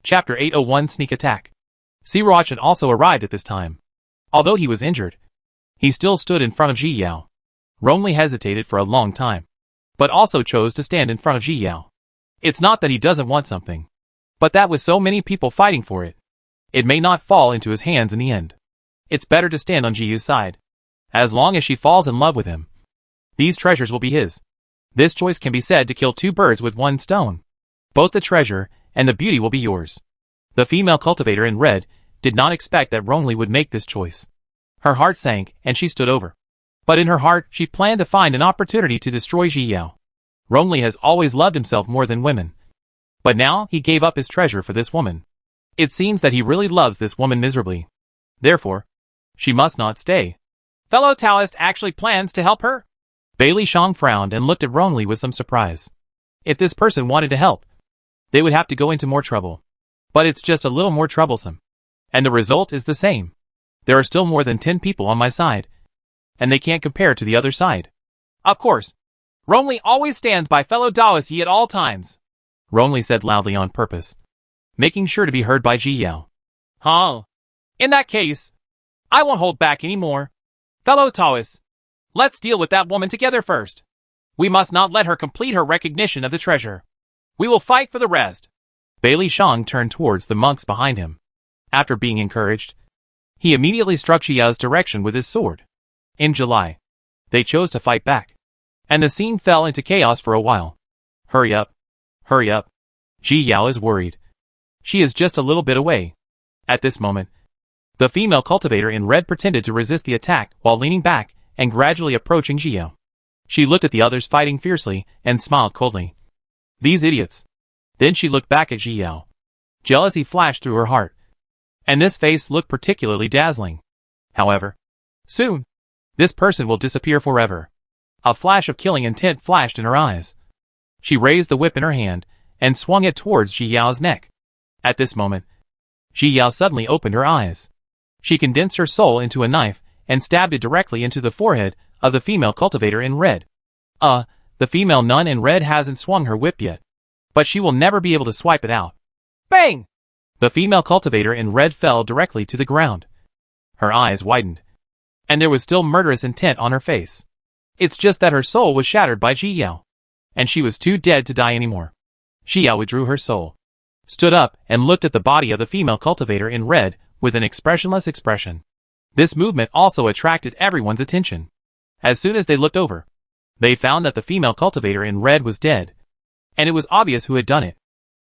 Chapter 801 Sneak Attack. Sirochan also arrived at this time. Although he was injured, he still stood in front of Ji Yao. Rongli hesitated for a long time, but also chose to stand in front of Ji Yao. It's not that he doesn't want something, but that with so many people fighting for it, it may not fall into his hands in the end. It's better to stand on Ji Yu's side. As long as she falls in love with him, these treasures will be his. This choice can be said to kill two birds with one stone. Both the treasure and the beauty will be yours. The female cultivator in red did not expect that Rongli would make this choice. Her heart sank and she stood over. But in her heart, she planned to find an opportunity to destroy Ji Yao. Rongli has always loved himself more than women. But now he gave up his treasure for this woman. It seems that he really loves this woman miserably. Therefore, she must not stay. Fellow Taoist actually plans to help her? Bailey Shang frowned and looked at Rongli with some surprise. If this person wanted to help, they would have to go into more trouble. But it's just a little more troublesome. And the result is the same. There are still more than 10 people on my side. And they can't compare to the other side. Of course. Rongli always stands by fellow Taoist Yi at all times. Rongli said loudly on purpose, making sure to be heard by Ji Yao. Huh. In that case, I won't hold back anymore. Fellow Taoists, let's deal with that woman together first. We must not let her complete her recognition of the treasure. We will fight for the rest. Bailey Shang turned towards the monks behind him. After being encouraged, he immediately struck Ji Yao's direction with his sword. In July, they chose to fight back, and the scene fell into chaos for a while. Hurry up. Hurry up. Ji Yao is worried. She is just a little bit away. At this moment, the female cultivator in red pretended to resist the attack while leaning back and gradually approaching Ji Yao. She looked at the others fighting fiercely and smiled coldly. These idiots. Then she looked back at Ji Yao. Jealousy flashed through her heart, and this face looked particularly dazzling. However, soon, this person will disappear forever. A flash of killing intent flashed in her eyes. She raised the whip in her hand and swung it towards Ji Yao's neck. At this moment, Ji Yao suddenly opened her eyes. She condensed her soul into a knife and stabbed it directly into the forehead of the female cultivator in red. The female nun in red hasn't swung her whip yet, but she will never be able to swipe it out. Bang! The female cultivator in red fell directly to the ground. Her eyes widened, and there was still murderous intent on her face. It's just that her soul was shattered by Ji Yao, and she was too dead to die anymore. Ji Yao withdrew her soul, stood up and looked at the body of the female cultivator in red with an expressionless expression. This movement also attracted everyone's attention. As soon as they looked over, they found that the female cultivator in red was dead, and it was obvious who had done it.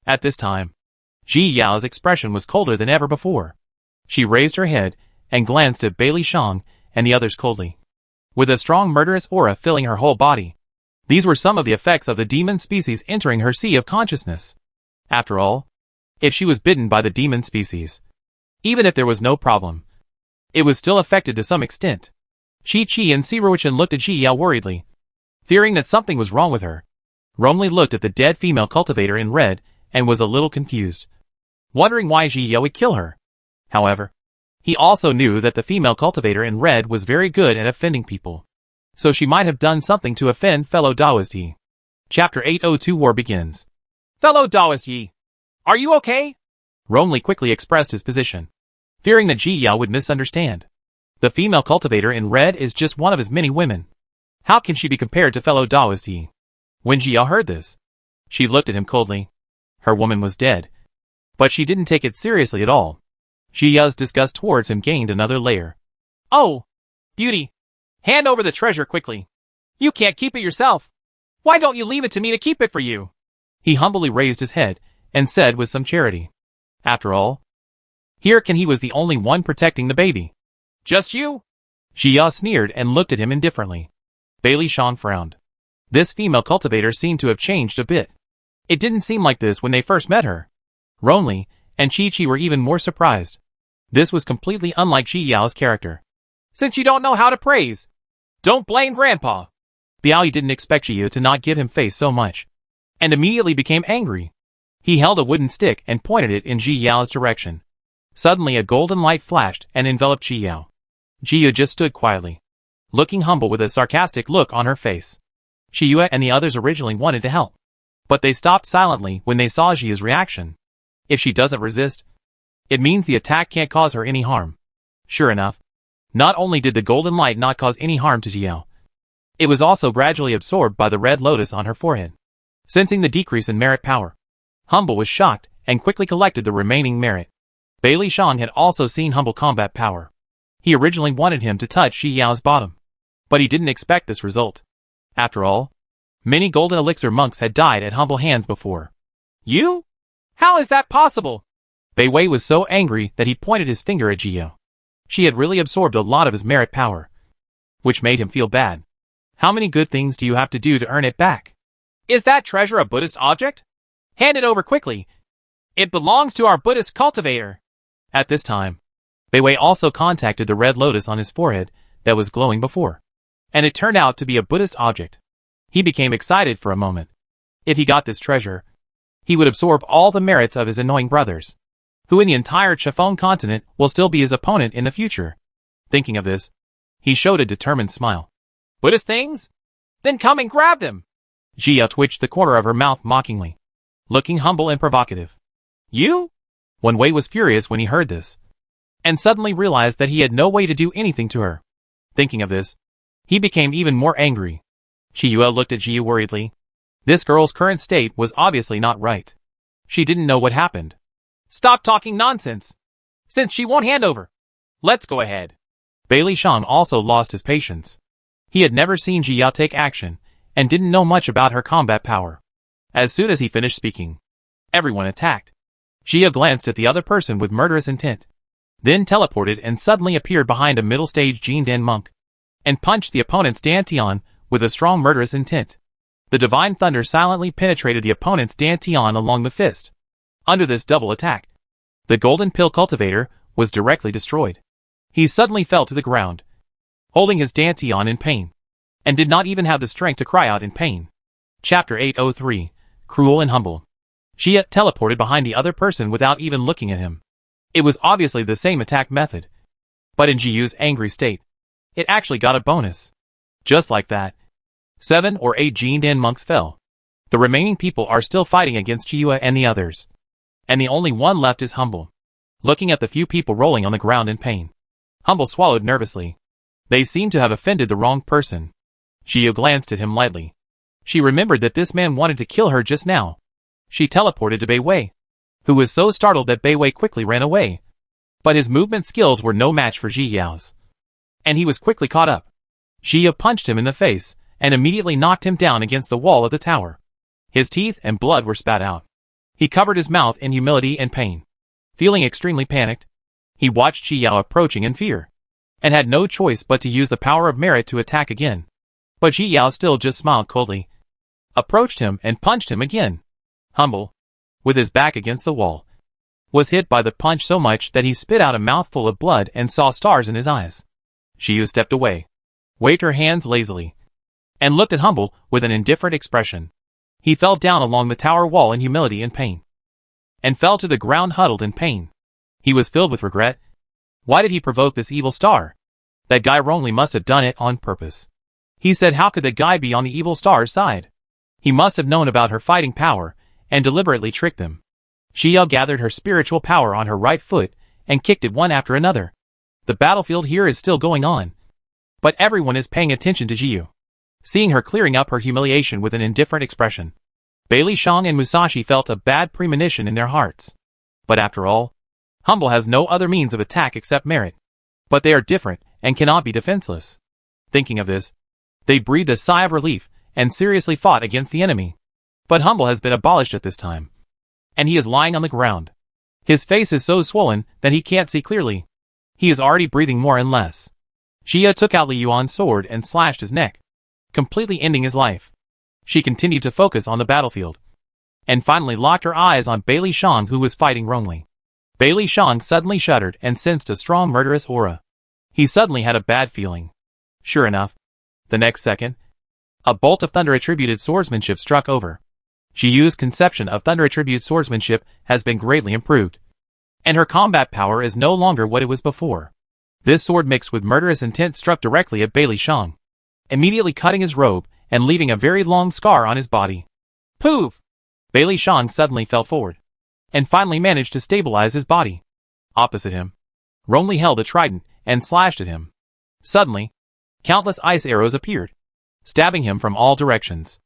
At this time, Ji Yao's expression was colder than ever before. She raised her head and glanced at Bailey Shang and the others coldly, with a strong murderous aura filling her whole body. These were some of the effects of the demon species entering her sea of consciousness. After all, if she was bitten by the demon species, even if there was no problem, it was still affected to some extent. Chi and Sirochan looked at Ji Yao worriedly, fearing that something was wrong with her. Rongli looked at the dead female cultivator in red and was a little confused, wondering why Ji Yao would kill her. However, he also knew that the female cultivator in red was very good at offending people, so she might have done something to offend fellow Taoist Yi. Chapter 802 War begins. Fellow Taoist Yi, are you okay? Rongli quickly expressed his position, fearing that Ji Yao would misunderstand. The female cultivator in red is just one of his many women. How can she be compared to fellow Taoist Yi? When Ji Yao heard this, she looked at him coldly. Her woman was dead, but she didn't take it seriously at all. Ji Yao's disgust towards him gained another layer. Oh, beauty, hand over the treasure quickly. You can't keep it yourself. Why don't you leave it to me to keep it for you? He humbly raised his head and said with some charity. After all, he was the only one protecting the baby. Just you? Ji Yao sneered and looked at him indifferently. Bailey Shang frowned. This female cultivator seemed to have changed a bit. It didn't seem like this when they first met her. Rongli and Chi were even more surprised. This was completely unlike Ji Yao's character. Since you don't know how to praise, don't blame Grandpa. Biao didn't expect Ji Yao to not give him face so much, and immediately became angry. He held a wooden stick and pointed it in Ji Yao's direction. Suddenly a golden light flashed and enveloped Ji Yao. Ji Yao just stood quietly, looking humble with a sarcastic look on her face. Ji Yao and the others originally wanted to help, but they stopped silently when they saw Ji Yao's reaction. If she doesn't resist, it means the attack can't cause her any harm. Sure enough, not only did the golden light not cause any harm to Jiao, it was also gradually absorbed by the red lotus on her forehead. Sensing the decrease in merit power, Humble was shocked and quickly collected the remaining merit. Bailey Shang had also seen Humble combat power. He originally wanted him to touch Shi Yao's bottom, but he didn't expect this result. After all, many golden elixir monks had died at Humble hands before. You? How is that possible? Bei Wei was so angry that he pointed his finger at Jiao. She had really absorbed a lot of his merit power, which made him feel bad. How many good things do you have to do to earn it back? Is that treasure a Buddhist object? Hand it over quickly. It belongs to our Buddhist cultivator. At this time, Bei Wei also contacted the red lotus on his forehead that was glowing before, and it turned out to be a Buddhist object. He became excited for a moment. If he got this treasure, he would absorb all the merits of his annoying brothers, who in the entire Chiffon continent will still be his opponent in the future. Thinking of this, he showed a determined smile. Buddhist things? Then come and grab them! Jia twitched the corner of her mouth mockingly, looking humble and provocative. You? Wen Wei was furious when he heard this, and suddenly realized that he had no way to do anything to her. Thinking of this, he became even more angry. Shiyue looked at Jia worriedly. This girl's current state was obviously not right. She didn't know what happened. Stop talking nonsense! Since she won't hand over, let's go ahead. Bailey Shang also lost his patience. He had never seen Jia take action, and didn't know much about her combat power. As soon as he finished speaking, everyone attacked. Jia glanced at the other person with murderous intent, then teleported and suddenly appeared behind a middle-stage Jin Den monk, and punched the opponent's Dantian with a strong murderous intent. The divine thunder silently penetrated the opponent's Dantian along the fist. Under this double attack, the golden pill cultivator was directly destroyed. He suddenly fell to the ground, holding his Dantian in pain, and did not even have the strength to cry out in pain. Chapter 803, Cruel and Humble. Jia teleported behind the other person without even looking at him. It was obviously the same attack method, but in Jiyu's angry state, it actually got a bonus. Just like that, 7 or 8 Jin Dan monks fell. The remaining people are still fighting against Jiyu and the others, and the only one left is Humble. Looking at the few people rolling on the ground in pain, Humble swallowed nervously. They seemed to have offended the wrong person. Jiyu glanced at him lightly. She remembered that this man wanted to kill her just now. She teleported to Bei Wei, who was so startled that Bei Wei quickly ran away. But his movement skills were no match for Ji Yao's, and he was quickly caught up. Jia punched him in the face, and immediately knocked him down against the wall of the tower. His teeth and blood were spat out. He covered his mouth in humility and pain. Feeling extremely panicked, he watched Ji Yao approaching in fear, and had no choice but to use the power of merit to attack again. But Ji Yao still just smiled coldly, approached him and punched him again. Humble, with his back against the wall, was hit by the punch so much that he spit out a mouthful of blood and saw stars in his eyes. Shiyu stepped away, waved her hands lazily, and looked at Humble with an indifferent expression. He fell down along the tower wall in humility and pain, and fell to the ground huddled in pain. He was filled with regret. Why did he provoke this evil star? That guy wrongly must have done it on purpose. He said, how could that guy be on the evil star's side? He must have known about her fighting power and deliberately tricked them. Xiao gathered her spiritual power on her right foot and kicked it one after another. The battlefield here is still going on, but everyone is paying attention to Jiyu, seeing her clearing up her humiliation with an indifferent expression. Bailey Shang and Musashi felt a bad premonition in their hearts. But after all, Humble has no other means of attack except merit. But they are different and cannot be defenseless. Thinking of this, they breathed a sigh of relief and seriously fought against the enemy. But Humble has been abolished at this time, and he is lying on the ground. His face is so swollen that he can't see clearly. He is already breathing more and less. Jia took out Li Yuan's sword and slashed his neck, completely ending his life. She continued to focus on the battlefield, and finally locked her eyes on Bailey Shang, who was fighting wrongly. Bailey Shang suddenly shuddered and sensed a strong murderous aura. He suddenly had a bad feeling. Sure enough, the next second, a bolt of thunder-attributed swordsmanship struck over. Jiyu's conception of thunder-attribute swordsmanship has been greatly improved, and her combat power is no longer what it was before. This sword mixed with murderous intent struck directly at Bailey Shang, immediately cutting his robe and leaving a very long scar on his body. Poof! Bailey Shang suddenly fell forward, and finally managed to stabilize his body. Opposite him, Rongli held a trident and slashed at him. Suddenly, countless ice arrows appeared, stabbing him from all directions.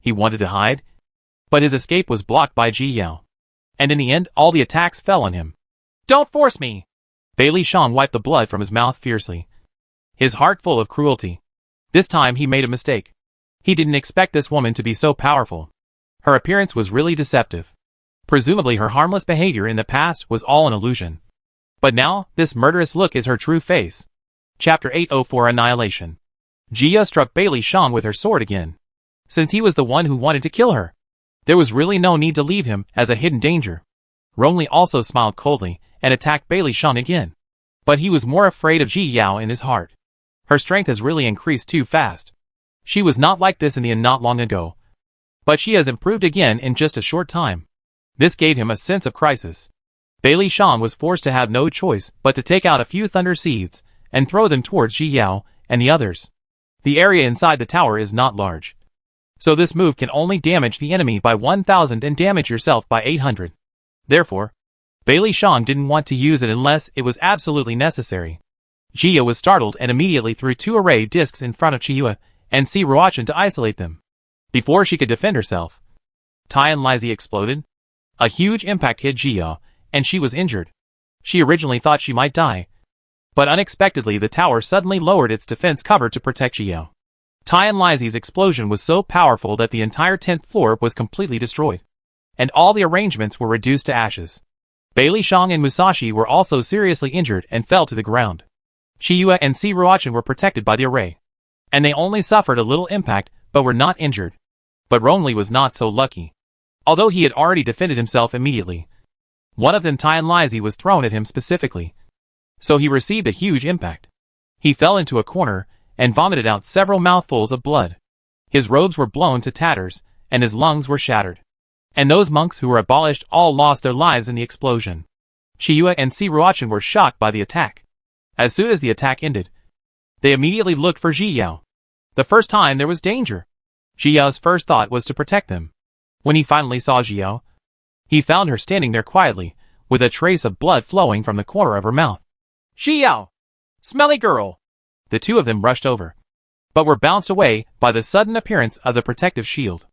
He wanted to hide, but his escape was blocked by Ji Yao. And in the end, all the attacks fell on him. "Don't force me!" Bailey Shang wiped the blood from his mouth fiercely, his heart full of cruelty. This time he made a mistake. He didn't expect this woman to be so powerful. Her appearance was really deceptive. Presumably her harmless behavior in the past was all an illusion. But now, this murderous look is her true face. Chapter 804 Annihilation. Jia struck Bailey Shang with her sword again. Since he was the one who wanted to kill her, there was really no need to leave him as a hidden danger. Rongli also smiled coldly and attacked Bailey Shang again. But he was more afraid of Ji Yao in his heart. Her strength has really increased too fast. She was not like this in the end not long ago. But she has improved again in just a short time. This gave him a sense of crisis. Bailey Shang was forced to have no choice but to take out a few thunder seeds and throw them towards Ji Yao and the others. The area inside the tower is not large, so this move can only damage the enemy by 1000 and damage yourself by 800. Therefore, Bailey Shang didn't want to use it unless it was absolutely necessary. Jia was startled and immediately threw 2 array discs in front of Chiyue and Si Ruachan to isolate them. Before she could defend herself, Tian Lizzie exploded. A huge impact hit Jia, and she was injured. She originally thought she might die, but unexpectedly the tower suddenly lowered its defense cover to protect Jia. Tian Lizzie's explosion was so powerful that the entire 10th floor was completely destroyed, and all the arrangements were reduced to ashes. Bailey Shang and Musashi were also seriously injured and fell to the ground. Chiyue and Si Ruachan were protected by the array, and they only suffered a little impact but were not injured. But Rongli was not so lucky. Although he had already defended himself immediately, one of them, Tian Lizzie, was thrown at him specifically, so he received a huge impact. He fell into a corner and vomited out several mouthfuls of blood. His robes were blown to tatters, and his lungs were shattered. And those monks who were abolished all lost their lives in the explosion. Chiyue and Si Ruachan were shocked by the attack. As soon as the attack ended, they immediately looked for Ji Yao. The first time there was danger, Ji Yao's first thought was to protect them. When he finally saw Ji Yao, he found her standing there quietly, with a trace of blood flowing from the corner of her mouth. "Ji Yao! Smelly girl!" The two of them rushed over, but were bounced away by the sudden appearance of the protective shield.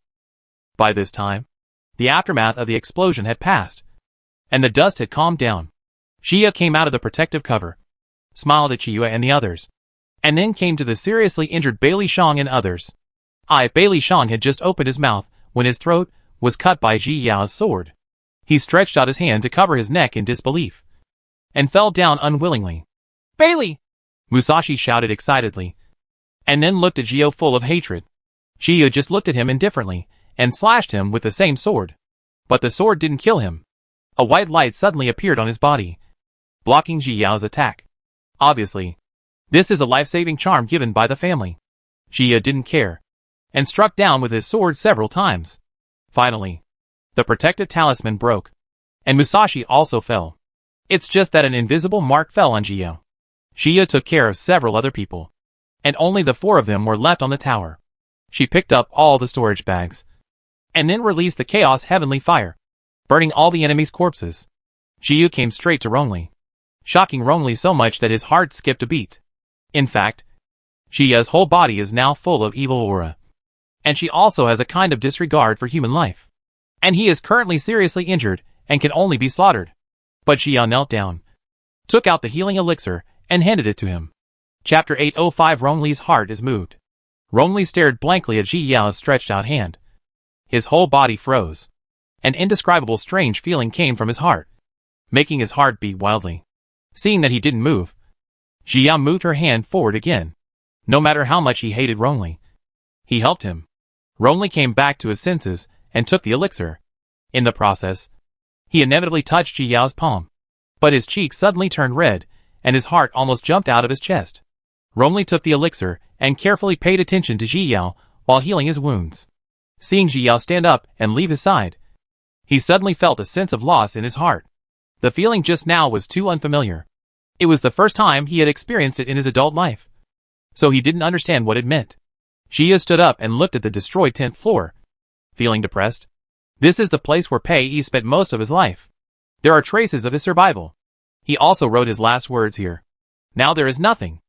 By this time, the aftermath of the explosion had passed, and the dust had calmed down. Jia came out of the protective cover, smiled at Chiyue and the others, and then came to the seriously injured Bailey Shang and others. Bailey Shang had just opened his mouth when his throat was cut by Ji Yao's sword. He stretched out his hand to cover his neck in disbelief, and fell down unwillingly. "Bailey!" Musashi shouted excitedly, and then looked at Jio full of hatred. Jio just looked at him indifferently, and slashed him with the same sword. But the sword didn't kill him. A white light suddenly appeared on his body, blocking Ji Yao's attack. Obviously, this is a life-saving charm given by the family. Jia didn't care, and struck down with his sword several times. Finally, the protective talisman broke, and Musashi also fell. It's just that an invisible mark fell on Jia. Jia took care of several other people, and only the 4 of them were left on the tower. She picked up all the storage bags, and then released the chaos heavenly fire, burning all the enemy's corpses. Jia came straight to Rongli, shocking Rongli so much that his heart skipped a beat. In fact, Jia's whole body is now full of evil aura, and she also has a kind of disregard for human life. And he is currently seriously injured and can only be slaughtered. But Jia knelt down, took out the healing elixir, and handed it to him. Chapter 805 Rongli's heart is moved. Rongli stared blankly at Ji Yao's stretched out hand. His whole body froze. An indescribable strange feeling came from his heart, making his heart beat wildly. Seeing that he didn't move, Ji Yao moved her hand forward again. No matter how much he hated Rongli, he helped him. Rongli came back to his senses and took the elixir. In the process, he inevitably touched Ji Yao's palm, but his cheeks suddenly turned red, and his heart almost jumped out of his chest. Rongli took the elixir and carefully paid attention to Ji Yao while healing his wounds. Seeing Ji Yao stand up and leave his side, he suddenly felt a sense of loss in his heart. The feeling just now was too unfamiliar. It was the first time he had experienced it in his adult life, so he didn't understand what it meant. Jia stood up and looked at the destroyed 10th floor, feeling depressed. This is the place where Pei Yi spent most of his life. There are traces of his survival. He also wrote his last words here. Now there is nothing.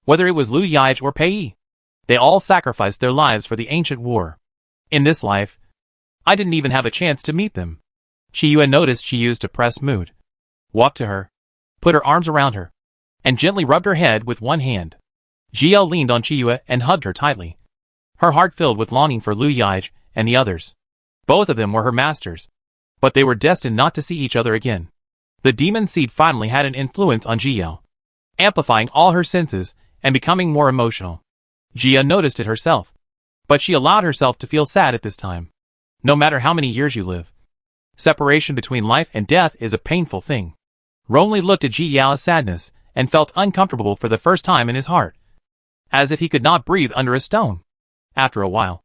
Whether it was Liu Yige or Pei, they all sacrificed their lives for the ancient war. In this life, I didn't even have a chance to meet them. Qiyue noticed she used a depressed mood. Walked to her, put her arms around her, and gently rubbed her head with one hand. Jiao leaned on Qiyue and hugged her tightly. Her heart filled with longing for Liu Yige and the others. Both of them were her masters, but they were destined not to see each other again. The demon seed finally had an influence on Jiao, amplifying all her senses and becoming more emotional. Jia noticed it herself, but she allowed herself to feel sad at this time. No matter how many years you live, separation between life and death is a painful thing. Rongli looked at Ji Yao's sadness and felt uncomfortable for the first time in his heart, as if he could not breathe under a stone. After a while,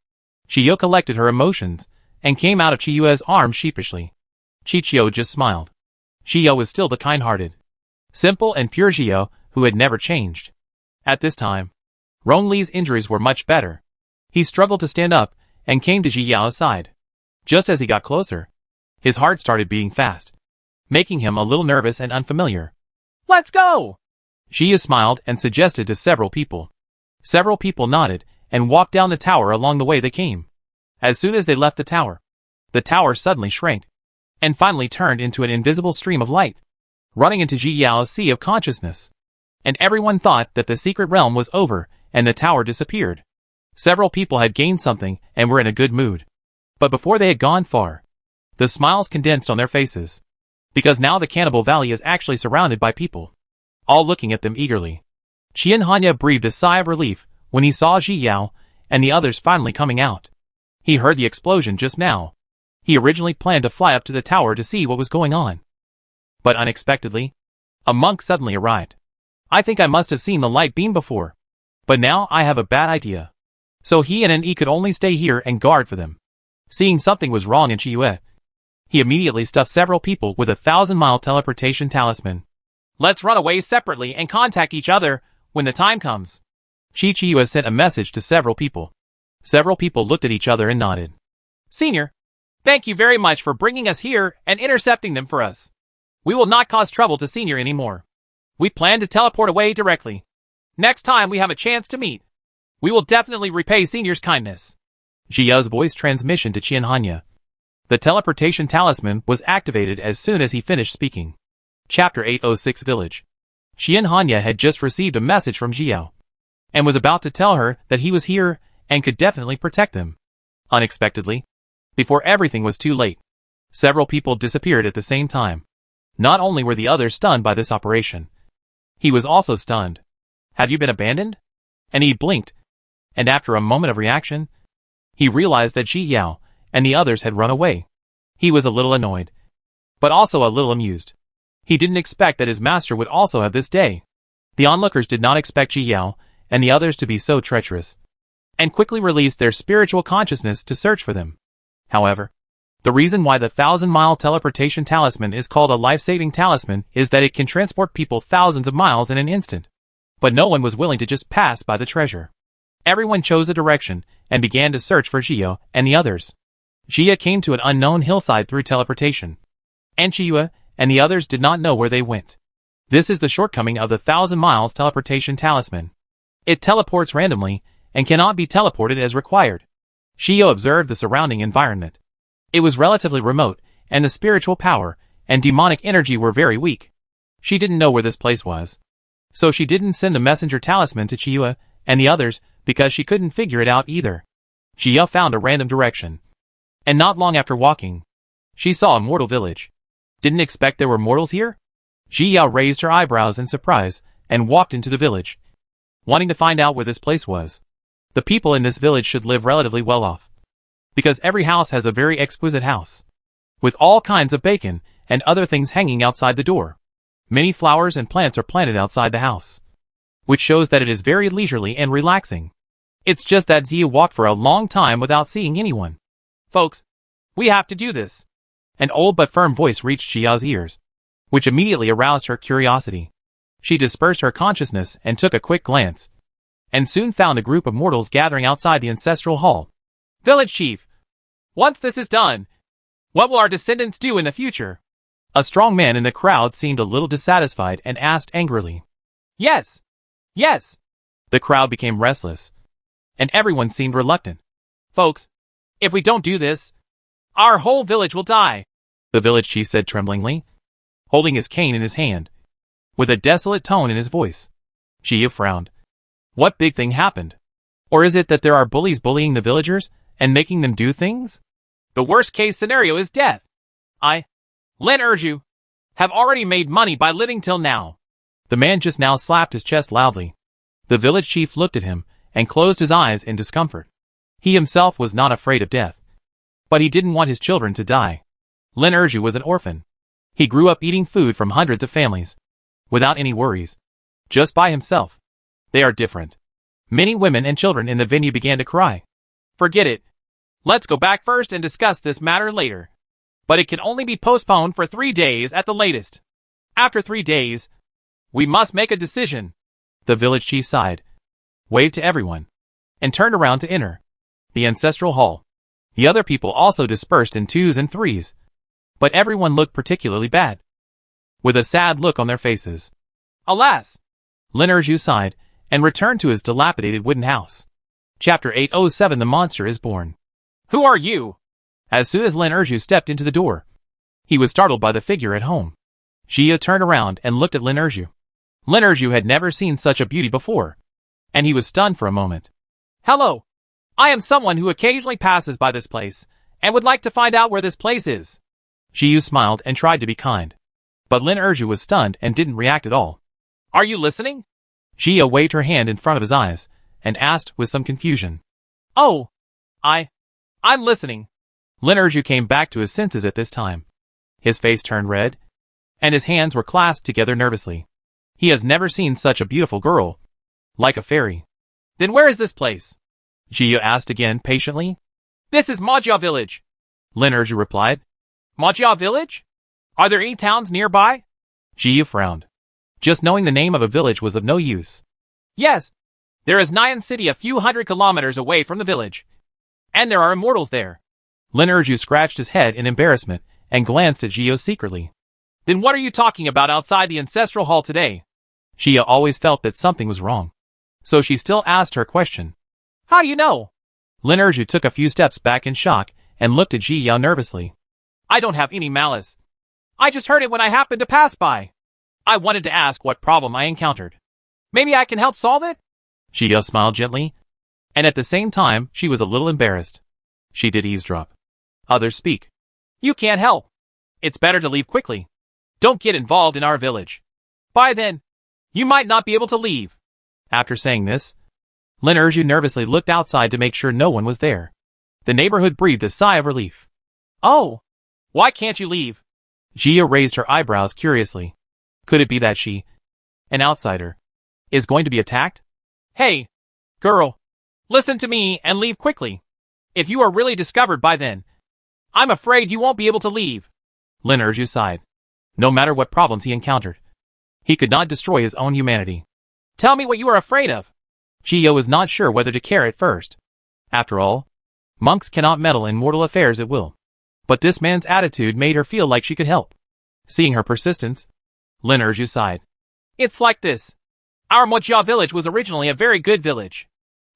Qiyu collected her emotions and came out of Qiyue's arms sheepishly. Qiqiu just smiled. Qiyu was still the kind-hearted, simple and pure Qiyu who had never changed. At this time, Rongli's injuries were much better. He struggled to stand up and came to Ji Yao's side. Just as he got closer, his heart started beating fast, making him a little nervous and unfamiliar. "Let's go!" Jia smiled and suggested to several people. Several people nodded and walked down the tower along the way they came. As soon as they left the tower suddenly shrank, and finally turned into an invisible stream of light, running into Ji Yao's sea of consciousness. And everyone thought that the secret realm was over and the tower disappeared. Several people had gained something and were in a good mood. But before they had gone far, the smiles condensed on their faces, because now the Cannibal Valley is actually surrounded by people, all looking at them eagerly. Qian Hanya breathed a sigh of relief when he saw Ji Yao and the others finally coming out. He heard the explosion just now. He originally planned to fly up to the tower to see what was going on. But unexpectedly, a monk suddenly arrived. "I think I must have seen the light beam before, but now I have a bad idea." So he and An-Yi could only stay here and guard for them. Seeing something was wrong in Qiyue, he immediately stuffed several people with a 1,000-mile teleportation talisman. "Let's run away separately and contact each other when the time comes." Qiyue sent a message to several people. Several people looked at each other and nodded. "Senior, thank you very much for bringing us here and intercepting them for us. We will not cause trouble to Senior anymore. We plan to teleport away directly. Next time we have a chance to meet, we will definitely repay Senior's kindness." Jia's voice transmission to Qian Hanya. The teleportation talisman was activated as soon as he finished speaking. Chapter 806 Village. Qian Hanya had just received a message from Jiao, and was about to tell her that he was here and could definitely protect them. Unexpectedly, before everything was too late, several people disappeared at the same time. Not only were the others stunned by this operation, he was also stunned. "Have you been abandoned?" And he blinked, and after a moment of reaction, he realized that Ji Yao and the others had run away. He was a little annoyed, but also a little amused. He didn't expect that his master would also have this day. The onlookers did not expect Ji Yao and the others to be so treacherous, and quickly released their spiritual consciousness to search for them. However, the reason why the 1,000-mile teleportation talisman is called a life-saving talisman is that it can transport people thousands of miles in an instant. But no one was willing to just pass by the treasure. Everyone chose a direction and began to search for Jia and the others. Jia came to an unknown hillside through teleportation, and Qiyue and the others did not know where they went. This is the shortcoming of the 1,000 miles teleportation talisman. It teleports randomly and cannot be teleported as required. Qiyue observed the surrounding environment. It was relatively remote, and the spiritual power and demonic energy were very weak. She didn't know where this place was, so she didn't send the messenger talisman to Qiyue and the others because she couldn't figure it out either. Jia found a random direction, and not long after walking, she saw a mortal village. Didn't expect there were mortals here? Jia raised her eyebrows in surprise and walked into the village, wanting to find out where this place was. The people in this village should live relatively well off, because every house has a very exquisite house, with all kinds of bacon and other things hanging outside the door. Many flowers and plants are planted outside the house, which shows that it is very leisurely and relaxing. It's just that Zia walked for a long time without seeing anyone. "Folks, we have to do this." An old but firm voice reached Jia's ears, which immediately aroused her curiosity. She dispersed her consciousness and took a quick glance, and soon found a group of mortals gathering outside the ancestral hall. "Village chief, once this is done, what will our descendants do in the future?" A strong man in the crowd seemed a little dissatisfied and asked angrily. Yes! Yes! The crowd became restless, and everyone seemed reluctant. Folks, if we don't do this, our whole village will die, the village chief said tremblingly, holding his cane in his hand, with a desolate tone in his voice. Gia frowned. What big thing happened? Or is it that there are bullies bullying the villagers and making them do things? The worst case scenario is death. Lin Urju, have already made money by living till now. The man just now slapped his chest loudly. The village chief looked at him and closed his eyes in discomfort. He himself was not afraid of death, but he didn't want his children to die. Lin Urju was an orphan. He grew up eating food from hundreds of families, without any worries, just by himself. They are different. Many women and children in the venue began to cry. Forget it. Let's go back first and discuss this matter later. But it can only be postponed for 3 days at the latest. After 3 days, we must make a decision. The village chief sighed, waved to everyone, and turned around to enter the ancestral hall. The other people also dispersed in 2s and 3s, but everyone looked particularly bad, with a sad look on their faces. Alas! Lin Urju sighed and returned to his dilapidated wooden house. Chapter 807 The Monster is Born. Who are you? As soon as Lin Urju stepped into the door, he was startled by the figure at home. Gia turned around and looked at Lin Urju. Lin Urju had never seen such a beauty before, and he was stunned for a moment. Hello! I am someone who occasionally passes by this place, and would like to find out where this place is. Gia smiled and tried to be kind, but Lin Urju was stunned and didn't react at all. Are you listening? Gia waved her hand in front of his eyes, and asked with some confusion. Oh! I'm listening. Lin Urju came back to his senses at this time. His face turned red, and his hands were clasped together nervously. He has never seen such a beautiful girl, like a fairy. Then where is this place? Gia asked again patiently. This is Majia village, Lin Urju replied. Majia village? Are there any towns nearby? Gia frowned. Just knowing the name of a village was of no use. Yes, there is Nyan City a few hundred kilometers away from the village, and there are immortals there. Lin Urju scratched his head in embarrassment and glanced at Gia secretly. Then what are you talking about outside the ancestral hall today? Gia always felt that something was wrong, so she still asked her question. How do you know? Lin Urju took a few steps back in shock and looked at Gia nervously. I don't have any malice. I just heard it when I happened to pass by. I wanted to ask what problem I encountered. Maybe I can help solve it? Gia smiled gently, and at the same time she was a little embarrassed. She did eavesdrop. Others speak. You can't help. It's better to leave quickly. Don't get involved in our village. By then, you might not be able to leave. After saying this, Lin Urju nervously looked outside to make sure no one was there. The neighborhood breathed a sigh of relief. Oh, why can't you leave? Gia raised her eyebrows curiously. Could it be that she, an outsider, is going to be attacked? Hey, girl, listen to me and leave quickly. If you are really discovered by then, I'm afraid you won't be able to leave. Lin Urju sighed. No matter what problems he encountered, he could not destroy his own humanity. Tell me what you are afraid of. Gia was not sure whether to care at first. After all, monks cannot meddle in mortal affairs at will. But this man's attitude made her feel like she could help. Seeing her persistence, Lin Urju sighed. It's like this. Our Mojia village was originally a very good village.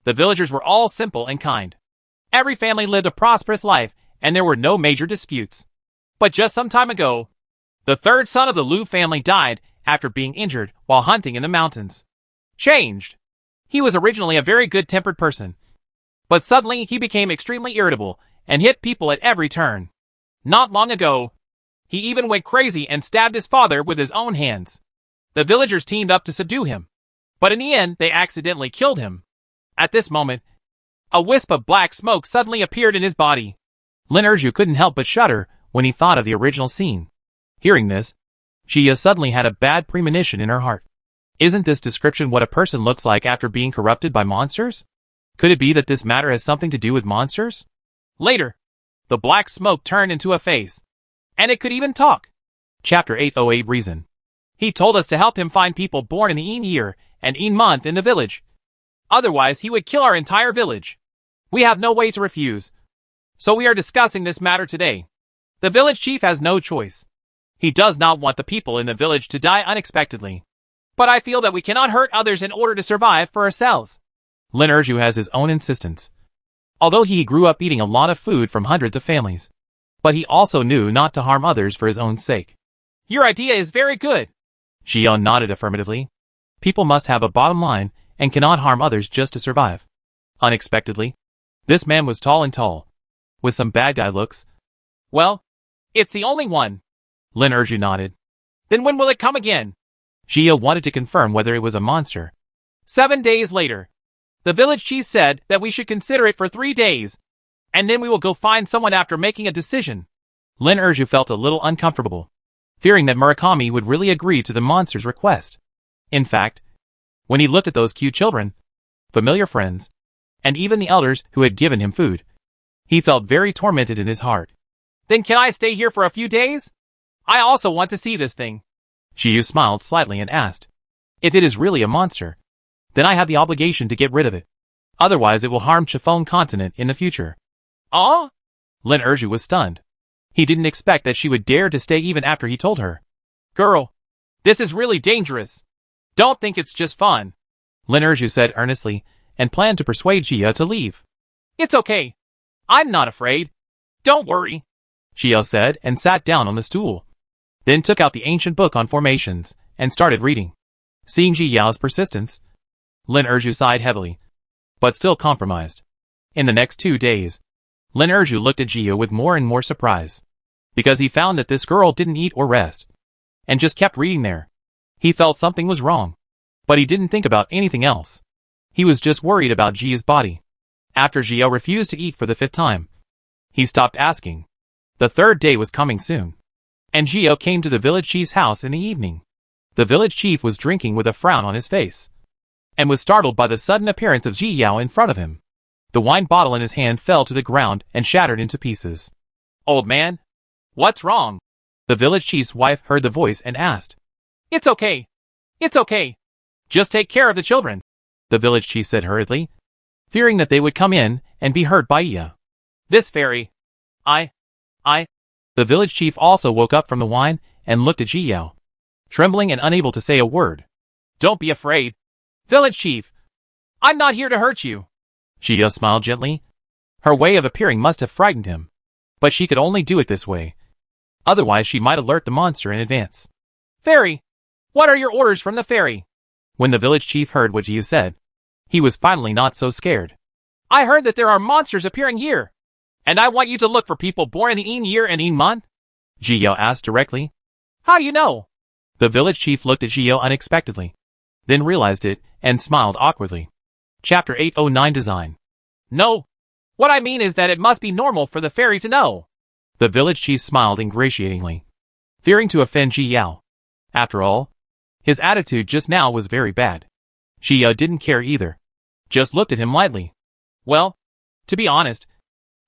The villagers were all simple and kind. Every family lived a prosperous life, and there were no major disputes. But just some time ago, the third son of the Liu family died after being injured while hunting in the mountains. Changed. He was originally a very good-tempered person, but suddenly he became extremely irritable and hit people at every turn. Not long ago, he even went crazy and stabbed his father with his own hands. The villagers teamed up to subdue him, but in the end they accidentally killed him. At this moment, a wisp of black smoke suddenly appeared in his body. Lin Urju couldn't help but shudder when he thought of the original scene. Hearing this, Gia suddenly had a bad premonition in her heart. Isn't this description what a person looks like after being corrupted by monsters? Could it be that this matter has something to do with monsters? Later, the black smoke turned into a face, and it could even talk. Chapter 808 Reason. He told us to help him find people born in the Een year and Een month in the village. Otherwise, he would kill our entire village. We have no way to refuse, so we are discussing this matter today. The village chief has no choice. He does not want the people in the village to die unexpectedly. But I feel that we cannot hurt others in order to survive for ourselves. Lin Erju has his own insistence. Although he grew up eating a lot of food from hundreds of families. But he also knew not to harm others for his own sake. Your idea is very good. Xiao nodded affirmatively. People must have a bottom line and cannot harm others just to survive. Unexpectedly, this man was tall and tall, with some bad guy looks. Well, it's the only one. Lin Erju nodded. Then when will it come again? Xiao wanted to confirm whether it was a monster. 7 days later. The village chief said that we should consider it for 3 days, and then we will go find someone after making a decision. Lin Erju felt a little uncomfortable, fearing that Murakami would really agree to the monster's request. In fact, when he looked at those cute children, familiar friends, and even the elders who had given him food, he felt very tormented in his heart. Then can I stay here for a few days? I also want to see this thing. Xiao smiled slightly and asked, if it is really a monster, then I have the obligation to get rid of it. Otherwise it will harm Chiffon continent in the future. Oh? Lin Erju was stunned. He didn't expect that she would dare to stay even after he told her. Girl, this is really dangerous. Don't think it's just fun. Lin Erju said earnestly, and planned to persuade Xiao to leave. It's okay. I'm not afraid. Don't worry. Xiao said and sat down on the stool. Then took out the ancient book on formations, and started reading. Seeing Xiao's persistence, Lin Erju sighed heavily, but still compromised. In the next 2 days, Lin Erju looked at Xiao with more and more surprise, because he found that this girl didn't eat or rest, and just kept reading there. He felt something was wrong, but he didn't think about anything else. He was just worried about Xiao's body. After Xiao refused to eat for the 5th time, he stopped asking. The 3rd day was coming soon, and Xiao came to the village chief's house in the evening. The village chief was drinking with a frown on his face, and was startled by the sudden appearance of Xiao in front of him. The wine bottle in his hand fell to the ground and shattered into pieces. Old man, what's wrong? The village chief's wife heard the voice and asked. It's okay. It's okay. Just take care of the children, the village chief said hurriedly, fearing that they would come in and be hurt by Iya. This fairy. The village chief also woke up from the wine and looked at Xiao, trembling and unable to say a word. Don't be afraid, village chief. I'm not here to hurt you. Xiao smiled gently. Her way of appearing must have frightened him, but she could only do it this way. Otherwise she might alert the monster in advance. Fairy, what are your orders from the fairy? When the village chief heard what Xiao said, he was finally not so scared. I heard that there are monsters appearing here, and I want you to look for people born in the Een year and Een month? Xiao asked directly. How do you know? The village chief looked at Xiao unexpectedly, then realized it, and smiled awkwardly. Chapter 809 Design. No. What I mean is that it must be normal for the fairy to know. The village chief smiled ingratiatingly, fearing to offend Xiao. After all, his attitude just now was very bad. Xiao didn't care either, just looked at him lightly. Well, to be honest,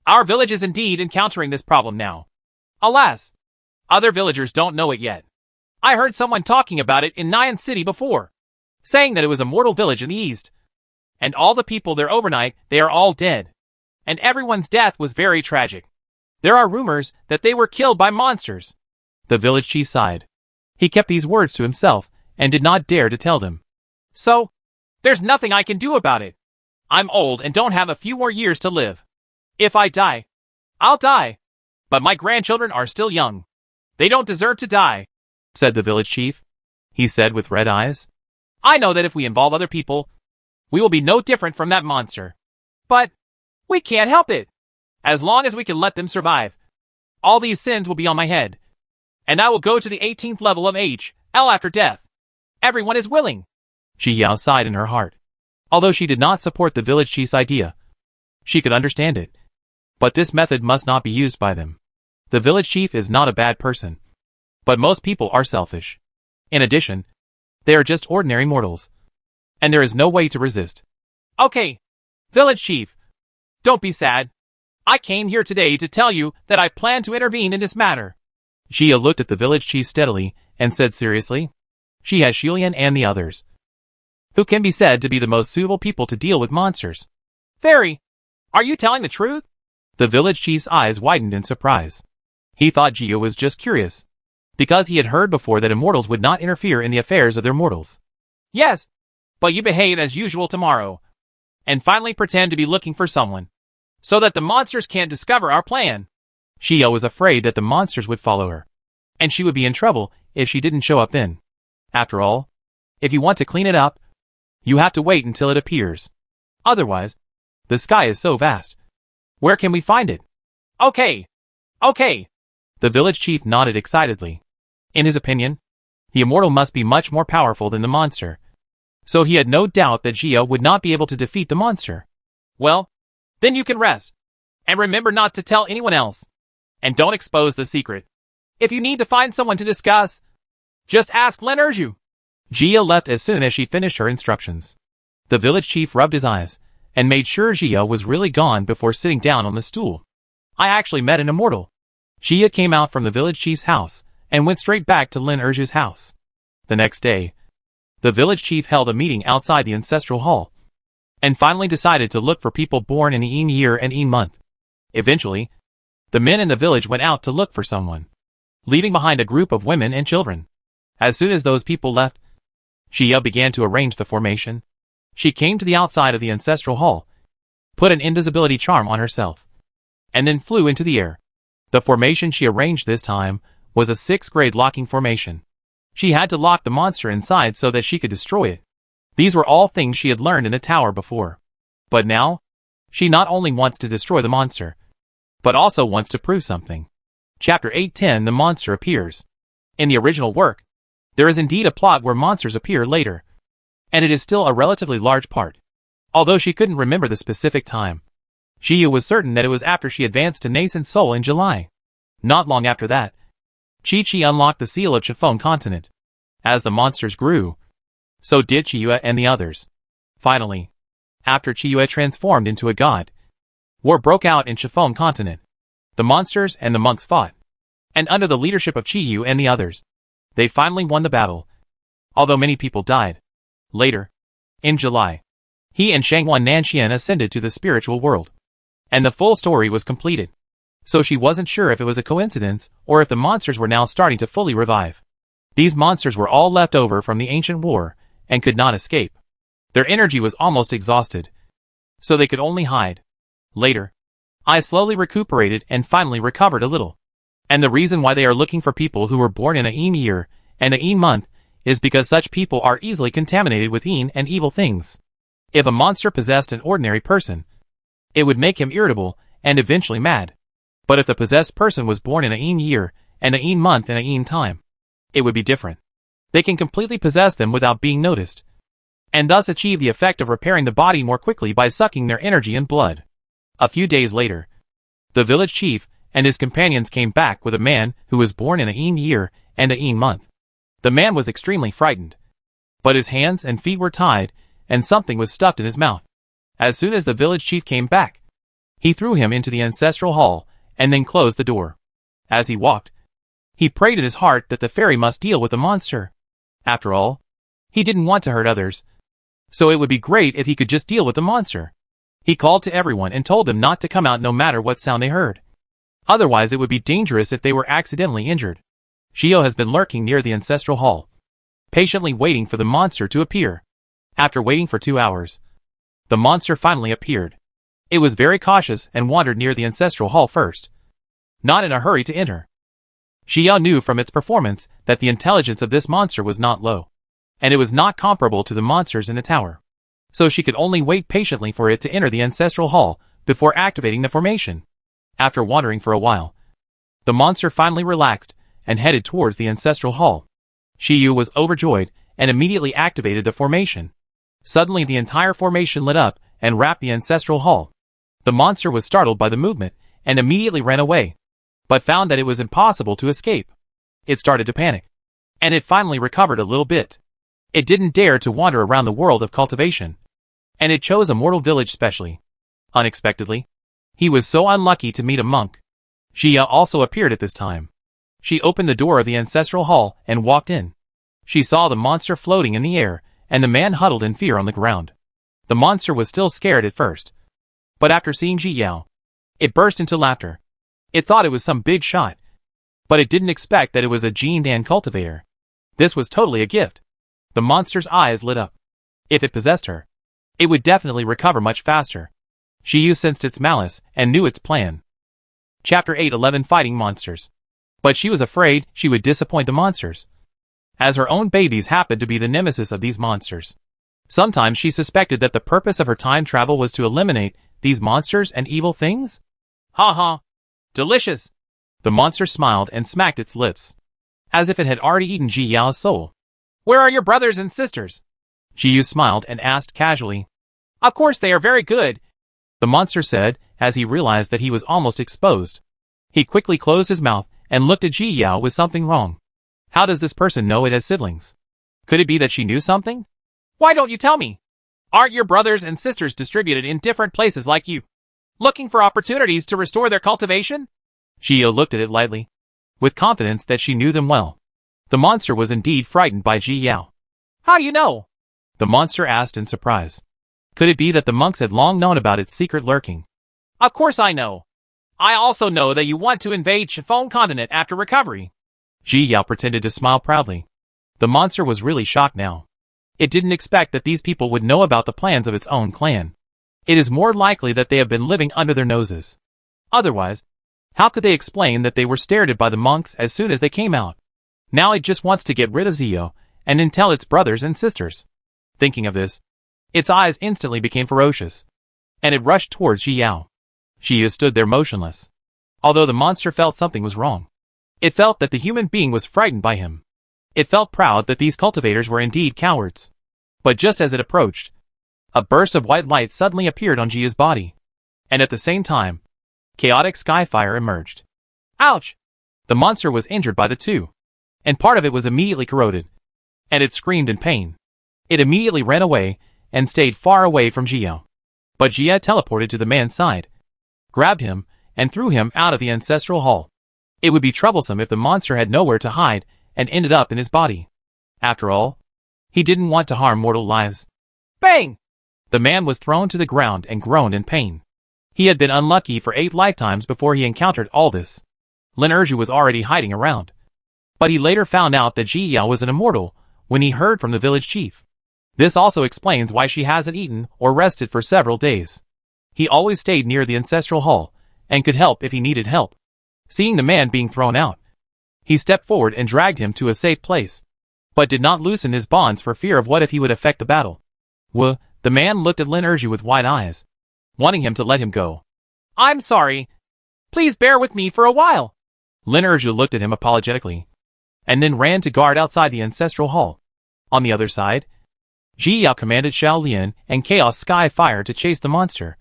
our village is indeed encountering this problem now. Alas, other villagers don't know it yet. I heard someone talking about it in Nyan City before, saying that it was a mortal village in the east, and all the people there overnight, they are all dead, and everyone's death was very tragic. There are rumors that they were killed by monsters. The village chief sighed. He kept these words to himself and did not dare to tell them. So, there's nothing I can do about it. I'm old and don't have a few more years to live. If I die, I'll die. But my grandchildren are still young. They don't deserve to die, said the village chief. He said with red eyes. I know that if we involve other people, we will be no different from that monster. But we can't help it. As long as we can let them survive, all these sins will be on my head, and I will go to the 18th level of HL after death. Everyone is willing. Xiao sighed in her heart. Although she did not support the village chief's idea, she could understand it. But this method must not be used by them. The village chief is not a bad person, but most people are selfish. In addition, they are just ordinary mortals, and there is no way to resist. Okay, village chief, don't be sad. I came here today to tell you that I plan to intervene in this matter. Xiao looked at the village chief steadily and said seriously, she has Shulian and the others, who can be said to be the most suitable people to deal with monsters. Fairy, are you telling the truth? The village chief's eyes widened in surprise. He thought Xiao was just curious, because he had heard before that immortals would not interfere in the affairs of their mortals. Yes, but you behave as usual tomorrow, and finally pretend to be looking for someone, so that the monsters can't discover our plan. Shio was afraid that the monsters would follow her, and she would be in trouble if she didn't show up then. After all, if you want to clean it up, you have to wait until it appears. Otherwise, the sky is so vast. Where can we find it? Okay. The village chief nodded excitedly. In his opinion, the immortal must be much more powerful than the monster, so he had no doubt that Shio would not be able to defeat the monster. Well, then you can rest, and remember not to tell anyone else, and don't expose the secret. If you need to find someone to discuss, just ask Len Urju. Gia left as soon as she finished her instructions. The village chief rubbed his eyes, and made sure Gia was really gone before sitting down on the stool. I actually met an immortal. Gia came out from the village chief's house, and went straight back to Len Urju's house. The next day, the village chief held a meeting outside the ancestral hall, and finally decided to look for people born in the Een year and Een month. Eventually, the men in the village went out to look for someone, leaving behind a group of women and children. As soon as those people left, Shia began to arrange the formation. She came to the outside of the ancestral hall, put an invisibility charm on herself, and then flew into the air. The formation she arranged this time was a 6th grade locking formation. She had to lock the monster inside so that she could destroy it. These were all things she had learned in the tower before. But now, she not only wants to destroy the monster, but also wants to prove something. Chapter 810 The Monster Appears. In the original work, there is indeed a plot where monsters appear later, and it is still a relatively large part. Although she couldn't remember the specific time, Shiyu was certain that it was after she advanced to nascent soul in July. Not long after that, Chi-Chi unlocked the seal of Chiffon continent. As the monsters grew, so did Chiyue and the others. Finally, after Chiyue transformed into a god, war broke out in Chiffon continent. The monsters and the monks fought, and under the leadership of Chiyu and the others, they finally won the battle, although many people died. Later, in July, he and Shangwan Nanxian ascended to the spiritual world, and the full story was completed. So she wasn't sure if it was a coincidence or if the monsters were now starting to fully revive. These monsters were all left over from the ancient war and could not escape. Their energy was almost exhausted, so they could only hide. Later, I slowly recuperated and finally recovered a little. And the reason why they are looking for people who were born in a Een year and a Een month is because such people are easily contaminated with Een and evil things. If a monster possessed an ordinary person, it would make him irritable and eventually mad. But if the possessed person was born in a Een year and a Een month and a Een time, it would be different. They can completely possess them without being noticed, and thus achieve the effect of repairing the body more quickly by sucking their energy and blood. A few days later, the village chief and his companions came back with a man who was born in a Een year and a Een month. The man was extremely frightened, but his hands and feet were tied and something was stuffed in his mouth. As soon as the village chief came back, he threw him into the ancestral hall and then closed the door. As he walked, he prayed in his heart that the fairy must deal with the monster. After all, he didn't want to hurt others, so it would be great if he could just deal with the monster. He called to everyone and told them not to come out no matter what sound they heard. Otherwise it would be dangerous if they were accidentally injured. Shio has been lurking near the ancestral hall, patiently waiting for the monster to appear. After waiting for 2 hours, the monster finally appeared. It was very cautious and wandered near the ancestral hall first, not in a hurry to enter. Shio knew from its performance that the intelligence of this monster was not low, and it was not comparable to the monsters in the tower. So she could only wait patiently for it to enter the ancestral hall before activating the formation. After wandering for a while, the monster finally relaxed and headed towards the ancestral hall. Shiyu was overjoyed and immediately activated the formation. Suddenly the entire formation lit up and wrapped the ancestral hall. The monster was startled by the movement and immediately ran away, but found that it was impossible to escape. It started to panic, and it finally recovered a little bit. It didn't dare to wander around the world of cultivation, and it chose a mortal village specially. Unexpectedly, he was so unlucky to meet a monk. Shia also appeared at this time. She opened the door of the ancestral hall and walked in. She saw the monster floating in the air and the man huddled in fear on the ground. The monster was still scared at first, but after seeing Ji Yao, it burst into laughter. It thought it was some big shot, But it didn't expect that it was a Gene Dan cultivator. This was totally a gift. The monster's eyes lit up. If it possessed her, it would definitely recover much faster. Xiyu sensed its malice and knew its plan. Chapter 811 Fighting Monsters. But she was afraid she would disappoint the monsters, as her own babies happened to be the nemesis of these monsters. Sometimes she suspected that the purpose of her time travel was to eliminate these monsters and evil things. Ha ha! Delicious! The monster smiled and smacked its lips, as if it had already eaten Ji Yao's soul. Where are your brothers and sisters? Xiyu smiled and asked casually. Of course they are very good, the monster said, as he realized that he was almost exposed. He quickly closed his mouth and looked at Ji Yao with something wrong. How does this person know it as siblings? Could it be that she knew something? Why don't you tell me? Aren't your brothers and sisters distributed in different places like you, looking for opportunities to restore their cultivation? Ji Yao looked at it lightly, with confidence that she knew them well. The monster was indeed frightened by Ji Yao. How do you know? The monster asked in surprise. Could it be that the monks had long known about its secret lurking? Of course I know. I also know that you want to invade Chiffon continent after recovery. Ji Yao pretended to smile proudly. The monster was really shocked now. It didn't expect that these people would know about the plans of its own clan. It is more likely that they have been living under their noses. Otherwise, how could they explain that they were stared at by the monks as soon as they came out? Now it just wants to get rid of Zio, and then tell its brothers and sisters. Thinking of this, its eyes instantly became ferocious, and it rushed towards Ji Yao. Xiyu stood there motionless. Although the monster felt something was wrong, it felt that the human being was frightened by him. It felt proud that these cultivators were indeed cowards. But just as it approached, a burst of white light suddenly appeared on Jiyu's body, and at the same time, chaotic skyfire emerged. Ouch! The monster was injured by the two, and part of it was immediately corroded, and it screamed in pain. It immediately ran away and stayed far away from Jia. But Jia teleported to the man's side, grabbed him, and threw him out of the ancestral hall. It would be troublesome if the monster had nowhere to hide and ended up in his body. After all, he didn't want to harm mortal lives. Bang! The man was thrown to the ground and groaned in pain. He had been unlucky for 8 lifetimes before he encountered all this. Lin Erju was already hiding around. But he later found out that Ji Yao was an immortal when he heard from the village chief. This also explains why she hasn't eaten or rested for several days. He always stayed near the ancestral hall and could help if he needed help. Seeing the man being thrown out, he stepped forward and dragged him to a safe place, but did not loosen his bonds for fear of what if he would affect the battle. The man looked at Lin Erju with wide eyes, wanting him to let him go. I'm sorry. Please bear with me for a while. Lin Erju looked at him apologetically, and then ran to guard outside the ancestral hall. On the other side, Ji Yao commanded Shaolian and Chaos Sky Fire to chase the monster,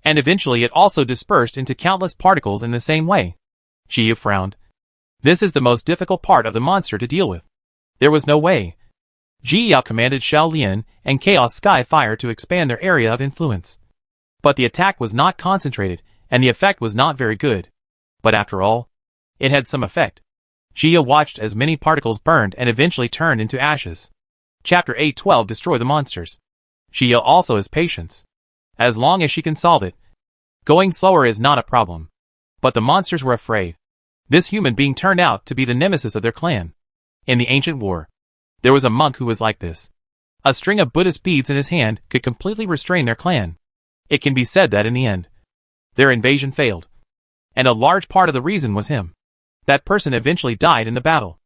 and eventually it also dispersed into countless particles in the same way. Ji Yao frowned. This is the most difficult part of the monster to deal with. There was no way. Ji Yao commanded Shaolian and Chaos Sky Fire to expand their area of influence. But the attack was not concentrated, and the effect was not very good. But after all, it had some effect. Ji Yao watched as many particles burned and eventually turned into ashes. Chapter 812 Destroy the Monsters. Ji Yao also has patience, as long as she can solve it. Going slower is not a problem. But the monsters were afraid. This human being turned out to be the nemesis of their clan. In the ancient war, there was a monk who was like this. A string of Buddhist beads in his hand could completely restrain their clan. It can be said that in the end, their invasion failed. And a large part of the reason was him. That person eventually died in the battle.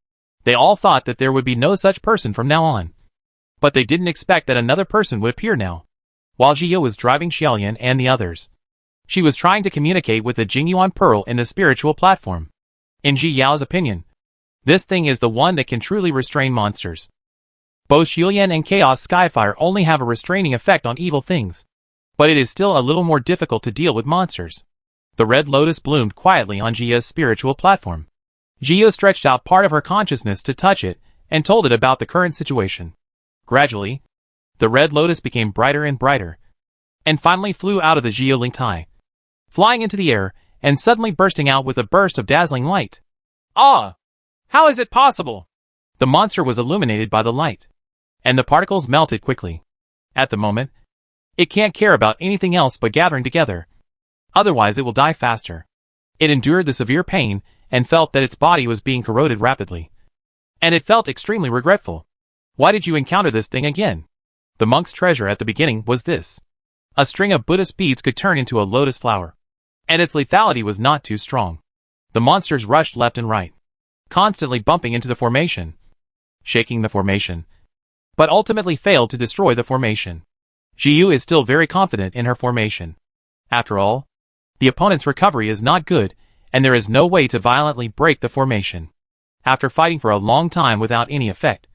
They all thought that there would be no such person from now on. But they didn't expect that another person would appear now. While Ji Yao was driving Xiaolian and the others, she was trying to communicate with the Jingyuan Pearl in the spiritual platform. In Ji Yao's opinion, this thing is the one that can truly restrain monsters. Both Xiaolian and Chaos Skyfire only have a restraining effect on evil things, but it is still a little more difficult to deal with monsters. The red lotus bloomed quietly on Ji Yao's spiritual platform. Ji Yao stretched out part of her consciousness to touch it and told it about the current situation. Gradually, the red lotus became brighter and brighter, and finally flew out of the Ji Yao Ling Tai, flying into the air and suddenly bursting out with a burst of dazzling light. Ah! How is it possible? The monster was illuminated by the light, and the particles melted quickly. At the moment, it can't care about anything else but gathering together. Otherwise it will die faster. It endured the severe pain and felt that its body was being corroded rapidly. And it felt extremely regretful. Why did you encounter this thing again? The monk's treasure at the beginning was this. A string of Buddhist beads could turn into a lotus flower. And its lethality was not too strong. The monsters rushed left and right, constantly bumping into the formation, shaking the formation, but ultimately failed to destroy the formation. Jiyu is still very confident in her formation. After all, the opponent's recovery is not good, and there is no way to violently break the formation. After fighting for a long time without any effect,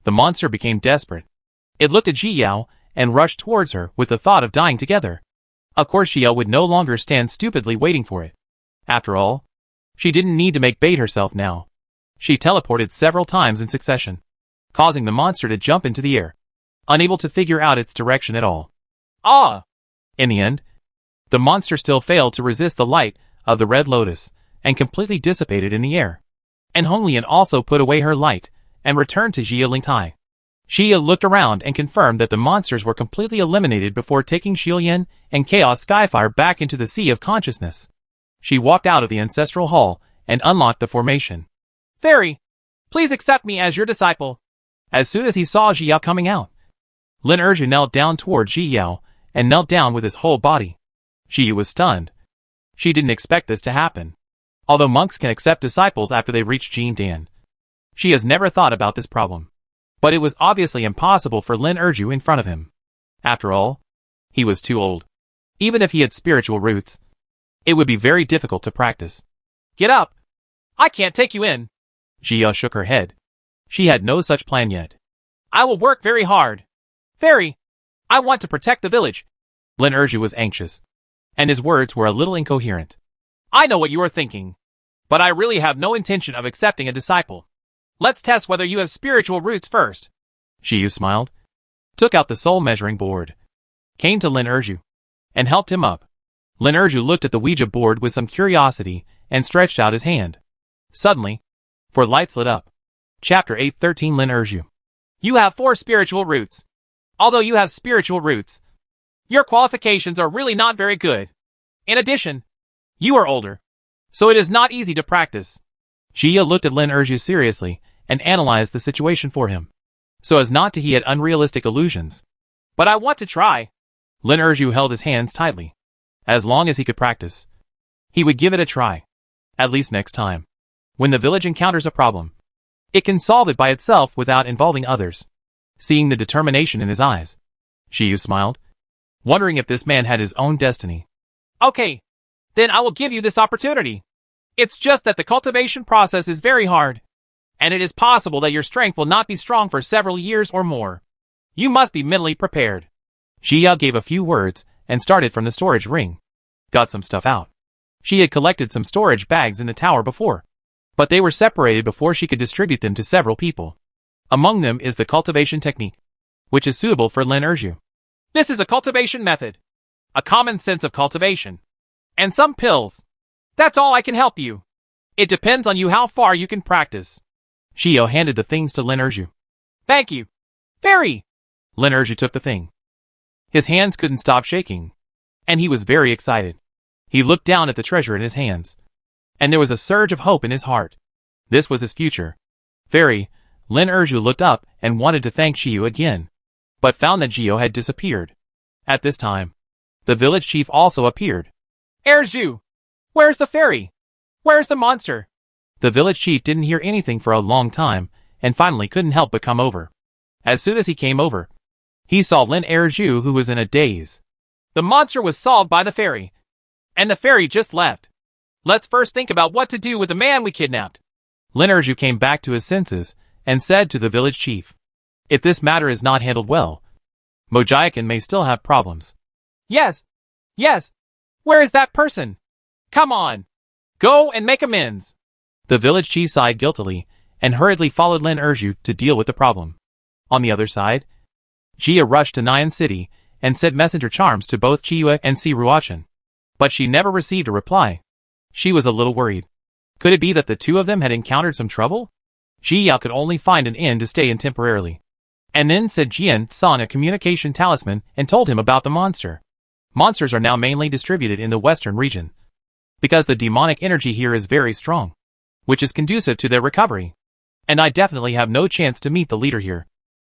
the monster became desperate. It looked at Ji Yao and rushed towards her with the thought of dying together. Of course Ji Yao would no longer stand stupidly waiting for it. After all, she didn't need to make bait herself now. She teleported several times in succession, causing the monster to jump into the air, unable to figure out its direction at all. Ah! In the end, the monster still failed to resist the light of the red lotus and completely dissipated in the air. And Honglian also put away her light and returned to Jia Lingtai. Jia looked around and confirmed that the monsters were completely eliminated before taking Xiulian and Chaos Skyfire back into the sea of consciousness. She walked out of the ancestral hall and unlocked the formation. Fairy, please accept me as your disciple. As soon as he saw Ji Yao coming out, Lin Erju knelt down toward Ji Yao and knelt down with his whole body. Ji was stunned. She didn't expect this to happen. Although monks can accept disciples after they reach Jin Dan, she has never thought about this problem. But it was obviously impossible for Lin Erju in front of him. After all, he was too old. Even if he had spiritual roots, it would be very difficult to practice. Get up! I can't take you in. Jia shook her head. She had no such plan yet. I will work very hard. Fairy, I want to protect the village. Lin Erju was anxious, and his words were a little incoherent. I know what you are thinking, but I really have no intention of accepting a disciple. Let's test whether you have spiritual roots first. Shiyu smiled, took out the soul measuring board, came to Lin Erju, and helped him up. Lin Erju looked at the Ouija board with some curiosity and stretched out his hand. Suddenly, 4 lights lit up. Chapter 813 Lin Erju. You have 4 spiritual roots. Although you have spiritual roots, your qualifications are really not very good. In addition, you are older, so it is not easy to practice. Jia looked at Lin Erju seriously and analyzed the situation for him, so as not to heed unrealistic illusions. But I want to try. Lin Erju held his hands tightly. As long as he could practice, he would give it a try. At least next time, when the village encounters a problem, it can solve it by itself without involving others. Seeing the determination in his eyes, Shiyu smiled, wondering if this man had his own destiny. Okay, then I will give you this opportunity. It's just that the cultivation process is very hard, and it is possible that your strength will not be strong for several years or more. You must be mentally prepared. Jia gave a few words and started from the storage ring. Got some stuff out. She had collected some storage bags in the tower before, but they were separated before she could distribute them to several people. Among them is the cultivation technique, which is suitable for Lin Erju. This is a cultivation method, a common sense of cultivation, and some pills. That's all I can help you. It depends on you how far you can practice. Shio handed the things to Lin Erju. Thank you. Fairy! Lin Erju took the thing. His hands couldn't stop shaking, and he was very excited. He looked down at the treasure in his hands, and there was a surge of hope in his heart. This was his future. Fairy, Lin Erju looked up and wanted to thank Shiyu again, but found that Jio had disappeared. At this time, the village chief also appeared. Erju! Where's the fairy? Where's the monster? The village chief didn't hear anything for a long time, and finally couldn't help but come over. As soon as he came over, he saw Lin Erju, who was in a daze. The monster was solved by the fairy, and the fairy just left. Let's first think about what to do with the man we kidnapped. Lin Erju came back to his senses and said to the village chief, if this matter is not handled well, Mojayakan may still have problems. Yes. Where is that person? Come on. Go and make amends. The village chief sighed guiltily and hurriedly followed Lin Erju to deal with the problem. On the other side, Jia rushed to Nyan City and sent messenger charms to both Chiyue and Si Ruachan. But she never received a reply. She was a little worried. Could it be that the two of them had encountered some trouble? Jia could only find an inn to stay in temporarily. And then said Jian saw a communication talisman and told him about the monster. Monsters are now mainly distributed in the western region, because the demonic energy here is very strong. which is conducive to their recovery. And I definitely have no chance to meet the leader here.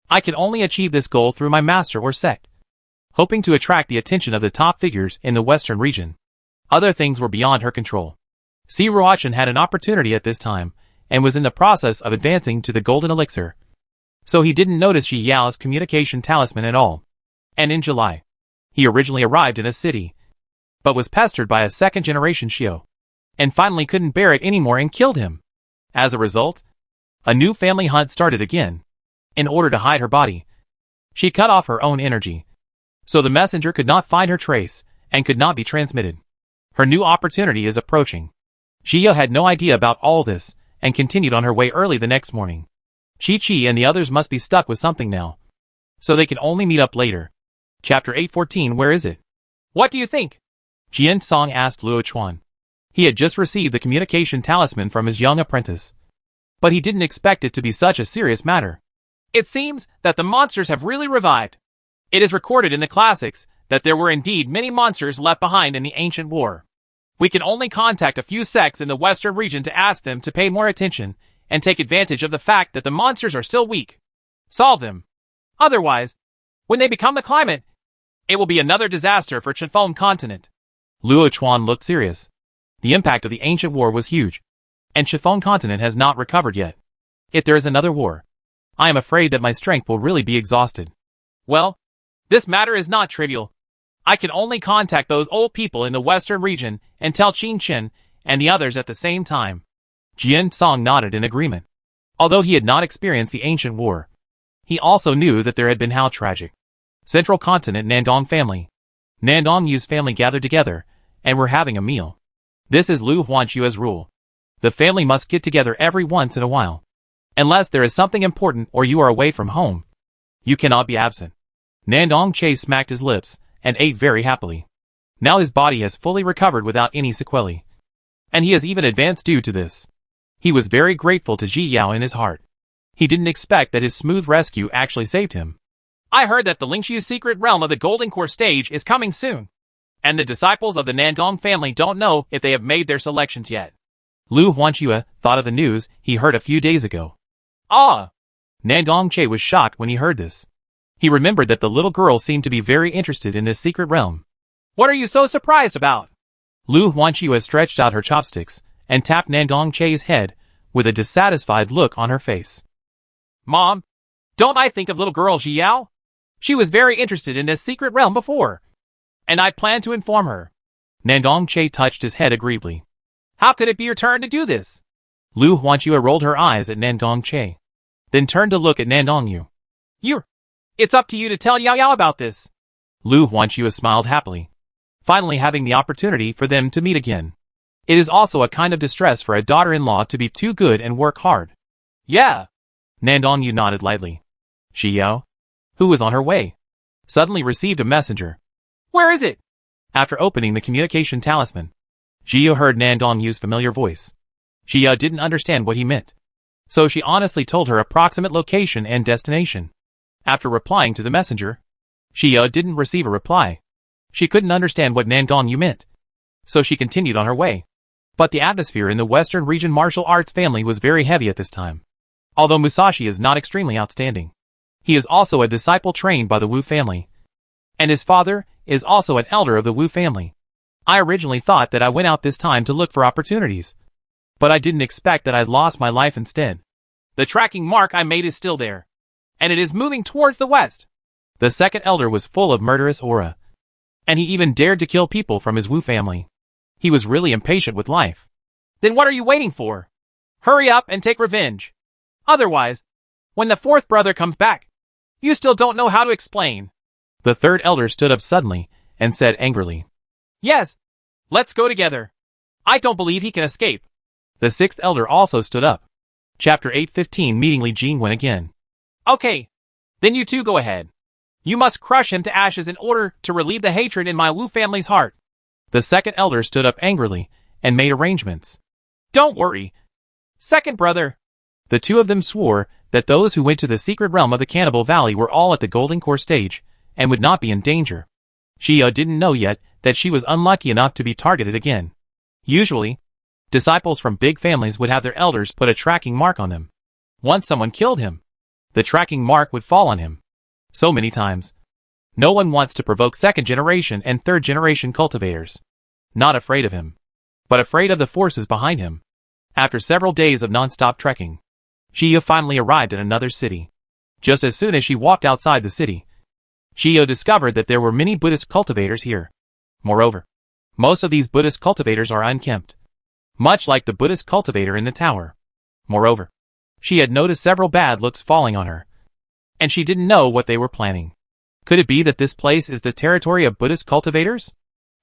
I can only achieve this goal through my master or sect, hoping to attract the attention of the top figures in the western region. Other things were beyond her control. Siruachan had an opportunity at this time, and was in the process of advancing to the golden elixir. So he didn't notice Ji Yao's communication talisman at all. And in July, he originally arrived in a city, but was pestered by a second-generation Xiao, and finally couldn't bear it anymore and killed him. As a result, a new family hunt started again. In order to hide her body, she cut off her own energy, so the messenger could not find her trace, and could not be transmitted. Her new opportunity is approaching. Jia had no idea about all this, and continued on her way early the next morning. Chi-Chi and the others must be stuck with something now, so they can only meet up later. Chapter 814. Where is it? What do you think? Jian Song asked Luo Chuan. He had just received the communication talisman from his young apprentice, but he didn't expect it to be such a serious matter. It seems that the monsters have really revived. It is recorded in the classics that there were indeed many monsters left behind in the ancient war. We can only contact a few sects in the western region to ask them to pay more attention and take advantage of the fact that the monsters are still weak. Solve them. Otherwise, when they become the climate, it will be another disaster for Chifeng continent. Luo Chuan looked serious. The impact of the ancient war was huge, and Chifeng continent has not recovered yet. If there is another war, I am afraid that my strength will really be exhausted. Well, this matter is not trivial. I can only contact those old people in the western region and tell Qin Chen and the others at the same time. Jian Song nodded in agreement. Although he had not experienced the ancient war, he also knew that there had been how tragic. Central continent Nandong family. Nandong Yu's family gathered together and were having a meal. This is Lu Huanchua's rule. The family must get together every once in a while. Unless there is something important or you are away from home, you cannot be absent. Nandong Che smacked his lips and ate very happily. Now his body has fully recovered without any sequelae, and he has even advanced due to this. He was very grateful to Ji Yao in his heart. He didn't expect that his smooth rescue actually saved him. I heard that the Lingxiu secret realm of the Golden Core stage is coming soon, and the disciples of the Nandong family don't know if they have made their selections yet. Lu Huanchua thought of the news he heard a few days ago. Ah! Nandong Che was shocked when he heard this. He remembered that the little girl seemed to be very interested in this secret realm. What are you so surprised about? Lu Huanchua stretched out her chopsticks and tapped Nandong Che's head with a dissatisfied look on her face. Mom, don't I think of little girl Ji Yao? She was very interested in this secret realm before, and I plan to inform her. Nandong Che touched his head agreeably. How could it be your turn to do this? Lu Huanchua rolled her eyes at Nandong Che, then turned to look at Nandong Yu. It's up to you to tell Yao Yao about this. Lu Huanchua smiled happily, finally having the opportunity for them to meet again. It is also a kind of distress for a daughter-in-law to be too good and work hard. Yeah. Nandong Yu nodded lightly. Ji Yao, who was on her way, suddenly received a messenger. Where is it? After opening the communication talisman, Ji Yao heard Nandong Yu's familiar voice. Ji Yao didn't understand what he meant, so she honestly told her approximate location and destination. After replying to the messenger, Ji Yao didn't receive a reply. She couldn't understand what Nandong Yu meant, so she continued on her way. But the atmosphere in the Western region martial arts family was very heavy at this time. Although Musashi is not extremely outstanding, he is also a disciple trained by the Wu family, and his father is also an elder of the Wu family. I originally thought that I went out this time to look for opportunities, but I didn't expect that I'd lost my life instead. The tracking mark I made is still there, and it is moving towards the west. The second elder was full of murderous aura, and he even dared to kill people from his Wu family. He was really impatient with life. Then what are you waiting for? Hurry up and take revenge. Otherwise, when the fourth brother comes back, you still don't know how to explain. The third elder stood up suddenly and said angrily, Yes, let's go together. I don't believe he can escape. The sixth elder also stood up. Chapter 815. Meeting Li Jingwen again. Okay, then you two go ahead. You must crush him to ashes in order to relieve the hatred in my Wu family's heart. The second elder stood up angrily and made arrangements. Don't worry, second brother. The two of them swore that those who went to the secret realm of the Cannibal Valley were all at the Golden Core stage and would not be in danger. Ji Yao didn't know yet that she was unlucky enough to be targeted again. Usually, Disciples from big families would have their elders put a tracking mark on them. Once someone killed him, the tracking mark would fall on him. So many times. No one wants to provoke second-generation and third-generation cultivators. Not afraid of him, but afraid of the forces behind him. After several days of non-stop trekking, Jiyo finally arrived at another city. Just as soon as she walked outside the city, Jiyo discovered that there were many Buddhist cultivators here. Moreover, most of these Buddhist cultivators are unkempt, much like the Buddhist cultivator in the tower. Moreover, she had noticed several bad looks falling on her, and she didn't know what they were planning. Could it be that this place is the territory of Buddhist cultivators?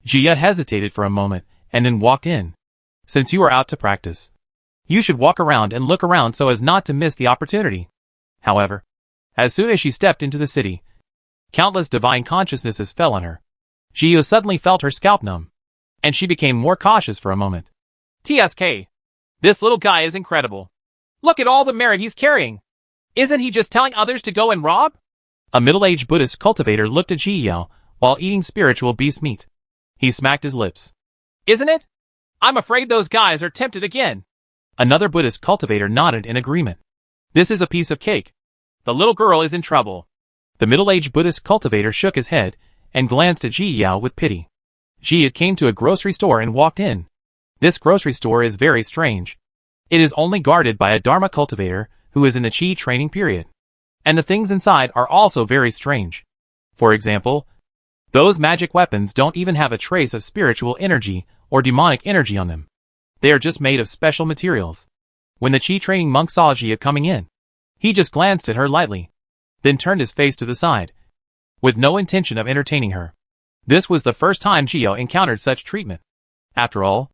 Jiyo hesitated for a moment, and then walked in. Since you are out to practice, you should walk around and look around so as not to miss the opportunity. However, as soon as she stepped into the city, countless divine consciousnesses fell on her. Jiyo suddenly felt her scalp numb, and she became more cautious for a moment. TSK. This little guy is incredible. Look at all the merit he's carrying. Isn't he just telling others to go and rob? A middle-aged Buddhist cultivator looked at Jiyo while eating spiritual beast meat. He smacked his lips. Isn't it? I'm afraid those guys are tempted again. Another Buddhist cultivator nodded in agreement. This is a piece of cake. The little girl is in trouble. The middle-aged Buddhist cultivator shook his head and glanced at Jiyo with pity. Jiyo came to a grocery store and walked in. This grocery store is very strange. It is only guarded by a Dharma cultivator who is in the Qi training period. And the things inside are also very strange. For example, those magic weapons don't even have a trace of spiritual energy or demonic energy on them. They are just made of special materials. When the Qi training monk saw Jiyo coming in, he just glanced at her lightly, then turned his face to the side, with no intention of entertaining her. This was the first time Jiyo encountered such treatment. After all,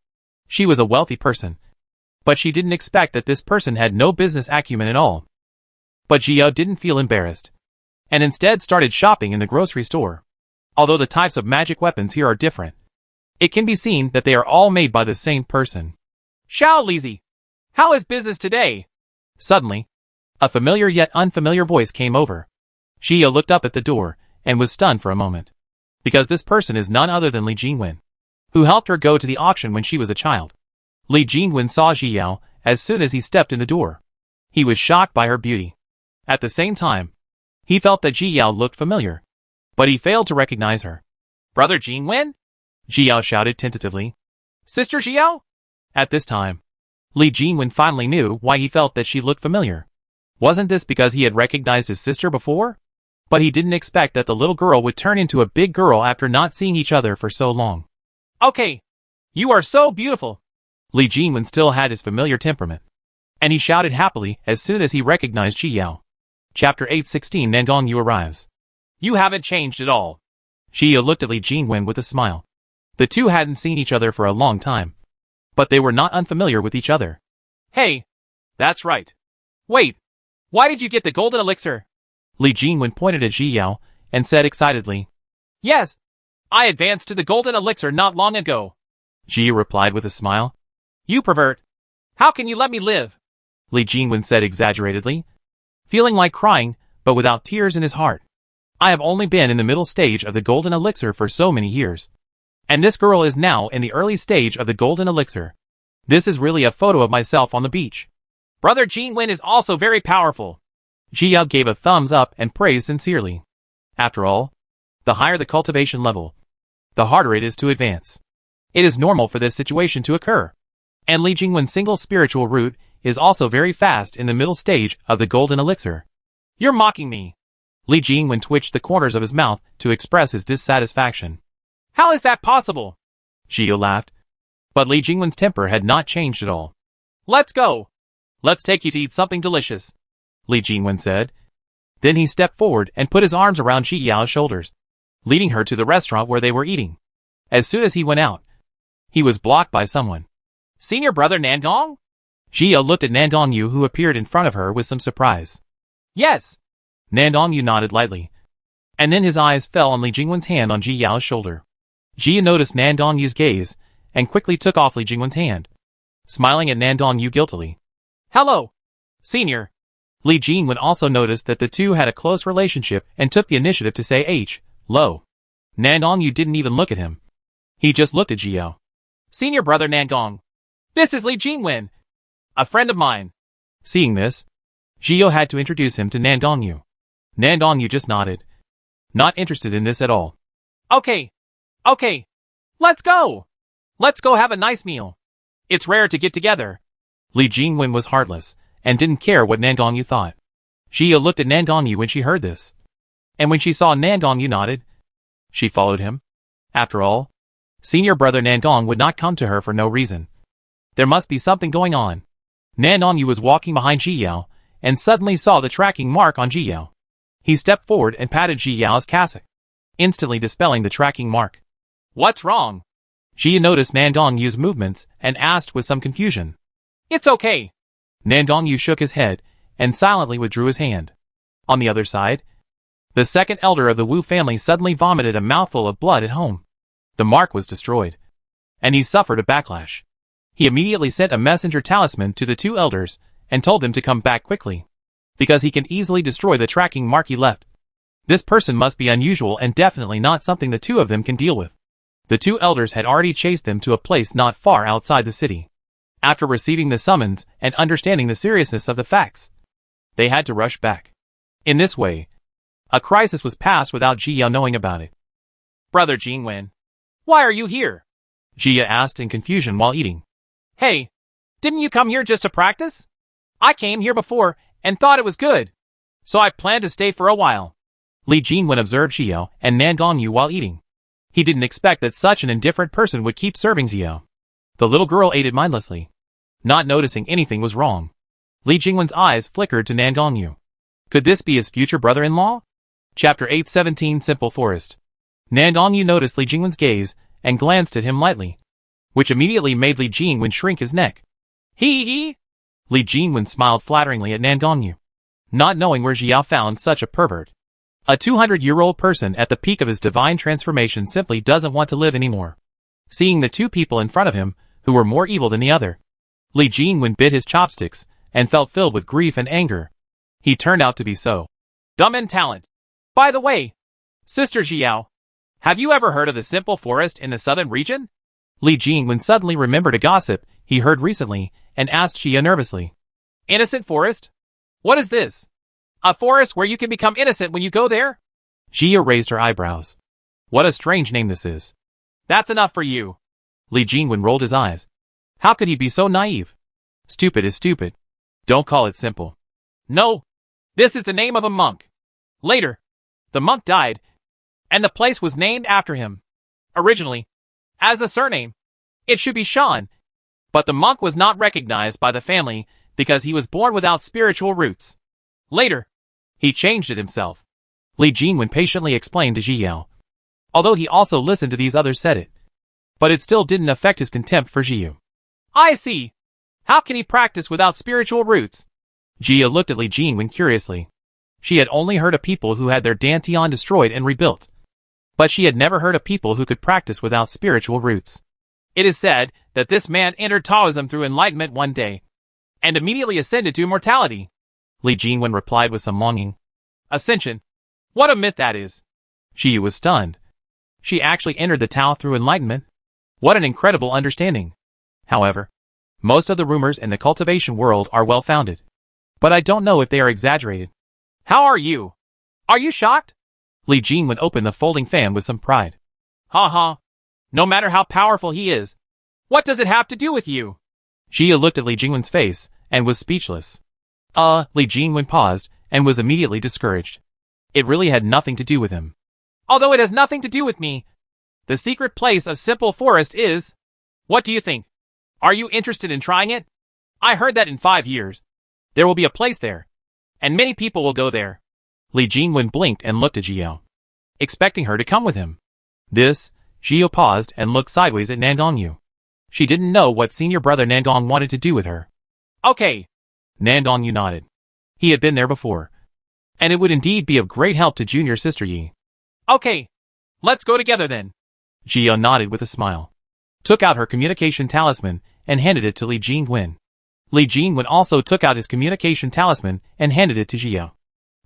she was a wealthy person, but she didn't expect that this person had no business acumen at all. But Jiyo didn't feel embarrassed, and instead started shopping in the grocery store. Although the types of magic weapons here are different, it can be seen that they are all made by the same person. Xiao Lizi, how is business today? Suddenly, a familiar yet unfamiliar voice came over. Jiyo looked up at the door and was stunned for a moment, because this person is none other than Li Jingwen, who helped her go to the auction when she was a child. Li Jingwen saw Jiyo as soon as he stepped in the door. He was shocked by her beauty. At the same time, he felt that Jiyo looked familiar, but he failed to recognize her. Brother Jingwen? Jiyo shouted tentatively. Sister Jiyo? At this time, Li Jingwen finally knew why he felt that she looked familiar. Wasn't this because he had recognized his sister before? But he didn't expect that the little girl would turn into a big girl after not seeing each other for so long. Okay, you are so beautiful. Li Jingwen still had his familiar temperament, and he shouted happily as soon as he recognized Jiyo. Chapter 816 Nandong Yu arrives. You haven't changed at all. Jiyo looked at Li Jingwen with a smile. The two hadn't seen each other for a long time, but they were not unfamiliar with each other. Hey, that's right. Wait, why did you get the golden elixir? Li Jingwen pointed at Jiyo and said excitedly. Yes, I advanced to the golden elixir not long ago. Jiyo replied with a smile. You pervert. How can you let me live? Li Jingwen said exaggeratedly, feeling like crying, but without tears in his heart. I have only been in the middle stage of the golden elixir for so many years, and this girl is now in the early stage of the golden elixir. This is really a photo of myself on the beach. Brother Jingwen is also very powerful. Jiyo gave a thumbs up and praised sincerely. After all, the higher the cultivation level, the harder it is to advance. It is normal for this situation to occur. And Li Jingwen's single spiritual root is also very fast in the middle stage of the golden elixir. You're mocking me. Li Jingwen twitched the corners of his mouth to express his dissatisfaction. How is that possible? Jiyo laughed. But Li Jingwen's temper had not changed at all. Let's go. Let's take you to eat something delicious, Li Jingwen said. Then he stepped forward and put his arms around Jiyo's shoulders, leading her to the restaurant where they were eating. As soon as he went out, he was blocked by someone. Senior brother Nandong? Jiyo looked at Nandong Yu, who appeared in front of her with some surprise. Yes. Nandong Yu nodded lightly, and then his eyes fell on Li Jingwen's hand on Jiyo's shoulder. Jiyo noticed Nandong Yu's gaze and quickly took off Li Jingwen's hand, smiling at Nandong Yu guiltily. Hello, senior. Li Jingwen also noticed that the two had a close relationship and took the initiative to say hello. Nandong Yu didn't even look at him. He just looked at Jiyo. Senior brother Nandong, This is Li Jingwen, a friend of mine. Seeing this, Zhio had to introduce him to Nan Gongyu. Nan Gongyu just nodded, not interested in this at all. Okay. Let's go. Let's go have a nice meal. It's rare to get together. Li Jingwen was heartless, and didn't care what Nan Gongyu thought. Zhio looked at Nan Gongyu when she heard this. And when she saw Nan Gongyu nodded, she followed him. After all, senior brother Nan Gong would not come to her for no reason. There must be something going on. Nan Gongyu was walking behind Ji Yao, and suddenly saw the tracking mark on Ji Yao. He stepped forward and patted Ji Yao's cassock, instantly dispelling the tracking mark. What's wrong? Ji noticed Nan Gongyu's movements and asked with some confusion. It's okay. Nan Gongyu shook his head and silently withdrew his hand. On the other side, the second elder of the Wu family suddenly vomited a mouthful of blood at home. The mark was destroyed, and he suffered a backlash. He immediately sent a messenger talisman to the two elders and told them to come back quickly, because he can easily destroy the tracking mark he left. This person must be unusual and definitely not something the two of them can deal with. The two elders had already chased them to a place not far outside the city. After receiving the summons and understanding the seriousness of the facts, they had to rush back. In this way, a crisis was passed without Ji Yao knowing about it. Brother Jingwen, why are you here? Ji Yao asked in confusion while eating. Hey, didn't you come here just to practice? I came here before and thought it was good, so I planned to stay for a while. Li Jingwen observed Ji Yao and Nan Gongyu while eating. He didn't expect that such an indifferent person would keep serving Ji Yao. The little girl ate it mindlessly, not noticing anything was wrong. Li Jingwen's eyes flickered to Nan Gongyu. Could this be his future brother-in-law? Chapter 817 Simple Forest. Nan Gongyu noticed Li Jingwen's gaze and glanced at him lightly, which immediately made Li Jingwen shrink his neck. Hee. Li Jingwen smiled flatteringly at Nan Gongyu, not knowing where Ji Yao found such a pervert. A 200-year-old person at the peak of his divine transformation simply doesn't want to live anymore. Seeing the two people in front of him, who were more evil than the other, Li Jingwen bit his chopsticks and felt filled with grief and anger. He turned out to be so dumb in talent. By the way, Sister Ji Yao, have you ever heard of the Simple Forest in the southern region? Li Jingwen suddenly remembered a gossip he heard recently and asked Ji Yao nervously. Innocent Forest? What is this? A forest where you can become innocent when you go there? Ji Yao raised her eyebrows. What a strange name this is. That's enough for you. Li Jingwen rolled his eyes. How could he be so naive? Stupid is stupid. Don't call it simple. No. This is the name of a monk. Later, the monk died, and the place was named after him. Originally, as a surname, it should be Shan, but the monk was not recognized by the family because he was born without spiritual roots. Later, he changed it himself. Li Jingwen patiently explained to Ji Yao, although he also listened to these others said it. But it still didn't affect his contempt for Ji Yao. I see. How can he practice without spiritual roots? Ji Yao looked at Li Jingwen curiously. She had only heard of people who had their dantian destroyed and rebuilt, but she had never heard of people who could practice without spiritual roots. It is said that this man entered Taoism through enlightenment one day, and immediately ascended to immortality. Li Jingwen replied with some longing. Ascension? What a myth that is. Ji Yao was stunned. She actually entered the Tao through enlightenment? What an incredible understanding. However, most of the rumors in the cultivation world are well-founded, but I don't know if they are exaggerated. How are you? Are you shocked? Li Jingwen opened the folding fan with some pride. Ha. No matter how powerful he is, what does it have to do with you? Ji Yao looked at Li Jingwen's face and was speechless. Li Jingwen paused and was immediately discouraged. It really had nothing to do with him. Although it has nothing to do with me, the secret place of Simple Forest is... What do you think? Are you interested in trying it? I heard that in 5 years, there will be a place there, and many people will go there. Li Jingwen blinked and looked at Ji Yao, expecting her to come with him. This, Ji Yao paused and looked sideways at Nan Gongyu. She didn't know what senior brother Nan Gong wanted to do with her. Okay. Nan Gongyu nodded. He had been there before, and it would indeed be of great help to junior sister Yi. Okay. Let's go together then. Ji Yao nodded with a smile, took out her communication talisman and handed it to Li Jingwen. Li Jingwen also took out his communication talisman and handed it to Ji Yao.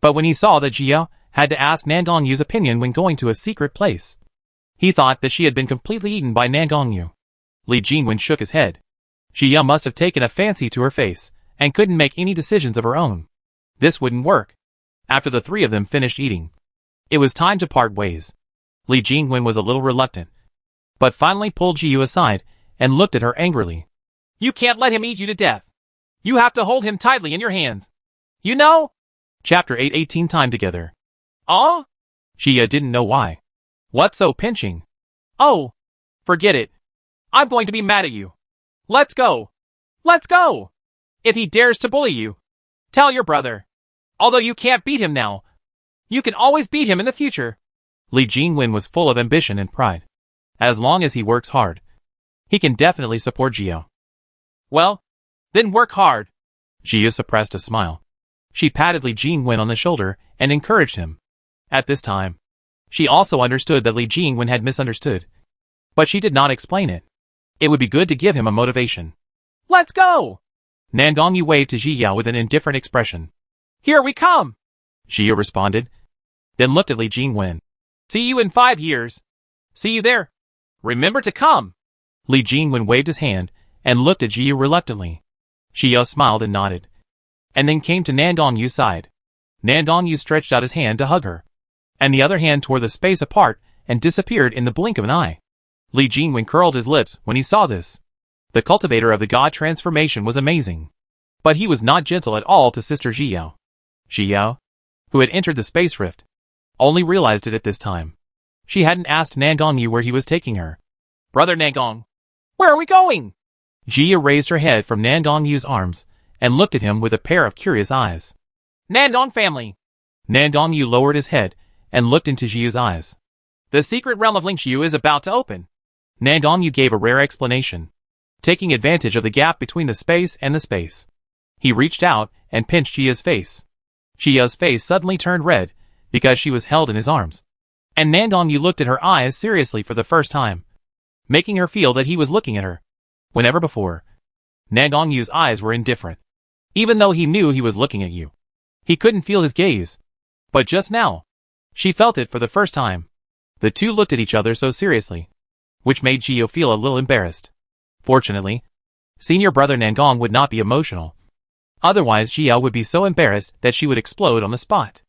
But when he saw that Ji Yao had to ask Nan Gongyu's opinion when going to a secret place, he thought that she had been completely eaten by Nan Gongyu. Li Jingwen shook his head. Jia must have taken a fancy to her face, and couldn't make any decisions of her own. This wouldn't work. After the three of them finished eating, it was time to part ways. Li Jingwen was a little reluctant, but finally pulled Jiyu aside and looked at her angrily. You can't let him eat you to death. You have to hold him tightly in your hands. You know? Chapter 8:18 Time together. Aw? Jia didn't know why. What's so pinching? Oh, forget it. I'm going to be mad at you. Let's go. Let's go. If he dares to bully you, tell your brother. Although you can't beat him now, you can always beat him in the future. Li Jingwen was full of ambition and pride. As long as he works hard, he can definitely support Jia. Well, then work hard. Jia suppressed a smile. She patted Li Jingwen on the shoulder and encouraged him. At this time, she also understood that Li Jingwen had misunderstood, but she did not explain it. It would be good to give him a motivation. Let's go! Nandongyu waved to Jia with an indifferent expression. Here we come! Jia responded, then looked at Li Jingwen. See you in 5 years. See you there. Remember to come. Li Jingwen waved his hand and looked at Jia reluctantly. Jia smiled and nodded, and then came to Nandongyu's side. Nandongyu stretched out his hand to hug her, and the other hand tore the space apart and disappeared in the blink of an eye. Li Jingwen curled his lips when he saw this. The cultivator of the god transformation was amazing, but he was not gentle at all to Sister Jiyao. Jiyao, who had entered the space rift, only realized it at this time. She hadn't asked Nandongyu where he was taking her. Brother Nandong, where are we going? Jia raised her head from Nandongyu's arms and looked at him with a pair of curious eyes. Nandong family. Nandongyu lowered his head and looked into Jia's eyes. The secret realm of Lingxiu is about to open. Nandongyu gave a rare explanation, taking advantage of the gap between the space and the space. He reached out and pinched Jia's face. Jia's face suddenly turned red because she was held in his arms, and Nandongyu looked at her eyes seriously for the first time, making her feel that he was looking at her. Whenever before, Nandongyu's eyes were indifferent. Even though he knew he was looking at you, he couldn't feel his gaze. But just now, she felt it for the first time. The two looked at each other so seriously, which made Jia feel a little embarrassed. Fortunately, senior brother Nandong would not be emotional. Otherwise Jia would be so embarrassed that she would explode on the spot.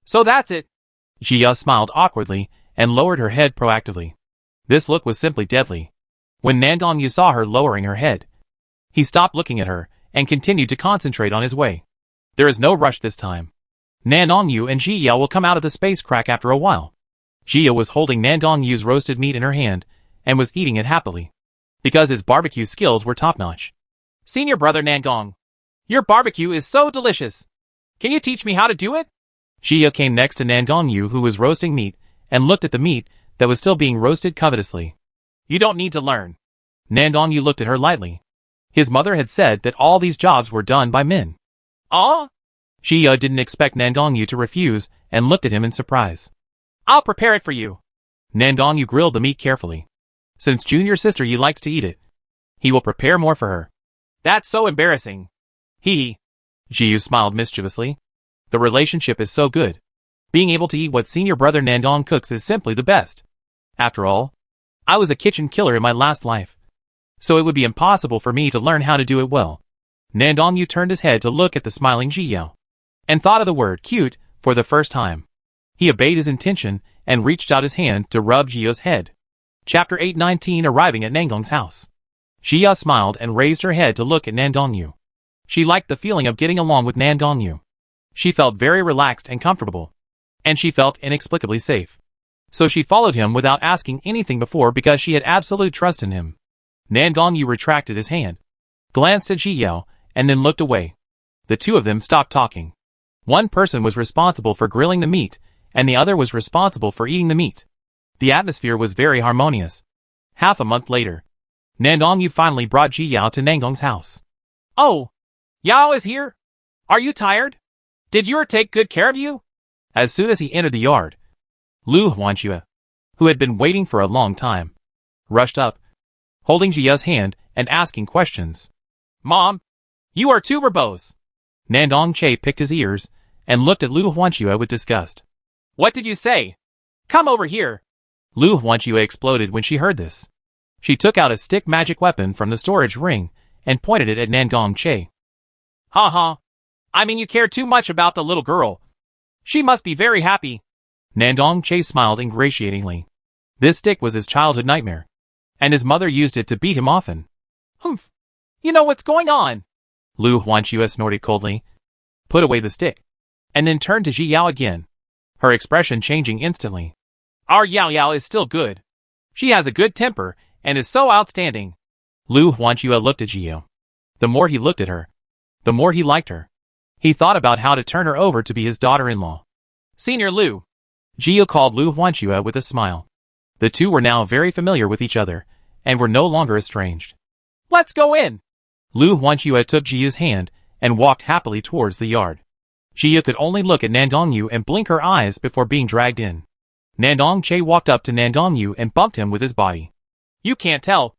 So that's it. Jia smiled awkwardly and lowered her head proactively. This look was simply deadly. When Nandongyu saw her lowering her head, he stopped looking at her and continued to concentrate on his way. There is no rush this time. Nandongyu and Jia will come out of the space crack after a while. Jia was holding Nandongyu's roasted meat in her hand and was eating it happily, because his barbecue skills were top-notch. Senior brother Nandong, your barbecue is so delicious. Can you teach me how to do it? Jia came next to Nandongyu, who was roasting meat, and looked at the meat that was still being roasted covetously. You don't need to learn. Nandongyu looked at her lightly. His mother had said that all these jobs were done by men. Ah? Jia didn't expect Nandongyu to refuse and looked at him in surprise. I'll prepare it for you. Nandongyu grilled the meat carefully. Since junior sister Yi likes to eat it, he will prepare more for her. That's so embarrassing. Jiyu smiled mischievously. The relationship is so good. Being able to eat what senior brother Nandong cooks is simply the best. After all, I was a kitchen killer in my last life, so it would be impossible for me to learn how to do it well. Nandongyu turned his head to look at the smiling Jiyao, and thought of the word cute for the first time. He obeyed his intention and reached out his hand to rub Jiyao's head. Chapter 8:19 Arriving at Nandong's house. Jia smiled and raised her head to look at Nandongyu. She liked the feeling of getting along with Nandongyu. She felt very relaxed and comfortable, and she felt inexplicably safe. So she followed him without asking anything before because she had absolute trust in him. Nandongyu retracted his hand, glanced at Jiyao, and then looked away. The two of them stopped talking. One person was responsible for grilling the meat, and the other was responsible for eating the meat. The atmosphere was very harmonious. Half a month later, Nandongyu finally brought Jiyao to Nandong's house. Oh, Yao is here? Are you tired? Did Yor take good care of you? As soon as he entered the yard, Lu Huanxue, who had been waiting for a long time, rushed up, holding Jiya's hand and asking questions. Mom, you are too verbose. Nandong Che picked his ears and looked at Lu Huanxue with disgust. What did you say? Come over here. Lu Huanxue exploded when she heard this. She took out a stick magic weapon from the storage ring and pointed it at Nangong Che. Ha ha. I mean, you care too much about the little girl. She must be very happy. Nangong Che smiled ingratiatingly. This stick was his childhood nightmare, and his mother used it to beat him often. Humph. You know what's going on? Lu Huanxue snorted coldly, put away the stick, and then turned to Ji Yao again, her expression changing instantly. Our Yao Yao is still good. She has a good temper and is so outstanding. Lu Huanxue looked at Ji Yao. The more he looked at her, the more he liked her. He thought about how to turn her over to be his daughter-in-law. Senior Lu, Ji Yao called Lu Huanxue with a smile. The two were now very familiar with each other, and were no longer estranged. Let's go in. Lu Huanxue took Ji Yao's hand and walked happily towards the yard. Ji Yao could only look at Nangong Yu and blink her eyes before being dragged in. Nangong Che walked up to Nangong Yu and bumped him with his body. You can't tell.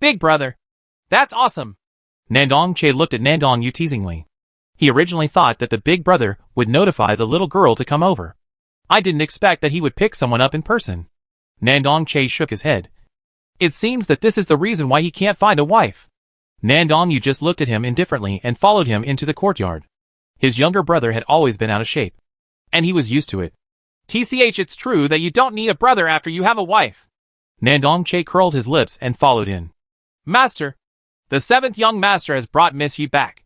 Big brother. That's awesome. Nangong Che looked at Nangong Yu teasingly. He originally thought that the big brother would notify the little girl to come over. I didn't expect that he would pick someone up in person. Nangong Che shook his head. It seems that this is the reason why he can't find a wife. Nangong Yu just looked at him indifferently and followed him into the courtyard. His younger brother had always been out of shape, and he was used to it. TCH, it's true that you don't need a brother after you have a wife. Nangong Che curled his lips and followed in. Master, the seventh young master has brought Miss Yi back.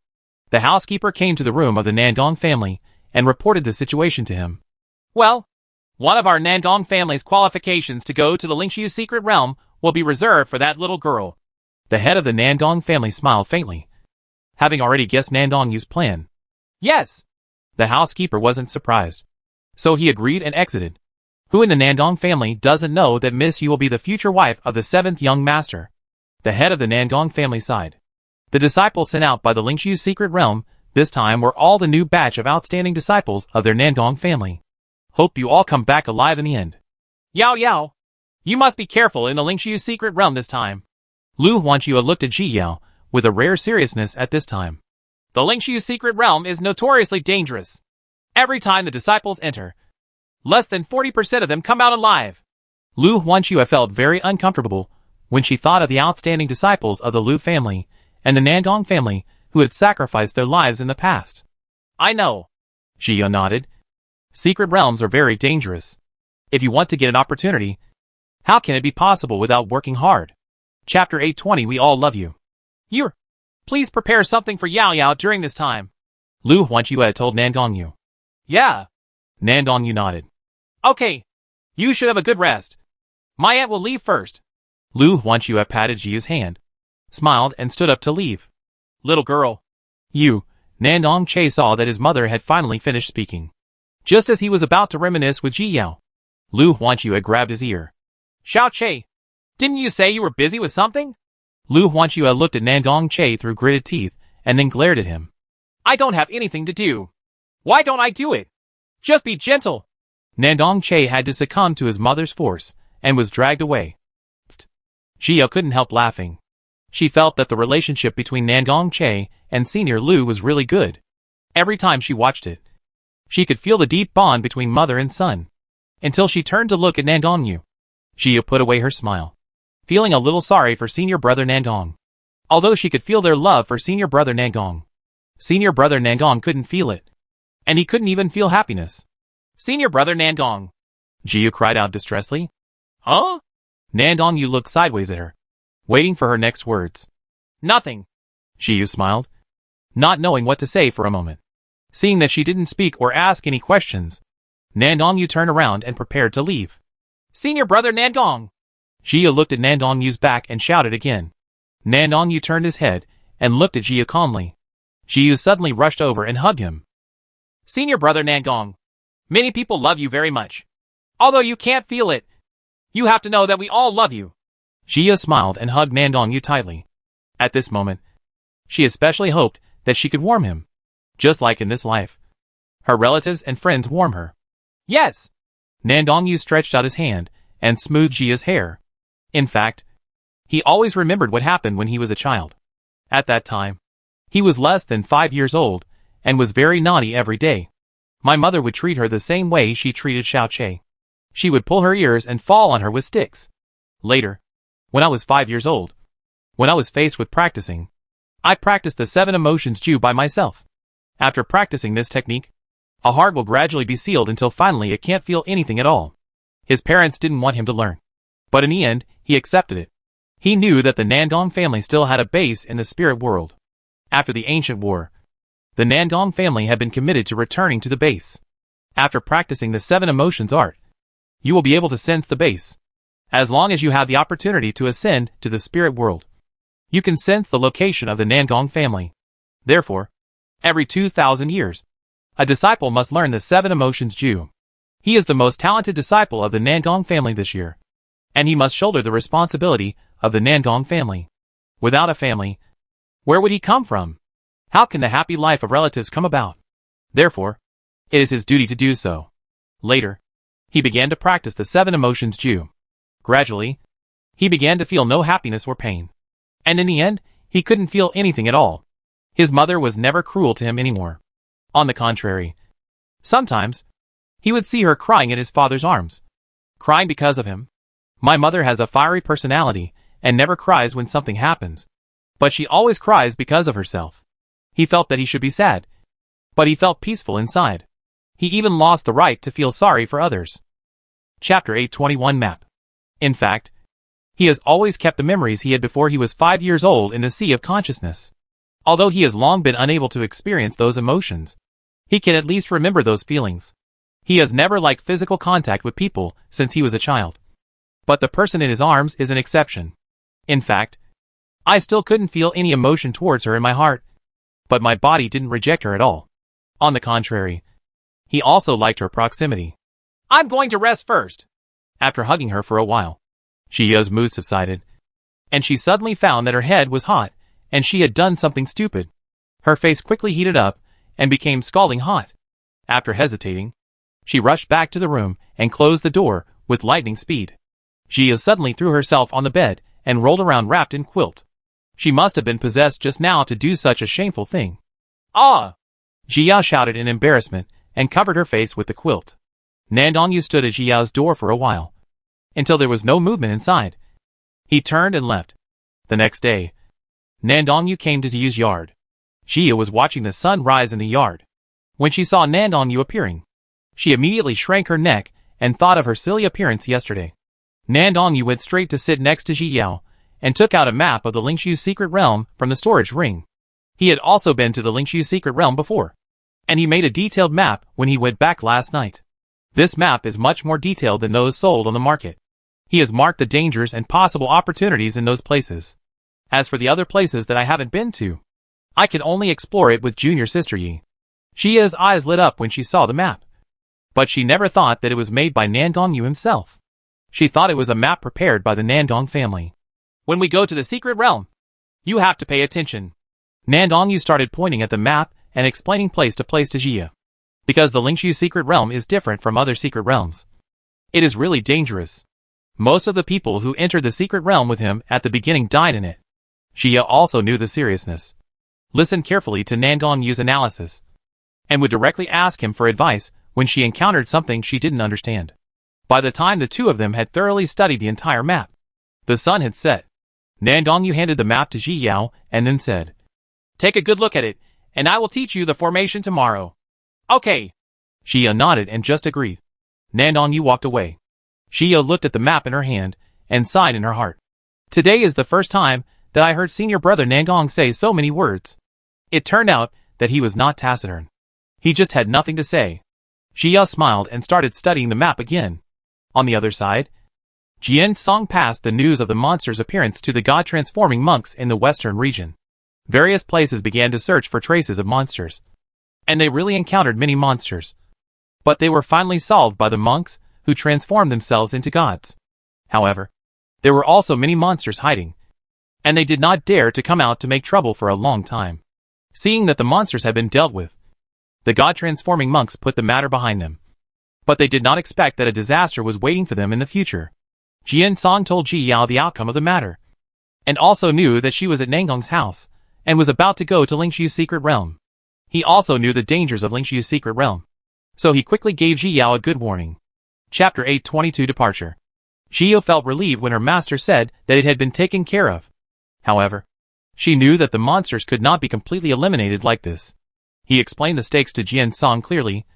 The housekeeper came to the room of the Nangong family and reported the situation to him. Well, one of our Nangong family's qualifications to go to the Lingxiu secret realm will be reserved for that little girl. The head of the Nangong family smiled faintly, having already guessed Nangong Yu's plan. Yes. The housekeeper wasn't surprised, so he agreed and exited. Who in the Nangong family doesn't know that Miss Yi will be the future wife of the seventh young master? The head of the Nangong family sighed. The disciples sent out by the Lingxiu secret realm this time were all the new batch of outstanding disciples of their Nangong family. Hope you all come back alive in the end. Yao Yao, you must be careful in the Lingxiu secret realm this time. Lu Huanxue looked at Ji Yao with a rare seriousness at this time. The Lingxiu secret realm is notoriously dangerous. Every time the disciples enter, less than 40% of them come out alive. Lu Huanxue felt very uncomfortable when she thought of the outstanding disciples of the Lu family and the Nangong family who had sacrificed their lives in the past. I know. Ji Yao nodded. Secret realms are very dangerous. If you want to get an opportunity, how can it be possible without working hard? Chapter 820. We all love you. Please prepare something for Yao Yao during this time. Lu Huanxue told Nangong Yu. Yeah. Nangong Yu nodded. Okay. You should have a good rest. My aunt will leave first. Lu Huanxue patted Ji Yao's hand, smiled and stood up to leave. Little girl. Nangong Che saw that his mother had finally finished speaking. Just as he was about to reminisce with Ji Yao, Lu Huanxue grabbed his ear. Xiao Che, didn't you say you were busy with something? Lu Huanxue looked at Nangong Che through gritted teeth and then glared at him. I don't have anything to do. Why don't I do it? Just be gentle. Nangong Che had to succumb to his mother's force and was dragged away. Ji Yao couldn't help laughing. She felt that the relationship between Nangong Che and Senior Lu was really good. Every time she watched it, she could feel the deep bond between mother and son. Until she turned to look at Nangong Yu. Ji Yao put away her smile, feeling a little sorry for senior brother Nangong. Although she could feel their love for senior brother Nangong, senior brother Nangong couldn't feel it. And he couldn't even feel happiness. Senior brother Nangong. Ji Yao cried out distressedly. Huh? Nangong Yu looked sideways at her, waiting for her next words. Nothing. Ji Yao smiled, not knowing what to say for a moment. Seeing that she didn't speak or ask any questions, Nangong Yu turned around and prepared to leave. Senior brother Nangong. Ji Yao looked at Nangong Yu's back and shouted again. Nangong Yu turned his head and looked at Ji Yao calmly. Ji Yao suddenly rushed over and hugged him. Senior brother Nangong, many people love you very much. Although you can't feel it, you have to know that we all love you. Ji Yao smiled and hugged Nangong Yu tightly. At this moment, she especially hoped that she could warm him. Just like in this life, her relatives and friends warm her. Yes. Nangong Yu stretched out his hand and smoothed Ji Yao's hair. In fact, he always remembered what happened when he was a child. At that time, he was less than 5 years old and was very naughty every day. My mother would treat her the same way she treated Xiao Che. She would pull her ears and fall on her with sticks. Later, when I was 5 years old, when I was faced with practicing, I practiced the 7 emotions Jew by myself. After practicing this technique, a heart will gradually be sealed until finally it can't feel anything at all. His parents didn't want him to learn. But in the end, he accepted it. He knew that the Nandong family still had a base in the spirit world. After the ancient war, the Nandong family had been committed to returning to the base. After practicing the 7 emotions art, you will be able to sense the base. As long as you have the opportunity to ascend to the spirit world, you can sense the location of the Nandong family. Therefore, every 2,000 years, a disciple must learn the 7 emotions Jew. He is the most talented disciple of the Nandong family this year, and he must shoulder the responsibility of the Nandong family. Without a family, where would he come from? How can the happy life of relatives come about? Therefore, it is his duty to do so. Later, he began to practice the 7 emotions Jew. Gradually, he began to feel no happiness or pain. And in the end, he couldn't feel anything at all. His mother was never cruel to him anymore. On the contrary, sometimes, he would see her crying in his father's arms. Crying because of him. My mother has a fiery personality and never cries when something happens. But she always cries because of herself. He felt that he should be sad. But he felt peaceful inside. He even lost the right to feel sorry for others. Chapter 821 Map. In fact, he has always kept the memories he had before he was 5 years old in the sea of consciousness. Although he has long been unable to experience those emotions, he can at least remember those feelings. He has never liked physical contact with people since he was a child. But the person in his arms is an exception. In fact, I still couldn't feel any emotion towards her in my heart. But my body didn't reject her at all. On the contrary, he also liked her proximity. I'm going to rest first. After hugging her for a while, Xiao's mood subsided, and she suddenly found that her head was hot, and she had done something stupid. Her face quickly heated up, and became scalding hot. After hesitating, she rushed back to the room, and closed the door, with lightning speed. Xiao suddenly threw herself on the bed, and rolled around wrapped in quilt. She must have been possessed just now to do such a shameful thing. Ah! Xiao shouted in embarrassment, and covered her face with the quilt. Nandong stood at Xiao's door for a while, until there was no movement inside. He turned and left. The next day, Nandong came to Xiao's yard. Xiao was watching the sun rise in the yard. When she saw Nandong appearing, she immediately shrank her neck, and thought of her silly appearance yesterday. Nandong went straight to sit next to Xiao, and took out a map of the Lingshu secret realm from the storage ring. He had also been to the Lingshu secret realm before, and he made a detailed map when he went back last night. This map is much more detailed than those sold on the market. He has marked the dangers and possible opportunities in those places. As for the other places that I haven't been to, I can only explore it with junior sister Yi. Xia's eyes lit up when she saw the map. But she never thought that it was made by Nandong himself. She thought it was a map prepared by the Nandong family. When we go to the secret realm, you have to pay attention. Nandong started pointing at the map and explaining place to Xia. Because the Lingshu secret realm is different from other secret realms. It is really dangerous. Most of the people who entered the secret realm with him at the beginning died in it. Xia also knew the seriousness. Listened carefully to Nandong's analysis, and would directly ask him for advice when she encountered something she didn't understand. By the time the two of them had thoroughly studied the entire map, the sun had set. Nandong handed the map to Xiao and then said, "Take a good look at it, and I will teach you the formation tomorrow." "Okay." Xiao nodded and just agreed. Nandong walked away. Xiao looked at the map in her hand and sighed in her heart. Today is the first time that I heard senior brother Nandong say so many words. It turned out that he was not taciturn. He just had nothing to say. Xiao smiled and started studying the map again. On the other side, Jian Song passed the news of the monster's appearance to the god-transforming monks in the western region. Various places began to search for traces of monsters. And they really encountered many monsters. But they were finally solved by the monks, who transformed themselves into gods. However, there were also many monsters hiding, and they did not dare to come out to make trouble for a long time. Seeing that the monsters had been dealt with, the god-transforming monks put the matter behind them. But they did not expect that a disaster was waiting for them in the future. Jian Song told Ji Yao the outcome of the matter, and also knew that she was at Nangong's house, and was about to go to Lingshu's secret realm. He also knew the dangers of Lingshu's secret realm, so he quickly gave Ji Yao a good warning. Chapter 822 Departure. Xiao felt relieved when her master said that it had been taken care of. However, She knew that the monsters could not be completely eliminated like this. He explained the stakes to Jian Song clearly,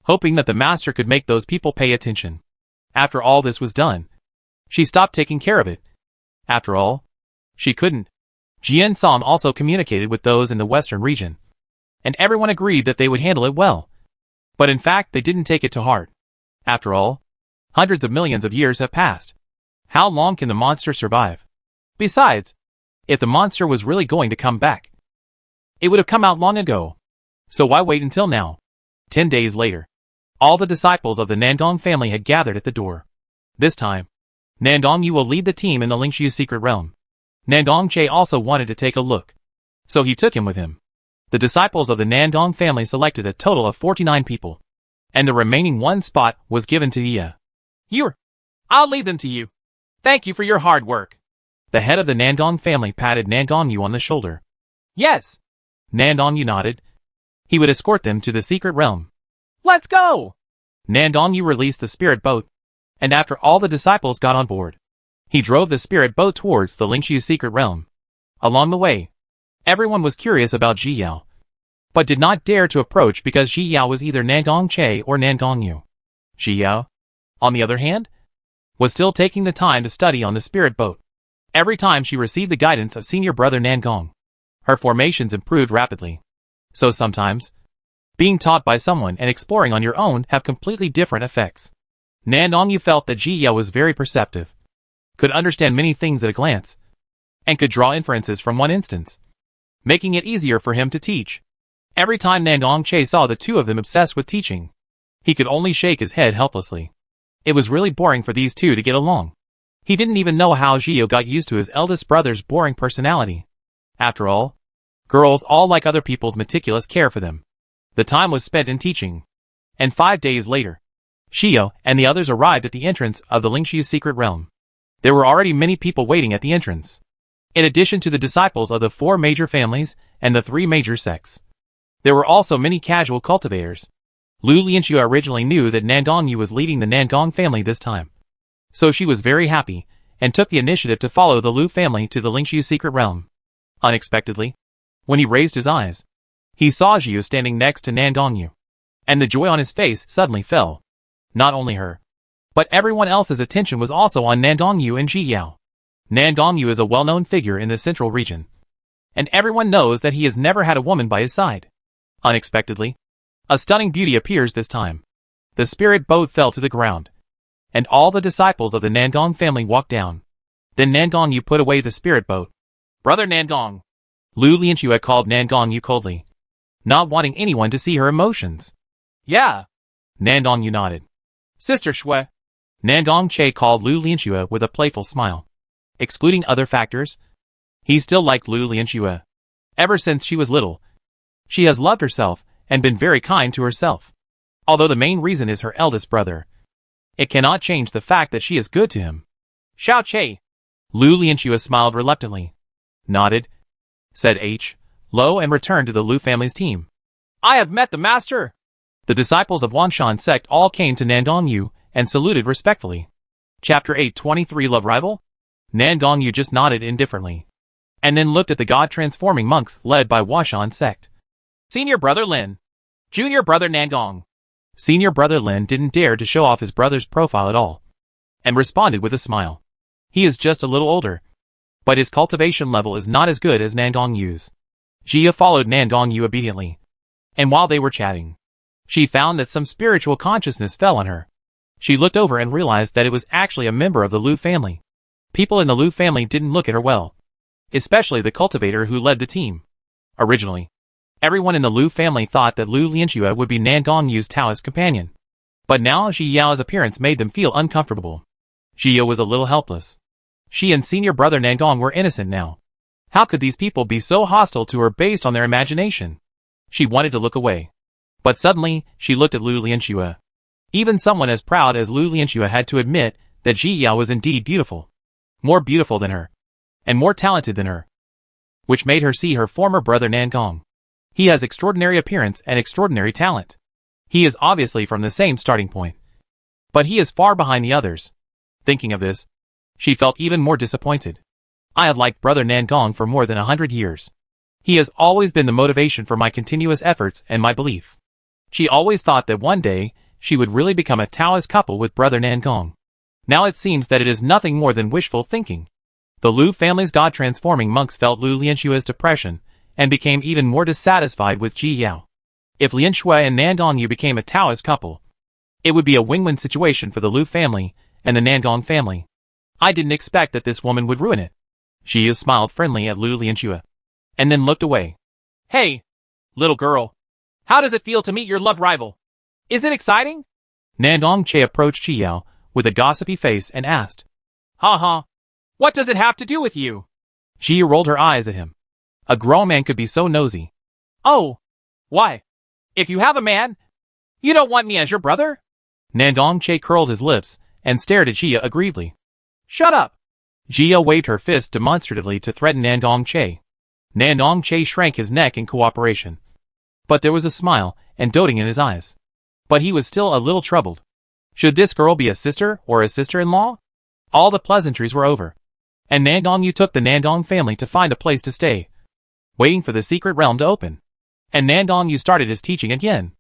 hoping that the master could make those people pay attention. After all this was done, she stopped taking care of it. After all, she couldn't. Jian Song also communicated with those in the western region, and everyone agreed that they would handle it well. But in fact, they didn't take it to heart. After all, hundreds of millions of years have passed. How long can the monster survive? Besides, if the monster was really going to come back, it would have come out long ago. So why wait until now? 10 days later, all the disciples of the Nandong family had gathered at the door. This time, Nandong Yu will lead the team in the Lingxiu secret realm. Nandong Che also wanted to take a look, so he took him with him. The disciples of the Nandong family selected a total of 49 people, and the remaining one spot was given to Iya. I'll leave them to you. Thank you for your hard work. The head of the Nandong family patted Nandong Yu on the shoulder. Yes. Nandong Yu nodded. He would escort them to the secret realm. Let's go! Nandong Yu released the spirit boat, and after all the disciples got on board, he drove the spirit boat towards the Lingxiu secret realm. Along the way, everyone was curious about Ji Yao, but did not dare to approach because Ji Yao was either Nandong Che or Nandong Yu. Ji Yao, on the other hand, was still taking the time to study on the spirit boat. Every time she received the guidance of senior brother Nangong, her formations improved rapidly. So sometimes, being taught by someone and exploring on your own have completely different effects. Nandong Yu felt that Ji Yao was very perceptive, could understand many things at a glance, and could draw inferences from one instance, making it easier for him to teach. Every time Nandong Che saw the two of them obsessed with teaching, he could only shake his head helplessly. It was really boring for these two to get along. He didn't even know how Ji Yao got used to his eldest brother's boring personality. After all, girls all like other people's meticulous care for them. The time was spent in teaching, and 5 days later, Ji Yao and the others arrived at the entrance of the Lingxiu secret realm. There were already many people waiting at the entrance, in addition to the disciples of the 4 major families and the 3 major sects. There were also many casual cultivators. Lu Lianxue originally knew that Nandong Yu was leading the Nandong family this time, so she was very happy and took the initiative to follow the Lu family to the Lingxiu secret realm. Unexpectedly, when he raised his eyes, he saw Ji Yao standing next to Nandong Yu, and the joy on his face suddenly fell. Not only her, but everyone else's attention was also on Nandong Yu and Ji Yao. Nandong Yu is a well-known figure in the central region, and everyone knows that he has never had a woman by his side. Unexpectedly, a stunning beauty appears this time. The spirit boat fell to the ground, and all the disciples of the Nandong family walked down. Then Nandong Yu put away the spirit boat. Brother Nandong. Lu Lianxue called Nandong Yu coldly, not wanting anyone to see her emotions. Yeah. Nandong Yu nodded. Sister Shui. Nandong Che called Lu Lianxue with a playful smile. Excluding other factors, he still liked Lu Lianxue. Ever since she was little, she has loved herself and been very kind to herself. Although the main reason is her eldest brother, it cannot change the fact that she is good to him. Xiao Che. Lu Lianxue smiled reluctantly, nodded, said Lo and returned to the Lu family's team. I have met the master. The disciples of Wangshan sect all came to Nandong Yu and saluted respectfully. Chapter 823 Love Rival? Nandong Yu just nodded indifferently, and then looked at the god-transforming monks led by Wangshan sect. Senior Brother Lin. Junior Brother Nandong. Senior Brother Lin didn't dare to show off his brother's profile at all, and responded with a smile. He is just a little older, but his cultivation level is not as good as Nandong Yu's. Ji Yao followed Nandong Yu obediently, and while they were chatting, she found that some spiritual consciousness fell on her. She looked over and realized that it was actually a member of the Lu family. People in the Lu family didn't look at her well, especially the cultivator who led the team. Originally, everyone in the Lu family thought that Lu Lianxue would be Nandong Yu's Taoist companion, but now Ji Yao's appearance made them feel uncomfortable. Ji Yao was a little helpless. She and senior brother Nandong were innocent now. How could these people be so hostile to her based on their imagination? She wanted to look away, but suddenly she looked at Lu Lianxue. Even someone as proud as Lu Lianxue had to admit that Ji Yao was indeed beautiful. More beautiful than her, and more talented than her, which made her see her former brother Nandong. He has extraordinary appearance and extraordinary talent. He is obviously from the same starting point, but he is far behind the others. Thinking of this, she felt even more disappointed. I have liked Brother Nangong for more than 100 years. He has always been the motivation for my continuous efforts and my belief. She always thought that one day, she would really become a Taoist couple with Brother Nangong. Now it seems that it is nothing more than wishful thinking. The Liu family's God-transforming monks felt Liu Lianshua's depression, and became even more dissatisfied with Ji Yao. If Lianshua and Nangong Yu became a Taoist couple, it would be a win-win situation for the Liu family and the Nangong family. I didn't expect that this woman would ruin it. Ji Yao smiled friendly at Liu Lianshua, and then looked away. Hey, little girl. How does it feel to meet your love rival? Is it exciting? Nangong Che approached Ji Yao with a gossipy face and asked. Ha. What does it have to do with you? Ji Yao rolled her eyes at him. A grown man could be so nosy. Oh. Why? If you have a man, you don't want me as your brother? Nangong Che curled his lips and stared at Ji Yao aggrievedly. Shut up! Ji Yao waved her fist demonstratively to threaten Nangong Che. Nangong Che shrank his neck in cooperation. But there was a smile and doting in his eyes. But he was still a little troubled. Should this girl be a sister or a sister-in-law? All the pleasantries were over. And Nangong Yu took the Nangong family to find a place to stay, waiting for the secret realm to open. And Nangong Yu started his teaching again,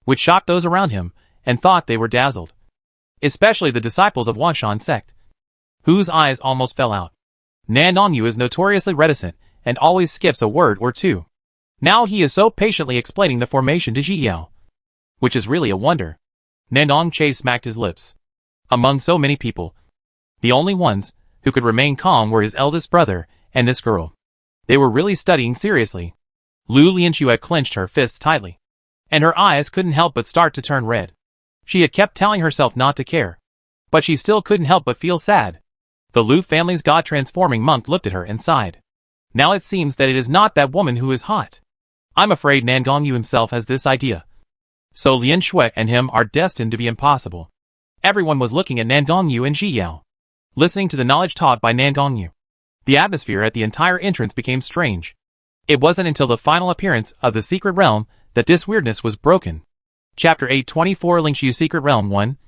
which shocked those around him and thought they were dazzled. Especially the disciples of Wanshan sect, whose eyes almost fell out. Nangong Yu is notoriously reticent and always skips a word or two. Now he is so patiently explaining the formation to Ji Yao, which is really a wonder. Nangong Che smacked his lips. Among so many people, the only ones who could remain calm were his eldest brother and this girl. They were really studying seriously. Liu Lianshua clenched her fists tightly, and her eyes couldn't help but start to turn red. She had kept telling herself not to care, but she still couldn't help but feel sad. The Liu family's God-transforming monk looked at her and sighed. Now it seems that it is not that woman who is hot. I'm afraid Nangong Yu himself has this idea. So Lian Shui and him are destined to be impossible. Everyone was looking at Nangong Yu and Ji Yao, listening to the knowledge taught by Nangong Yu. The atmosphere at the entire entrance became strange. It wasn't until the final appearance of the secret realm that this weirdness was broken. Chapter 824 Lingshu Secret Realm 1.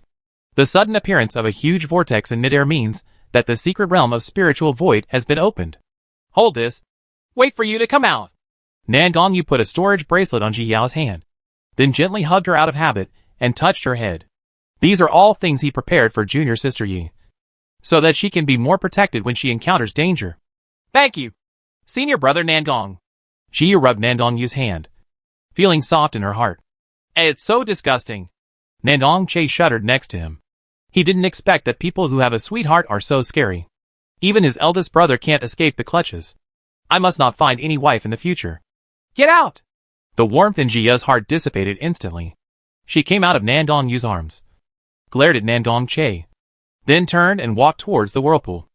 The sudden appearance of a huge vortex in midair means that the secret realm of spiritual void has been opened. Hold this. Wait for you to come out. Nangong Yu put a storage bracelet on Ji Yao's hand, then gently hugged her out of habit and touched her head. These are all things he prepared for junior sister Yi, so that she can be more protected when she encounters danger. Thank you, senior brother Nangong. Ji Yao rubbed Nangong Yu's hand, feeling soft in her heart. It's so disgusting. Nangong Che shuddered next to him. He didn't expect that people who have a sweetheart are so scary. Even his eldest brother can't escape the clutches. I must not find any wife in the future. Get out! The warmth in Ji Yao's heart dissipated instantly. She came out of Nangong Yu's arms, glared at Nangong Che, then turned and walked towards the whirlpool.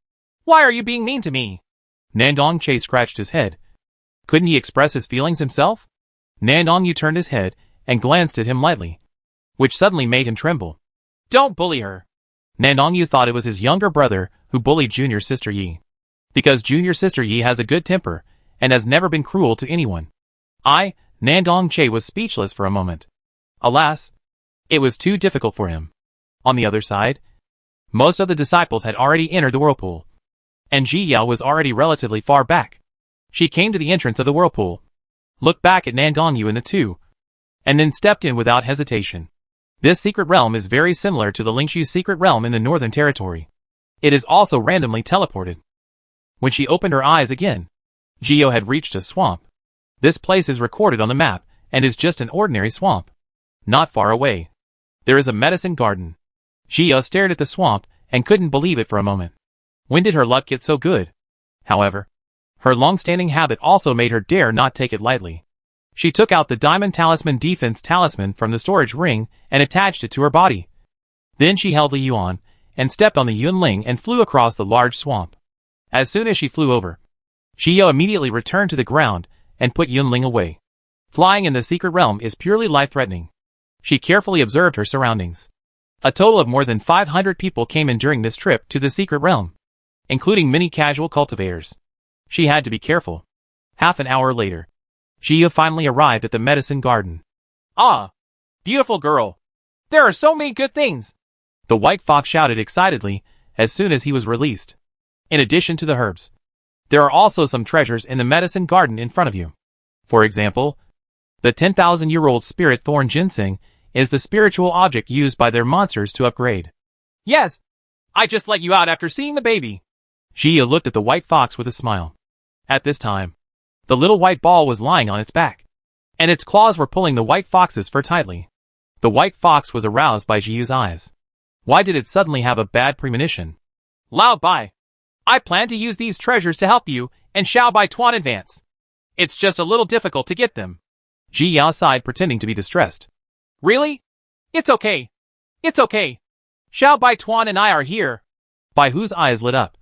Why are you being mean to me? Nangong Che scratched his head. Couldn't he express his feelings himself? Nangong Yu turned his head and glanced at him lightly, which suddenly made him tremble. Don't bully her. Nangong Yu thought it was his younger brother who bullied junior sister Yi, because junior sister Yi has a good temper and has never been cruel to anyone. Nangong Che was speechless for a moment. Alas, it was too difficult for him. On the other side, most of the disciples had already entered the whirlpool, and Ji Yao was already relatively far back. She came to the entrance of the whirlpool, looked back at Nangong Yu and the two, and then stepped in without hesitation. This secret realm is very similar to the Lingshu secret realm in the Northern Territory. It is also randomly teleported. When she opened her eyes again, Ji Yao had reached a swamp. This place is recorded on the map and is just an ordinary swamp. Not far away, there is a medicine garden. Ji Yao stared at the swamp and couldn't believe it for a moment. When did her luck get so good? However, her long-standing habit also made her dare not take it lightly. She took out the Diamond Talisman Defense Talisman from the storage ring and attached it to her body. Then she held the Yuan and stepped on the Yunling and flew across the large swamp. As soon as she flew over, Ji Yao immediately returned to the ground and put Yunling away. Flying in the secret realm is purely life-threatening. She carefully observed her surroundings. A total of more than 500 people came in during this trip to the secret realm, including many casual cultivators. She had to be careful. Half an hour later, Ji Yao finally arrived at the medicine garden. Ah, beautiful girl. There are so many good things. The white fox shouted excitedly as soon as he was released. In addition to the herbs, There are also some treasures in the medicine garden in front of you. For example, the 10,000-year-old spirit thorn ginseng is the spiritual object used by their monsters to upgrade. Yes, I just let you out after seeing the baby. Jia looked at the white fox with a smile. At this time, the little white ball was lying on its back, and its claws were pulling the white fox's fur tightly. The white fox was aroused by Jia's eyes. Why did it suddenly have a bad premonition? Lao Bai, I plan to use these treasures to help you and Xiao Bai Tuan advance. It's just a little difficult to get them. Jia sighed, pretending to be distressed. Really? It's okay. It's okay. Xiao Bai Tuan and I are here. Bai Hu's eyes lit up,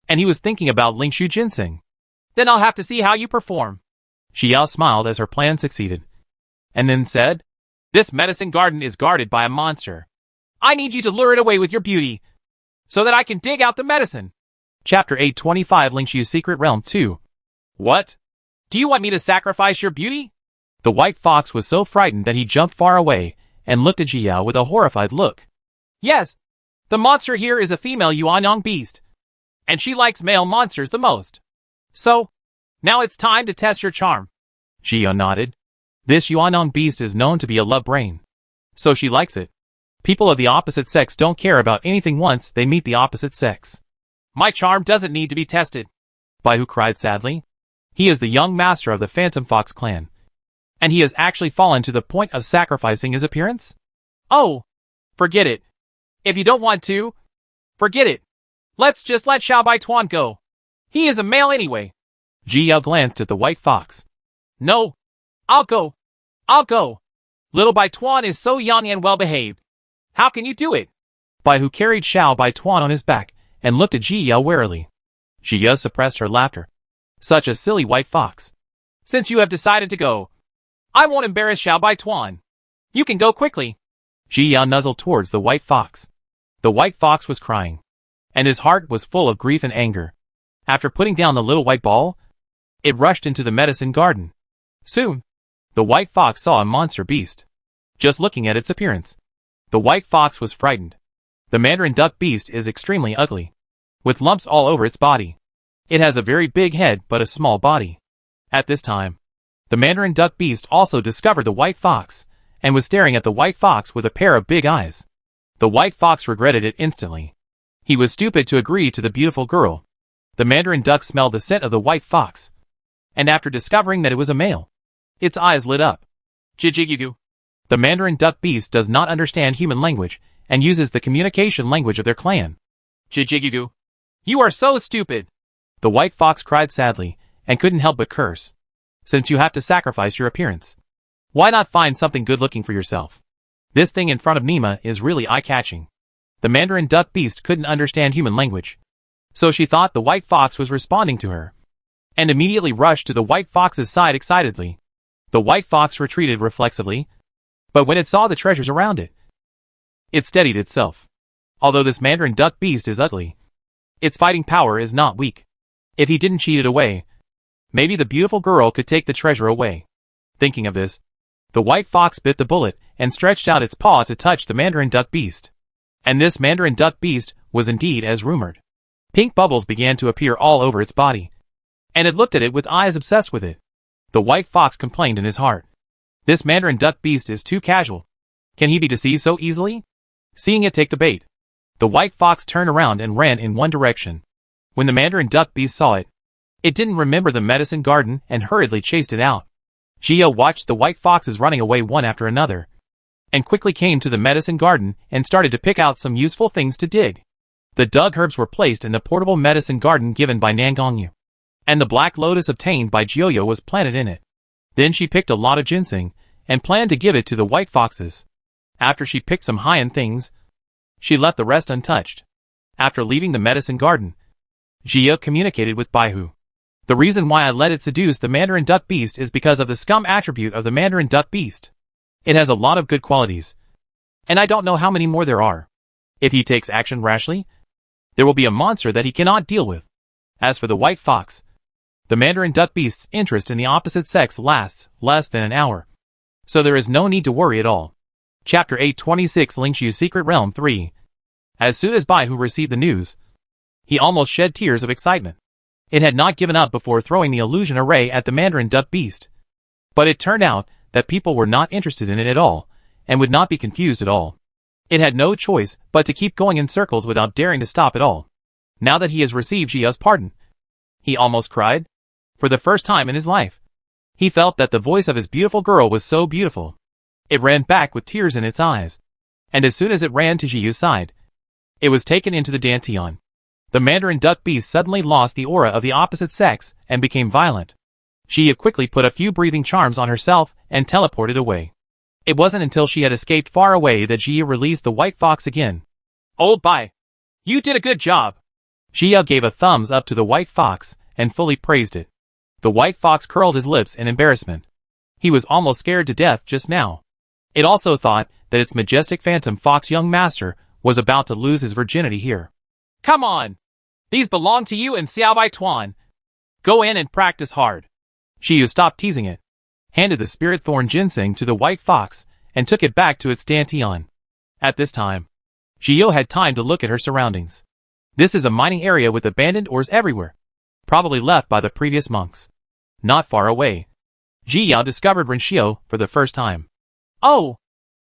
and he was thinking about Lingshu Ginseng. Then I'll have to see how you perform. Jia smiled as her plan succeeded, and then said, This medicine garden is guarded by a monster. I need you to lure it away with your beauty, so that I can dig out the medicine. Chapter 825 Lingshu's Secret Realm 2. What? Do you want me to sacrifice your beauty? The white fox was so frightened that he jumped far away and looked at Jia with a horrified look. Yes, the monster here is a female Yuanyang beast, and she likes male monsters the most. So, now it's time to test your charm. Jia nodded. This Yuanyang beast is known to be a love brain, so she likes it. People of the opposite sex don't care about anything once they meet the opposite sex. My charm doesn't need to be tested. Bai Hu cried sadly. He is the young master of the Phantom Fox clan, and he has actually fallen to the point of sacrificing his appearance? Oh, forget it. If you don't want to, forget it. Let's just let Xiao Bai Tuan go. He is a male anyway. Jia glanced at the white fox. No, I'll go. I'll go. Little Bai Tuan is so young and well-behaved. How can you do it? Bai Hu carried Xiao Bai Tuan on his back and looked at Jia warily. Jia suppressed her laughter. Such a silly white fox. Since you have decided to go, I won't embarrass Xiao Bai Tuan. You can go quickly. Jia nuzzled towards the white fox. The white fox was crying, and his heart was full of grief and anger. After putting down the little white ball, it rushed into the medicine garden. Soon, the white fox saw a monster beast. Just looking at its appearance, the white fox was frightened. The Mandarin duck beast is extremely ugly, with lumps all over its body. It has a very big head but a small body. At this time, the Mandarin duck beast also discovered the white fox, and was staring at the white fox with a pair of big eyes. The white fox regretted it instantly. He was stupid to agree to the beautiful girl. The Mandarin duck smelled the scent of the white fox, and after discovering that it was a male, its eyes lit up. Jijigugu. The Mandarin duck beast does not understand human language, and uses the communication language of their clan. Jijigugu. You are so stupid. The white fox cried sadly, and couldn't help but curse. Since you have to sacrifice your appearance, why not find something good-looking for yourself? This thing in front of Nima is really eye-catching. The Mandarin duck beast couldn't understand human language, so she thought the white fox was responding to her, and immediately rushed to the white fox's side excitedly. The white fox retreated reflexively, but when it saw the treasures around it, it steadied itself. Although this Mandarin duck beast is ugly, its fighting power is not weak. If he didn't cheat it away, maybe the beautiful girl could take the treasure away. Thinking of this, the white fox bit the bullet and stretched out its paw to touch the Mandarin duck beast. And this Mandarin duck beast was indeed as rumored. Pink bubbles began to appear all over its body, and it looked at it with eyes obsessed with it. The white fox complained in his heart. This Mandarin duck beast is too casual. Can he be deceived so easily? Seeing it take the bait, the white fox turned around and ran in one direction. When the Mandarin duck beast saw it, it didn't remember the medicine garden and hurriedly chased it out. Jia watched the white foxes running away one after another, and quickly came to the medicine garden and started to pick out some useful things to dig. The dug herbs were placed in the portable medicine garden given by Nangongyu, and the black lotus obtained by Jioyo was planted in it. Then she picked a lot of ginseng, and planned to give it to the white foxes. After she picked some high-end things, she left the rest untouched. After leaving the medicine garden, Jia communicated with Bai Hu. The reason why I let it seduce the Mandarin duck beast is because of the scum attribute of the Mandarin duck beast. It has a lot of good qualities, and I don't know how many more there are. If he takes action rashly, there will be a monster that he cannot deal with. As for the white fox, the Mandarin duck beast's interest in the opposite sex lasts less than an hour, so there is no need to worry at all. Chapter 826 Lingshu's Secret Realm 3. As soon as Bai Hu received the news, he almost shed tears of excitement. It had not given up before throwing the illusion array at the Mandarin duck beast. But it turned out that people were not interested in it at all, and would not be confused at all. It had no choice but to keep going in circles without daring to stop at all. Now that he has received Jiao's pardon, he almost cried. For the first time in his life, he felt that the voice of his beautiful girl was so beautiful. It ran back with tears in its eyes, and as soon as it ran to Jiao's side, it was taken into the dantian. The Mandarin duck beast suddenly lost the aura of the opposite sex and became violent. Jia quickly put a few breathing charms on herself and teleported away. It wasn't until she had escaped far away that Jia released the white fox again. "Oh, bye. You did a good job." Jia gave a thumbs up to the white fox and fully praised it. The white fox curled his lips in embarrassment. He was almost scared to death just now. It also thought that its majestic phantom fox young master was about to lose his virginity here. "Come on! These belong to you and Xiao Bai Tuan. Go in and practice hard." Jiu stopped teasing it, handed the spirit thorn ginseng to the white fox, and took it back to its dantian. At this time, Jiu had time to look at her surroundings. This is a mining area with abandoned ores everywhere, probably left by the previous monks. Not far away, Jiao discovered Renshio for the first time. "Oh,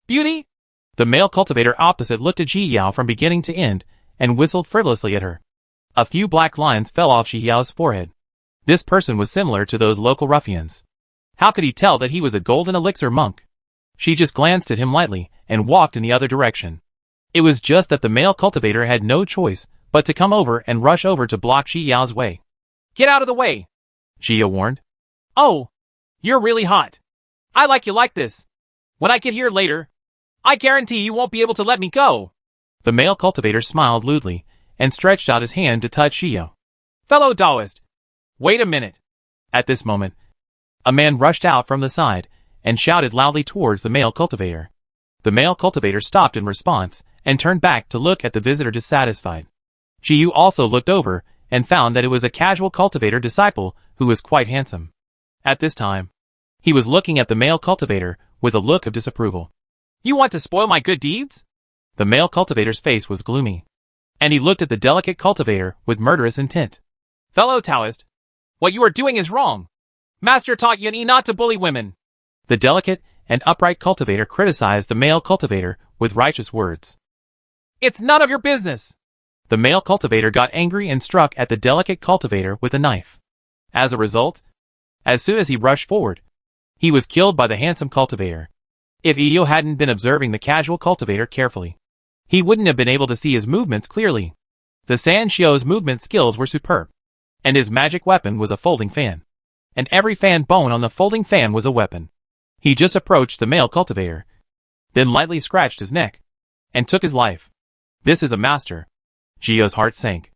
beauty!" The male cultivator opposite looked at Jiao from beginning to end and whistled frivolously at her. A few black lines fell off Jiao's forehead. This person was similar to those local ruffians. How could he tell that he was a golden elixir monk? She just glanced at him lightly and walked in the other direction. It was just that the male cultivator had no choice but to come over and rush over to block Jiao's way. "Get out of the way," Jia warned. "Oh, you're really hot. I like you like this. When I get here later, I guarantee you won't be able to let me go." The male cultivator smiled lewdly and stretched out his hand to touch Jia. "Fellow Taoist, wait a minute." At this moment, a man rushed out from the side and shouted loudly towards the male cultivator. The male cultivator stopped in response and turned back to look at the visitor dissatisfied. Jiu also looked over and found that it was a casual cultivator disciple who was quite handsome. At this time, he was looking at the male cultivator with a look of disapproval. "You want to spoil my good deeds?" The male cultivator's face was gloomy, and he looked at the delicate cultivator with murderous intent. "Fellow Taoist, what you are doing is wrong. Master taught Yunyi not to bully women." The delicate and upright cultivator criticized the male cultivator with righteous words. "It's none of your business." The male cultivator got angry and struck at the delicate cultivator with a knife. As a result, as soon as he rushed forward, he was killed by the handsome cultivator. If Iyo hadn't been observing the casual cultivator carefully, he wouldn't have been able to see his movements clearly. The San Shio's movement skills were superb, and his magic weapon was a folding fan. And every fan bone on the folding fan was a weapon. He just approached the male cultivator, then lightly scratched his neck, and took his life. This is a master. Jio's heart sank.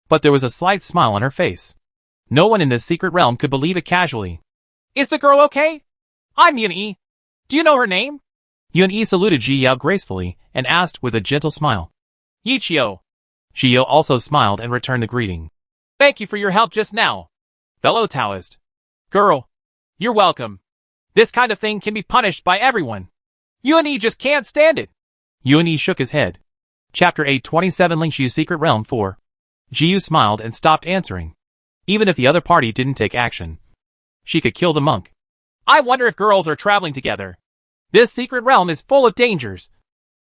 But there was a slight smile on her face. No one in this secret realm could believe it casually. "Is the girl okay? I'm Yunyi. Do you know her name?" Yunyi saluted Jiyao gracefully and asked with a gentle smile. "Yichio." Jio also smiled and returned the greeting. "Thank you for your help just now, fellow Taoist." "Girl, you're welcome. This kind of thing can be punished by everyone. Yunyi just can't stand it." Yunyi shook his head. Chapter 827 Lingshu's Secret Realm 4. Jiu smiled and stopped answering. Even if the other party didn't take action, she could kill the monk. "I wonder if girls are traveling together. This secret realm is full of dangers.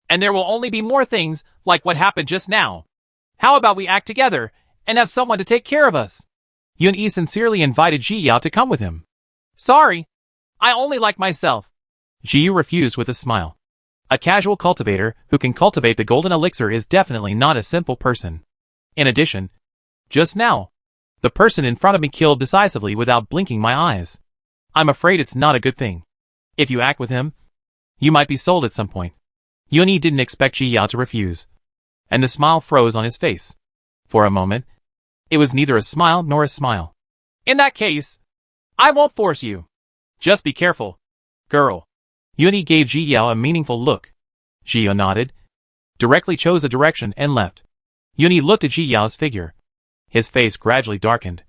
And there will only be more things like what happened just now. How about we act together and have someone to take care of us?" Yunyi sincerely invited Ji Yao to come with him. "Sorry, I only like myself." Jiu refused with a smile. A casual cultivator who can cultivate the golden elixir is definitely not a simple person. In addition, just now, the person in front of me killed decisively without blinking my eyes. I'm afraid it's not a good thing. If you act with him, you might be sold at some point. Yunyi didn't expect Ji Yao to refuse, and the smile froze on his face. For a moment, it was neither a smile nor a smile. "In that case, I won't force you. Just be careful, girl." Yunyi gave Ji Yao a meaningful look. Ji Yao nodded, directly chose a direction and left. Yunyi looked at Ji Yao's figure. His face gradually darkened,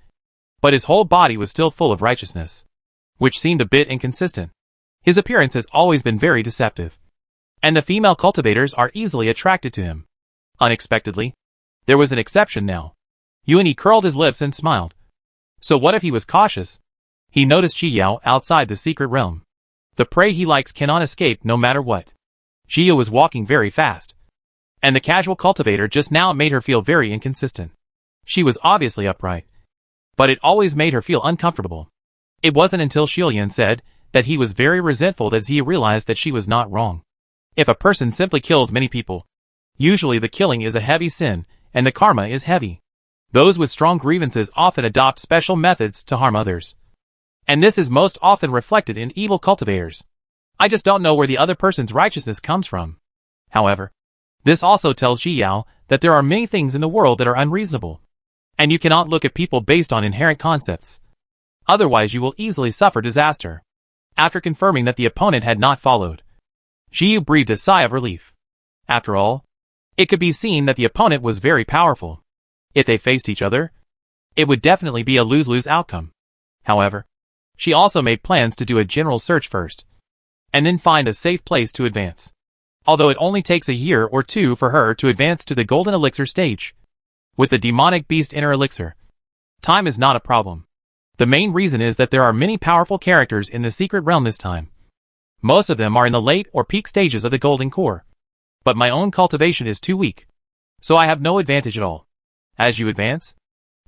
but his whole body was still full of righteousness, which seemed a bit inconsistent. His appearance has always been very deceptive, and the female cultivators are easily attracted to him. Unexpectedly, there was an exception now. Yunyi curled his lips and smiled. So what if he was cautious? He noticed Ji Yao outside the secret realm. The prey he likes cannot escape no matter what. Ji Yao was walking very fast. And the casual cultivator just now made her feel very inconsistent. She was obviously upright. But it always made her feel uncomfortable. It wasn't until Shilian said that he was very resentful that Zia realized that she was not wrong. If a person simply kills many people, usually the killing is a heavy sin, and the karma is heavy. Those with strong grievances often adopt special methods to harm others. And this is most often reflected in evil cultivators. I just don't know where the other person's righteousness comes from. However, this also tells Ji Yao that there are many things in the world that are unreasonable. And you cannot look at people based on inherent concepts. Otherwise you will easily suffer disaster. After confirming that the opponent had not followed, Ji Yao breathed a sigh of relief. After all, it could be seen that the opponent was very powerful. If they faced each other, it would definitely be a lose-lose outcome. However, she also made plans to do a general search first, and then find a safe place to advance. Although it only takes a year or two for her to advance to the golden elixir stage. With the demonic beast inner elixir, time is not a problem. The main reason is that there are many powerful characters in the secret realm this time. Most of them are in the late or peak stages of the golden core. But my own cultivation is too weak, so I have no advantage at all. As you advance,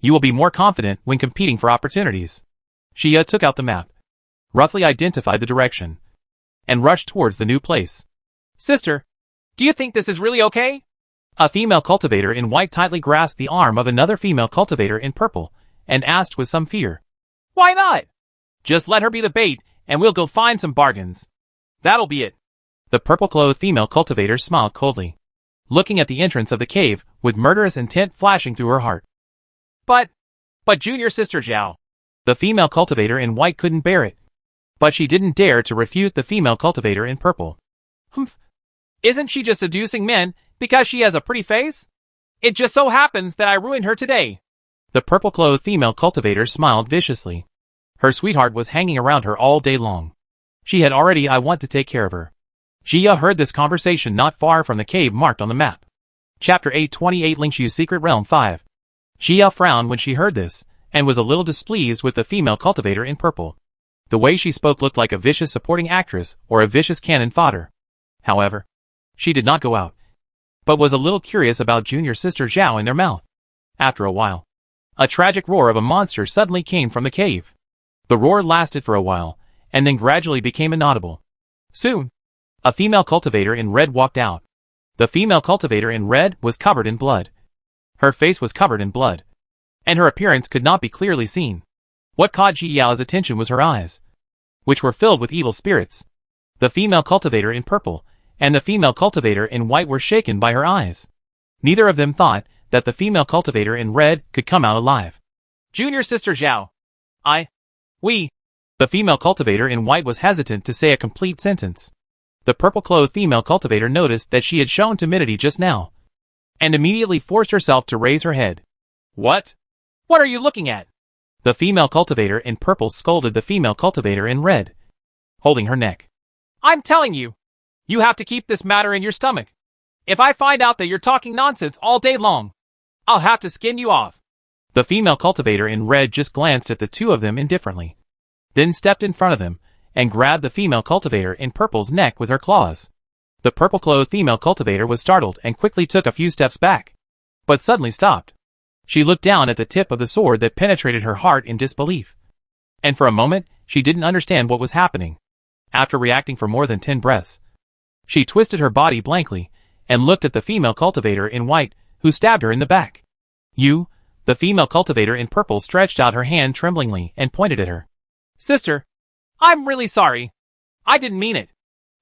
you will be more confident when competing for opportunities. Xia took out the map, roughly identified the direction, and rushed towards the new place. Sister, do you think this is really okay? A female cultivator in white tightly grasped the arm of another female cultivator in purple, and asked with some fear. Why not? Just let her be the bait, and we'll go find some bargains. That'll be it. The purple-clothed female cultivator smiled coldly, looking at the entrance of the cave, with murderous intent flashing through her heart. But junior sister Zhao. The female cultivator in white couldn't bear it. But she didn't dare to refute the female cultivator in purple. Humph. Isn't she just seducing men because she has a pretty face? It just so happens that I ruined her today. The purple-clothed female cultivator smiled viciously. Her sweetheart was hanging around her all day long. She had already I want to take care of her. Jia heard this conversation not far from the cave marked on the map. Chapter 828 Lingshu Secret Realm 5. Jia frowned when she heard this, and was a little displeased with the female cultivator in purple. The way she spoke looked like a vicious supporting actress or a vicious cannon fodder. However, she did not go out, but was a little curious about junior sister Zhao in their mouth. After a while, a tragic roar of a monster suddenly came from the cave. The roar lasted for a while, and then gradually became inaudible. Soon, a female cultivator in red walked out. The female cultivator in red was covered in blood. Her face was covered in blood, and her appearance could not be clearly seen. What caught Ji Yao's attention was her eyes, which were filled with evil spirits. The female cultivator in purple and the female cultivator in white were shaken by her eyes. Neither of them thought that the female cultivator in red could come out alive. Junior sister Zhao. We. The female cultivator in white was hesitant to say a complete sentence. The purple-clothed female cultivator noticed that she had shown timidity just now, and immediately forced herself to raise her head. What? What are you looking at? The female cultivator in purple scolded the female cultivator in red, holding her neck. I'm telling you, you have to keep this matter in your stomach. If I find out that you're talking nonsense all day long, I'll have to skin you off. The female cultivator in red just glanced at the two of them indifferently, then stepped in front of them, and grabbed the female cultivator in purple's neck with her claws. The purple-clothed female cultivator was startled and quickly took a few steps back, but suddenly stopped. She looked down at the tip of the sword that penetrated her heart in disbelief. And for a moment, she didn't understand what was happening. After reacting for more than 10 breaths, she twisted her body blankly, and looked at the female cultivator in white, who stabbed her in the back. You, the female cultivator in purple stretched out her hand tremblingly and pointed at her. Sister, I'm really sorry. I didn't mean it.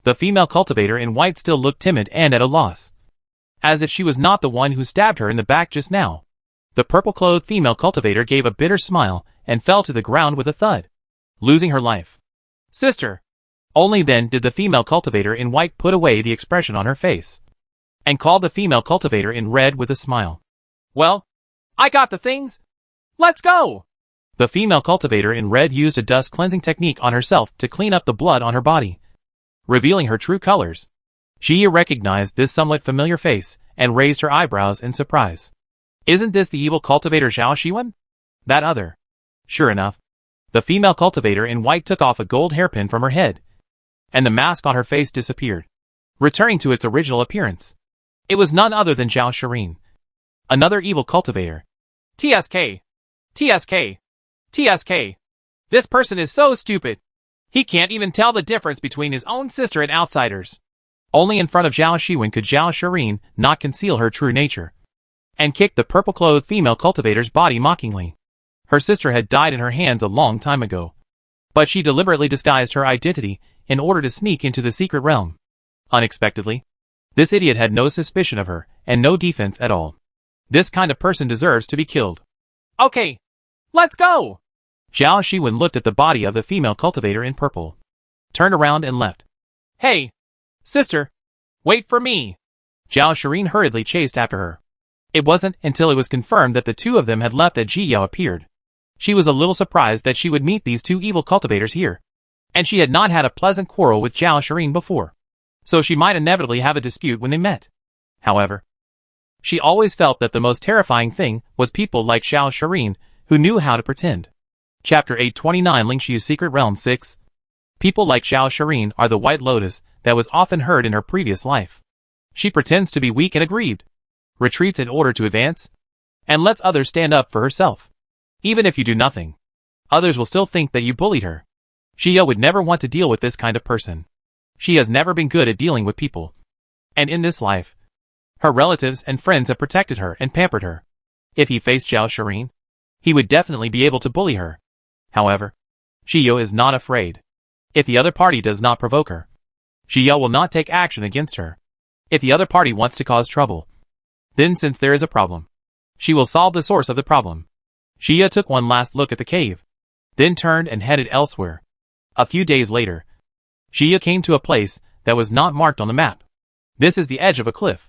The female cultivator in white still looked timid and at a loss, as if she was not the one who stabbed her in the back just now. The purple-clothed female cultivator gave a bitter smile and fell to the ground with a thud, losing her life. Sister. Only then did the female cultivator in white put away the expression on her face, and called the female cultivator in red with a smile. Well, I got the things. Let's go! The female cultivator in red used a dust cleansing technique on herself to clean up the blood on her body, revealing her true colors. Jia recognized this somewhat familiar face and raised her eyebrows in surprise. Isn't this the evil cultivator Zhao Shiwen? That other. Sure enough, the female cultivator in white took off a gold hairpin from her head, and the mask on her face disappeared, returning to its original appearance. It was none other than Zhao Shireen, another evil cultivator. TSK! TSK! TSK! This person is so stupid. He can't even tell the difference between his own sister and outsiders. Only in front of Zhao Shiwen could Zhao Shireen not conceal her true nature, and kicked the purple-clothed female cultivator's body mockingly. Her sister had died in her hands a long time ago, but she deliberately disguised her identity in order to sneak into the secret realm. Unexpectedly, this idiot had no suspicion of her and no defense at all. This kind of person deserves to be killed. Okay, let's go! Zhao Shiwen looked at the body of the female cultivator in purple, turned around and left. Hey, sister, wait for me! Zhao Shireen hurriedly chased after her. It wasn't until it was confirmed that the two of them had left that Ji Yao appeared. She was a little surprised that she would meet these two evil cultivators here, and she had not had a pleasant quarrel with Zhao Shireen before, so she might inevitably have a dispute when they met. However, she always felt that the most terrifying thing was people like Zhao Shireen who knew how to pretend. Chapter 829 Lingshiu's Secret Realm 6. People like Zhao Shireen are the white lotus that was often heard in her previous life. She pretends to be weak and aggrieved, retreats in order to advance, and lets others stand up for herself. Even if you do nothing, others will still think that you bullied her. Xia would never want to deal with this kind of person. She has never been good at dealing with people. And in this life, her relatives and friends have protected her and pampered her. If he faced Zhao Shireen, he would definitely be able to bully her. However, Xia is not afraid. If the other party does not provoke her, Xia will not take action against her. If the other party wants to cause trouble, then since there is a problem, she will solve the source of the problem. Xia took one last look at the cave, then turned and headed elsewhere. A few days later, Xia came to a place that was not marked on the map. This is the edge of a cliff.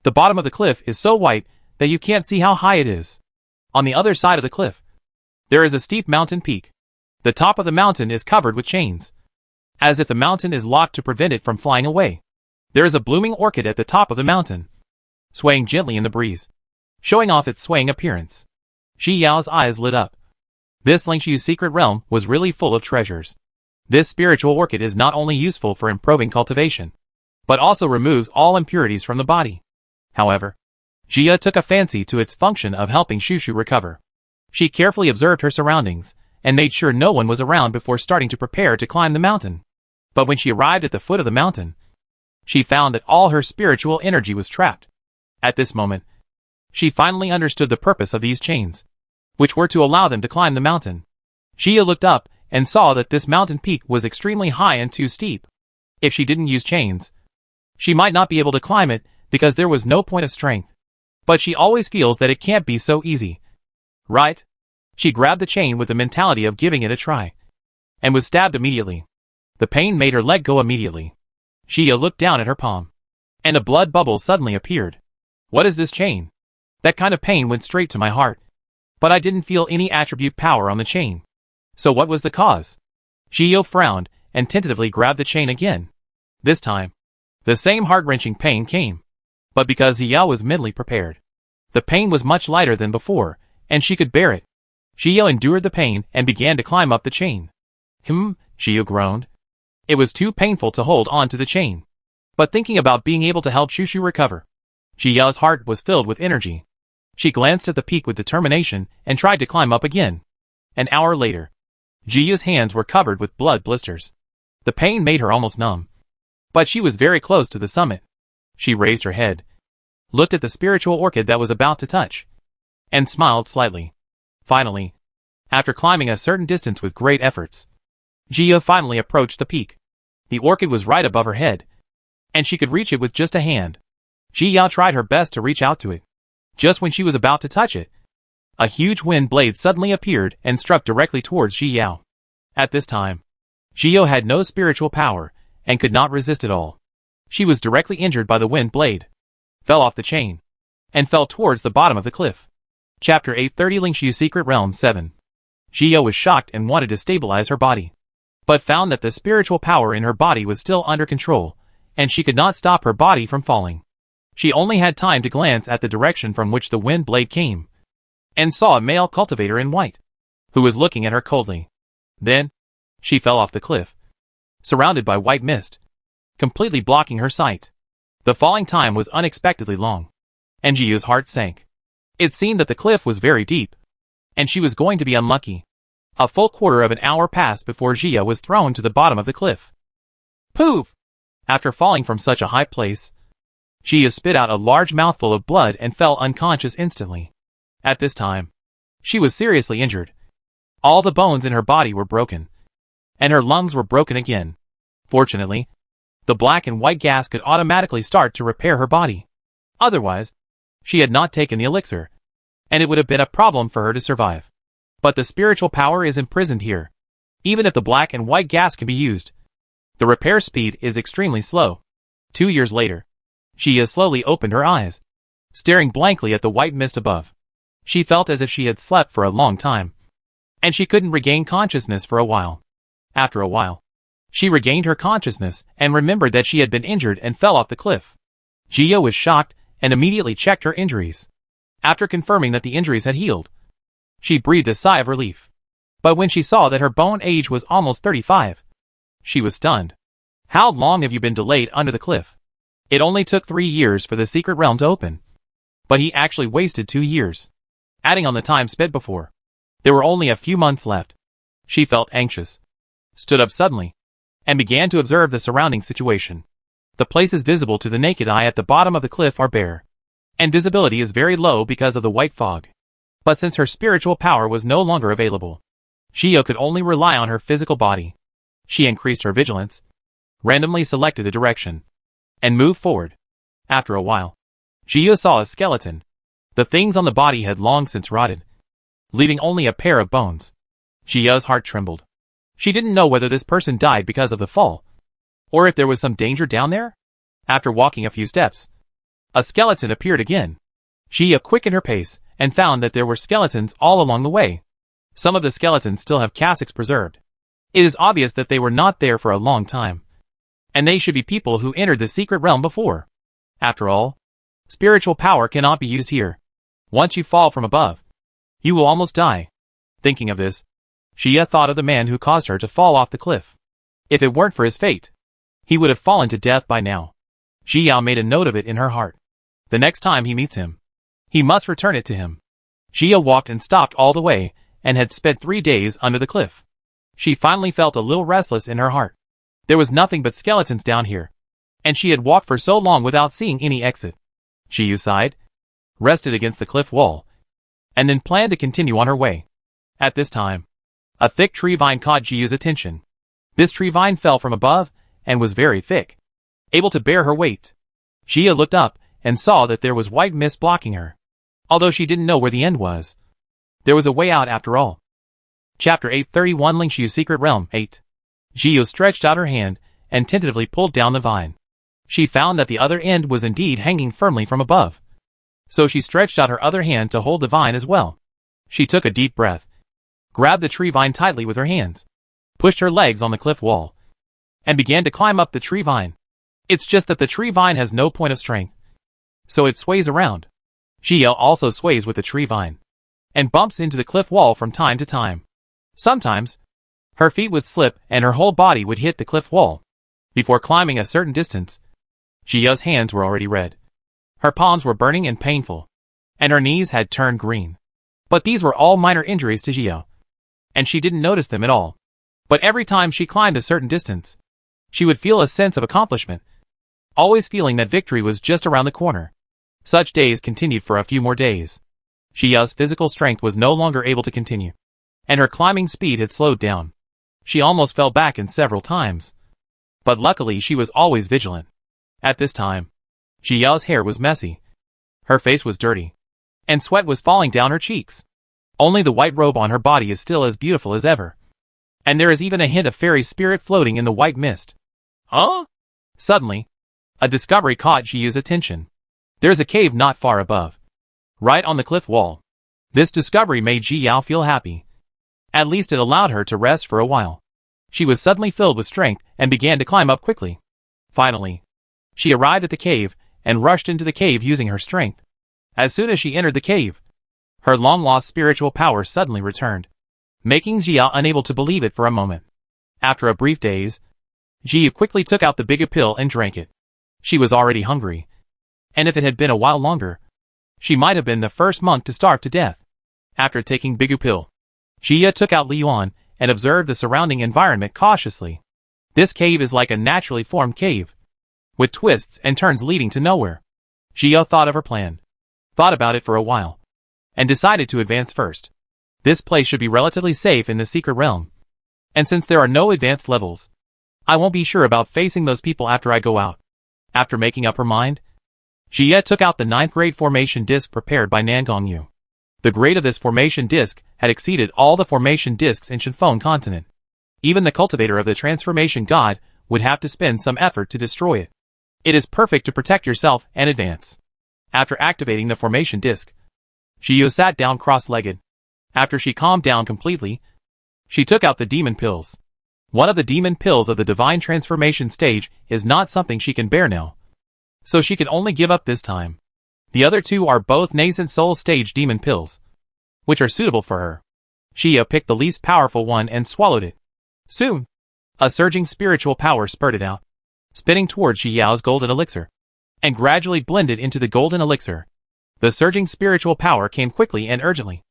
The bottom of the cliff is so white that you can't see how high it is. On the other side of the cliff, there is a steep mountain peak. The top of the mountain is covered with chains, as if the mountain is locked to prevent it from flying away. There is a blooming orchid at the top of the mountain, swaying gently in the breeze, showing off its swaying appearance. Xi Yao's eyes lit up. This Lingshiu's secret realm was really full of treasures. This spiritual orchid is not only useful for improving cultivation, but also removes all impurities from the body. However, Xia took a fancy to its function of helping Shushu recover. She carefully observed her surroundings, and made sure no one was around before starting to prepare to climb the mountain. But when she arrived at the foot of the mountain, she found that all her spiritual energy was trapped. At this moment, she finally understood the purpose of these chains, which were to allow them to climb the mountain. Xia looked up and saw that this mountain peak was extremely high and too steep. If she didn't use chains, she might not be able to climb it because there was no point of strength. But she always feels that it can't be so easy. Right? She grabbed the chain with the mentality of giving it a try, and was stabbed immediately. The pain made her let go immediately. Xia looked down at her palm, and a blood bubble suddenly appeared. What is this chain? That kind of pain went straight to my heart. But I didn't feel any attribute power on the chain. So what was the cause? Xia frowned and tentatively grabbed the chain again. This time, the same heart-wrenching pain came. But because Xia was mentally prepared, the pain was much lighter than before, and she could bear it. Xia endured the pain and began to climb up the chain. Xia groaned. It was too painful to hold on to the chain. But thinking about being able to help Shushu recover, Xiao's heart was filled with energy. She glanced at the peak with determination and tried to climb up again. An hour later, Xia's hands were covered with blood blisters. The pain made her almost numb. But she was very close to the summit. She raised her head, looked at the spiritual orchid that was about to touch, and smiled slightly. Finally, after climbing a certain distance with great efforts, Xia finally approached the peak. The orchid was right above her head, and she could reach it with just a hand. Xia tried her best to reach out to it. Just when she was about to touch it, a huge wind blade suddenly appeared and struck directly towards Xia. At this time, Xia had no spiritual power and could not resist at all. She was directly injured by the wind blade, fell off the chain, and fell towards the bottom of the cliff. Chapter 830 Lingshiu's Secret Realm 7. Xia was shocked and wanted to stabilize her body, but found that the spiritual power in her body was still under control, and she could not stop her body from falling. She only had time to glance at the direction from which the wind blade came, and saw a male cultivator in white, who was looking at her coldly. Then, she fell off the cliff, surrounded by white mist, completely blocking her sight. The falling time was unexpectedly long, and Jiya's heart sank. It seemed that the cliff was very deep, and she was going to be unlucky. A full quarter of an hour passed before Jiya was thrown to the bottom of the cliff. Poof! After falling from such a high place, Jiya spit out a large mouthful of blood and fell unconscious instantly. At this time, she was seriously injured. All the bones in her body were broken, and her lungs were broken again. Fortunately, the black and white gas could automatically start to repair her body. Otherwise, she had not taken the elixir, and it would have been a problem for her to survive. But the spiritual power is imprisoned here. Even if the black and white gas can be used, the repair speed is extremely slow. 2 years later, Jiya slowly opened her eyes, staring blankly at the white mist above. She felt as if she had slept for a long time, and she couldn't regain consciousness for a while. After a while, she regained her consciousness and remembered that she had been injured and fell off the cliff. Jiya was shocked and immediately checked her injuries. After confirming that the injuries had healed, she breathed a sigh of relief. But when she saw that her bone age was almost 35, she was stunned. How long have you been delayed under the cliff? It only took 3 years for the secret realm to open. But he actually wasted 2 years. Adding on the time spent before, there were only a few months left. She felt anxious, stood up suddenly, and began to observe the surrounding situation. The places visible to the naked eye at the bottom of the cliff are bare, and visibility is very low because of the white fog. But since her spiritual power was no longer available, Jiya could only rely on her physical body. She increased her vigilance, randomly selected a direction, and moved forward. After a while, Jiya saw a skeleton. The things on the body had long since rotted, leaving only a pair of bones. Jiya's heart trembled. She didn't know whether this person died because of the fall, or if there was some danger down there. After walking a few steps, a skeleton appeared again. Jiya quickened her pace and found that there were skeletons all along the way. Some of the skeletons still have caskets preserved. It is obvious that they were not there for a long time, and they should be people who entered the secret realm before. After all, spiritual power cannot be used here. Once you fall from above, you will almost die. Thinking of this, Jiya thought of the man who caused her to fall off the cliff. If it weren't for his fate, he would have fallen to death by now. Jiya made a note of it in her heart. The next time he meets him, he must return it to him. Jiya walked and stopped all the way, and had spent 3 days under the cliff. She finally felt a little restless in her heart. There was nothing but skeletons down here, and she had walked for so long without seeing any exit. Jiya sighed, rested against the cliff wall, and then planned to continue on her way. At this time, a thick tree vine caught Jiya's attention. This tree vine fell from above, and was very thick, able to bear her weight. Jiya looked up, and saw that there was white mist blocking her. Although she didn't know where the end was, there was a way out after all. Chapter 831 Lingshu's Secret Realm 8. Jiya stretched out her hand, and tentatively pulled down the vine. She found that the other end was indeed hanging firmly from above. So she stretched out her other hand to hold the vine as well. She took a deep breath, grabbed the tree vine tightly with her hands, pushed her legs on the cliff wall, and began to climb up the tree vine. It's just that the tree vine has no point of strength, so it sways around. Jiya also sways with the tree vine, and bumps into the cliff wall from time to time. Sometimes, her feet would slip and her whole body would hit the cliff wall. Before climbing a certain distance, Jiya's hands were already red. Her palms were burning and painful, and her knees had turned green. But these were all minor injuries to Jiya, and she didn't notice them at all. But every time she climbed a certain distance, she would feel a sense of accomplishment, always feeling that victory was just around the corner. Such days continued for a few more days. Jiya's physical strength was no longer able to continue, and her climbing speed had slowed down. She almost fell back in several times. But luckily she was always vigilant. At this time, Jiya's hair was messy, her face was dirty, and sweat was falling down her cheeks. Only the white robe on her body is still as beautiful as ever. And there is even a hint of fairy spirit floating in the white mist. Huh? Suddenly, a discovery caught Jiya's attention. There's a cave not far above, right on the cliff wall. This discovery made Jiya feel happy. At least it allowed her to rest for a while. She was suddenly filled with strength and began to climb up quickly. Finally, she arrived at the cave and rushed into the cave using her strength. As soon as she entered the cave, her long-lost spiritual power suddenly returned. making Jia unable to believe it for a moment. After a brief daze, Jia quickly took out the big pill and drank it. She was already hungry, and if it had been a while longer, she might have been the first monk to starve to death. After taking Bigu pill, Jia took out Liyuan and observed the surrounding environment cautiously. This cave is like a naturally formed cave, with twists and turns leading to nowhere. Jia thought of her plan, thought about it for a while, and decided to advance first. This place should be relatively safe in the secret realm, and since there are no advanced levels, I won't be sure about facing those people after I go out. After making up her mind, Jia took out the 9th grade formation disc prepared by Nangongyu. The grade of this formation disc had exceeded all the formation discs in Shinfeng continent. Even the cultivator of the transformation god would have to spend some effort to destroy it. It is perfect to protect yourself and advance. After activating the formation disc, Jia sat down cross-legged. After she calmed down completely, she took out the demon pills. One of the demon pills of the divine transformation stage is not something she can bear now, so she can only give up this time. The other two are both nascent soul stage demon pills, which are suitable for her. Jia picked the least powerful one and swallowed it. Soon, a surging spiritual power spurted out, spinning towards Jiao's golden elixir, and gradually blended into the golden elixir. The surging spiritual power came quickly and urgently,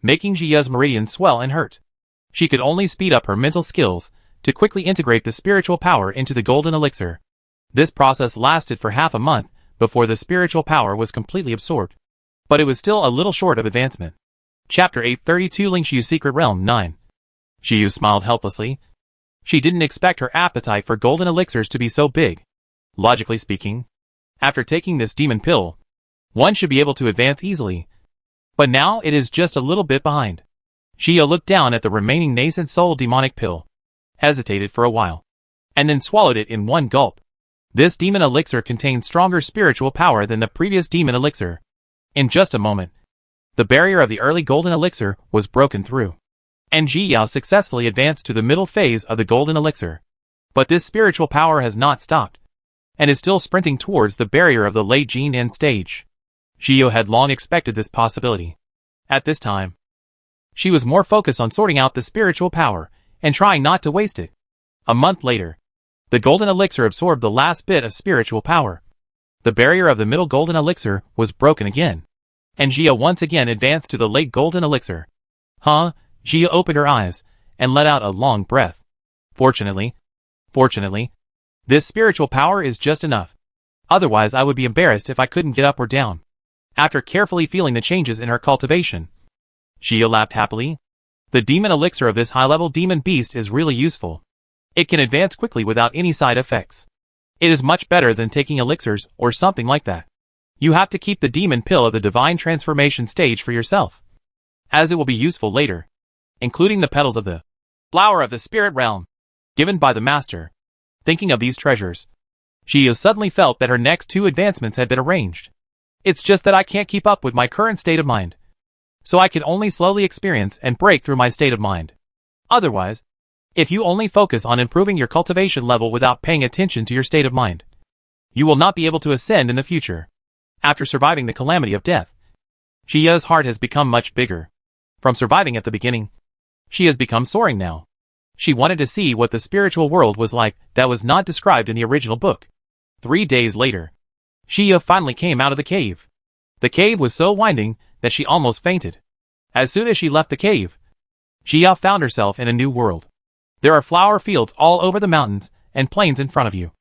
making Jia's meridians swell and hurt. She could only speed up her mental skills to quickly integrate the spiritual power into the golden elixir. This process lasted for half a month before the spiritual power was completely absorbed, but it was still a little short of advancement. Chapter 832 Lingshu Secret Realm 9. Xiyu smiled helplessly. She didn't expect her appetite for golden elixirs to be so big. Logically speaking, after taking this demon pill, one should be able to advance easily, but now it is just a little bit behind. Xiyu looked down at the remaining nascent soul demonic pill, hesitated for a while, and then swallowed it in one gulp. This demon elixir contained stronger spiritual power than the previous demon elixir. In just a moment, the barrier of the early golden elixir was broken through, and Jiyao successfully advanced to the middle phase of the golden elixir. But this spiritual power has not stopped, and is still sprinting towards the barrier of the late Jin end stage. Jiyao had long expected this possibility. At this time, she was more focused on sorting out the spiritual power and trying not to waste it. A month later, the golden elixir absorbed the last bit of spiritual power. The barrier of the middle golden elixir was broken again, and Jia once again advanced to the late golden elixir. Jia opened her eyes and let out a long breath. Fortunately, this spiritual power is just enough. Otherwise I would be embarrassed if I couldn't get up or down. After carefully feeling the changes in her cultivation, Jia laughed happily. The demon elixir of this high-level demon beast is really useful. It can advance quickly without any side effects. It is much better than taking elixirs or something like that. You have to keep the demon pill of the divine transformation stage for yourself, as it will be useful later, including the petals of the flower of the spirit realm, given by the master. Thinking of these treasures, Jia suddenly felt that her next two advancements had been arranged. It's just that I can't keep up with my current state of mind, so I can only slowly experience and break through my state of mind. Otherwise, if you only focus on improving your cultivation level without paying attention to your state of mind, you will not be able to ascend in the future. After surviving the calamity of death, Jia's heart has become much bigger. From surviving at the beginning, she has become soaring now. She wanted to see what the spiritual world was like that was not described in the original book. 3 days later, Jia finally came out of the cave. The cave was so winding that she almost fainted. As soon as she left the cave, Jia found herself in a new world. There are flower fields all over the mountains and plains in front of you,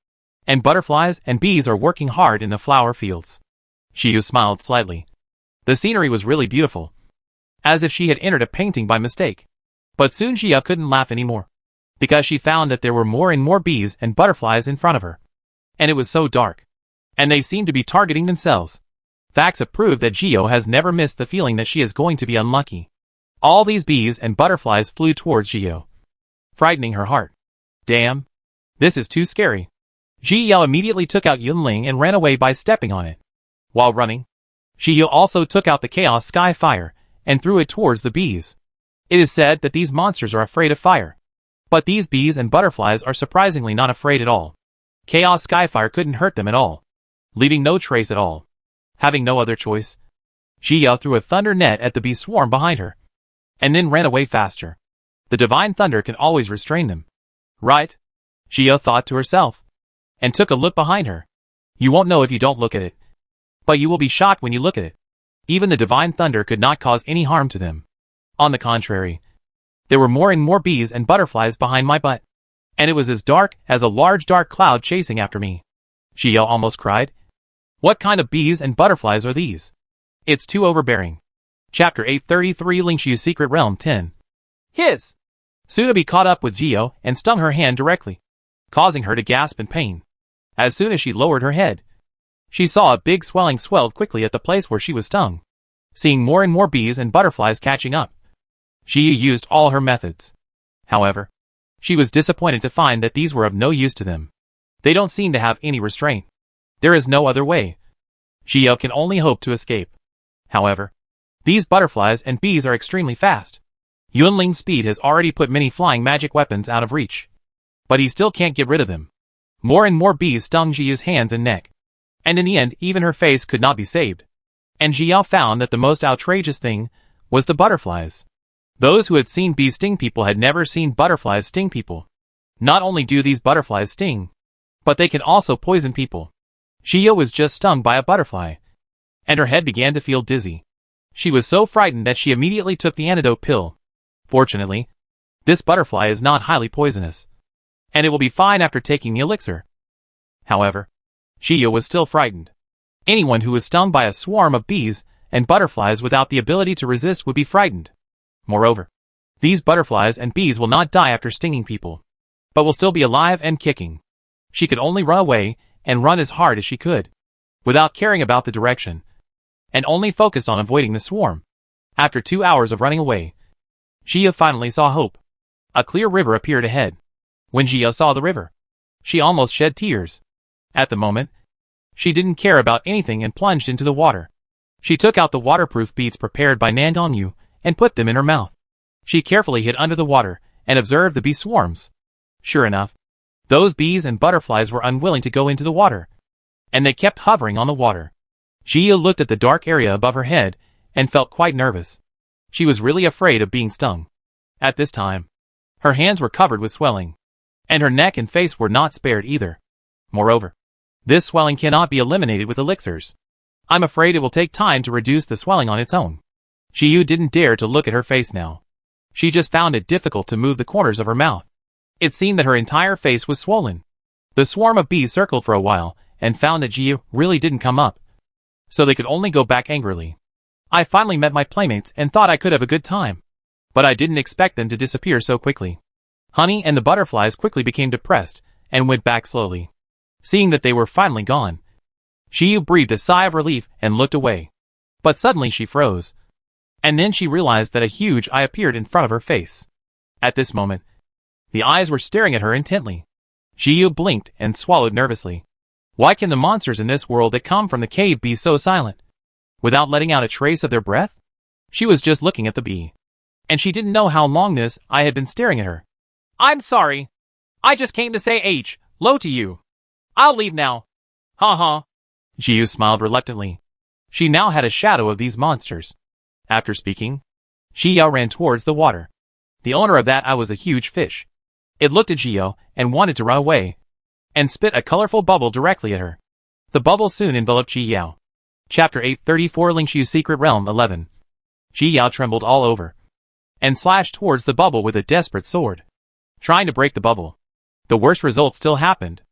and butterflies and bees are working hard in the flower fields. Xiyu smiled slightly. The scenery was really beautiful, as if she had entered a painting by mistake. But soon Jia couldn't laugh anymore, because she found that there were more and more bees and butterflies in front of her. And it was so dark, and they seemed to be targeting themselves. Facts have proved that Jio has never missed the feeling that she is going to be unlucky. All these bees and butterflies flew towards Jio, frightening her heart. Damn, this is too scary. Jio immediately took out Yunling and ran away by stepping on it. While running, Jio also took out the Chaos Sky Fire and threw it towards the bees. It is said that these monsters are afraid of fire, but these bees and butterflies are surprisingly not afraid at all. Chaos Skyfire couldn't hurt them at all, leaving no trace at all. Having no other choice, Jia threw a thunder net at the bee swarm behind her, and then ran away faster. The divine thunder can always restrain them. Right? Jia thought to herself. And took a look behind her. You won't know if you don't look at it. But you will be shocked when you look at it. Even the divine thunder could not cause any harm to them. On the contrary, there were more and more bees and butterflies behind my butt. And it was as dark as a large dark cloud chasing after me. Jia almost cried. What kind of bees and butterflies are these? It's too overbearing. Chapter 833 Lingshu's Secret Realm 10. Hiss! Tsunabi caught up with Jia and stung her hand directly, causing her to gasp in pain. As soon as she lowered her head, she saw a big swelling swelled quickly at the place where she was stung. Seeing more and more bees and butterflies catching up, Jia used all her methods. However, she was disappointed to find that these were of no use to them. They don't seem to have any restraint. There is no other way. Jia can only hope to escape. However, these butterflies and bees are extremely fast. Yunling's speed has already put many flying magic weapons out of reach. But he still can't get rid of them. More and more bees stung Jia's hands and neck. And in the end, even her face could not be saved. And Jia found that the most outrageous thing was the butterflies. Those who had seen bees sting people had never seen butterflies sting people. Not only do these butterflies sting, but they can also poison people. Jia was just stung by a butterfly, and her head began to feel dizzy. She was so frightened that she immediately took the antidote pill. Fortunately, this butterfly is not highly poisonous, and it will be fine after taking the elixir. However, Jia was still frightened. Anyone who was stung by a swarm of bees and butterflies without the ability to resist would be frightened. Moreover, these butterflies and bees will not die after stinging people, but will still be alive and kicking. She could only run away and run as hard as she could, without caring about the direction, and only focused on avoiding the swarm. After 2 hours of running away, Jia finally saw hope. A clear river appeared ahead. When Jia saw the river, she almost shed tears. At the moment, she didn't care about anything and plunged into the water. She took out the waterproof beads prepared by Nandongyu and put them in her mouth. She carefully hid under the water and observed the bee swarms. Sure enough, those bees and butterflies were unwilling to go into the water, and they kept hovering on the water. Jia looked at the dark area above her head and felt quite nervous. She was really afraid of being stung. At this time, her hands were covered with swelling, and her neck and face were not spared either. Moreover, this swelling cannot be eliminated with elixirs. I'm afraid it will take time to reduce the swelling on its own. Jiyu didn't dare to look at her face now. She just found it difficult to move the corners of her mouth. It seemed that her entire face was swollen. The swarm of bees circled for a while and found that Jiyu really didn't come up, so they could only go back angrily. I finally met my playmates and thought I could have a good time, but I didn't expect them to disappear so quickly. Honey and the butterflies quickly became depressed and went back slowly. Seeing that they were finally gone, Jiyu breathed a sigh of relief and looked away. But suddenly she froze. And then she realized that a huge eye appeared in front of her face. At this moment, the eyes were staring at her intently. Jiyu blinked and swallowed nervously. Why can the monsters in this world that come from the cave be so silent, without letting out a trace of their breath? She was just looking at the bee, and she didn't know how long this eye had been staring at her. I'm sorry. I just came to say hello to you. I'll leave now. Ha ha. Jiyu smiled reluctantly. She now had a shadow of these monsters. After speaking, Jiyu ran towards the water. The owner of that eye was a huge fish. It looked at Jiyu and wanted to run away, and spit a colorful bubble directly at her. The bubble soon enveloped Jiyu. Chapter 834 Lingshu's Secret Realm 11. Jiyu trembled all over, and slashed towards the bubble with a desperate sword, trying to break the bubble. The worst result still happened.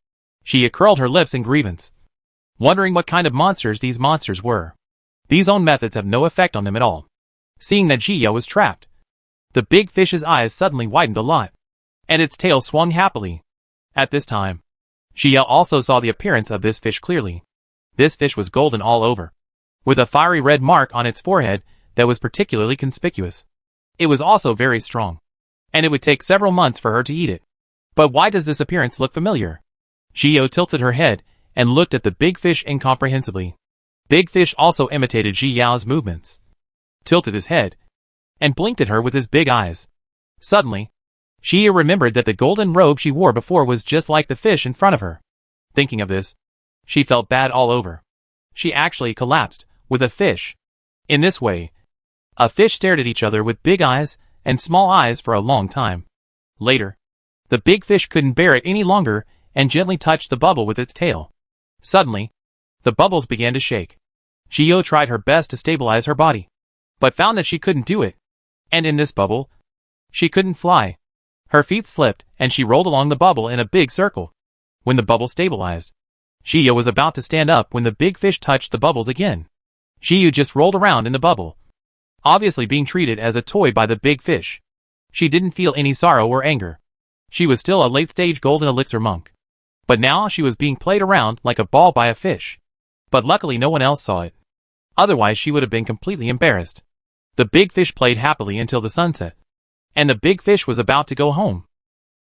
Jiyu curled her lips in grievance, wondering what kind of monsters these monsters were. These own methods have no effect on them at all. Seeing that Jiyu was trapped, the big fish's eyes suddenly widened a lot, and its tail swung happily. At this time, Jiyu also saw the appearance of this fish clearly. This fish was golden all over, with a fiery red mark on its forehead that was particularly conspicuous. It was also very strong, and it would take several months for her to eat it. But why does this appearance look familiar? Jiyu tilted her head and looked at the big fish incomprehensibly. Big Fish also imitated Jiyu's movements, tilted his head, and blinked at her with his big eyes. Suddenly, Jiyu remembered that the golden robe she wore before was just like the fish in front of her. Thinking of this, she felt bad all over. She actually collapsed with a fish. In this way, a fish stared at each other with big eyes and small eyes for a long time. Later, the big fish couldn't bear it any longer and gently touched the bubble with its tail. Suddenly, the bubbles began to shake. Geo tried her best to stabilize her body, but found that she couldn't do it. And in this bubble, she couldn't fly. Her feet slipped and she rolled along the bubble in a big circle. When the bubble stabilized, Geo was about to stand up when the big fish touched the bubbles again. Geo just rolled around in the bubble, obviously being treated as a toy by the big fish. She didn't feel any sorrow or anger. She was still a late-stage golden elixir monk. But now she was being played around like a ball by a fish. But luckily no one else saw it. Otherwise she would have been completely embarrassed. The big fish played happily until the sunset. And the big fish was about to go home.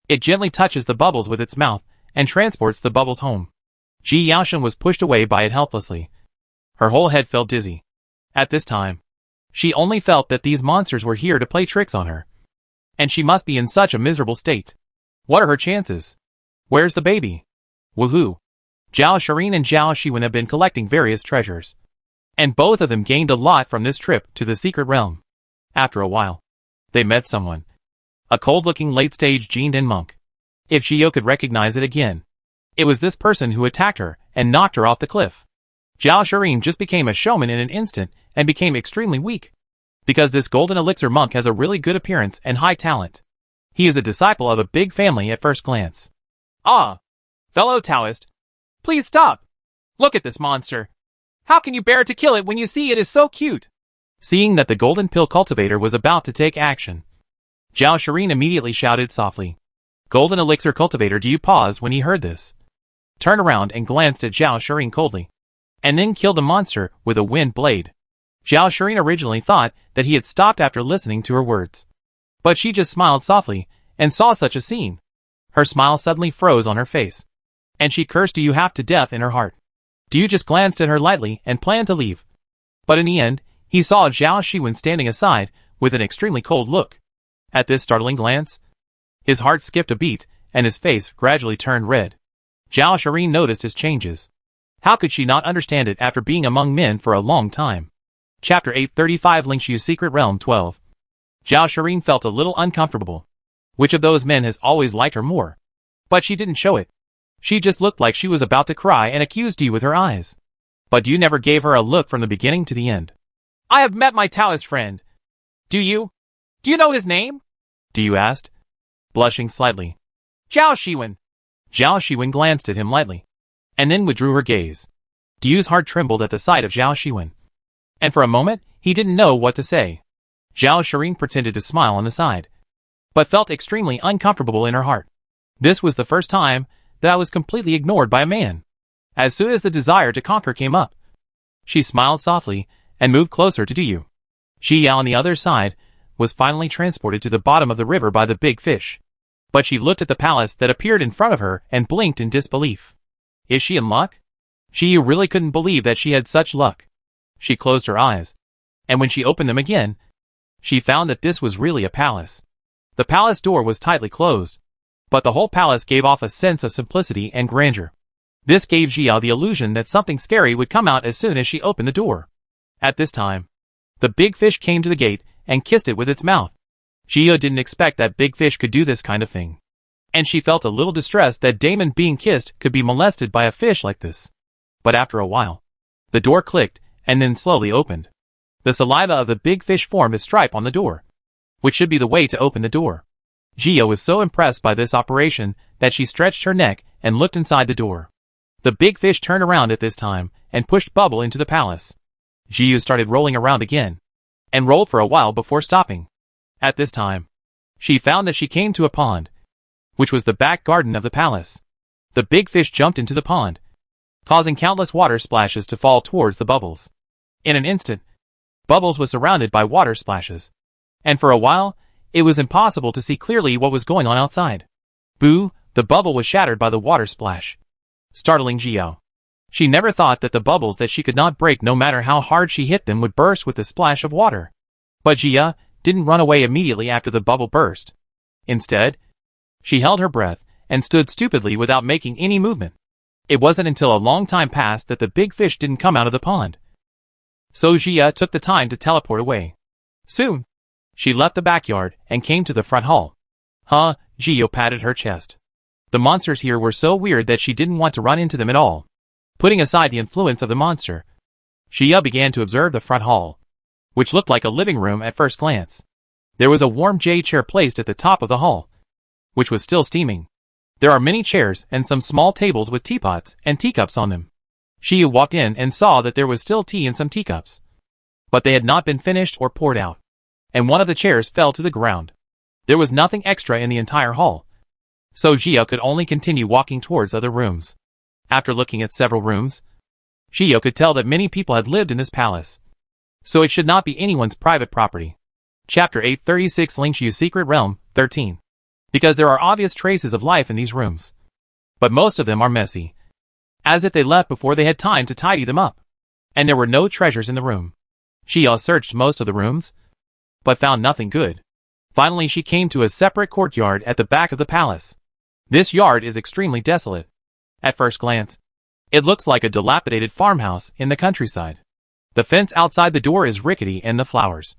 It gently touches the bubbles with its mouth and transports the bubbles home. Ji Yaoshan was pushed away by it helplessly. Her whole head felt dizzy. At this time, she only felt that these monsters were here to play tricks on her. And she must be in such a miserable state. What are her chances? Where's the baby? Woohoo! Zhao Shirin and Zhao Shiwen have been collecting various treasures. And both of them gained a lot from this trip to the secret realm. After a while, they met someone. A cold-looking late-stage Jindan monk. If Geo could recognize it again, it was this person who attacked her and knocked her off the cliff. Zhao Shirin just became a showman in an instant and became extremely weak. Because this golden elixir monk has a really good appearance and high talent. He is a disciple of a big family at first glance. Ah! Fellow Taoist, please stop! Look at this monster! How can you bear to kill it when you see it is so cute? Seeing that the golden pill cultivator was about to take action, Zhao Shirin immediately shouted softly. Golden elixir cultivator, do you pause when he heard this? Turned around and glanced at Zhao Shirin coldly. And then killed the monster with a wind blade. Zhao Shirin originally thought that he had stopped after listening to her words. But she just smiled softly and saw such a scene. Her smile suddenly froze on her face. And she cursed you half to death in her heart. Diu just glanced at her lightly and planned to leave. But in the end, he saw Zhao Shiwen standing aside with an extremely cold look. At this startling glance, his heart skipped a beat and his face gradually turned red. Zhao Shirin noticed his changes. How could she not understand it after being among men for a long time? Chapter 835 Lingshu Secret Realm 12. Zhao Shirin felt a little uncomfortable. Which of those men has always liked her more? But she didn't show it. She just looked like she was about to cry and accused you with her eyes. But you never gave her a look from the beginning to the end. I have met my Taoist friend. Do you? Do you know his name? Diu asked, blushing slightly. Zhao Shiwen. Zhao Shiwen glanced at him lightly, and then withdrew her gaze. Diu's heart trembled at the sight of Zhao Shiwen. And for a moment, he didn't know what to say. Zhao Shirin pretended to smile on the side, but felt extremely uncomfortable in her heart. This was the first time that I was completely ignored by a man. As soon as the desire to conquer came up, she smiled softly and moved closer to Diu. Xi Yao on the other side was finally transported to the bottom of the river by the big fish. But she looked at the palace that appeared in front of her and blinked in disbelief. Is she in luck? Xi Yu really couldn't believe that she had such luck. She closed her eyes, and when she opened them again, she found that this was really a palace. The palace door was tightly closed, but the whole palace gave off a sense of simplicity and grandeur. This gave Xiao the illusion that something scary would come out as soon as she opened the door. At this time, the big fish came to the gate and kissed it with its mouth. Xiao didn't expect that big fish could do this kind of thing. And she felt a little distressed that Damon being kissed could be molested by a fish like this. But after a while, the door clicked and then slowly opened. The saliva of the big fish formed a stripe on the door, which should be the way to open the door. Xiao was so impressed by this operation that she stretched her neck and looked inside the door. The big fish turned around at this time and pushed Bubble into the palace. Xiao started rolling around again, and rolled for a while before stopping. At this time, she found that she came to a pond, which was the back garden of the palace. The big fish jumped into the pond, causing countless water splashes to fall towards the Bubbles. In an instant, Bubbles was surrounded by water splashes, and for a while, it was impossible to see clearly what was going on outside. Boo! The bubble was shattered by the water splash, startling Xiao. She never thought that the bubbles that she could not break no matter how hard she hit them would burst with a splash of water. But Xiao didn't run away immediately after the bubble burst. Instead, she held her breath and stood stupidly without making any movement. It wasn't until a long time passed that the big fish didn't come out of the pond. So Xiao took the time to teleport away. Soon, She left the backyard and came to the front hall. Huh, Gio patted her chest. The monsters here were so weird that she didn't want to run into them at all. Putting aside the influence of the monster, Gio began to observe the front hall, which looked like a living room at first glance. There was a warm J chair placed at the top of the hall, which was still steaming. There are many chairs and some small tables with teapots and teacups on them. Gio walked in and saw that there was still tea in some teacups, but they had not been finished or poured out, and one of the chairs fell to the ground. There was nothing extra in the entire hall, so Gio could only continue walking towards other rooms. After looking at several rooms, Gio could tell that many people had lived in this palace, so it should not be anyone's private property. Chapter 836 Lingshu Secret Realm 13. Because there are obvious traces of life in these rooms, but most of them are messy, as if they left before they had time to tidy them up, and there were no treasures in the room. Gio searched most of the rooms, but found nothing good. Finally she came to a separate courtyard at the back of the palace. This yard is extremely desolate. At first glance, it looks like a dilapidated farmhouse in the countryside. The fence outside the door is rickety and the flowers,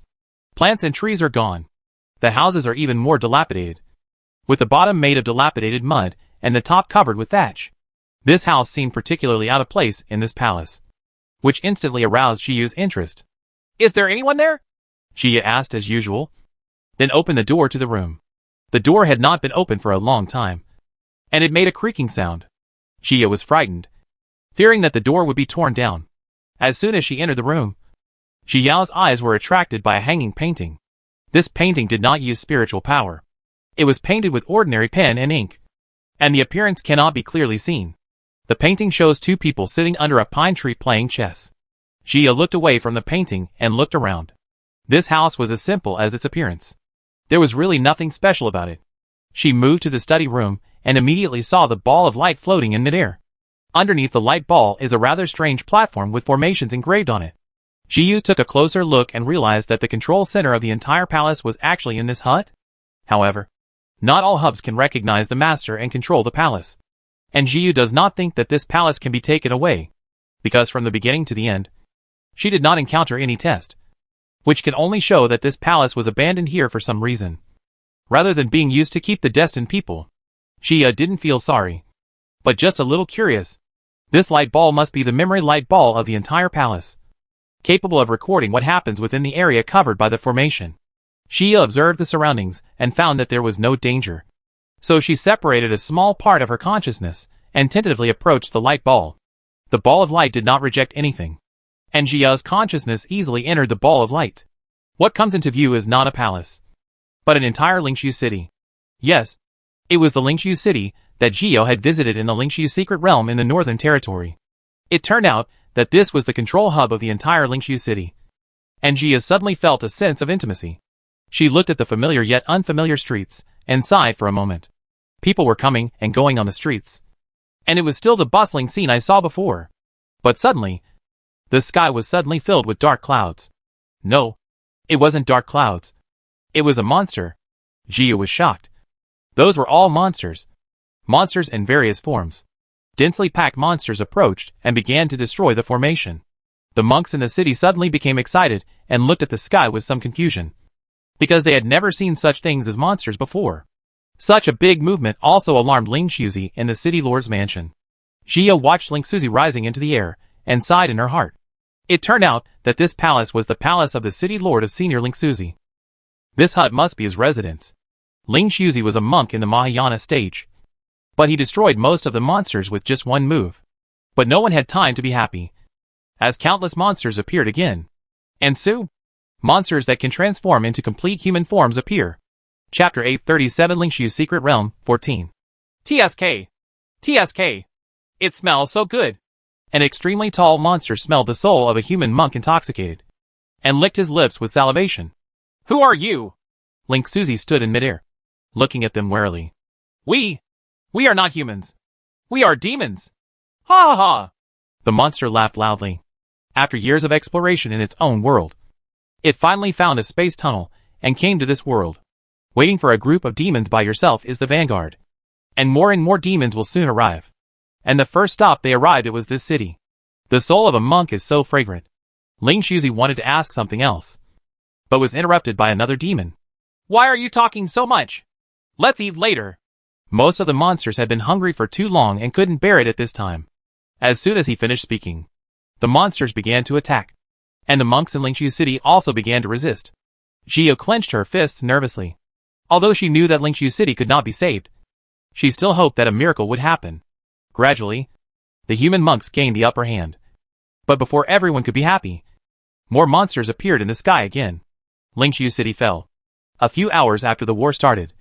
plants and trees are gone. The houses are even more dilapidated, with the bottom made of dilapidated mud and the top covered with thatch. This house seemed particularly out of place in this palace, which instantly aroused Gio's interest. "Is there anyone there?" Gio asked as usual, then opened the door to the room. The door had not been opened for a long time, and it made a creaking sound. Gio was frightened, fearing that the door would be torn down. As soon as she entered the room, Gio's eyes were attracted by a hanging painting. This painting did not use spiritual power. It was painted with ordinary pen and ink, and the appearance cannot be clearly seen. The painting shows two people sitting under a pine tree playing chess. Gio looked away from the painting and looked around. This house was as simple as its appearance. There was really nothing special about it. She moved to the study room and immediately saw the ball of light floating in midair. Underneath the light ball is a rather strange platform with formations engraved on it. Gio took a closer look and realized that the control center of the entire palace was actually in this hut. However, not all hubs can recognize the master and control the palace, and Gio does not think that this palace can be taken away, because from the beginning to the end, she did not encounter any test, which can only show that this palace was abandoned here for some reason, rather than being used to keep the destined people. Gio didn't feel sorry, but just a little curious. This light ball must be the memory light ball of the entire palace, capable of recording what happens within the area covered by the formation. Gio observed the surroundings and found that there was no danger, so she separated a small part of her consciousness and tentatively approached the light ball. The ball of light did not reject anything, and Gio's consciousness easily entered the ball of light. What comes into view is not a palace, but an entire Lingshu city. Yes, it was the Lingshu city that Gio had visited in the Lingshu secret realm in the Northern Territory. It turned out that this was the control hub of the entire Lingshu city, and Gio suddenly felt a sense of intimacy. She looked at the familiar yet unfamiliar streets and sighed for a moment. People were coming and going on the streets, and it was still the bustling scene I saw before. But suddenly, the sky was suddenly filled with dark clouds. No, it wasn't dark clouds. It was a monster. Gio was shocked. Those were all monsters. Monsters in various forms. Densely packed monsters approached and began to destroy the formation. The monks in the city suddenly became excited and looked at the sky with some confusion, because they had never seen such things as monsters before. Such a big movement also alarmed Ling Xuzi in the city lord's mansion. Gio watched Ling Xuzi rising into the air and sighed in her heart. It turned out that this palace was the palace of the city lord of Senior Ling Xuzi. This hut must be his residence. Ling Xuzi was a monk in the Mahayana stage, but he destroyed most of the monsters with just one move. But no one had time to be happy, as countless monsters appeared again. And soon, monsters that can transform into complete human forms appear. Chapter 837 Lingshu Secret Realm 14. TSK. TSK. It smells so good. An extremely tall monster smelled the soul of a human monk intoxicated, and licked his lips with salivation. Who are you? Ling Xuzi stood in midair, looking at them warily. We are not humans. We are demons. Ha ha ha. The monster laughed loudly. After years of exploration in its own world, it finally found a space tunnel and came to this world. Waiting for a group of demons by yourself is the vanguard, and more demons will soon arrive. And the first stop they arrived at was this city. The soul of a monk is so fragrant. Ling Xuzi wanted to ask something else, but was interrupted by another demon. Why are you talking so much? Let's eat later. Most of the monsters had been hungry for too long and couldn't bear it at this time. As soon as he finished speaking, the monsters began to attack, and the monks in Lingqiu City also began to resist. Zhio clenched her fists nervously. Although she knew that Lingqiu City could not be saved, she still hoped that a miracle would happen. Gradually, the human monks gained the upper hand. But before everyone could be happy, more monsters appeared in the sky again. Lingqiu City fell a few hours after the war started.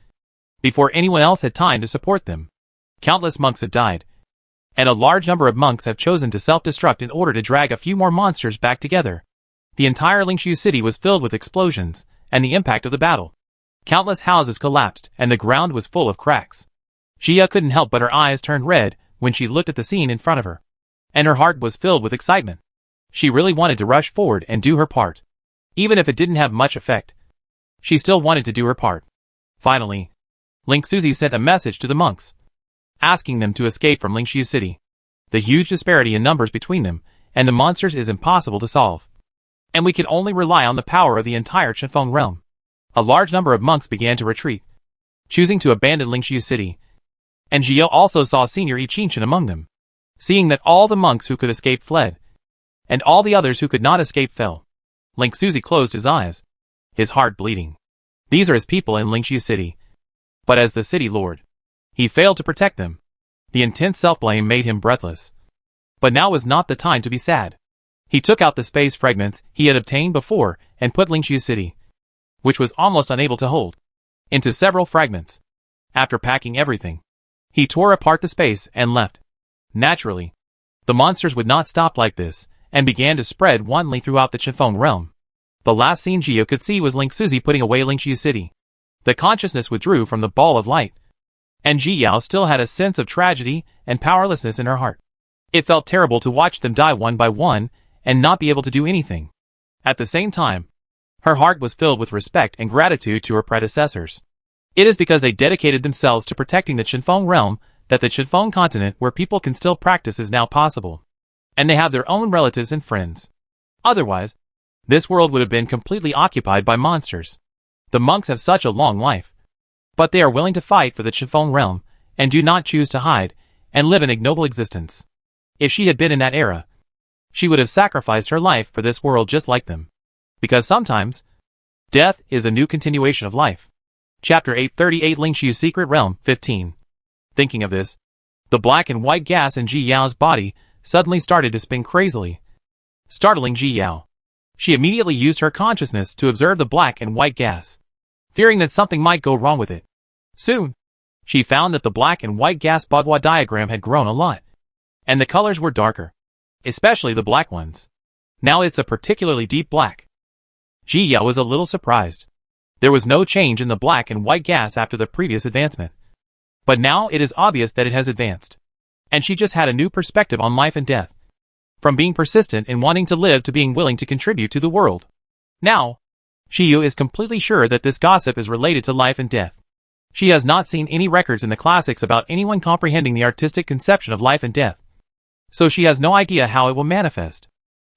Before anyone else had time to support them, countless monks had died, and a large number of monks have chosen to self-destruct in order to drag a few more monsters back together. The entire Lingqiu City was filled with explosions and the impact of the battle. Countless houses collapsed and the ground was full of cracks. Jia couldn't help but her eyes turned red when she looked at the scene in front of her, and her heart was filled with excitement. She really wanted to rush forward and do her part. Even if it didn't have much effect, she still wanted to do her part. Finally, Ling Suzy sent a message to the monks, asking them to escape from Lingqiu City. The huge disparity in numbers between them and the monsters is impossible to solve, and we can only rely on the power of the entire Chenfeng realm. A large number of monks began to retreat, choosing to abandon Lingqiu City, and Zhio also saw Senior Yi Qingshan among them. Seeing that all the monks who could escape fled, and all the others who could not escape fell, Ling Suzy closed his eyes, his heart bleeding. These are his people in Lingqiu City. But as the city lord, he failed to protect them. The intense self-blame made him breathless. But now was not the time to be sad. He took out the space fragments he had obtained before and put Lingqiu City, which was almost unable to hold, into several fragments. After packing everything, he tore apart the space and left. Naturally, the monsters would not stop like this, and began to spread wantonly throughout the Chenfeng realm. The last scene Zhio could see was Ling Suzy putting away Lingqiu City. The consciousness withdrew from the ball of light, and Ji Yao still had a sense of tragedy and powerlessness in her heart. It felt terrible to watch them die one by one, and not be able to do anything. At the same time, her heart was filled with respect and gratitude to her predecessors. It is because they dedicated themselves to protecting the Chenfeng realm that the Chenfeng continent where people can still practice is now possible. And they have their own relatives and friends. Otherwise, this world would have been completely occupied by monsters. The monks have such a long life, but they are willing to fight for the Chenfeng realm, and do not choose to hide, and live an ignoble existence. If she had been in that era, she would have sacrificed her life for this world just like them. Because sometimes, death is a new continuation of life. Chapter 838 Lingqiu Secret Realm 15. Thinking of this, the black and white gas in Ji Yao's body suddenly started to spin crazily, startling Ji Yao. She immediately used her consciousness to observe the black and white gas, fearing that something might go wrong with it. Soon, she found that the black and white gas boudoir diagram had grown a lot, and the colors were darker, especially the black ones. Now it's a particularly deep black. Ji Yao was a little surprised. There was no change in the black and white gas after the previous advancement. But now it is obvious that it has advanced. And she just had a new perspective on life and death. From being persistent in wanting to live to being willing to contribute to the world. Now, Shiyu is completely sure that this gossip is related to life and death. She has not seen any records in the classics about anyone comprehending the artistic conception of life and death. So she has no idea how it will manifest.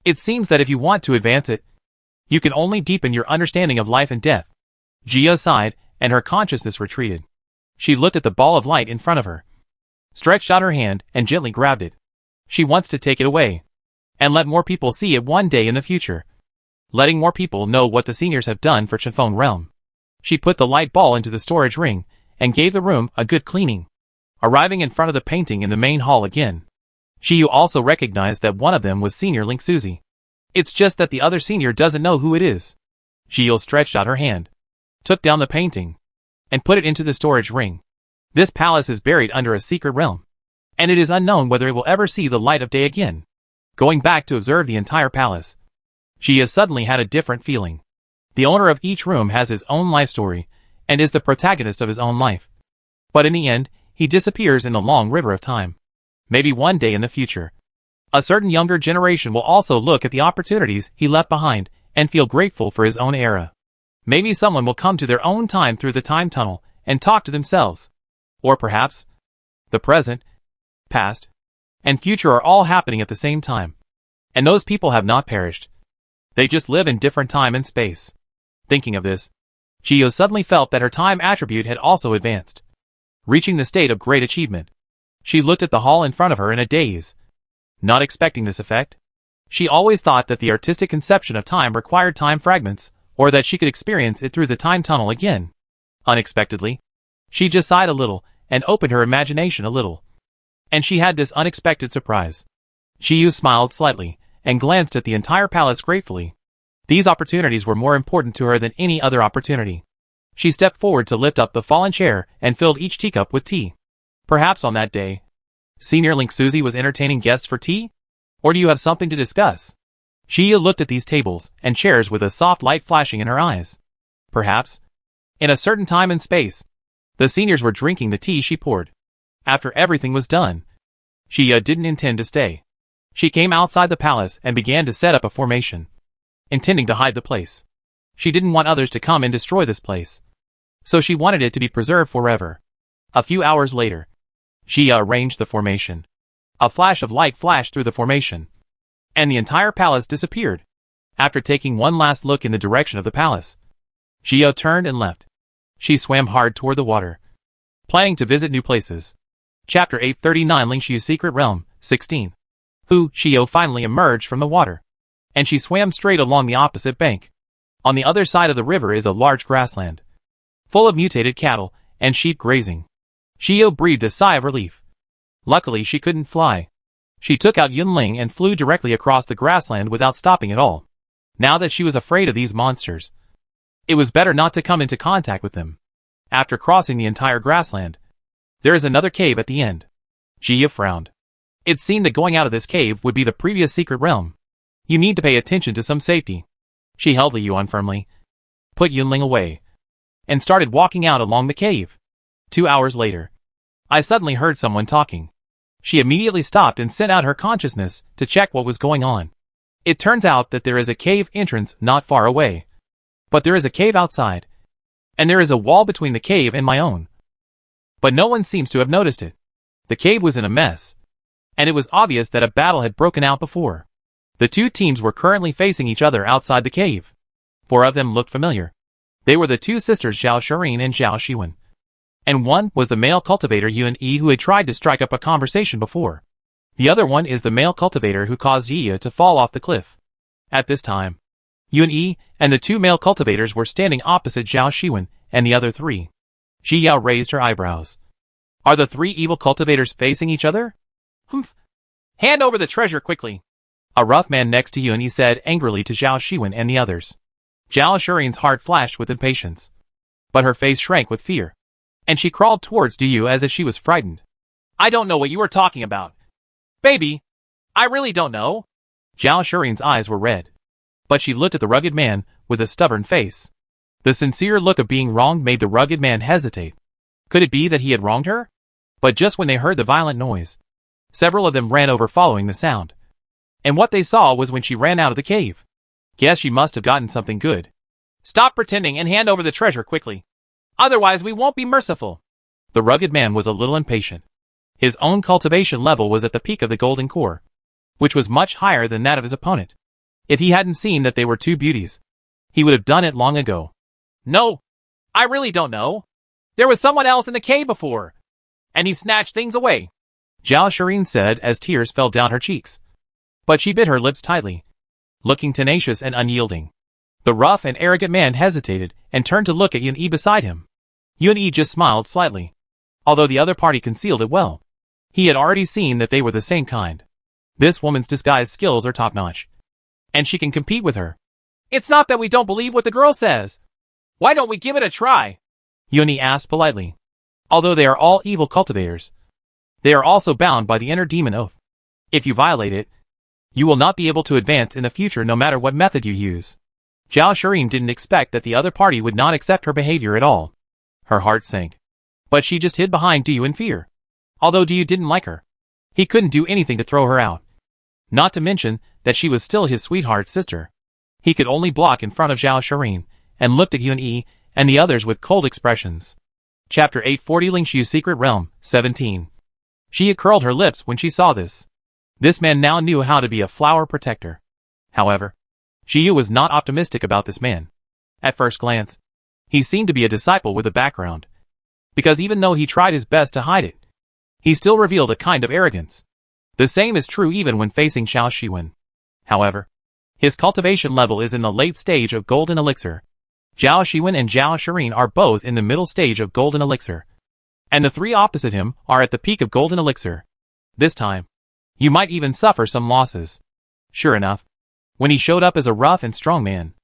It seems that if you want to advance it, you can only deepen your understanding of life and death. Jia sighed, and her consciousness retreated. She looked at the ball of light in front of her, stretched out her hand, and gently grabbed it. She wants to take it away, and let more people see it one day in the future. Letting more people know what the seniors have done for Chenfeng Realm. She put the light ball into the storage ring, and gave the room a good cleaning. Arriving in front of the painting in the main hall again, Shiyu also recognized that one of them was Senior Ling Suzy. It's just that the other senior doesn't know who it is. Shiyu stretched out her hand, took down the painting, and put it into the storage ring. This palace is buried under a secret realm, and it is unknown whether it will ever see the light of day again. Going back to observe the entire palace, she has suddenly had a different feeling. The owner of each room has his own life story, and is the protagonist of his own life. But in the end, he disappears in the long river of time. Maybe one day in the future, a certain younger generation will also look at the opportunities he left behind, and feel grateful for his own era. Maybe someone will come to their own time through the time tunnel, and talk to themselves. Or perhaps, the present, past, and future are all happening at the same time. And those people have not perished. They just live in different time and space. Thinking of this, Gio suddenly felt that her time attribute had also advanced, reaching the state of great achievement. She looked at the hall in front of her in a daze, not expecting this effect. She always thought that the artistic conception of time required time fragments, or that she could experience it through the time tunnel again. Unexpectedly, she just sighed a little and opened her imagination a little. And she had this unexpected surprise. Gio smiled slightly and glanced at the entire palace gratefully. These opportunities were more important to her than any other opportunity. She stepped forward to lift up the fallen chair and filled each teacup with tea. Perhaps on that day, Senior Link Susie was entertaining guests for tea? Or do you have something to discuss? Gio looked at these tables and chairs with a soft light flashing in her eyes. Perhaps, in a certain time and space, the seniors were drinking the tea she poured. After everything was done, Gio didn't intend to stay. She came outside the palace and began to set up a formation, intending to hide the place. She didn't want others to come and destroy this place, so she wanted it to be preserved forever. A few hours later, Gio arranged the formation. A flash of light flashed through the formation, and the entire palace disappeared. After taking one last look in the direction of the palace, Gio turned and left. She swam hard toward the water, planning to visit new places. Chapter 839 Lingshu's Secret Realm, 16. Gio finally emerged from the water, and she swam straight along the opposite bank. On the other side of the river is a large grassland, full of mutated cattle and sheep grazing. Gio breathed a sigh of relief. Luckily she couldn't fly. She took out Yunling and flew directly across the grassland without stopping at all. Now that she was afraid of these monsters, it was better not to come into contact with them. After crossing the entire grassland, there is another cave at the end. Gio frowned. It seemed that going out of this cave would be the previous secret realm. You need to pay attention to some safety. She held Li Yuan firmly, put Yunling away, and started walking out along the cave. 2 hours later, I suddenly heard someone talking. She immediately stopped and sent out her consciousness to check what was going on. It turns out that there is a cave entrance not far away. But there is a cave outside, and there is a wall between the cave and my own. But no one seems to have noticed it. The cave was in a mess, and it was obvious that a battle had broken out before. The two teams were currently facing each other outside the cave. 4 of them looked familiar. They were the two sisters Zhao Shirin and Zhao Shiwen. And one was the male cultivator Yuan Yi who had tried to strike up a conversation before. The other one is the male cultivator who caused Yi to fall off the cliff. At this time, Yuan Yi and the 2 male cultivators were standing opposite Zhao Shiwen and the other 3. Ji Yao raised her eyebrows. Are the 3 evil cultivators facing each other? Humph. Hand over the treasure quickly. A rough man next to Yuan Yi said angrily to Zhao Shiwen and the others. Zhao Shirin's heart flashed with impatience, but her face shrank with fear, and she crawled towards Du Yu as if she was frightened. I don't know what you are talking about. Baby, I really don't know. Zhao Shirin's eyes were red, but she looked at the rugged man with a stubborn face. The sincere look of being wronged made the rugged man hesitate. Could it be that he had wronged her? But just when they heard the violent noise, several of them ran over following the sound. And what they saw was when she ran out of the cave. Guess she must have gotten something good. Stop pretending and hand over the treasure quickly. Otherwise we won't be merciful. The rugged man was a little impatient. His own cultivation level was at the peak of the golden core, which was much higher than that of his opponent. If he hadn't seen that they were 2 beauties, he would have done it long ago. No, I really don't know. There was someone else in the cave before, and he snatched things away, Zhao Shirin said as tears fell down her cheeks. But she bit her lips tightly, looking tenacious and unyielding. The rough and arrogant man hesitated and turned to look at Yun Yi beside him. Yun Yi just smiled slightly, although the other party concealed it well. He had already seen that they were the same kind. This woman's disguise skills are top-notch, and she can compete with her. It's not that we don't believe what the girl says. Why don't we give it a try? Yun Yi asked politely. Although they are all evil cultivators, they are also bound by the inner demon oath. If you violate it, you will not be able to advance in the future no matter what method you use. Zhao Shirin didn't expect that the other party would not accept her behavior at all. Her heart sank. But she just hid behind Du Yu in fear. Although Du Yu didn't like her, he couldn't do anything to throw her out. Not to mention that she was still his sweetheart sister. He could only block in front of Zhao Shirin, and looked at Yun Yi and the others with cold expressions. Chapter 840 Lingshu's Secret Realm, 17. She had curled her lips when she saw this. This man now knew how to be a flower protector. However, Ji Yu was not optimistic about this man. At first glance, he seemed to be a disciple with a background, because even though he tried his best to hide it, he still revealed a kind of arrogance. The same is true even when facing Zhao Shiwen. However, his cultivation level is in the late stage of Golden Elixir. Zhao Shiwen and Zhao Shirin are both in the middle stage of Golden Elixir, and the three opposite him are at the peak of Golden Elixir. This time, you might even suffer some losses. Sure enough, when he showed up as a rough and strong man,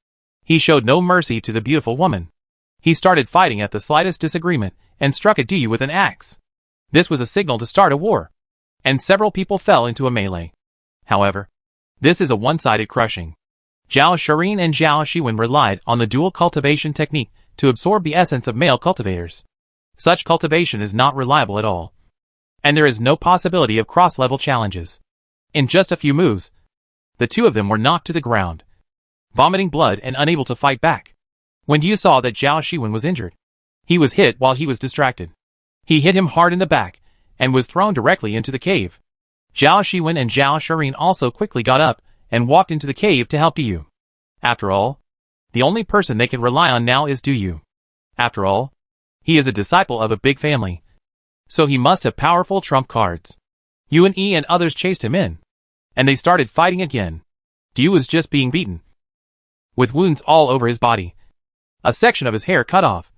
he showed no mercy to the beautiful woman. He started fighting at the slightest disagreement and struck at you with an axe. This was a signal to start a war, and several people fell into a melee. However, this is a one-sided crushing. Zhao Shirin and Zhao Shiwen relied on the dual cultivation technique to absorb the essence of male cultivators. Such cultivation is not reliable at all, and there is no possibility of cross-level challenges. In just a few moves, the two of them were knocked to the ground, vomiting blood and unable to fight back. When Yu saw that Zhao Shiwen was injured, he was hit while he was distracted. He hit him hard in the back, and was thrown directly into the cave. Zhao Shiwen and Zhao Shirin also quickly got up and walked into the cave to help Yu. After all, the only person they can rely on now is Yu. After all, he is a disciple of a big family, so he must have powerful trump cards. Yuan and others chased him in, and they started fighting again. Yu was just being beaten, with wounds all over his body, a section of his hair cut off,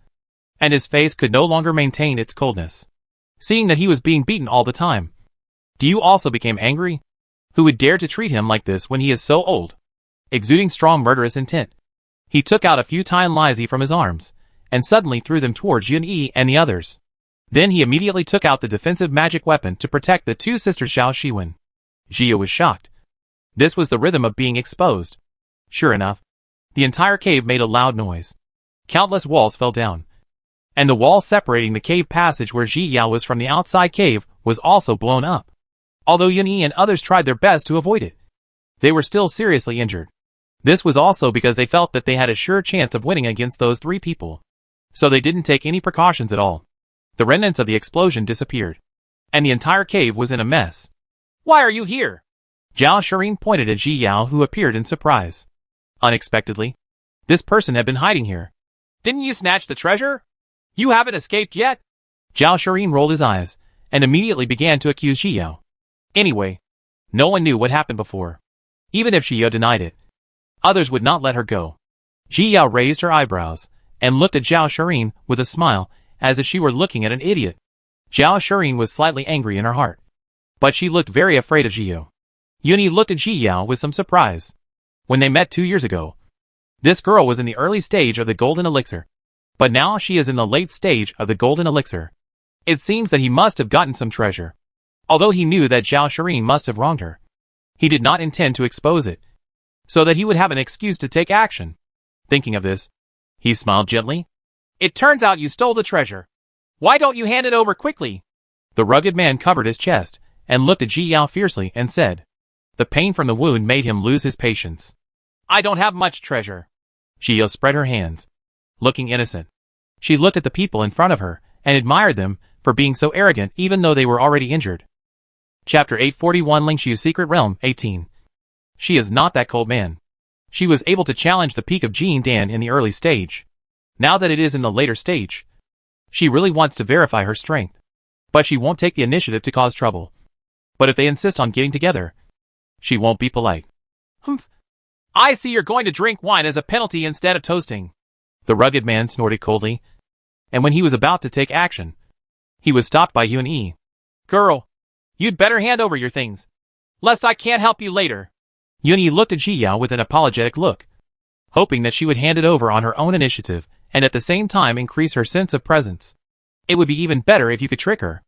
and his face could no longer maintain its coldness. Seeing that he was being beaten all the time, Yu also became angry. Who would dare to treat him like this when he is so old? Exuding strong murderous intent, he took out a few Tian Lizhi from his arms, and suddenly threw them towards Yun Yi and the others. Then he immediately took out the defensive magic weapon to protect the two sisters Zhao Shiwen. Jia was shocked. This was the rhythm of being exposed. Sure enough, the entire cave made a loud noise. Countless walls fell down, and the wall separating the cave passage where Ji Yao was from the outside cave was also blown up. Although Yun Yi and others tried their best to avoid it, they were still seriously injured. This was also because they felt that they had a sure chance of winning against those three people, so they didn't take any precautions at all. The remnants of the explosion disappeared, and the entire cave was in a mess. "Why are you here?" Zhao Shirin pointed at Ji Yao, who appeared in surprise. Unexpectedly, this person had been hiding here. "Didn't you snatch the treasure? You haven't escaped yet?" Zhao Shirin rolled his eyes, and immediately began to accuse Ji Yao. Anyway, no one knew what happened before. Even if Ji Yao denied it, others would not let her go. Ji Yao raised her eyebrows, and looked at Zhao Shirin with a smile, as if she were looking at an idiot. Zhao Shirin was slightly angry in her heart, but she looked very afraid of Ji Yao. Yuni looked at Ji Yao with some surprise. When they met 2 years ago, this girl was in the early stage of the Golden Elixir, but now she is in the late stage of the Golden Elixir. It seems that he must have gotten some treasure. Although he knew that Zhao Shirin must have wronged her, he did not intend to expose it, so that he would have an excuse to take action. Thinking of this, he smiled gently. "It turns out you stole the treasure. Why don't you hand it over quickly?" The rugged man covered his chest, and looked at Ji Yao fiercely and said. The pain from the wound made him lose his patience. "I don't have much treasure." Ji Yao spread her hands, looking innocent. She looked at the people in front of her, and admired them for being so arrogant even though they were already injured. Chapter 841 Lingshu's Secret Realm 18. She is not that cold man. She was able to challenge the peak of Jin Dan in the early stage. Now that it is in the later stage, she really wants to verify her strength. But she won't take the initiative to cause trouble. But if they insist on getting together, she won't be polite. "Humph. I see you're going to drink wine as a penalty instead of toasting." The rugged man snorted coldly, and when he was about to take action, he was stopped by Yun Yi. "Girl, you'd better hand over your things, lest I can't help you later." Yun Yi looked at Ji Yao with an apologetic look, hoping that she would hand it over on her own initiative and at the same time increase her sense of presence. It would be even better if you could trick her.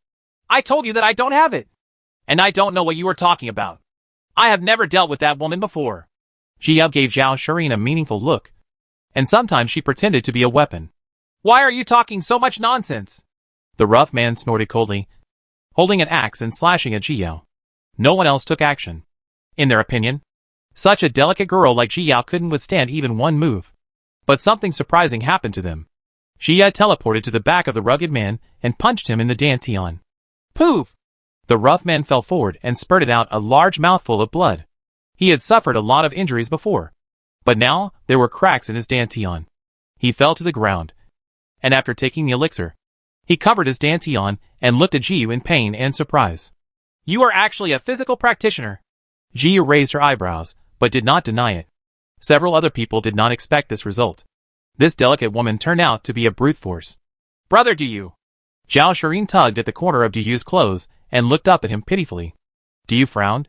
"I told you that I don't have it, and I don't know what you are talking about. I have never dealt with that woman before." Ji Yao gave Zhao Shirin a meaningful look, and sometimes she pretended to be a weapon. "Why are you talking so much nonsense?" The rough man snorted coldly, holding an axe and slashing at Ji Yao. No one else took action. In their opinion, such a delicate girl like Ji Yao couldn't withstand even one move. But something surprising happened to them. Ji Yao teleported to the back of the rugged man and punched him in the dantian. Poof! The rough man fell forward and spurted out a large mouthful of blood. He had suffered a lot of injuries before, but now there were cracks in his dantian. He fell to the ground, and after taking the elixir, he covered his dantian and looked at Jiyu in pain and surprise. You are actually a physical practitioner. Jiyu raised her eyebrows, but did not deny it. Several other people did not expect this result. This delicate woman turned out to be a brute force. Brother Duyu. Zhao Shirin tugged at the corner of Duyu's clothes and looked up at him pitifully. Duyu frowned,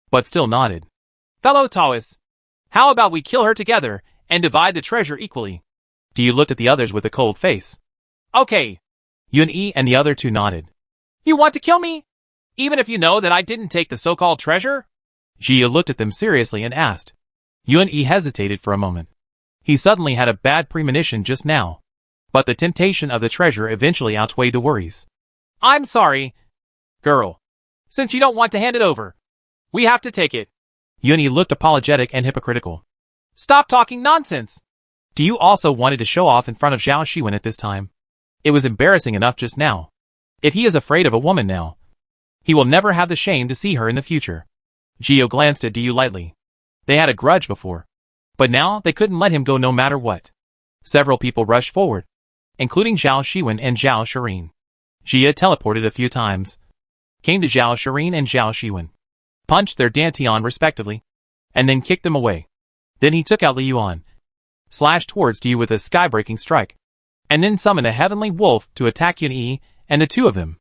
but still nodded. Fellow Taoists, how about we kill her together and divide the treasure equally? Duyu looked at the others with a cold face. Okay. Yun-Yi and the other two nodded. You want to kill me? Even if you know that I didn't take the so-called treasure? Jiyu looked at them seriously and asked. Yun-Yi hesitated for a moment. He suddenly had a bad premonition just now. But the temptation of the treasure eventually outweighed the worries. I'm sorry, girl. Since you don't want to hand it over, we have to take it. Yun-Yi looked apologetic and hypocritical. Stop talking nonsense. Duyu also wanted to show off in front of Zhao Shiwen at this time. It was embarrassing enough just now. If he is afraid of a woman now, he will never have the shame to see her in the future. Jiyu glanced at Duyu lightly. They had a grudge before, but now they couldn't let him go no matter what. Several people rushed forward, including Zhao Shiwen and Zhao Shirin. Jia teleported a few times, came to Zhao Shirin and Zhao Shiwen, punched their dantian respectively, and then kicked them away. Then he took out Li Yuan, slashed towards Duyu with a sky-breaking strike, and then summoned a heavenly wolf to attack Yun-Yi and the two of them.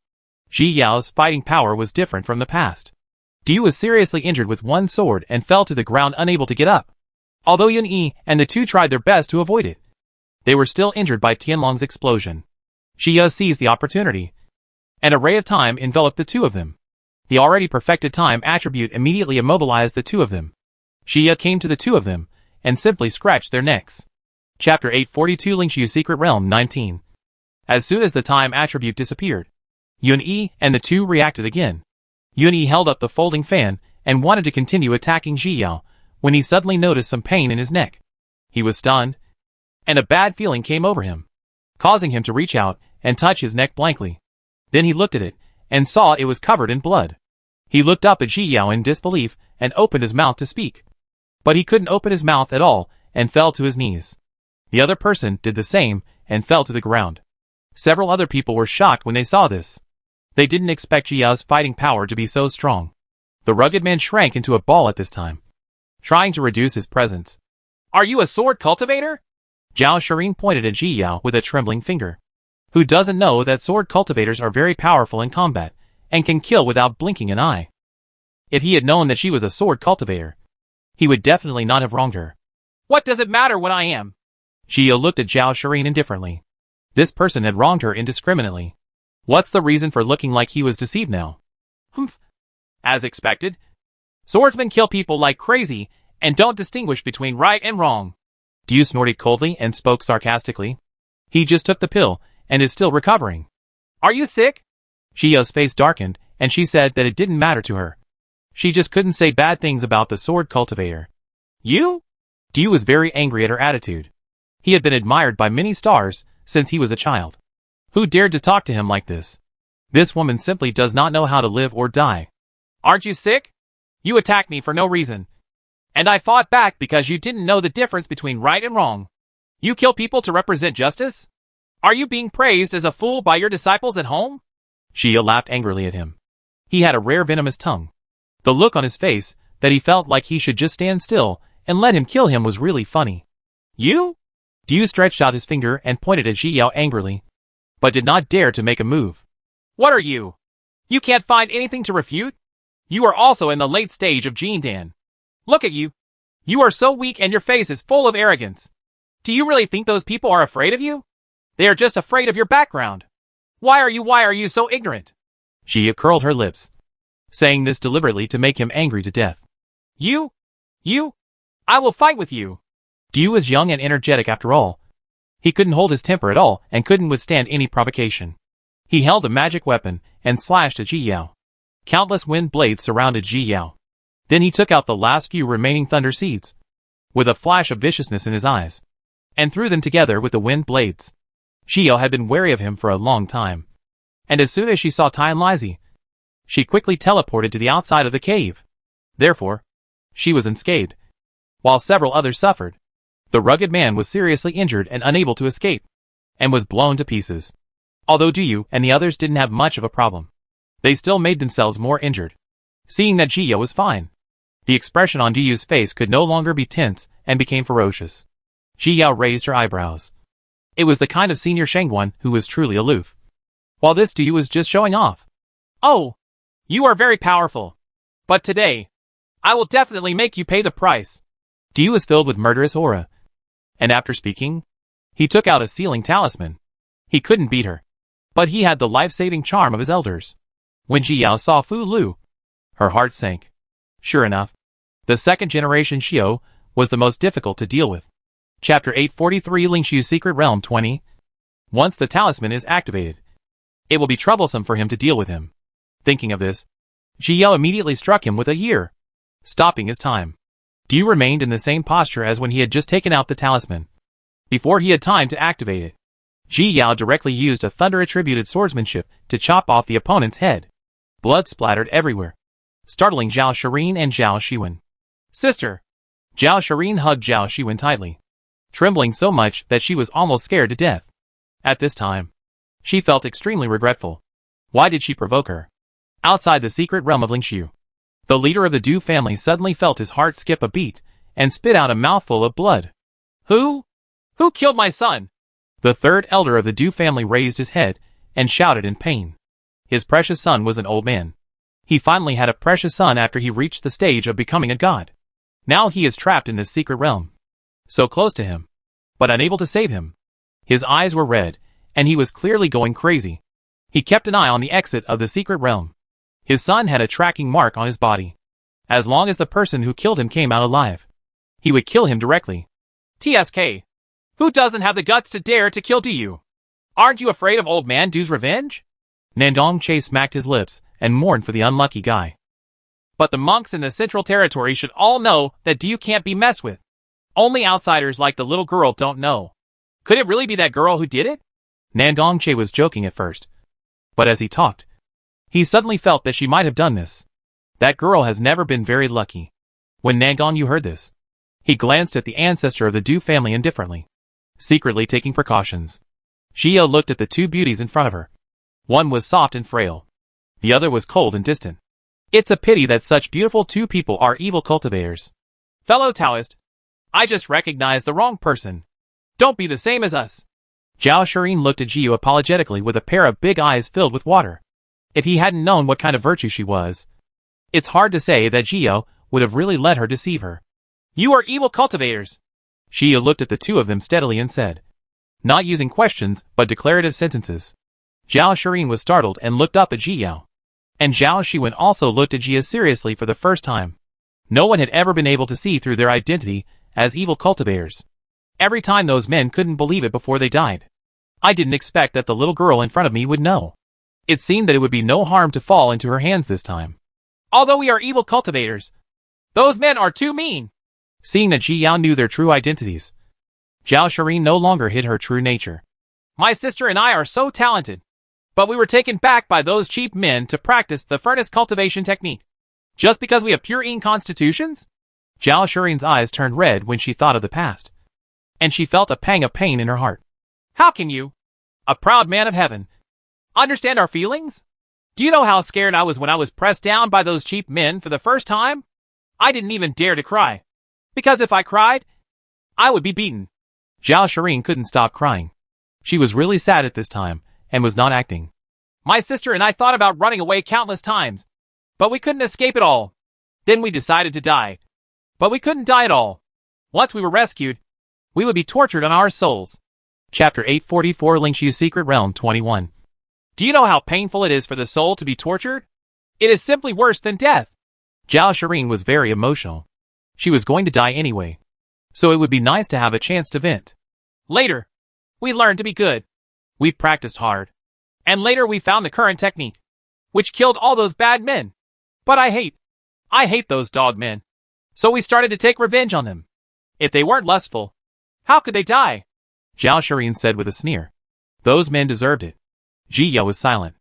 Ji Yao's fighting power was different from the past. Duyu was seriously injured with one sword and fell to the ground unable to get up. Although Yun-Yi and the two tried their best to avoid it, they were still injured by Tianlong's explosion. Jia seized the opportunity. An array of time enveloped the two of them. The already perfected time attribute immediately immobilized the two of them. Jia came to the two of them and simply scratched their necks. Chapter 842 Lingxiu Secret Realm 19. As soon as the time attribute disappeared, Yun-Yi and the two reacted again. Yun-Yi held up the folding fan and wanted to continue attacking Ji Yao when he suddenly noticed some pain in his neck. He was stunned, and a bad feeling came over him, causing him to reach out and touch his neck blankly. Then he looked at it and saw it was covered in blood. He looked up at Ji Yao in disbelief and opened his mouth to speak. But he couldn't open his mouth at all and fell to his knees. The other person did the same and fell to the ground. Several other people were shocked when they saw this. They didn't expect Ji Yao's fighting power to be so strong. The rugged man shrank into a ball at this time, trying to reduce his presence. Are you a sword cultivator? Zhao Shirin pointed at Ji Yao with a trembling finger. Who doesn't know that sword cultivators are very powerful in combat and can kill without blinking an eye? If he had known that she was a sword cultivator, he would definitely not have wronged her. What does it matter what I am? Jia looked at Zhao Shirin indifferently. This person had wronged her indiscriminately. What's the reason for looking like he was deceived now? Humph. As expected. Swordsmen kill people like crazy and don't distinguish between right and wrong. Duyu snorted coldly and spoke sarcastically. He just took the pill and is still recovering. Are you sick? Jia's face darkened and she said that it didn't matter to her. She just couldn't say bad things about the sword cultivator. You? Duyu was very angry at her attitude. He had been admired by many stars since he was a child. Who dared to talk to him like this? This woman simply does not know how to live or die. Aren't you sick? You attacked me for no reason. And I fought back because you didn't know the difference between right and wrong. You kill people to represent justice? Are you being praised as a fool by your disciples at home? Jia laughed angrily at him. He had a rare venomous tongue. The look on his face, that he felt like he should just stand still and let him kill him, was really funny. You? Duyu stretched out his finger and pointed at Ji Yao angrily, but did not dare to make a move. What are you? You can't find anything to refute? You are also in the late stage of Jindan. Look at you. You are so weak and your face is full of arrogance. Do you really think those people are afraid of you? They are just afraid of your background. Why are you so ignorant? Jia curled her lips, saying this deliberately to make him angry to death. You? I will fight with you. Duyu was young and energetic after all. He couldn't hold his temper at all and couldn't withstand any provocation. He held a magic weapon and slashed at Ji Yao. Countless wind blades surrounded Ji Yao. Then he took out the last few remaining thunder seeds, with a flash of viciousness in his eyes, and threw them together with the wind blades. Ji Yao had been wary of him for a long time, and as soon as she saw Tai and Lizzie, she quickly teleported to the outside of the cave. Therefore, she was unscathed, while several others suffered. The rugged man was seriously injured and unable to escape, and was blown to pieces. Although Duyu and the others didn't have much of a problem, they still made themselves more injured. Seeing that Jiya was fine, the expression on Duyu's face could no longer be tense and became ferocious. Jiya raised her eyebrows. It was the kind of senior Shangguan who was truly aloof, while this Duyu was just showing off. Oh, you are very powerful. But today, I will definitely make you pay the price. Duyu was filled with murderous aura, and after speaking, he took out a sealing talisman. He couldn't beat her, but he had the life-saving charm of his elders. When Ji Yao saw Fu Lu, her heart sank. Sure enough, the second-generation Xiao was the most difficult to deal with. Chapter 843 Lingxiu's Secret Realm 20. Once the talisman is activated, it will be troublesome for him to deal with him. Thinking of this, Ji Yao immediately struck him with a year, stopping his time. Duyu remained in the same posture as when he had just taken out the talisman. Before he had time to activate it, Ji Yao directly used a thunder-attributed swordsmanship to chop off the opponent's head. Blood splattered everywhere, startling Zhao Shirin and Zhao Shiwen. Sister! Zhao Shirin hugged Zhao Shiwen tightly, trembling so much that she was almost scared to death. At this time, she felt extremely regretful. Why did she provoke her? Outside the secret realm of Lingxiu, the leader of the Du family suddenly felt his heart skip a beat and spit out a mouthful of blood. Who killed my son? The third elder of the Du family raised his head and shouted in pain. His precious son was an old man. He finally had a precious son after he reached the stage of becoming a god. Now he is trapped in this secret realm, so close to him, but unable to save him. His eyes were red, and he was clearly going crazy. He kept an eye on the exit of the secret realm. His son had a tracking mark on his body. As long as the person who killed him came out alive, he would kill him directly. TSK. Who doesn't have the guts to dare to kill Duyu? Aren't you afraid of old man Du's revenge? Nandong Che smacked his lips and mourned for the unlucky guy. But the monks in the Central Territory should all know that Duyu can't be messed with. Only outsiders like the little girl don't know. Could it really be that girl who did it? Nandong Che was joking at first, but as he talked, he suddenly felt that she might have done this. That girl has never been very lucky. When Nandong Yu heard this, he glanced at the ancestor of the Du family indifferently, secretly taking precautions. Xiao looked at the two beauties in front of her. One was soft and frail. The other was cold and distant. It's a pity that such beautiful two people are evil cultivators. Fellow Taoist, I just recognized the wrong person. Don't be the same as us. Zhao Shirin looked at Jiu apologetically with a pair of big eyes filled with water. If he hadn't known what kind of virtue she was, it's hard to say that Jiu would have really let her deceive her. You are evil cultivators. Jiu looked at the two of them steadily and said, not using questions but declarative sentences. Zhao Shirin was startled and looked up at Jiu. And Zhao Shiwen also looked at Jia seriously for the first time. No one had ever been able to see through their identity as evil cultivators. Every time those men couldn't believe it before they died. I didn't expect that the little girl in front of me would know. It seemed that it would be no harm to fall into her hands this time. Although we are evil cultivators, those men are too mean. Seeing that Ji Yao knew their true identities, Zhao Shirin no longer hid her true nature. My sister and I are so talented, but we were taken back by those cheap men to practice the furnace cultivation technique. Just because we have pure Yin constitutions? Zhao Shirin's eyes turned red when she thought of the past, and she felt a pang of pain in her heart. How can you, a proud man of heaven, understand our feelings? Do you know how scared I was when I was pressed down by those cheap men for the first time? I didn't even dare to cry, because if I cried, I would be beaten. Zhao Shirin couldn't stop crying. She was really sad at this time, and was not acting. My sister and I thought about running away countless times, but we couldn't escape at all. Then we decided to die. But we couldn't die at all. Once we were rescued, we would be tortured on our souls. Chapter 844 Lingxiu's Secret Realm 21. Do you know how painful it is for the soul to be tortured? It is simply worse than death. Zhao Shirin was very emotional. She was going to die anyway, so it would be nice to have a chance to vent. Later, we learned to be good. We practiced hard. And later we found the current technique, which killed all those bad men. But I hate those dog men. So we started to take revenge on them. If they weren't lustful, how could they die? Zhao Shirin said with a sneer. Those men deserved it. Ji Yao was silent.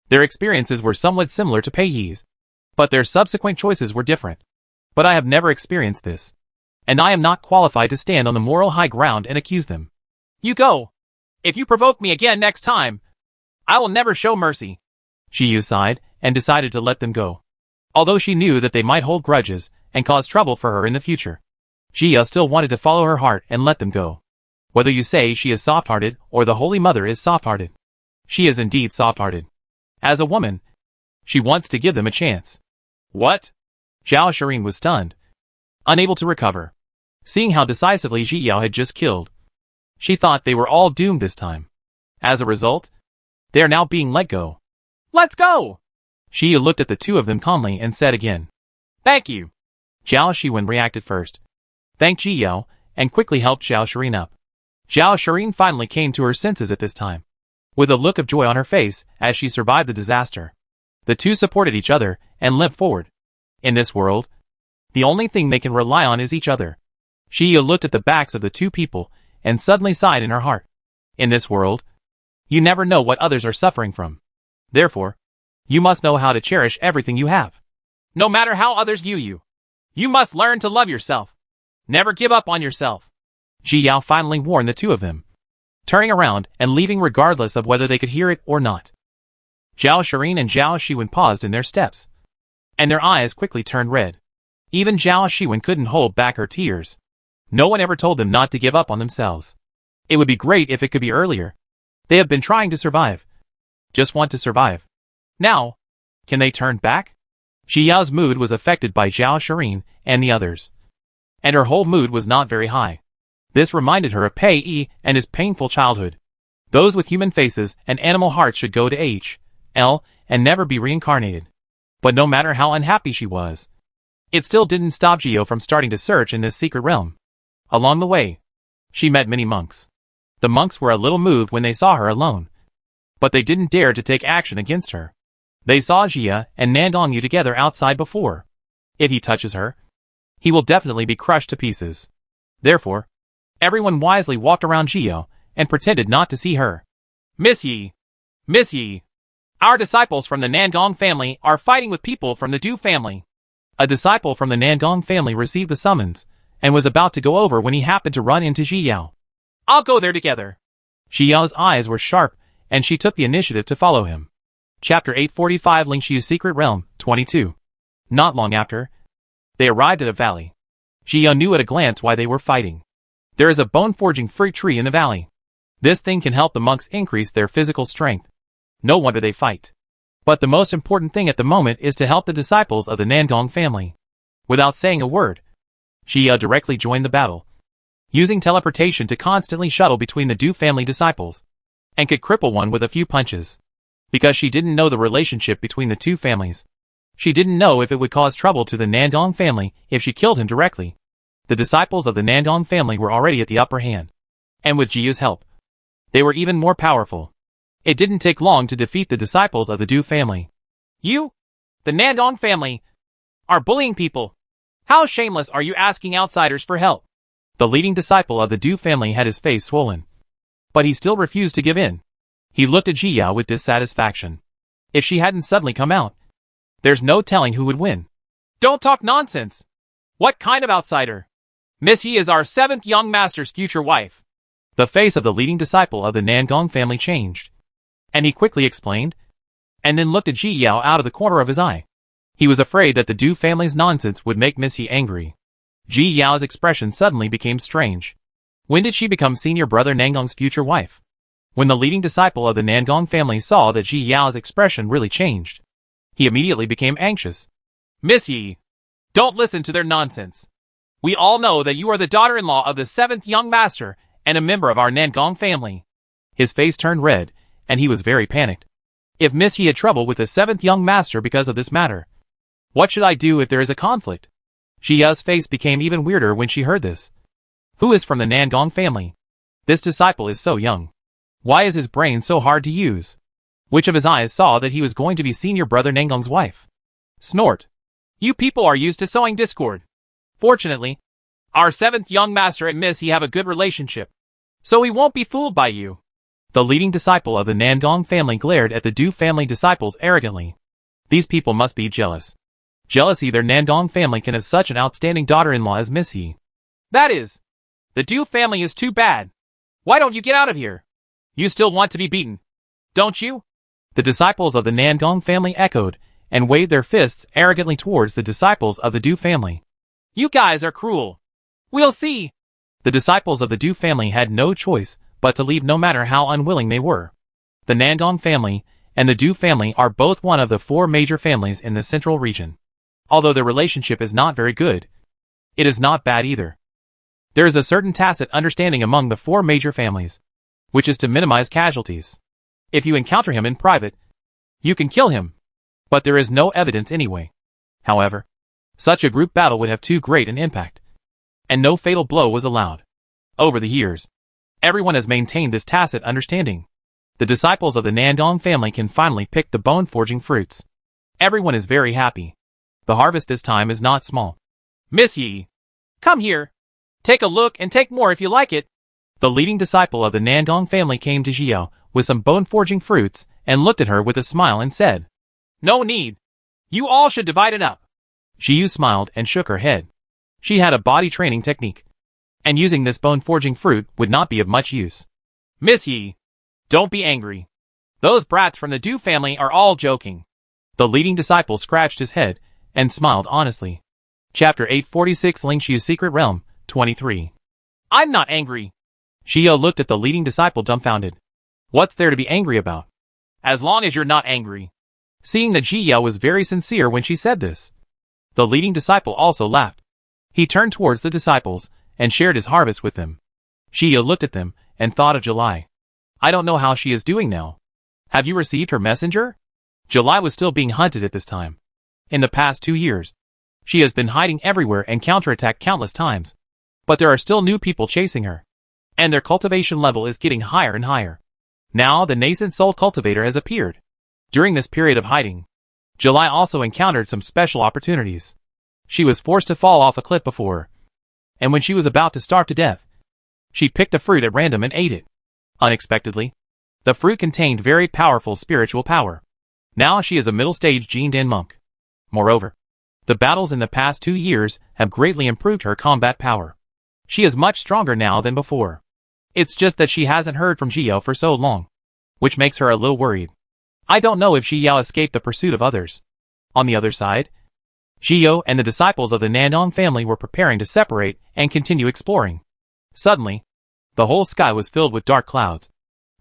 Their experiences were somewhat similar to Pei Yi's, but their subsequent choices were different. But I have never experienced this. and I am not qualified to stand on the moral high ground and accuse them. You go. If you provoke me again next time, I will never show mercy. Ji sighed and decided to let them go. Although she knew that they might hold grudges and cause trouble for her in the future, Ji still wanted to follow her heart and let them go. Whether you say she is soft-hearted or the Holy Mother is soft-hearted, she is indeed soft-hearted. As a woman, she wants to give them a chance. What? Zhao Shirin was stunned, unable to recover. Seeing how decisively Ji Yao had just killed, she thought they were all doomed this time. As a result, they are now being let go. Let's go! Ji looked at the two of them calmly and said again, Thank you. Zhao Shiwen reacted first, thanked Ji Yao, and quickly helped Zhao Shirin up. Zhao Shirin finally came to her senses at this time, with a look of joy on her face as she survived the disaster. The two supported each other and limped forward. In this world, the only thing they can rely on is each other. Ji looked at the backs of the two people and suddenly sighed in her heart. In this world, you never know what others are suffering from. Therefore, you must know how to cherish everything you have. No matter how others view you, you must learn to love yourself. Never give up on yourself. Ji Yao finally warned the two of them, turning around and leaving regardless of whether they could hear it or not. Zhao Shirin and Zhao Shiwen paused in their steps, and their eyes quickly turned red. Even Zhao Shiwen couldn't hold back her tears. No one ever told them not to give up on themselves. It would be great if it could be earlier. They have been trying to survive. Just want to survive. Now, can they turn back? Ji Yao's mood was affected by Zhao Shirin and the others, and her whole mood was not very high. This reminded her of Pei Yi and his painful childhood. Those with human faces and animal hearts should go to H.L. and never be reincarnated. But no matter how unhappy she was, it still didn't stop Ji Yao from starting to search in this secret realm. Along the way, she met many monks. The monks were a little moved when they saw her alone, but they didn't dare to take action against her. They saw Jia and Nandong together outside before. If he touches her, he will definitely be crushed to pieces. Therefore, everyone wisely walked around Ji Yao and pretended not to see her. Miss Yi! Miss Yi! Our disciples from the Nandong family are fighting with people from the Du family. A disciple from the Nandong family received the summons and was about to go over when he happened to run into Ji Yao. I'll go there together. Ji Yao's eyes were sharp, and she took the initiative to follow him. Chapter 845 Lingxiu's Secret Realm, 22. Not long after, they arrived at a valley. Ji Yao knew at a glance why they were fighting. There is a bone-forging fruit tree in the valley. This thing can help the monks increase their physical strength. No wonder they fight. But the most important thing at the moment is to help the disciples of the Nandong family. Without saying a word, Ji Yao directly joined the battle, using teleportation to constantly shuttle between the Du family disciples, and could cripple one with a few punches. Because she didn't know the relationship between the two families. She didn't know if it would cause trouble to the Nandong family if she killed him directly. The disciples of the Nandong family were already at the upper hand, and with Ji Yao's help, they were even more powerful. It didn't take long to defeat the disciples of the Du family. You, the Nandong family, are bullying people. How shameless are you asking outsiders for help? The leading disciple of the Du family had his face swollen, but he still refused to give in. He looked at Ji Yao with dissatisfaction. If she hadn't suddenly come out, there's no telling who would win. Don't talk nonsense. What kind of outsider? Miss Yi is our 7th young master's future wife. The face of the leading disciple of the Nandong family changed, and he quickly explained, and then looked at Ji Yao out of the corner of his eye. He was afraid that the Du family's nonsense would make Miss Yi angry. Ji Yao's expression suddenly became strange. When did she become senior brother Nandong's future wife? When the leading disciple of the Nandong family saw that Ji Yao's expression really changed, he immediately became anxious. Miss Yi, don't listen to their nonsense. We all know that you are the daughter-in-law of the 7th young master and a member of our Nandong family. His face turned red, and he was very panicked. If Miss Yi had trouble with the 7th young master because of this matter, what should I do if there is a conflict? Ji Yao's face became even weirder when she heard this. Who is from the Nandong family? This disciple is so young. Why is his brain so hard to use? Which of his eyes saw that he was going to be senior brother Nandong's wife? Snort. You people are used to sowing discord. Fortunately, our 7th young master and Miss Yi have a good relationship, so we won't be fooled by you. The leading disciple of the Nandong family glared at the Du family disciples arrogantly. These people must be jealous. Jealousy their Nandong family can have such an outstanding daughter-in-law as Miss Yi. That is, the Du family is too bad. Why don't you get out of here? You still want to be beaten, don't you? The disciples of the Nangong family echoed and waved their fists arrogantly towards the disciples of the Du family. You guys are cruel. We'll see. The disciples of the Du family had no choice but to leave no matter how unwilling they were. The Nangong family and the Du family are both one of the 4 major families in the central region. Although their relationship is not very good, it is not bad either. There is a certain tacit understanding among the 4 major families, which is to minimize casualties. If you encounter him in private, you can kill him, but there is no evidence anyway. However, such a group battle would have too great an impact, and no fatal blow was allowed. Over the years, everyone has maintained this tacit understanding. The disciples of the Nangong family can finally pick the bone-forging fruits. Everyone is very happy. The harvest this time is not small. Miss Yi, come here. Take a look and take more if you like it. The leading disciple of the Nangong family came to Xiao with some bone-forging fruits and looked at her with a smile and said, No need. You all should divide it up. Xiu smiled and shook her head. She had a body training technique, and using this bone-forging fruit would not be of much use. Miss Yi, don't be angry. Those brats from the Du family are all joking. The leading disciple scratched his head and smiled honestly. Chapter 846 Ling Xiu's Secret Realm, 23. I'm not angry. Xiao looked at the leading disciple dumbfounded. What's there to be angry about? As long as you're not angry. Seeing that Xiao was very sincere when she said this, the leading disciple also laughed. He turned towards the disciples and shared his harvest with them. Xiao looked at them and thought of July. I don't know how she is doing now. Have you received her messenger? July was still being hunted at this time. In the past 2 years, she has been hiding everywhere and counterattacked countless times. But there are still new people chasing her, and their cultivation level is getting higher and higher. Now the nascent soul cultivator has appeared. During this period of hiding, July also encountered some special opportunities. She was forced to fall off a cliff before, and when she was about to starve to death, she picked a fruit at random and ate it. Unexpectedly, the fruit contained very powerful spiritual power. Now she is a middle-stage Jindan monk. Moreover, the battles in the past 2 years have greatly improved her combat power. She is much stronger now than before. It's just that she hasn't heard from Xiao for so long, which makes her a little worried. I don't know if Xiao escaped the pursuit of others. On the other side, Xiao and the disciples of the Nangong family were preparing to separate and continue exploring. Suddenly, the whole sky was filled with dark clouds,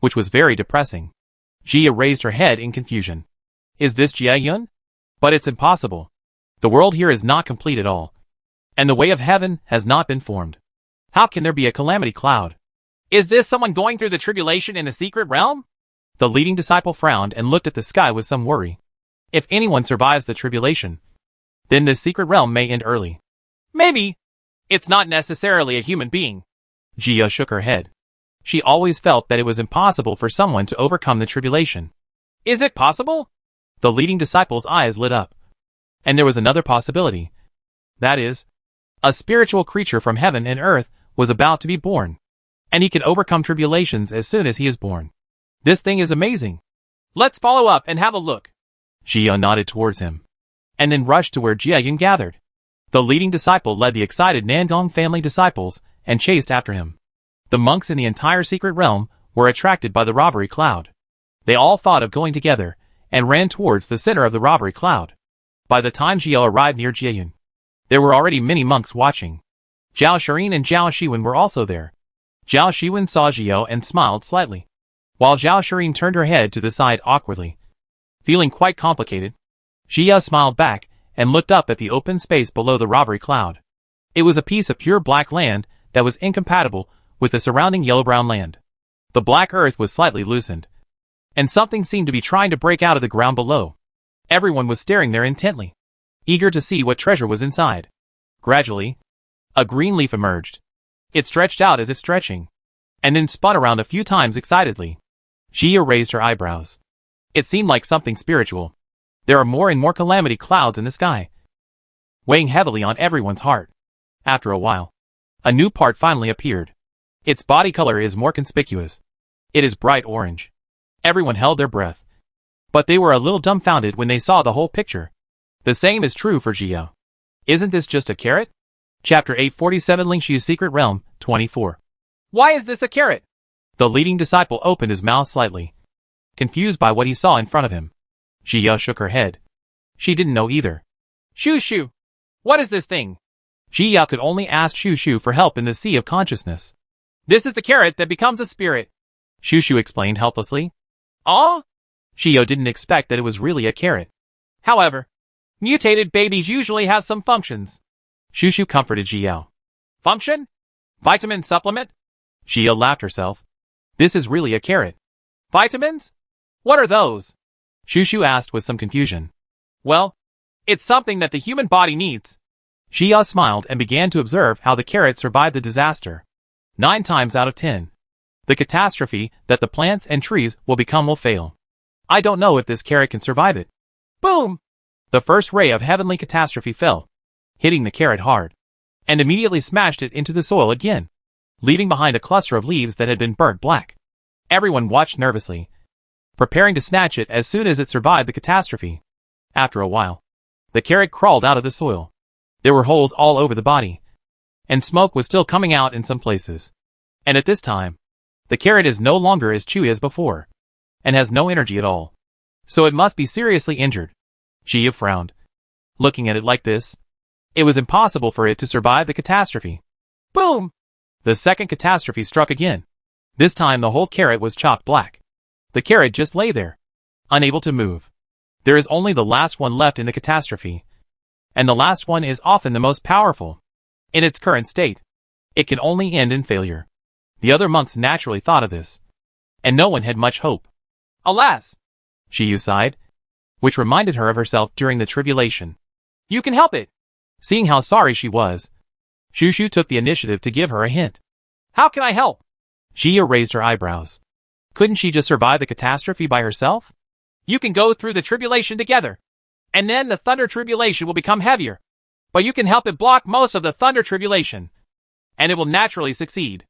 which was very depressing. Xiao raised her head in confusion. Is this Jiayun? But it's impossible. The world here is not complete at all, and the way of heaven has not been formed. How can there be a calamity cloud? Is this someone going through the tribulation in the secret realm? The leading disciple frowned and looked at the sky with some worry. If anyone survives the tribulation, then this secret realm may end early. Maybe. It's not necessarily a human being. Jia shook her head. She always felt that it was impossible for someone to overcome the tribulation. Is it possible? The leading disciple's eyes lit up. And there was another possibility. That is, a spiritual creature from heaven and earth was about to be born, and he can overcome tribulations as soon as he is born. This thing is amazing. Let's follow up and have a look. Jia nodded towards him, and then rushed to where Jiayun gathered. The leading disciple led the excited Nangong family disciples and chased after him. The monks in the entire secret realm were attracted by the robbery cloud. They all thought of going together and ran towards the center of the robbery cloud. By the time Jiao arrived near Jiayun, there were already many monks watching. Zhao Shirin and Zhao Shiwen were also there. Zhao Shiwen saw Jiao and smiled slightly, while Zhao Shirin turned her head to the side awkwardly. Feeling quite complicated, Jiao smiled back and looked up at the open space below the robbery cloud. It was a piece of pure black land that was incompatible with the surrounding yellow-brown land. The black earth was slightly loosened, and something seemed to be trying to break out of the ground below. Everyone was staring there intently, eager to see what treasure was inside. Gradually, a green leaf emerged. It stretched out as if stretching, and then spun around a few times excitedly. Jia raised her eyebrows. It seemed like something spiritual. There are more and more calamity clouds in the sky, weighing heavily on everyone's heart. After a while, a new part finally appeared. Its body color is more conspicuous. It is bright orange. Everyone held their breath, but they were a little dumbfounded when they saw the whole picture. The same is true for Jia. Isn't this just a carrot? Chapter 847 Lingshu's Secret Realm, 24. Why is this a carrot? The leading disciple opened his mouth slightly, confused by what he saw in front of him. Jia shook her head. She didn't know either. Shu, what is this thing? Jia could only ask Shu for help in the sea of consciousness. This is the carrot that becomes a spirit, Shu explained helplessly. Oh? Shio didn't expect that it was really a carrot. However, mutated babies usually have some functions. Shu comforted Jiao. Function? Vitamin supplement? Jia laughed herself. This is really a carrot. Vitamins? What are those? Shu asked with some confusion. Well, it's something that the human body needs. Jia smiled and began to observe how the carrot survived the disaster. 9 times out of 10. The catastrophe that the plants and trees will become will fail. I don't know if this carrot can survive it. Boom! The first ray of heavenly catastrophe fell, hitting the carrot hard, and immediately smashed it into the soil again, leaving behind a cluster of leaves that had been burnt black. Everyone watched nervously, preparing to snatch it as soon as it survived the catastrophe. After a while, the carrot crawled out of the soil. There were holes all over the body, and smoke was still coming out in some places. And at this time, the carrot is no longer as chewy as before, and has no energy at all. So it must be seriously injured. Jia frowned. Looking at it like this, it was impossible for it to survive the catastrophe. Boom! The second catastrophe struck again. This time the whole carrot was chopped black. The carrot just lay there, unable to move. There is only the last one left in the catastrophe, and the last one is often the most powerful. In its current state, it can only end in failure. The other monks naturally thought of this, and no one had much hope. Alas! Shiyu sighed, which reminded her of herself during the tribulation. You can help it! Seeing how sorry she was, Shu took the initiative to give her a hint. How can I help? Jia raised her eyebrows. Couldn't she just survive the catastrophe by herself? You can go through the tribulation together, and then the thunder tribulation will become heavier. But you can help it block most of the thunder tribulation, and it will naturally succeed.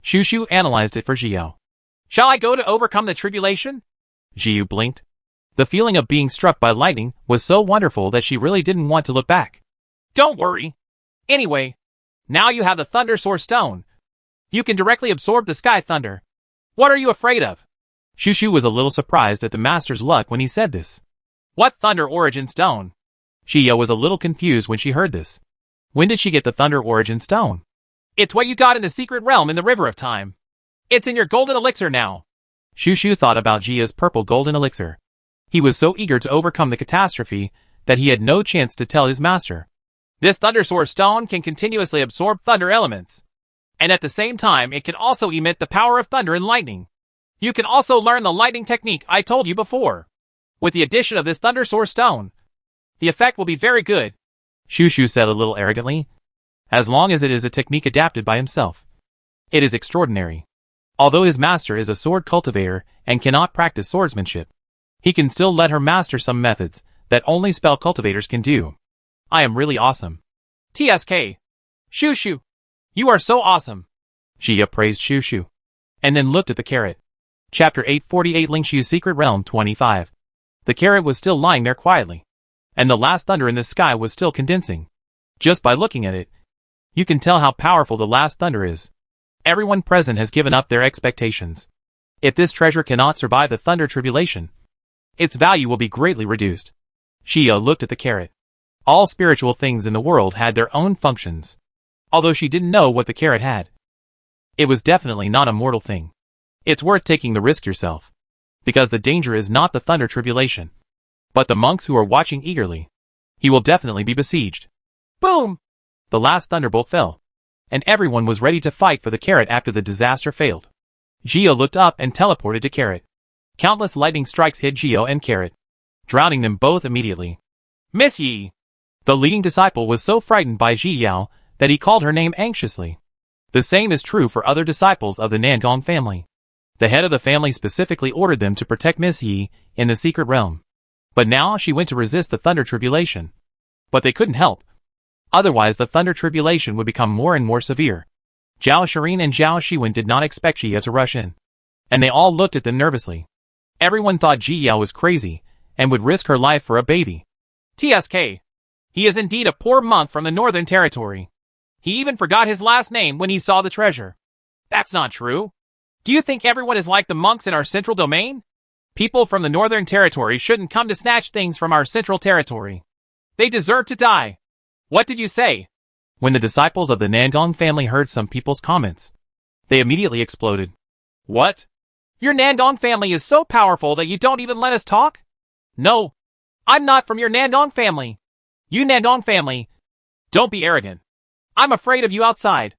Shu analyzed it for Jiao. Shall I go to overcome the tribulation? Jiu blinked. The feeling of being struck by lightning was so wonderful that she really didn't want to look back. Don't worry. Anyway, now you have the Thunder Source Stone. You can directly absorb the sky thunder. What are you afraid of? Shu was a little surprised at the master's luck when he said this. What Thunder Origin Stone? Jia was a little confused when she heard this. When did she get the Thunder Origin Stone? It's what you got in the secret realm in the River of Time. It's in your golden elixir now. Shu thought about Jia's purple golden elixir. He was so eager to overcome the catastrophe that he had no chance to tell his master. This Thunder Source Stone can continuously absorb thunder elements, and at the same time it can also emit the power of thunder and lightning. You can also learn the lightning technique I told you before. With the addition of this Thunder Source Stone, the effect will be very good, Shu said a little arrogantly. As long as it is a technique adapted by himself, it is extraordinary. Although his master is a sword cultivator and cannot practice swordsmanship, he can still let her master some methods that only spell cultivators can do. I am really awesome. TSK. Shu. You are so awesome. Jia praised Shu, and then looked at the carrot. Chapter 848 Lingshu's Secret Realm 25. The carrot was still lying there quietly, and the last thunder in the sky was still condensing. Just by looking at it, you can tell how powerful the last thunder is. Everyone present has given up their expectations. If this treasure cannot survive the thunder tribulation, its value will be greatly reduced. Jia looked at the carrot. All spiritual things in the world had their own functions, although she didn't know what the carrot had. It was definitely not a mortal thing. It's worth taking the risk yourself, because the danger is not the thunder tribulation, but the monks who are watching eagerly. He will definitely be besieged. Boom! The last thunderbolt fell, and everyone was ready to fight for the carrot after the disaster failed. Jia looked up and teleported to carrot. Countless lightning strikes hit Jia and carrot, drowning them both immediately. Miss Yi! The leading disciple was so frightened by Ji Yao that he called her name anxiously. The same is true for other disciples of the Nangong family. The head of the family specifically ordered them to protect Miss Yi in the secret realm. But now she went to resist the thunder tribulation. But they couldn't help. Otherwise the thunder tribulation would become more and more severe. Zhao Shirin and Zhao Shiwen did not expect Jia to rush in, and they all looked at them nervously. Everyone thought Ji Yao was crazy and would risk her life for a baby. TSK. He is indeed a poor monk from the Northern Territory. He even forgot his last name when he saw the treasure. That's not true. Do you think everyone is like the monks in our central domain? People from the northern territory shouldn't come to snatch things from our central territory. They deserve to die. What did you say? When the disciples of the Nandong family heard some people's comments, they immediately exploded. What? Your Nandong family is so powerful that you don't even let us talk? No, I'm not from your Nandong family. You Nandong family, don't be arrogant. I'm afraid of you outside.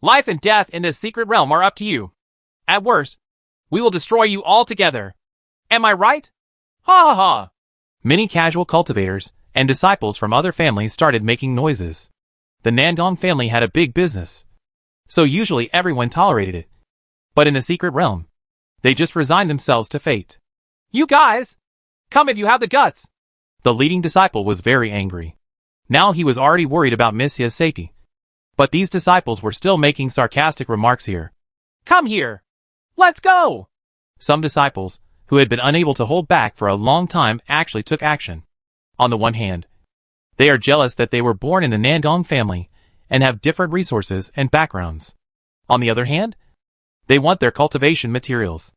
Life and death in this secret realm are up to you. At worst, we will destroy you all together. Am I right? Ha ha ha. Many casual cultivators and disciples from other families started making noises. The Nandong family had a big business, so usually everyone tolerated it. But in the secret realm, they just resigned themselves to fate. You guys! Come if you have the guts! The leading disciple was very angry. Now he was already worried about Miss Yasapi. But these disciples were still making sarcastic remarks here. Come here! Let's go! Some disciples, who had been unable to hold back for a long time, actually took action. On the one hand, they are jealous that they were born in the Nandong family and have different resources and backgrounds. On the other hand, they want their cultivation materials.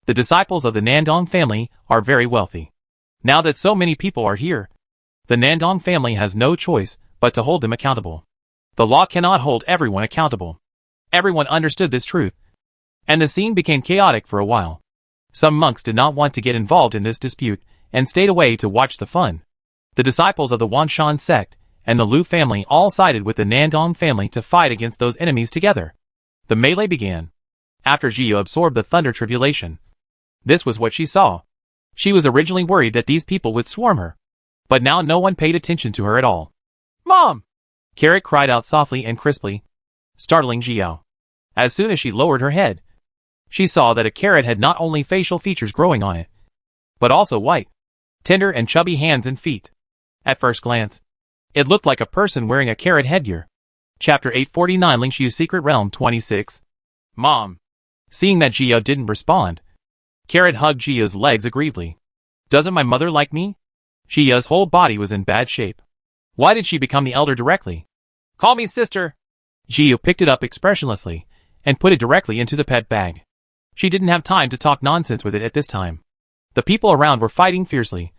The disciples of the Nandong family are very wealthy. Now that so many people are here, the Nandong family has no choice but to hold them accountable. The law cannot hold everyone accountable. Everyone understood this truth, and the scene became chaotic for a while. Some monks did not want to get involved in this dispute and stayed away to watch the fun. The disciples of the Wanshan sect and the Lu family all sided with the Nandong family to fight against those enemies together. The melee began after Jiyo absorbed the thunder tribulation. This was what she saw. She was originally worried that these people would swarm her, but now no one paid attention to her at all. Mom! Carrot cried out softly and crisply, startling Jiyo. As soon as she lowered her head, she saw that a carrot had not only facial features growing on it, but also white, tender and chubby hands and feet. At first glance, it looked like a person wearing a carrot headgear. Chapter 849 Lingshu Secret Realm 26. Mom. Seeing that Jiyo didn't respond, Carrot hugged Jiyo's legs aggrievedly. Doesn't my mother like me? Jiyo's whole body was in bad shape. Why did she become the elder directly? Call me sister. Jiyo picked it up expressionlessly and put it directly into the pet bag. She didn't have time to talk nonsense with it at this time. The people around were fighting fiercely,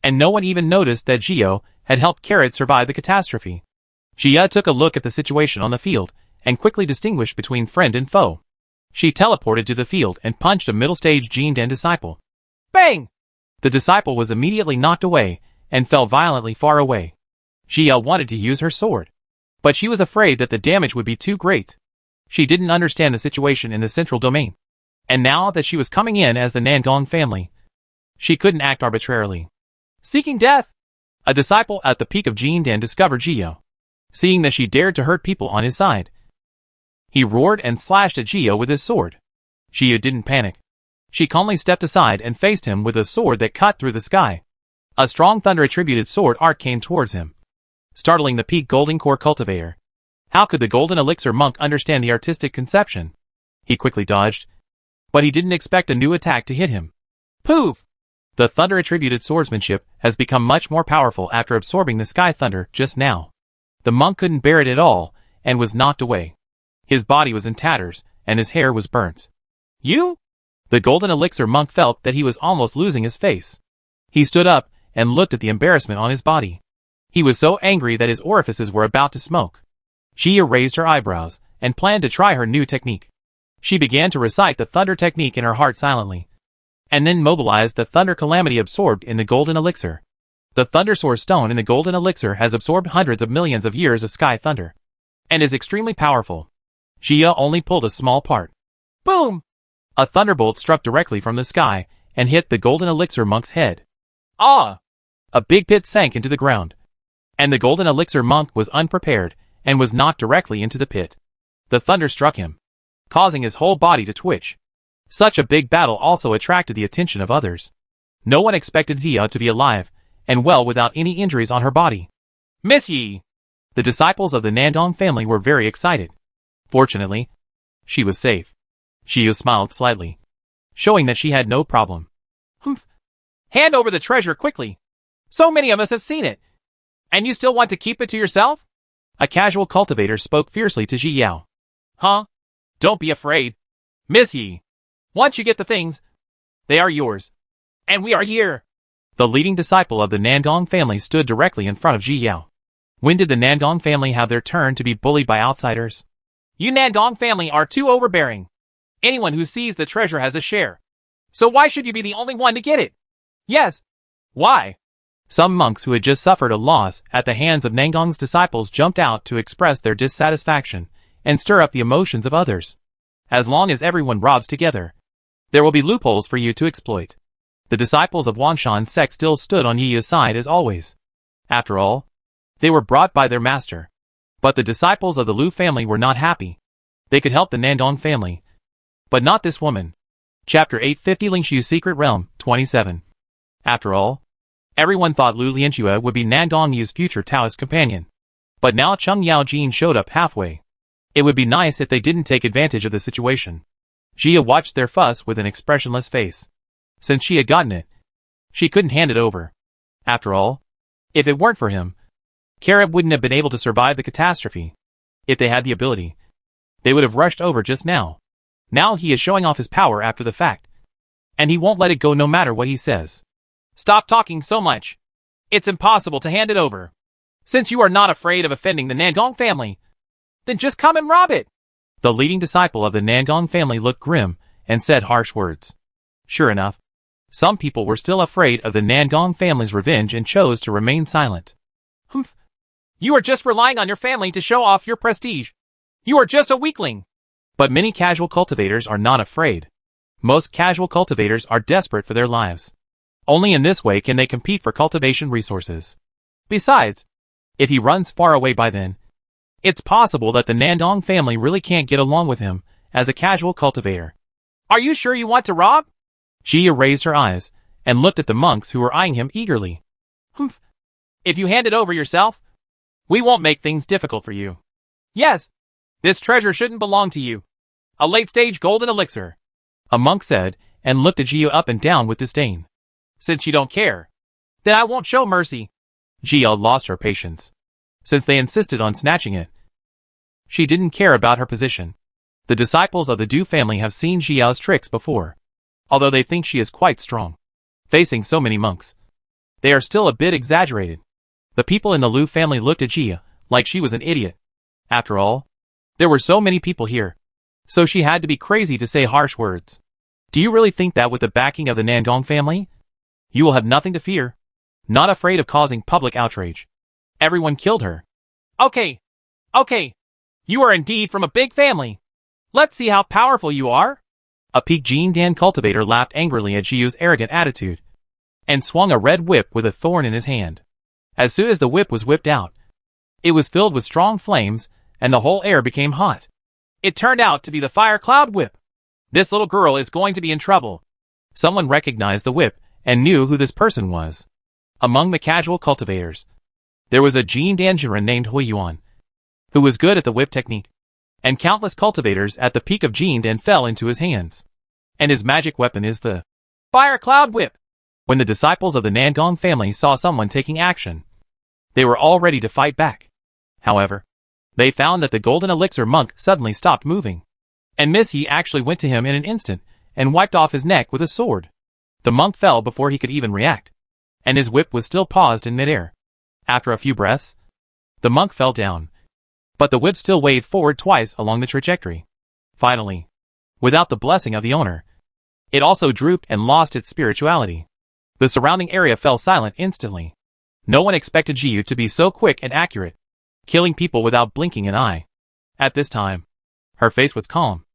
and no one even noticed that Jiyo had helped Carrot survive the catastrophe. Jiyo took a look at the situation on the field and quickly distinguished between friend and foe. She teleported to the field and punched a middle-stage Jin Dan disciple. Bang! The disciple was immediately knocked away and fell violently far away. Jiyo wanted to use her sword, but she was afraid that the damage would be too great. She didn't understand the situation in the central domain, and now that she was coming in as the Nandong family, she couldn't act arbitrarily. Seeking death! A disciple at the peak of Jin Dan discovered Jiyo. Seeing that she dared to hurt people on his side, he roared and slashed at Jiyo with his sword. Jiyo didn't panic. She calmly stepped aside and faced him with a sword that cut through the sky. A strong thunder-attributed sword art came towards him, startling the peak golden core cultivator. How could the golden elixir monk understand the artistic conception? He quickly dodged, but he didn't expect a new attack to hit him. Poof! The thunder-attributed swordsmanship has become much more powerful after absorbing the sky thunder just now. The monk couldn't bear it at all and was knocked away. His body was in tatters and his hair was burnt. You? The golden elixir monk felt that he was almost losing his face. He stood up and looked at the embarrassment on his body. He was so angry that his orifices were about to smoke. Jiyo raised her eyebrows and planned to try her new technique. She began to recite the thunder technique in her heart silently, and then mobilized the thunder calamity absorbed in the golden elixir. The thunder source stone in the golden elixir has absorbed hundreds of millions of years of sky thunder, and is extremely powerful. Jiyo only pulled a small part. Boom! A thunderbolt struck directly from the sky and hit the golden elixir monk's head. Ah! A big pit sank into the ground, and the golden elixir monk was unprepared and was knocked directly into the pit. The thunder struck him, causing his whole body to twitch. Such a big battle also attracted the attention of others. No one expected Jiyo to be alive and well without any injuries on her body. Miss Yi! The disciples of the Nandong family were very excited. Fortunately, she was safe. Jiyo smiled slightly, showing that she had no problem. Humph! Hand over the treasure quickly! So many of us have seen it! And you still want to keep it to yourself? A casual cultivator spoke fiercely to Ji Yao. Huh? Don't be afraid. Miss Yi. Once you get the things, they are yours. And we are here. The leading disciple of the Nangong family stood directly in front of Ji Yao. When did the Nangong family have their turn to be bullied by outsiders? You Nangong family are too overbearing. Anyone who sees the treasure has a share. So why should you be the only one to get it? Yes. Why? Some monks who had just suffered a loss at the hands of Nangong's disciples jumped out to express their dissatisfaction and stir up the emotions of others. As long as everyone robs together, there will be loopholes for you to exploit. The disciples of Wanshan's sect still stood on Yi's side as always. After all, they were brought by their master. But the disciples of the Lu family were not happy. They could help the Nandong family, but not this woman. Chapter 850 Lingshu's Secret Realm, 27. After all, everyone thought Lu Lianxue would be Nandong Yu's future Taoist companion. But now Cheng Yaojin showed up halfway. It would be nice if they didn't take advantage of the situation. Jia watched their fuss with an expressionless face. Since she had gotten it, she couldn't hand it over. After all, if it weren't for him, Carrot wouldn't have been able to survive the catastrophe. If they had the ability, they would have rushed over just now. Now he is showing off his power after the fact. And he won't let it go no matter what he says. Stop talking so much. It's impossible to hand it over. Since you are not afraid of offending the Nangong family, then just come and rob it. The leading disciple of the Nangong family looked grim and said harsh words. Sure enough, some people were still afraid of the Nangong family's revenge and chose to remain silent. Humph. You are just relying on your family to show off your prestige. You are just a weakling. But many casual cultivators are not afraid. Most casual cultivators are desperate for their lives. Only in this way can they compete for cultivation resources. Besides, if he runs far away by then, it's possible that the Nandong family really can't get along with him as a casual cultivator. Are you sure you want to rob? Jia raised her eyes and looked at the monks who were eyeing him eagerly. Humph. If you hand it over yourself, we won't make things difficult for you. Yes. This treasure shouldn't belong to you. A late-stage golden elixir, a monk said, and looked at Jia up and down with disdain. Since you don't care, then I won't show mercy. Jia lost her patience. Since they insisted on snatching it, she didn't care about her position. The disciples of the Du family have seen Jia's tricks before. Although they think she is quite strong, facing so many monks, they are still a bit exaggerated. The people in the Lu family looked at Jia like she was an idiot. After all, there were so many people here, so she had to be crazy to say harsh words. Do you really think that with the backing of the Nangong family, you will have nothing to fear? Not afraid of causing public outrage. Everyone killed her. Okay. You are indeed from a big family. Let's see how powerful you are. A Peak Gene Dan cultivator laughed angrily at Jiu's arrogant attitude, and swung a red whip with a thorn in his hand. As soon as the whip was whipped out, it was filled with strong flames, and the whole air became hot. It turned out to be the Fire Cloud Whip. This little girl is going to be in trouble. Someone recognized the whip and knew who this person was. Among the casual cultivators, there was a Gene Danjiren named Hui Yuan, who was good at the whip technique, and countless cultivators at the peak of Gene Dan fell into his hands. And his magic weapon is the Fire Cloud Whip. When the disciples of the Nangong family saw someone taking action, they were all ready to fight back. However, they found that the golden elixir monk suddenly stopped moving, and Miss Yi actually went to him in an instant and wiped off his neck with a sword. The monk fell before he could even react, and his whip was still paused in midair. After a few breaths, the monk fell down, but the whip still waved forward twice along the trajectory. Finally, without the blessing of the owner, it also drooped and lost its spirituality. The surrounding area fell silent instantly. No one expected Jiu to be so quick and accurate, killing people without blinking an eye. At this time, her face was calm,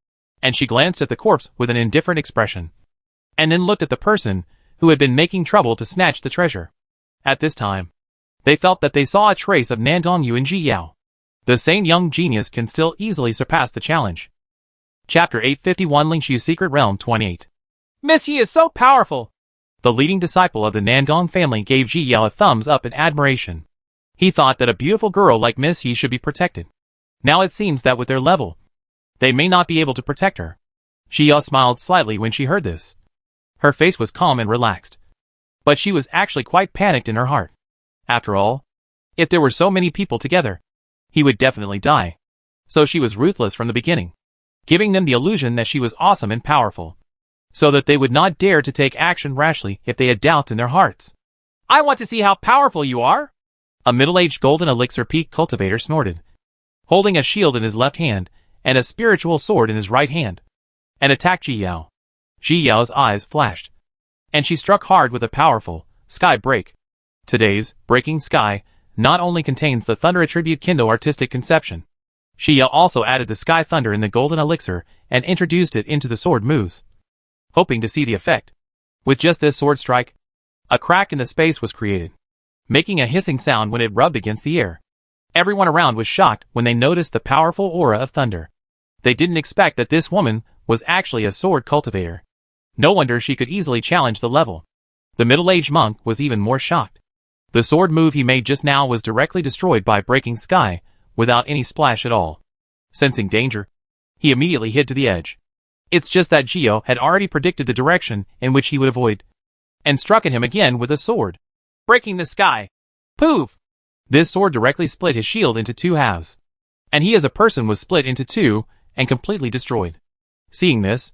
and she glanced at the corpse with an indifferent expression, and then looked at the person who had been making trouble to snatch the treasure. At this time, they felt that they saw a trace of Nangong Yu in Ji Yao. The sane young genius can still easily surpass the challenge. Chapter 851 Lingshu's Secret Realm 28. Miss Yi is so powerful. The leading disciple of the Nangong family gave Ji Yao a thumbs up in admiration. He thought that a beautiful girl like Miss Yi should be protected. Now it seems that with their level, they may not be able to protect her. Ji Yao smiled slightly when she heard this. Her face was calm and relaxed, but she was actually quite panicked in her heart. After all, if there were so many people together, he would definitely die. So she was ruthless from the beginning, giving them the illusion that she was awesome and powerful, so that they would not dare to take action rashly if they had doubts in their hearts. I want to see how powerful you are! A middle-aged golden elixir peak cultivator snorted, holding a shield in his left hand and a spiritual sword in his right hand, and attacked Ji Yao. Ji Yao's eyes flashed, and she struck hard with a powerful sky break. Today's Breaking Sky not only contains the Thunder attribute Kendo artistic conception, Ji Yao also added the Sky Thunder in the golden elixir and introduced it into the sword moves, hoping to see the effect. With just this sword strike, a crack in the space was created, making a hissing sound when it rubbed against the air. Everyone around was shocked when they noticed the powerful aura of thunder. They didn't expect that this woman was actually a sword cultivator. No wonder she could easily challenge the level. The middle-aged monk was even more shocked. The sword move he made just now was directly destroyed by Breaking Sky, without any splash at all. Sensing danger, he immediately hid to the edge. It's just that Ji Yao had already predicted the direction in which he would avoid, and struck at him again with a sword. Breaking the Sky! Poof! This sword directly split his shield into two halves, and he as a person was split into two and completely destroyed. Seeing this,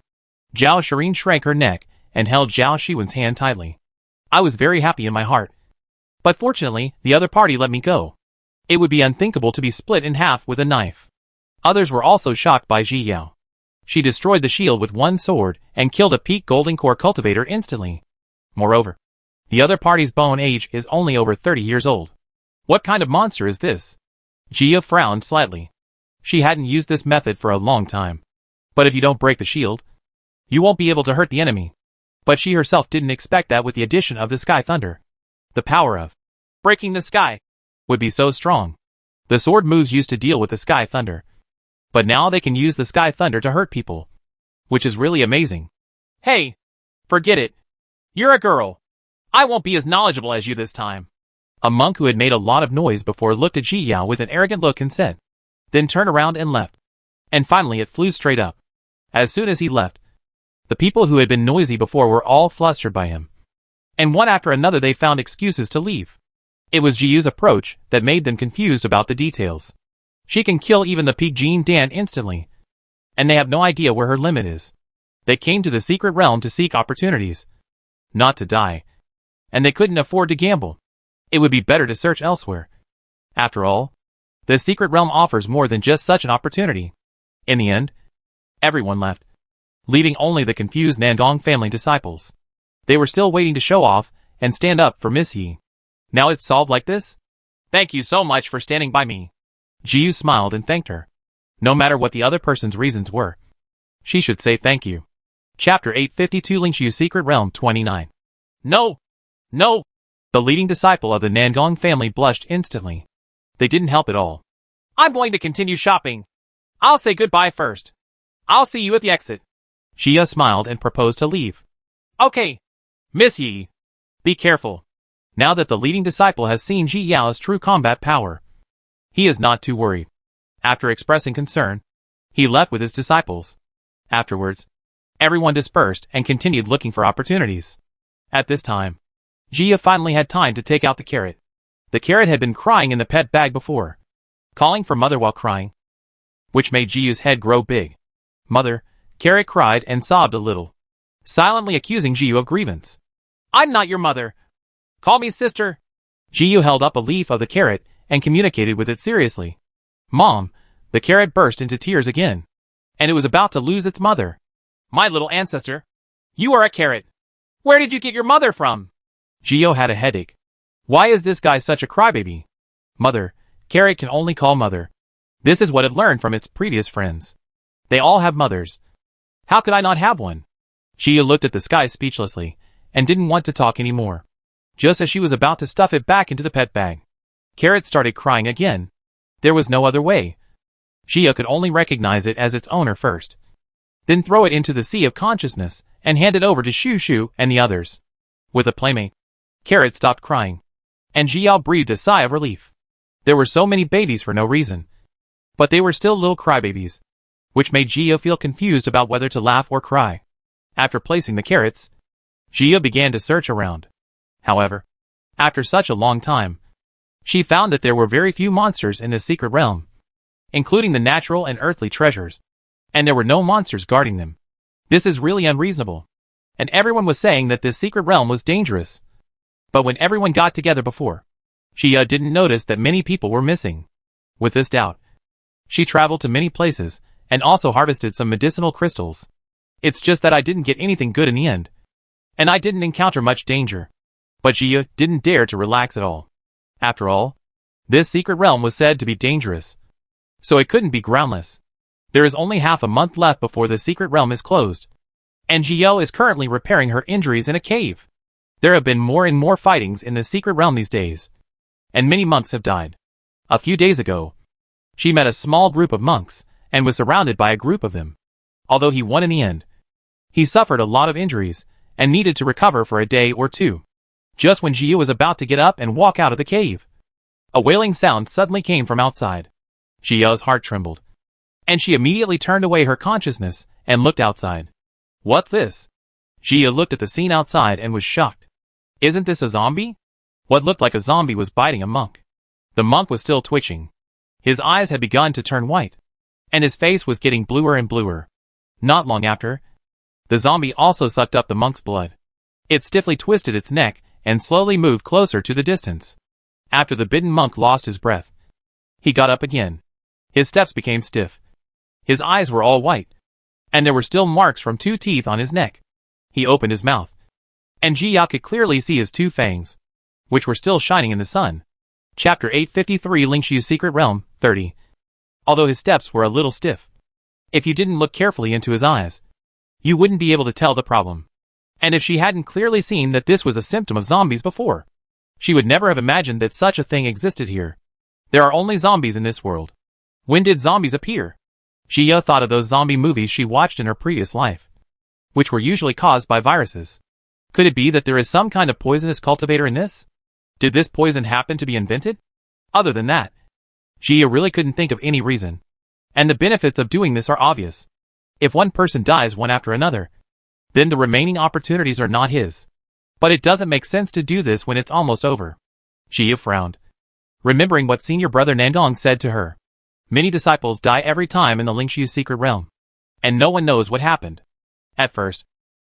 Zhao Shirin shrank her neck and held Zhao Shiwen's hand tightly. I was very happy in my heart. But fortunately, the other party let me go. It would be unthinkable to be split in half with a knife. Others were also shocked by Ji Yao. She destroyed the shield with one sword and killed a peak golden core cultivator instantly. Moreover, the other party's bone age is only over 30 years old. What kind of monster is this? Ji Yao frowned slightly. She hadn't used this method for a long time. But if you don't break the shield, you won't be able to hurt the enemy. But she herself didn't expect that with the addition of the Sky Thunder. The power of breaking the sky would be so strong. The sword moves used to deal with the Sky Thunder, but now they can use the Sky Thunder to hurt people, which is really amazing. Hey! Forget it. You're a girl. I won't be as knowledgeable as you this time. A monk who had made a lot of noise before looked at Ji Yao with an arrogant look and said, then turned around and left. And finally it flew straight up. As soon as he left, the people who had been noisy before were all flustered by him, and one after another they found excuses to leave. It was Ji Yao's approach that made them confused about the details. She can kill even the peak Jean Dan instantly, and they have no idea where her limit is. They came to the secret realm to seek opportunities, not to die, and they couldn't afford to gamble. It would be better to search elsewhere. After all, the secret realm offers more than just such an opportunity. In the end, everyone left, leaving only the confused Nandong family disciples. They were still waiting to show off and stand up for Miss Yi. Now it's solved like this? Thank you so much for standing by me. Ji Yao smiled and thanked her. No matter what the other person's reasons were, she should say thank you. Chapter 852 Lingxiu Secret Realm 29. No! No! The leading disciple of the Nangong family blushed instantly. They didn't help at all. I'm going to continue shopping. I'll say goodbye first. I'll see you at the exit. Ji Yao smiled and proposed to leave. Okay. Miss Yi. Be careful. Now that the leading disciple has seen Ji Yao's true combat power, he is not too worried. After expressing concern, he left with his disciples. Afterwards, everyone dispersed and continued looking for opportunities. At this time, Ji Yao finally had time to take out the carrot. The carrot had been crying in the pet bag before, calling for mother while crying, which made Ji Yao's head grow big. Mother, Carrot cried and sobbed a little, silently accusing Ji Yao of grievance. I'm not your mother. Call me sister. Ji Yao held up a leaf of the carrot and communicated with it seriously. Mom, the carrot burst into tears again, and it was about to lose its mother. My little ancestor. You are a carrot. Where did you get your mother from? Ji Yao had a headache. Why is this guy such a crybaby? Mother, Carrot can only call mother. This is what it learned from its previous friends. They all have mothers. How could I not have one? Ji Yao looked at the sky speechlessly, and didn't want to talk anymore. Just as she was about to stuff it back into the pet bag, Carrot started crying again. There was no other way. Ji Yao could only recognize it as its owner first, then throw it into the sea of consciousness, and hand it over to Shu Shu and the others. With a playmate, Carrot stopped crying, and Ji Yao breathed a sigh of relief. There were so many babies for no reason, but they were still little crybabies, which made Ji Yao feel confused about whether to laugh or cry. After placing the carrots, Ji Yao began to search around. However, after such a long time, She found that there were very few monsters in this secret realm, including the natural and earthly treasures, and there were no monsters guarding them. This is really unreasonable. And everyone was saying that this secret realm was dangerous. But when everyone got together before, she didn't notice that many people were missing. With this doubt, she traveled to many places, and also harvested some medicinal crystals. It's just that I didn't get anything good in the end. And I didn't encounter much danger. But Jia didn't dare to relax at all. After all, this secret realm was said to be dangerous. So it couldn't be groundless. There is only half a month left before the secret realm is closed. And Jia is currently repairing her injuries in a cave. There have been more and more fightings in the secret realm these days. And many monks have died. A few days ago, she met a small group of monks, and was surrounded by a group of them. Although he won in the end, he suffered a lot of injuries, and needed to recover for a day or two. Just when Jia was about to get up and walk out of the cave, a wailing sound suddenly came from outside. Jia's heart trembled, and she immediately turned away her consciousness and looked outside. What's this? Jia looked at the scene outside and was shocked. Isn't this a zombie? What looked like a zombie was biting a monk. The monk was still twitching. His eyes had begun to turn white, and his face was getting bluer and bluer. Not long after, the zombie also sucked up the monk's blood. It stiffly twisted its neck and slowly moved closer to the distance. After the bitten monk lost his breath, he got up again. His steps became stiff. His eyes were all white, and there were still marks from 2 teeth on his neck. He opened his mouth, and Jia could clearly see his 2 fangs, which were still shining in the sun. Chapter 853 Lingshu's Secret Realm, 30. Although his steps were a little stiff, if you didn't look carefully into his eyes, you wouldn't be able to tell the problem. And if she hadn't clearly seen that this was a symptom of zombies before, she would never have imagined that such a thing existed here. There are only zombies in this world. When did zombies appear? Jia thought of those zombie movies she watched in her previous life, which were usually caused by viruses. Could it be that there is some kind of poisonous cultivator in this? Did this poison happen to be invented? Other than that, Jia really couldn't think of any reason. And the benefits of doing this are obvious. If one person dies one after another, then the remaining opportunities are not his. But it doesn't make sense to do this when it's almost over. Jia frowned, remembering what senior brother Nangong said to her. Many disciples die every time in the Lingshu secret realm, and no one knows what happened. At first,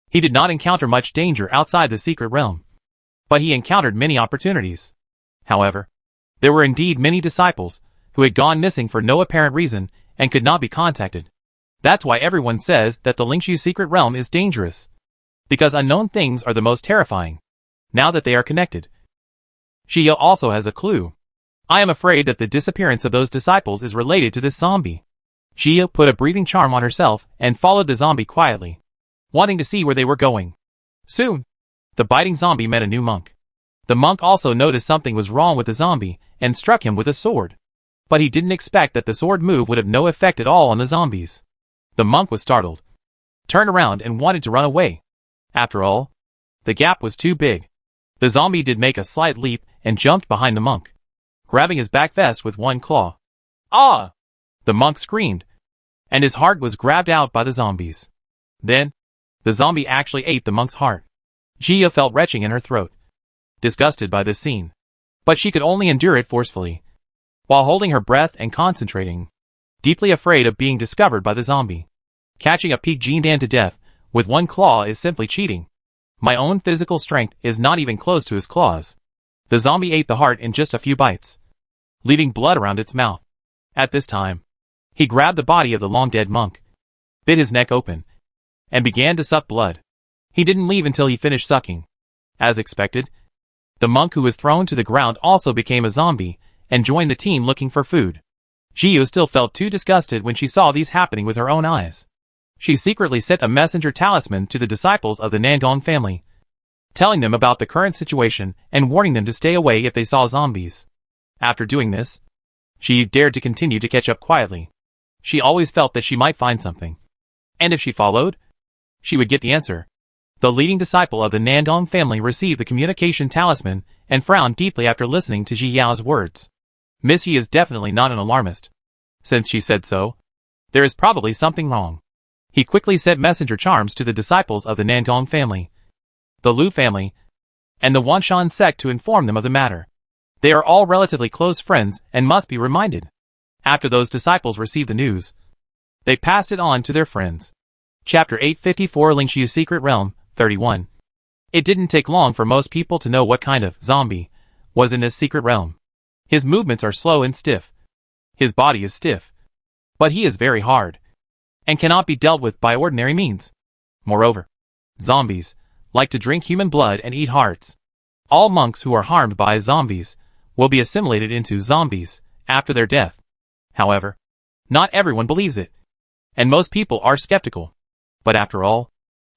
he did not encounter much danger outside the secret realm, but he encountered many opportunities. However, there were indeed many disciples who had gone missing for no apparent reason and could not be contacted. That's why everyone says that the Lingshu secret realm is dangerous, because unknown things are the most terrifying, now that they are connected. Jia also has a clue. I am afraid that the disappearance of those disciples is related to this zombie. Jia put a breathing charm on herself and followed the zombie quietly, wanting to see where they were going. Soon, the biting zombie met a new monk. The monk also noticed something was wrong with the zombie and struck him with a sword. But he didn't expect that the sword move would have no effect at all on the zombies. The monk was startled, turned around and wanted to run away. After all, the gap was too big. The zombie did make a slight leap and jumped behind the monk, grabbing his back vest with one claw. Ah! The monk screamed, and his heart was grabbed out by the zombies. Then, the zombie actually ate the monk's heart. Jia felt retching in her throat, disgusted by this scene. But she could only endure it forcefully, while holding her breath and concentrating, deeply afraid of being discovered by the zombie. Catching a Peak Jindan to death with one claw is simply cheating. My own physical strength is not even close to his claws. The zombie ate the heart in just a few bites, leaving blood around its mouth. At this time, he grabbed the body of the long-dead monk, bit his neck open, and began to suck blood. He didn't leave until he finished sucking. As expected, the monk who was thrown to the ground also became a zombie and joined the team looking for food. Jia still felt too disgusted when she saw these happening with her own eyes. She secretly sent a messenger talisman to the disciples of the Nangong family, telling them about the current situation and warning them to stay away if they saw zombies. After doing this, she dared to continue to catch up quietly. She always felt that she might find something, and if she followed, she would get the answer. The leading disciple of the Nangong family received the communication talisman and frowned deeply after listening to Ji Yao's words. Miss He is definitely not an alarmist. Since she said so, there is probably something wrong. He quickly sent messenger charms to the disciples of the Nangong family, the Lu family, and the Wanshan sect to inform them of the matter. They are all relatively close friends and must be reminded. After those disciples received the news, they passed it on to their friends. Chapter 854 Lingshiu's Secret Realm, 31. It didn't take long for most people to know what kind of zombie was in this secret realm. His movements are slow and stiff. His body is stiff. But he is very hard, and cannot be dealt with by ordinary means. Moreover, zombies like to drink human blood and eat hearts. All monks who are harmed by zombies will be assimilated into zombies after their death. However, not everyone believes it, and most people are skeptical. But after all,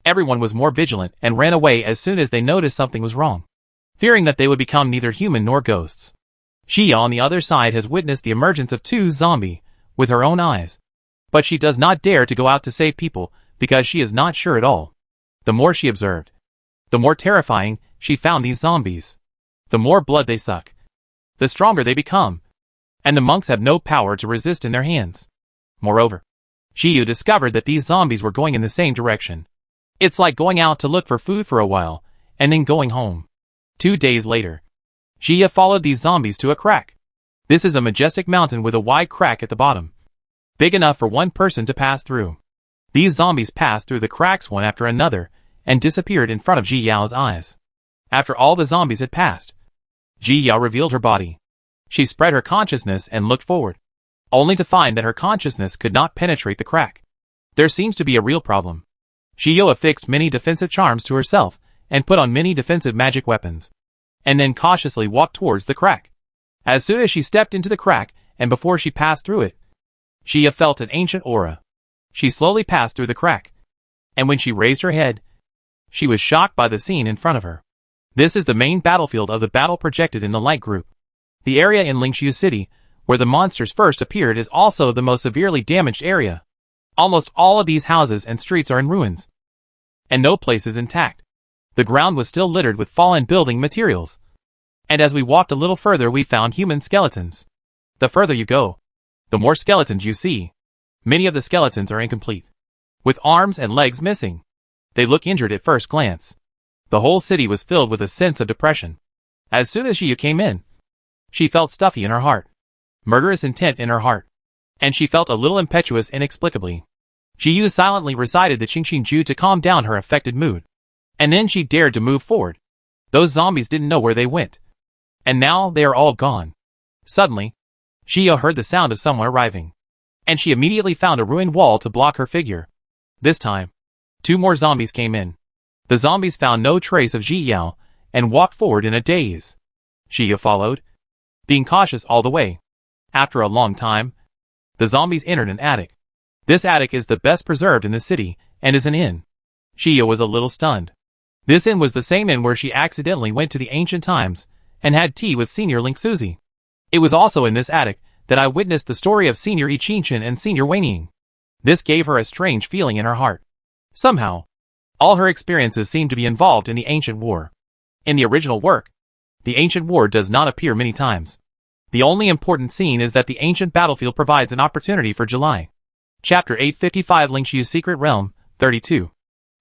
everyone was more vigilant and ran away as soon as they noticed something was wrong, fearing that they would become neither human nor ghosts. Xia on the other side has witnessed the emergence of two zombies with her own eyes, but she does not dare to go out to save people because she is not sure at all. The more she observed, the more terrifying she found these zombies. The more blood they suck, the stronger they become, and the monks have no power to resist in their hands. Moreover, Xia discovered that these zombies were going in the same direction. It's like going out to look for food for a while, and then going home. 2 days later, Xia followed these zombies to a crack. This is a majestic mountain with a wide crack at the bottom, big enough for one person to pass through. These zombies passed through the cracks one after another, and disappeared in front of Ji Yao's eyes. After all the zombies had passed, Ji Yao revealed her body. She spread her consciousness and looked forward, only to find that her consciousness could not penetrate the crack. There seems to be a real problem. Ji Yao affixed many defensive charms to herself, and put on many defensive magic weapons, and then cautiously walked towards the crack. As soon as she stepped into the crack, and before she passed through it, Xia felt an ancient aura. She slowly passed through the crack, and when she raised her head, she was shocked by the scene in front of her. This is the main battlefield of the battle projected in the light group. The area in Lingshiu City, where the monsters first appeared, is also the most severely damaged area. Almost all of these houses and streets are in ruins, and no place is intact. The ground was still littered with fallen building materials, and as we walked a little further we found human skeletons. The further you go, the more skeletons you see. Many of the skeletons are incomplete, with arms and legs missing. They look injured at first glance. The whole city was filled with a sense of depression. As soon as Xia came in, she felt stuffy in her heart, murderous intent in her heart, and she felt a little impetuous inexplicably. Xia silently recited the Qingxing to calm down her affected mood, and then she dared to move forward. Those zombies didn't know where they went, and now they are all gone. Suddenly, Xia heard the sound of someone arriving, and she immediately found a ruined wall to block her figure. This time, 2 more zombies came in. The zombies found no trace of Ji Yao, and walked forward in a daze. Xia followed, being cautious all the way. After a long time, the zombies entered an attic. This attic is the best preserved in the city, and is an inn. Xia was a little stunned. This inn was the same inn where she accidentally went to the ancient times, and had tea with Senior Ling Suzi. It was also in this attic that I witnessed the story of Senior Yi Qingshan and Senior Weining. This gave her a strange feeling in her heart. Somehow, all her experiences seemed to be involved in the ancient war. In the original work, the ancient war does not appear many times. The only important scene is that the ancient battlefield provides an opportunity for July. Chapter 855 Lingshiu's Secret Realm, 32.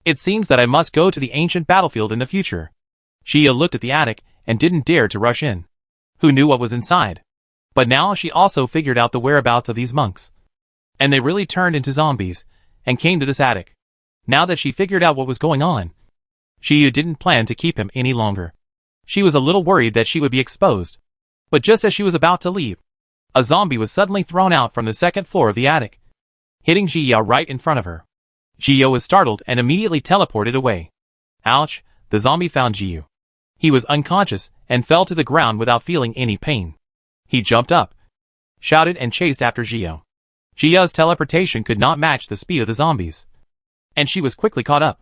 It seems that I must go to the ancient battlefield in the future. Xia looked at the attic, and didn't dare to rush in. Who knew what was inside? But now she also figured out the whereabouts of these monks. And they really turned into zombies, and came to this attic. Now that she figured out what was going on, Xia didn't plan to keep him any longer. She was a little worried that she would be exposed. But just as she was about to leave, a zombie was suddenly thrown out from the 2nd floor of the attic, hitting Ji Yao right in front of her. Ji Yao was startled and immediately teleported away. Ouch, the zombie found Ji Yao. He was unconscious and fell to the ground without feeling any pain. He jumped up, shouted and chased after Ji Yao. Ji Yao's teleportation could not match the speed of the zombies, and she was quickly caught up.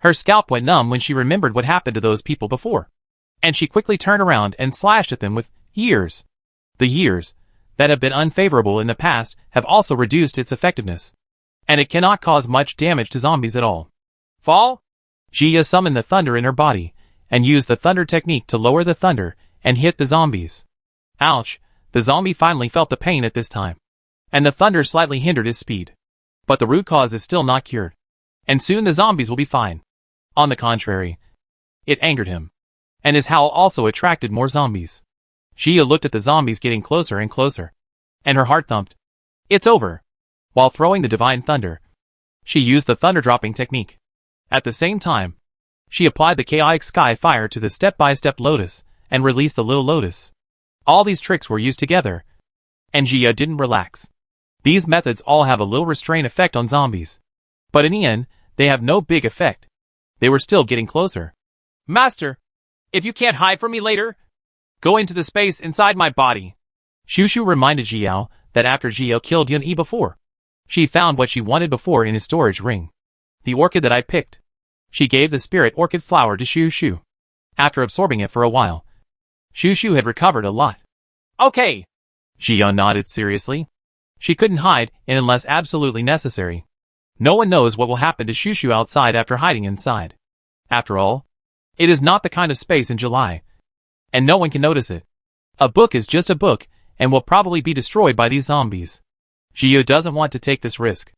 Her scalp went numb when she remembered what happened to those people before, and she quickly turned around and slashed at them with years. The years that have been unfavorable in the past have also reduced its effectiveness, and it cannot cause much damage to zombies at all. Fall? Xia summoned the thunder in her body, and used the thunder technique to lower the thunder and hit the zombies. Ouch, the zombie finally felt the pain at this time, and the thunder slightly hindered his speed. But the root cause is still not cured, and soon the zombies will be fine. On the contrary, it angered him, and his howl also attracted more zombies. Jia looked at the zombies getting closer and closer, and her heart thumped. It's over. While throwing the divine thunder, she used the thunder dropping technique. At the same time, she applied the chaotic sky fire to the step-by-step lotus and released the little lotus. All these tricks were used together, and Jia didn't relax. These methods all have a little restraint effect on zombies, but in the end, they have no big effect. They were still getting closer. Master, if you can't hide from me later, go into the space inside my body. Shushu reminded Jiao that after Jiao killed Yun Yi before, she found what she wanted before in his storage ring. The orchid that I picked. She gave the spirit orchid flower to Shushu. After absorbing it for a while, Shushu had recovered a lot. Okay. Jiao nodded seriously. She couldn't hide in unless absolutely necessary. No one knows what will happen to Shushu outside after hiding inside. After all, it is not the kind of space in July, and no one can notice it. A book is just a book and will probably be destroyed by these zombies. Jiao doesn't want to take this risk.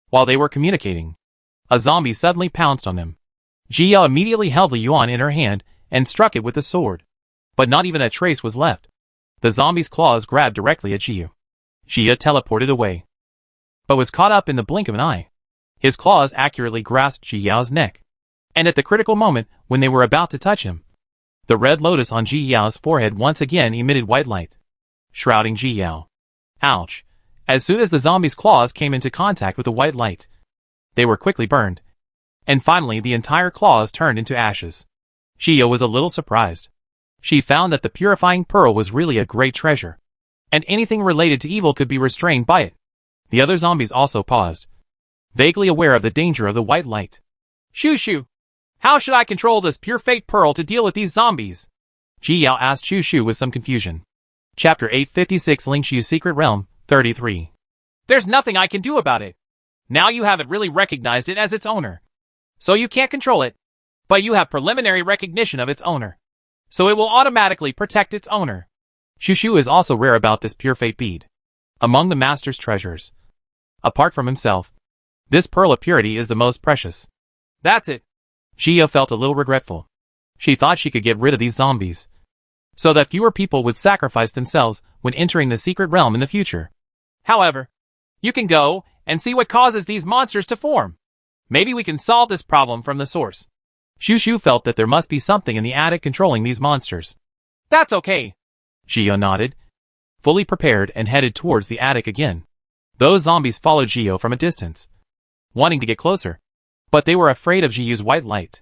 While they were communicating, a zombie suddenly pounced on them. Jiao immediately held the yuan in her hand and struck it with the sword. But not even a trace was left. The zombie's claws grabbed directly at Jiao. Jiao teleported away, but was caught up in the blink of an eye. His claws accurately grasped Jiao's neck, and at the critical moment when they were about to touch him, the red lotus on Jiao's forehead once again emitted white light, shrouding Jiao. Ouch! As soon as the zombie's claws came into contact with the white light, they were quickly burned, and finally the entire claws turned into ashes. Jiao was a little surprised. She found that the purifying pearl was really a great treasure, and anything related to evil could be restrained by it. The other zombies also paused, vaguely aware of the danger of the white light. Shushu, how should I control this pure fate pearl to deal with these zombies? Jiao asked Shushu with some confusion. Chapter 856 Lingshu Secret Realm, 33. There's nothing I can do about it. Now you haven't really recognized it as its owner, so you can't control it, but you have preliminary recognition of its owner, so it will automatically protect its owner. Shushu is also rare about this pure fate bead. Among the master's treasures, apart from himself, this pearl of purity is the most precious. That's it. Jiao felt a little regretful. She thought she could get rid of these zombies, so that fewer people would sacrifice themselves when entering the secret realm in the future. However, you can go and see what causes these monsters to form. Maybe we can solve this problem from the source. Shushu felt that there must be something in the attic controlling these monsters. That's okay. Jiao nodded, fully prepared and headed towards the attic again. Those zombies followed Jiao from a distance, wanting to get closer, but they were afraid of Jiao's white light.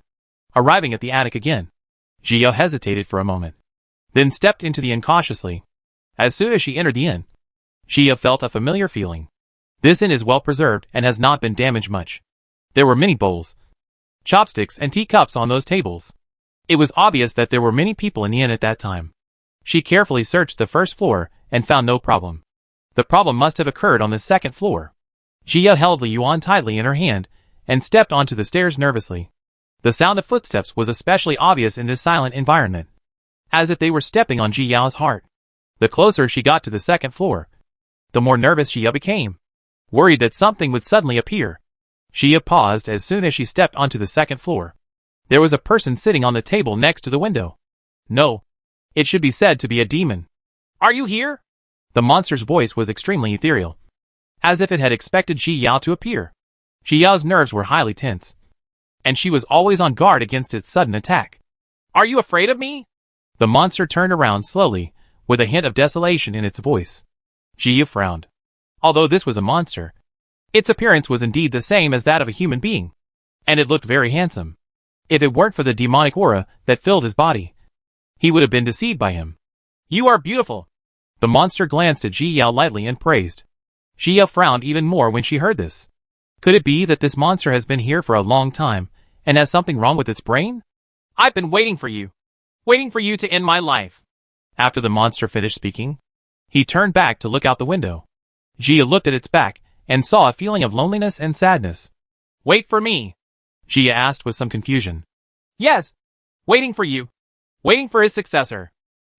Arriving at the attic again, Jiao hesitated for a moment, then stepped into the inn cautiously. As soon as she entered the inn, Jiao felt a familiar feeling. This inn is well preserved and has not been damaged much. There were many bowls, chopsticks and teacups on those tables. It was obvious that there were many people in the inn at that time. She carefully searched the first floor and found no problem. The problem must have occurred on the second floor. Jiao held the yuan tightly in her hand and stepped onto the stairs nervously. The sound of footsteps was especially obvious in this silent environment, as if they were stepping on Jiao's heart. The closer she got to the second floor, the more nervous Jiao became, worried that something would suddenly appear. Jiao paused as soon as she stepped onto the second floor. There was a person sitting on the table next to the window. No, it should be said to be a demon. Are you here? The monster's voice was extremely ethereal, as if it had expected Jiao to appear. Jiao's nerves were highly tense, and she was always on guard against its sudden attack. Are you afraid of me? The monster turned around slowly, with a hint of desolation in its voice. Jiao frowned. Although this was a monster, its appearance was indeed the same as that of a human being, and it looked very handsome. If it weren't for the demonic aura that filled his body, he would have been deceived by him. You are beautiful. The monster glanced at Jiao lightly and praised. Jiao frowned even more when she heard this. Could it be that this monster has been here for a long time and has something wrong with its brain? I've been waiting for you to end my life. After the monster finished speaking, he turned back to look out the window. Jiao looked at its back and saw a feeling of loneliness and sadness. Wait for me? Jiao asked with some confusion. Yes, waiting for you. Waiting for his successor.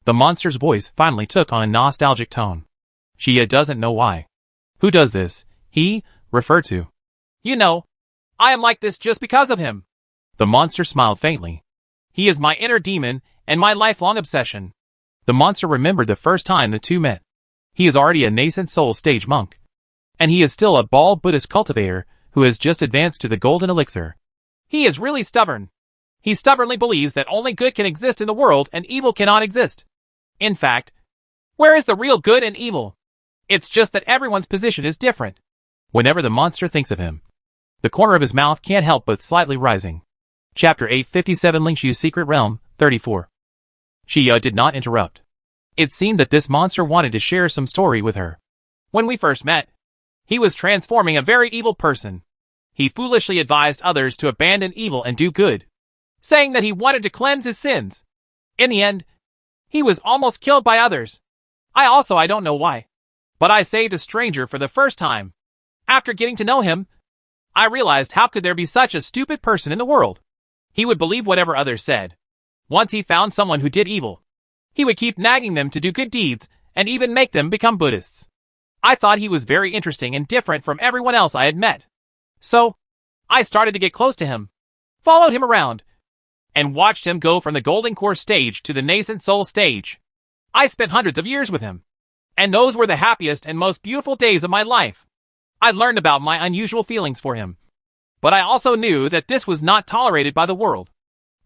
The monster's voice finally took on a nostalgic tone. Jiao doesn't know why. Who does this? He refer to. You know, I am like this just because of him. The monster smiled faintly. He is my inner demon and my lifelong obsession. The monster remembered the first time the two met. He is already a nascent soul stage monk. And he is still a bald Buddhist cultivator who has just advanced to the golden elixir. He is really stubborn. He stubbornly believes that only good can exist in the world and evil cannot exist. In fact, where is the real good and evil? It's just that everyone's position is different. Whenever the monster thinks of him, the corner of his mouth can't help but slightly rising. Chapter 857 Lingshu's Secret Realm, 34. Xia did not interrupt. It seemed that this monster wanted to share some story with her. When we first met, he was transforming a very evil person. He foolishly advised others to abandon evil and do good, saying that he wanted to cleanse his sins. In the end, he was almost killed by others. I don't know why, but I saved a stranger for the first time. After getting to know him, I realized how could there be such a stupid person in the world. He would believe whatever others said. Once he found someone who did evil, he would keep nagging them to do good deeds and even make them become Buddhists. I thought he was very interesting and different from everyone else I had met. So, I started to get close to him, followed him around, and watched him go from the Golden Core stage to the Nascent Soul stage. I spent hundreds of years with him, and those were the happiest and most beautiful days of my life. I learned about my unusual feelings for him, but I also knew that this was not tolerated by the world.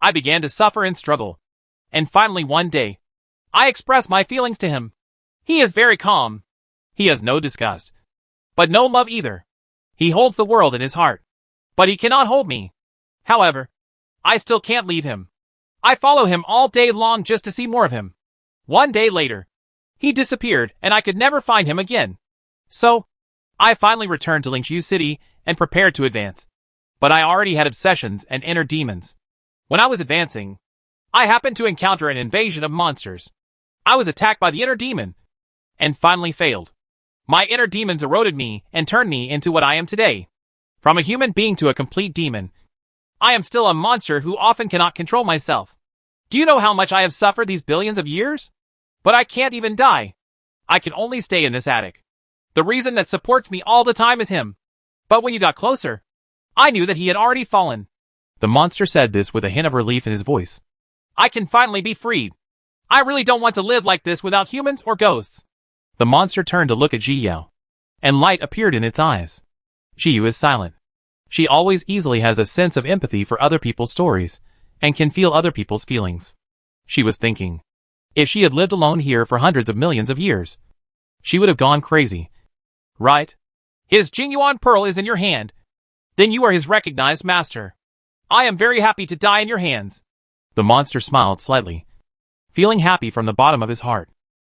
I began to suffer and struggle, and finally one day, I expressed my feelings to him. He is very calm. He has no disgust, but no love either. He holds the world in his heart, but he cannot hold me. However, I still can't leave him. I follow him all day long just to see more of him. One day later, he disappeared and I could never find him again. So, I finally returned to Lingshu City and prepared to advance. But I already had obsessions and inner demons. When I was advancing, I happened to encounter an invasion of monsters. I was attacked by the inner demon, and finally failed. My inner demons eroded me and turned me into what I am today. From a human being to a complete demon. I am still a monster who often cannot control myself. Do you know how much I have suffered these billions of years? But I can't even die. I can only stay in this attic. The reason that supports me all the time is him. But when you got closer, I knew that he had already fallen. The monster said this with a hint of relief in his voice. I can finally be freed. I really don't want to live like this without humans or ghosts. The monster turned to look at Zhiyao, and light appeared in its eyes. Zhiyu is silent. She always easily has a sense of empathy for other people's stories, and can feel other people's feelings. She was thinking, if she had lived alone here for hundreds of millions of years, she would have gone crazy. Right? His Jingyuan pearl is in your hand. Then you are his recognized master. I am very happy to die in your hands. The monster smiled slightly, feeling happy from the bottom of his heart.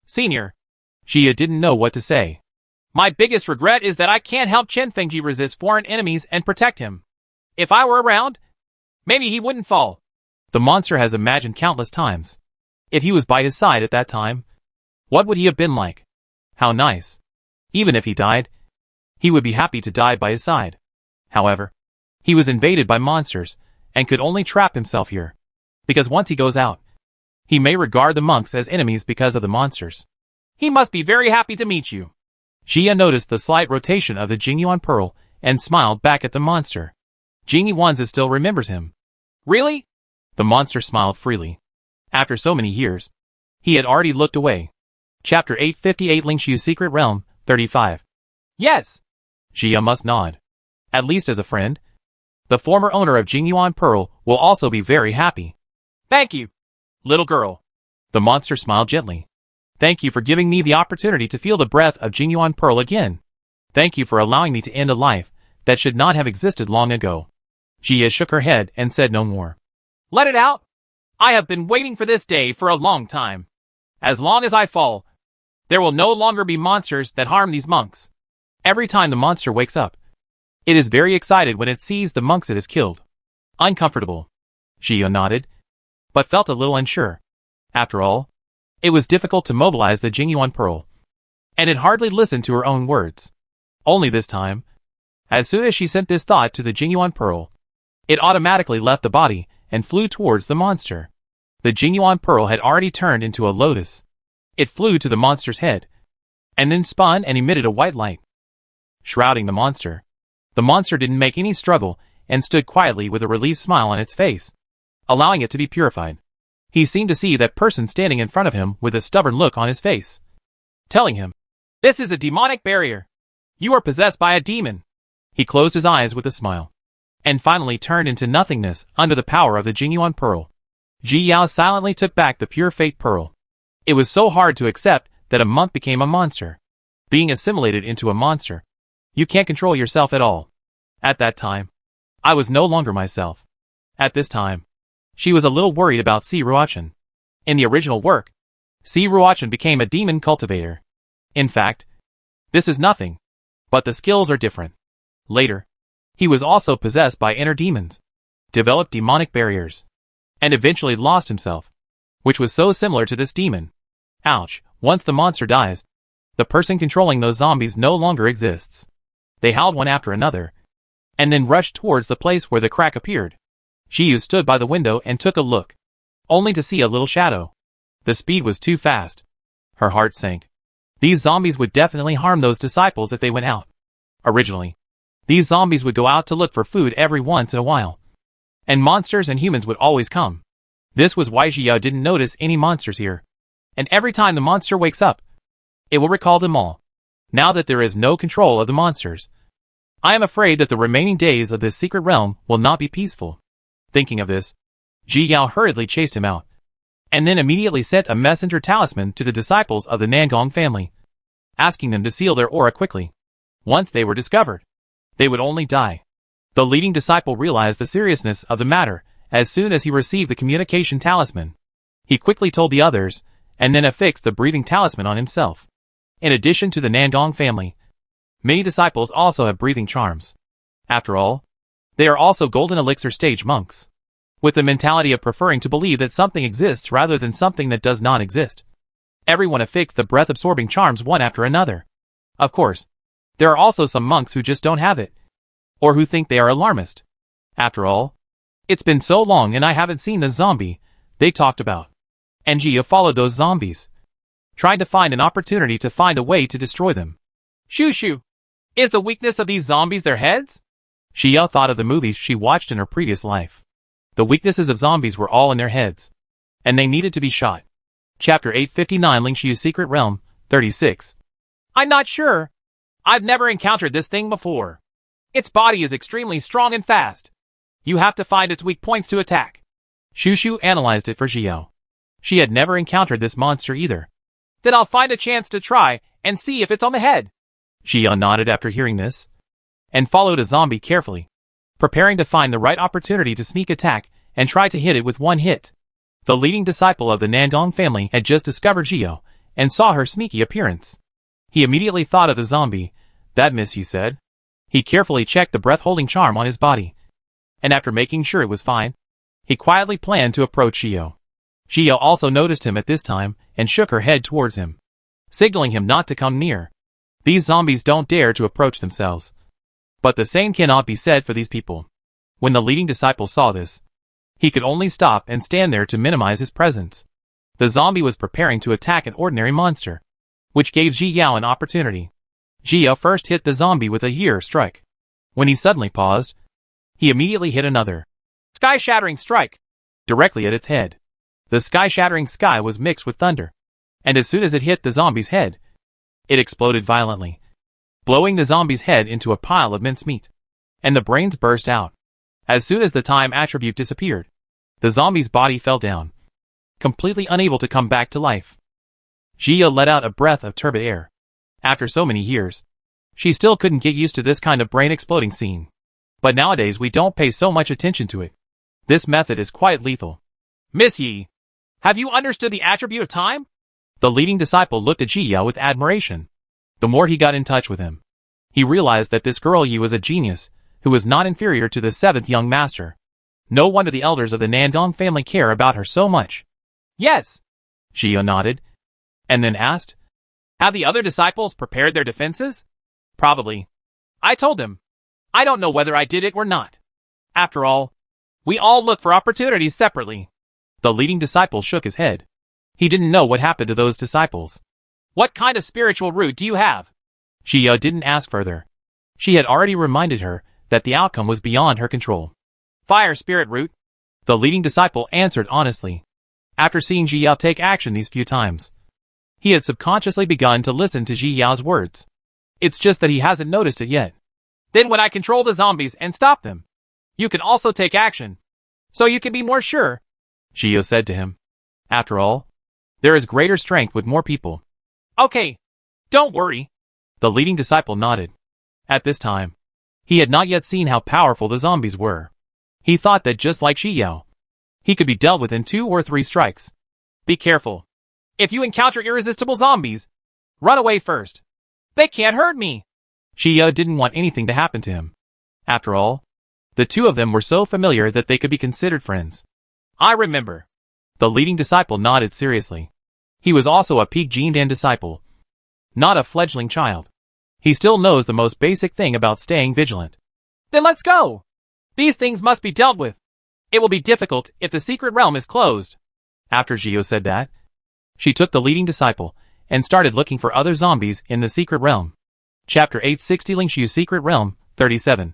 Senior, Xia didn't know what to say. My biggest regret is that I can't help Chen Fengji resist foreign enemies and protect him. If I were around, maybe he wouldn't fall. The monster has imagined countless times. If he was by his side at that time, what would he have been like? How nice. Even if he died, he would be happy to die by his side. However, he was invaded by monsters and could only trap himself here. Because once he goes out, he may regard the monks as enemies because of the monsters. He must be very happy to meet you. Xia noticed the slight rotation of the Jingyuan pearl and smiled back at the monster. Jingyi Wanzi still remembers him. Really? The monster smiled freely. After so many years, he had already looked away. Chapter 858 Lingshu's Secret Realm, 35. Yes. Xia must nod. At least as a friend. The former owner of Jingyuan Pearl will also be very happy. Thank you, little girl. The monster smiled gently. Thank you for giving me the opportunity to feel the breath of Jingyuan Pearl again. Thank you for allowing me to end a life that should not have existed long ago. Xia shook her head and said no more. Let it out. I have been waiting for this day for a long time. As long as I fall, there will no longer be monsters that harm these monks. Every time the monster wakes up, it is very excited when it sees the monks it has killed. Uncomfortable. Xia nodded, but felt a little unsure. After all, it was difficult to mobilize the Jingyuan Pearl, and it hardly listened to her own words. Only this time, as soon as she sent this thought to the Jingyuan Pearl, it automatically left the body and flew towards the monster. The Jingyuan Pearl had already turned into a lotus. It flew to the monster's head, and then spun and emitted a white light, shrouding the monster. The monster didn't make any struggle and stood quietly with a relieved smile on its face, allowing it to be purified. He seemed to see that person standing in front of him with a stubborn look on his face, telling him, "This is a demonic barrier. You are possessed by a demon." He closed his eyes with a smile, and finally turned into nothingness under the power of the Jingyuan Pearl. Ji Yao silently took back the pure fate pearl. It was so hard to accept that a monk became a monster. Being assimilated into a monster, you can't control yourself at all. At that time, I was no longer myself. At this time, she was a little worried about Si Ruochen. In the original work, Si Ruochen became a demon cultivator. In fact, this is nothing, but the skills are different. Later, he was also possessed by inner demons, developed demonic barriers, and eventually lost himself, which was so similar to this demon. Ouch, once the monster dies, the person controlling those zombies no longer exists. They howled one after another, and then rushed towards the place where the crack appeared. Jiyu stood by the window and took a look, only to see a little shadow. The speed was too fast. Her heart sank. These zombies would definitely harm those disciples if they went out. Originally, these zombies would go out to look for food every once in a while, and monsters and humans would always come. This was why Jiyu didn't notice any monsters here. And every time the monster wakes up, it will recall them all. Now that there is no control of the monsters, I am afraid that the remaining days of this secret realm will not be peaceful. Thinking of this, Ji Yao hurriedly chased him out, and then immediately sent a messenger talisman to the disciples of the Nangong family, asking them to seal their aura quickly. Once they were discovered, they would only die. The leading disciple realized the seriousness of the matter as soon as he received the communication talisman. He quickly told the others, and then affixed the breathing talisman on himself. In addition to the Nangong family, many disciples also have breathing charms. After all, they are also golden elixir stage monks, with the mentality of preferring to believe that something exists rather than something that does not exist. Everyone affixed the breath-absorbing charms one after another. Of course, there are also some monks who just don't have it, or who think they are alarmist. After all, it's been so long and I haven't seen the zombie they talked about. And Jia followed those zombies, trying to find an opportunity to find a way to destroy them. Shoo! Is the weakness of these zombies their heads? Xia thought of the movies she watched in her previous life. The weaknesses of zombies were all in their heads, and they needed to be shot. Chapter 859 Ling Xiu's Secret Realm, 36. I'm not sure. I've never encountered this thing before. Its body is extremely strong and fast. You have to find its weak points to attack. Shu analyzed it for Xiao. She had never encountered this monster either. Then I'll find a chance to try and see if it's on the head. Xiao nodded after hearing this, and followed a zombie carefully, preparing to find the right opportunity to sneak attack and try to hit it with one hit. The leading disciple of the Nandong family had just discovered Xiao and saw her sneaky appearance. He immediately thought of the zombie. That miss, he said. He carefully checked the breath-holding charm on his body, and after making sure it was fine, he quietly planned to approach Xiao. Xiao also noticed him at this time and shook her head towards him, signaling him not to come near. These zombies don't dare to approach themselves. But the same cannot be said for these people. When the leading disciple saw this, he could only stop and stand there to minimize his presence. The zombie was preparing to attack an ordinary monster, which gave Ji Yao an opportunity. Ji Yao first hit the zombie with a year strike. When he suddenly paused, he immediately hit another sky-shattering strike directly at its head. The sky-shattering sky was mixed with thunder, and as soon as it hit the zombie's head, it exploded violently, blowing the zombie's head into a pile of mincemeat, and the brains burst out. As soon as the time attribute disappeared, the zombie's body fell down, completely unable to come back to life. Jia let out a breath of turbid air. After so many years, she still couldn't get used to this kind of brain-exploding scene. But nowadays we don't pay so much attention to it. This method is quite lethal. Miss Yi, have you understood the attribute of time? The leading disciple looked at Ji Yao with admiration. The more he got in touch with him, he realized that this girl Yi was a genius, who was not inferior to the seventh young master. No wonder the elders of the Nandong family care about her so much. Yes. Ji Yao nodded, and then asked, have the other disciples prepared their defenses? Probably. I told them. I don't know whether I did it or not. After all, we all look for opportunities separately. The leading disciple shook his head. He didn't know what happened to those disciples. What kind of spiritual root do you have? Jia didn't ask further. She had already reminded her that the outcome was beyond her control. Fire spirit root. The leading disciple answered honestly. After seeing Ji Yao take action these few times, he had subconsciously begun to listen to Ji Yao's words. It's just that he hasn't noticed it yet. Then when I control the zombies and stop them, you can also take action. So you can be more sure, Ji Yao said to him. After all, there is greater strength with more people. Okay, don't worry. The leading disciple nodded. At this time, he had not yet seen how powerful the zombies were. He thought that just like Ji Yao, he could be dealt with in 2 or 3 strikes. Be careful. If you encounter irresistible zombies, run away first. They can't hurt me. Ji Yao didn't want anything to happen to him. After all, the two of them were so familiar that they could be considered friends. I remember. The leading disciple nodded seriously. He was also a peak Jin Dan disciple, not a fledgling child. He still knows the most basic thing about staying vigilant. Then let's go. These things must be dealt with. It will be difficult if the secret realm is closed. After Ji Yao said that, she took the leading disciple and started looking for other zombies in the secret realm. Chapter 860 Lingshu Secret Realm 37.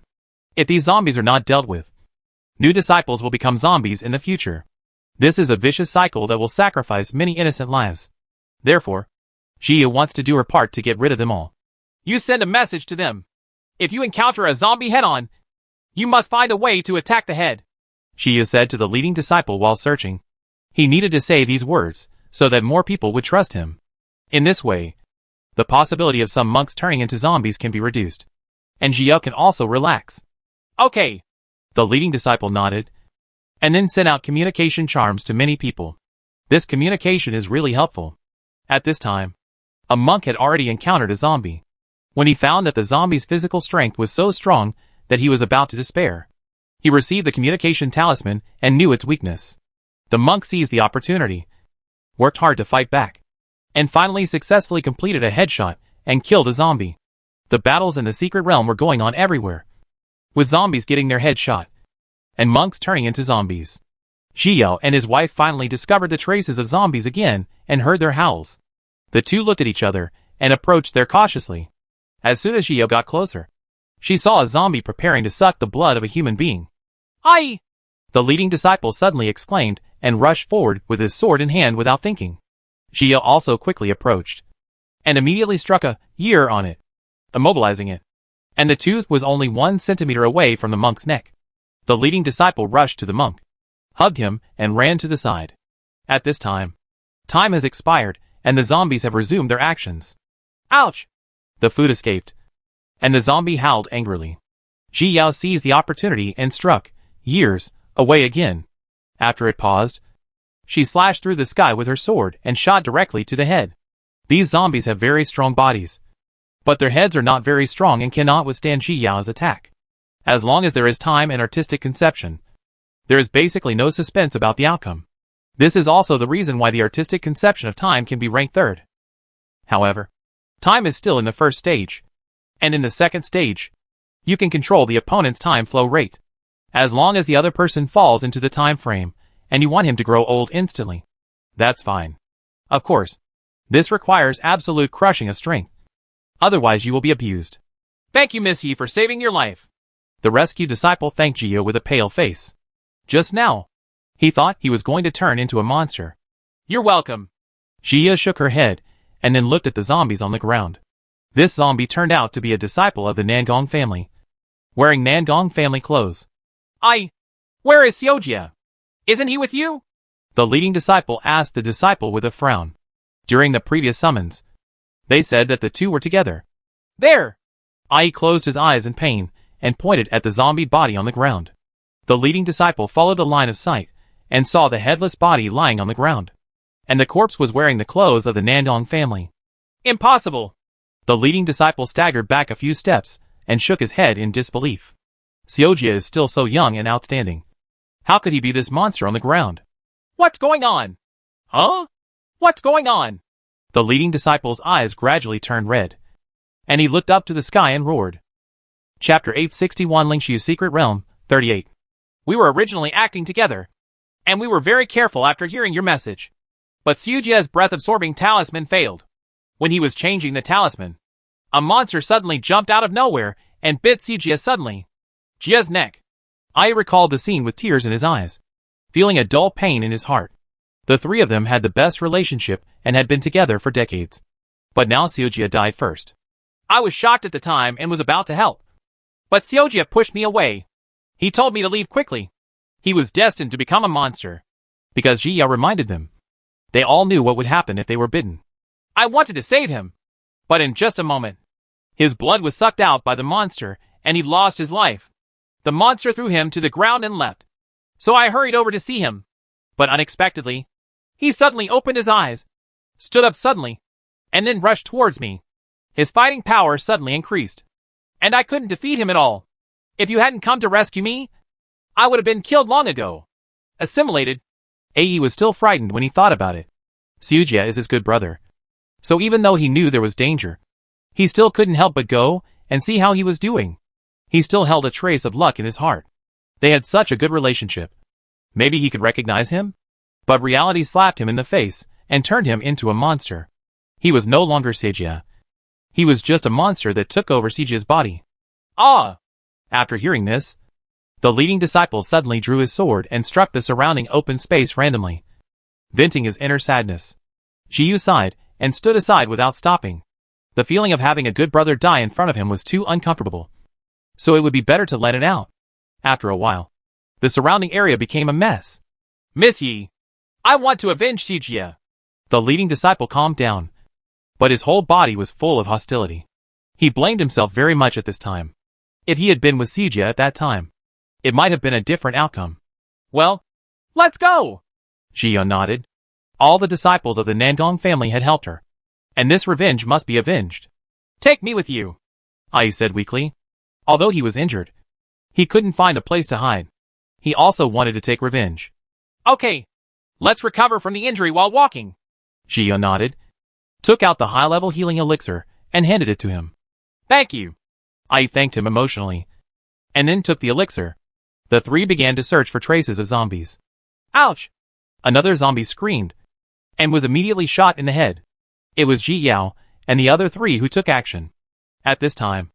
If these zombies are not dealt with, new disciples will become zombies in the future. This is a vicious cycle that will sacrifice many innocent lives. Therefore, Ji Yao wants to do her part to get rid of them all. You send a message to them. If you encounter a zombie head-on, you must find a way to attack the head, Ji Yao said to the leading disciple while searching. He needed to say these words so that more people would trust him. In this way, the possibility of some monks turning into zombies can be reduced. And Ji Yao can also relax. Okay. The leading disciple nodded, and then sent out communication charms to many people. This communication is really helpful. At this time, a monk had already encountered a zombie. When he found that the zombie's physical strength was so strong that he was about to despair, he received the communication talisman and knew its weakness. The monk seized the opportunity, worked hard to fight back, and finally successfully completed a headshot and killed a zombie. The battles in the secret realm were going on everywhere, with zombies getting their heads shot, and monks turning into zombies. Ji Yao and his wife finally discovered the traces of zombies again and heard their howls. The two looked at each other and approached there cautiously. As soon as Ji Yao got closer, she saw a zombie preparing to suck the blood of a human being. Aye! The leading disciple suddenly exclaimed and rushed forward with his sword in hand without thinking. Ji Yao also quickly approached, and immediately struck a year on it, immobilizing it, and the tooth was only 1 centimeter away from the monk's neck. The leading disciple rushed to the monk, hugged him, and ran to the side. At this time has expired, and the zombies have resumed their actions. Ouch! The food escaped, and the zombie howled angrily. Ji Yao seized the opportunity and struck, years, away again. After it paused, she slashed through the sky with her sword and shot directly to the head. These zombies have very strong bodies, but their heads are not very strong and cannot withstand Ji Yao's attack. As long as there is time and artistic conception, there is basically no suspense about the outcome. This is also the reason why the artistic conception of time can be ranked 3rd. However, time is still in the 1st stage, and in the 2nd stage, you can control the opponent's time flow rate, as long as the other person falls into the time frame, and you want him to grow old instantly. That's fine. Of course, this requires absolute crushing of strength. Otherwise you will be abused. Thank you, Miss Yi, for saving your life. The rescued disciple thanked Ji Yao with a pale face. Just now, he thought he was going to turn into a monster. You're welcome. Ji Yao shook her head, and then looked at the zombies on the ground. This zombie turned out to be a disciple of the Nangong family, wearing Nangong family clothes. Where is Xiujia? Isn't he with you? The leading disciple asked the disciple with a frown. During the previous summons, they said that the two were together. There! Ai closed his eyes in pain and pointed at the zombie body on the ground. The leading disciple followed the line of sight and saw the headless body lying on the ground. And the corpse was wearing the clothes of the Nandong family. Impossible! The leading disciple staggered back a few steps and shook his head in disbelief. Xiujia is still so young and outstanding. How could he be this monster on the ground? What's going on? Huh? What's going on? The leading disciple's eyes gradually turned red, and he looked up to the sky and roared. Chapter 861 Lingshu Secret Realm 38. We were originally acting together, and we were very careful after hearing your message. But Xiujia's breath-absorbing talisman failed. When he was changing the talisman, a monster suddenly jumped out of nowhere and bit Xiujia suddenly. Jia's neck. I recalled the scene with tears in his eyes, feeling a dull pain in his heart. The three of them had the best relationship and had been together for decades. But now Seojia died first. I was shocked at the time and was about to help. But Seojia pushed me away. He told me to leave quickly. He was destined to become a monster. Because Ji-ya reminded them. They all knew what would happen if they were bitten. I wanted to save him. But in just a moment, his blood was sucked out by the monster and he lost his life. The monster threw him to the ground and left. So I hurried over to see him. But unexpectedly, he suddenly opened his eyes, stood up suddenly, and then rushed towards me. His fighting power suddenly increased. And I couldn't defeat him at all. If you hadn't come to rescue me, I would have been killed long ago. Assimilated. Ae was still frightened when he thought about it. Seojia is his good brother. So even though he knew there was danger, he still couldn't help but go and see how he was doing. He still held a trace of luck in his heart. They had such a good relationship. Maybe he could recognize him? But reality slapped him in the face and turned him into a monster. He was no longer Seojia. He was just a monster that took over Seojia's body. Ah! After hearing this, the leading disciple suddenly drew his sword and struck the surrounding open space randomly, venting his inner sadness. Ji-yu sighed and stood aside without stopping. The feeling of having a good brother die in front of him was too uncomfortable. So it would be better to let it out. After a while, the surrounding area became a mess. Miss Yi, I want to avenge Seojia. The leading disciple calmed down, but his whole body was full of hostility. He blamed himself very much at this time. If he had been with Seojia at that time, it might have been a different outcome. Well, let's go! Ji-ya nodded. All the disciples of the Nangong family had helped her, and this revenge must be avenged. Take me with you, Ai said weakly. Although he was injured, he couldn't find a place to hide. He also wanted to take revenge. Okay, let's recover from the injury while walking. Ji-ya nodded, took out the high-level healing elixir, and handed it to him. Thank you. Ai thanked him emotionally, and then took the elixir. The three began to search for traces of zombies. Ouch! Another zombie screamed, and was immediately shot in the head. It was Ji Yao and the other three who took action. At this time,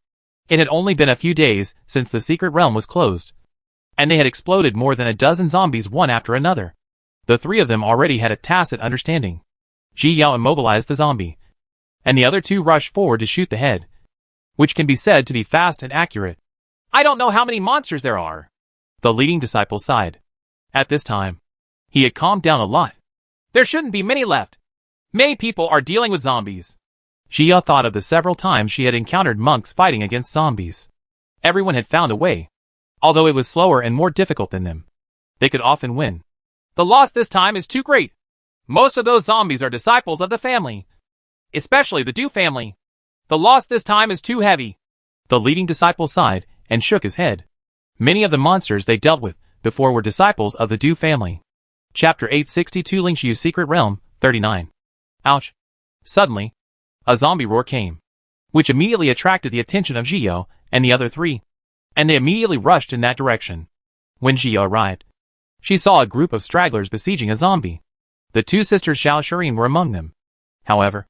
it had only been a few days since the secret realm was closed, and they had exploded more than a dozen zombies one after another. The three of them already had a tacit understanding. Ji Yao immobilized the zombie, and the other two rushed forward to shoot the head, which can be said to be fast and accurate. I don't know how many monsters there are. The leading disciple sighed. At this time, he had calmed down a lot. There shouldn't be many left. Many people are dealing with zombies. Jia thought of the several times she had encountered monks fighting against zombies. Everyone had found a way. Although it was slower and more difficult than them, they could often win. The loss this time is too great. Most of those zombies are disciples of the family, especially the Du family. The loss this time is too heavy. The leading disciple sighed and shook his head. Many of the monsters they dealt with before were disciples of the Du family. Chapter 862 Lingshu's Secret Realm, 39. Ouch. Suddenly, a zombie roar came, which immediately attracted the attention of Jio and the other three, and they immediately rushed in that direction. When Jio arrived, she saw a group of stragglers besieging a zombie. The two sisters Xiao Shirin were among them. However,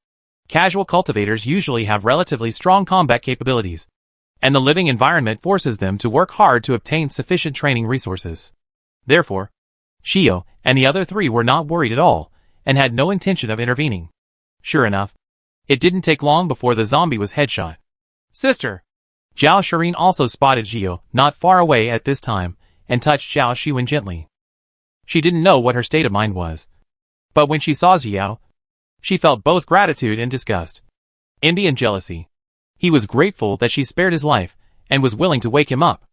casual cultivators usually have relatively strong combat capabilities, and the living environment forces them to work hard to obtain sufficient training resources. Therefore, Shio and the other three were not worried at all, and had no intention of intervening. Sure enough, it didn't take long before the zombie was headshot. Sister! Zhao Shirin also spotted Zhio not far away at this time, and touched Zhao Shiwen gently. She didn't know what her state of mind was, but when she saw Zhao, she felt both gratitude and disgust. Envy and jealousy. He was grateful that she spared his life, and was willing to wake him up.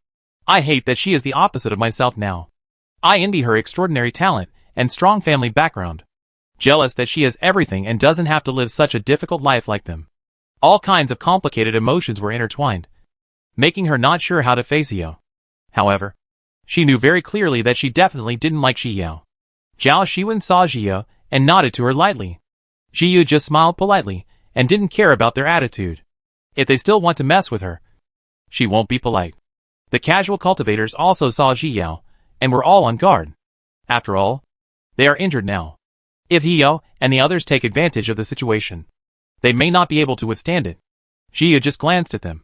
I hate that she is the opposite of myself now. I envy her extraordinary talent and strong family background. Jealous that she has everything and doesn't have to live such a difficult life like them. All kinds of complicated emotions were intertwined, making her not sure how to face Zhao. However, she knew very clearly that she definitely didn't like Zhao. Zhao Shiwen saw Zhao and nodded to her lightly. Zhao just smiled politely and didn't care about their attitude. If they still want to mess with her, she won't be polite. The casual cultivators also saw Zhao and were all on guard. After all, they are injured now. If Zhao and the others take advantage of the situation, they may not be able to withstand it. Zhao just glanced at them,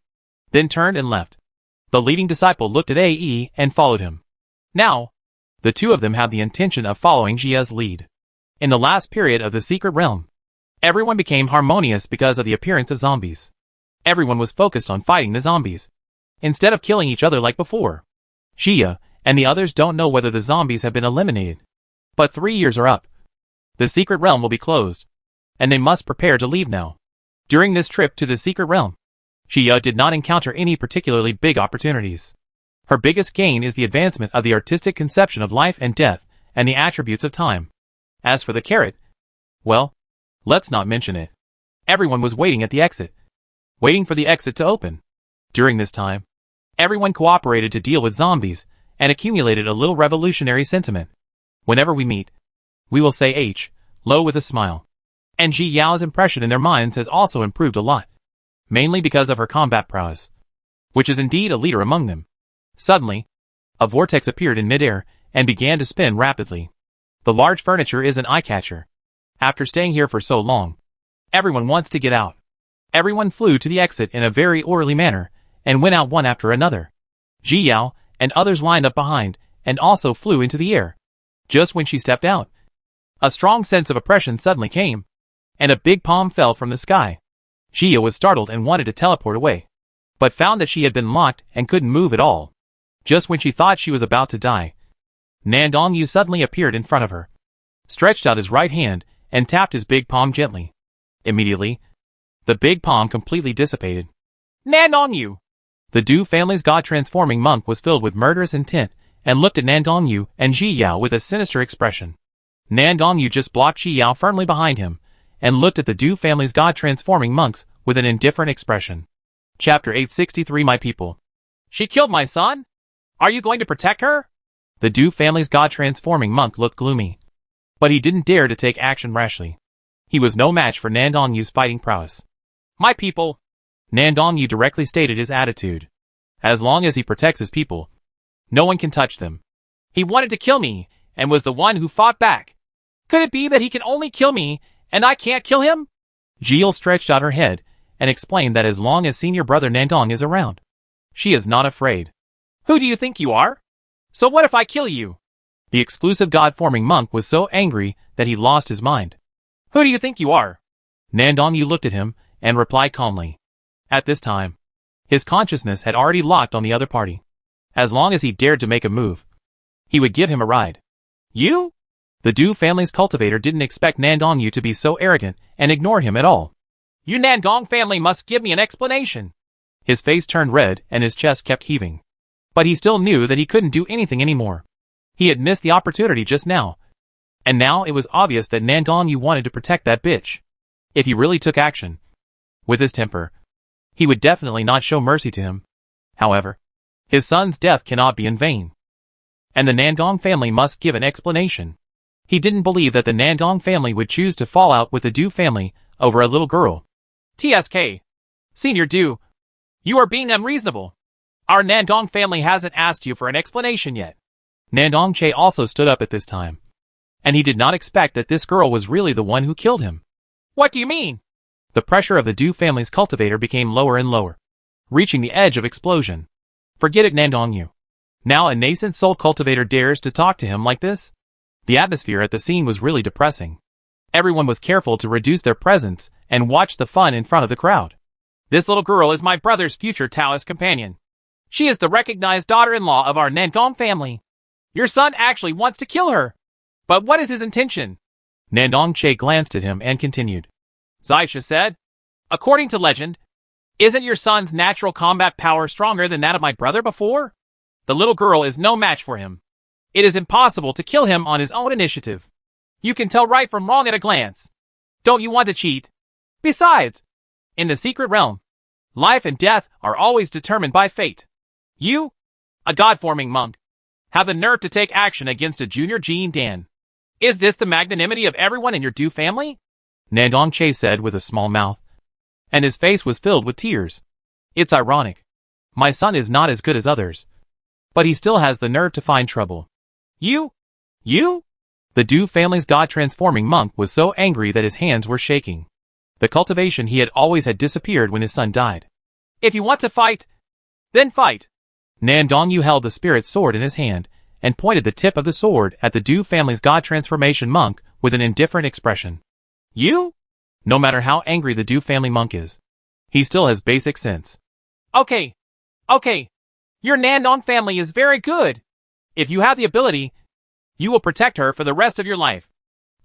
then turned and left. The leading disciple looked at Ae and followed him. Now, the two of them had the intention of following Zhia's lead. In the last period of the secret realm, everyone became harmonious because of the appearance of zombies. Everyone was focused on fighting the zombies, instead of killing each other like before. Xia and the others don't know whether the zombies have been eliminated. But 3 years are up. The secret realm will be closed, and they must prepare to leave now. During this trip to the secret realm, Xia did not encounter any particularly big opportunities. Her biggest gain is the advancement of the artistic conception of life and death, and the attributes of time. As for the carrot, well, let's not mention it. Everyone was waiting at the exit, waiting for the exit to open. During this time, everyone cooperated to deal with zombies, and accumulated a little revolutionary sentiment. Whenever we meet, we will say H, low with a smile. And Ji Yao's impression in their minds has also improved a lot, mainly because of her combat prowess, which is indeed a leader among them. Suddenly, a vortex appeared in midair, and began to spin rapidly. The large furniture is an eye-catcher. After staying here for so long, everyone wants to get out. Everyone flew to the exit in a very orderly manner, and went out one after another. Ji Yao and others lined up behind, and also flew into the air. Just when she stepped out, a strong sense of oppression suddenly came, and a big palm fell from the sky. Xia was startled and wanted to teleport away, but found that she had been locked and couldn't move at all. Just when she thought she was about to die, Nandong Yu suddenly appeared in front of her, stretched out his right hand, and tapped his big palm gently. Immediately, the big palm completely dissipated. Nandong Yu! The Du family's god-transforming monk was filled with murderous intent, and looked at Nandong Yu and Ji Yao with a sinister expression. Nandong Yu just blocked Ji Yao firmly behind him, and looked at the Du family's god-transforming monks with an indifferent expression. Chapter 863 My people. She killed my son? Are you going to protect her? The Du family's god-transforming monk looked gloomy, but he didn't dare to take action rashly. He was no match for Nandong Yu's fighting prowess. My people. Nandong Yu directly stated his attitude. As long as he protects his people, no one can touch them. He wanted to kill me, and was the one who fought back. Could it be that he can only kill me, and I can't kill him? Jiel stretched out her head, and explained that as long as senior brother Nandong is around, she is not afraid. Who do you think you are? So what if I kill you? The exclusive god-forming monk was so angry that he lost his mind. Who do you think you are? Nandong Yu looked at him, and replied calmly. At this time, his consciousness had already locked on the other party. As long as he dared to make a move, he would give him a ride. You? The Du family's cultivator didn't expect Nandong Yu to be so arrogant and ignore him at all. You Nandong family must give me an explanation. His face turned red and his chest kept heaving. But he still knew that he couldn't do anything anymore. He had missed the opportunity just now. And now it was obvious that Nandong Yu wanted to protect that bitch. If he really took action, with his temper, he would definitely not show mercy to him. However, his son's death cannot be in vain. And the Nandong family must give an explanation. He didn't believe that the Nandong family would choose to fall out with the Du family over a little girl. TSK. Senior Du, you are being unreasonable. Our Nandong family hasn't asked you for an explanation yet. Nandong Che also stood up at this time. And he did not expect that this girl was really the one who killed him. What do you mean? The pressure of the Du family's cultivator became lower and lower, reaching the edge of explosion. Forget it, Nandong Yu. Now a nascent soul cultivator dares to talk to him like this? The atmosphere at the scene was really depressing. Everyone was careful to reduce their presence and watch the fun in front of the crowd. This little girl is my brother's future Taoist companion. She is the recognized daughter-in-law of our Nandong family. Your son actually wants to kill her. But what is his intention? Nandong Che glanced at him and continued. Zaisha said, according to legend, isn't your son's natural combat power stronger than that of my brother before? The little girl is no match for him. It is impossible to kill him on his own initiative. You can tell right from wrong at a glance. Don't you want to cheat? Besides, in the secret realm, life and death are always determined by fate. You, a god-forming monk, have the nerve to take action against a junior Jean Dan. Is this the magnanimity of everyone in your Du family? Nandong Che said with a small mouth, and his face was filled with tears. It's ironic. My son is not as good as others, but he still has the nerve to find trouble. You? The Du family's god-transforming monk was so angry that his hands were shaking. The cultivation he had always had disappeared when his son died. If you want to fight, then fight. Nandong Yu held the spirit sword in his hand, and pointed the tip of the sword at the Du family's god-transformation monk with an indifferent expression. You? No matter how angry the Du family monk is, he still has basic sense. Okay. Your Nandong family is very good. If you have the ability, you will protect her for the rest of your life.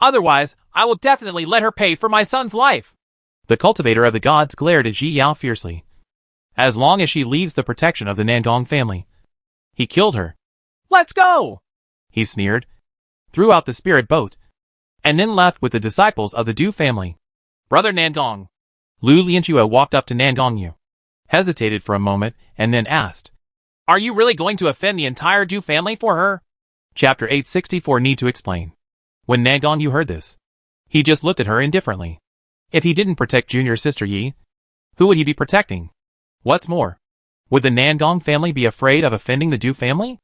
Otherwise, I will definitely let her pay for my son's life. The cultivator of the gods glared at Ji Yao fiercely. As long as she leaves the protection of the Nandong family, he killed her. Let's go! He sneered, threw out the spirit boat, and then left with the disciples of the Du family. Brother Nandong. Lu Lianchua walked up to Nandong Yu, hesitated for a moment, and then asked, Are you really going to offend the entire Du family for her? Chapter 864 Need to explain. When Nandong Yu heard this, he just looked at her indifferently. If he didn't protect junior sister Yi, who would he be protecting? What's more, would the Nandong family be afraid of offending the Du family?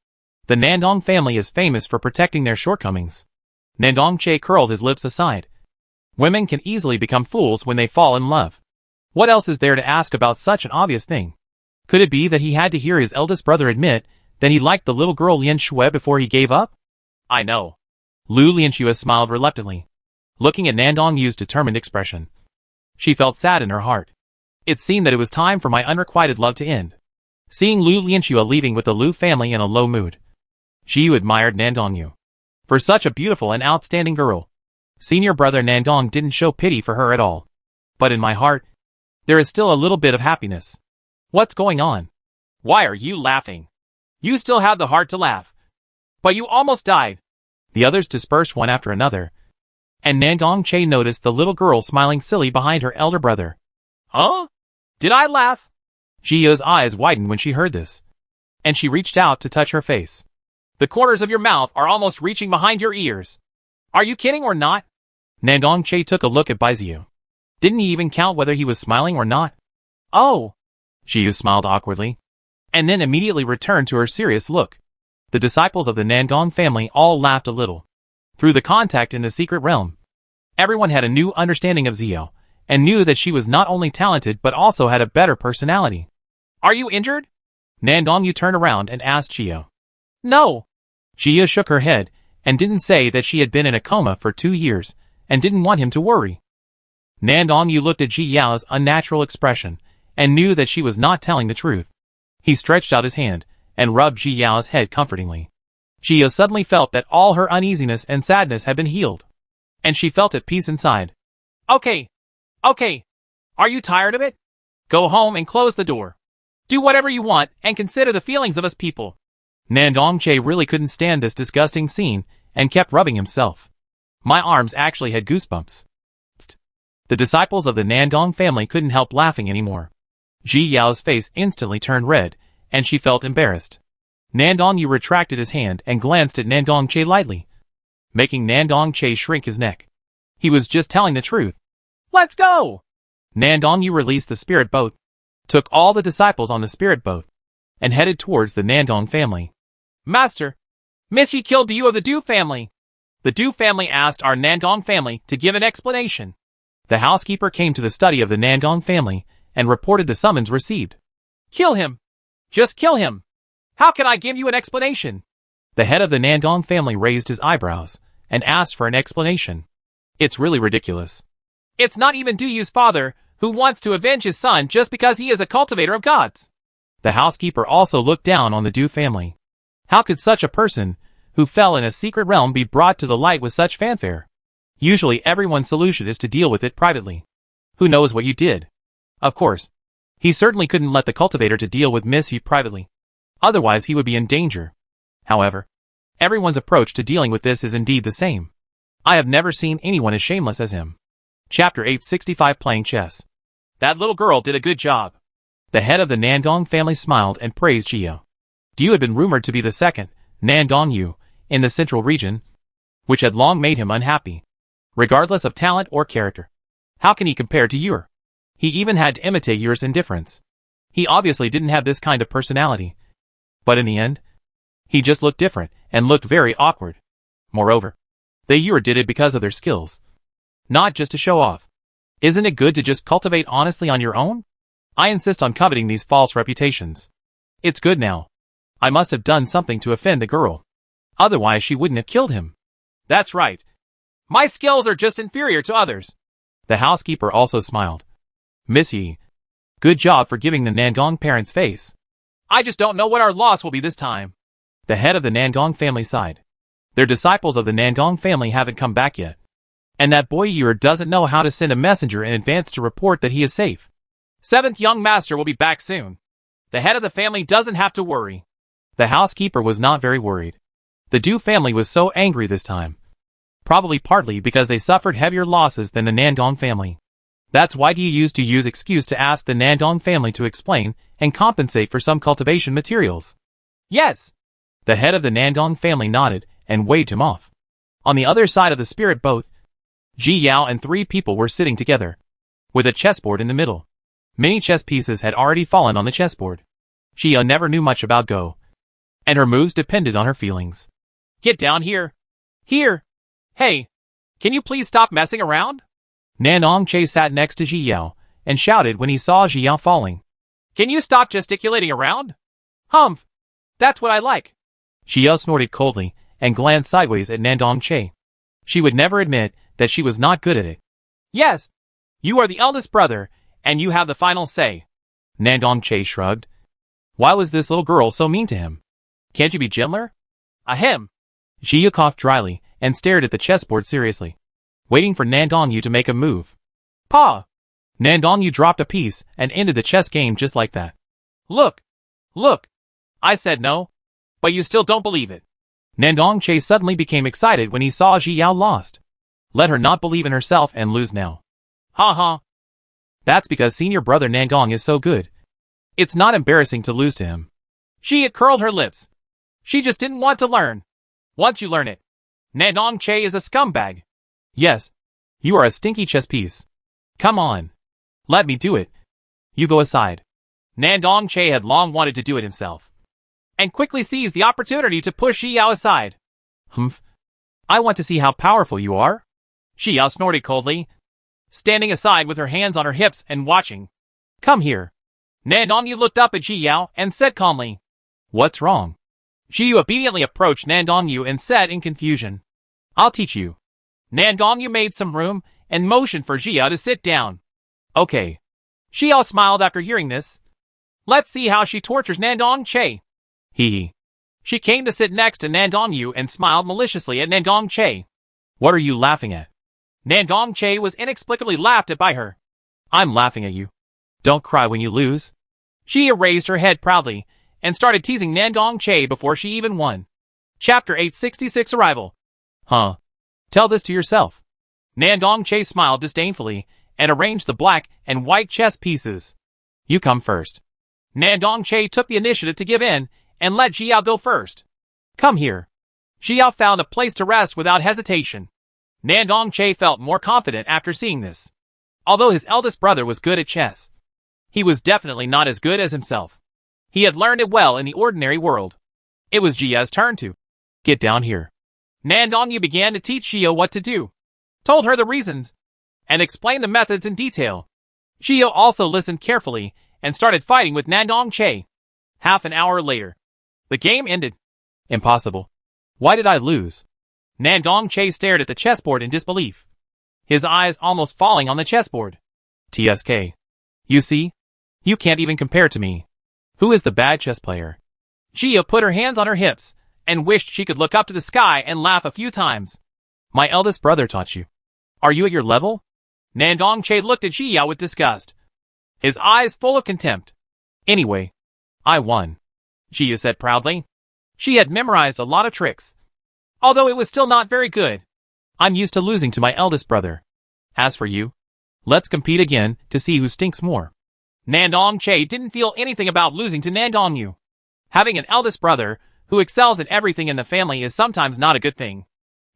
The Nandong family is famous for protecting their shortcomings. Nandong Che curled his lips aside. Women can easily become fools when they fall in love. What else is there to ask about such an obvious thing? Could it be that he had to hear his eldest brother admit that he liked the little girl Lian Shui before he gave up? I know. Lu Lianchua smiled reluctantly, looking at Nandong Yu's determined expression. She felt sad in her heart. It seemed that it was time for my unrequited love to end. Seeing Lu Lianchua leaving with the Lu family in a low mood, Ji Yu admired Nandong Yu. For such a beautiful and outstanding girl, senior brother Nandong didn't show pity for her at all. But in my heart, there is still a little bit of happiness. What's going on? Why are you laughing? You still have the heart to laugh. But you almost died. The others dispersed one after another, and Nandong Che noticed the little girl smiling silly behind her elder brother. Huh? Did I laugh? Ji Yu's eyes widened when she heard this, and she reached out to touch her face. The corners of your mouth are almost reaching behind your ears. Are you kidding or not? Nandong Che took a look at Baiziu. Didn't he even count whether he was smiling or not? Oh! Ji Yu smiled awkwardly, and then immediately returned to her serious look. The disciples of the Nandong family all laughed a little. Through the contact in the secret realm, everyone had a new understanding of Zio, and knew that she was not only talented but also had a better personality. Are you injured? Nandong Yu turned around and asked Ji Yu. No. Ji Yu shook her head, and didn't say that she had been in a coma for 2 years, and didn't want him to worry. Nandong Yu looked at Ji Yao's unnatural expression, and knew that she was not telling the truth. He stretched out his hand, and rubbed Ji Yao's head comfortingly. Ji Yu suddenly felt that all her uneasiness and sadness had been healed, and she felt at peace inside. Okay. Are you tired of it? Go home and close the door. Do whatever you want and consider the feelings of us people. Nandong Che really couldn't stand this disgusting scene and kept rubbing himself. My arms actually had goosebumps. The disciples of the Nandong family couldn't help laughing anymore. Ji Yao's face instantly turned red, and she felt embarrassed. Nandong Yu retracted his hand and glanced at Nandong Che lightly, making Nandong Che shrink his neck. He was just telling the truth. Let's go! Nandong Yu released the spirit boat, took all the disciples on the spirit boat, and headed towards the Nandong family. Master, Miss Yi killed you of the Du family. The Du family asked our Nandong family to give an explanation. The housekeeper came to the study of the Nandong family and reported the summons received. Kill him! Just kill him! How can I give you an explanation? The head of the Nandong family raised his eyebrows and asked for an explanation. It's really ridiculous. It's not even Du Yu's father who wants to avenge his son just because he is a cultivator of gods. The housekeeper also looked down on the Du family. How could such a person, who fell in a secret realm, be brought to the light with such fanfare? Usually everyone's solution is to deal with it privately. Who knows what you did? Of course, he certainly couldn't let the cultivator to deal with Miss Yi privately. Otherwise he would be in danger. However, everyone's approach to dealing with this is indeed the same. I have never seen anyone as shameless as him. Chapter 865 Playing Chess. That little girl did a good job. The head of the Nandong family smiled and praised Ji Yu. Du had been rumored to be the second, Nandong Yu, in the central region, which had long made him unhappy. Regardless of talent or character, how can he compare to Yu? He even had to imitate Yu's indifference. He obviously didn't have this kind of personality. But in the end, he just looked different and looked very awkward. Moreover, the Yu did it because of their skills, not just to show off. Isn't it good to just cultivate honestly on your own? I insist on coveting these false reputations. It's good now. I must have done something to offend the girl. Otherwise she wouldn't have killed him. That's right. My skills are just inferior to others. The housekeeper also smiled. Miss Yi, good job for giving the Nangong parents face. I just don't know what our loss will be this time. The head of the Nangong family sighed. Their disciples of the Nangong family haven't come back yet. And that boy Yur doesn't know how to send a messenger in advance to report that he is safe. Seventh young master will be back soon. The head of the family doesn't have to worry. The housekeeper was not very worried. The Du family was so angry this time. Probably partly because they suffered heavier losses than the Nangong family. That's why Du used to use excuse to ask the Nangong family to explain and compensate for some cultivation materials. Yes. The head of the Nangong family nodded and waved him off. On the other side of the spirit boat, Ji Yao and 3 people were sitting together, with a chessboard in the middle. Many chess pieces had already fallen on the chessboard. Xia never knew much about Go, and her moves depended on her feelings. Get down here. Here. Hey, can you please stop messing around? Nandong Che sat next to Ji Yao and shouted when he saw Ji Yao falling. Can you stop gesticulating around? Humph. That's what I like. Ji Yao snorted coldly and glanced sideways at Nandong Che. She would never admit that she was not good at it. Yes. You are the eldest brother, and you have the final say. Nandong Che shrugged. Why was this little girl so mean to him? Can't you be gentler? Ahem. Ji Yao coughed dryly and stared at the chessboard seriously, waiting for Nandong Yu to make a move. Pa! Nandong Yu dropped a piece and ended the chess game just like that. Look! Look! I said no, but you still don't believe it. Nandong Che suddenly became excited when he saw Ji Yao lost. Let her not believe in herself and lose now. Ha ha! That's because senior brother Nandong is so good. It's not embarrassing to lose to him. She had curled her lips. She just didn't want to learn. Once you learn it, Nandong Che is a scumbag. Yes, you are a stinky chess piece. Come on. Let me do it. You go aside. Nandong Che had long wanted to do it himself, and quickly seized the opportunity to push Ji Yao aside. Humph. I want to see how powerful you are. Ji Yao snorted coldly, standing aside with her hands on her hips and watching. Come here. Nandong Yu looked up at Ji Yao and said calmly. What's wrong? Ji Yao obediently approached Nandong Yu and said in confusion. I'll teach you. Nandong Yu made some room and motioned for Ji Yao to sit down. Okay. Ji Yao smiled after hearing this. Let's see how she tortures Nandong Che. Hee hee. She came to sit next to Nandong Yu and smiled maliciously at Nandong Che. What are you laughing at? Nandong Che was inexplicably laughed at by her. I'm laughing at you. Don't cry when you lose. She raised her head proudly and started teasing Nandong Che before she even won. Chapter 866 Arrival. Huh. Tell this to yourself. Nandong Che smiled disdainfully and arranged the black and white chess pieces. You come first. Nandong Che took the initiative to give in and let Ji Yao go first. Come here. Ji Yao found a place to rest without hesitation. Nandong Che felt more confident after seeing this. Although his eldest brother was good at chess, he was definitely not as good as himself. He had learned it well in the ordinary world. It was Ji Yao's turn to get down here. Nandong Yu began to teach Ji Yao what to do, told her the reasons, and explained the methods in detail. Ji Yao also listened carefully and started fighting with Nandong Che. Half an hour later, the game ended. Impossible. Why did I lose? Nandong Che stared at the chessboard in disbelief, his eyes almost falling on the chessboard. TSK. You see? You can't even compare to me. Who is the bad chess player? Ji Yao put her hands on her hips and wished she could look up to the sky and laugh a few times. My eldest brother taught you. Are you at your level? Nandong Che looked at Ji Yao with disgust, his eyes full of contempt. Anyway, I won, Ji Yao said proudly. She had memorized a lot of tricks, although it was still not very good. I'm used to losing to my eldest brother. As for you, let's compete again to see who stinks more. Nandong Che didn't feel anything about losing to Nandong Yu. Having an eldest brother who excels at everything in the family is sometimes not a good thing.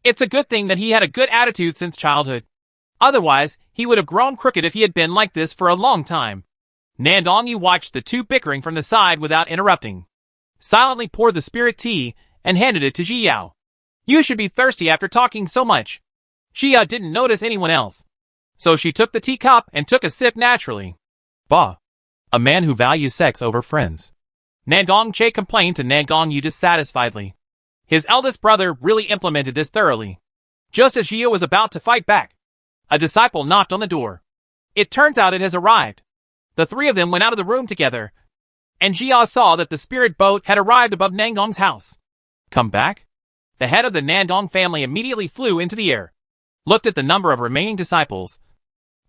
It's a good thing that he had a good attitude since childhood. Otherwise, he would have grown crooked if he had been like this for a long time. Nandong Yu watched the two bickering from the side without interrupting, silently poured the spirit tea and handed it to Ji Yao. You should be thirsty after talking so much. Ji Yao didn't notice anyone else, so she took the teacup and took a sip naturally. Bah. A man who values sex over friends. Nandong Che complained to Nandong Yu dissatisfiedly. His eldest brother really implemented this thoroughly. Just as Jia was about to fight back, a disciple knocked on the door. It turns out it has arrived. The three of them went out of the room together, and Jia saw that the spirit boat had arrived above Nangong's house. Come back? The head of the Nandong family immediately flew into the air, looked at the number of remaining disciples,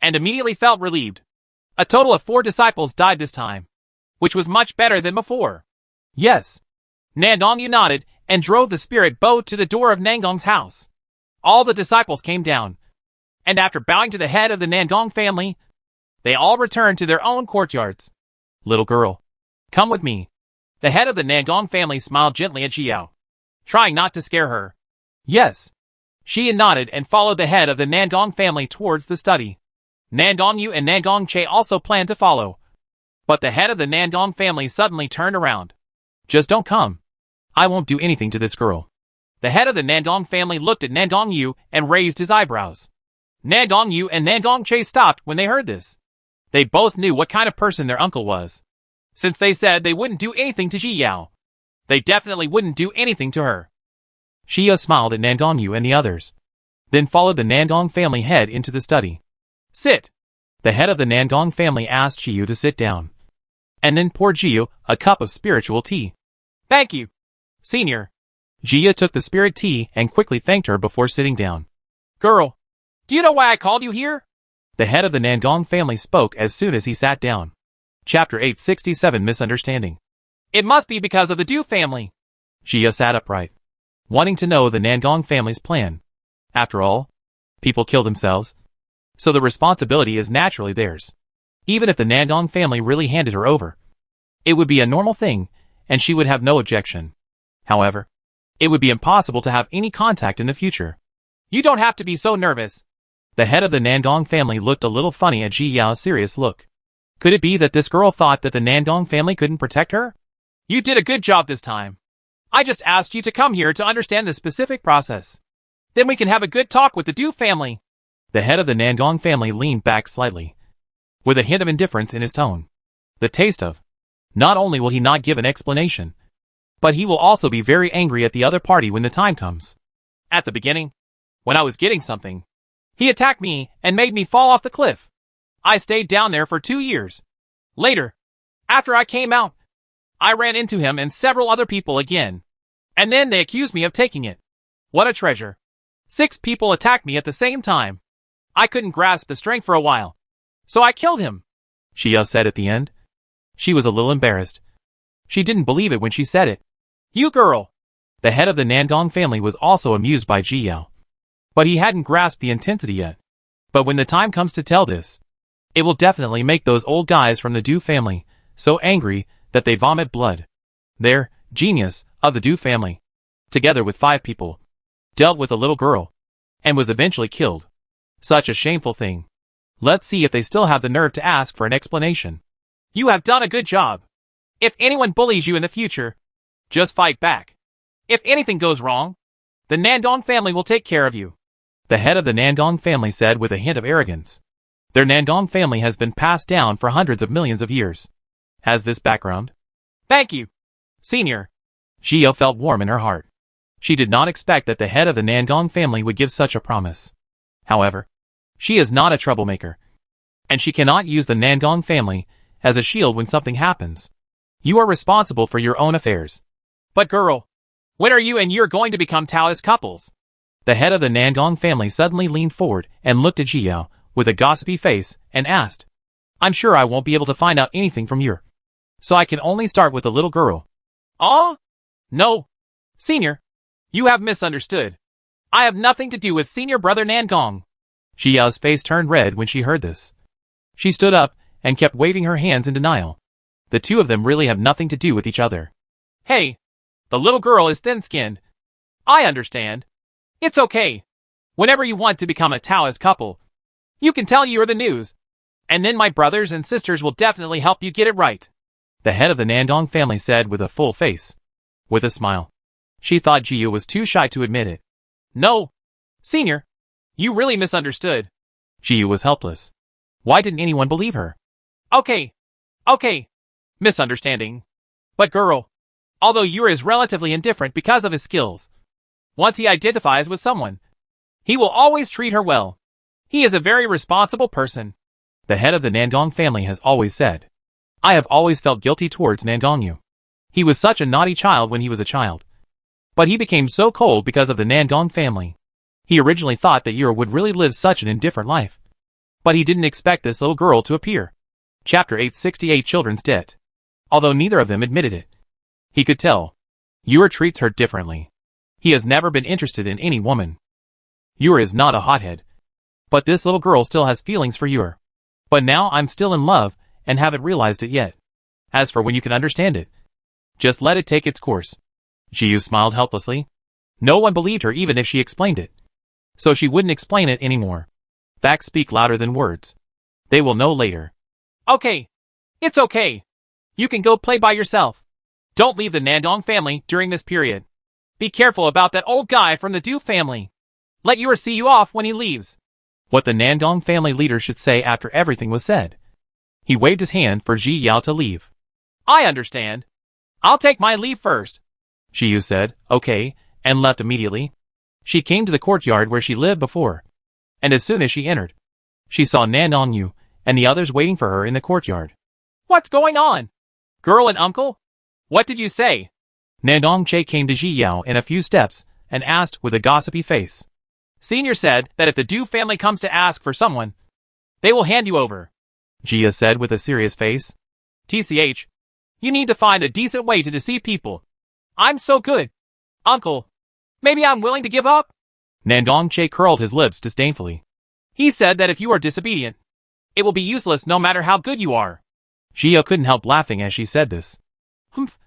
and immediately felt relieved. A total of 4 disciples died this time, which was much better than before. Yes. Nandong nodded and drove the spirit boat to the door of Nangong's house. All the disciples came down, and after bowing to the head of the Nandong family, they all returned to their own courtyards. Little girl, come with me. The head of the Nandong family smiled gently at Xiao, trying not to scare her. Yes. She nodded and followed the head of the Nandong family towards the study. Nandong Yu and Nandong Che also planned to follow, but the head of the Nandong family suddenly turned around. Just don't come. I won't do anything to this girl. The head of the Nandong family looked at Nandong Yu and raised his eyebrows. Nandong Yu and Nandong Che stopped when they heard this. They both knew what kind of person their uncle was. Since they said they wouldn't do anything to Ji Yao, they definitely wouldn't do anything to her. Xia smiled at Nandong Yu and the others, then followed the Nandong family head into the study. Sit. The head of the Nandong family asked Xiu to sit down, and then poured Xiu a cup of spiritual tea. Thank you, Senior. Jia took the spirit tea and quickly thanked her before sitting down. Girl, do you know why I called you here? The head of the Nandong family spoke as soon as he sat down. Chapter 867 Misunderstanding. It must be because of the Du family. Jia sat upright, wanting to know the Nandong family's plan. After all, people kill themselves, so the responsibility is naturally theirs. Even if the Nandong family really handed her over, it would be a normal thing, and she would have no objection. However, it would be impossible to have any contact in the future. You don't have to be so nervous. The head of the Nandong family looked a little funny at Ji Yao's serious look. Could it be that this girl thought that the Nandong family couldn't protect her? You did a good job this time. I just asked you to come here to understand the specific process. Then we can have a good talk with the Du family. The head of the Nandong family leaned back slightly, with a hint of indifference in his tone. The taste of. Not only will he not give an explanation, but he will also be very angry at the other party when the time comes. At the beginning, when I was getting something, he attacked me and made me fall off the cliff. I stayed down there for 2 years. Later, after I came out, I ran into him and several other people again, and then they accused me of taking it. What a treasure. 6 people attacked me at the same time. I couldn't grasp the strength for a while, so I killed him, Xia said at the end. She was a little embarrassed. She didn't believe it when she said it. You girl! The head of the Nandong family was also amused by Ji Yao, but he hadn't grasped the intensity yet. But when the time comes to tell this, it will definitely make those old guys from the Du family so angry that they vomit blood. Their genius of the Du family, together with 5 people, dealt with a little girl, and was eventually killed. Such a shameful thing. Let's see if they still have the nerve to ask for an explanation. You have done a good job. If anyone bullies you in the future, just fight back. If anything goes wrong, the Nandong family will take care of you. The head of the Nandong family said with a hint of arrogance. Their Nandong family has been passed down for hundreds of millions of years. Has this background? Thank you, Senior. Xia felt warm in her heart. She did not expect that the head of the Nandong family would give such a promise. However, she is not a troublemaker, and she cannot use the Nandong family as a shield when something happens. You are responsible for your own affairs. But girl, when are you and you're going to become Taoist couples? The head of the Nandong family suddenly leaned forward and looked at Ji Yao with a gossipy face and asked, I'm sure I won't be able to find out anything from you, so I can only start with the little girl. Oh? No. Senior, you have misunderstood. I have nothing to do with senior brother Nandong. Ji Yao's face turned red when she heard this. She stood up and kept waving her hands in denial. The two of them really have nothing to do with each other. Hey, the little girl is thin-skinned. I understand. It's okay. Whenever you want to become a Taoist couple, you can tell you're the news, and then my brothers and sisters will definitely help you get it right. The head of the Nandong family said with a full face. With a smile. She thought Jiu was too shy to admit it. No, Senior, you really misunderstood. Jiu was helpless. Why didn't anyone believe her? Okay. Misunderstanding. But girl, although Yura is relatively indifferent because of his skills, once he identifies with someone, He will always treat her well. He is a very responsible person. The head of the Nandong family has always said. I have always felt guilty towards Nandongyu. He was such a naughty child when he was a child. But he became so cold because of the Nandong family. He originally thought that Yura would really live such an indifferent life. But he didn't expect this little girl to appear. Chapter 868 Children's Debt. Although neither of them admitted it, he could tell. Yura treats her differently. He has never been interested in any woman. Yura is not a hothead. But this little girl still has feelings for Yura. But now I'm still in love, and haven't realized it yet. As for when you can understand it, just let it take its course. Jiyu smiled helplessly. No one believed her even if she explained it. So she wouldn't explain it anymore. Facts speak louder than words. They will know later. Okay. It's okay. You can go play by yourself. Don't leave the Nandong family during this period. Be careful about that old guy from the Du family. Let Yura see you off when he leaves. What the Nandong family leader should say after everything was said. He waved his hand for Ji Yao to leave. I understand. I'll take my leave first. Jiyu said, okay, and left immediately. She came to the courtyard where she lived before. And as soon as she entered, she saw Nandongyu and the others waiting for her in the courtyard. What's going on? Girl and uncle? What did you say? Nandong Che came to Ji Yao in a few steps and asked with a gossipy face. Senior said that if the Du family comes to ask for someone, they will hand you over. Jia said with a serious face. TCH, you need to find a decent way to deceive people. I'm so good. Uncle, maybe I'm willing to give up? Nandong Che curled his lips disdainfully. He said that if you are disobedient, it will be useless no matter how good you are. Jia couldn't help laughing as she said this. Humph.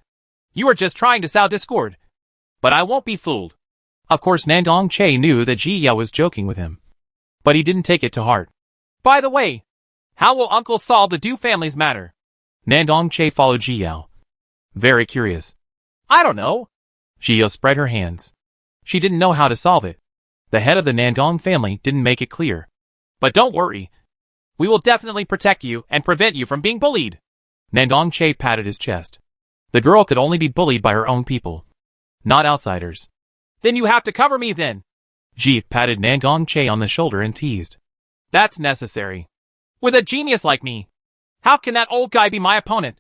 You are just trying to sow discord. But I won't be fooled. Of course Nandong Che knew that Ji Yao was joking with him. But he didn't take it to heart. By the way, how will Uncle solve the Du family's matter? Nandong Che followed Ji Yao. Very curious. I don't know. Ji Yao spread her hands. She didn't know how to solve it. The head of the Nandong family didn't make it clear. But don't worry. We will definitely protect you and prevent you from being bullied. Nandong Che patted his chest. The girl could only be bullied by her own people, not outsiders. Then you have to cover me then. Ji patted Nandong Che on the shoulder and teased. That's necessary. With a genius like me, how can that old guy be my opponent?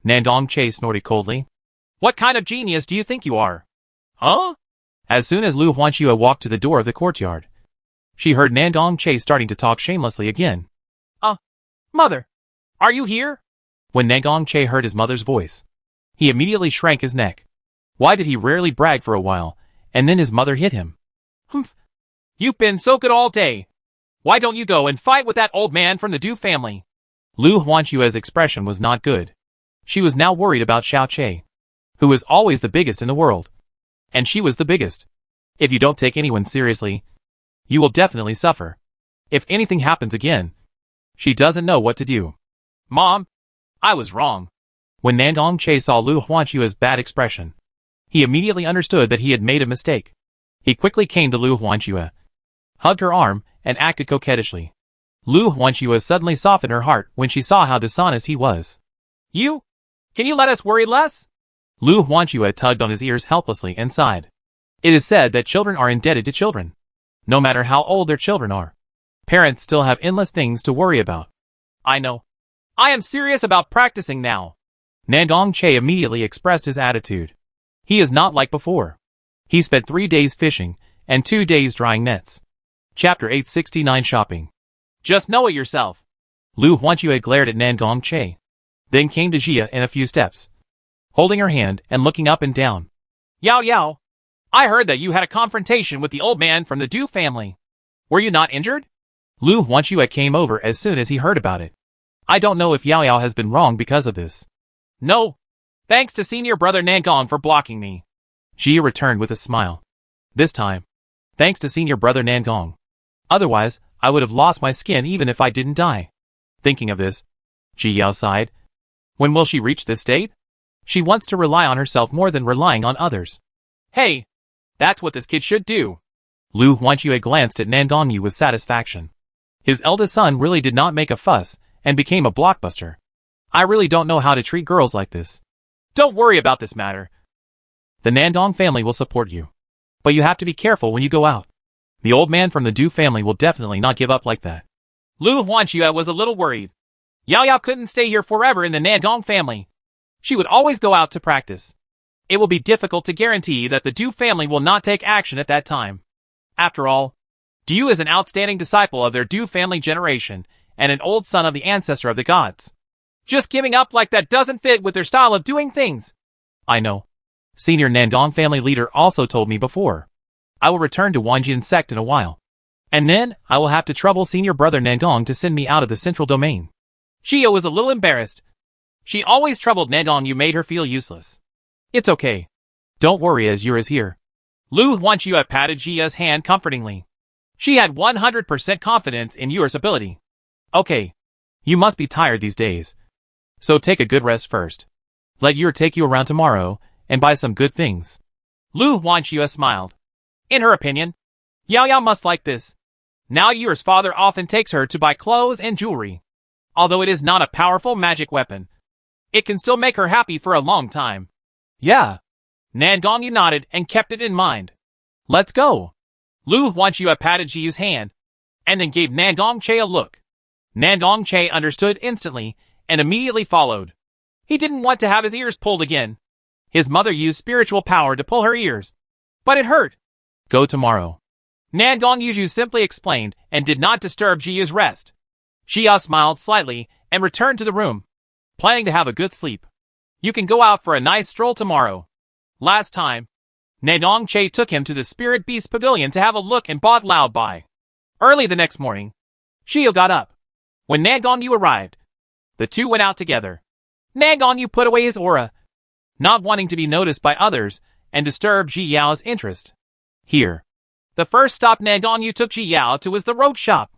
Nandong Che snorted coldly. What kind of genius do you think you are? Huh? As soon as Lu Huanxue walked to the door of the courtyard, she heard Nandong Che starting to talk shamelessly again. Mother, are you here? When Nandong Che heard his mother's voice, he immediately shrank his neck. Why did he rarely brag for a while, and then his mother hit him? Humph. You've been so good all day. Why don't you go and fight with that old man from the Du family? Lu Huanxue's expression was not good. She was now worried about Xiao Che, who was always the biggest in the world. And she was the biggest. If you don't take anyone seriously, you will definitely suffer. If anything happens again, she doesn't know what to do. Mom, I was wrong. When Nandong Che saw Lu Huanxue's bad expression, he immediately understood that he had made a mistake. He quickly came to Lu Huanxue, hugged her arm, and acted coquettishly. Lu Huanxue suddenly softened her heart when she saw how dishonest he was. Can you let us worry less? Lu Huanxue tugged on his ears helplessly and sighed. It is said that children are indebted to children. No matter how old their children are, parents still have endless things to worry about. I know. I am serious about practicing now. Nandong Che immediately expressed his attitude. He is not like before. He spent 3 days fishing and 2 days drying nets. Chapter 869 Shopping. Just know it yourself. Lu Huanxue glared at Nandong Che, then came to Jia in a few steps, holding her hand and looking up and down. Yao Yao, I heard that you had a confrontation with the old man from the Du family. Were you not injured? Lu Huanxue came over as soon as he heard about it. I don't know if Yao Yao has been wrong because of this. No. Thanks to senior brother Nangong for blocking me. Jia returned with a smile. This time, thanks to senior brother Nangong. Otherwise, I would have lost my skin even if I didn't die. Thinking of this, Ji Yao sighed. When will she reach this state? She wants to rely on herself more than relying on others. Hey, that's what this kid should do. Lu Huanxue glanced at Nandongyu with satisfaction. His eldest son really did not make a fuss and became a blockbuster. I really don't know how to treat girls like this. Don't worry about this matter. The Nandong family will support you. But you have to be careful when you go out. The old man from the Du family will definitely not give up like that. Lu Huanxue was a little worried. Yao Yao couldn't stay here forever in the Nandong family. She would always go out to practice. It will be difficult to guarantee that the Du family will not take action at that time. After all, Du is an outstanding disciple of their Du family generation and an old son of the ancestor of the gods. Just giving up like that doesn't fit with their style of doing things. I know. Senior Nandong family leader also told me before. I will return to Wanjian sect in a while. And then, I will have to trouble senior brother Nandong to send me out of the central domain. Shio was a little embarrassed. She always troubled Nandong. You made her feel useless. It's okay. Don't worry as Yura's here. Lu Huanxue patted Jia's hand comfortingly. She had 100% confidence in Yura's ability. Okay. You must be tired these days. So take a good rest first. Let Yura take you around tomorrow and buy some good things. Lu Huanxue smiled. In her opinion, Yao Yao must like this. Now Yura's father often takes her to buy clothes and jewelry. Although it is not a powerful magic weapon, it can still make her happy for a long time. Yeah. Nandong nodded and kept it in mind. Let's go. Lu Huanxue patted Jiu's hand, and then gave Nandong Che a look. Nandong Che understood instantly, and immediately followed. He didn't want to have his ears pulled again. His mother used spiritual power to pull her ears. But it hurt. Go tomorrow. Nandong Yuju simply explained and did not disturb Jiu's rest. Xia smiled slightly and returned to the room, planning to have a good sleep. You can go out for a nice stroll tomorrow. Last time, Nandong Che took him to the Spirit Beast Pavilion to have a look and bought Lao Bai. Early the next morning, Xia got up. When Nandong Yu arrived, the two went out together. Nandong Yu put away his aura, not wanting to be noticed by others and disturb Ji Yao's interest. Here. The first stop Nandong Yu took Ji Yao to was the road shop.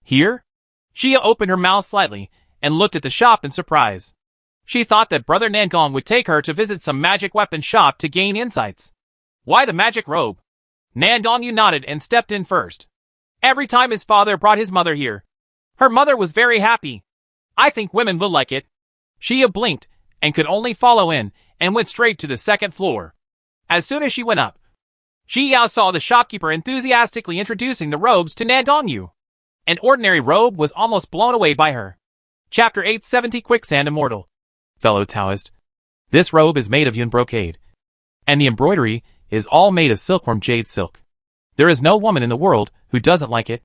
Here? Xia opened her mouth slightly and looked at the shop in surprise. She thought that Brother Nandong would take her to visit some magic weapon shop to gain insights. Why the magic robe? Nandong Yu nodded and stepped in first. Every time his father brought his mother here, her mother was very happy. I think women will like it. Xia blinked and could only follow in and went straight to the second floor. As soon as she went up, Ji Yao saw the shopkeeper enthusiastically introducing the robes to Nandong Yu. An ordinary robe was almost blown away by her. Chapter 870 Quicksand Immortal. Fellow Taoist, this robe is made of yun brocade, and the embroidery is all made of silkworm jade silk. There is no woman in the world who doesn't like it.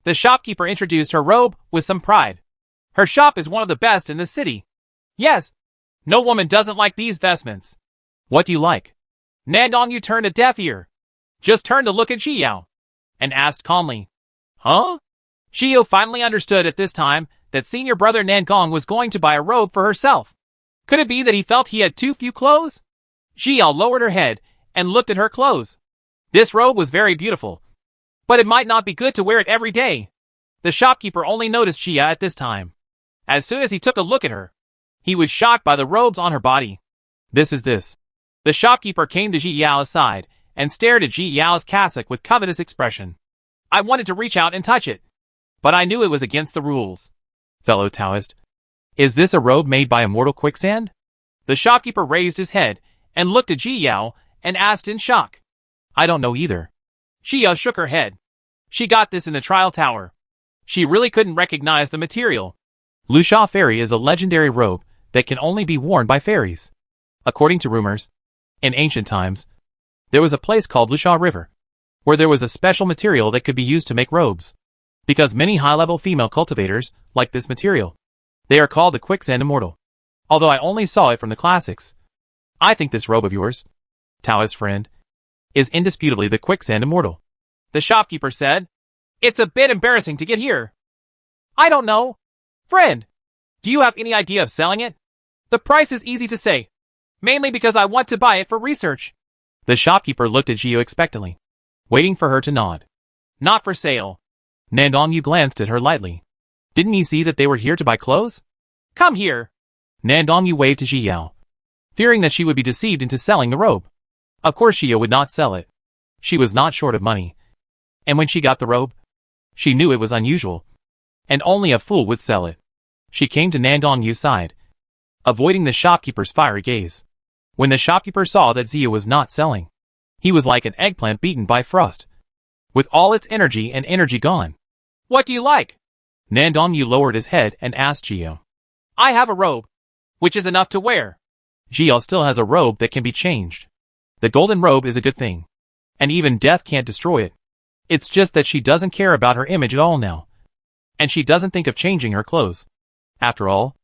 The shopkeeper introduced her robe with some pride. Her shop is one of the best in the city. Yes, no woman doesn't like these vestments. What do you like? Nandong Yu turned a deaf ear, just turned to look at Ji Yao, and asked calmly. Huh? Shio finally understood at this time that senior brother Nandong was going to buy a robe for herself. Could it be that he felt he had too few clothes? Ji Yao lowered her head and looked at her clothes. This robe was very beautiful, but it might not be good to wear it every day. The shopkeeper only noticed Xia at this time. As soon as he took a look at her, he was shocked by the robes on her body. This is this. The shopkeeper came to Ji Yao's side and stared at Ji Yao's cassock with covetous expression. I wanted to reach out and touch it, but I knew it was against the rules. Fellow Taoist, is this a robe made by immortal quicksand? The shopkeeper raised his head and looked at Ji Yao and asked in shock. I don't know either. Xia shook her head. She got this in the trial tower. She really couldn't recognize the material. Lusha Fairy is a legendary robe that can only be worn by fairies. According to rumors, in ancient times, there was a place called Lusha River, where there was a special material that could be used to make robes. Because many high-level female cultivators like this material, they are called the Quicksand Immortal. Although I only saw it from the classics, I think this robe of yours, Taoist friend, is indisputably the Quicksand Immortal. The shopkeeper said, It's a bit embarrassing to get here. I don't know. Friend, do you have any idea of selling it? The price is easy to say, mainly because I want to buy it for research. The shopkeeper looked at Gio expectantly, waiting for her to nod. Not for sale. Nandong Yu glanced at her lightly. Didn't he see that they were here to buy clothes? Come here. Nandong Yu waved to Ji Yao, fearing that she would be deceived into selling the robe. Of course Xia would not sell it. She was not short of money. And when she got the robe, she knew it was unusual, and only a fool would sell it. She came to Nandong Yu's side, avoiding the shopkeeper's fiery gaze. When the shopkeeper saw that Xia was not selling, he was like an eggplant beaten by frost. with all its energy and energy gone. What do you like? Nandongyu lowered his head and asked Gio. I have a robe, which is enough to wear. Gio still has a robe that can be changed. The golden robe is a good thing. And even death can't destroy it. It's just that she doesn't care about her image at all now. And she doesn't think of changing her clothes. After all,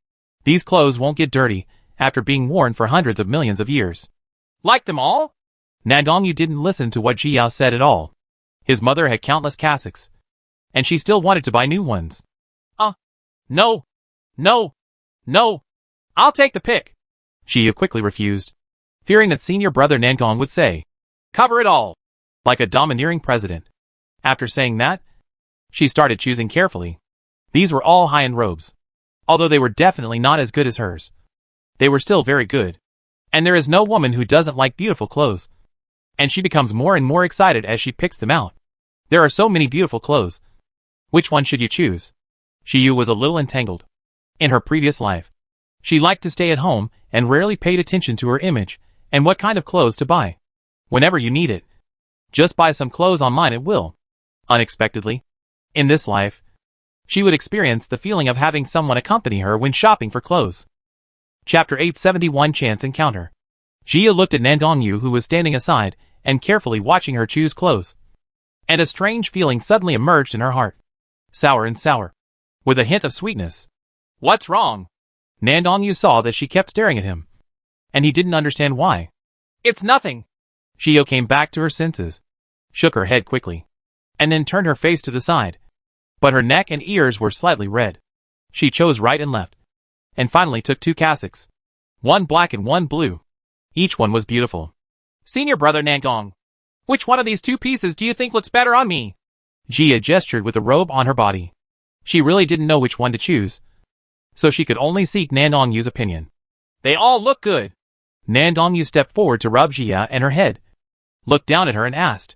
these clothes won't get dirty after being worn for hundreds of millions of years. Like them all? Nandongyu didn't listen to what Jiao said at all. His mother had countless cassocks, and she still wanted to buy new ones. No. I'll take the pick. Jia quickly refused, fearing that senior brother Nangong would say, cover it all, like a domineering president. After saying that, she started choosing carefully. These were all high-end robes. Although they were definitely not as good as hers, they were still very good. And there is no woman who doesn't like beautiful clothes. And she becomes more and more excited as she picks them out. There are so many beautiful clothes. Which one should you choose? Shiyu was a little entangled. In her previous life, she liked to stay at home and rarely paid attention to her image and what kind of clothes to buy. Whenever you need it, just buy some clothes online it will. Unexpectedly, in this life, she would experience the feeling of having someone accompany her when shopping for clothes. Chapter 871 Chance Encounter. Jia looked at Nandongyu, who was standing aside and carefully watching her choose clothes. And a strange feeling suddenly emerged in her heart. Sour and sour, with a hint of sweetness. What's wrong? Nandongyu saw that she kept staring at him, and he didn't understand why. It's nothing. Jia came back to her senses, shook her head quickly, and then turned her face to the side. But her neck and ears were slightly red. She chose right and left, and finally took 2 cassocks. One black and one blue. Each one was beautiful. Senior brother Nangong, which one of these 2 pieces do you think looks better on me? Jia gestured with the robe on her body. She really didn't know which one to choose, so she could only seek Nandongyu's opinion. They all look good. Nandongyu stepped forward to rub Jia and her head, looked down at her and asked,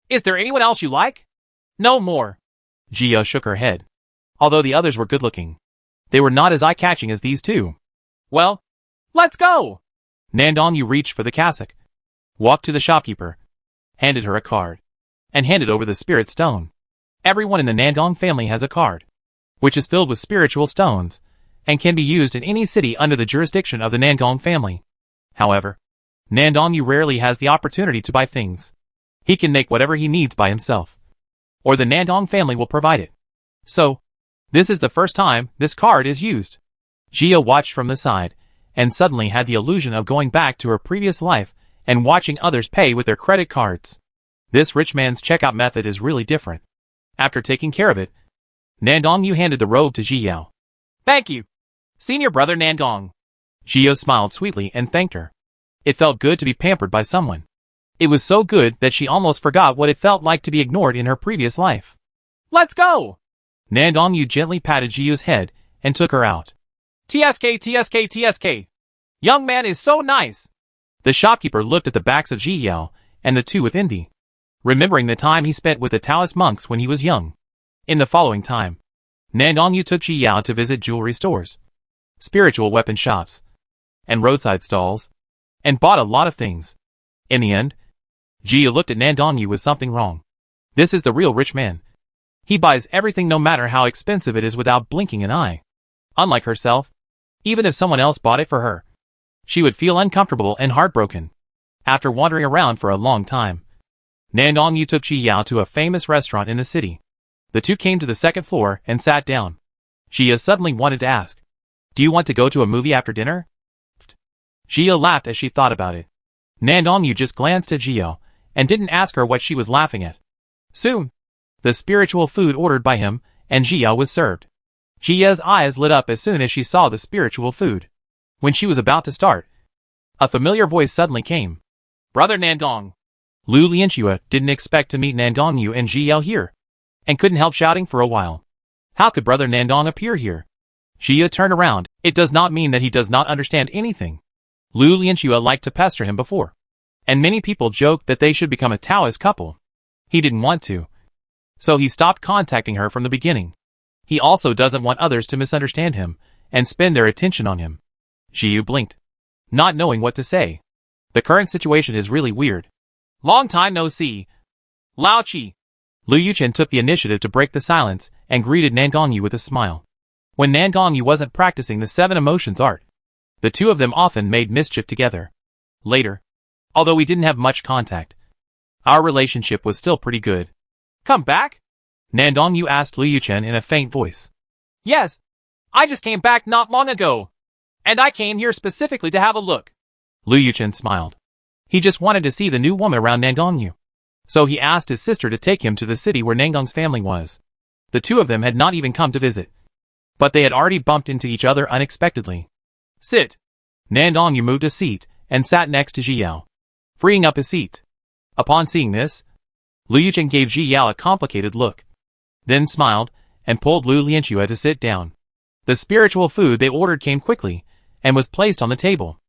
is there anyone else you like? No more. Jia shook her head. Although the others were good-looking, they were not as eye-catching as these 2. Well, let's go! Nandongyu reached for the cassock, walked to the shopkeeper, handed her a card, and handed over the spirit stone. Everyone in the Nandong family has a card, which is filled with spiritual stones, and can be used in any city under the jurisdiction of the Nandong family. However, Nandongyu rarely has the opportunity to buy things. He can make whatever he needs by himself, or the Nandong family will provide it. So, this is the first time this card is used. Jia watched from the side, and suddenly had the illusion of going back to her previous life and watching others pay with their credit cards. This rich man's checkout method is really different. After taking care of it, Nandongyu handed the robe to Jiyao. Thank you, senior brother Nandong. Jiyao smiled sweetly and thanked her. It felt good to be pampered by someone. It was so good that she almost forgot what it felt like to be ignored in her previous life. Let's go! Nandongyu gently patted Jiyao's head and took her out. TSK. Young man is so nice. The shopkeeper looked at the backs of Jiyao and the 2 with envy, remembering the time he spent with the Taoist monks when he was young. In the following time, Nandongyu took Jiyao to visit jewelry stores, spiritual weapon shops, and roadside stalls, and bought a lot of things. In the end, Jia looked at Nandongyu with something wrong. This is the real rich man. He buys everything no matter how expensive it is without blinking an eye. Unlike herself, even if someone else bought it for her, she would feel uncomfortable and heartbroken. After wandering around for a long time, Nandongyu took Jiyao to a famous restaurant in the city. The 2 came to the 2nd floor and sat down. Jia suddenly wanted to ask, do you want to go to a movie after dinner? Jia laughed as she thought about it. Nandongyu just glanced at Jia and didn't ask her what she was laughing at. Soon, the spiritual food ordered by him and Jia was served. Jia's eyes lit up as soon as she saw the spiritual food. When she was about to start, a familiar voice suddenly came. Brother Nandong. Lu Lianxue didn't expect to meet Nandongyu and Jia here, and couldn't help shouting for a while. How could Brother Nandong appear here? Jia turned around. It does not mean that he does not understand anything. Lu Lianxue liked to pester him before, and many people joked that they should become a Taoist couple. He didn't want to, so he stopped contacting her from the beginning. He also doesn't want others to misunderstand him and spend their attention on him. Jiu blinked, not knowing what to say. The current situation is really weird. Long time no see. Lao Chi. Lu Yuchen took the initiative to break the silence and greeted Nan Gongyu with a smile. When Nan Gongyu wasn't practicing the 7 emotions art, the two of them often made mischief together. Later, although we didn't have much contact, our relationship was still pretty good. Come back? Nan Gongyu asked Lu Yuchen in a faint voice. Yes, I just came back not long ago, and I came here specifically to have a look. Lu Yuchen smiled. He just wanted to see the new woman around Nan Gongyu, so he asked his sister to take him to the city where Nan Gong's family was. The two of them had not even come to visit, but they had already bumped into each other unexpectedly. Sit. Nan Gongyu moved a seat and sat next to Ji Yao, freeing up his seat. Upon seeing this, Lu Yuchen gave Ji Yao a complicated look, then smiled and pulled Lu Lianxue to sit down. The spiritual food they ordered came quickly and was placed on the table.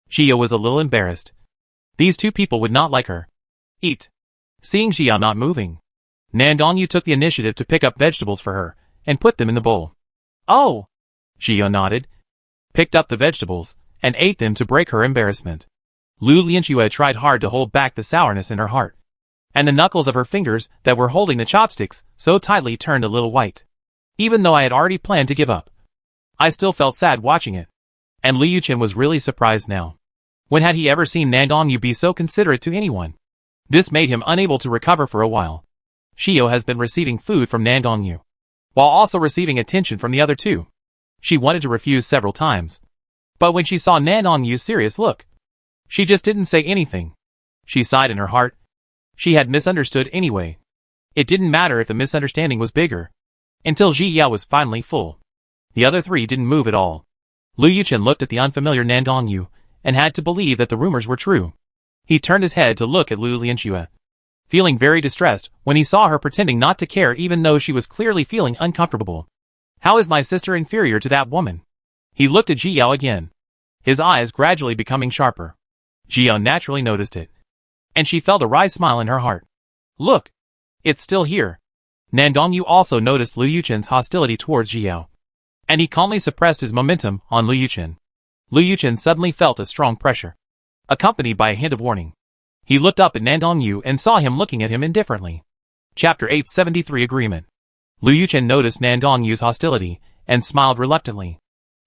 Ji Yao was a little embarrassed. These two people would not like her. Eat. Seeing Ji Yao not moving, Nan Gongyu took the initiative to pick up vegetables for her and put them in the bowl. Oh! Ji Yao nodded, picked up the vegetables, and ate them to break her embarrassment. Lu Lianxue tried hard to hold back the sourness in her heart, and the knuckles of her fingers that were holding the chopsticks so tightly turned a little white. Even though I had already planned to give up, I still felt sad watching it, and Lu Yuchen was really surprised now. When had he ever seen Nan Gongyu be so considerate to anyone? This made him unable to recover for a while. Ji Yao has been receiving food from Nan Gongyu, while also receiving attention from the other two. She wanted to refuse several times, but when she saw Nan Gongyu's serious look, she just didn't say anything. She sighed in her heart. She had misunderstood anyway. It didn't matter if the misunderstanding was bigger, until Ji Yao was finally full. The other three didn't move at all. Lu Yuchen looked at the unfamiliar Nan Gongyu and had to believe that the rumors were true. He turned his head to look at Lu Lianxue, feeling very distressed when he saw her pretending not to care even though she was clearly feeling uncomfortable. How is my sister inferior to that woman? He looked at Ji Yao again, his eyes gradually becoming sharper. Ji Yao naturally noticed it, and she felt a wry smile in her heart. Look! It's still here. Nan Gongyu also noticed Lu Yuchen's hostility towards Ji Yao, and he calmly suppressed his momentum on Lu Yuchen. Lu Yuchen suddenly felt a strong pressure, accompanied by a hint of warning. He looked up at Nan Gongyu and saw him looking at him indifferently. Chapter 873 Agreement. Lu Yuchen noticed Nan Gongyu's hostility and smiled reluctantly.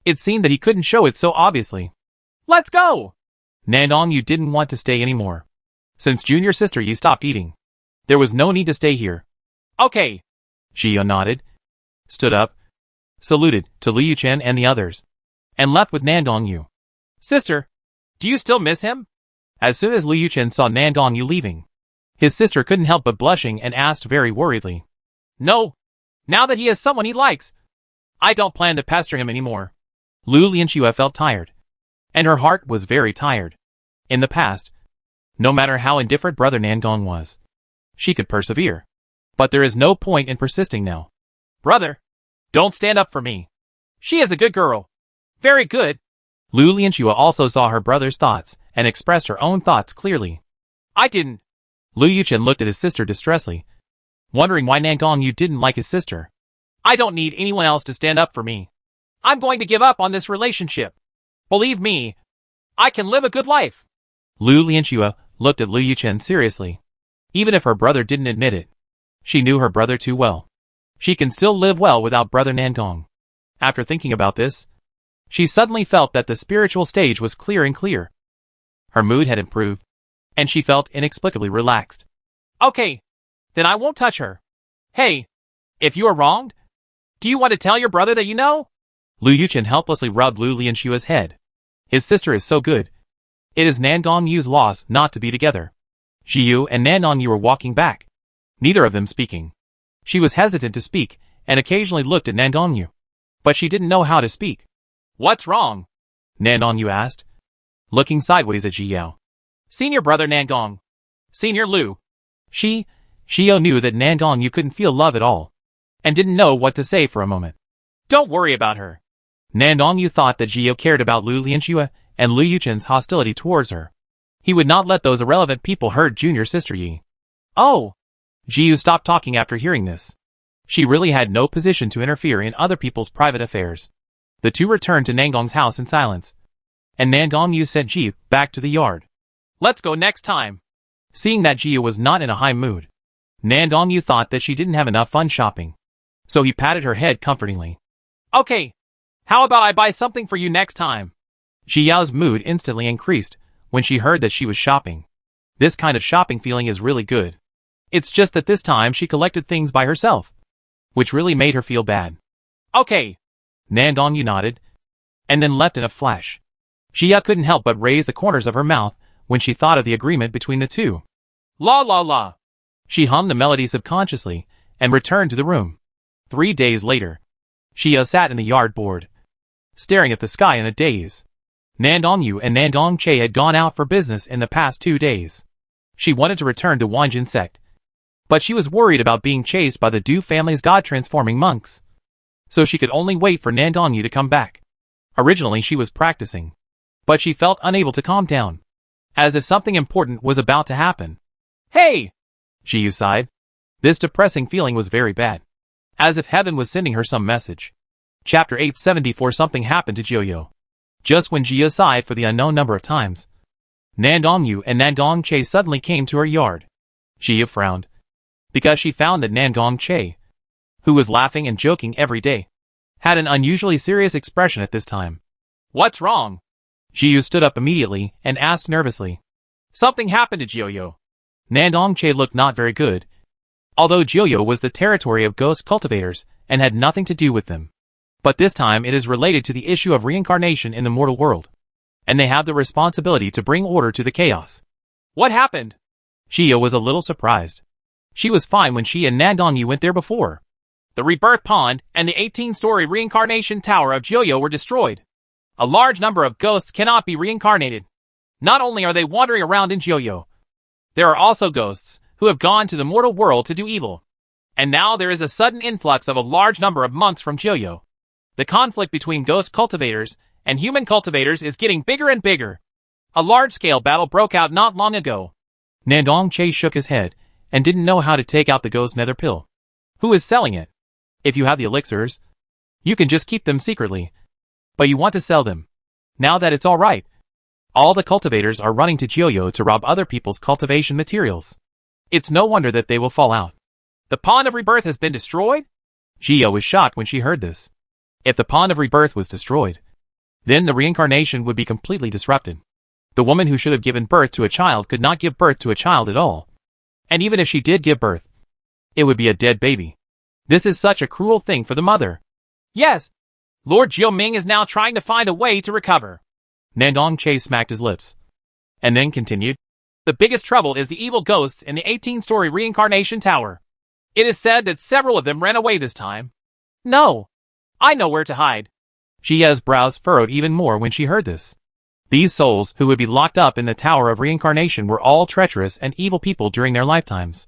It seemed that he couldn't show it so obviously. Let's go! Nan Gongyu didn't want to stay anymore. Since junior sister Yi stopped eating, there was no need to stay here. Okay. Ji Yao nodded, stood up, saluted to Lu Yuchen and the others, and left with Nan Gongyu. Sister, do you still miss him? As soon as Lu Yuchen saw Nan Gongyu leaving, his sister couldn't help but blushing and asked very worriedly. No. Now that he has someone he likes, I don't plan to pester him anymore. Lu Lianxue felt tired, and her heart was very tired. In the past, no matter how indifferent brother Nan Gong was, she could persevere. But there is no point in persisting now. Brother, don't stand up for me. She is a good girl. Very good. Lu Lianxue also saw her brother's thoughts and expressed her own thoughts clearly. I didn't. Lu Yuchen looked at his sister distressfully, wondering why Nan Gongyu didn't like his sister. I don't need anyone else to stand up for me. I'm going to give up on this relationship. Believe me, I can live a good life. Lu Lianxue looked at Lu Yuchen seriously. Even if her brother didn't admit it, she knew her brother too well. She can still live well without brother Nan Gong. After thinking about this, she suddenly felt that the spiritual stage was clear and clear. Her mood had improved, and she felt inexplicably relaxed. Okay, then I won't touch her. Hey, if you are wronged, do you want to tell your brother that you know? Lu Yuchen helplessly rubbed Lu Lianxue's head. His sister is so good. It is Nan Gongyu's loss not to be together. Ji Yu and Nan Gongyu were walking back, neither of them speaking. She was hesitant to speak and occasionally looked at Nan Gongyu, but she didn't know how to speak. What's wrong? Nan Gongyu asked, looking sideways at Ji Yao. Senior brother Nan Gong. Senior Lu. Ji Yao knew that Nan Gongyu couldn't feel love at all, and didn't know what to say for a moment. Don't worry about her. Nan Gongyu thought that Ji Yao cared about Lu Lianxue and Lu Yuchen's hostility towards her. He would not let those irrelevant people hurt junior sister Yi. Oh! Ji Yu stopped talking after hearing this. She really had no position to interfere in other people's private affairs. The two returned to Nan Gong's house in silence, and Nan Gongyu sent Ji Yu back to the yard. Let's go next time. Seeing that Ji Yu was not in a high mood, Nandong thought that she didn't have enough fun shopping. So he patted her head comfortingly. Okay. How about I buy something for you next time? Ji Yao's mood instantly increased when she heard that she was shopping. This kind of shopping feeling is really good. It's just that this time she collected things by herself, which really made her feel bad. Okay. Nandong nodded, and then left in a flash. Ji Yao couldn't help but raise the corners of her mouth when she thought of the agreement between the two. La la la. She hummed the melody subconsciously and returned to the room. 3 days later, Ji Yao sat in the yard bored, staring at the sky in a daze. Nandong and Nandong Che had gone out for business in the past 2 days. She wanted to return to Wanjin sect, but she was worried about being chased by the Du family's god-transforming monks. So she could only wait for Nandong to come back. Originally she was practicing, but she felt unable to calm down, as if something important was about to happen. Hey! Ji sighed. This depressing feeling was very bad, as if heaven was sending her some message. Chapter 874. Something happened to Jiao. Just when Ji sighed for the unknown number of times, Nandong and Nandong Che suddenly came to her yard. Ji frowned, because she found that Nandong Che, who was laughing and joking every day, had an unusually serious expression at this time. What's wrong? Ji stood up immediately and asked nervously. Something happened to Jiao. Nandong Che looked not very good, although Jiao was the territory of ghost cultivators and had nothing to do with them. But this time it is related to the issue of reincarnation in the mortal world, and they have the responsibility to bring order to the chaos. What happened? Jiao was a little surprised. She was fine when she and Nandong went there before. The rebirth pond and the 18-story reincarnation tower of Jiao were destroyed. A large number of ghosts cannot be reincarnated. Not only are they wandering around in Jiao, there are also ghosts who have gone to the mortal world to do evil. And now there is a sudden influx of a large number of monks from Jiao. The conflict between ghost cultivators and human cultivators is getting bigger and bigger. A large-scale battle broke out not long ago. Nandong Che shook his head and didn't know how to take out the ghost nether pill. Who is selling it? If you have the elixirs, you can just keep them secretly. But you want to sell them. Now that it's all right. All the cultivators are running to Jiao to rob other people's cultivation materials. It's no wonder that they will fall out. The Pond of Rebirth has been destroyed? Jiao was shocked when she heard this. If the Pond of Rebirth was destroyed, then the reincarnation would be completely disrupted. The woman who should have given birth to a child could not give birth to a child at all. And even if she did give birth, it would be a dead baby. This is such a cruel thing for the mother. Yes, Lord Jioming is now trying to find a way to recover. Nandong Che smacked his lips, and then continued. The biggest trouble is the evil ghosts in the 18-story reincarnation tower. It is said that several of them ran away this time. No, I know where to hide. Jia's brows furrowed even more when she heard this. These souls who would be locked up in the Tower of Reincarnation were all treacherous and evil people during their lifetimes.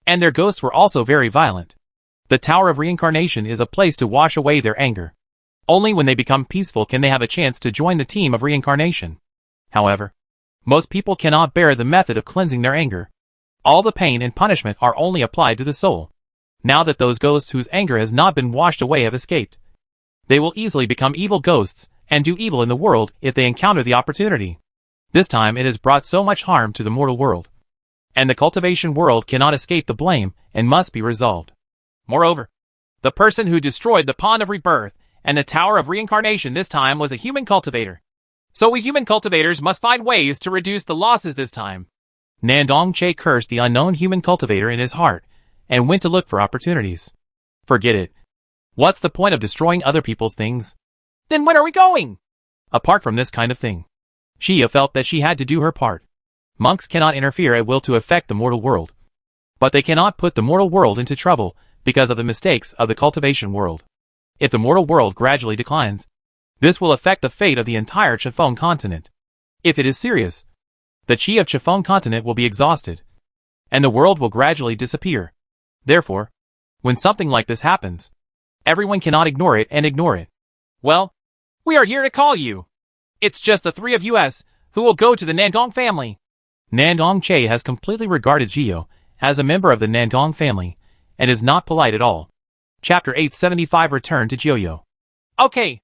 And their ghosts were also very violent. The Tower of Reincarnation is a place to wash away their anger. Only when they become peaceful can they have a chance to join the team of reincarnation. However, most people cannot bear the method of cleansing their anger. All the pain and punishment are only applied to the soul. Now that those ghosts whose anger has not been washed away have escaped, they will easily become evil ghosts and do evil in the world if they encounter the opportunity. This time it has brought so much harm to the mortal world, and the cultivation world cannot escape the blame and must be resolved. Moreover, the person who destroyed the Pond of Rebirth and the Tower of Reincarnation this time was a human cultivator. So we human cultivators must find ways to reduce the losses this time. Nandong Che cursed the unknown human cultivator in his heart and went to look for opportunities. Forget it. What's the point of destroying other people's things? Then when are we going? Apart from this kind of thing, Shia felt that she had to do her part. Monks cannot interfere at will to affect the mortal world, but they cannot put the mortal world into trouble because of the mistakes of the cultivation world. If the mortal world gradually declines, this will affect the fate of the entire Chiffon continent. If it is serious, the chi of Chiffon continent will be exhausted, and the world will gradually disappear. Therefore, when something like this happens, everyone cannot ignore it and ignore it. Well, we are here to call you. It's just the three of us who will go to the Nandong family. Nandong Che has completely regarded Jiao as a member of the Nandong family, and is not polite at all. Chapter 875. Return to Jiao. Okay,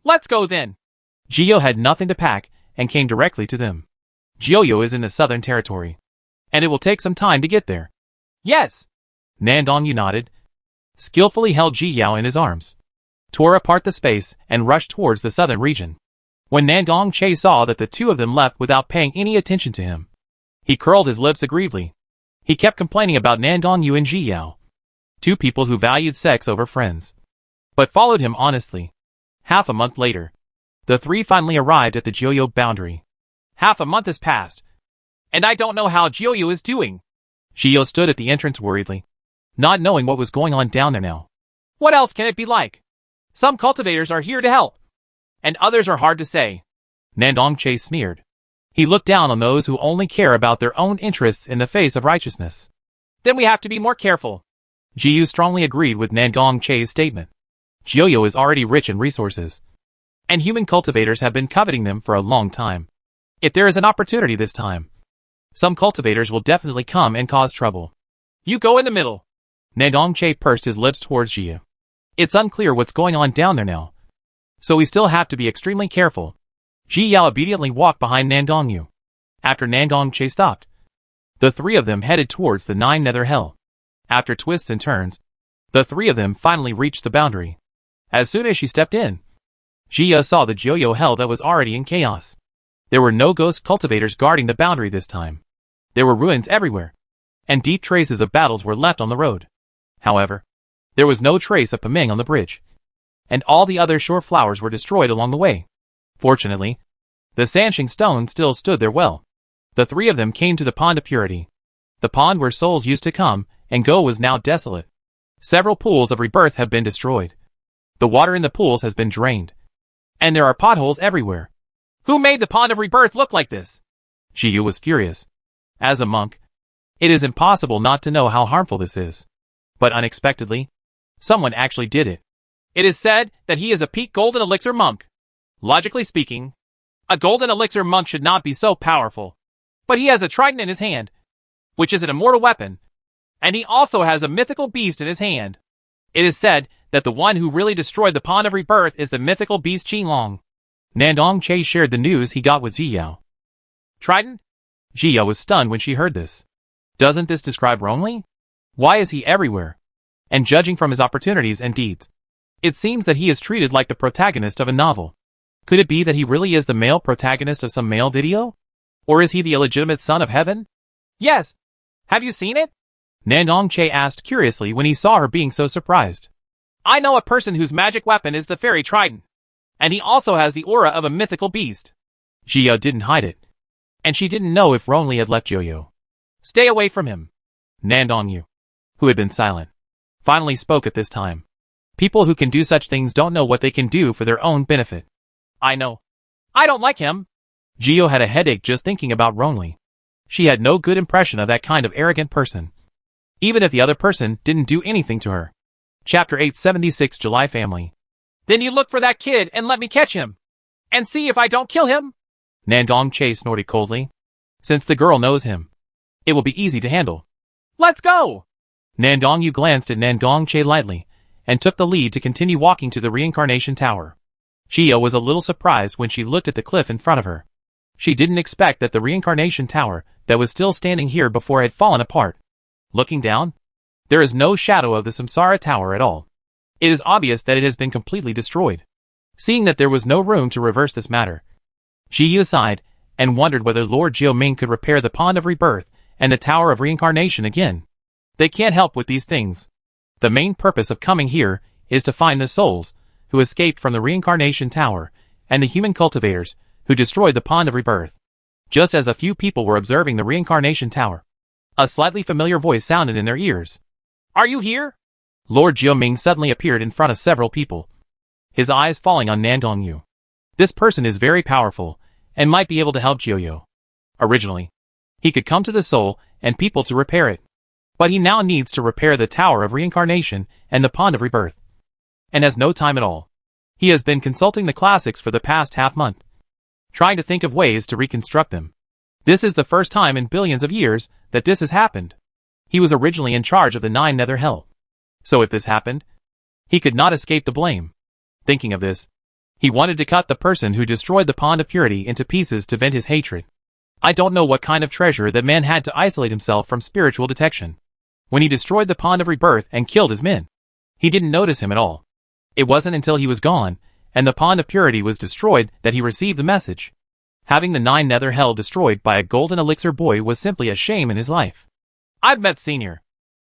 let's go then. Jiao had nothing to pack and came directly to them. Jiao is in the southern territory, and it will take some time to get there. Yes. Nandong nodded, skillfully held Ji Yao in his arms, tore apart the space, and rushed towards the southern region. When Nandong Che saw that the two of them left without paying any attention to him, he curled his lips aggrievedly. He kept complaining about Nandong Yu and Ji Yao, two people who valued sex over friends, but followed him honestly. Half a month later, the three finally arrived at the Jiuyo boundary. Half a month has passed, and I don't know how Jiuyo is doing. Jiuyo stood at the entrance worriedly, not knowing what was going on down there now. What else can it be like? Some cultivators are here to help, and others are hard to say. Nandong Che sneered. He looked down on those who only care about their own interests in the face of righteousness. Then we have to be more careful. Jiu strongly agreed with Nandong Che's statement. Jiuyo is already rich in resources, and human cultivators have been coveting them for a long time. If there is an opportunity this time, some cultivators will definitely come and cause trouble. You go in the middle. Nandong Che pursed his lips towards Jiu. It's unclear what's going on down there now, so we still have to be extremely careful. Ji Yao obediently walked behind Nandong Yu. After Nandong Che stopped, the three of them headed towards the Nine Nether Hell. After twists and turns, the three of them finally reached the boundary. As soon as she stepped in, Ji Yao saw the Jiuyo Hell that was already in chaos. There were no ghost cultivators guarding the boundary this time. There were ruins everywhere, and deep traces of battles were left on the road. However, there was no trace of Pameng on the bridge, and all the other shore flowers were destroyed along the way. Fortunately, the Sanshing Stone still stood there well. The three of them came to the Pond of Purity. The pond where souls used to come and go was now desolate. Several pools of rebirth have been destroyed. The water in the pools has been drained, and there are potholes everywhere. Who made the Pond of Rebirth look like this? Jiu was furious. As a monk, it is impossible not to know how harmful this is. But unexpectedly, someone actually did it. It is said that he is a peak golden elixir monk. Logically speaking, a golden elixir monk should not be so powerful. But he has a trident in his hand, which is an immortal weapon, and he also has a mythical beast in his hand. It is said that the one who really destroyed the Pond of Rebirth is the mythical beast Qinglong. Nandong Che shared the news he got with Ji Yao. Trident? Ji Yao was stunned when she heard this. Doesn't this describe Rongli? Why is he everywhere? And judging from his opportunities and deeds, it seems that he is treated like the protagonist of a novel. Could it be that he really is the male protagonist of some male video? Or is he the illegitimate son of heaven? Yes. Have you seen it? Nandong Che asked curiously when he saw her being so surprised. I know a person whose magic weapon is the fairy trident, and he also has the aura of a mythical beast. Ji Yao didn't hide it, and she didn't know if Rongli had left Jiuyo. Stay away from him. Nandong Yu, who had been silent, finally spoke at this time. People who can do such things don't know what they can do for their own benefit. I know. I don't like him. Jiuyo had a headache just thinking about Rongli. She had no good impression of that kind of arrogant person, even if the other person didn't do anything to her. Chapter 876 July Family. Then you look for that kid and let me catch him, and see if I don't kill him. Nandong Che snorted coldly. Since the girl knows him, it will be easy to handle. Let's go! Nandong Yu glanced at Nandong Che lightly, and took the lead to continue walking to the reincarnation tower. Jiuyo was a little surprised when she looked at the cliff in front of her. She didn't expect that the reincarnation tower that was still standing here before had fallen apart. Looking down, there is no shadow of the Samsara tower at all. It is obvious that it has been completely destroyed. Seeing that there was no room to reverse this matter, Jiuyo sighed and wondered whether Lord Jiuming could repair the Pond of Rebirth and the Tower of Reincarnation again. They can't help with these things. The main purpose of coming here is to find the souls who escaped from the reincarnation tower and the human cultivators who destroyed the Pond of Rebirth. Just as a few people were observing the reincarnation tower, a slightly familiar voice sounded in their ears. Are you here? Lord Jiuming suddenly appeared in front of several people, his eyes falling on Nandong Yu. This person is very powerful and might be able to help Jiuyo. Originally, he could come to the soul and people to repair it, but he now needs to repair the Tower of Reincarnation and the Pond of Rebirth, and has no time at all. He has been consulting the classics for the past half-month, trying to think of ways to reconstruct them. This is the first time in billions of years that this has happened. He was originally in charge of the Nine Nether Hell, so if this happened, he could not escape the blame. Thinking of this, he wanted to cut the person who destroyed the Pond of Purity into pieces to vent his hatred. I don't know what kind of treasure that man had to isolate himself from spiritual detection. when he destroyed the Pond of Rebirth and killed his men. He didn't notice him at all. It wasn't until he was gone, and the Pond of Purity was destroyed, that he received the message. Having the 9 nether hell destroyed by a golden elixir boy was simply a shame in his life. I've met Senior.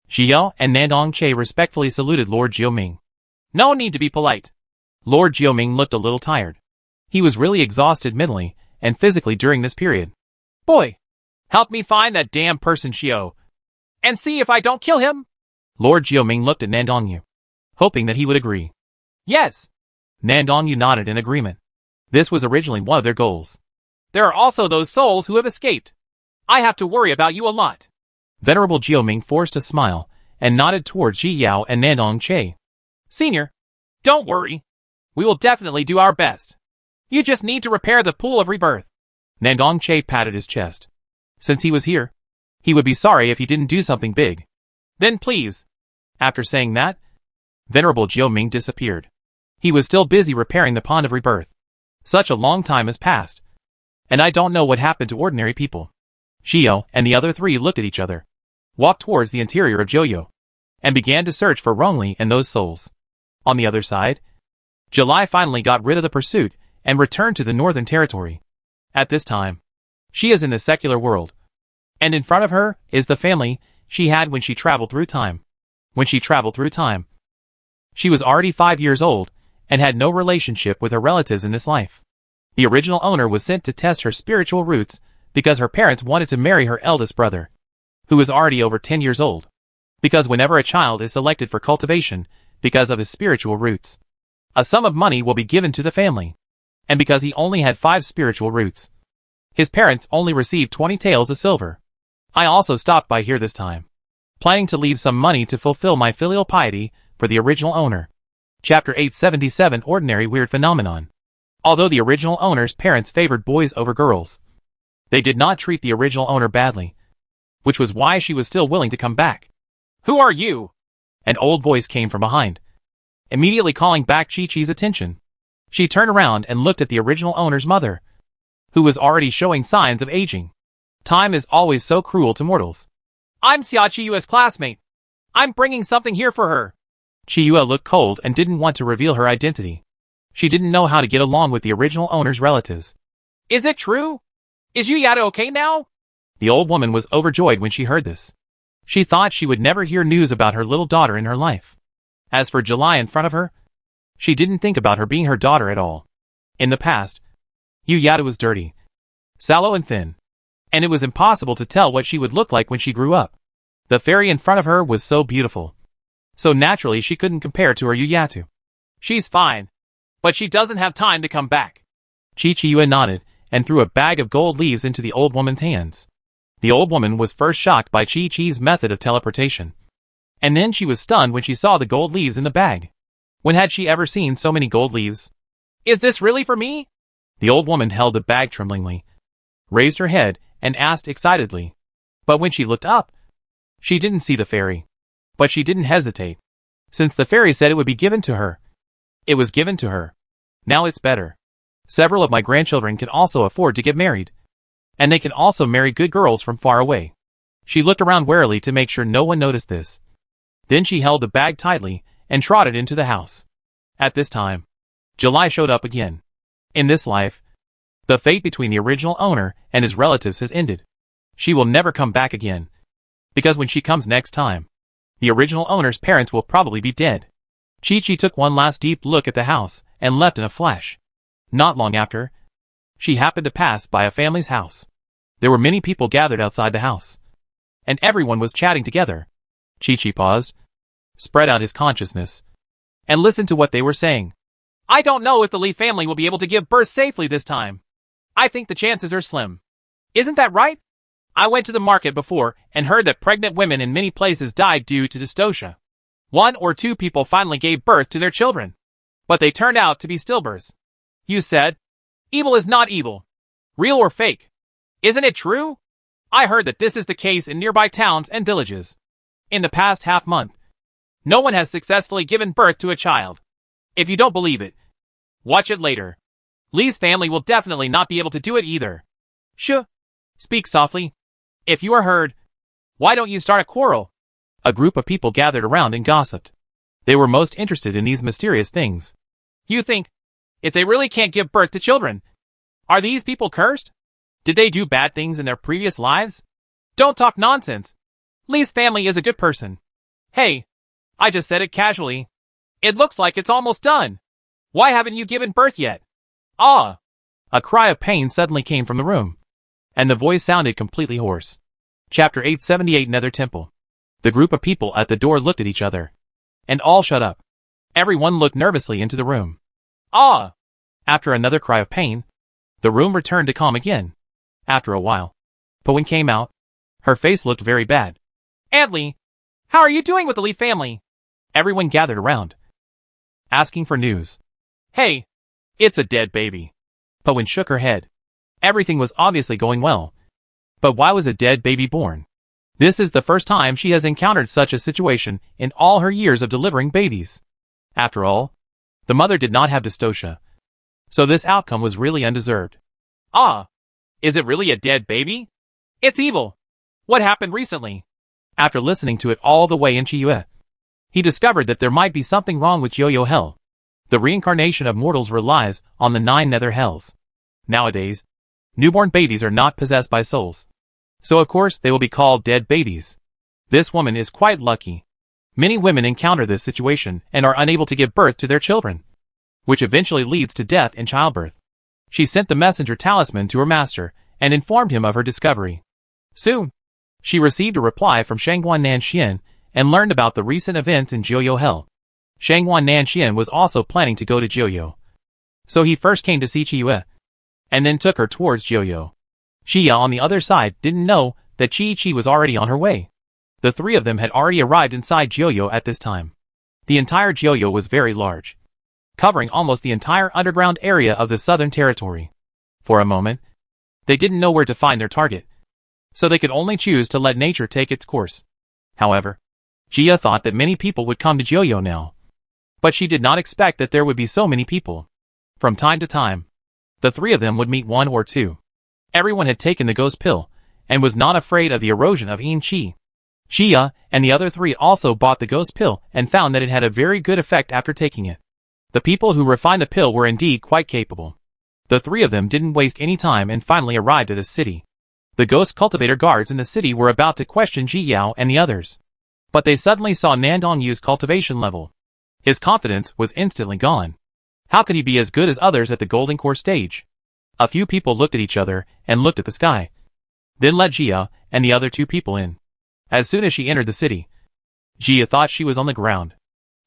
Xiao and Nandong Che respectfully saluted Lord Jiuming. No need to be polite. Lord Jiuming looked a little tired. He was really exhausted mentally and physically during this period. Boy, help me find that damn person Xiao, and see if I don't kill him. Lord Jiuming looked at Nandong, hoping that he would agree. Yes. Nandong nodded in agreement. This was originally one of their goals. There are also those souls who have escaped. I have to worry about you a lot. Venerable Jiuming forced a smile and nodded towards Ji Yao and Nandong Che. Senior, don't worry. We will definitely do our best. You just need to repair the pool of rebirth. Nandong Che patted his chest. Since he was here, he would be sorry if he didn't do something big. Then please. After saying that, Venerable Jiuming disappeared. He was still busy repairing the Pond of Rebirth. Such a long time has passed, and I don't know what happened to ordinary people. Xiao and the other 3 looked at each other, walked towards the interior of Joyo, and began to search for Rongli and those souls. On the other side, July finally got rid of the pursuit and returned to the Northern Territory. At this time, she is in the secular world, and in front of her is the family she had when she traveled through time. When she traveled through time, she was already 5 years old and had no relationship with her relatives in this life. The original owner was sent to test her spiritual roots because her parents wanted to marry her eldest brother, who was already over 10 years old. Because whenever a child is selected for cultivation because of his spiritual roots, a sum of money will be given to the family. And because he only had 5 spiritual roots, his parents only received 20 taels of silver. I also stopped by here this time, planning to leave some money to fulfill my filial piety for the original owner. Chapter 877 Ordinary Weird Phenomenon. Although the original owner's parents favored boys over girls, they did not treat the original owner badly, which was why she was still willing to come back. Who are you? An old voice came from behind, immediately calling back Chi-Chi's attention. She turned around and looked at the original owner's mother, who was already showing signs of aging. Time is always so cruel to mortals. I'm Xia Chiyue's classmate. I'm bringing something here for her. Chiyue looked cold and didn't want to reveal her identity. She didn't know how to get along with the original owner's relatives. Is it true? Is Yuyata okay now? The old woman was overjoyed when she heard this. She thought she would never hear news about her little daughter in her life. As for July in front of her, she didn't think about her being her daughter at all. In the past, Yuyata was dirty, sallow and thin, and it was impossible to tell what she would look like when she grew up. The fairy in front of her was so beautiful, so naturally she couldn't compare to her Yuyata. She's fine, but she doesn't have time to come back. Chi-Chiyue nodded and threw a bag of gold leaves into the old woman's hands. The old woman was first shocked by Chi-Chi's method of teleportation, and then she was stunned when she saw the gold leaves in the bag. When had she ever seen so many gold leaves? Is this really for me? The old woman held the bag tremblingly, raised her head, and asked excitedly. But when she looked up, she didn't see the fairy. But she didn't hesitate. Since the fairy said it would be given to her, it was given to her. Now it's better. Several of my grandchildren can also afford to get married, and they can also marry good girls from far away. She looked around warily to make sure no one noticed this. Then she held the bag tightly and trotted into the house. At this time, July showed up again. In this life, the fate between the original owner and his relatives has ended. She will never come back again, because when she comes next time, the original owner's parents will probably be dead. Chi-Chi took one last deep look at the house and left in a flash. Not long after, she happened to pass by a family's house. There were many people gathered outside the house, and everyone was chatting together. Chi-Chi paused, spread out his consciousness, and listened to what they were saying. I don't know if the Lee family will be able to give birth safely this time. I think the chances are slim. Isn't that right? I went to the market before and heard that pregnant women in many places died due to dystocia. 1 or 2 people finally gave birth to their children, but they turned out to be stillbirths. You said, evil is not evil, real or fake. Isn't it true? I heard that this is the case in nearby towns and villages. In the past half month, no one has successfully given birth to a child. If you don't believe it, watch it later. Lee's family will definitely not be able to do it either. Shh. Speak softly. If you are heard, why don't you start a quarrel? A group of people gathered around and gossiped. They were most interested in these mysterious things. You think, if they really can't give birth to children, are these people cursed? Did they do bad things in their previous lives? Don't talk nonsense. Lee's family is a good person. Hey, I just said it casually. It looks like it's almost done. Why haven't you given birth yet? Ah! A cry of pain suddenly came from the room, and the voice sounded completely hoarse. Chapter 878 Nether Temple. The group of people at the door looked at each other, and all shut up. Everyone looked nervously into the room. Ah! After another cry of pain, the room returned to calm again. After a while, Poin came out. Her face looked very bad. Aunt Lee, how are you doing with the Lee family? Everyone gathered around, asking for news. Hey, it's a dead baby. Poin shook her head. Everything was obviously going well. But why was a dead baby born? This is the first time she has encountered such a situation in all her years of delivering babies. After all, the mother did not have dystocia. So this outcome was really undeserved. Ah, is it really a dead baby? It's evil. What happened recently? After listening to it all the way in Chiyue, he discovered that there might be something wrong with Yo-Yo Hell. The reincarnation of mortals relies on the 9 nether hells. Nowadays, newborn babies are not possessed by souls. So of course they will be called dead babies. This woman is quite lucky. Many women encounter this situation and are unable to give birth to their children, which eventually leads to death in childbirth. She sent the messenger talisman to her master and informed him of her discovery. Soon, she received a reply from Shangguan Nanxian and learned about the recent events in Jiuyo Hell. Shangguan Nanxian was also planning to go to Jiuyo. So he first came to see Chiyue, and then took her towards Jiuyo. Xia on the other side didn't know that Chi was already on her way. The 3 of them had already arrived inside Jiuyo at this time. The entire Jiuyo was very large, covering almost the entire underground area of the southern territory. For a moment, they didn't know where to find their target, so they could only choose to let nature take its course. However, Xia thought that many people would come to Jiuyo now. But she did not expect that there would be so many people. From time to time, the 3 of them would meet 1 or 2. Everyone had taken the ghost pill, and was not afraid of the erosion of Yin Qi. Xia and the other 3 also bought the ghost pill and found that it had a very good effect after taking it. The people who refined the pill were indeed quite capable. The 3 of them didn't waste any time and finally arrived at the city. The ghost cultivator guards in the city were about to question Ji Yao and the others. But they suddenly saw Nandong Yu's cultivation level. His confidence was instantly gone. How could he be as good as others at the Golden Core stage? A few people looked at each other and looked at the sky. Then let Jia and the other 2 people in. As soon as she entered the city, Jia thought she was on the ground,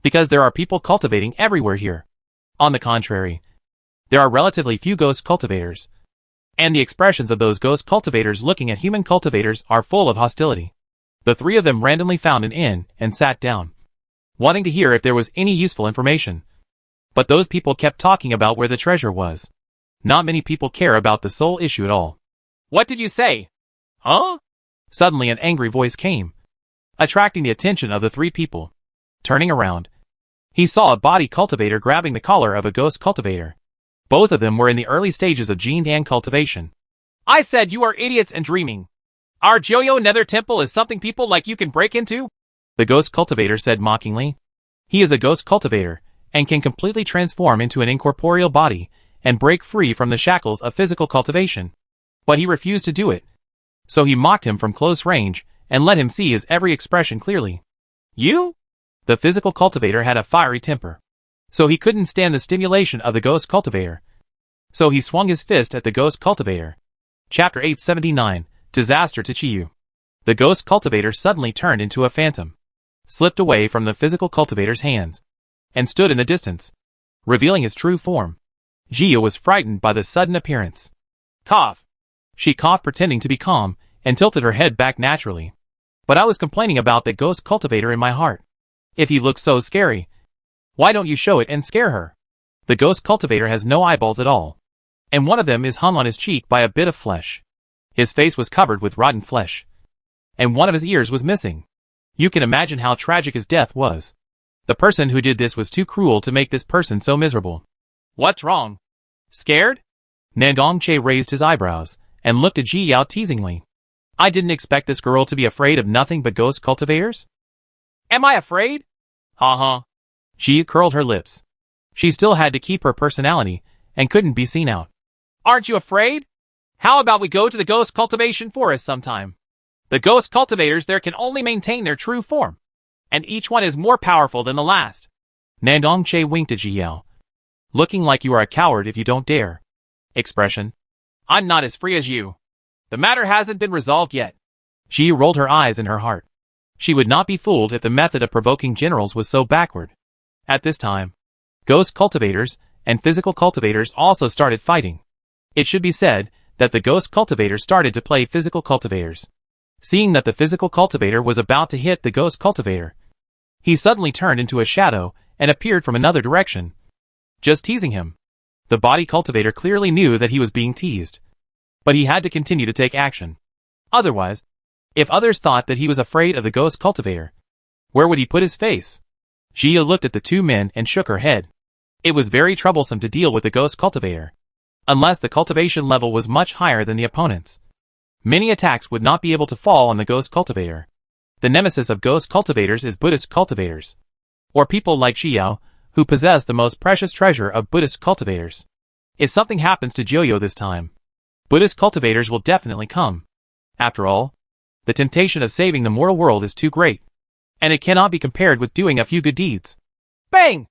because there are people cultivating everywhere here. On the contrary, there are relatively few ghost cultivators, and the expressions of those ghost cultivators looking at human cultivators are full of hostility. The 3 of them randomly found an inn and sat down, wanting to hear if there was any useful information. But those people kept talking about where the treasure was. Not many people care about the soul issue at all. What did you say? Huh? Suddenly an angry voice came, attracting the attention of the 3 people. Turning around, he saw a body cultivator grabbing the collar of a ghost cultivator. Both of them were in the early stages of Jindan cultivation. I said you are idiots and dreaming. Our Jiuyo Nether Temple is something people like you can break into? The ghost cultivator said mockingly. He is a ghost cultivator, and can completely transform into an incorporeal body, and break free from the shackles of physical cultivation. But he refused to do it. So he mocked him from close range, and let him see his every expression clearly. You? The physical cultivator had a fiery temper. So he couldn't stand the stimulation of the ghost cultivator. So he swung his fist at the ghost cultivator. Chapter 879, Disaster to Chiyu. The ghost cultivator suddenly turned into a phantom, slipped away from the physical cultivator's hands, and stood in the distance, revealing his true form. Jia was frightened by the sudden appearance. Cough. She coughed pretending to be calm, and tilted her head back naturally. But I was complaining about that ghost cultivator in my heart. If he looks so scary, why don't you show it and scare her? The ghost cultivator has no eyeballs at all, and one of them is hung on his cheek by a bit of flesh. His face was covered with rotten flesh, and one of his ears was missing. You can imagine how tragic his death was. The person who did this was too cruel to make this person so miserable. What's wrong? Scared? Nandong Che raised his eyebrows, and looked at Ji Yao teasingly. I didn't expect this girl to be afraid of nothing but ghost cultivators. Am I afraid? Ha. She curled her lips. She still had to keep her personality and couldn't be seen out. Aren't you afraid? How about we go to the ghost cultivation forest sometime? The ghost cultivators there can only maintain their true form, and each one is more powerful than the last. Nandong Che winked at Ji Yao. Looking like you are a coward if you don't dare. Expression. I'm not as free as you. The matter hasn't been resolved yet. Ji rolled her eyes in her heart. She would not be fooled if the method of provoking generals was so backward. At this time, ghost cultivators and physical cultivators also started fighting. It should be said that the ghost cultivator started to play physical cultivators. Seeing that the physical cultivator was about to hit the ghost cultivator, he suddenly turned into a shadow and appeared from another direction, just teasing him. The body cultivator clearly knew that he was being teased, but he had to continue to take action. Otherwise, if others thought that he was afraid of the ghost cultivator, where would he put his face? Jia looked at the two men and shook her head. It was very troublesome to deal with the ghost cultivator, unless the cultivation level was much higher than the opponent's. Many attacks would not be able to fall on the ghost cultivator. The nemesis of ghost cultivators is Buddhist cultivators, or people like Xiao, who possess the most precious treasure of Buddhist cultivators. If something happens to Joyo this time, Buddhist cultivators will definitely come. After all, the temptation of saving the mortal world is too great, and it cannot be compared with doing a few good deeds. Bang!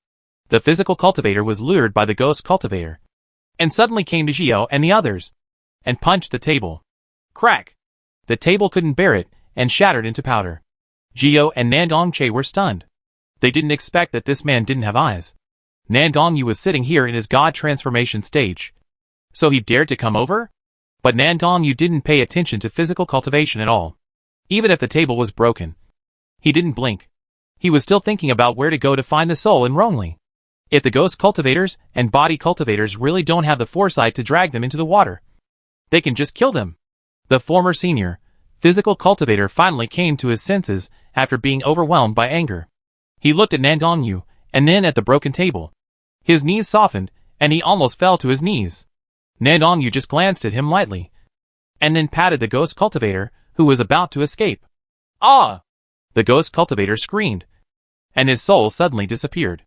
The physical cultivator was lured by the ghost cultivator, and suddenly came to Xiao and the others, and punched the table. Crack! The table couldn't bear it, and shattered into powder. Xiao and Nandong Che were stunned. They didn't expect that this man didn't have eyes. Nandong Yu was sitting here in his god transformation stage. So he dared to come over? But Nandong Yu didn't pay attention to physical cultivation at all. Even if the table was broken, he didn't blink. He was still thinking about where to go to find the soul in Rongli. If the ghost cultivators and body cultivators really don't have the foresight to drag them into the water, they can just kill them. The former senior, physical cultivator finally came to his senses after being overwhelmed by anger. He looked at Nandong Yu, and then at the broken table. His knees softened, and he almost fell to his knees. Nandong Yu just glanced at him lightly, and then patted the ghost cultivator, who was about to escape. Ah! The ghost cultivator screamed, and his soul suddenly disappeared.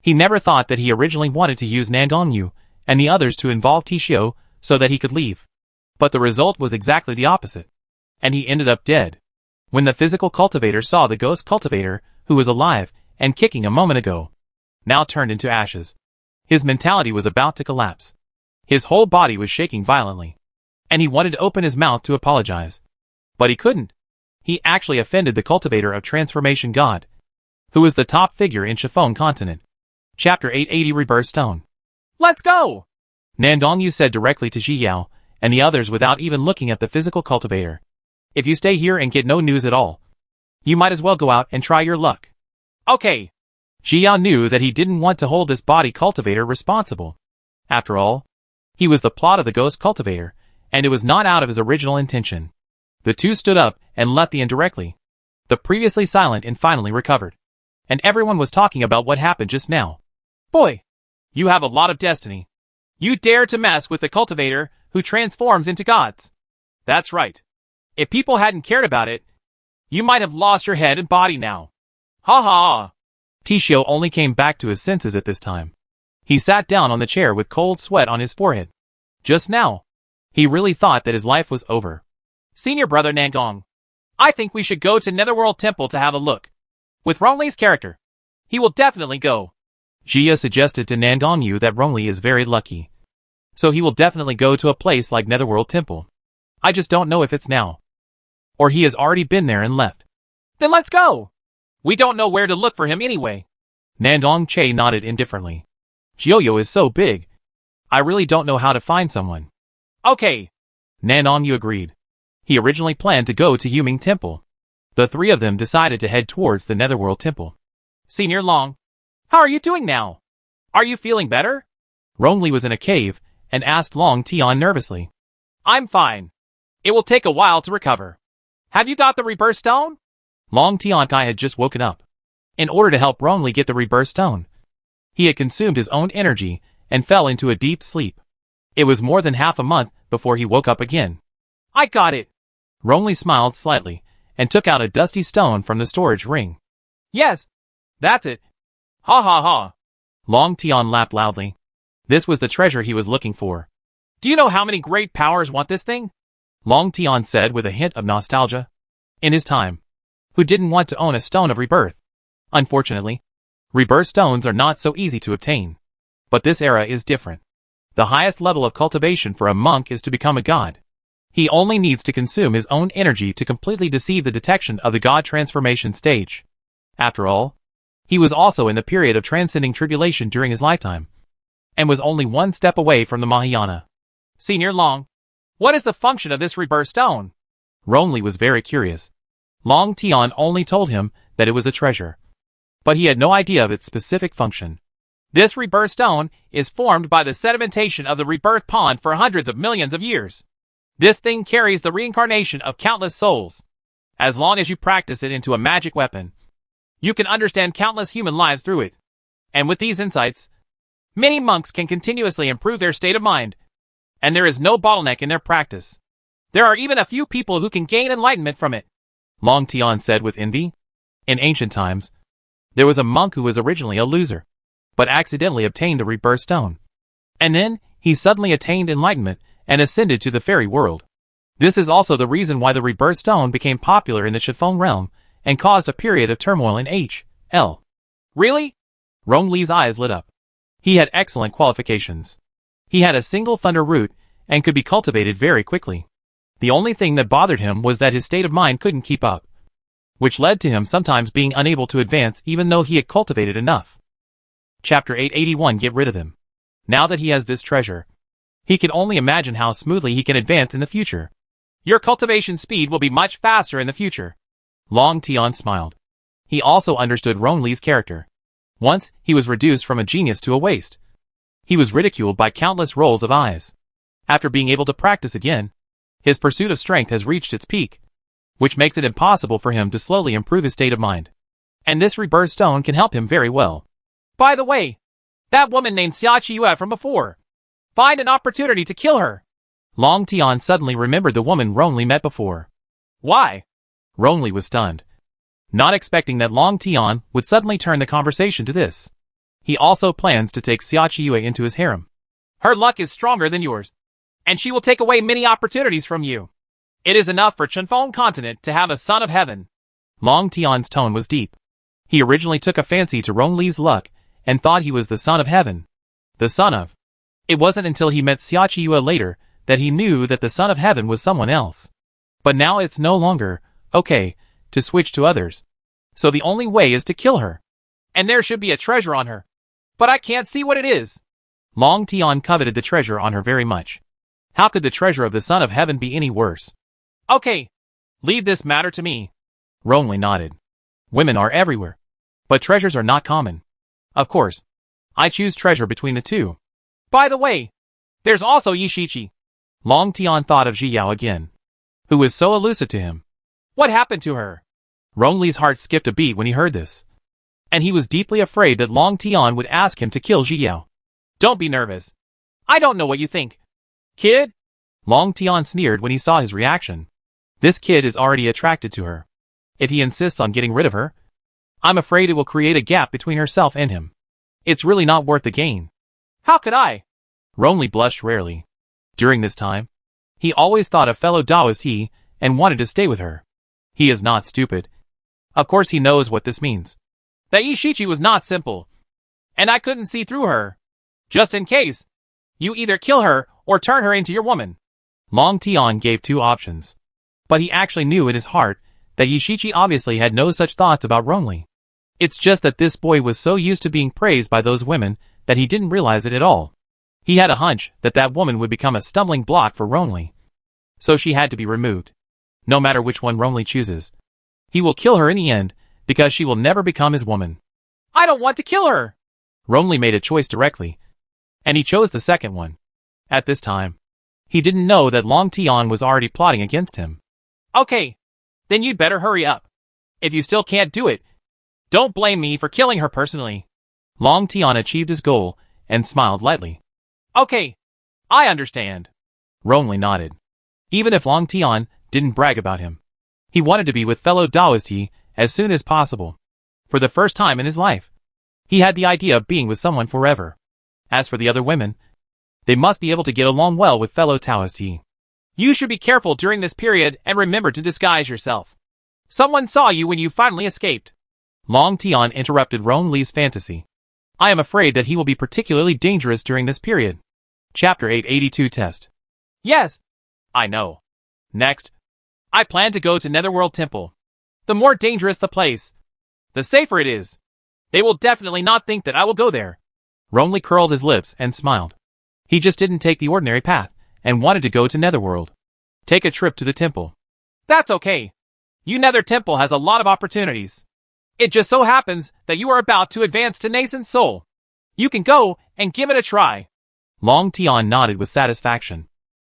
He never thought that he originally wanted to use Nandong Yu and the others to involve Tishio so that he could leave. But the result was exactly the opposite, and he ended up dead. When the physical cultivator saw the ghost cultivator, who was alive and kicking a moment ago, now turned into ashes, his mentality was about to collapse. His whole body was shaking violently, and he wanted to open his mouth to apologize. But he couldn't. He actually offended the cultivator of Transformation God, who was the top figure in Chiffon Continent. Chapter 880 Rebirth Stone. Let's go! Nandong Yu said directly to Ji Yao and the others without even looking at the physical cultivator. If you stay here and get no news at all, you might as well go out and try your luck. Okay. Ji Yao knew that he didn't want to hold this body cultivator responsible. After all, he was the plot of the ghost cultivator, and it was not out of his original intention. The two stood up and left the inn directly. The previously silent inn finally recovered, and everyone was talking about what happened just now. Boy, you have a lot of destiny. You dare to mess with the cultivator who transforms into gods. That's right. If people hadn't cared about it, you might have lost your head and body now. Ha ha. Tishio only came back to his senses at this time. He sat down on the chair with cold sweat on his forehead. Just now, he really thought that his life was over. Senior brother Nangong, I think we should go to Netherworld Temple to have a look. With Rongli's character, he will definitely go. Jia suggested to Nandong Yu that Rongli is very lucky, so he will definitely go to a place like Netherworld Temple. I just don't know if it's now, or he has already been there and left. Then let's go! We don't know where to look for him anyway. Nandong Che nodded indifferently. Joyo is so big, I really don't know how to find someone. Okay. Nandong Yu agreed. He originally planned to go to Yuming Temple. The three of them decided to head towards the Netherworld Temple. Senior Long, how are you doing now? Are you feeling better? Rongli was in a cave and asked Long Tian nervously. I'm fine. It will take a while to recover. Have you got the rebirth stone? Long Tian Kai had just woken up. In order to help Rongli get the rebirth stone, he had consumed his own energy and fell into a deep sleep. It was more than half a month before he woke up again. I got it. Rongli smiled slightly and took out a dusty stone from the storage ring. Yes, that's it. Ha ha ha. Long Tian laughed loudly. This was the treasure he was looking for. Do you know how many great powers want this thing? Long Tian said with a hint of nostalgia. In his time, who didn't want to own a stone of rebirth? Unfortunately, rebirth stones are not so easy to obtain. But this era is different. The highest level of cultivation for a monk is to become a god. He only needs to consume his own energy to completely deceive the detection of the god transformation stage. After all, he was also in the period of transcending tribulation during his lifetime, and was only one step away from the Mahayana. Senior Long, what is the function of this rebirth stone? Rongli was very curious. Long Tian only told him that it was a treasure, but he had no idea of its specific function. This rebirth stone is formed by the sedimentation of the rebirth pond for hundreds of millions of years. This thing carries the reincarnation of countless souls. As long as you practice it into a magic weapon, you can understand countless human lives through it. And with these insights, many monks can continuously improve their state of mind, and there is no bottleneck in their practice. There are even a few people who can gain enlightenment from it, Long Tian said with envy. In ancient times, there was a monk who was originally a loser, but accidentally obtained the rebirth stone. And then, he suddenly attained enlightenment and ascended to the fairy world. This is also the reason why the rebirth stone became popular in the Chiffon realm and caused a period of turmoil in H.L. Really? Rongli's eyes lit up. He had excellent qualifications. He had a single thunder root and could be cultivated very quickly. The only thing that bothered him was that his state of mind couldn't keep up, which led to him sometimes being unable to advance even though he had cultivated enough. Chapter 881 Get rid of him. Now that he has this treasure, he can only imagine how smoothly he can advance in the future. Your cultivation speed will be much faster in the future. Long Tian smiled. He also understood Rongli's character. Once, he was reduced from a genius to a waste. He was ridiculed by countless rolls of eyes. After being able to practice again, his pursuit of strength has reached its peak, which makes it impossible for him to slowly improve his state of mind. And this rebirth stone can help him very well. By the way, that woman named Xia Qiyu from before. Find an opportunity to kill her. Long Tian suddenly remembered the woman Rongli met before. Why? Rongli was stunned, not expecting that Long Tian would suddenly turn the conversation to this. He also plans to take Xia Qiyu into his harem. Her luck is stronger than yours, and she will take away many opportunities from you. It is enough for Chunfeng continent to have a son of heaven. Long Tian's tone was deep. He originally took a fancy to Rongli's luck and thought he was the son of heaven. The son of. It wasn't until he met Xia Qiyu later that he knew that the son of heaven was someone else. But now it's no longer okay to switch to others. So the only way is to kill her. And there should be a treasure on her. But I can't see what it is. Long Tian coveted the treasure on her very much. How could the treasure of the son of heaven be any worse? Okay, leave this matter to me. Rongli nodded. Women are everywhere, but treasures are not common. Of course, I choose treasure between the two. By the way, there's also Yishichi. Long Tian thought of Zhiyao again, who was so elusive to him. What happened to her? Rongli's heart skipped a beat when he heard this, and he was deeply afraid that Long Tian would ask him to kill Zhiyao. Don't be nervous. I don't know what you think. Kid? Long Tian sneered when he saw his reaction. This kid is already attracted to her. If he insists on getting rid of her, I'm afraid it will create a gap between herself and him. It's really not worth the gain. How could I? Rongli blushed rarely. During this time, he always thought a fellow Taoist he, and wanted to stay with her. He is not stupid. Of course he knows what this means. That Yishichi was not simple, and I couldn't see through her. Just in case, you either kill her or turn her into your woman. Long Tian gave two options, but he actually knew in his heart that Yishichi obviously had no such thoughts about Rongli. It's just that this boy was so used to being praised by those women that he didn't realize it at all. He had a hunch that that woman would become a stumbling block for Rongli, so she had to be removed. No matter which one Rongli chooses, he will kill her in the end because she will never become his woman. I don't want to kill her! Rongli made a choice directly, and he chose the second one. At this time, he didn't know that Long Tian was already plotting against him. Okay, then you'd better hurry up. If you still can't do it, don't blame me for killing her personally. Long Tian achieved his goal and smiled lightly. Okay, I understand. Rongli nodded. Even if Long Tian didn't brag about him, he wanted to be with fellow Taoist he as soon as possible. For the first time in his life, he had the idea of being with someone forever. As for the other women, they must be able to get along well with fellow Taoist. You should be careful during this period and remember to disguise yourself. Someone saw you when you finally escaped. Long Tian interrupted Ron Li's fantasy. I am afraid that he will be particularly dangerous during this period. Chapter 882 Test. Yes, I know. Next, I plan to go to Netherworld Temple. The more dangerous the place, the safer it is. They will definitely not think that I will go there. Ron Li curled his lips and smiled. He just didn't take the ordinary path and wanted to go to Netherworld. Take a trip to the temple. That's okay. Nether Temple has a lot of opportunities. It just so happens that you are about to advance to Nascent Soul. You can go and give it a try. Long Tian nodded with satisfaction.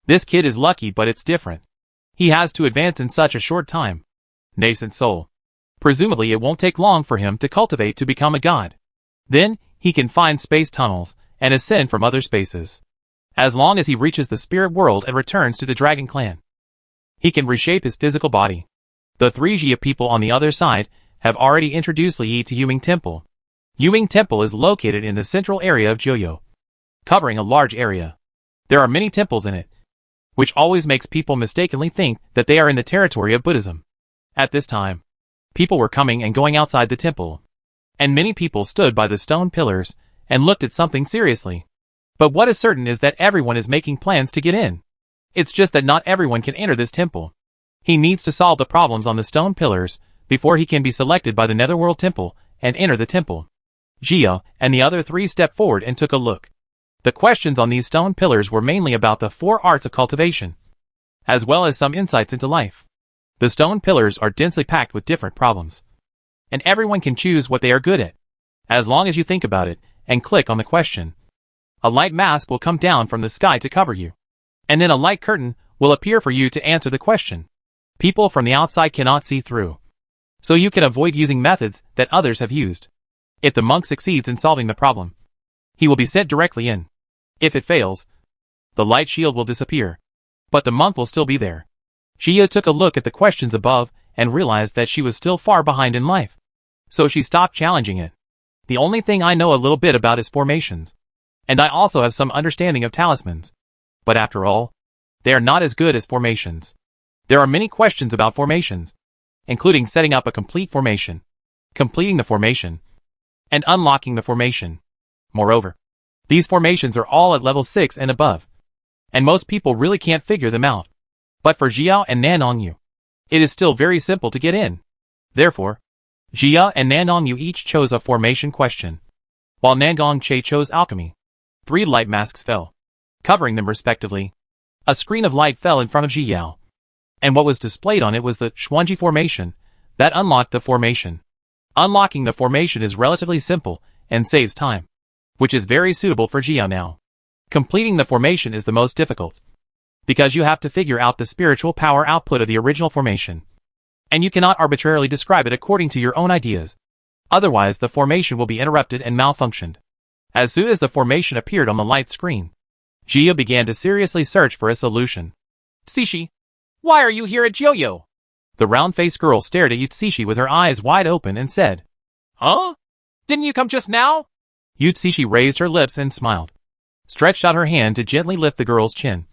This kid is lucky, but it's different. He has to advance in such a short time. Nascent Soul. Presumably it won't take long for him to cultivate to become a god. Then, he can find space tunnels and ascend from other spaces. As long as he reaches the spirit world and returns to the Dragon Clan, he can reshape his physical body. The 3 Jia people on the other side have already introduced Li to Yuming Temple. Yuming Temple is located in the central area of Jiuyou, covering a large area. There are many temples in it, which always makes people mistakenly think that they are in the territory of Buddhism. At this time, people were coming and going outside the temple, and many people stood by the stone pillars and looked at something seriously. But what is certain is that everyone is making plans to get in. It's just that not everyone can enter this temple. He needs to solve the problems on the stone pillars before he can be selected by the Netherworld Temple and enter the temple. Jia and the other 3 stepped forward and took a look. The questions on these stone pillars were mainly about the 4 arts of cultivation, as well as some insights into life. The stone pillars are densely packed with different problems, and everyone can choose what they are good at. As long as you think about it and click on the question, a light mask will come down from the sky to cover you, and then a light curtain will appear for you to answer the question. People from the outside cannot see through, so you can avoid using methods that others have used. If the monk succeeds in solving the problem, he will be sent directly in. If it fails, the light shield will disappear, but the monk will still be there. Jia took a look at the questions above and realized that she was still far behind in life, so she stopped challenging it. The only thing I know a little bit about is formations, and I also have some understanding of talismans. But after all, they are not as good as formations. There are many questions about formations, including setting up a complete formation, completing the formation, and unlocking the formation. Moreover, these formations are all at level 6 and above, and most people really can't figure them out. But for Jiao and Nanongyu, it is still very simple to get in. Therefore, Jia and Nanongyu each chose a formation question, while Nangongche chose alchemy. 3 light masks fell, covering them respectively. A screen of light fell in front of Jiyao, and what was displayed on it was the Xuanji formation that unlocked the formation. Unlocking the formation is relatively simple and saves time, which is very suitable for Jia now. Completing the formation is the most difficult, because you have to figure out the spiritual power output of the original formation, and you cannot arbitrarily describe it according to your own ideas. Otherwise the formation will be interrupted and malfunctioned. As soon as the formation appeared on the light screen, Jia began to seriously search for a solution. Tsushi, why are you here at Jiuyou? The round-faced girl stared at Yutsushi with her eyes wide open and said, Huh? Didn't you come just now? Yutsushi raised her lips and smiled, stretched out her hand to gently lift the girl's chin,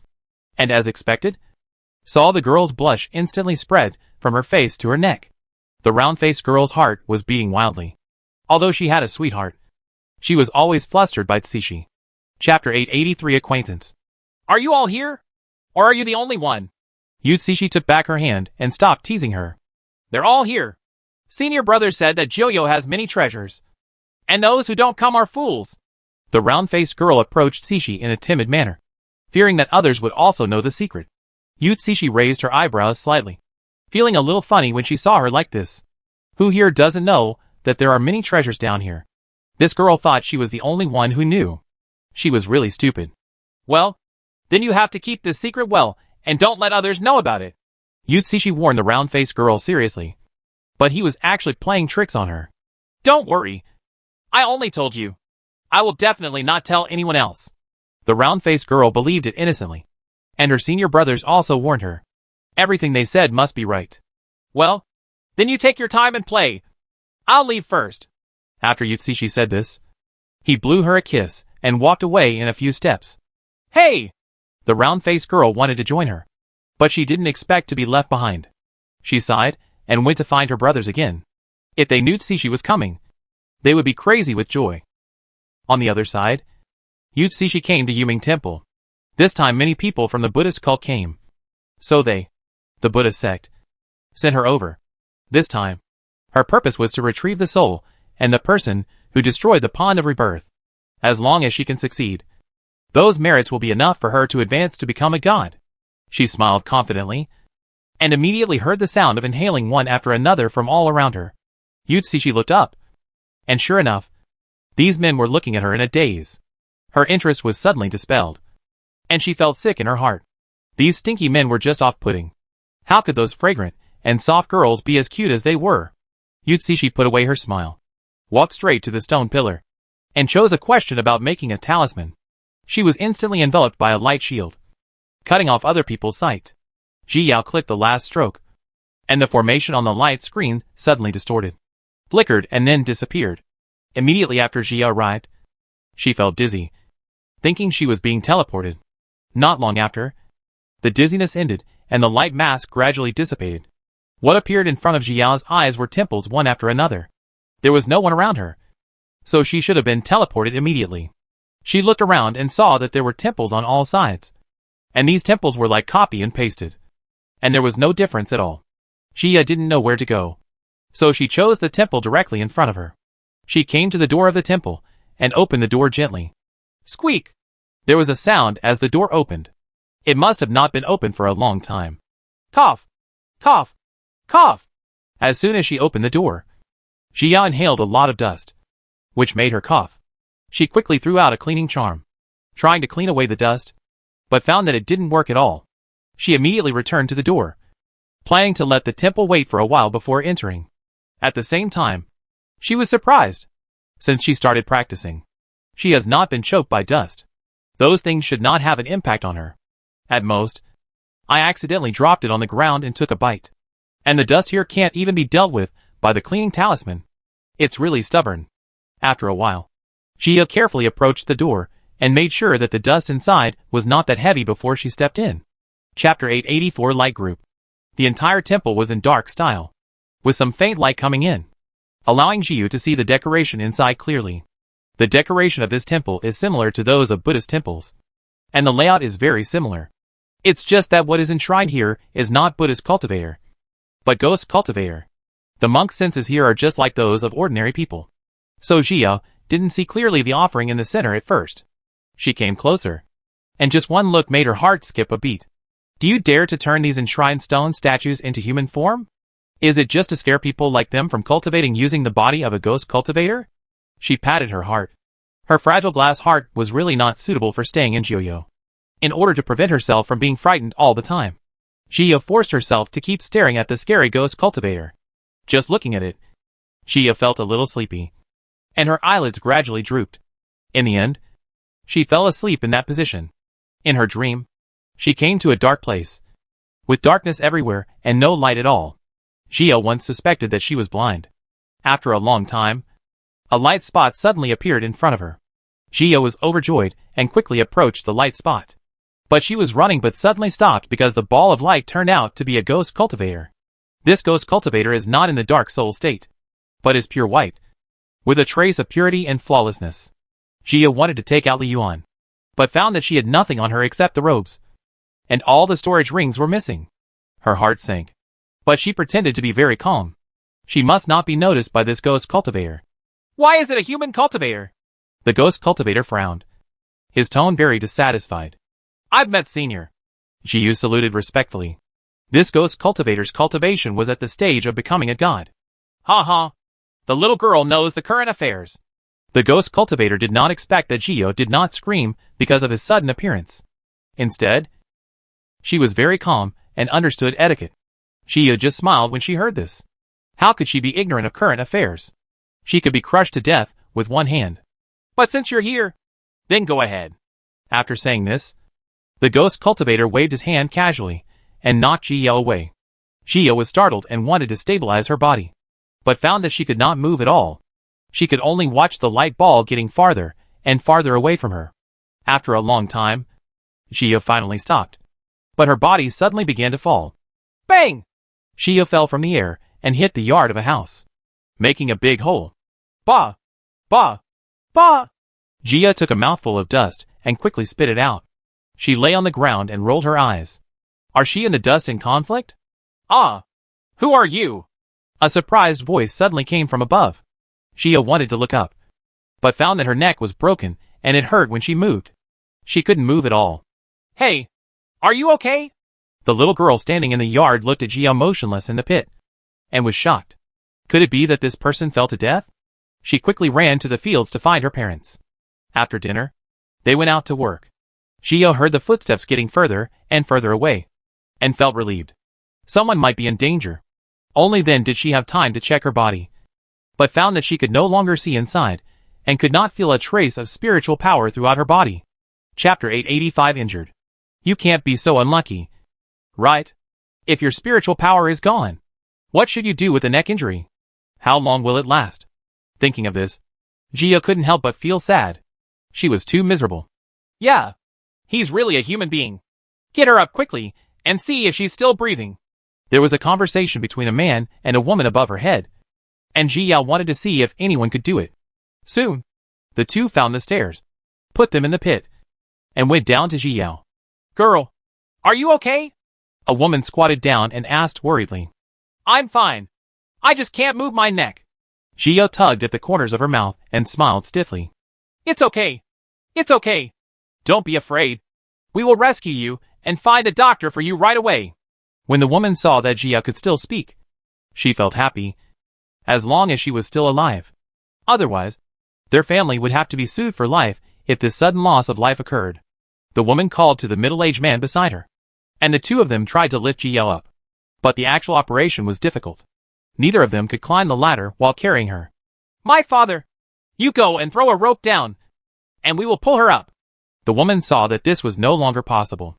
and as expected, saw the girl's blush instantly spread from her face to her neck. The round-faced girl's heart was beating wildly. Although she had a sweetheart, she was always flustered by Tsushi. Chapter 883 Acquaintance. Are you all here? Or are you the only one? Yutsushi took back her hand and stopped teasing her. They're all here. Senior brother said that Jiuyou has many treasures, and those who don't come are fools. The round-faced girl approached Tsushi in a timid manner, fearing that others would also know the secret. Yutsushi raised her eyebrows slightly, feeling a little funny when she saw her like this. Who here doesn't know that there are many treasures down here? This girl thought she was the only one who knew. She was really stupid. Well, then you have to keep this secret well, and don't let others know about it. Yutsushi warned the round-faced girl seriously, but he was actually playing tricks on her. Don't worry. I only told you. I will definitely not tell anyone else. The round-faced girl believed it innocently, and her senior brothers also warned her. Everything they said must be right. Well, then you take your time and play. I'll leave first. After Yutsushi said this, he blew her a kiss and walked away in a few steps. Hey! The round-faced girl wanted to join her, but she didn't expect to be left behind. She sighed and went to find her brothers again. If they knew Yutsushi was coming, they would be crazy with joy. On the other side, Yutsushi came to Yuming Temple. This time many people from the Buddhist cult came. So they, the Buddhist sect, sent her over. This time, her purpose was to retrieve the soul and the person who destroyed the pond of rebirth. As long as she can succeed, those merits will be enough for her to advance to become a god. She smiled confidently, and immediately heard the sound of inhaling one after another from all around her. Yutsushi looked up, and sure enough, these men were looking at her in a daze. Her interest was suddenly dispelled, and she felt sick in her heart. These stinky men were just off-putting. How could those fragrant and soft girls be as cute as they were? Yutsushi put away her smile, walked straight to the stone pillar, and chose a question about making a talisman. She was instantly enveloped by a light shield, cutting off other people's sight. Ji Yao clicked the last stroke, and the formation on the light screen suddenly distorted, flickered, and then disappeared. Immediately after Ji Yao arrived, she felt dizzy, thinking she was being teleported. Not long after, the dizziness ended, and the light mass gradually dissipated. What appeared in front of Ji Yao's eyes were temples one after another. There was no one around her, so she should have been teleported immediately. She looked around and saw that there were temples on all sides, and these temples were like copy and pasted, and there was no difference at all. Ji Yao didn't know where to go, so she chose the temple directly in front of her. She came to the door of the temple and opened the door gently. Squeak! There was a sound as the door opened. It must have not been open for a long time. Cough! Cough! Cough! As soon as she opened the door, Ji Yao inhaled a lot of dust, which made her cough. She quickly threw out a cleaning charm, trying to clean away the dust, but found that it didn't work at all. She immediately returned to the door, planning to let the temple wait for a while before entering. At the same time, she was surprised. Since she started practicing, she has not been choked by dust. Those things should not have an impact on her. At most, I accidentally dropped it on the ground and took a bite. And the dust here can't even be dealt with by the cleaning talisman. It's really stubborn. After a while, Ji Yao carefully approached the door and made sure that the dust inside was not that heavy before she stepped in. Chapter 884 Light Group. The entire temple was in dark style, with some faint light coming in, allowing Ji Yao to see the decoration inside clearly. The decoration of this temple is similar to those of Buddhist temples, and the layout is very similar. It's just that what is enshrined here is not Buddhist cultivator, but ghost cultivator. The monk's senses here are just like those of ordinary people. So Ji Yao didn't see clearly the offering in the center at first. She came closer, and just one look made her heart skip a beat. Do you dare to turn these enshrined stone statues into human form? Is it just to scare people like them from cultivating using the body of a ghost cultivator? She patted her heart. Her fragile glass heart was really not suitable for staying in Ji Yao. In order to prevent herself from being frightened all the time, Ji Yao forced herself to keep staring at the scary ghost cultivator. Just looking at it, Ji Yao felt a little sleepy, and her eyelids gradually drooped. In the end, she fell asleep in that position. In her dream, she came to a dark place, with darkness everywhere and no light at all. Ji Yao once suspected that she was blind. After a long time, a light spot suddenly appeared in front of her. Ji Yao was overjoyed and quickly approached the light spot. But she was running but suddenly stopped because the ball of light turned out to be a ghost cultivator. This ghost cultivator is not in the dark soul state, but is pure white, with a trace of purity and flawlessness. Ji Yao wanted to take out Li Yuan, but found that she had nothing on her except the robes, and all the storage rings were missing. Her heart sank, but she pretended to be very calm. She must not be noticed by this ghost cultivator. Why is it a human cultivator? The ghost cultivator frowned, his tone very dissatisfied. I've met Senior. Ji Yao saluted respectfully. This ghost cultivator's cultivation was at the stage of becoming a god. Ha ha. The little girl knows the current affairs. The ghost cultivator did not expect that Ji Yao did not scream because of his sudden appearance. Instead, she was very calm and understood etiquette. Ji Yao just smiled when she heard this. How could she be ignorant of current affairs? She could be crushed to death with one hand. But since you're here, then go ahead. After saying this, the ghost cultivator waved his hand casually and knocked Ji Yao away. Ji Yao was startled and wanted to stabilize her body, but found that she could not move at all. She could only watch the light ball getting farther and farther away from her. After a long time, Gia finally stopped. But her body suddenly began to fall. Bang! Gia fell from the air and hit the yard of a house, making a big hole. Bah! Bah! Bah! Gia took a mouthful of dust and quickly spit it out. She lay on the ground and rolled her eyes. Are she and the dust in conflict? Ah! Who are you? A surprised voice suddenly came from above. Gia wanted to look up, but found that her neck was broken and it hurt when she moved. She couldn't move at all. Hey! Are you okay? The little girl standing in the yard looked at Gia motionless in the pit, and was shocked. Could it be that this person fell to death? She quickly ran to the fields to find her parents. After dinner, they went out to work. Gia heard the footsteps getting further and further away, and felt relieved. Someone might be in danger. Only then did she have time to check her body, but found that she could no longer see inside, and could not feel a trace of spiritual power throughout her body. Chapter 885 Injured. You can't be so unlucky, right? If your spiritual power is gone, what should you do with a neck injury? How long will it last? Thinking of this, Gia couldn't help but feel sad. She was too miserable. Yeah, he's really a human being. Get her up quickly and see if she's still breathing. There was a conversation between a man and a woman above her head, and Gia wanted to see if anyone could do it. Soon, the two found the stairs, put them in the pit, and went down to Gia. Girl, are you okay? A woman squatted down and asked worriedly. I'm fine. I just can't move my neck. Gia tugged at the corners of her mouth and smiled stiffly. It's okay. It's okay. Don't be afraid. We will rescue you and find a doctor for you right away. When the woman saw that Gia could still speak, she felt happy, as long as she was still alive. Otherwise, their family would have to be sued for life if this sudden loss of life occurred. The woman called to the middle-aged man beside her, and the two of them tried to lift Gia up. But the actual operation was difficult. Neither of them could climb the ladder while carrying her. My father! You go and throw a rope down, and we will pull her up. The woman saw that this was no longer possible.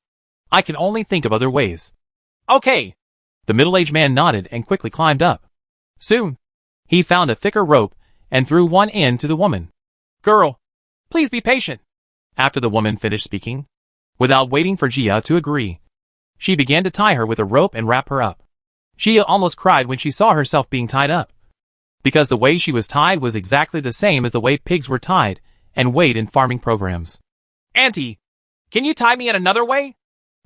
I can only think of other ways. Okay. The middle-aged man nodded and quickly climbed up. Soon, he found a thicker rope and threw one end to the woman. Girl, please be patient. After the woman finished speaking, without waiting for Gia to agree, she began to tie her with a rope and wrap her up. Gia almost cried when she saw herself being tied up, because the way she was tied was exactly the same as the way pigs were tied and weighed in farming programs. Auntie, can you tie me in another way?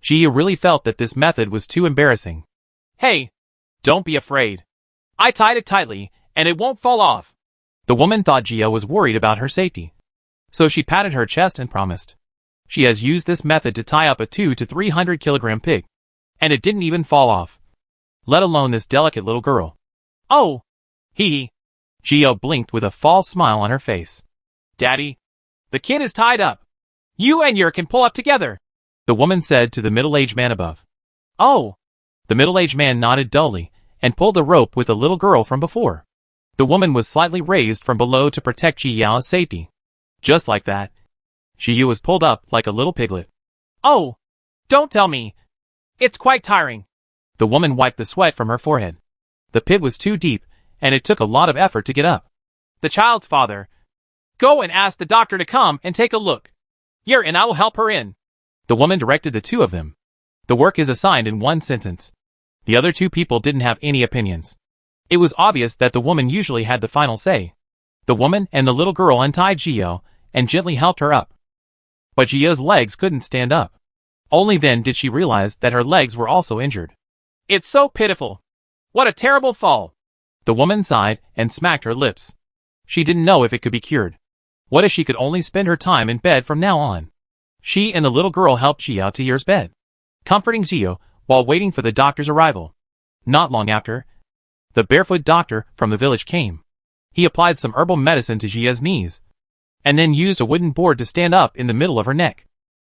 Gia really felt that this method was too embarrassing. Hey, don't be afraid. I tied it tightly, and it won't fall off. The woman thought Gia was worried about her safety, so she patted her chest and promised. She has used this method to tie up a 200 to 300 kilogram pig, and it didn't even fall off, let alone this delicate little girl. Oh, hee. Gia blinked with a false smile on her face. Daddy, the kid is tied up. You and Yer can pull up together, the woman said to the middle-aged man above. Oh. The middle-aged man nodded dully and pulled the rope with the little girl from before. The woman was slightly raised from below to protect Jiao's safety. Just like that, Jiao was pulled up like a little piglet. Oh, don't tell me. It's quite tiring. The woman wiped the sweat from her forehead. The pit was too deep, and it took a lot of effort to get up. The child's father. Go and ask the doctor to come and take a look. Yer and I will help her in. The woman directed the two of them. The work is assigned in one sentence. The other two people didn't have any opinions. It was obvious that the woman usually had the final say. The woman and the little girl untied Jiao and gently helped her up. But Jiao's legs couldn't stand up. Only then did she realize that her legs were also injured. It's so pitiful. What a terrible fall. The woman sighed and smacked her lips. She didn't know if it could be cured. What if she could only spend her time in bed from now on? She and the little girl helped Jiao to Yer's bed, comforting Jiao while waiting for the doctor's arrival. Not long after, the barefoot doctor from the village came. He applied some herbal medicine to Jia's knees, and then used a wooden board to stand up in the middle of her neck.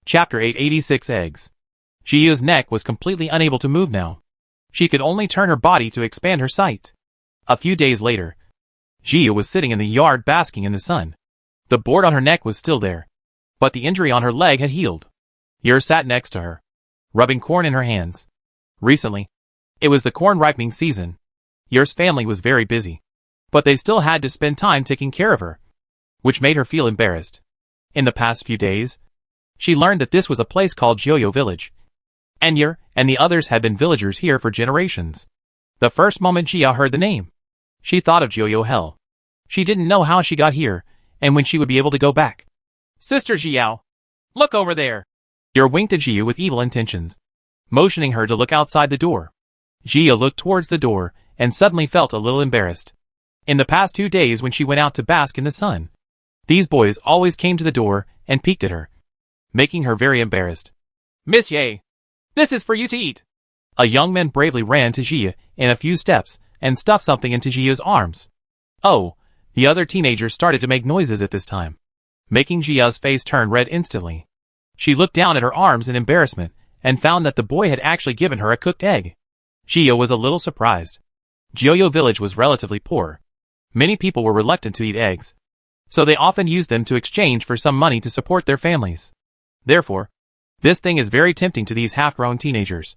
Chapter 886 Eggs. Jia's neck was completely unable to move now. She could only turn her body to expand her sight. A few days later, Jia was sitting in the yard basking in the sun. The board on her neck was still there, but the injury on her leg had healed. Yer sat next to her, rubbing corn in her hands. Recently, it was the corn ripening season. Yer's family was very busy. but they still had to spend time taking care of her, which made her feel embarrassed. In the past few days, she learned that this was a place called Joyo Village. Enya and the others had been villagers here for generations. The first moment Jia heard the name, she thought of Joyo Hell. She didn't know how she got here, and when she would be able to go back. Sister Jiao, look over there. Yer winked at Jia with evil intentions, motioning her to look outside the door. Jia looked towards the door, and suddenly felt a little embarrassed. In the past 2 days when she went out to bask in the sun, these boys always came to the door and peeked at her, making her very embarrassed. Miss Ye, this is for you to eat. A young man bravely ran to Jia in a few steps and stuffed something into Jia's arms. Oh, the other teenagers started to make noises at this time, making Jia's face turn red instantly. She looked down at her arms in embarrassment and found that the boy had actually given her a cooked egg. Jia was a little surprised. Joyo Village was relatively poor. Many people were reluctant to eat eggs, so they often used them to exchange for some money to support their families. Therefore, this thing is very tempting to these half-grown teenagers.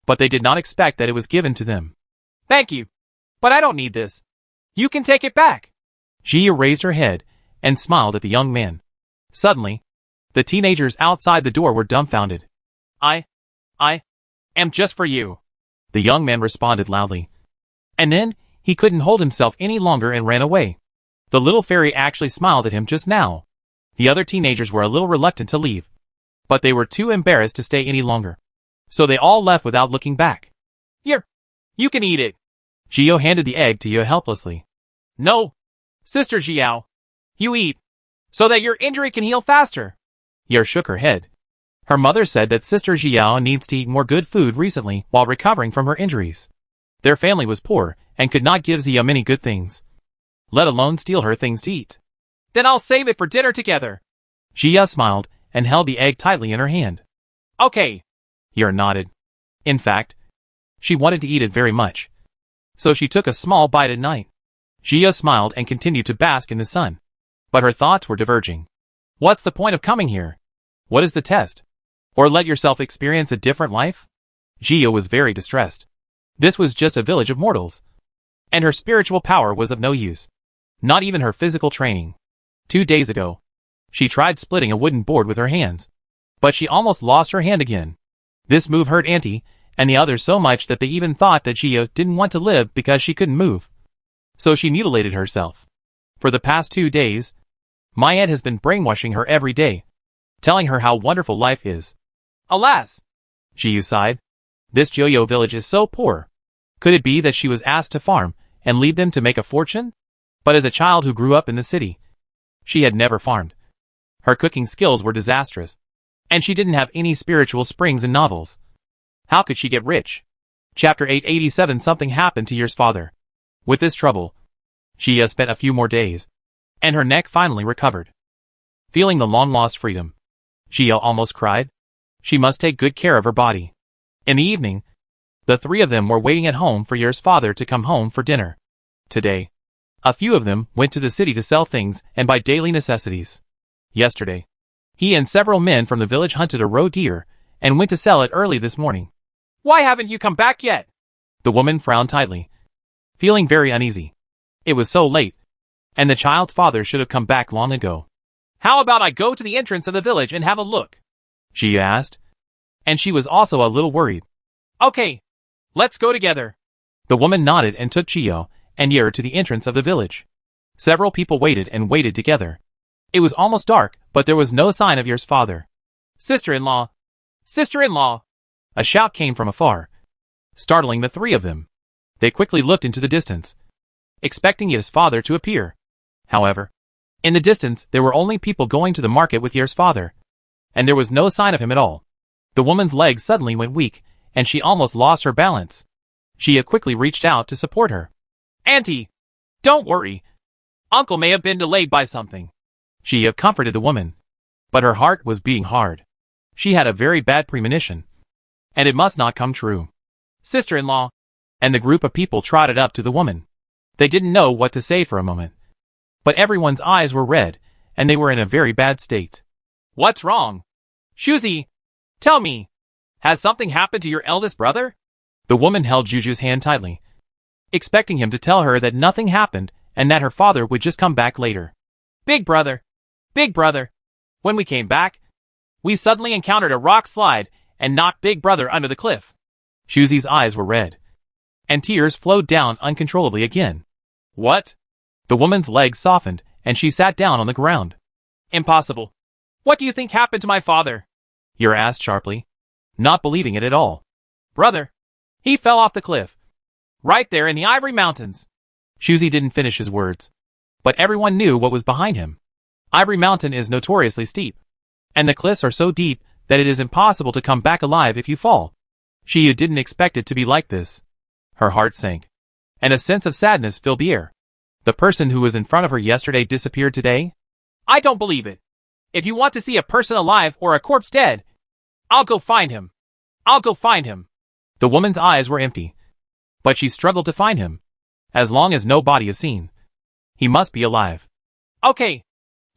But they did not expect that it was given to them. Thank you, but I don't need this. You can take it back. Jia raised her head and smiled at the young man. Suddenly, the teenagers outside the door were dumbfounded. I am just for you, the young man responded loudly. And then, he couldn't hold himself any longer and ran away. The little fairy actually smiled at him just now. The other teenagers were a little reluctant to leave, but they were too embarrassed to stay any longer. So they all left without looking back. Here, you can eat it. Jio handed the egg to Ye helplessly. No, Sister Jiao. You eat, so that your injury can heal faster. Ye shook her head. Her mother said that Sister Jiao needs to eat more good food recently while recovering from her injuries. Their family was poor and could not give Zia many good things, let alone steal her things to eat. Then I'll save it for dinner together. Jia smiled and held the egg tightly in her hand. Okay. Ye nodded. In fact, she wanted to eat it very much, so she took a small bite at night. Jia smiled and continued to bask in the sun, but her thoughts were diverging. What's the point of coming here? What is the test? Or let yourself experience a different life? Jia was very distressed. This was just a village of mortals, and her spiritual power was of no use. Not even her physical training. 2 days ago, she tried splitting a wooden board with her hands, but she almost lost her hand again. This move hurt Auntie and the others so much that they even thought that Jia didn't want to live because she couldn't move. So she mutilated herself. For the past 2 days, my aunt has been brainwashing her every day, telling her how wonderful life is. Alas! Jiu sighed. This Joyo village is so poor. Could it be that she was asked to farm and lead them to make a fortune? But as a child who grew up in the city, she had never farmed. Her cooking skills were disastrous, and she didn't have any spiritual springs in novels. How could she get rich? Chapter 887. Something happened to Yer's father. With this trouble, Jia spent a few more days, and her neck finally recovered. Feeling the long-lost freedom, Jia almost cried. She must take good care of her body. In the evening, the 3 of them were waiting at home for Yer's father to come home for dinner. Today, a few of them went to the city to sell things and buy daily necessities. Yesterday, he and several men from the village hunted a roe deer and went to sell it early this morning. Why haven't you come back yet? The woman frowned tightly, feeling very uneasy. It was so late, and the child's father should have come back long ago. How about I go to the entrance of the village and have a look? She asked, and she was also a little worried. Okay, let's go together. The woman nodded and took Jio and Yer to the entrance of the village. Several people waited and waited together. It was almost dark, but there was no sign of Yer's father. Sister-in-law! Sister-in-law! A shout came from afar, startling the 3 of them. They quickly looked into the distance, expecting Yer's father to appear. However, in the distance there were only people going to the market with Yer's father, and there was no sign of him at all. The woman's legs suddenly went weak, and she almost lost her balance. Jia quickly reached out to support her. Auntie, don't worry. Uncle may have been delayed by something. Jia comforted the woman, but her heart was beating hard. She had a very bad premonition, and it must not come true. Sister-in-law, and the group of people trotted up to the woman. They didn't know what to say for a moment, but everyone's eyes were red, and they were in a very bad state. What's wrong? Shuzi, tell me, has something happened to your eldest brother? The woman held Juju's hand tightly, expecting him to tell her that nothing happened and that her father would just come back later. Big brother! Big brother! When we came back, we suddenly encountered a rock slide and knocked Big brother under the cliff. Shuzi's eyes were red, and tears flowed down uncontrollably again. What? The woman's legs softened, and she sat down on the ground. Impossible. What do you think happened to my father? Yer asked sharply, not believing it at all. Brother, he fell off the cliff. Right there in the Ivory Mountains. Shuzi didn't finish his words, but everyone knew what was behind him. Ivory Mountain is notoriously steep, and the cliffs are so deep that it is impossible to come back alive if you fall. She didn't expect it to be like this. Her heart sank, and a sense of sadness filled the air. The person who was in front of her yesterday disappeared today? I don't believe it. If you want to see a person alive or a corpse dead, I'll go find him. I'll go find him. The woman's eyes were empty, but she struggled to find him. As long as no body is seen, he must be alive. Okay,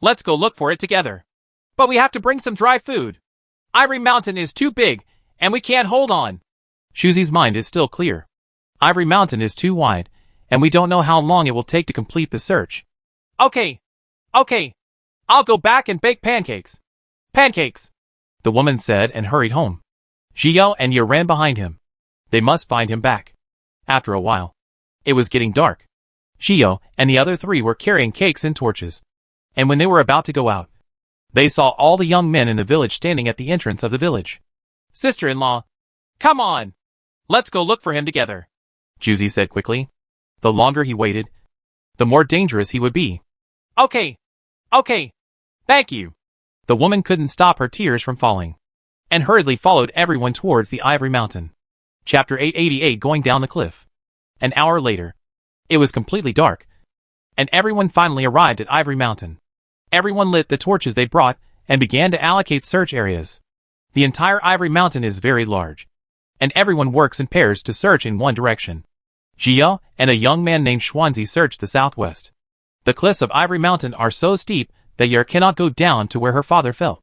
let's go look for it together. But we have to bring some dry food. Ivory Mountain is too big, and we can't hold on. Shuzi's mind is still clear. Ivory Mountain is too wide, and we don't know how long it will take to complete the search. Okay. I'll go back and bake pancakes. Pancakes, the woman said and hurried home. Xiao and Ye ran behind him. They must find him back. After a while, it was getting dark. Xiao and the other three were carrying cakes and torches. And when they were about to go out, they saw all the young men in the village standing at the entrance of the village. Sister-in-law, come on. Let's go look for him together, Juzi said quickly. The longer he waited, the more dangerous he would be. Okay. Thank you. The woman couldn't stop her tears from falling, and hurriedly followed everyone towards the Ivory Mountain. Chapter 888 Going Down the Cliff. An hour later, it was completely dark, and everyone finally arrived at Ivory Mountain. Everyone lit the torches they brought and began to allocate search areas. The entire Ivory Mountain is very large, and everyone works in pairs to search in one direction. Jia and a young man named Xuanzi searched the southwest. The cliffs of Ivory Mountain are so steep that Yer cannot go down to where her father fell,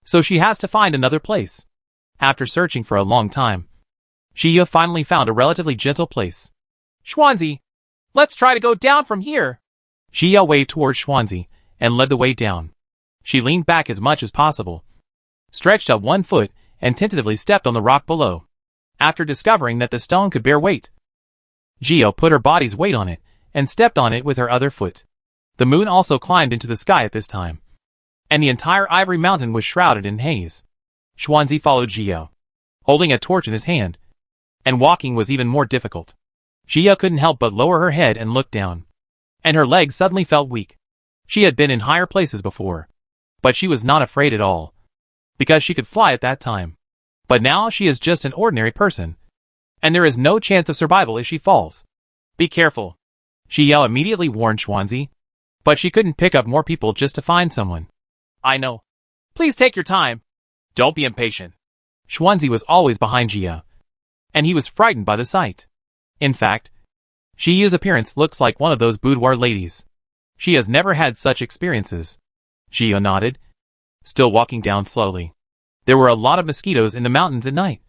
so she has to find another place. After searching for a long time, Jia finally found a relatively gentle place. Xuanzi, let's try to go down from here. Jia waved towards Xuanzi and led the way down. She leaned back as much as possible, stretched up one foot, and tentatively stepped on the rock below. After discovering that the stone could bear weight, Jia put her body's weight on it and stepped on it with her other foot. The moon also climbed into the sky at this time, and the entire Ivory Mountain was shrouded in haze. Xuanzi followed Jia, holding a torch in his hand, and walking was even more difficult. Jia couldn't help but lower her head and look down, and her legs suddenly felt weak. She had been in higher places before, but she was not afraid at all, because she could fly at that time. But now she is just an ordinary person, and there is no chance of survival if she falls. Be careful, Jia immediately warned Xuanzi, but she couldn't pick up more people just to find someone. I know. Please take your time. Don't be impatient. Xuanzi was always behind Jia, and he was frightened by the sight. In fact, Jia's appearance looks like one of those boudoir ladies. She has never had such experiences. Jia nodded, still walking down slowly. There were a lot of mosquitoes in the mountains at night,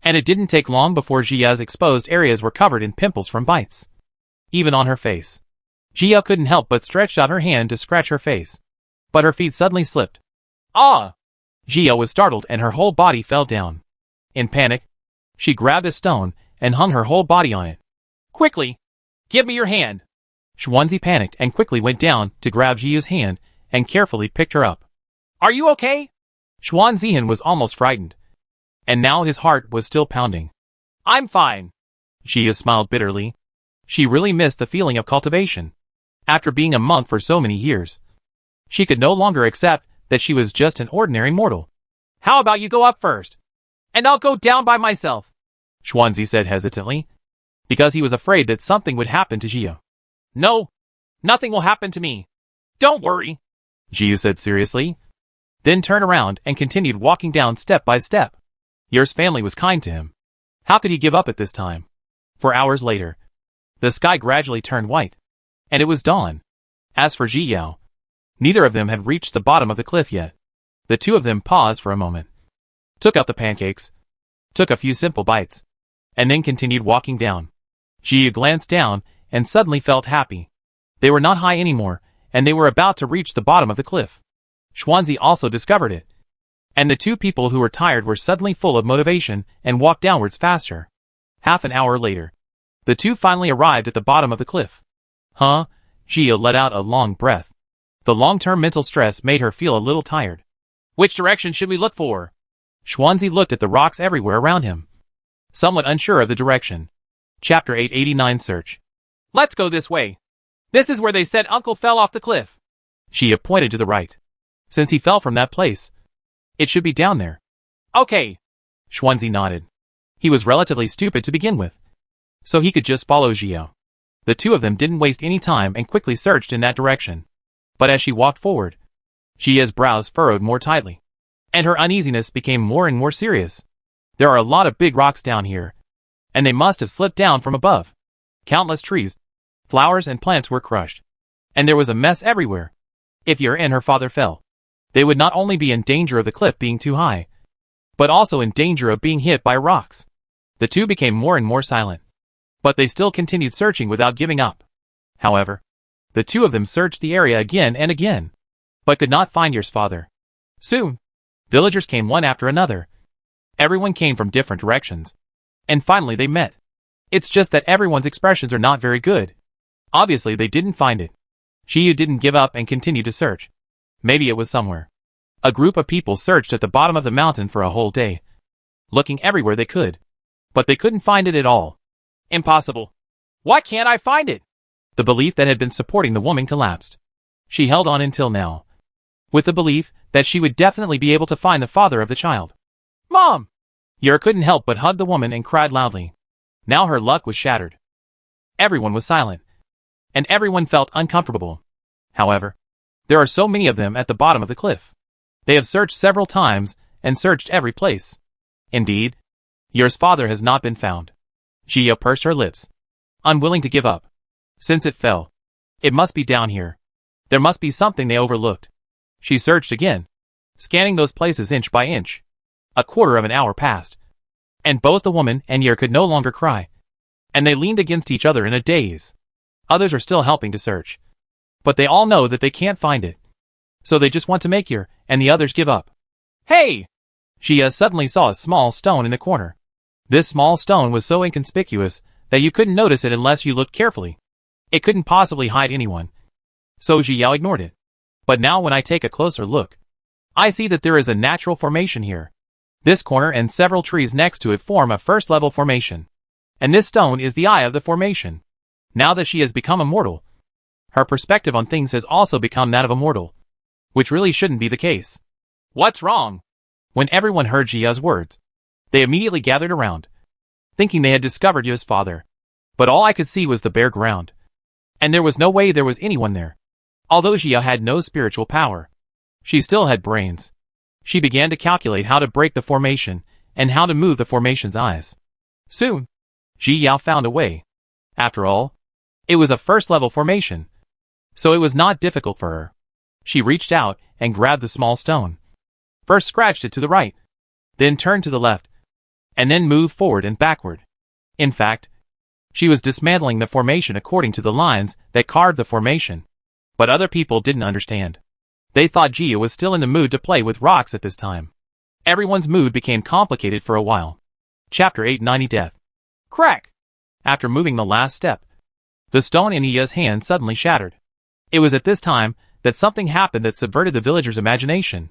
and it didn't take long before Jia's exposed areas were covered in pimples from bites, even on her face. Jia couldn't help but stretch out her hand to scratch her face, but her feet suddenly slipped. Ah! Jia was startled and her whole body fell down. In panic, she grabbed a stone and hung her whole body on it. Quickly! Give me your hand! Xuanzi panicked and quickly went down to grab Jia's hand and carefully picked her up. Are you okay? Xuanzihan was almost frightened, and now his heart was still pounding. I'm fine. Jia smiled bitterly. She really missed the feeling of cultivation. After being a monk for so many years, she could no longer accept that she was just an ordinary mortal. How about you go up first, and I'll go down by myself, Xuanzi said hesitantly, because he was afraid that something would happen to Jia. No, nothing will happen to me. Don't worry, Jia said seriously, then turned around and continued walking down step by step. Yer's family was kind to him. How could he give up at this time? 4 hours later, the sky gradually turned white, and it was dawn. As for Jiyao, neither of them had reached the bottom of the cliff yet. The two of them paused for a moment, took out the pancakes, took a few simple bites, and then continued walking down. Jia glanced down and suddenly felt happy. They were not high anymore, and they were about to reach the bottom of the cliff. Schwanzi also discovered it. And the two people who were tired were suddenly full of motivation and walked downwards faster. Half an hour later, the two finally arrived at the bottom of the cliff. Huh? Gia let out a long breath. The long-term mental stress made her feel a little tired. Which direction should we look for? Schwanzi looked at the rocks everywhere around him, somewhat unsure of the direction. Chapter 889 Search. Let's go this way. This is where they said Uncle fell off the cliff. Gia pointed to the right. Since he fell from that place, it should be down there. Okay. Schwanzi nodded. He was relatively stupid to begin with, so he could just follow Gia. The two of them didn't waste any time and quickly searched in that direction. But as she walked forward, Gia's brows furrowed more tightly, and her uneasiness became more and more serious. There are a lot of big rocks down here, and they must have slipped down from above. Countless trees, flowers and plants were crushed, and there was a mess everywhere. If Yer and her father fell, they would not only be in danger of the cliff being too high, but also in danger of being hit by rocks. The two became more and more silent, but they still continued searching without giving up. However, the two of them searched the area again and again, but could not find Yer's father. Soon, villagers came one after another. Everyone came from different directions, and finally they met. It's just that everyone's expressions are not very good. Obviously they didn't find it. Shiyu didn't give up and continued to search. Maybe it was somewhere. A group of people searched at the bottom of the mountain for a whole day, looking everywhere they could, but they couldn't find it at all. Impossible. Why can't I find it? The belief that had been supporting the woman collapsed. She held on until now, with the belief that she would definitely be able to find the father of the child. Mom! Yer couldn't help but hug the woman and cried loudly. Now her luck was shattered. Everyone was silent, and everyone felt uncomfortable. However, there are so many of them at the bottom of the cliff. They have searched several times and searched every place. Indeed, Yer's father has not been found. Gia pursed her lips, unwilling to give up. Since it fell, it must be down here. There must be something they overlooked. She searched again, scanning those places inch by inch. A quarter of an hour passed, and both the woman and Yer could no longer cry, and they leaned against each other in a daze. Others are still helping to search, but they all know that they can't find it. So they just want to make Yer and the others give up. Hey! Gia suddenly saw a small stone in the corner. This small stone was so inconspicuous that you couldn't notice it unless you looked carefully. It couldn't possibly hide anyone, so Ji ignored it. But now when I take a closer look, I see that there is a natural formation here. This corner and several trees next to it form a first-level formation, and this stone is the eye of the formation. Now that she has become immortal, her perspective on things has also become that of a mortal, which really shouldn't be the case. What's wrong? When everyone heard Jia's words, they immediately gathered around, thinking they had discovered Yu's father. But all I could see was the bare ground, and there was no way there was anyone there. Although Jia had no spiritual power, she still had brains. She began to calculate how to break the formation and how to move the formation's eyes. Soon, Ji Yao found a way. After all, it was a first-level formation, so it was not difficult for her. She reached out and grabbed the small stone. First scratched it to the right, then turned to the left, and then moved forward and backward. In fact, she was dismantling the formation according to the lines that carved the formation. But other people didn't understand. They thought Jia was still in the mood to play with rocks at this time. Everyone's mood became complicated for a while. Chapter 890 Death. Crack! After moving the last step, the stone in Ia's hand suddenly shattered. It was at this time that something happened that subverted the villagers' imagination.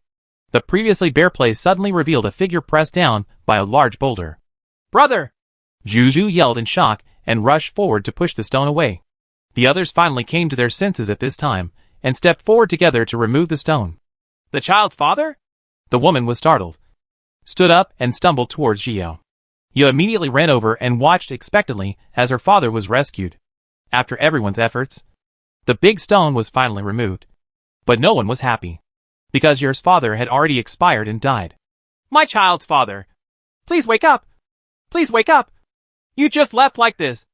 The previously bare place suddenly revealed a figure pressed down by a large boulder. Brother! Juju yelled in shock and rushed forward to push the stone away. The others finally came to their senses at this time and stepped forward together to remove the stone. The child's father? The woman was startled, stood up and stumbled towards Jiao. Yu immediately ran over and watched expectantly as her father was rescued. After everyone's efforts, the big stone was finally removed. But no one was happy, because Yer's father had already expired and died. My child's father! Please wake up! Please wake up! You just left like this,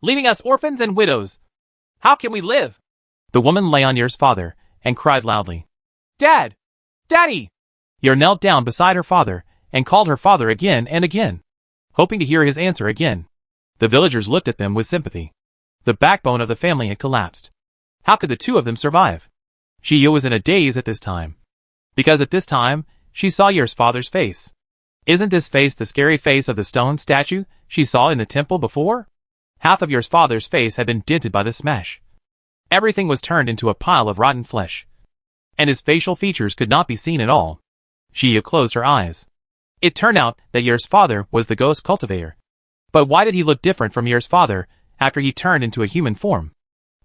leaving us orphans and widows. How can we live? The woman lay on Yer's father and cried loudly. Dad! Daddy! Yer knelt down beside her father and called her father again and again, hoping to hear his answer again. The villagers looked at them with sympathy. The backbone of the family had collapsed. How could the two of them survive? Ji was in a daze at this time. Because at this time, she saw Ye's father's face. Isn't this face the scary face of the stone statue she saw in the temple before? Half of Ye's father's face had been dented by the smash. Everything was turned into a pile of rotten flesh. And his facial features could not be seen at all. Ji closed her eyes. It turned out that Ye's father was the ghost cultivator. But why did he look different from Ye's father after he turned into a human form?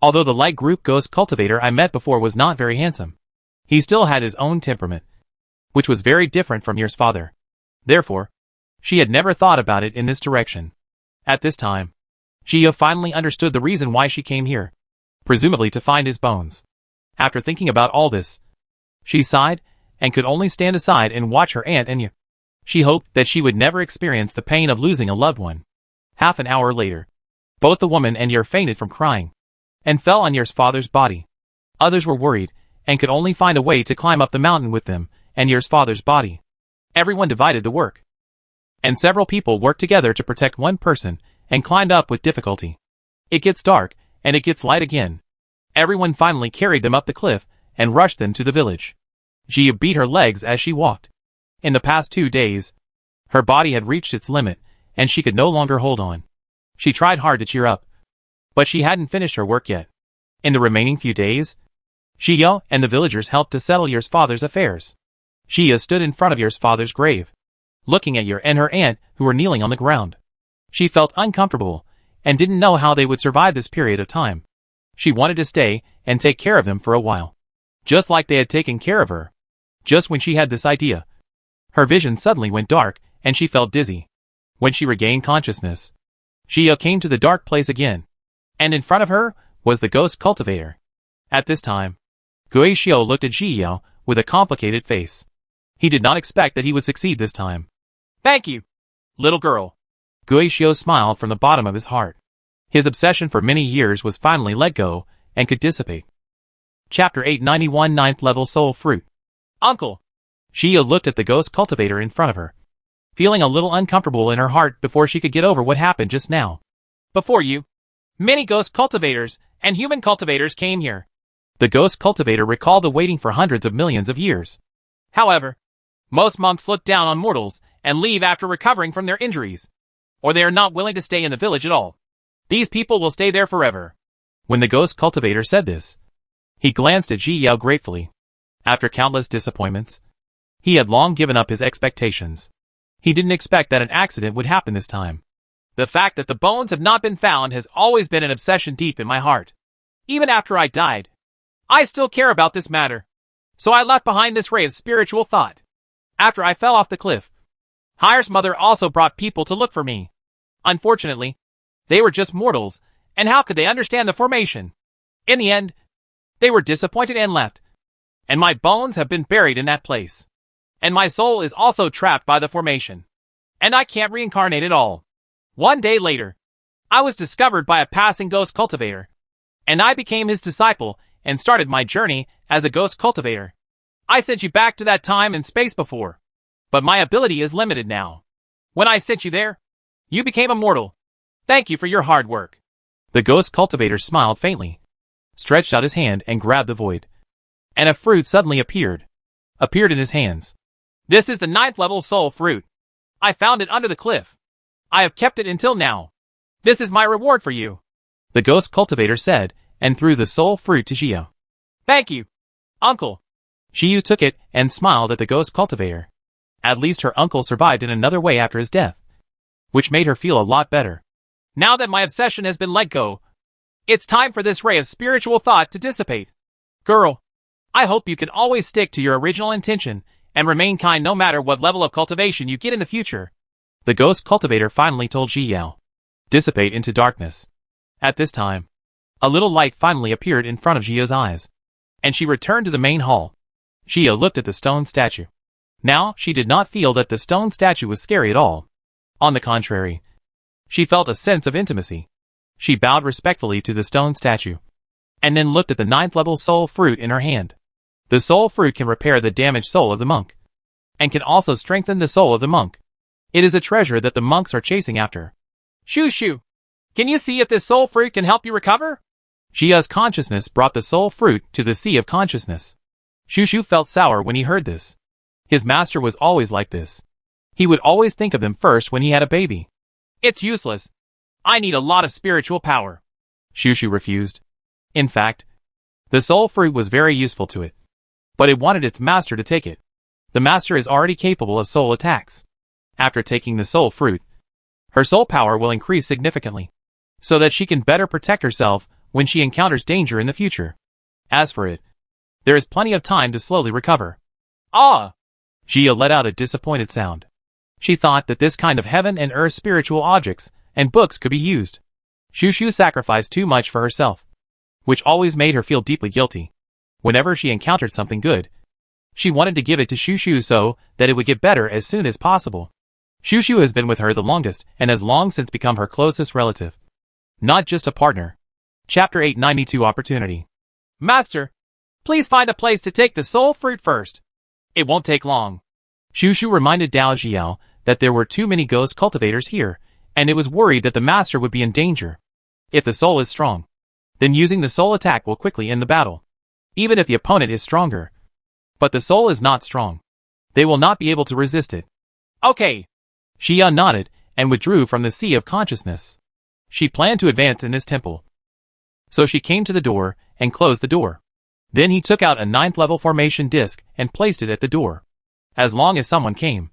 Although the light group ghost cultivator I met before was not very handsome, he still had his own temperament, which was very different from Ye's father. Therefore, she had never thought about it in this direction. At this time, Ji finally understood the reason why she came here, presumably to find his bones. After thinking about all this, she sighed and could only stand aside and watch her aunt and Ye. She hoped that she would never experience the pain of losing a loved one. Half an hour later, both the woman and Ye fainted from crying and fell on Ye's father's body. Others were worried and could only find a way to climb up the mountain with them and Ye's father's body. Everyone divided the work, and several people worked together to protect one person and climbed up with difficulty. It gets dark, and it gets light again. Everyone finally carried them up the cliff and rushed them to the village. Ji beat her legs as she walked. In the past 2 days, her body had reached its limit, and she could no longer hold on. She tried hard to cheer up, but she hadn't finished her work yet. In the remaining few days, Ji and the villagers helped to settle Ye's father's affairs. Ji stood in front of Ye's father's grave, looking at Ye and her aunt who were kneeling on the ground. She felt uncomfortable and didn't know how they would survive this period of time. She wanted to stay and take care of them for a while, just like they had taken care of her. Just when she had this idea, her vision suddenly went dark and she felt dizzy. When she regained consciousness, Ji came to the dark place again, and in front of her was the ghost cultivator. At this time, Guixiu looked at Ji with a complicated face. He did not expect that he would succeed this time. "Thank you, little girl." Guixiu smiled from the bottom of his heart. His obsession for many years was finally let go and could dissipate. Chapter 891 9th Level Soul Fruit. "Uncle." Ji looked at the ghost cultivator in front of her, feeling a little uncomfortable in her heart before she could get over what happened just now. "Before you, many ghost cultivators and human cultivators came here." The ghost cultivator recalled the waiting for hundreds of millions of years. "However, most monks look down on mortals and leave after recovering from their injuries, or they are not willing to stay in the village at all. These people will stay there forever." When the ghost cultivator said this, he glanced at Ji gratefully. After countless disappointments, he had long given up his expectations. He didn't expect that an accident would happen this time. "The fact that the bones have not been found has always been an obsession deep in my heart. Even after I died, I still care about this matter. So I left behind this ray of spiritual thought. After I fell off the cliff, Hire's mother also brought people to look for me. Unfortunately, they were just mortals, and how could they understand the formation? In the end, they were disappointed and left. And my bones have been buried in that place. And my soul is also trapped by the formation. And I can't reincarnate at all. One day later, I was discovered by a passing ghost cultivator. And I became his disciple and started my journey as a ghost cultivator. I sent you back to that time and space before, but my ability is limited now. When I sent you there, you became immortal. Thank you for your hard work." The ghost cultivator smiled faintly, stretched out his hand and grabbed the void. And a fruit suddenly appeared in his hands. "This is the 9th level soul fruit. I found it under the cliff. I have kept it until now. This is my reward for you," the ghost cultivator said, and threw the soul fruit to Ji. "Thank you, uncle." Ji took it and smiled at the ghost cultivator. At least her uncle survived in another way after his death, which made her feel a lot better. "Now that my obsession has been let go, it's time for this ray of spiritual thought to dissipate. Girl, I hope you can always stick to your original intention and remain kind no matter what level of cultivation you get in the future," the ghost cultivator finally told Ji. Dissipate into darkness. At this time, a little light finally appeared in front of Ji's eyes, and she returned to the main hall. Ji looked at the stone statue. Now she did not feel that the stone statue was scary at all. On the contrary, she felt a sense of intimacy. She bowed respectfully to the stone statue, and then looked at the 9th level soul fruit in her hand. The soul fruit can repair the damaged soul of the monk, and can also strengthen the soul of the monk. It is a treasure that the monks are chasing after. "Shoo shoo! Can you see if this soul fruit can help you recover?" Jia's consciousness brought the soul fruit to the sea of consciousness. Shushu felt sour when he heard this. His master was always like this. He would always think of them first when he had a baby. It's useless. I need a lot of spiritual power. Shushu refused. In fact, the soul fruit was very useful to it. But it wanted its master to take it. The master is already capable of soul attacks. After taking the soul fruit, her soul power will increase significantly, so that she can better protect herself when she encounters danger in the future. As for it, there is plenty of time to slowly recover. Ah! Jia let out a disappointed sound. She thought that this kind of heaven and earth spiritual objects and books could be used. Shushu sacrificed too much for herself, which always made her feel deeply guilty. Whenever she encountered something good, she wanted to give it to Shushu so that it would get better as soon as possible. Shushu has been with her the longest and has long since become her closest relative. Not just a partner. Chapter 892 Opportunity. Master, please find a place to take the soul fruit first. It won't take long. Shushu reminded Dao Jiao that there were too many ghost cultivators here, and it was worried that the master would be in danger. If the soul is strong, then using the soul attack will quickly end the battle. Even if the opponent is stronger. But the soul is not strong. They will not be able to resist it. Okay. Xia nodded and withdrew from the sea of consciousness. She planned to advance in this temple. So she came to the door and closed the door. Then he took out a 9th level formation disc and placed it at the door. As long as someone came,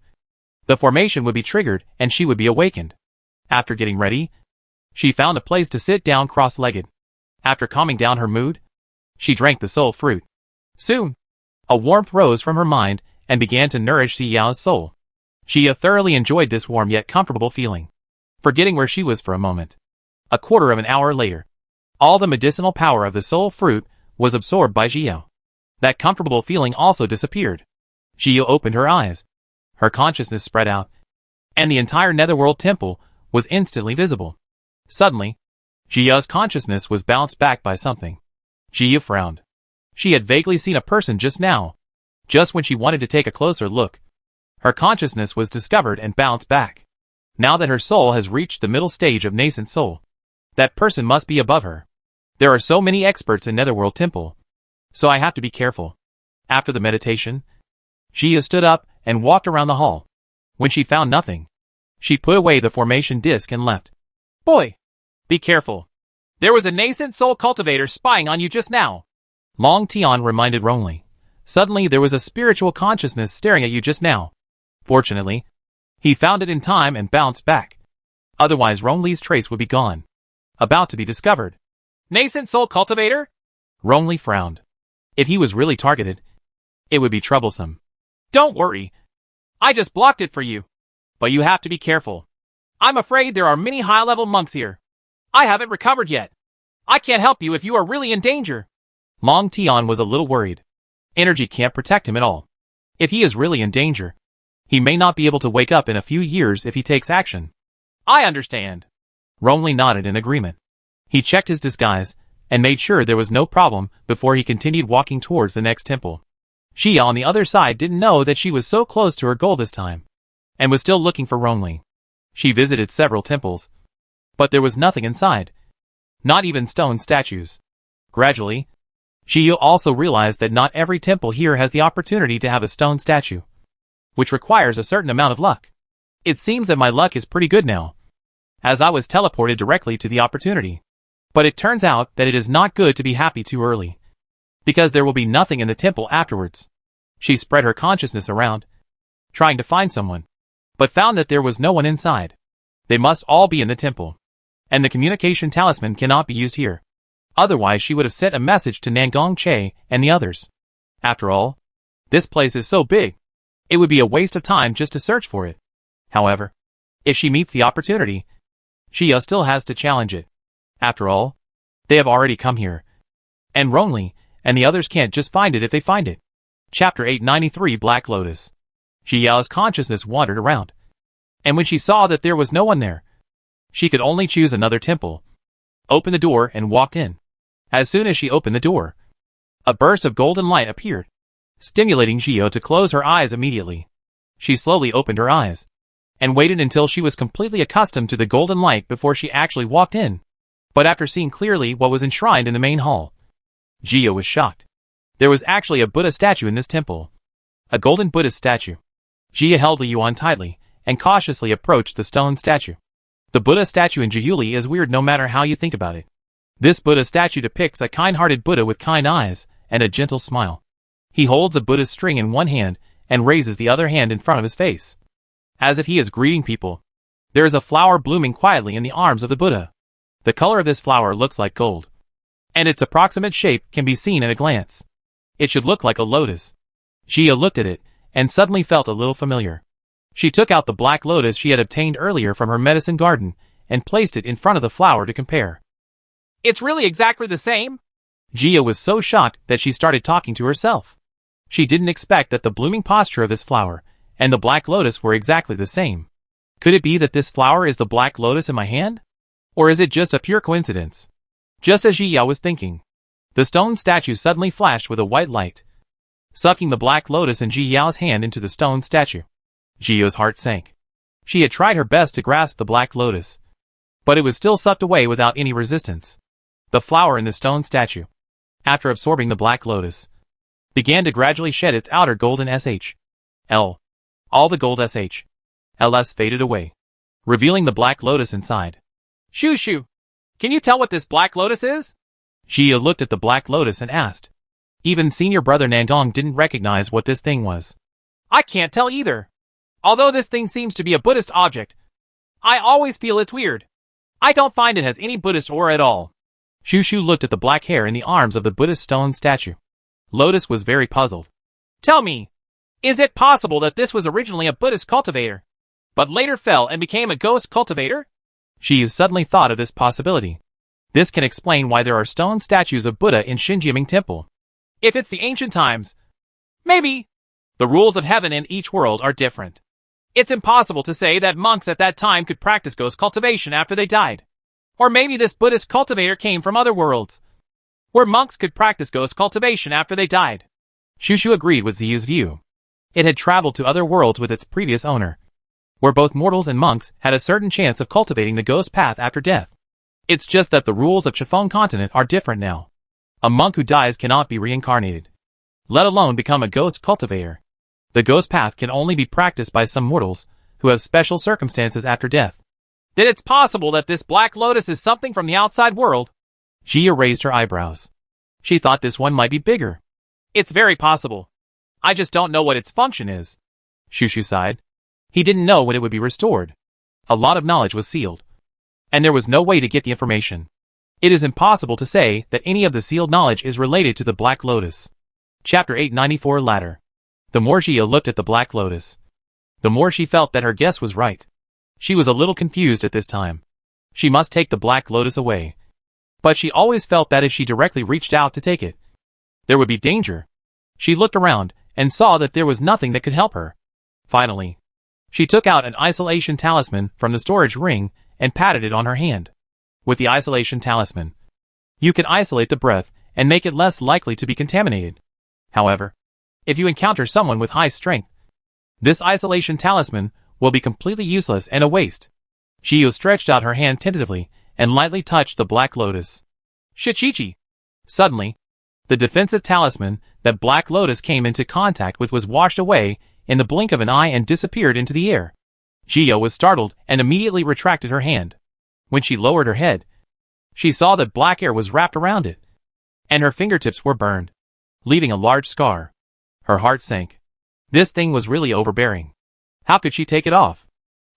the formation would be triggered and she would be awakened. After getting ready, she found a place to sit down cross-legged. After calming down her mood, she drank the soul fruit. Soon, a warmth rose from her mind and began to nourish Xiao's soul. Xia thoroughly enjoyed this warm yet comfortable feeling, forgetting where she was for a moment. A quarter of an hour later, all the medicinal power of the soul fruit was absorbed by Xiao. That comfortable feeling also disappeared. Xiao opened her eyes. Her consciousness spread out, and the entire Netherworld temple was instantly visible. Suddenly, Xiao's consciousness was bounced back by something. Xia frowned. She had vaguely seen a person just now. Just when she wanted to take a closer look, her consciousness was discovered and bounced back. Now that her soul has reached the middle stage of nascent soul, that person must be above her. There are so many experts in Netherworld Temple, so I have to be careful. After the meditation, Xia stood up and walked around the hall. When she found nothing, she put away the formation disc and left. Boy, be careful. There was a nascent soul cultivator spying on you just now. Long Tian reminded Rongli. Suddenly there was a spiritual consciousness staring at you just now. Fortunately, he found it in time and bounced back. Otherwise Rongli's trace would be gone. About to be discovered. Nascent soul cultivator? Rongli frowned. If he was really targeted, it would be troublesome. Don't worry. I just blocked it for you. But you have to be careful. I'm afraid there are many high-level monks here. I haven't recovered yet. I can't help you if you are really in danger. Long Tian was a little worried. Energy can't protect him at all. If he is really in danger, he may not be able to wake up in a few years if he takes action. I understand. Rongli nodded in agreement. He checked his disguise and made sure there was no problem before he continued walking towards the next temple. Xia on the other side didn't know that she was so close to her goal this time, and was still looking for Rongli. She visited several temples, but there was nothing inside. Not even stone statues. Gradually, Xia also realized that not every temple here has the opportunity to have a stone statue, which requires a certain amount of luck. It seems that my luck is pretty good now, as I was teleported directly to the opportunity. But it turns out that it is not good to be happy too early, because there will be nothing in the temple afterwards. She spread her consciousness around, trying to find someone, but found that there was no one inside. They must all be in the temple, and the communication talisman cannot be used here. Otherwise she would have sent a message to Nangong Che and the others. After all, this place is so big, it would be a waste of time just to search for it. However, if she meets the opportunity, Xia still has to challenge it. After all, they have already come here, and Rongli and the others can't just find it if they find it. Chapter 893 Black Lotus. Xiao's consciousness wandered around, and when she saw that there was no one there, she could only choose another temple, open the door and walked in. As soon as she opened the door, a burst of golden light appeared, stimulating Xia to close her eyes immediately. She slowly opened her eyes, and waited until she was completely accustomed to the golden light before she actually walked in. But after seeing clearly what was enshrined in the main hall, Jia was shocked. There was actually a Buddha statue in this temple. A golden Buddhist statue. Jia held the yuan tightly and cautiously approached the stone statue. The Buddha statue in Jiuli is weird no matter how you think about it. This Buddha statue depicts a kind-hearted Buddha with kind eyes and a gentle smile. He holds a Buddha's string in one hand and raises the other hand in front of his face, as if he is greeting people. There is a flower blooming quietly in the arms of the Buddha. The color of this flower looks like gold, and its approximate shape can be seen at a glance. It should look like a lotus. Jia looked at it and suddenly felt a little familiar. She took out the black lotus she had obtained earlier from her medicine garden and placed it in front of the flower to compare. It's really exactly the same? Jia was so shocked that she started talking to herself. She didn't expect that the blooming posture of this flower and the black lotus were exactly the same. Could it be that this flower is the black lotus in my hand? Or is it just a pure coincidence? Just as Jia was thinking, the stone statue suddenly flashed with a white light, sucking the black lotus in Ji Yao's hand into the stone statue. Jia's heart sank. She had tried her best to grasp the black lotus, but it was still sucked away without any resistance. The flower in the stone statue, after absorbing the black lotus, began to gradually shed its outer golden SHL. All the gold SHLs faded away, revealing the black lotus inside. Shushu, can you tell what this black lotus is? Jia looked at the black lotus and asked. Even senior brother Nandong didn't recognize what this thing was. I can't tell either. Although this thing seems to be a Buddhist object, I always feel it's weird. I don't find it has any Buddhist aura at all. Shushu looked at the black hair in the arms of the Buddhist stone statue. Lotus was very puzzled. Tell me, is it possible that this was originally a Buddhist cultivator, but later fell and became a ghost cultivator? She suddenly thought of this possibility. This can explain why there are stone statues of Buddha in Xinjiaming Temple. If it's the ancient times, maybe. The rules of heaven in each world are different. It's impossible to say that monks at that time could practice ghost cultivation after they died. Or maybe this Buddhist cultivator came from other worlds, where monks could practice ghost cultivation after they died. Shushu agreed with Ziyu's view. It had traveled to other worlds with its previous owner, where both mortals and monks had a certain chance of cultivating the ghost path after death. It's just that the rules of Chiffon continent are different now. A monk who dies cannot be reincarnated, let alone become a ghost cultivator. The ghost path can only be practiced by some mortals who have special circumstances after death. Then it's possible that this black lotus is something from the outside world. Jia raised her eyebrows. She thought this one might be bigger. It's very possible. I just don't know what its function is. Shushu sighed. He didn't know when it would be restored. A lot of knowledge was sealed, and there was no way to get the information. It is impossible to say that any of the sealed knowledge is related to the Black Lotus. Chapter 894 Ladder. The more Jia looked at the Black Lotus, the more she felt that her guess was right. She was a little confused at this time. She must take the Black Lotus away, but she always felt that if she directly reached out to take it, there would be danger. She looked around and saw that there was nothing that could help her. Finally, she took out an isolation talisman from the storage ring and patted it on her hand. With the isolation talisman, you can isolate the breath and make it less likely to be contaminated. However, if you encounter someone with high strength, this isolation talisman will be completely useless and a waste. Shio stretched out her hand tentatively and lightly touched the Black Lotus. Shichichi! Suddenly, the defensive talisman that Black Lotus came into contact with was washed away in the blink of an eye and disappeared into the air. Jia was startled and immediately retracted her hand. When she lowered her head, she saw that black air was wrapped around it, and her fingertips were burned, leaving a large scar. Her heart sank. This thing was really overbearing. How could she take it off?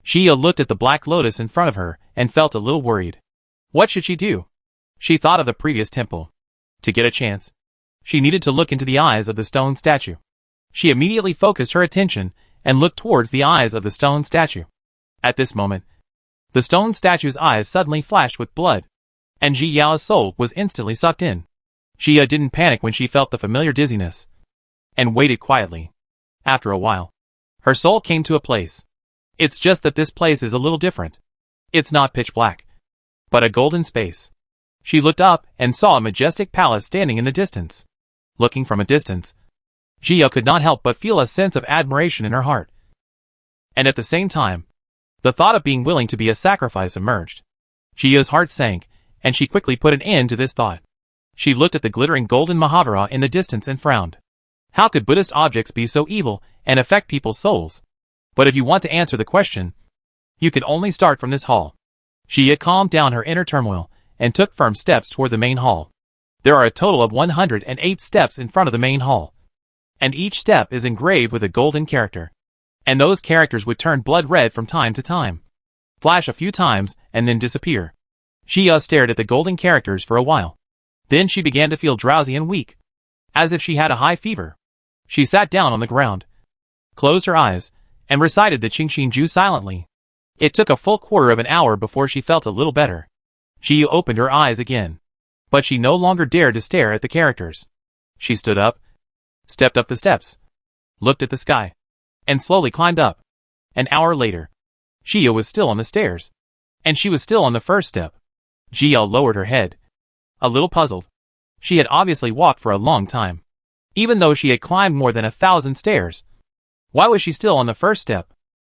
Jia looked at the Black Lotus in front of her and felt a little worried. What should she do? She thought of the previous temple. To get a chance, she needed to look into the eyes of the stone statue. She immediately focused her attention and looked towards the eyes of the stone statue. At this moment, the stone statue's eyes suddenly flashed with blood, and Ji Yao's soul was instantly sucked in. Jia didn't panic when she felt the familiar dizziness, and waited quietly. After a while, her soul came to a place. It's just that this place is a little different. It's not pitch black, but a golden space. She looked up and saw a majestic palace standing in the distance. Looking from a distance, Jia could not help but feel a sense of admiration in her heart. And at the same time, the thought of being willing to be a sacrifice emerged. Jia's heart sank, and she quickly put an end to this thought. She looked at the glittering golden Mahavira in the distance and frowned. How could Buddhist objects be so evil and affect people's souls? But if you want to answer the question, you could only start from this hall. She had calmed down her inner turmoil and took firm steps toward the main hall. There are a total of 108 steps in front of the main hall, and each step is engraved with a golden character. And those characters would turn blood red from time to time, flash a few times, and then disappear. Jia stared at the golden characters for a while. Then she began to feel drowsy and weak, as if she had a high fever. She sat down on the ground, closed her eyes, and recited the Qingxin Ju silently. It took a full quarter of an hour before she felt a little better. Jia opened her eyes again, but she no longer dared to stare at the characters. She stood up, stepped up the steps, looked at the sky, and slowly climbed up. An hour later, Jia was still on the stairs, and she was still on the first step. Jia lowered her head, a little puzzled. She had obviously walked for a long time, even though she had climbed more than 1,000 stairs. Why was she still on the first step?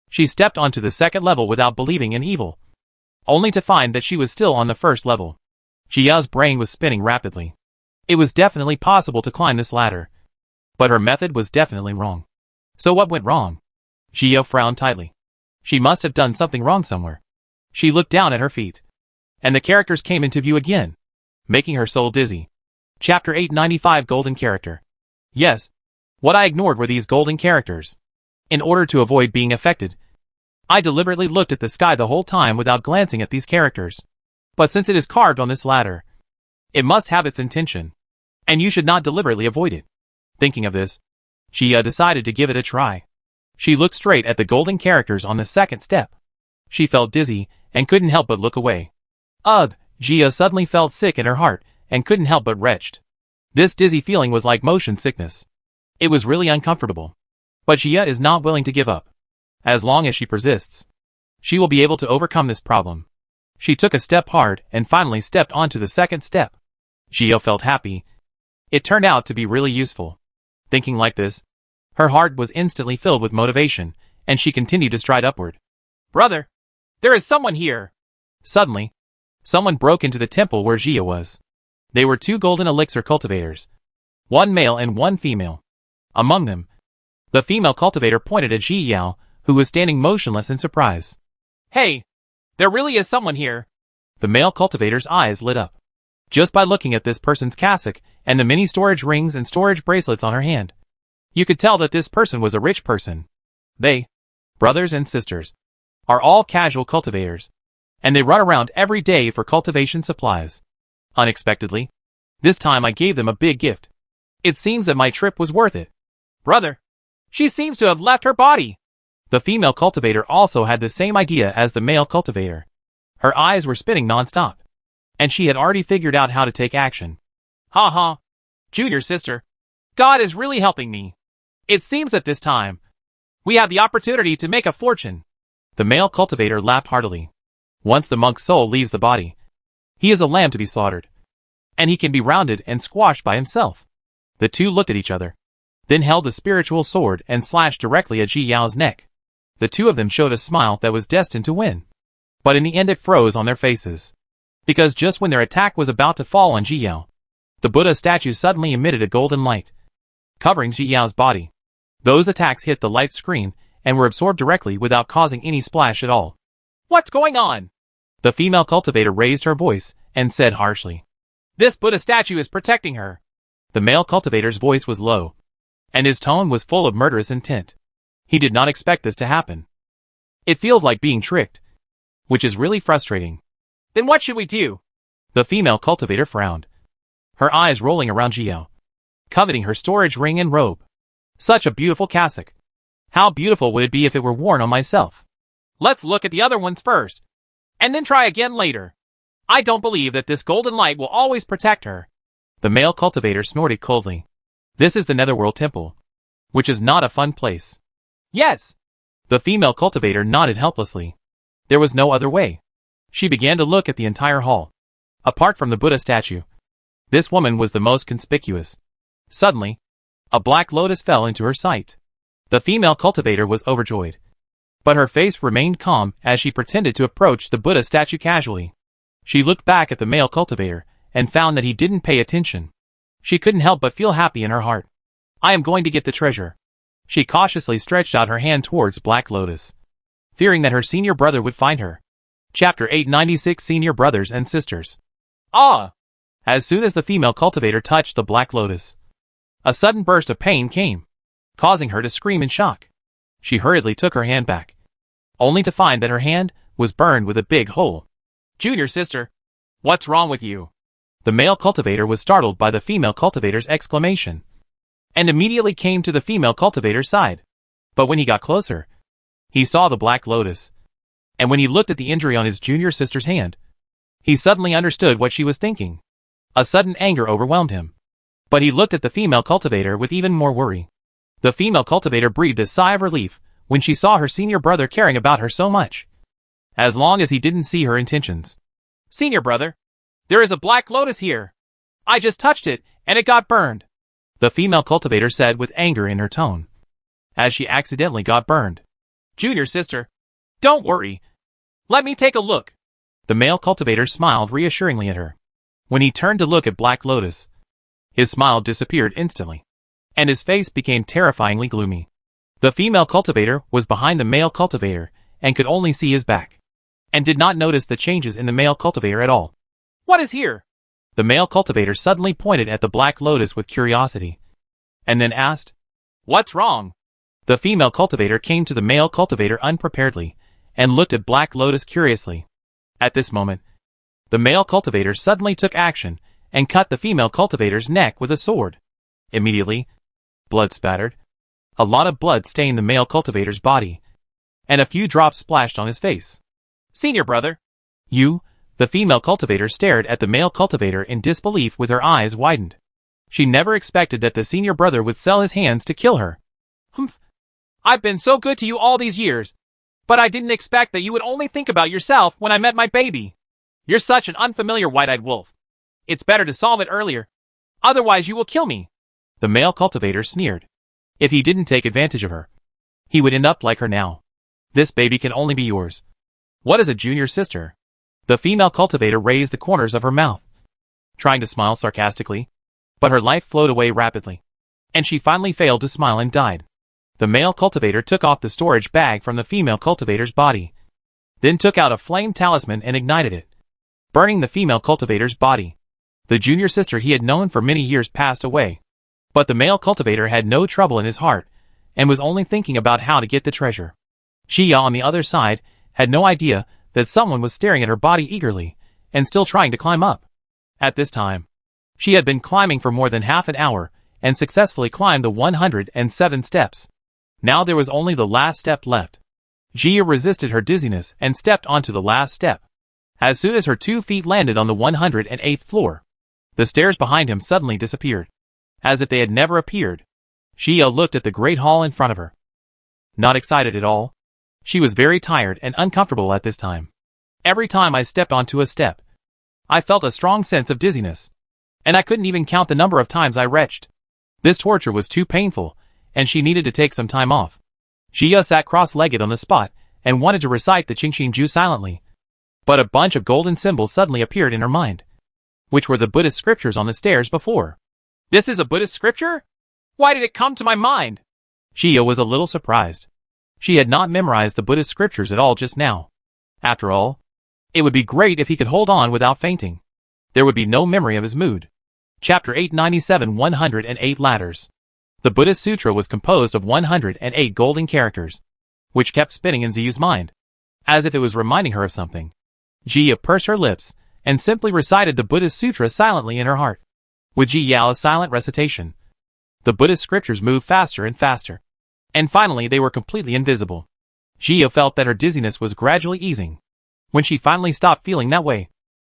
She stepped onto the second level without believing in evil, only to find that she was still on the first level. Jia's brain was spinning rapidly. It was definitely possible to climb this ladder, but her method was definitely wrong. So what went wrong? Jia frowned tightly. She must have done something wrong somewhere. She looked down at her feet, and the characters came into view again, making her soul dizzy. Chapter 895 Golden Character. Yes, what I ignored were these golden characters. In order to avoid being affected, I deliberately looked at the sky the whole time without glancing at these characters. But since it is carved on this ladder, it must have its intention, and you should not deliberately avoid it. Thinking of this, Jia decided to give it a try. She looked straight at the golden characters on the second step. She felt dizzy and couldn't help but look away. Ugh, Jia suddenly felt sick in her heart and couldn't help but retched. This dizzy feeling was like motion sickness. It was really uncomfortable. But Jia is not willing to give up. As long as she persists, she will be able to overcome this problem. She took a step hard and finally stepped onto the second step. Jia felt happy. It turned out to be really useful. Thinking like this, her heart was instantly filled with motivation, and she continued to stride upward. Brother, there is someone here. Suddenly, someone broke into the temple where Jia was. They were two golden elixir cultivators, one male and one female. Among them, the female cultivator pointed at Ji Yao, who was standing motionless in surprise. Hey, there really is someone here. The male cultivator's eyes lit up. Just by looking at this person's cassock and the many storage rings and storage bracelets on her hand, you could tell that this person was a rich person. They, brothers and sisters, are all casual cultivators, and they run around every day for cultivation supplies. Unexpectedly, this time I gave them a big gift. It seems that my trip was worth it. Brother, she seems to have left her body. The female cultivator also had the same idea as the male cultivator. Her eyes were spinning non-stop, and she had already figured out how to take action. Ha ha, junior sister, God is really helping me. It seems that this time, we have the opportunity to make a fortune. The male cultivator laughed heartily. Once the monk's soul leaves the body, he is a lamb to be slaughtered, and he can be rounded and squashed by himself. The two looked at each other, then held the spiritual sword and slashed directly at Ji Yao's neck. The two of them showed a smile that was destined to win. But in the end it froze on their faces. Because just when their attack was about to fall on Ji Yao, the Buddha statue suddenly emitted a golden light, covering Ji Yao's body. Those attacks hit the light screen and were absorbed directly without causing any splash at all. What's going on? The female cultivator raised her voice and said harshly. This Buddha statue is protecting her. The male cultivator's voice was low, and his tone was full of murderous intent. He did not expect this to happen. It feels like being tricked, which is really frustrating. Then what should we do? The female cultivator frowned, her eyes rolling around Ji Yao, coveting her storage ring and robe. Such a beautiful cassock. How beautiful would it be if it were worn on myself? Let's look at the other ones first, and then try again later. I don't believe that this golden light will always protect her. The male cultivator snorted coldly. This is the Netherworld Temple, which is not a fun place. Yes. The female cultivator nodded helplessly. There was no other way. She began to look at the entire hall. Apart from the Buddha statue, this woman was the most conspicuous. Suddenly, a black lotus fell into her sight. The female cultivator was overjoyed, but her face remained calm as she pretended to approach the Buddha statue casually. She looked back at the male cultivator and found that he didn't pay attention. She couldn't help but feel happy in her heart. I am going to get the treasure. She cautiously stretched out her hand towards Black Lotus, fearing that her senior brother would find her. Chapter 896 Senior Brothers and Sisters. Ah! As soon as the female cultivator touched the Black Lotus, a sudden burst of pain came, causing her to scream in shock. She hurriedly took her hand back, only to find that her hand was burned with a big hole. Junior sister, what's wrong with you? The male cultivator was startled by the female cultivator's exclamation, and immediately came to the female cultivator's side. But when he got closer, he saw the Black Lotus, and when he looked at the injury on his junior sister's hand, he suddenly understood what she was thinking. A sudden anger overwhelmed him, but he looked at the female cultivator with even more worry. The female cultivator breathed a sigh of relief when she saw her senior brother caring about her so much, as long as he didn't see her intentions. Senior brother, there is a Black Lotus here. I just touched it, and it got burned, the female cultivator said with anger in her tone, as she accidentally got burned. Junior sister, don't worry. Let me take a look. The male cultivator smiled reassuringly at her. When he turned to look at Black Lotus, his smile disappeared instantly, and his face became terrifyingly gloomy. The female cultivator was behind the male cultivator and could only see his back, and did not notice the changes in the male cultivator at all. What is here? The male cultivator suddenly pointed at the Black Lotus with curiosity, and then asked, What's wrong? The female cultivator came to the male cultivator unpreparedly, and looked at Black Lotus curiously. At this moment, the male cultivator suddenly took action and cut the female cultivator's neck with a sword. Immediately, blood spattered. A lot of blood stained the male cultivator's body, and a few drops splashed on his face. Senior brother, you? The female cultivator stared at the male cultivator in disbelief with her eyes widened. She never expected that the senior brother would sell his hands to kill her. Humph. I've been so good to you all these years, but I didn't expect that you would only think about yourself when I met my baby. You're such an unfamiliar white-eyed wolf. It's better to solve it earlier. Otherwise you will kill me. The male cultivator sneered. If he didn't take advantage of her, he would end up like her now. This baby can only be yours. What is a junior sister? The female cultivator raised the corners of her mouth, trying to smile sarcastically, but her life flowed away rapidly, and she finally failed to smile and died. The male cultivator took off the storage bag from the female cultivator's body, then took out a flame talisman and ignited it, burning the female cultivator's body. The junior sister he had known for many years passed away, but the male cultivator had no trouble in his heart, and was only thinking about how to get the treasure. Xia on the other side had no idea that someone was staring at her body eagerly, and still trying to climb up. At this time, she had been climbing for more than half an hour, and successfully climbed the 107 steps. Now there was only the last step left. Xia resisted her dizziness and stepped onto the last step. As soon as her 2 feet landed on the 108th floor, the stairs behind him suddenly disappeared, as if they had never appeared. Xia looked at the great hall in front of her. Not excited at all. She was very tired and uncomfortable at this time. Every time I stepped onto a step, I felt a strong sense of dizziness, and I couldn't even count the number of times I retched. This torture was too painful, and she needed to take some time off. Xia sat cross-legged on the spot and wanted to recite the Qingxing Ju silently, but a bunch of golden symbols suddenly appeared in her mind, which were the Buddhist scriptures on the stairs before. This is a Buddhist scripture? Why did it come to my mind? Xia was a little surprised. She had not memorized the Buddhist scriptures at all just now. After all, it would be great if he could hold on without fainting. There would be no memory of his mood. Chapter 897 108 Ladders. The Buddhist Sutra was composed of 108 golden characters, which kept spinning in Ziyu's mind, as if it was reminding her of something. Xia pursed her lips, and simply recited the Buddhist Sutra silently in her heart. With Ji Yao's silent recitation, the Buddhist scriptures moved faster and faster, and finally they were completely invisible. Xia felt that her dizziness was gradually easing. When she finally stopped feeling that way,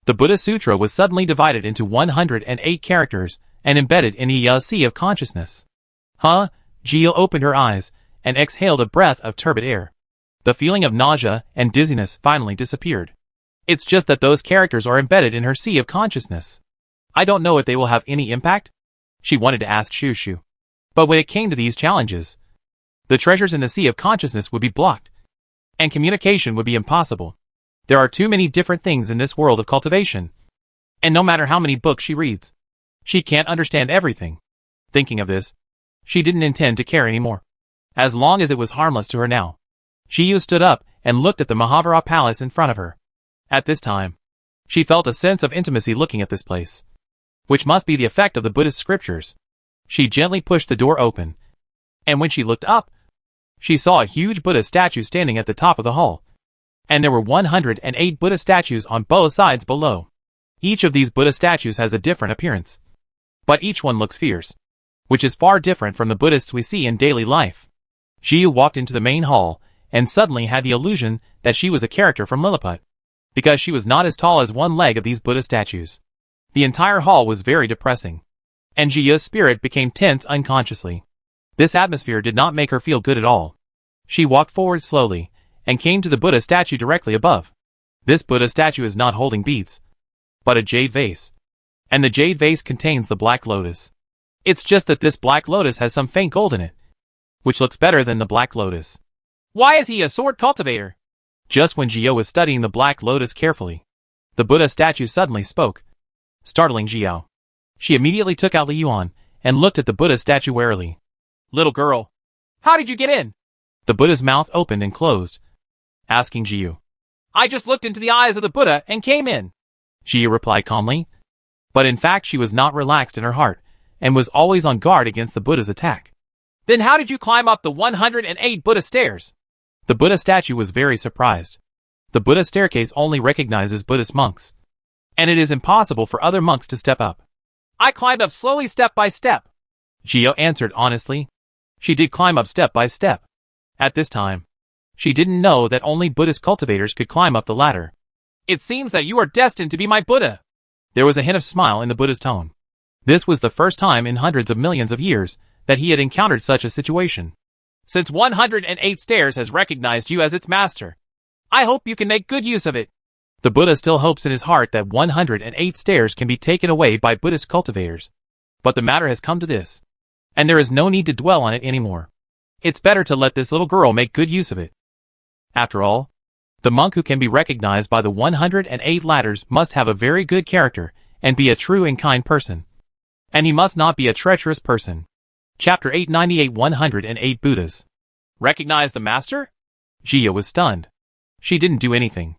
the Buddhist Sutra was suddenly divided into 108 characters and embedded in a sea of consciousness. Xia opened her eyes and exhaled a breath of turbid air. The feeling of nausea and dizziness finally disappeared. It's just that those characters are embedded in her sea of consciousness. I don't know if they will have any impact? She wanted to ask Shushu. But when it came to these challenges, the treasures in the sea of consciousness would be blocked, and communication would be impossible. There are too many different things in this world of cultivation. And no matter how many books she reads, she can't understand everything. Thinking of this, she didn't intend to care anymore, as long as it was harmless to her now. Jiyu stood up and looked at the Mahavira palace in front of her. At this time, she felt a sense of intimacy looking at this place, which must be the effect of the Buddhist scriptures. She gently pushed the door open, and when she looked up, she saw a huge Buddha statue standing at the top of the hall. And there were 108 Buddha statues on both sides below. Each of these Buddha statues has a different appearance, but each one looks fierce, which is far different from the Buddhists we see in daily life. Jiyu walked into the main hall, and suddenly had the illusion that she was a character from Lilliput, because she was not as tall as one leg of these Buddha statues. The entire hall was very depressing, and Jiyu's spirit became tense unconsciously. This atmosphere did not make her feel good at all. She walked forward slowly, and came to the Buddha statue directly above. This Buddha statue is not holding beads, but a jade vase. And the jade vase contains the black lotus. It's just that this black lotus has some faint gold in it, which looks better than the black lotus. Why is he a sword cultivator? Just when Jiyu was studying the black lotus carefully, the Buddha statue suddenly spoke, startling Jiyu. She immediately took out the yuan and looked at the Buddha statue warily. Little girl, how did you get in? The Buddha's mouth opened and closed, asking Jiyu. I just looked into the eyes of the Buddha and came in. Jiyu replied calmly, but in fact she was not relaxed in her heart, and was always on guard against the Buddha's attack. Then how did you climb up the 108 Buddha stairs? The Buddha statue was very surprised. The Buddha staircase only recognizes Buddhist monks, and it is impossible for other monks to step up. I climbed up slowly step by step. Jiyu answered honestly. She did climb up step by step. At this time, she didn't know that only Buddhist cultivators could climb up the ladder. It seems that you are destined to be my Buddha. There was a hint of smile in the Buddha's tone. This was the first time in hundreds of millions of years that he had encountered such a situation. Since 108 stairs has recognized you as its master, I hope you can make good use of it. The Buddha still hopes in his heart that 108 stairs can be taken away by Buddhist cultivators. But the matter has come to this, and there is no need to dwell on it anymore. It's better to let this little girl make good use of it. After all, the monk who can be recognized by the 108 ladders must have a very good character and be a true and kind person. And he must not be a treacherous person. Chapter 898 108 Buddhas. Recognize the master? Jiyu was stunned. She didn't do anything.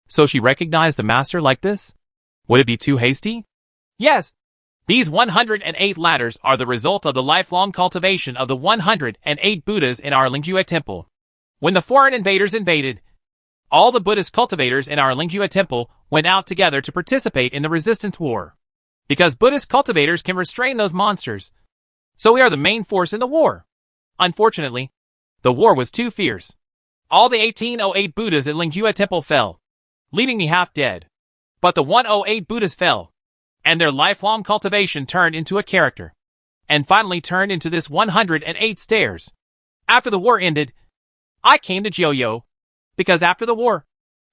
So she recognized the master like this? Would it be too hasty? Yes. These 108 ladders are the result of the lifelong cultivation of the 108 Buddhas in our Lingjue temple. When the foreign invaders invaded, all the Buddhist cultivators in our Lingjue temple went out together to participate in the resistance war. Because Buddhist cultivators can restrain those monsters, so we are the main force in the war. Unfortunately, the war was too fierce. All the 1808 Buddhas in Lingjue temple fell, leaving me half dead. But the 108 Buddhas fell, and their lifelong cultivation turned into a character, and finally turned into this 108 stairs. After the war ended, I came to Jiyu, because after the war,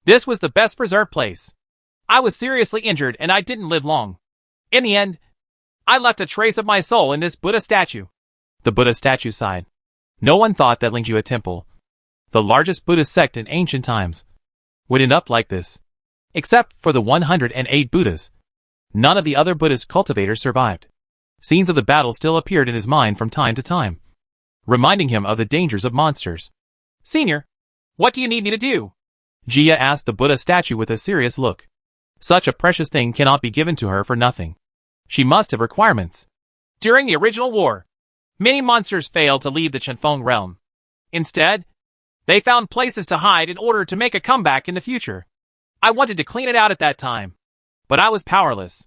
this was the best preserved place. I was seriously injured and I didn't live long. In the end, I left a trace of my soul in this Buddha statue. The Buddha statue sighed. No one thought that Lingjue temple, the largest Buddhist sect in ancient times, would end up like this. Except for the 108 Buddhas, none of the other Buddhist cultivators survived. Scenes of the battle still appeared in his mind from time to time, reminding him of the dangers of monsters. Senior, what do you need me to do? Jiyu asked the Buddha statue with a serious look. Such a precious thing cannot be given to her for nothing. She must have requirements. During the original war, many monsters failed to leave the Chenfeng realm. Instead, they found places to hide in order to make a comeback in the future. I wanted to clean it out at that time, but I was powerless.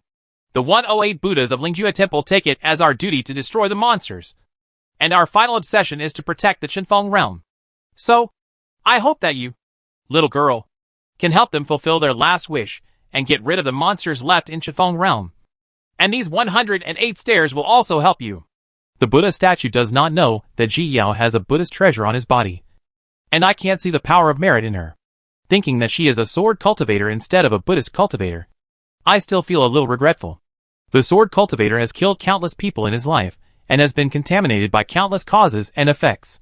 The 108 Buddhas of Lingjue temple take it as our duty to destroy the monsters, and our final obsession is to protect the Chenfeng realm. So, I hope that you, little girl, can help them fulfill their last wish and get rid of the monsters left in Chenfeng realm. And these 108 stairs will also help you. The Buddha statue does not know that Jiyu has a Buddhist treasure on his body, and I can't see the power of merit in her. Thinking that she is a sword cultivator instead of a Buddhist cultivator, I still feel a little regretful. The sword cultivator has killed countless people in his life, and has been contaminated by countless causes and effects.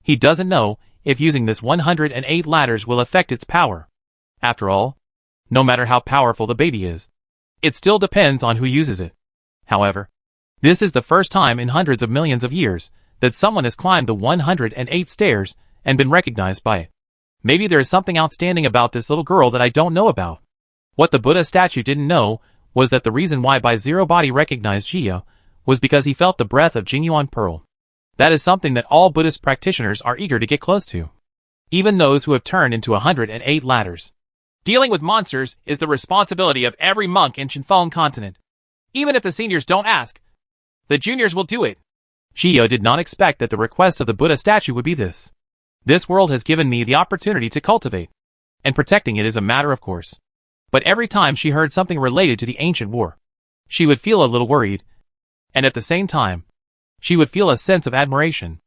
He doesn't know if using this 108 ladders will affect its power. After all, no matter how powerful the baby is, it still depends on who uses it. However, this is the first time in hundreds of millions of years that someone has climbed the 108 stairs and been recognized by it. Maybe there is something outstanding about this little girl that I don't know about. What the Buddha statue didn't know was that the reason why Bai Zero Body recognized Jia was because he felt the breath of Jingyuan Pearl. That is something that all Buddhist practitioners are eager to get close to. Even those who have turned into 108 ladders. Dealing with monsters is the responsibility of every monk in Chinfeng continent. Even if the seniors don't ask, the juniors will do it. Jia did not expect that the request of the Buddha statue would be this. This world has given me the opportunity to cultivate, and protecting it is a matter of course. But every time she heard something related to the ancient war, she would feel a little worried, and at the same time, she would feel a sense of admiration.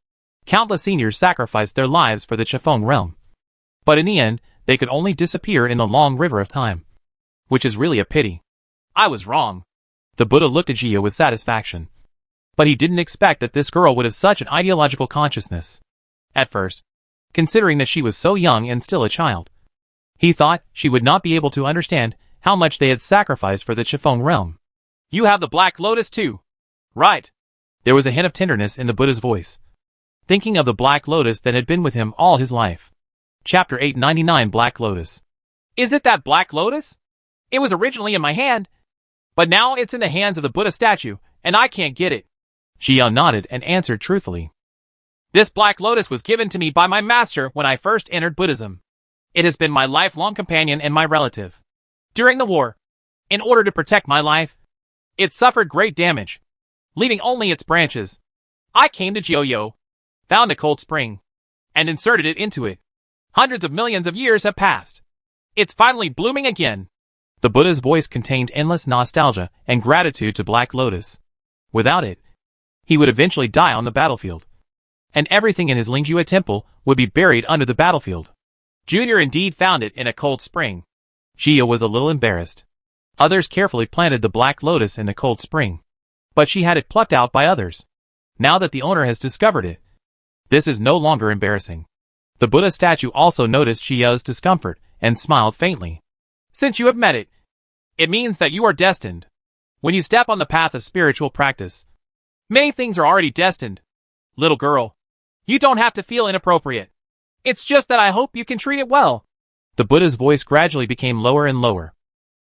Countless seniors sacrificed their lives for the Chinfeng realm. But in the end, they could only disappear in the long river of time. Which is really a pity. I was wrong. The Buddha looked at Jia with satisfaction. But he didn't expect that this girl would have such an ideological consciousness. At first, considering that she was so young and still a child, he thought she would not be able to understand how much they had sacrificed for the Chinfeng realm. You have the Black Lotus too. Right. There was a hint of tenderness in the Buddha's voice, thinking of the Black Lotus that had been with him all his life. Chapter 899 Black Lotus. Is it that Black Lotus? It was originally in my hand, but now it's in the hands of the Buddha statue, and I can't get it. Jia nodded and answered truthfully. This Black Lotus was given to me by my master when I first entered Buddhism. It has been my lifelong companion and my relative. During the war, in order to protect my life, it suffered great damage, leaving only its branches. I came to Jiuyo, found a cold spring, and inserted it into it. Hundreds of millions of years have passed. It's finally blooming again. The Buddha's voice contained endless nostalgia and gratitude to Black Lotus. Without it, he would eventually die on the battlefield, and everything in his Lingjue temple would be buried under the battlefield. Junior indeed found it in a cold spring. Jia was a little embarrassed. Others carefully planted the Black Lotus in the cold spring, but she had it plucked out by others. Now that the owner has discovered it, this is no longer embarrassing. The Buddha statue also noticed Jia's discomfort and smiled faintly. Since you have met it, it means that you are destined. When you step on the path of spiritual practice, many things are already destined. Little girl, you don't have to feel inappropriate. It's just that I hope you can treat it well. The Buddha's voice gradually became lower and lower.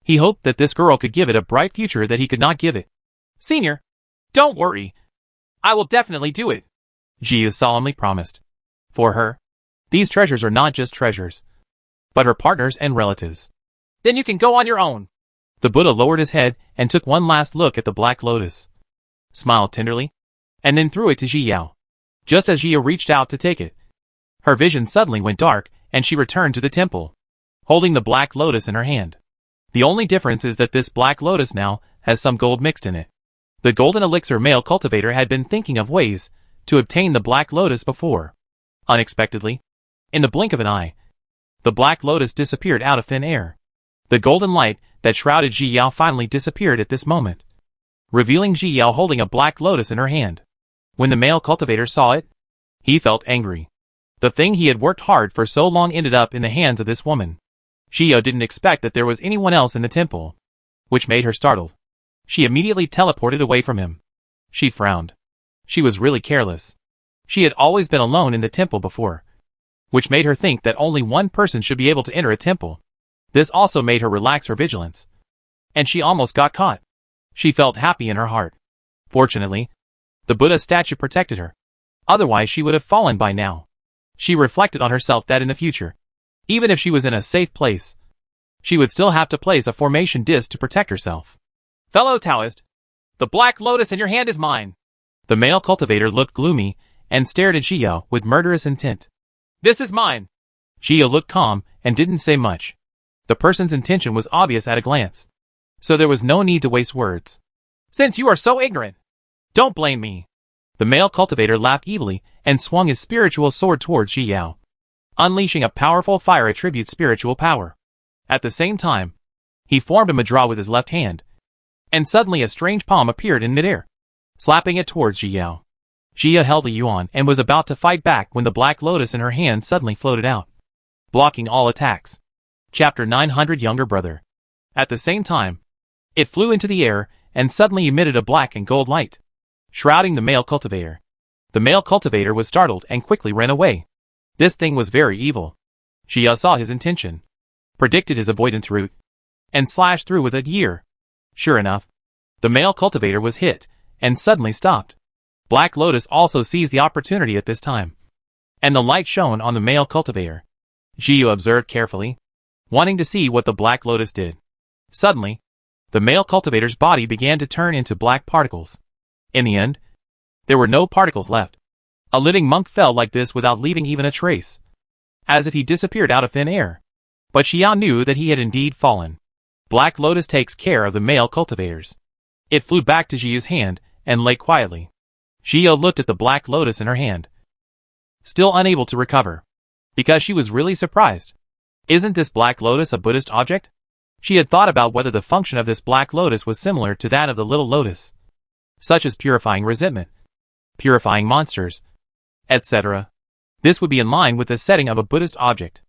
He hoped that this girl could give it a bright future that he could not give it. Senior, don't worry. I will definitely do it. Jia solemnly promised. For her, these treasures are not just treasures, but her partners and relatives. Then you can go on your own. The Buddha lowered his head and took one last look at the Black Lotus, smiled tenderly, and then threw it to Jia. Just as Jia reached out to take it, her vision suddenly went dark and she returned to the temple, holding the Black Lotus in her hand. The only difference is that this Black Lotus now has some gold mixed in it. The golden elixir male cultivator had been thinking of ways to obtain the Black Lotus before. Unexpectedly, in the blink of an eye, the Black Lotus disappeared out of thin air. The golden light that shrouded Ji Yao finally disappeared at this moment, revealing Ji Yao holding a Black Lotus in her hand. When the male cultivator saw it, he felt angry. The thing he had worked hard for so long ended up in the hands of this woman. Ji Yao didn't expect that there was anyone else in the temple, which made her startled. She immediately teleported away from him. She frowned. She was really careless. She had always been alone in the temple before, which made her think that only one person should be able to enter a temple. This also made her relax her vigilance. And she almost got caught. She felt happy in her heart. Fortunately, the Buddha statue protected her. Otherwise she would have fallen by now. She reflected on herself that in the future, even if she was in a safe place, she would still have to place a formation disc to protect herself. Fellow Taoist, the Black Lotus in your hand is mine. The male cultivator looked gloomy and stared at Jiao with murderous intent. This is mine. Jiao looked calm and didn't say much. The person's intention was obvious at a glance, so there was no need to waste words. Since you are so ignorant, don't blame me. The male cultivator laughed evilly and swung his spiritual sword towards Jiao, unleashing a powerful fire attribute spiritual power. At the same time, he formed a mudra with his left hand, and suddenly a strange palm appeared in midair, slapping it towards Jiao. Jia held the yuan and was about to fight back when the Black Lotus in her hand suddenly floated out, blocking all attacks. Chapter 900 Younger Brother. At the same time, it flew into the air and suddenly emitted a black and gold light, shrouding the male cultivator. The male cultivator was startled and quickly ran away. This thing was very evil. Xia saw his intention, predicted his avoidance route, and slashed through with it. Sure enough, the male cultivator was hit and suddenly stopped. Black Lotus also seized the opportunity at this time, and the light shone on the male cultivator. Xia observed carefully, wanting to see what the Black Lotus did. Suddenly, the male cultivator's body began to turn into black particles. In the end, there were no particles left. A living monk fell like this without leaving even a trace, as if he disappeared out of thin air. But Xia knew that he had indeed fallen. Black Lotus takes care of the male cultivators. It flew back to Xia's hand and lay quietly. Xia looked at the Black Lotus in her hand, still unable to recover, because she was really surprised. Isn't this Black Lotus a Buddhist object? She had thought about whether the function of this Black Lotus was similar to that of the Little Lotus, such as purifying resentment, purifying monsters, etc. This would be in line with the setting of a Buddhist object.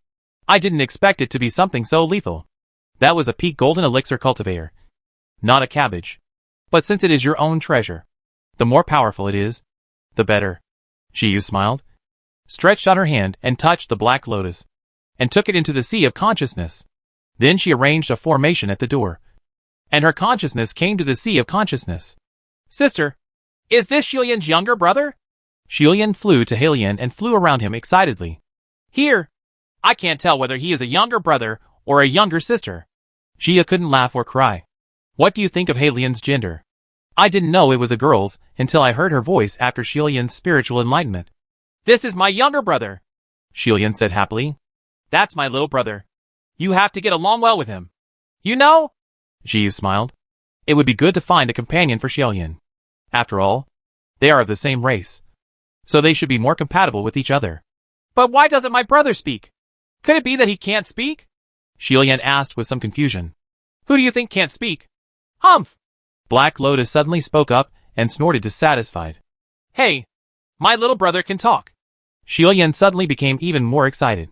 I didn't expect it to be something so lethal. That was a peak golden elixir cultivator, not a cabbage. But since it is your own treasure, the more powerful it is, the better. Xia smiled, stretched out her hand and touched the Black Lotus, and took it into the sea of consciousness. Then she arranged a formation at the door, and her consciousness came to the sea of consciousness. Sister, is this Xilian's younger brother? Xilian flew to Halian and flew around him excitedly. Here, I can't tell whether he is a younger brother or a younger sister. Xia couldn't laugh or cry. What do you think of Halian's gender? I didn't know it was a girl's until I heard her voice after Xilian's spiritual enlightenment. This is my younger brother, Xilian said happily. That's my little brother. You have to get along well with him. You know? Xia smiled. It would be good to find a companion for Xilian. After all, they are of the same race, so they should be more compatible with each other. But why doesn't my brother speak? Could it be that he can't speak? Xilian asked with some confusion. Who do you think can't speak? Humph! Black Lotus suddenly spoke up and snorted dissatisfied. Hey, my little brother can talk. Xilian suddenly became even more excited.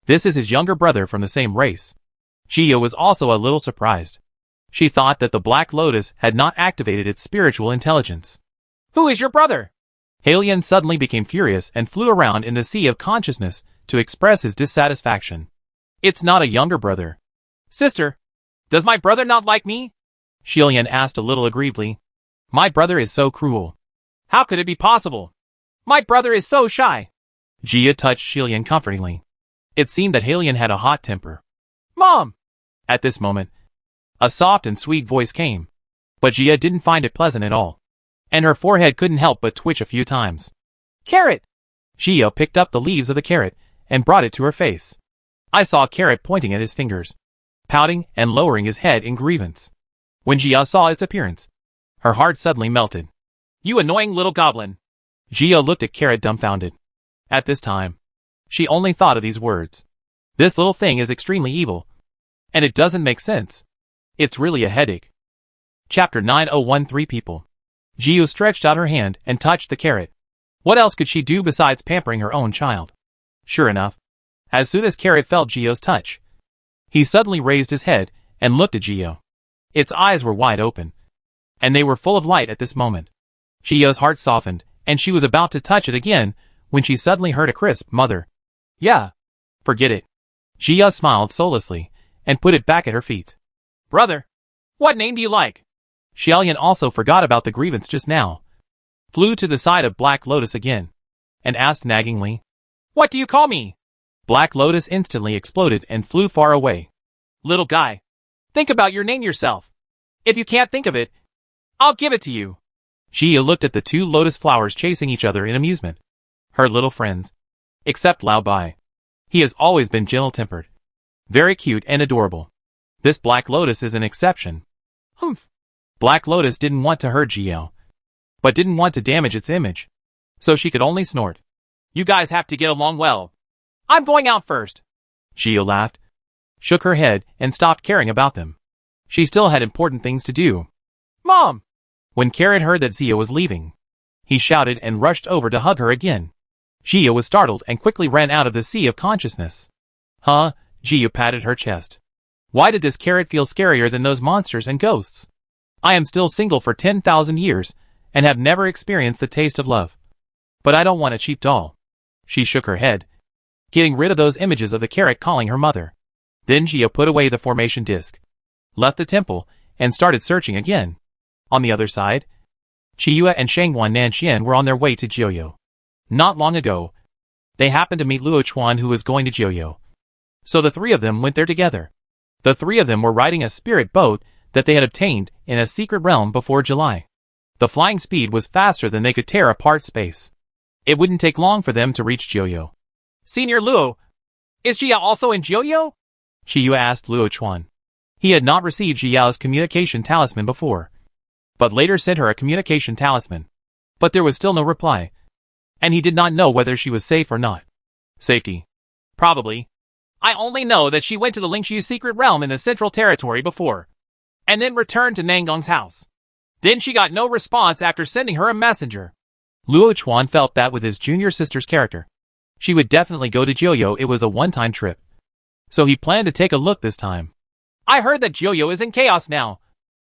This is his younger brother from the same race. Xia was also a little surprised. She thought that the Black Lotus had not activated its spiritual intelligence. Who is your brother? Halian suddenly became furious and flew around in the sea of consciousness to express his dissatisfaction. It's not a younger brother. Sister, does my brother not like me? Xilian asked a little aggrievedly. My brother is so cruel. How could it be possible? My brother is so shy. Xia touched Xilian comfortingly. It seemed that Halian had a hot temper. Mom! At this moment, a soft and sweet voice came, but Xia didn't find it pleasant at all, and her forehead couldn't help but twitch a few times. Carrot! Xia picked up the leaves of the carrot and brought it to her face. I saw Carrot pointing at his fingers, pouting and lowering his head in grievance. When Xia saw its appearance, her heart suddenly melted. You annoying little goblin! Xia looked at Carrot dumbfounded. At this time, she only thought of these words. This little thing is extremely evil, and it doesn't make sense. It's really a headache. Chapter 901 Three People. Xia stretched out her hand and touched the carrot. What else could she do besides pampering her own child? Sure enough, as soon as Carrot felt Xia's touch, he suddenly raised his head and looked at Xia. Its eyes were wide open, and they were full of light at this moment. Xia's heart softened, and she was about to touch it again when she suddenly heard a crisp "Mother." Yeah, forget it. Xia smiled soullessly and put it back at her feet. Brother, what name do you like? Xiaolian also forgot about the grievance just now, flew to the side of Black Lotus again, and asked naggingly, What do you call me? Black Lotus instantly exploded and flew far away. Little guy, think about your name yourself. If you can't think of it, I'll give it to you. Xia looked at the two lotus flowers chasing each other in amusement. Her little friends. Except Lao Bai. He has always been gentle-tempered, very cute and adorable. This Black Lotus is an exception. Humph. Black Lotus didn't want to hurt Xia, but didn't want to damage its image, so she could only snort. You guys have to get along well. I'm going out first. Xia laughed, shook her head, and stopped caring about them. She still had important things to do. Mom! When Carrot heard that Xia was leaving, he shouted and rushed over to hug her again. Xia was startled and quickly ran out of the sea of consciousness. Huh? Jiyu patted her chest. Why did this carrot feel scarier than those monsters and ghosts? I am still single for 10,000 years, and have never experienced the taste of love. But I don't want a cheap doll. She shook her head, getting rid of those images of the carrot calling her mother. Then Jiyu put away the formation disc, left the temple, and started searching again. On the other side, Chiyue and Shangwan Nanxian were on their way to Jiuyu. Not long ago, they happened to meet Luo Chuan, who was going to Jiuyu. So the three of them went there together. The three of them were riding a spirit boat that they had obtained in a secret realm before July. The flying speed was faster than they could tear apart space. It wouldn't take long for them to reach Jiuyu. Senior Luo, is Jia also in Jiuyu? Chiyue asked Luo Chuan. He had not received Jiyao's communication talisman before, but later sent her a communication talisman. But there was still no reply, and he did not know whether she was safe or not. Safety. Probably. I only know that she went to the Lingxiu secret realm in the Central Territory before, and then returned to Nangong's house. Then she got no response after sending her a messenger. Luo Chuan felt that with his junior sister's character, she would definitely go to Jiuyu. It was a one-time trip, so he planned to take a look this time. I heard that Jiuyu is in chaos now,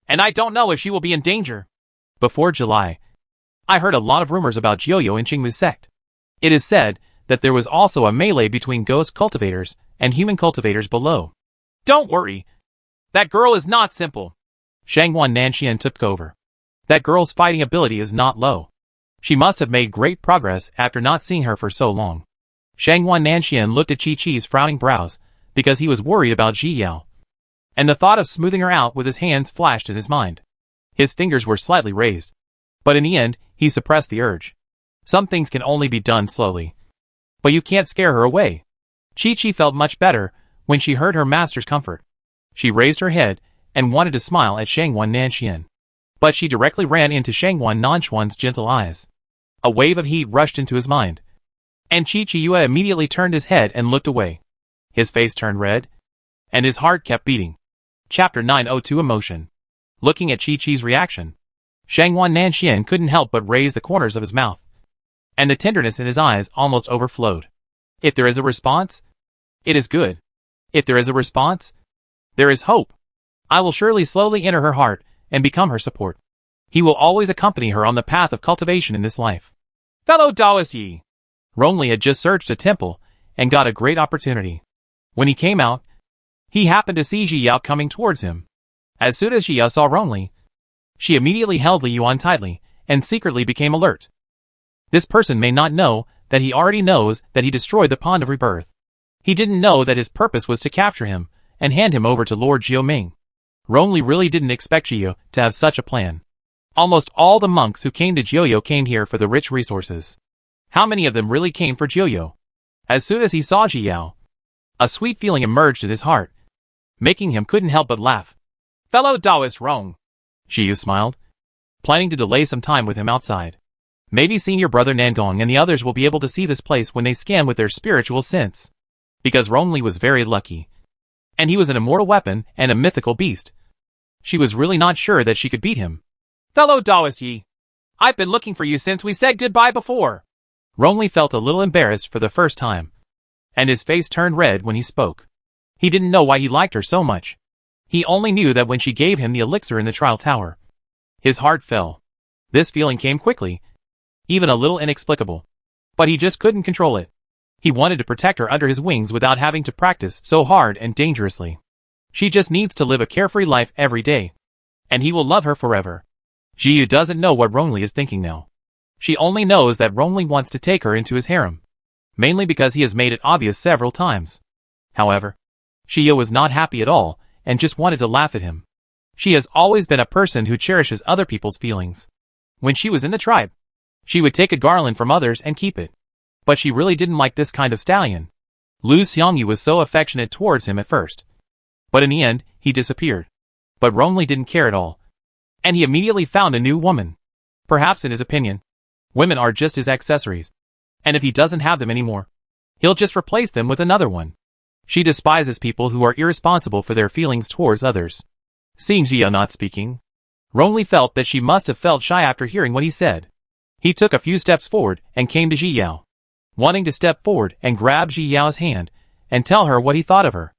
and I don't know if she will be in danger. Before July, I heard a lot of rumors about Jiuyu and Qingmu's sect. It is said that there was also a melee between ghost cultivators and human cultivators below. Don't worry. That girl is not simple. Shangwan Nanxian took over. That girl's fighting ability is not low. She must have made great progress after not seeing her for so long. Shangwan Nanxian looked at Chi-Chi's frowning brows because he was worried about Ji Yao, and the thought of smoothing her out with his hands flashed in his mind. His fingers were slightly raised, but in the end, he suppressed the urge. Some things can only be done slowly. But you can't scare her away. Chi-Chi felt much better when she heard her master's comfort. She raised her head and wanted to smile at Shangwan Nanxian, but she directly ran into Shangwan Nanxuan's gentle eyes. A wave of heat rushed into his mind, and Chiyue immediately turned his head and looked away. His face turned red, and his heart kept beating. Chapter 902 Emotion. Looking at Chi-Chi's reaction, Shangwan Nanxian couldn't help but raise the corners of his mouth, and the tenderness in his eyes almost overflowed. If there is a response, it is good. If there is a response, there is hope. I will surely slowly enter her heart and become her support. He will always accompany her on the path of cultivation in this life. Fellow Taoist Yi. Rongli had just searched a temple and got a great opportunity. When he came out, he happened to see Ji Yao coming towards him. As soon as Ji Yao saw Rongli, she immediately held Li Yuan tightly and secretly became alert. This person may not know that he already knows that he destroyed the Pond of Rebirth. He didn't know that his purpose was to capture him and hand him over to Lord Jiuming. Rongli really didn't expect Jiu to have such a plan. Almost all the monks who came to Jiuyu came here for the rich resources. How many of them really came for Jiuyu? As soon as he saw Ji Yao, a sweet feeling emerged in his heart, making him couldn't help but laugh. Fellow Taoist Rong. Jiu smiled, planning to delay some time with him outside. Maybe senior brother Nangong and the others will be able to see this place when they scan with their spiritual sense. Because Rongli was very lucky, and he was an immortal weapon and a mythical beast. She was really not sure that she could beat him. Fellow Taoist Yi, I've been looking for you since we said goodbye before. Rongli felt a little embarrassed for the first time, and his face turned red when he spoke. He didn't know why he liked her so much. He only knew that when she gave him the elixir in the trial tower, his heart fell. This feeling came quickly, even a little inexplicable, but he just couldn't control it. He wanted to protect her under his wings without having to practice so hard and dangerously. She just needs to live a carefree life every day, and he will love her forever. Jiu doesn't know what Rongli is thinking now. She only knows that Rongli wants to take her into his harem, mainly because he has made it obvious several times. However, Jiu was not happy at all and just wanted to laugh at him. She has always been a person who cherishes other people's feelings. When she was in the tribe, she would take a garland from others and keep it. But she really didn't like this kind of stallion. Lu Xiangyu was so affectionate towards him at first, but in the end, he disappeared. But Rongli didn't care at all, and he immediately found a new woman. Perhaps in his opinion, women are just his accessories, and if he doesn't have them anymore, he'll just replace them with another one. She despises people who are irresponsible for their feelings towards others. Seeing Jia not speaking, Rongli felt that she must have felt shy after hearing what he said. He took a few steps forward and came to Ji Yao, wanting to step forward and grab Ji Yao's hand and tell her what he thought of her.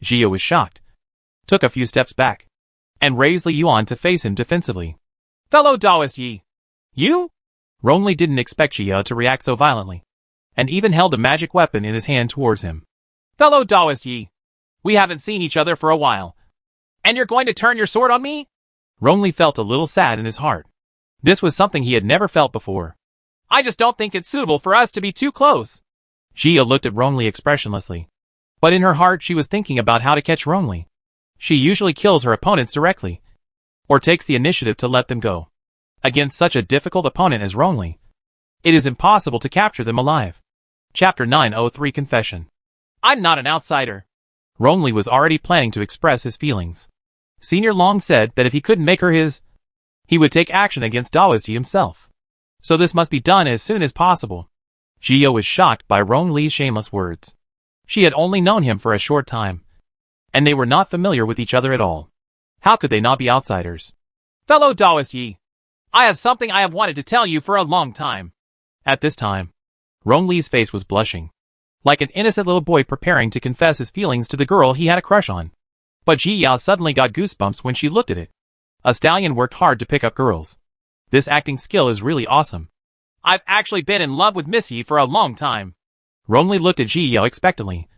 Jia was shocked, took a few steps back, and raised Li Yuan to face him defensively. Fellow Taoist Yi. You? Rongli didn't expect Jia to react so violently, and even held a magic weapon in his hand towards him. Fellow Taoist Yi. We haven't seen each other for a while. And you're going to turn your sword on me? Rongli felt a little sad in his heart. This was something he had never felt before. I just don't think it's suitable for us to be too close. Jia looked at Rongli expressionlessly. But in her heart she was thinking about how to catch Rongli. She usually kills her opponents directly, or takes the initiative to let them go. Against such a difficult opponent as Rongli, it is impossible to capture them alive. Chapter 903 Confession. I'm not an outsider. Rongli was already planning to express his feelings. Senior Long said that if he couldn't make her his, he would take action against Taoist himself. So this must be done as soon as possible. Jia was shocked by Rongli's shameless words. She had only known him for a short time, and they were not familiar with each other at all. How could they not be outsiders? Fellow Taoist Yi, I have something I have wanted to tell you for a long time. At this time, Rongli's face was blushing, like an innocent little boy preparing to confess his feelings to the girl he had a crush on. But Ji Yao suddenly got goosebumps when she looked at it. A stallion worked hard to pick up girls. This acting skill is really awesome. I've actually been in love with Miss Yi for a long time. Rongli looked at Ji Yao expectantly,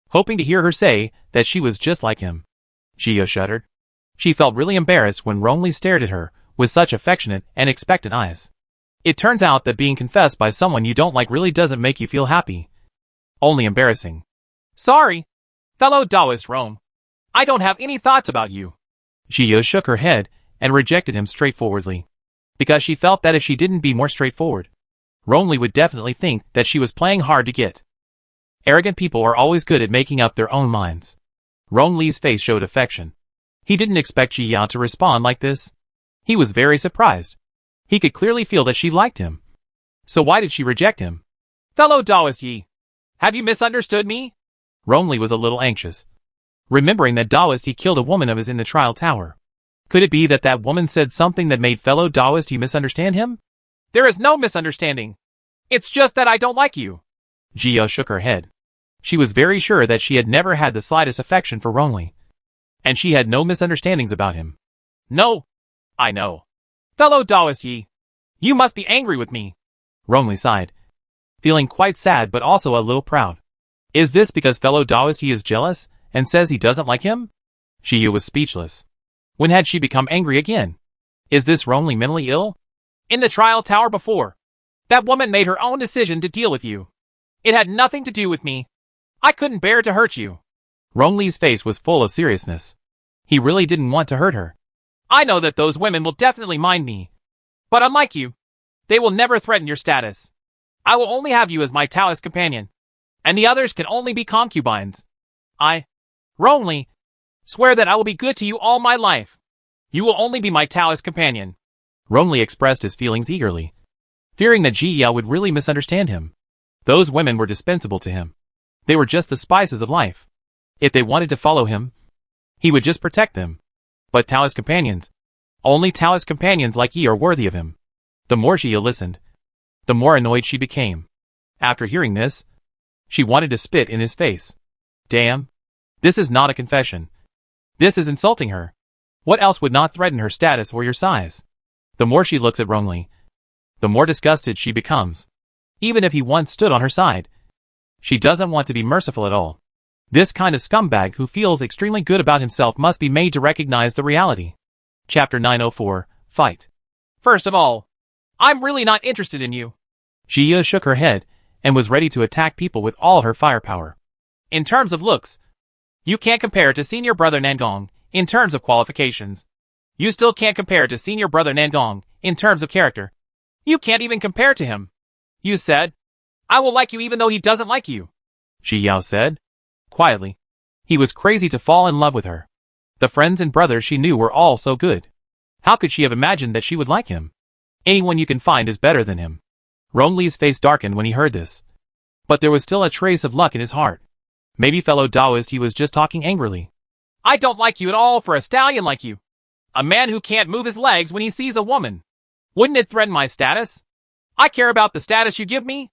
hoping to hear her say that she was just like him. Ji Yao shuddered. She felt really embarrassed when Rongli stared at her with such affectionate and expectant eyes. It turns out that being confessed by someone you don't like really doesn't make you feel happy. Only embarrassing. Sorry, fellow Taoist Rome. I don't have any thoughts about you. Ji Yao shook her head and rejected him straightforwardly, because she felt that if she didn't be more straightforward, Rongli would definitely think that she was playing hard to get. Arrogant people are always good at making up their own minds. Rongli's face showed affection. He didn't expect Ji Yao to respond like this. He was very surprised. He could clearly feel that she liked him. So why did she reject him? Fellow Taoist Yi, have you misunderstood me? Rongli was a little anxious, remembering that Taoist Yi killed a woman of his in the trial tower. Could it be that that woman said something that made fellow Taoist Yi misunderstand him? There is no misunderstanding. It's just that I don't like you. Ji Yao shook her head. She was very sure that she had never had the slightest affection for Rongli, and she had no misunderstandings about him. No, I know. Fellow Taoist Yi, you must be angry with me. Rongli sighed, feeling quite sad but also a little proud. Is this because fellow Taoist Yi is jealous and says he doesn't like him? Ji Yao was speechless. When had she become angry again? Is this Rongli mentally ill? In the trial tower before, that woman made her own decision to deal with you. It had nothing to do with me. I couldn't bear to hurt you. Rongli's face was full of seriousness. He really didn't want to hurt her. I know that those women will definitely mind me. But unlike you, they will never threaten your status. I will only have you as my Taoist companion, and the others can only be concubines. I, Rongli, swear that I will be good to you all my life. You will only be my Taoist companion. Rongli expressed his feelings eagerly, fearing that Ji Yao would really misunderstand him. Those women were dispensable to him. They were just the spices of life. If they wanted to follow him, he would just protect them. But Taoist companions, only Taoist companions like Yi are worthy of him. The more Ji Yao listened, the more annoyed she became. After hearing this, she wanted to spit in his face. Damn. This is not a confession. This is insulting her. What else would not threaten her status or your size? The more she looks at Rongli, the more disgusted she becomes. Even if he once stood on her side, she doesn't want to be merciful at all. This kind of scumbag who feels extremely good about himself must be made to recognize the reality. Chapter 904, Fight. First of all, I'm really not interested in you. Ji Yao shook her head and was ready to attack people with all her firepower. In terms of looks, you can't compare to senior brother Nangong. In terms of qualifications, you still can't compare to senior brother Nangong. In terms of character, you can't even compare to him. You said, I will like you even though he doesn't like you. Ji Yao said, quietly. He was crazy to fall in love with her. The friends and brothers she knew were all so good. How could she have imagined that she would like him? Anyone you can find is better than him. Rongli's face darkened when he heard this. But there was still a trace of luck in his heart. Maybe fellow Taoist he was just talking angrily. I don't like you at all for a stallion like you. A man who can't move his legs when he sees a woman. Wouldn't it threaten my status? I care about the status you give me.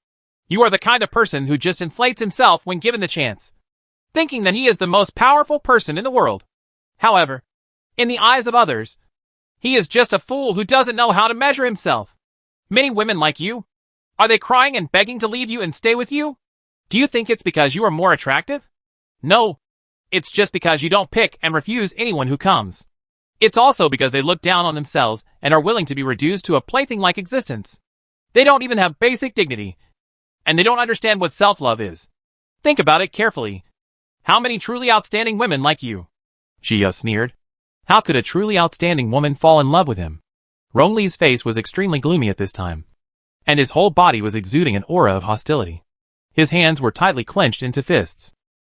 You are the kind of person who just inflates himself when given the chance. thinking that he is the most powerful person in the world. However, in the eyes of others, he is just a fool who doesn't know how to measure himself. Many women like you. Are they crying and begging to leave you and stay with you? Do you think it's because you are more attractive? No. It's just because you don't pick and refuse anyone who comes. It's also because they look down on themselves and are willing to be reduced to a plaything-like existence. They don't even have basic dignity. And they don't understand what self-love is. Think about it carefully. How many truly outstanding women like you? Jia sneered. How could a truly outstanding woman fall in love with him? Rongli's face was extremely gloomy at this time, and his whole body was exuding an aura of hostility. His hands were tightly clenched into fists,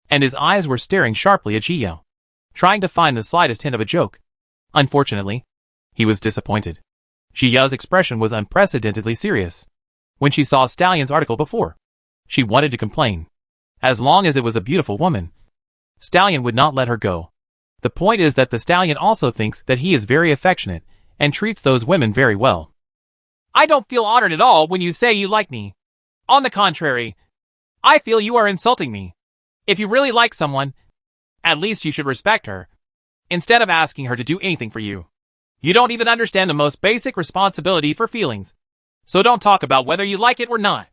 and his eyes were staring sharply at Jia, trying to find the slightest hint of a joke. Unfortunately, he was disappointed. Jia's expression was unprecedentedly serious. When she saw Stallion's article before, she wanted to complain. As long as it was a beautiful woman, Stallion would not let her go. The point is that the Stallion also thinks that he is very affectionate and treats those women very well. I don't feel honored at all when you say you like me. On the contrary, I feel you are insulting me. If you really like someone, at least you should respect her, instead of asking her to do anything for you. You don't even understand the most basic responsibility for feelings. So don't talk about whether you like it or not.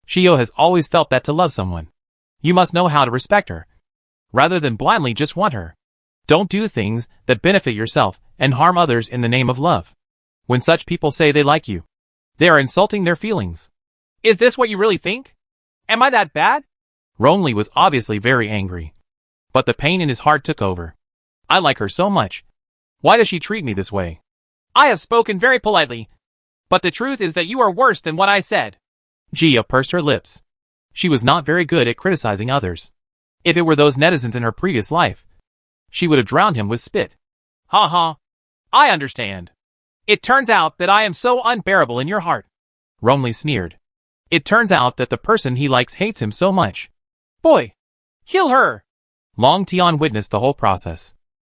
Shio has always felt that to love someone, you must know how to respect her, rather than blindly just want her. Don't do things that benefit yourself and harm others in the name of love. When such people say they like you, they are insulting their feelings. Is this what you really think? Am I that bad? Rongli was obviously very angry, but the pain in his heart took over. I like her so much. Why does she treat me this way? I have spoken very politely, but the truth is that you are worse than what I said. Jia pursed her lips. She was not very good at criticizing others. If it were those netizens in her previous life, she would have drowned him with spit. Ha ha. I understand. It turns out that I am so unbearable in your heart. Rongli sneered. It turns out that the person he likes hates him so much. Boy, kill her. Long Tian witnessed the whole process.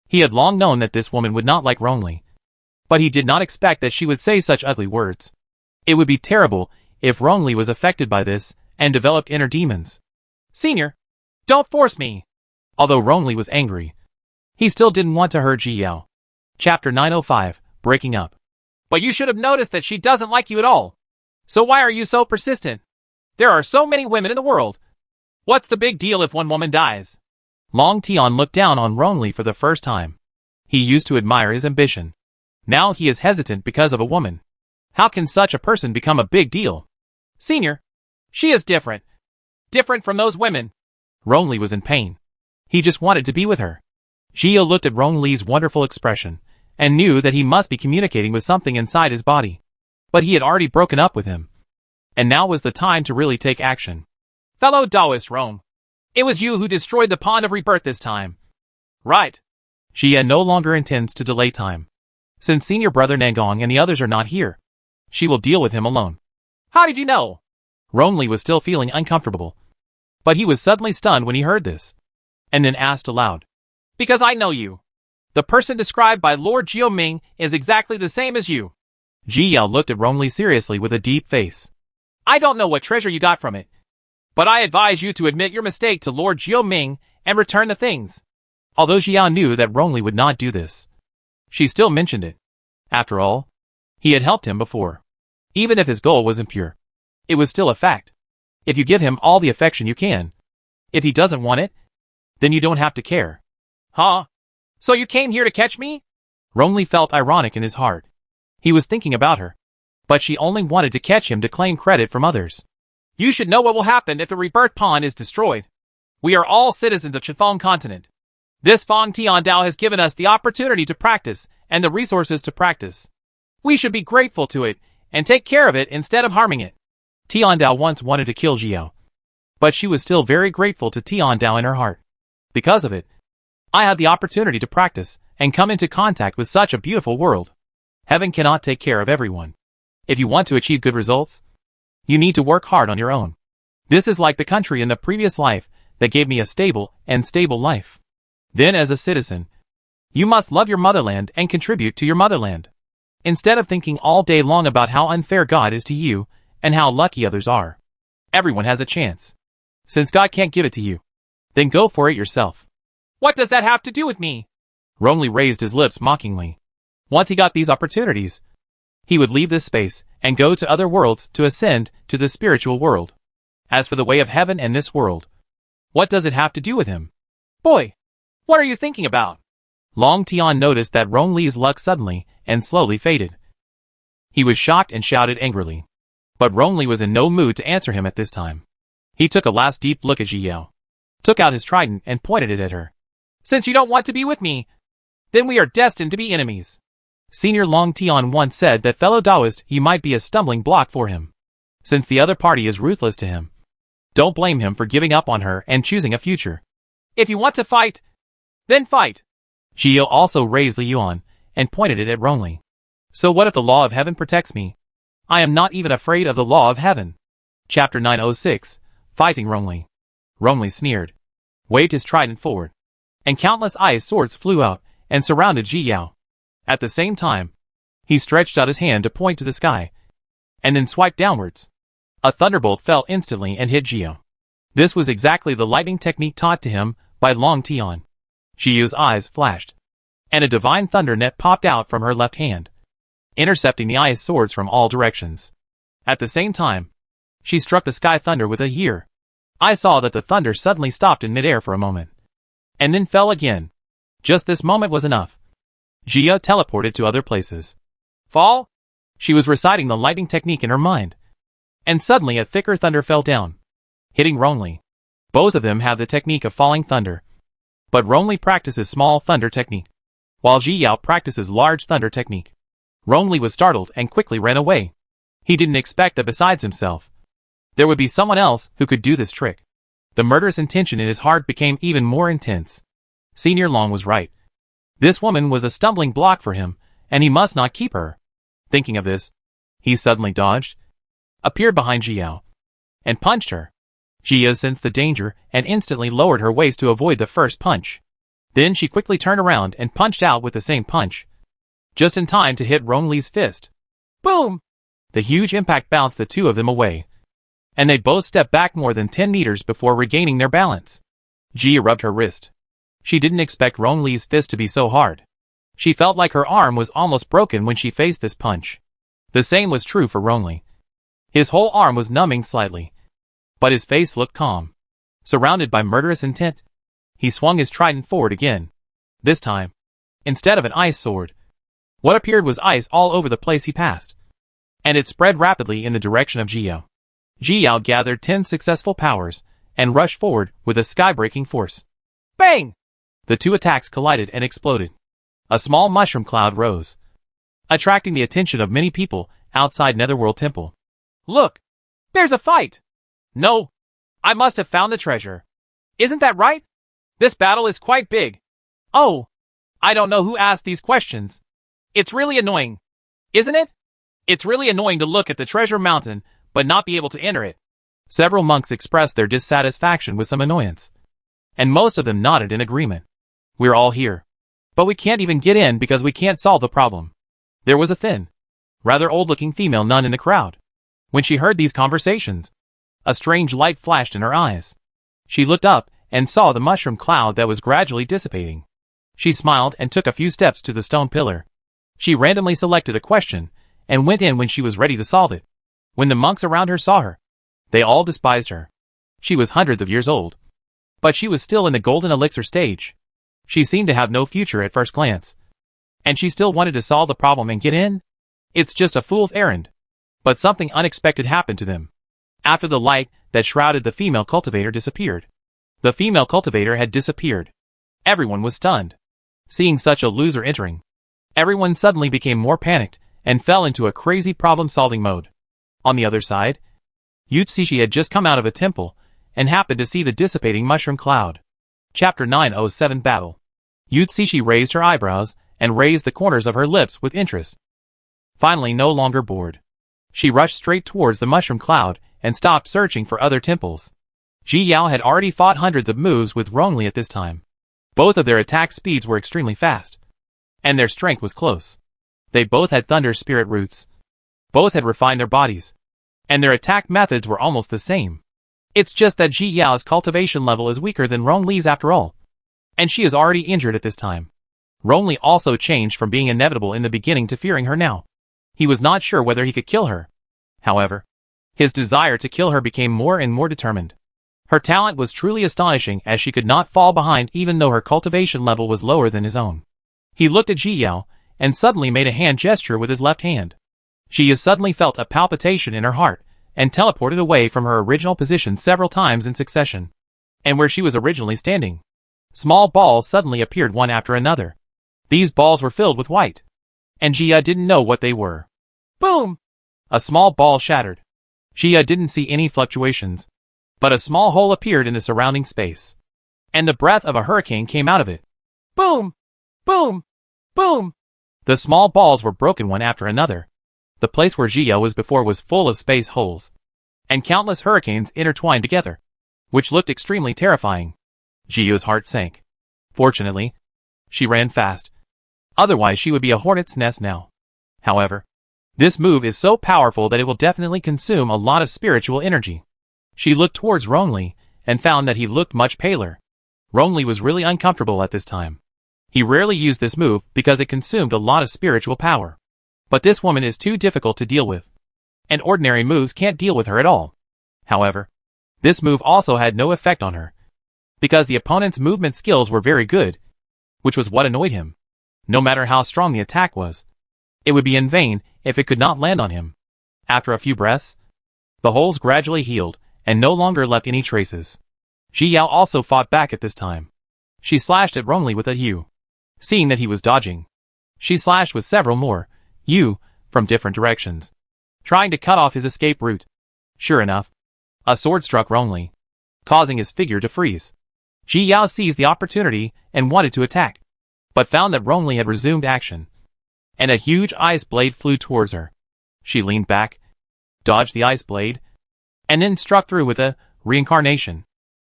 He had long known that this woman would not like Rongli, but he did not expect that she would say such ugly words. It would be terrible if Rongli was affected by this and developed inner demons. Senior, don't force me. Although Rongli was angry, he still didn't want to hurt Ji Yao. Chapter 905, Breaking Up. But you should have noticed that she doesn't like you at all. So why are you so persistent? There are so many women in the world. What's the big deal if one woman dies? Long Tian looked down on Rongli for the first time. He used to admire his ambition. Now he is hesitant because of a woman. How can such a person become a big deal? Senior, she is different. Different from those women. Rongli was in pain. He just wanted to be with her. Jia looked at Rongli's wonderful expression and knew that he must be communicating with something inside his body. But he had already broken up with him. And now was the time to really take action. Fellow Taoist Rome, it was you who destroyed the pond of rebirth this time. Right. Jia no longer intends to delay time. Since senior brother Nangong and the others are not here, she will deal with him alone. How did you know? Rongli was still feeling uncomfortable, but he was suddenly stunned when he heard this, and then asked aloud. Because I know you. The person described by Lord Jioming is exactly the same as you. Ji Yao looked at Rongli seriously with a deep face. I don't know what treasure you got from it, but I advise you to admit your mistake to Lord Jioming and return the things. Although Ji Yao knew that Rongli would not do this, she still mentioned it. After all, he had helped him before. Even if his goal was impure, it was still a fact. If you give him all the affection you can, if he doesn't want it, then you don't have to care. Huh? So you came here to catch me? Rongli felt ironic in his heart. He was thinking about her, but she only wanted to catch him to claim credit from others. You should know what will happen if the rebirth pond is destroyed. We are all citizens of Chifeng continent. This Fong Tian Dao has given us the opportunity to practice and the resources to practice. We should be grateful to it and take care of it instead of harming it. Tian Dao once wanted to kill Jiao, but she was still very grateful to Tian Dao in her heart. Because of it, I had the opportunity to practice and come into contact with such a beautiful world. Heaven cannot take care of everyone. If you want to achieve good results, you need to work hard on your own. This is like the country in the previous life that gave me a stable life. Then as a citizen, you must love your motherland and contribute to your motherland. Instead of thinking all day long about how unfair God is to you and how lucky others are. Everyone has a chance. Since God can't give it to you, Then go for it yourself. What does that have to do with me? Rongli raised his lips mockingly. Once he got these opportunities, he would leave this space and go to other worlds to ascend to the spiritual world. As for the way of heaven and this world, what does it have to do with him? Boy, what are you thinking about? Long Tian noticed that Rongli's luck suddenly and slowly faded. He was shocked and shouted angrily. But Rongli was in no mood to answer him at this time. He took a last deep look at Ji Yao, took out his trident and pointed it at her. Since you don't want to be with me, then we are destined to be enemies. Senior Long Tian once said that fellow Taoist he might be a stumbling block for him, since the other party is ruthless to him. Don't blame him for giving up on her and choosing a future. If you want to fight, then fight. Ji Yao also raised Li Yuan and pointed it at Rongli. So what if the law of heaven protects me? I am not even afraid of the law of heaven. Chapter 906, Fighting Rongli. Rongli sneered, waved his trident forward, and countless ice swords flew out and surrounded Ji Yao. At the same time, he stretched out his hand to point to the sky, and then swiped downwards. A thunderbolt fell instantly and hit Ji Yao. This was exactly the lightning technique taught to him by Long Tian. Ji Yao's eyes flashed, and a divine thunder net popped out from her left hand, intercepting the ice swords from all directions. At the same time, she struck the sky thunder with a year. I saw that the thunder suddenly stopped in midair for a moment, and then fell again. Just this moment was enough. Ji Yao teleported to other places. Fall? She was reciting the lightning technique in her mind, and suddenly a thicker thunder fell down, hitting Rongli. Both of them have the technique of falling thunder, but Rongli practices small thunder technique, while Ji Yao practices large thunder technique. Rongli was startled and quickly ran away. He didn't expect that besides himself, there would be someone else who could do this trick. The murderous intention in his heart became even more intense. Senior Long was right. This woman was a stumbling block for him, and he must not keep her. Thinking of this, he suddenly dodged, appeared behind Ji Yao, and punched her. Ji Yao sensed the danger and instantly lowered her waist to avoid the first punch. Then she quickly turned around and punched out with the same punch, just in time to hit Rongli's fist. Boom! The huge impact bounced the two of them away, and they both stepped back more than 10 meters before regaining their balance. Ji Yao rubbed her wrist. She didn't expect Rongli's fist to be so hard. She felt like her arm was almost broken when she faced this punch. The same was true for Rongli. His whole arm was numbing slightly, but his face looked calm. Surrounded by murderous intent, he swung his trident forward again. This time, instead of an ice sword, what appeared was ice all over the place he passed, and it spread rapidly in the direction of Ji Yao. Ji Yao gathered 10 successful powers and rushed forward with a sky-breaking force. Bang! The two attacks collided and exploded. A small mushroom cloud rose, attracting the attention of many people outside Netherworld Temple. Look! There's a fight! No! I must have found the treasure. Isn't that right? This battle is quite big. Oh! I don't know who asked these questions. It's really annoying. Isn't it? It's really annoying to look at the treasure mountain, but not be able to enter it. Several monks expressed their dissatisfaction with some annoyance, and most of them nodded in agreement. We're all here, but we can't even get in because we can't solve the problem. There was a thin, rather old-looking female nun in the crowd. When she heard these conversations, a strange light flashed in her eyes. She looked up and saw the mushroom cloud that was gradually dissipating. She smiled and took a few steps to the stone pillar. She randomly selected a question and went in when she was ready to solve it. When the monks around her saw her, they all despised her. She was hundreds of years old, but she was still in the golden elixir stage. She seemed to have no future at first glance, and she still wanted to solve the problem and get in. It's just a fool's errand. But something unexpected happened to them. After the light that shrouded the female cultivator disappeared, the female cultivator had disappeared. Everyone was stunned. Seeing such a loser entering, everyone suddenly became more panicked and fell into a crazy problem-solving mode. On the other side, Yutzishi had just come out of a temple and happened to see the dissipating mushroom cloud. Chapter 907 Battle. Yutzishi raised her eyebrows and raised the corners of her lips with interest. Finally, no longer bored, she rushed straight towards the mushroom cloud and stopped searching for other temples. Ji Yao had already fought hundreds of moves with Rongli at this time. Both of their attack speeds were extremely fast, and their strength was close. They both had thunder spirit roots. Both had refined their bodies, and their attack methods were almost the same. It's just that Ji Yao's cultivation level is weaker than Rong Li's after all. And she is already injured at this time. Rong Li also changed from being inevitable in the beginning to fearing her now. He was not sure whether he could kill her. However, his desire to kill her became more and more determined. Her talent was truly astonishing as she could not fall behind even though her cultivation level was lower than his own. He looked at Ji Yao and suddenly made a hand gesture with his left hand. Ji suddenly felt a palpitation in her heart and teleported away from her original position several times in succession. And where she was originally standing, small balls suddenly appeared one after another. These balls were filled with white, and Jia didn't know what they were. Boom! A small ball shattered. Jia didn't see any fluctuations, but a small hole appeared in the surrounding space, and the breath of a hurricane came out of it. Boom! Boom! Boom! The small balls were broken one after another. The place where Jia was before was full of space holes, and countless hurricanes intertwined together, which looked extremely terrifying. Jia's heart sank. Fortunately, she ran fast. Otherwise she would be a hornet's nest now. However, this move is so powerful that it will definitely consume a lot of spiritual energy. She looked towards Rong Li and found that he looked much paler. Rong Li was really uncomfortable at this time. He rarely used this move because it consumed a lot of spiritual power. But this woman is too difficult to deal with, and ordinary moves can't deal with her at all. However, this move also had no effect on her, because the opponent's movement skills were very good, which was what annoyed him. No matter how strong the attack was, it would be in vain if it could not land on him. After a few breaths, the holes gradually healed and no longer left any traces. Ji Yao also fought back at this time. She slashed at Rong Li with a Yu. Seeing that he was dodging, she slashed with several more Yu from different directions, trying to cut off his escape route. Sure enough, a sword struck Rong Li, causing his figure to freeze. Ji Yao seized the opportunity and wanted to attack, but found that Rong Li had resumed action, and a huge ice blade flew towards her. She leaned back, dodged the ice blade, and then struck through with a reincarnation.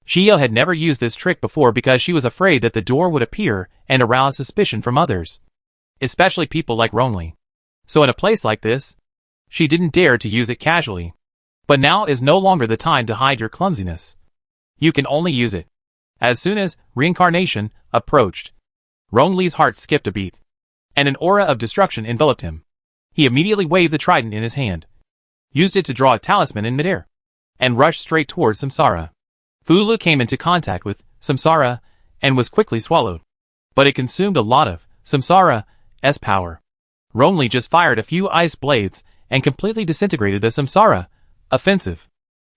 Ji Yao had never used this trick before because she was afraid that the door would appear and arouse suspicion from others, especially people like Rong Li. So in a place like this, she didn't dare to use it casually. But now is no longer the time to hide your clumsiness. You can only use it. As soon as reincarnation approached, Rong Li's heart skipped a beat, and an aura of destruction enveloped him. He immediately waved the trident in his hand, used it to draw a talisman in midair, and rushed straight towards Samsara. Fu Lu came into contact with Samsara and was quickly swallowed, but it consumed a lot of Samsara's power. Rong Li just fired a few ice blades and completely disintegrated the Samsara offensive.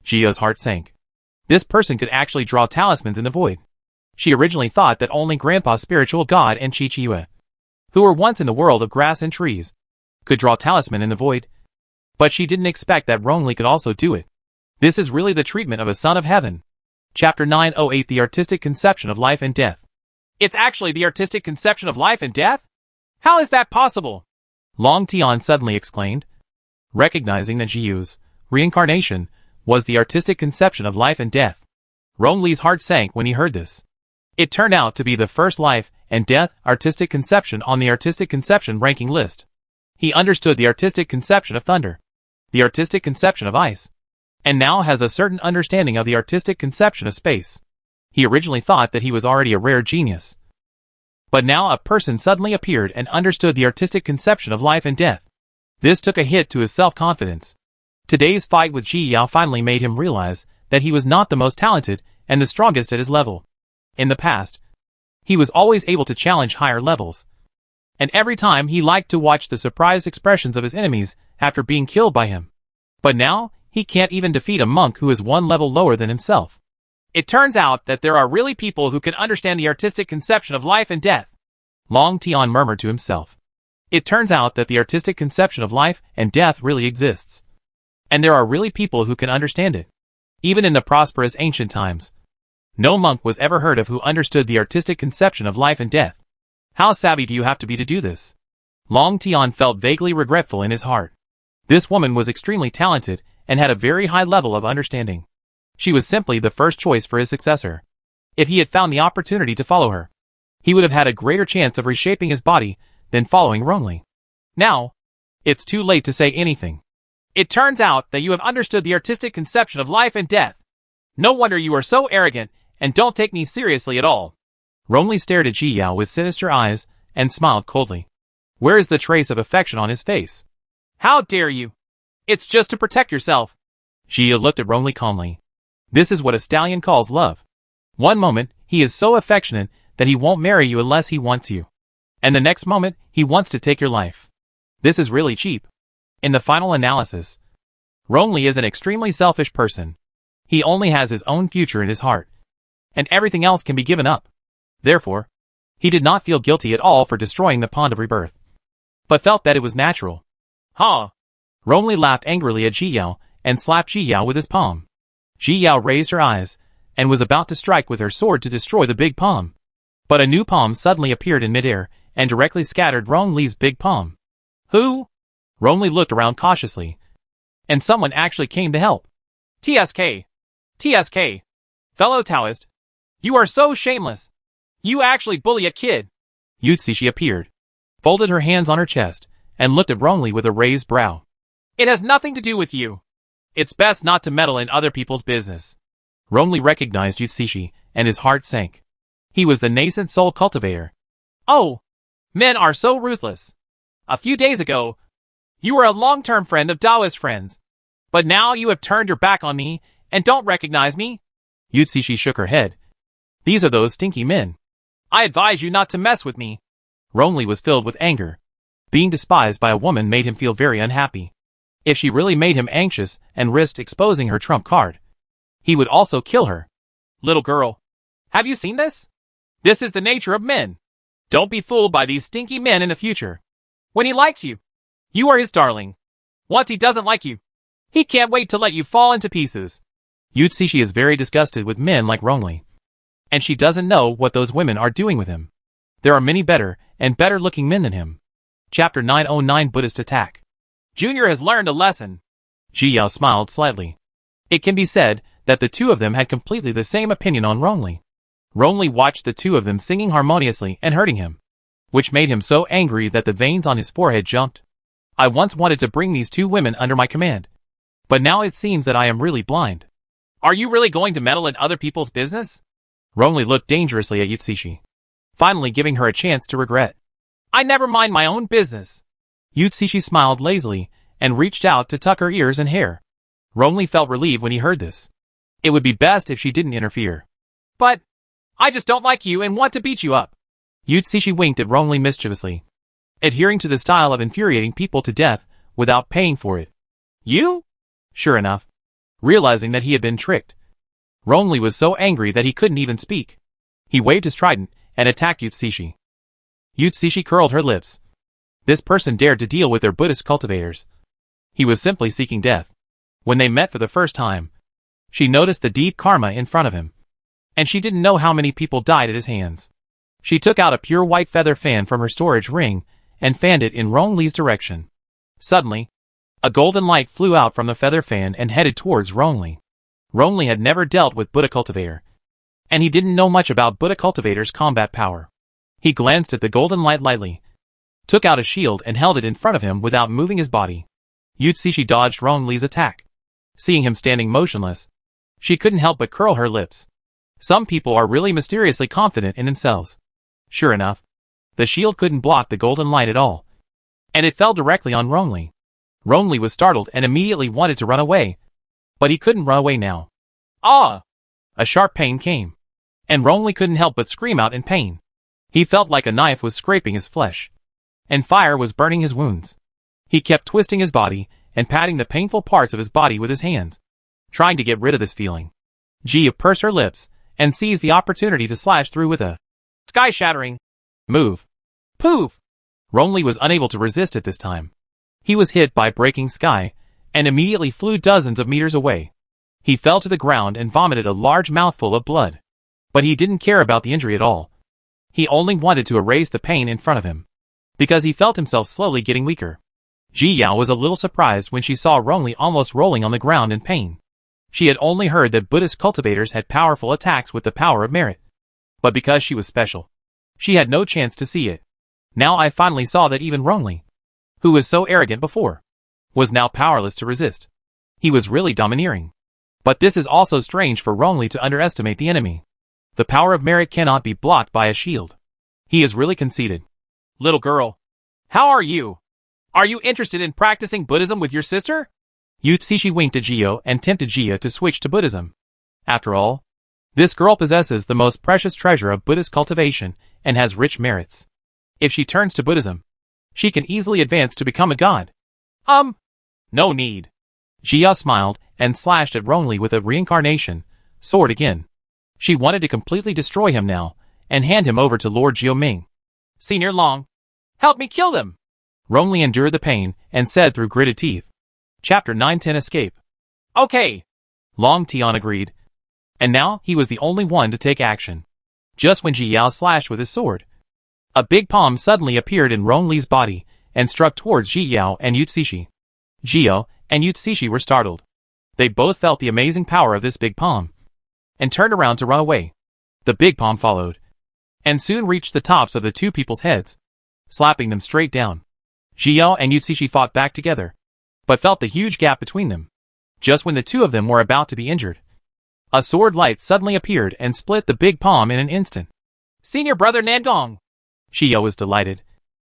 Jia's heart sank. This person could actually draw talismans in the void. She originally thought that only Grandpa's spiritual god and Chi Chiue, who were once in the world of grass and trees, could draw talisman in the void. But she didn't expect that Rong Li could also do it. This is really the treatment of a son of heaven. Chapter 908, The Artistic Conception of Life and Death. It's actually the artistic conception of life and death? How is that possible? Long Tian suddenly exclaimed, recognizing that Jiu's reincarnation was the artistic conception of life and death. Rong Li's heart sank when he heard this. It turned out to be the first life and death artistic conception on the artistic conception ranking list. He understood the artistic conception of thunder, the artistic conception of ice, and now has a certain understanding of the artistic conception of space. He originally thought that he was already a rare genius. But now a person suddenly appeared and understood the artistic conception of life and death. This took a hit to his self-confidence. Today's fight with Ji Yao finally made him realize that he was not the most talented and the strongest at his level. In the past, he was always able to challenge higher levels, and every time he liked to watch the surprised expressions of his enemies after being killed by him. But now, he can't even defeat a monk who is one level lower than himself. It turns out that there are really people who can understand the artistic conception of life and death. Long Tian murmured to himself. It turns out that the artistic conception of life and death really exists. And there are really people who can understand it. Even in the prosperous ancient times, no monk was ever heard of who understood the artistic conception of life and death. How savvy do you have to be to do this? Long Tian felt vaguely regretful in his heart. This woman was extremely talented and had a very high level of understanding. She was simply the first choice for his successor. If he had found the opportunity to follow her, he would have had a greater chance of reshaping his body than following Rong Li. Now, it's too late to say anything. It turns out that you have understood the artistic conception of life and death. No wonder you are so arrogant and don't take me seriously at all. Rongli stared at Ji Yao with sinister eyes and smiled coldly. Where is the trace of affection on his face? How dare you? It's just to protect yourself. Ji Yao looked at Rongli calmly. This is what a stallion calls love. One moment, he is so affectionate that he won't marry you unless he wants you. And the next moment, he wants to take your life. This is really cheap. In the final analysis, Rongli is an extremely selfish person. He only has his own future in his heart. And everything else can be given up. Therefore, he did not feel guilty at all for destroying the pond of rebirth, but felt that it was natural. Huh? Rongli laughed angrily at Ji Yao and slapped Ji Yao with his palm. Ji Yao raised her eyes and was about to strike with her sword to destroy the big palm. But a new palm suddenly appeared in midair and directly scattered Rongli's big palm. Who? Rongli looked around cautiously. And someone actually came to help. TSK. TSK. Fellow Taoist. You are so shameless. You actually bully a kid. Yutsishi appeared, folded her hands on her chest, and looked at Rongli with a raised brow. It has nothing to do with you. It's best not to meddle in other people's business. Rongli recognized Yutsishi, and his heart sank. He was the nascent soul cultivator. Oh! Men are so ruthless. A few days ago, you were a long-term friend of Taoist friends. But now you have turned your back on me, and don't recognize me? Yutsishi shook her head. These are those stinky men. I advise you not to mess with me. Rongli was filled with anger. Being despised by a woman made him feel very unhappy. If she really made him anxious and risked exposing her trump card, he would also kill her. Little girl, have you seen this? This is the nature of men. Don't be fooled by these stinky men in the future. When he likes you, you are his darling. Once he doesn't like you, he can't wait to let you fall into pieces. Yutsishi is very disgusted with men like Rongli. And she doesn't know what those women are doing with him. There are many better and better looking men than him. Chapter 909 Buddhist Attack. Junior has learned a lesson. Ji Yao smiled slightly. It can be said that the two of them had completely the same opinion on Rongli. Rongli watched the two of them singing harmoniously and hurting him, which made him so angry that the veins on his forehead jumped. I once wanted to bring these two women under my command, but now it seems that I am really blind. Are you really going to meddle in other people's business? Rongli looked dangerously at Yutsishi, finally giving her a chance to regret. I never mind my own business. Yutsishi smiled lazily and reached out to tuck her ears and hair. Rongli felt relieved when he heard this. It would be best if she didn't interfere. But I just don't like you and want to beat you up. Yutsishi winked at Rongli mischievously, adhering to the style of infuriating people to death without paying for it. You? Sure enough, realizing that he had been tricked, Rongli was so angry that he couldn't even speak. He waved his trident and attacked Yutsishi. Yutsishi curled her lips. This person dared to deal with their Buddhist cultivators. He was simply seeking death. When they met for the first time, she noticed the deep karma in front of him. And she didn't know how many people died at his hands. She took out a pure white feather fan from her storage ring and fanned it in Rongli's direction. Suddenly, a golden light flew out from the feather fan and headed towards Rongli. Rongli had never dealt with Buddha cultivator, and he didn't know much about Buddha cultivator's combat power. He glanced at the golden light lightly, took out a shield and held it in front of him without moving his body. Yutsishi dodged Rongli's attack. Seeing him standing motionless, she couldn't help but curl her lips. Some people are really mysteriously confident in themselves. Sure enough, the shield couldn't block the golden light at all, and it fell directly on Rongli. Rongli was startled and immediately wanted to run away, but he couldn't run away now. Ah! A sharp pain came, and Rongli couldn't help but scream out in pain. He felt like a knife was scraping his flesh, and fire was burning his wounds. He kept twisting his body and patting the painful parts of his body with his hands, trying to get rid of this feeling. Ji pursed her lips and seized the opportunity to slash through with a sky-shattering move. Poof! Rongli was unable to resist it this time. He was hit by breaking sky and immediately flew dozens of meters away. He fell to the ground and vomited a large mouthful of blood. But he didn't care about the injury at all. He only wanted to erase the pain in front of him, because he felt himself slowly getting weaker. Ji Yao was a little surprised when she saw Rongli almost rolling on the ground in pain. She had only heard that Buddhist cultivators had powerful attacks with the power of merit. But because she was special, she had no chance to see it. Now I finally saw that even Rongli, who was so arrogant before, was now powerless to resist. He was really domineering. But this is also strange for Rongli to underestimate the enemy. The power of merit cannot be blocked by a shield. He is really conceited. Little girl. How are you? Are you interested in practicing Buddhism with your sister? Yu Cixi winked at Jio and tempted Jia to switch to Buddhism. After all, this girl possesses the most precious treasure of Buddhist cultivation and has rich merits. If she turns to Buddhism, she can easily advance to become a god. No need. Jia smiled and slashed at Rongli with a reincarnation sword again. She wanted to completely destroy him now and hand him over to Lord Jiuming. Senior Long, help me kill them. Rongli endured the pain and said through gritted teeth. Chapter 910 Escape. Okay. Long Tian agreed. And now he was the only one to take action. Just when Ji Yao slashed with his sword, a big palm suddenly appeared in Rongli's body and struck towards Ji Yao and Yu Cixi. Jio and Yu Cixi were startled. They both felt the amazing power of this big palm and turned around to run away. The big palm followed and soon reached the tops of the two people's heads, slapping them straight down. Jio and Yu Cixi fought back together, but felt the huge gap between them. Just when the two of them were about to be injured, a sword light suddenly appeared and split the big palm in an instant. Senior brother Nangong! Jio was delighted,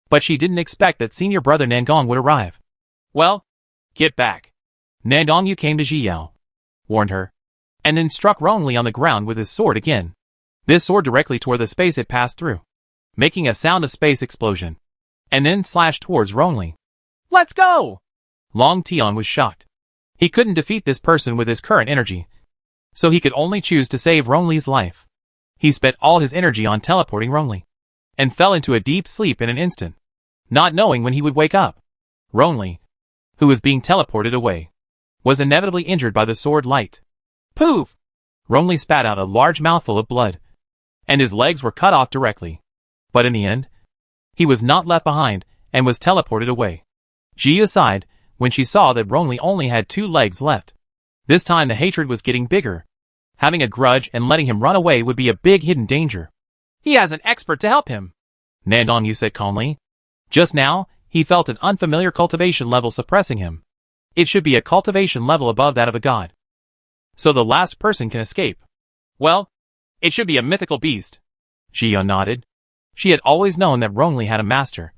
but she didn't expect that senior brother Nangong would arrive. Well, get back. Nangong Yu came to Ji Yao, warned her, and then struck Rongli on the ground with his sword again. This sword directly tore the space it passed through, making a sound of space explosion, and then slashed towards Rongli. Let's go! Long Tian was shocked. He couldn't defeat this person with his current energy, so he could only choose to save Rongli's life. He spent all his energy on teleporting Rongli, and fell into a deep sleep in an instant, not knowing when he would wake up. Rongli, who was being teleported away, was inevitably injured by the sword light. Poof! Rongli spat out a large mouthful of blood, and his legs were cut off directly. But in the end, he was not left behind and was teleported away. Jia sighed when she saw that Rongli only had 2 legs left. This time the hatred was getting bigger. Having a grudge and letting him run away would be a big hidden danger. He has an expert to help him, Nandong Yu said calmly. Just now, he felt an unfamiliar cultivation level suppressing him. It should be a cultivation level above that of a god, so the last person can escape. Well, it should be a mythical beast. Jia nodded. She had always known that Rongli had a master,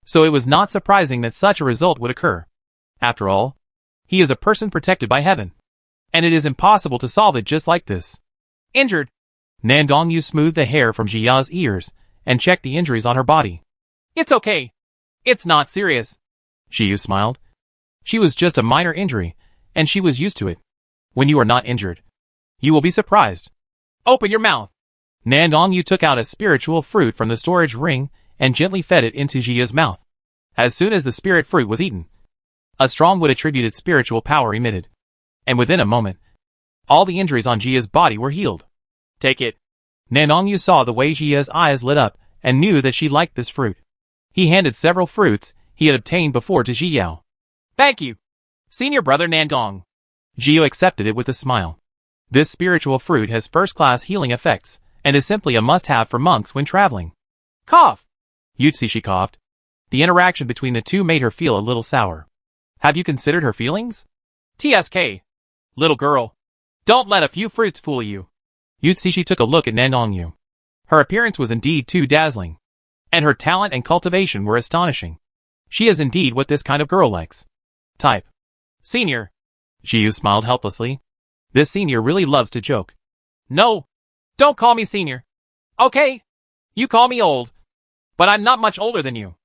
so it was not surprising that such a result would occur. After all, he is a person protected by heaven, and it is impossible to solve it just like this. Injured. Nandong Yu smoothed the hair from Jia's ears and checked the injuries on her body. It's okay. It's not serious. Jiu smiled. She was just a minor injury, and she was used to it. When you are not injured, you will be surprised. Open your mouth. Nandong Yu took out a spiritual fruit from the storage ring and gently fed it into Jia's mouth. As soon as the spirit fruit was eaten, a strong wood attributed spiritual power emitted, and within a moment, all the injuries on Jia's body were healed. Take it. Nandong Yu saw the way Jia's eyes lit up and knew that she liked this fruit. He handed several fruits he had obtained before to Ji Yao. Thank you, senior brother Nandong. Jio accepted it with a smile. This spiritual fruit has first-class healing effects and is simply a must-have for monks when traveling. Cough. Yu Cixi coughed. The interaction between the two made her feel a little sour. Have you considered her feelings? TSK. Little girl. Don't let a few fruits fool you. Yu Cixi took a look at Nandong Yu. Her appearance was indeed too dazzling, and her talent and cultivation were astonishing. She is indeed what this kind of girl likes. Type. Senior. Jiu smiled helplessly. This senior really loves to joke. No. Don't call me senior. Okay. You call me old. But I'm not much older than you.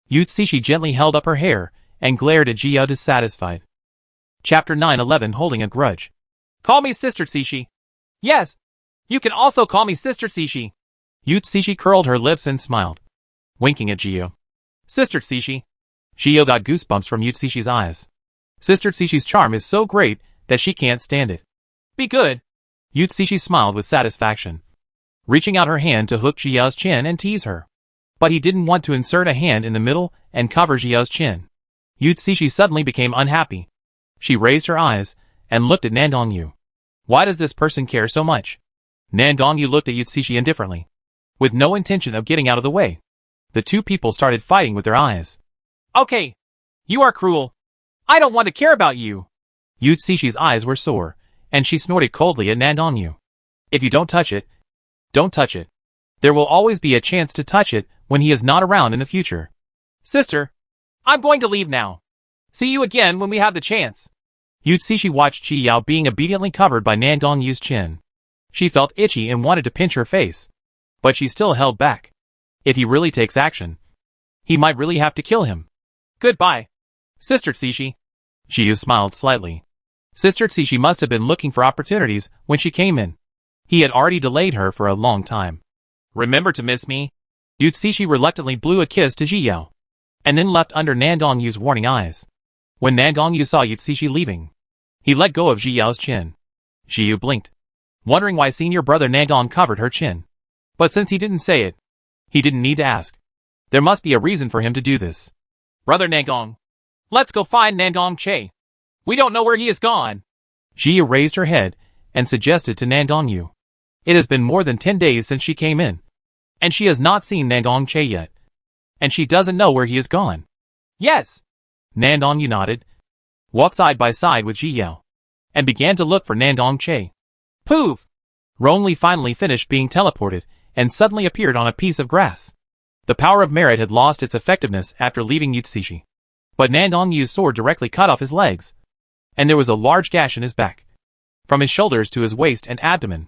Yu Cixi gently held up her hair and glared at Jia dissatisfied. Chapter 911 Holding a Grudge. Call me Sister Cixi. Yes. You can also call me Sister Cixi. Yu Cixi curled her lips and smiled, winking at Jio. Sister Cixi. Jio got goosebumps from Yu Cixi's eyes. Sister Cixi's charm is so great that she can't stand it. Be good. Yu Cixi smiled with satisfaction, reaching out her hand to hook Jia's chin and tease her. But he didn't want to insert a hand in the middle and cover Jia's chin. Yu Cixi suddenly became unhappy. She raised her eyes and looked at Nandong Yu. Why does this person care so much? Nandong Yu looked at Yu Cixi indifferently, with no intention of getting out of the way. The two people started fighting with their eyes. Okay. You are cruel. I don't want to care about you. Yu Cixi's eyes were sore, and she snorted coldly at Nandong. If you don't touch it, don't touch it. There will always be a chance to touch it when he is not around in the future. Sister, I'm going to leave now. See you again when we have the chance. Yutsishi watched Ji Yao being obediently covered by Nandong's chin. She felt itchy and wanted to pinch her face. But she still held back. If he really takes action, he might really have to kill him. Goodbye, Sister Tsishi. Ji smiled slightly. Sister Tsishi must have been looking for opportunities when she came in. He had already delayed her for a long time. Remember to miss me? Yutsishi reluctantly blew a kiss to Ji Yao, and then left under Nandong's warning eyes. When Nandong saw Yutsishi leaving, he let go of Ji Yao's chin. Ji blinked, wondering why senior brother Nandong covered her chin. But since he didn't say it, he didn't need to ask. There must be a reason for him to do this. Brother Nandong, let's go find Nandong Che. We don't know where he has gone. Ji raised her head and suggested to Nandong. It has been more than 10 days since she came in, and she has not seen Nandong Che yet. And she doesn't know where he has gone. Yes. Nandong nodded, walked side by side with Ji Yao, and began to look for Nandong Che. Poof! Ronli finally finished being teleported and suddenly appeared on a piece of grass. The power of merit had lost its effectiveness after leaving Yutsishi. But Nandong's sword directly cut off his legs, and there was a large gash in his back, from his shoulders to his waist and abdomen.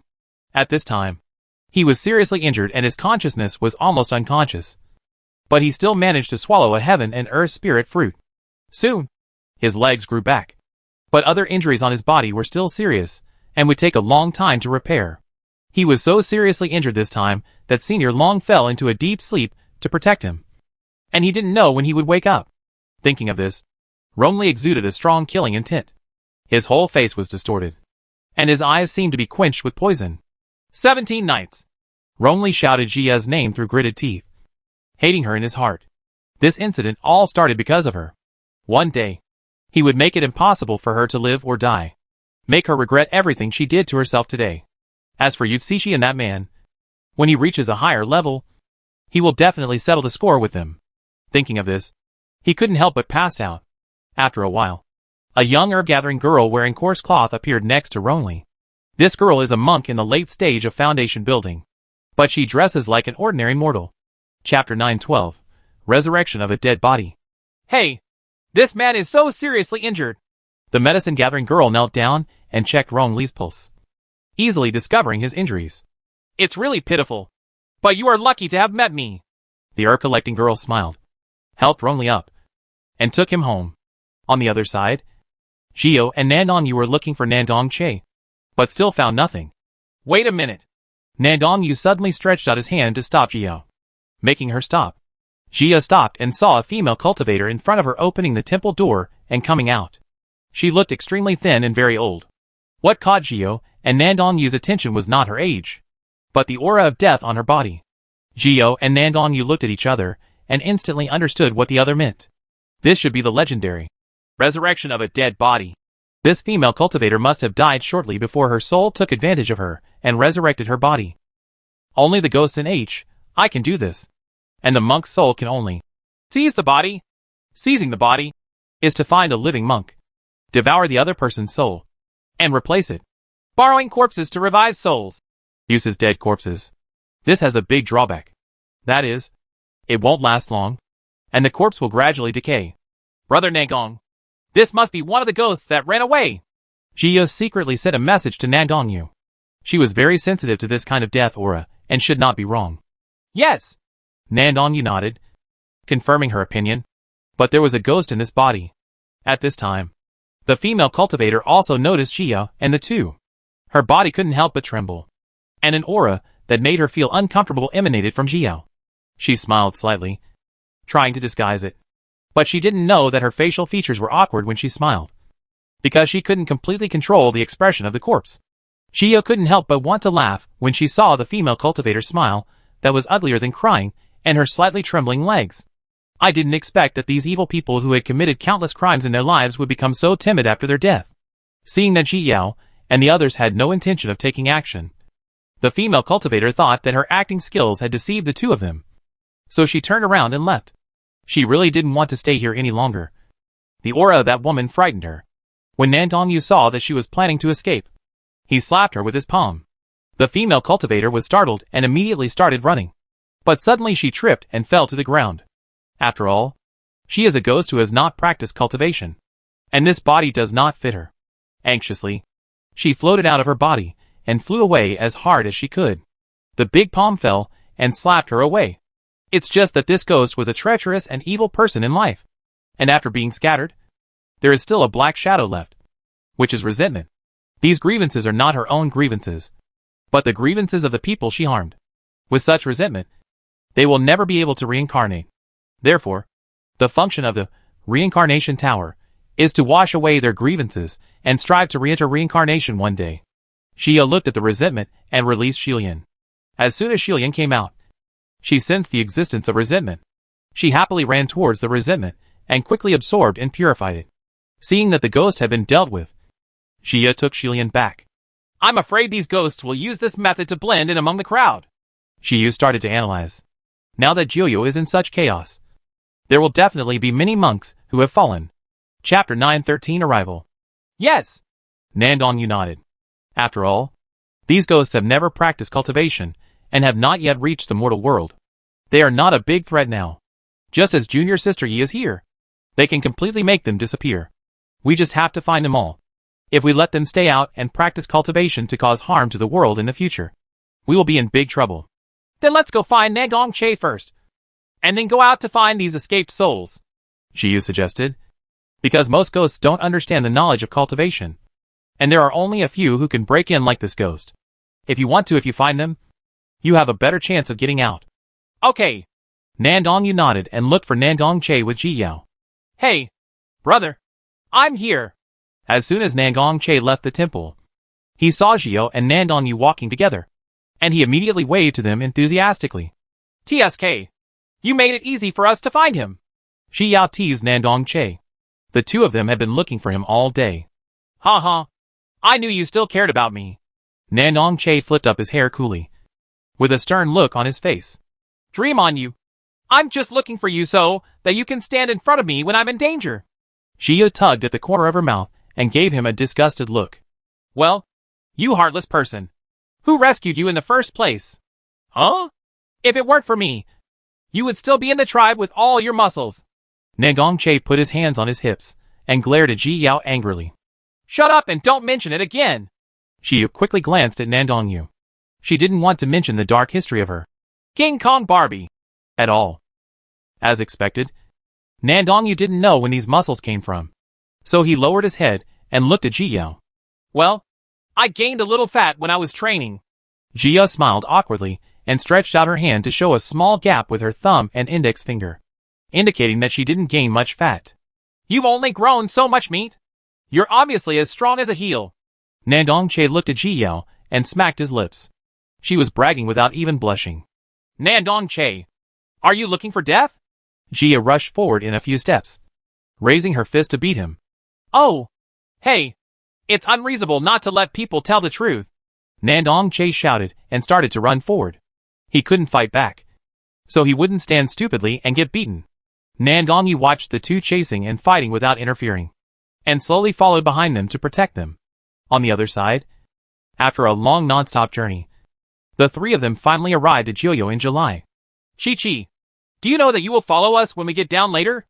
At this time, he was seriously injured and his consciousness was almost unconscious. But he still managed to swallow a heaven and earth spirit fruit. Soon, his legs grew back. But other injuries on his body were still serious, and would take a long time to repair. He was so seriously injured this time that Senior Long fell into a deep sleep to protect him. And he didn't know when he would wake up. Thinking of this, Ronli exuded a strong killing intent. His whole face was distorted, and his eyes seemed to be quenched with poison. 17 nights. Ronli shouted Jia's name through gritted teeth, hating her in his heart. This incident all started because of her. One day, he would make it impossible for her to live or die. Make her regret everything she did to herself today. As for Yutsishi and that man, when he reaches a higher level, he will definitely settle the score with them. Thinking of this, he couldn't help but pass out. After a while, a young herb-gathering girl wearing coarse cloth appeared next to Ronli. This girl is a monk in the late stage of foundation building, but she dresses like an ordinary mortal. Chapter 912, Resurrection of a Dead Body. Hey! This man is so seriously injured! The medicine-gathering girl knelt down and checked Rongli's pulse, easily discovering his injuries. It's really pitiful, but you are lucky to have met me. The herb-collecting girl smiled, helped Ronli up, and took him home. On the other side, Gio and Nandong were looking for Nandong Che, but still found nothing. Wait a minute. Nandong suddenly stretched out his hand to stop Gio, making her stop. Gia stopped and saw a female cultivator in front of her opening the temple door and coming out. She looked extremely thin and very old. What caught Gio and Nandong's attention was not her age, but the aura of death on her body. Gio and Nandong looked at each other and instantly understood what the other meant. This should be the legendary resurrection of a dead body. This female cultivator must have died shortly before her soul took advantage of her and resurrected her body. Only the ghosts in I can do this. And the monk's soul can only seize the body. Seizing the body is to find a living monk, devour the other person's soul, and replace it. Borrowing corpses to revive souls uses dead corpses. This has a big drawback. That is, it won't last long, and the corpse will gradually decay. Brother Nandong, this must be one of the ghosts that ran away. Gio secretly sent a message to Nandong. She was very sensitive to this kind of death aura, and should not be wrong. Yes. Nandong nodded, confirming her opinion. But there was a ghost in this body. At this time, the female cultivator also noticed Gio and the two. Her body couldn't help but tremble, and an aura that made her feel uncomfortable emanated from Gio. She smiled slightly, trying to disguise it. But she didn't know that her facial features were awkward when she smiled, because she couldn't completely control the expression of the corpse. Gio couldn't help but want to laugh when she saw the female cultivator's smile that was uglier than crying, and her slightly trembling legs. I didn't expect that these evil people who had committed countless crimes in their lives would become so timid after their death. Seeing that Ji Yao and the others had no intention of taking action, the female cultivator thought that her acting skills had deceived the two of them. So she turned around and left. She really didn't want to stay here any longer. The aura of that woman frightened her. When Nandong saw that she was planning to escape, He slapped her with his palm. The female cultivator was startled and immediately started running. But suddenly she tripped and fell to the ground. After all, she is a ghost who has not practiced cultivation. And this body does not fit her. Anxiously, she floated out of her body and flew away as hard as she could. The big palm fell and slapped her away. It's just that this ghost was a treacherous and evil person in life. And after being scattered, there is still a black shadow left, which is resentment. These grievances are not her own grievances, but the grievances of the people she harmed. With such resentment, they will never be able to reincarnate. Therefore, the function of the reincarnation tower is to wash away their grievances and strive to re-enter reincarnation one day. Xia looked at the resentment and released Shilian. As soon as Shilian came out, she sensed the existence of resentment. She happily ran towards the resentment and quickly absorbed and purified it. Seeing that the ghost had been dealt with, Xia took Shilian back. I'm afraid these ghosts will use this method to blend in among the crowd. Xiyu started to analyze. Now that Jiuyu is in such chaos, there will definitely be many monks who have fallen. Chapter 913 Arrival. Yes! Nandong nodded. After all, these ghosts have never practiced cultivation and have not yet reached the mortal world. They are not a big threat now. Just as Junior Sister Yi is here, they can completely make them disappear. We just have to find them all. If we let them stay out and practice cultivation to cause harm to the world in the future, we will be in big trouble. Then let's go find Nagong Che first, and then go out to find these escaped souls, Xiyu suggested. Because most ghosts don't understand the knowledge of cultivation, and there are only a few who can break in like this ghost. If you find them, you have a better chance of getting out. Okay. Nandong nodded and looked for Nangong Che with Ji Yao. Hey, brother, I'm here. As soon as Nangong Che left the temple, he saw Jiao and Nandong walking together, and he immediately waved to them enthusiastically. TSK, you made it easy for us to find him. Ji Yao teased Nandong Che. The two of them had been looking for him all day. Ha ha, I knew you still cared about me. Nandong Che flipped up his hair coolly, with a stern look on his face. Dream on you. I'm just looking for you so that you can stand in front of me when I'm in danger. Xiyu tugged at the corner of her mouth and gave him a disgusted look. Well, you heartless person. Who rescued you in the first place? Huh? If it weren't for me, you would still be in the tribe with all your muscles. Nangong Che put his hands on his hips and glared at Ji Yao angrily. Shut up and don't mention it again. Xiyu quickly glanced at Nandong Yu. She didn't want to mention the dark history of her King Kong Barbie at all. As expected, Nandong Yu didn't know when these muscles came from, so he lowered his head and looked at Ji Yao. Well, I gained a little fat when I was training. Ji Yao smiled awkwardly and stretched out her hand to show a small gap with her thumb and index finger, indicating that she didn't gain much fat. You've only grown so much meat. You're obviously as strong as a heel. Nandong Che looked at Ji Yao and smacked his lips. She was bragging without even blushing. Nandong Che, are you looking for death? Jia rushed forward in a few steps, raising her fist to beat him. Oh! Hey! It's unreasonable not to let people tell the truth. Nandong Che shouted and started to run forward. He couldn't fight back, so he wouldn't stand stupidly and get beaten. Nandong watched the two chasing and fighting without interfering, and slowly followed behind them to protect them. On the other side, after a long non-stop journey, the three of them finally arrived at Jiuyu in July. Chi-Chi, do you know that you will follow us when we get down later?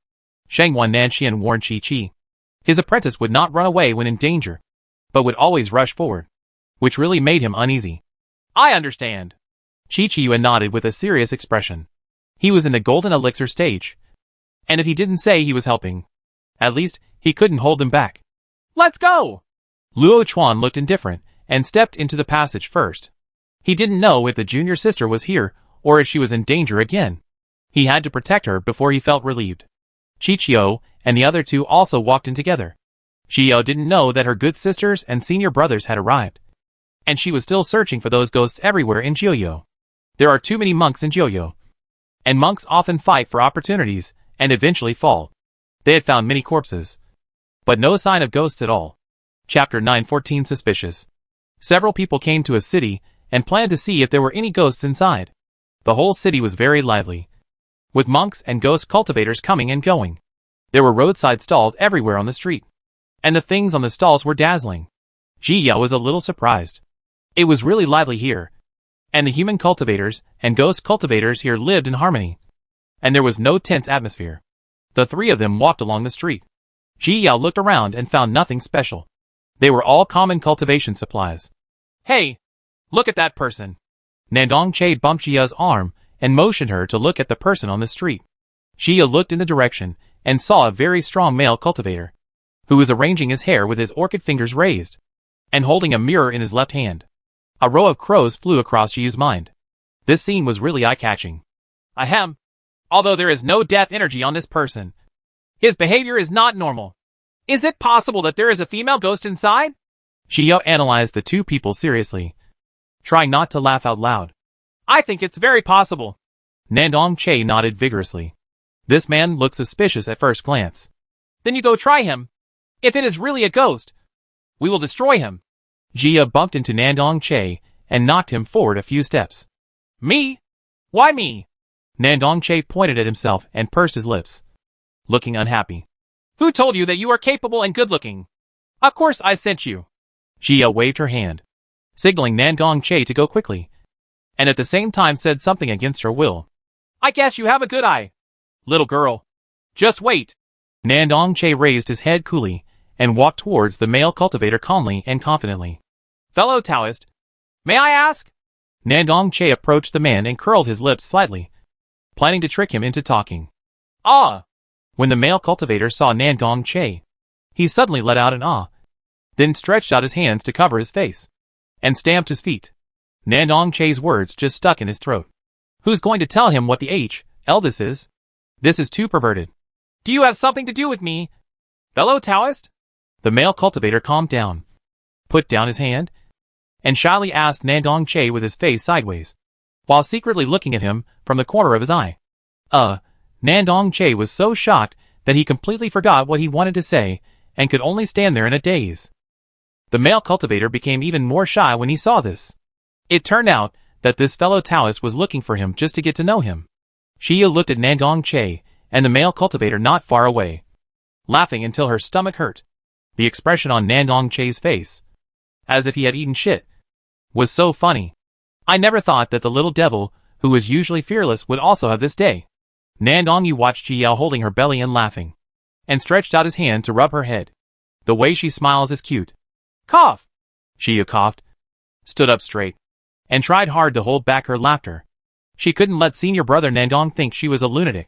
Shangwan Nanxian warned Chi-Chi. His apprentice would not run away when in danger, but would always rush forward, which really made him uneasy. I understand. Chi-Chi nodded with a serious expression. He was in the golden elixir stage, and if he didn't say he was helping, at least he couldn't hold them back. Let's go! Luo Chuan looked indifferent and stepped into the passage first. He didn't know if the junior sister was here or if she was in danger again. He had to protect her before he felt relieved. Chichio and the other two also walked in together. Chiyo didn't know that her good sisters and senior brothers had arrived, and she was still searching for those ghosts everywhere in Jiuyu. There are too many monks in Jiuyu, and monks often fight for opportunities and eventually fall. They had found many corpses, but no sign of ghosts at all. Chapter 914 Suspicious. Several people came to a city and planned to see if there were any ghosts inside. The whole city was very lively, with monks and ghost cultivators coming and going. There were roadside stalls everywhere on the street, and the things on the stalls were dazzling. Ji Yao was a little surprised. It was really lively here. And the human cultivators and ghost cultivators here lived in harmony. And there was no tense atmosphere. The three of them walked along the street. Ji Yao looked around and found nothing special. They were all common cultivation supplies. Hey! Look at that person! Nandong Che bumped Ji Yao's arm and motioned her to look at the person on the street. Ji Yao looked in the direction and saw a very strong male cultivator, who was arranging his hair with his orchid fingers raised, and holding a mirror in his left hand. A row of crows flew across Ji Yao's mind. This scene was really eye-catching. Ahem. Although there is no death energy on this person, his behavior is not normal. Is it possible that there is a female ghost inside? Ji Yao analyzed the two people seriously, trying not to laugh out loud. I think it's very possible. Nandong Che nodded vigorously. This man looked suspicious at first glance. Then you go try him. If it is really a ghost, we will destroy him. Ji Yao bumped into Nandong Che and knocked him forward a few steps. Me? Why me? Nandong Che pointed at himself and pursed his lips, looking unhappy. Who told you that you are capable and good-looking? Of course I sent you. Ji Yao waved her hand, signaling Nandong Che to go quickly, and at the same time said something against her will. I guess you have a good eye, little girl. Just wait. Nandong Che raised his head coolly and walked towards the male cultivator calmly and confidently. Fellow Taoist, may I ask? Nandong Che approached the man and curled his lips slightly, planning to trick him into talking. Ah! When the male cultivator saw Nandong Che, he suddenly let out an ah, then stretched out his hands to cover his face, and stamped his feet. Nandong Che's words just stuck in his throat. Who's going to tell him what the hell this is? This is too perverted. Do you have something to do with me, fellow Taoist? The male cultivator calmed down, put down his hand, and shyly asked Nandong Che with his face sideways, while secretly looking at him from the corner of his eye. Nandong Che was so shocked that he completely forgot what he wanted to say and could only stand there in a daze. The male cultivator became even more shy when he saw this. It turned out that this fellow Taoist was looking for him just to get to know him. Ji Yao looked at Nandong Che and the male cultivator not far away, laughing until her stomach hurt. The expression on Nandong Che's face, as if he had eaten shit, was so funny. I never thought that the little devil, who was usually fearless, would also have this day. Nandong Yu watched Ji Yao holding her belly and laughing, and stretched out his hand to rub her head. The way she smiles is cute. Cough! Ji Yao coughed, stood up straight, and tried hard to hold back her laughter. She couldn't let senior brother Nandong think she was a lunatic.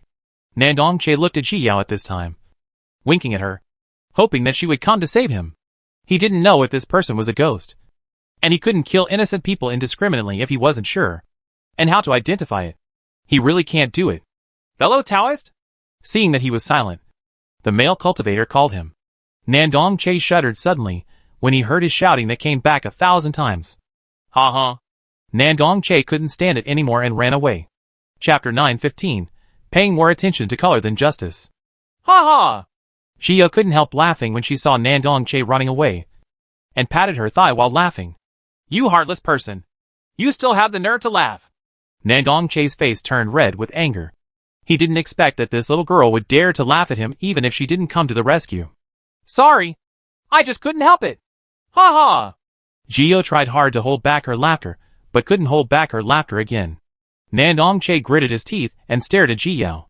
Nandong Che looked at Ji Yao at this time, winking at her, hoping that she would come to save him. He didn't know if this person was a ghost, and he couldn't kill innocent people indiscriminately if he wasn't sure, and how to identify it. He really can't do it. Fellow Taoist? Seeing that he was silent, the male cultivator called him. Nandong Che shuddered suddenly when he heard his shouting that came back 1,000 times. Ha ha. Nandong Che couldn't stand it anymore and ran away. Chapter 9:15. Paying more attention to color than justice. Ha ha! Ji Yao couldn't help laughing when she saw Nandong Che running away, and patted her thigh while laughing. You heartless person! You still have the nerve to laugh! Nandong Che's face turned red with anger. He didn't expect that this little girl would dare to laugh at him even if she didn't come to the rescue. Sorry! I just couldn't help it! Ha ha! Ji Yao tried hard to hold back her laughter, but couldn't hold back her laughter again. Nandong Che gritted his teeth and stared at Ji Yao,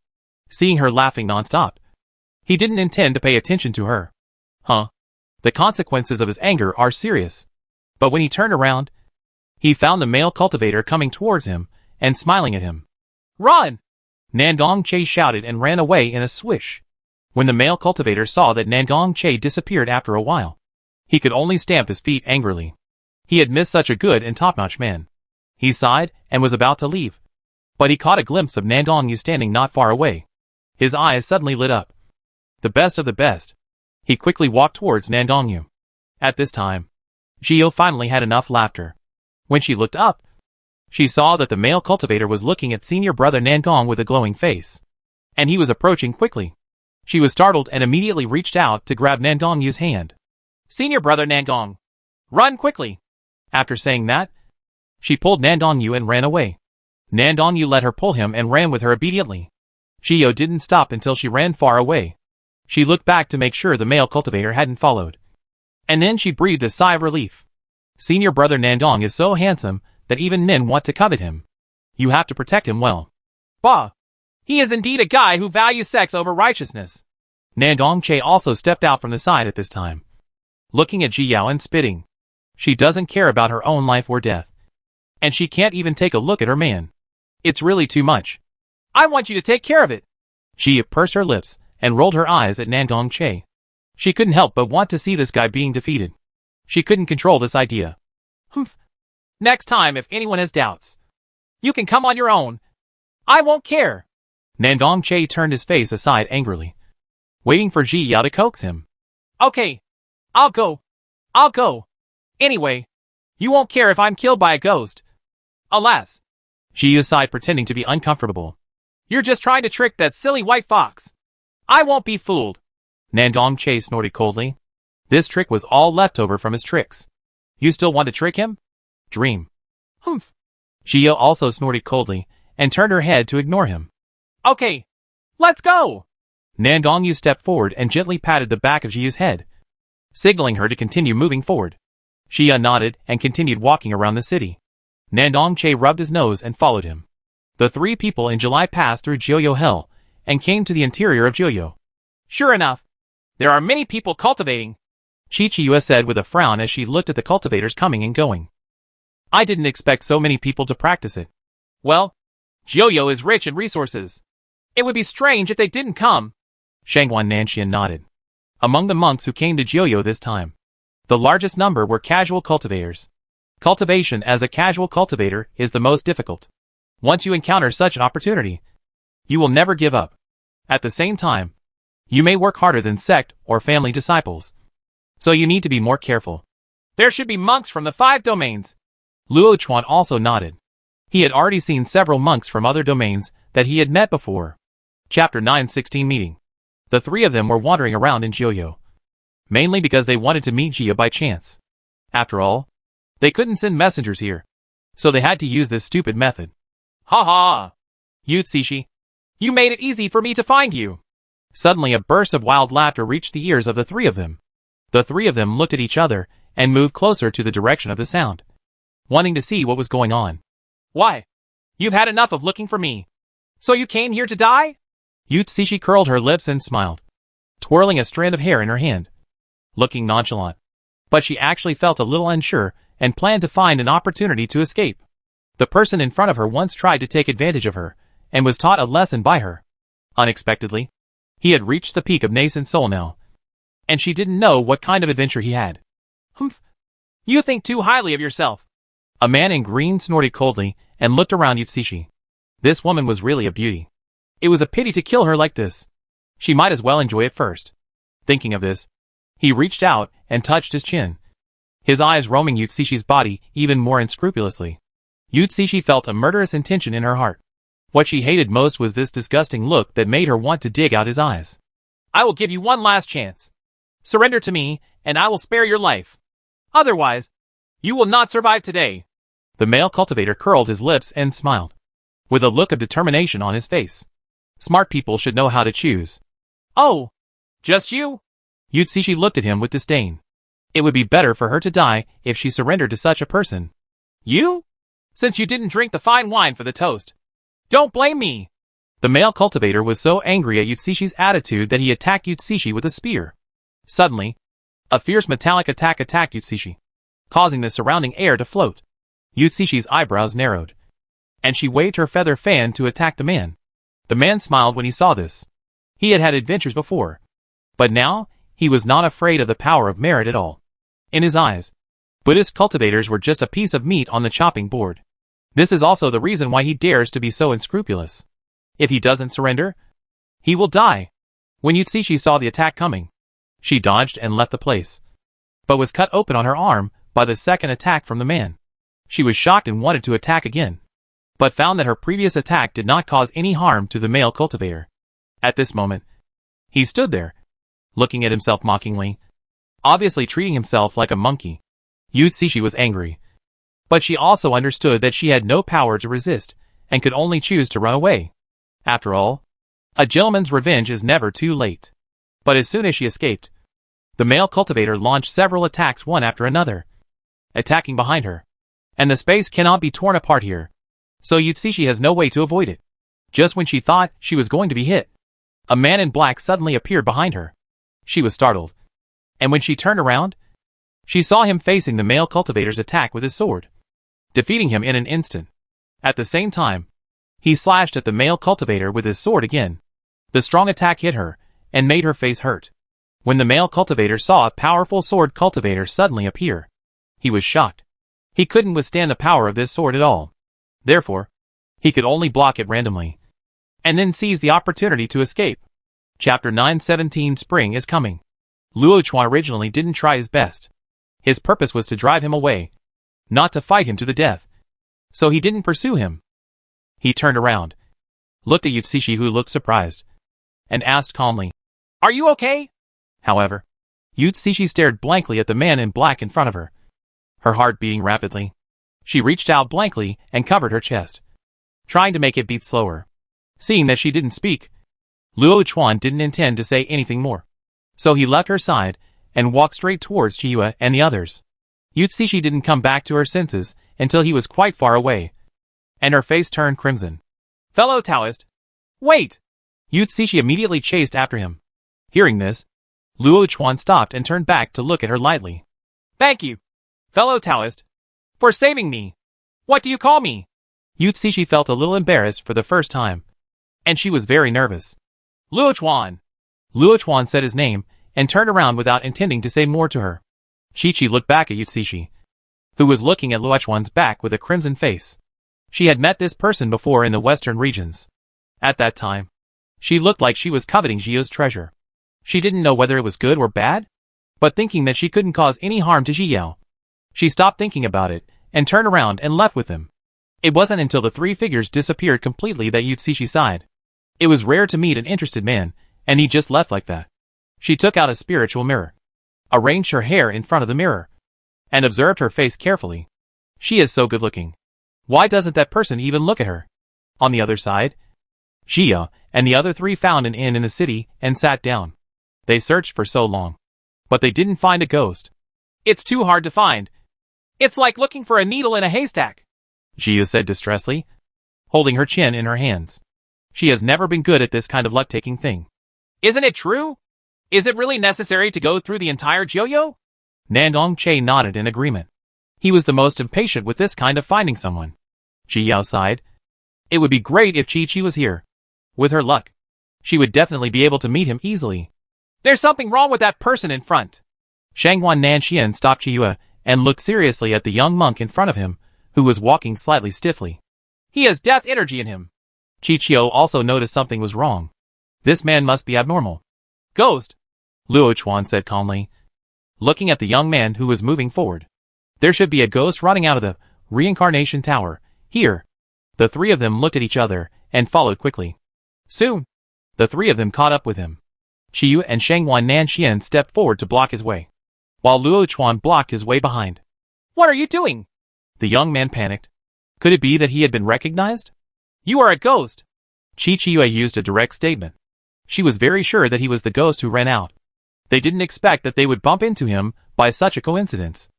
seeing her laughing nonstop. He didn't intend to pay attention to her. The consequences of his anger are serious. But when he turned around, he found the male cultivator coming towards him and smiling at him. Run! Nandong Che shouted and ran away in a swish. When the male cultivator saw that Nandong Che disappeared after a while, he could only stamp his feet angrily. He had missed such a good and top-notch man. He sighed and was about to leave, but he caught a glimpse of Nandong Yu standing not far away. His eyes suddenly lit up. The best of the best. He quickly walked towards Nandong Yu. At this time, Ji Yao finally had enough laughter. When she looked up, she saw that the male cultivator was looking at senior brother Nandong with a glowing face, and he was approaching quickly. She was startled and immediately reached out to grab Nandong Yu's hand. Senior brother Nandong, run quickly! After saying that, she pulled Nandong Yu and ran away. Nandong Yu let her pull him and ran with her obediently. Ji Yao didn't stop until she ran far away. She looked back to make sure the male cultivator hadn't followed, And then she breathed a sigh of relief. Senior brother Nandong is so handsome that even men want to covet him. You have to protect him well. Bah! He is indeed a guy who values sex over righteousness. Nandong Che also stepped out from the side at this time, looking at Ji Yao and spitting. She doesn't care about her own life or death. And she can't even take a look at her man. It's really too much. I want you to take care of it. She pursed her lips and rolled her eyes at Nandong Che. She couldn't help but want to see this guy being defeated. She couldn't control this idea. Humph. Next time if anyone has doubts, you can come on your own. I won't care. Nandong Che turned his face aside angrily, waiting for Ji Yao to coax him. Okay. I'll go. Anyway, you won't care if I'm killed by a ghost. Alas. Ji sighed, pretending to be uncomfortable. You're just trying to trick that silly white fox. I won't be fooled. Nandong Che snorted coldly. This trick was all left over from his tricks. You still want to trick him? Dream. Humph. Ji also snorted coldly and turned her head to ignore him. Okay. Let's go. Nandong Yu stepped forward and gently patted the back of Ji's head, signaling her to continue moving forward. Xia nodded and continued walking around the city. Nandong Che rubbed his nose and followed him. The three people in July passed through Jiuyo Hell and came to the interior of Jiuyo. Sure enough, there are many people cultivating, Chi-Chiyua said with a frown as she looked at the cultivators coming and going. I didn't expect so many people to practice it. Well, Jiuyo is rich in resources. It would be strange if they didn't come. Shangwan Nanxian nodded. Among the monks who came to Jiuyo this time, the largest number were casual cultivators. Cultivation as a casual cultivator is the most difficult. Once you encounter such an opportunity, you will never give up. At the same time, you may work harder than sect or family disciples. So you need to be more careful. There should be monks from the 5 domains. Luo Chuan also nodded. He had already seen several monks from other domains that he had met before. Chapter 916 Meeting. The three of them were wandering around in Jiuyo, mainly because they wanted to meet Jia by chance. After all, they couldn't send messengers here, so they had to use this stupid method. Ha ha! Yutsishi, you made it easy for me to find you. Suddenly a burst of wild laughter reached the ears of the three of them. The three of them looked at each other and moved closer to the direction of the sound, wanting to see what was going on. Why? You've had enough of looking for me. So you came here to die? Yutsishi curled her lips and smiled, twirling a strand of hair in her hand, looking nonchalant. But she actually felt a little unsure and planned to find an opportunity to escape. The person in front of her once tried to take advantage of her and was taught a lesson by her. Unexpectedly, he had reached the peak of nascent soul now, and she didn't know what kind of adventure he had. Humph! You think too highly of yourself. A man in green snorted coldly and looked around Yutsishi. This woman was really a beauty. It was a pity to kill her like this. She might as well enjoy it first. Thinking of this, he reached out and touched his chin, his eyes roaming Yutsishi's body even more unscrupulously. Yutsishi felt a murderous intention in her heart. What she hated most was this disgusting look that made her want to dig out his eyes. I will give you one last chance. Surrender to me, and I will spare your life. Otherwise, you will not survive today. The male cultivator curled his lips and smiled, with a look of determination on his face. Smart people should know how to choose. Oh, just you? Yutsishi looked at him with disdain. It would be better for her to die if she surrendered to such a person. You? Since you didn't drink the fine wine for the toast. Don't blame me. The male cultivator was so angry at Yutsishi's attitude that he attacked Yutsishi with a spear. Suddenly, a fierce metallic attack attacked Yutsishi, causing the surrounding air to float. Yutsishi's eyebrows narrowed, and she waved her feather fan to attack the man. The man smiled when he saw this. He had had adventures before, but now he was not afraid of the power of merit at all. In his eyes, Buddhist cultivators were just a piece of meat on the chopping board. This is also the reason why he dares to be so unscrupulous. If he doesn't surrender, he will die. When Yutsishi saw the attack coming, she dodged and left the place, but was cut open on her arm by the second attack from the man. She was shocked and wanted to attack again, but found that her previous attack did not cause any harm to the male cultivator. At this moment, he stood there, looking at himself mockingly, obviously treating himself like a monkey. Yutsishi was angry, but she also understood that she had no power to resist and could only choose to run away. After all, a gentleman's revenge is never too late. But as soon as she escaped, The male cultivator launched several attacks one after another, attacking behind her. And the space cannot be torn apart here, so Utsushi has no way to avoid it. Just when she thought she was going to be hit, a man in black suddenly appeared behind her. She was startled, and when she turned around, she saw him facing the male cultivator's attack with his sword, defeating him in an instant. At the same time, he slashed at the male cultivator with his sword again. The strong attack hit her, and made her face hurt. When the male cultivator saw a powerful sword cultivator suddenly appear, he was shocked. He couldn't withstand the power of this sword at all. Therefore, he could only block it randomly, and then seize the opportunity to escape. Chapter 917 Spring is coming. Luo Chuan originally didn't try his best. His purpose was to drive him away, not to fight him to the death. So he didn't pursue him. He turned around, looked at Utsushi, who looked surprised, and asked calmly, "Are you okay?" However, Utsushi stared blankly at the man in black in front of her, her heart beating rapidly. She reached out blankly and covered her chest, trying to make it beat slower. Seeing that she didn't speak, Luo Chuan didn't intend to say anything more. So he left her side and walked straight towards Chiyue and the others. Utsushi didn't come back to her senses until he was quite far away, and her face turned crimson. "Fellow Taoist, wait!" Utsushi immediately chased after him. Hearing this, Luo Chuan stopped and turned back to look at her lightly. "Thank you, fellow Taoist, for saving me. What do you call me?" Utsushi felt a little embarrassed for the first time, and she was very nervous. "Luo Chuan." Luo Chuan said his name and turned around without intending to say more to her. Chi-Chi looked back at Utsushi, who was looking at Luo Chuan's back with a crimson face. She had met this person before in the western regions. At that time, she looked like she was coveting Jiu's treasure. She didn't know whether it was good or bad, but thinking that she couldn't cause any harm to Jiyao, she stopped thinking about it and turned around and left with him. It wasn't until the three figures disappeared completely that Utsushi sighed. It was rare to meet an interested man, and he just left like that. She took out a spiritual mirror, arranged her hair in front of the mirror, and observed her face carefully. She is so good looking. Why doesn't that person even look at her? On the other side, Jia and the other three found an inn in the city and sat down. They searched for so long, but they didn't find a ghost. "It's too hard to find. It's like looking for a needle in a haystack," Jia said distressfully, holding her chin in her hands. She has never been good at this kind of luck-taking thing. "Isn't it true? Is it really necessary to go through the entire Joyo?" Nandong Che nodded in agreement. He was the most impatient with this kind of finding someone. Jiyao sighed. It would be great if Chi-Chi was here. With her luck, she would definitely be able to meet him easily. "There's something wrong with that person in front." Shanghuan Nanxian stopped Chiyue and looked seriously at the young monk in front of him, who was walking slightly stiffly. "He has death energy in him." Chi-Chio also noticed something was wrong. This man must be abnormal. "Ghost," Luo Chuan said calmly, looking at the young man who was moving forward. "There should be a ghost running out of the reincarnation tower, here." The three of them looked at each other and followed quickly. Soon, the three of them caught up with him. Qiyu and Shanghuan Nanxian stepped forward to block his way, while Luo Chuan blocked his way behind. "What are you doing?" The young man panicked. Could it be that he had been recognized? "You are a ghost." Qiyu used a direct statement. She was very sure that he was the ghost who ran out. They didn't expect that they would bump into him by such a coincidence.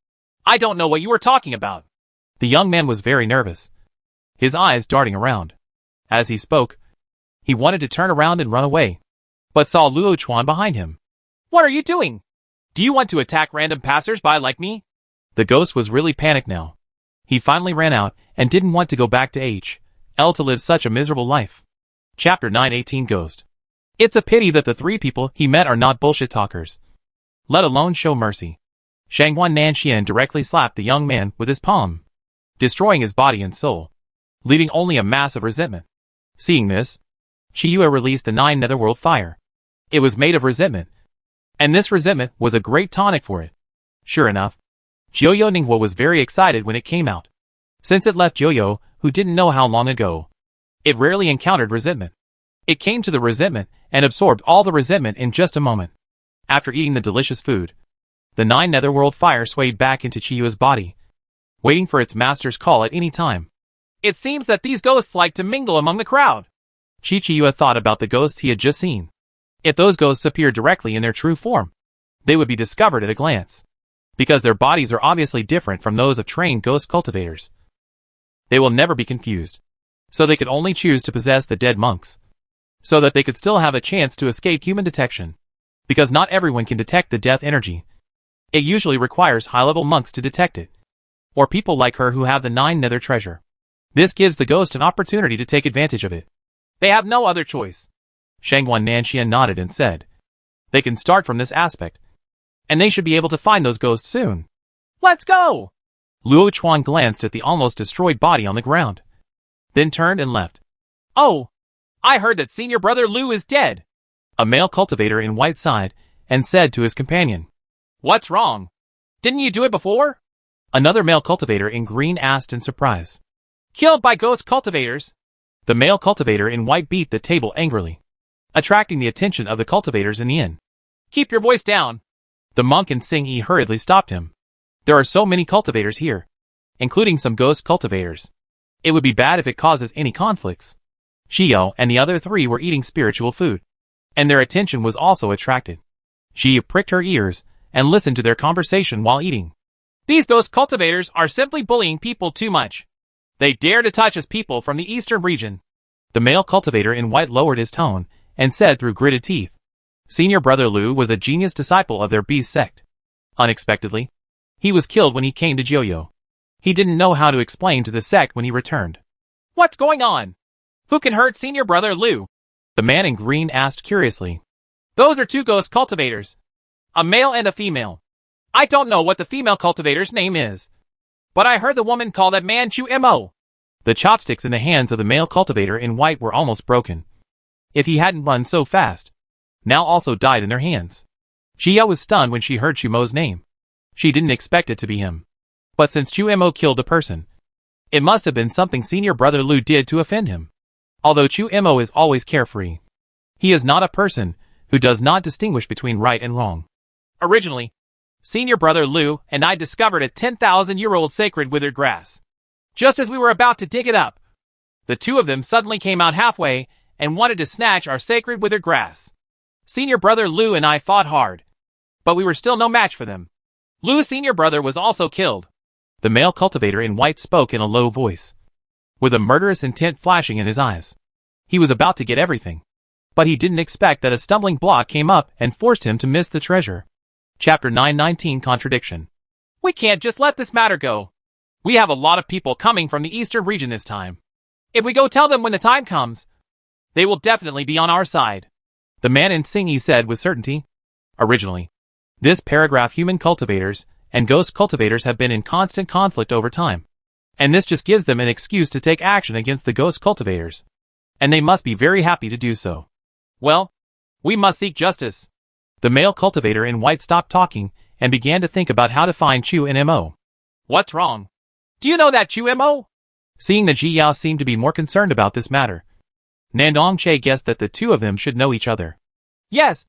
"I don't know what you are talking about." The young man was very nervous, his eyes darting around. As he spoke, he wanted to turn around and run away, but saw Luo Chuan behind him. "What are you doing? Do you want to attack random passers-by like me?" The ghost was really panicked now. He finally ran out and didn't want to go back to H.L. to live such a miserable life. Chapter 918 Ghost. It's a pity that the three people he met are not bullshit talkers, let alone show mercy. Shanghuan Nanxian directly slapped the young man with his palm, destroying his body and soul, leaving only a mass of resentment. Seeing this, Chiyue released the 9 netherworld fire. It was made of resentment, and this resentment was a great tonic for it. Sure enough, Joyo Ninghuo was very excited when it came out. Since it left Joyo, who didn't know how long ago, it rarely encountered resentment. It came to the resentment and absorbed all the resentment in just a moment. After eating the delicious food, the 9 netherworld fire swayed back into Chiyue's body, waiting for its master's call at any time. "It seems that these ghosts like to mingle among the crowd." Chiyue thought about the ghosts he had just seen. If those ghosts appeared directly in their true form, they would be discovered at a glance. Because their bodies are obviously different from those of trained ghost cultivators. They will never be confused. So they could only choose to possess the dead monks. So that they could still have a chance to escape human detection. Because not everyone can detect the death energy. It usually requires high-level monks to detect it. Or people like her who have the 9 nether treasure. This gives the ghost an opportunity to take advantage of it. They have no other choice. Shangguan Nanxian nodded and said. They can start from this aspect. And they should be able to find those ghosts luo Let's go! Luo Chuan glanced at the almost destroyed body on the ground. Then turned and left. Oh! I heard that senior brother Lu is dead! A male cultivator in white sighed, and said to his companion. What's wrong? Didn't you do it before? Another male cultivator in green asked in surprise. Killed by ghost cultivators? The male cultivator in white beat the table angrily, attracting the attention of the cultivators in the inn. Keep your voice down! The monk in Xing-Yi hurriedly stopped him. There are so many cultivators here, including some ghost cultivators. It would be bad if it causes any conflicts. Xiao and the other 3 were eating spiritual food, and their attention was also attracted. She pricked her ears and listened to their conversation while eating. These ghost cultivators are simply bullying people too much. They dare to touch us people from the eastern region. The male cultivator in white lowered his tone and said through gritted teeth. Senior brother Lu was a genius disciple of their beast sect. Unexpectedly, he was killed when he came to Jiuyo. He didn't know how to explain to the sect when he returned. What's going on? Who can hurt senior brother Lu? The man in green asked curiously. Those are 2 ghost cultivators. A male and a female. I don't know what the female cultivator's name is. But I heard the woman call that man Mo. The chopsticks in the hands of the male cultivator in white were almost broken. If he hadn't run so fast. Now also died in their hands. Xia was stunned when she heard Chumo's name. She didn't expect it to be him. But since Chumo killed a person, it must have been something senior brother Lu did to offend him. Although Chumo is always carefree, he is not a person who does not distinguish between right and wrong. Originally, senior brother Lu and I discovered a 10,000-year-old sacred withered grass. Just as we were about to dig it up, the 2 of them suddenly came out halfway and wanted to snatch our sacred withered grass. Senior brother Lu and I fought hard, but we were still no match for them. Lu's senior brother was also killed. The male cultivator in white spoke in a low voice, with a murderous intent flashing in his eyes. He was about to get everything, but he didn't expect that a stumbling block came up and forced him to miss the treasure. Chapter 919 Contradiction. We can't just let this matter go. We have a lot of people coming from the eastern region this time. If we go tell them when the time comes, they will definitely be on our side. The man in Xing-Yi said with certainty. Originally, this paragraph human cultivators and ghost cultivators have been in constant conflict over time. And this just gives them an excuse to take action against the ghost cultivators. And they must be very happy to do so. Well, we must seek justice. The male cultivator in white stopped talking and began to think about how to find Chu and Mo. What's wrong? Do you know that Chu Mo? Seeing that Ji Yao seemed to be more concerned about this matter, Nandong Che guessed that the 2 of them should know each other. Yes,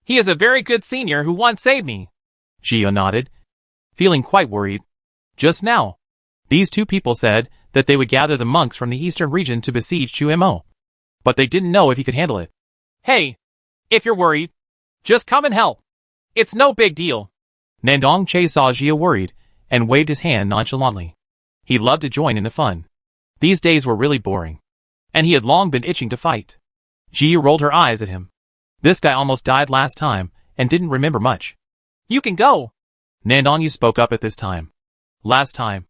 he is a very good senior who once saved me. Jiao nodded, feeling quite worried. Just now, these 2 people said that they would gather the monks from the eastern region to besiege Chu Mo. But they didn't know if he could handle it. Hey, if you're worried, just come and help. It's no big deal. Nandong Che saw Jiao worried and waved his hand nonchalantly. He loved to join in the fun. These days were really boring, and he had long been itching to fight. Jiao rolled her eyes at him. This guy almost died last time and didn't remember much. You can go. Nandong spoke up at this time. Last time,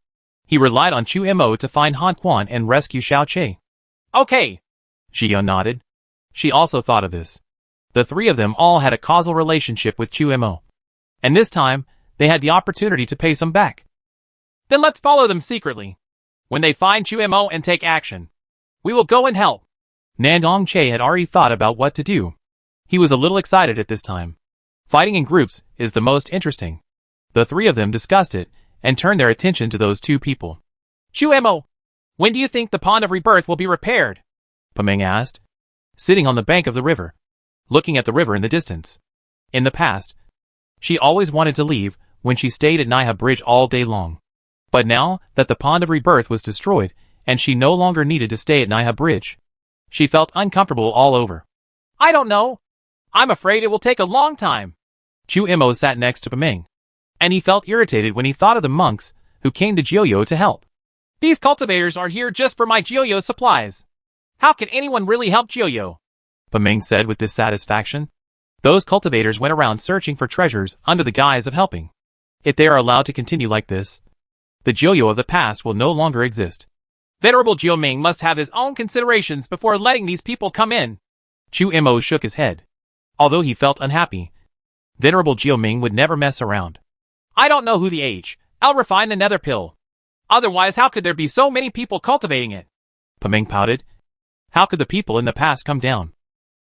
he relied on Chu Mo to find Han Quan and rescue Xiao Che. Okay. Jiao nodded. She also thought of this. The 3 of them all had a causal relationship with Chu Mo. And this time, they had the opportunity to pay some back. Then let's follow them secretly. When they find Chu Mo and take action, we will go and help. Nandong Che had already thought about what to do. He was a little excited at this time. Fighting in groups is the most interesting. The 3 of them discussed it and turned their attention to those 2 people. Chu Mo, when do you think the Pond of Rebirth will be repaired? Pameng asked, sitting on the bank of the river, looking at the river in the distance. In the past, she always wanted to leave when she stayed at Naiha Bridge all day long. But now that the Pond of Rebirth was destroyed and she no longer needed to stay at Naiha Bridge, she felt uncomfortable all over. I don't know. I'm afraid it will take a long time. Chu Imo sat next to Paming, and he felt irritated when he thought of the monks who came to Jiuyo to help. These cultivators are here just for my Jiuyo supplies. How can anyone really help Jiuyo? Paming said with dissatisfaction. Those cultivators went around searching for treasures under the guise of helping. If they are allowed to continue like this, the Jiuyo of the past will no longer exist. Venerable Jiuming must have his own considerations before letting these people come in. Chu Imo shook his head. Although he felt unhappy, Venerable Jiuming would never mess around. I don't know who the I'll refine the nether pill. Otherwise, how could there be so many people cultivating it? Paming pouted. How could the people in the past come down?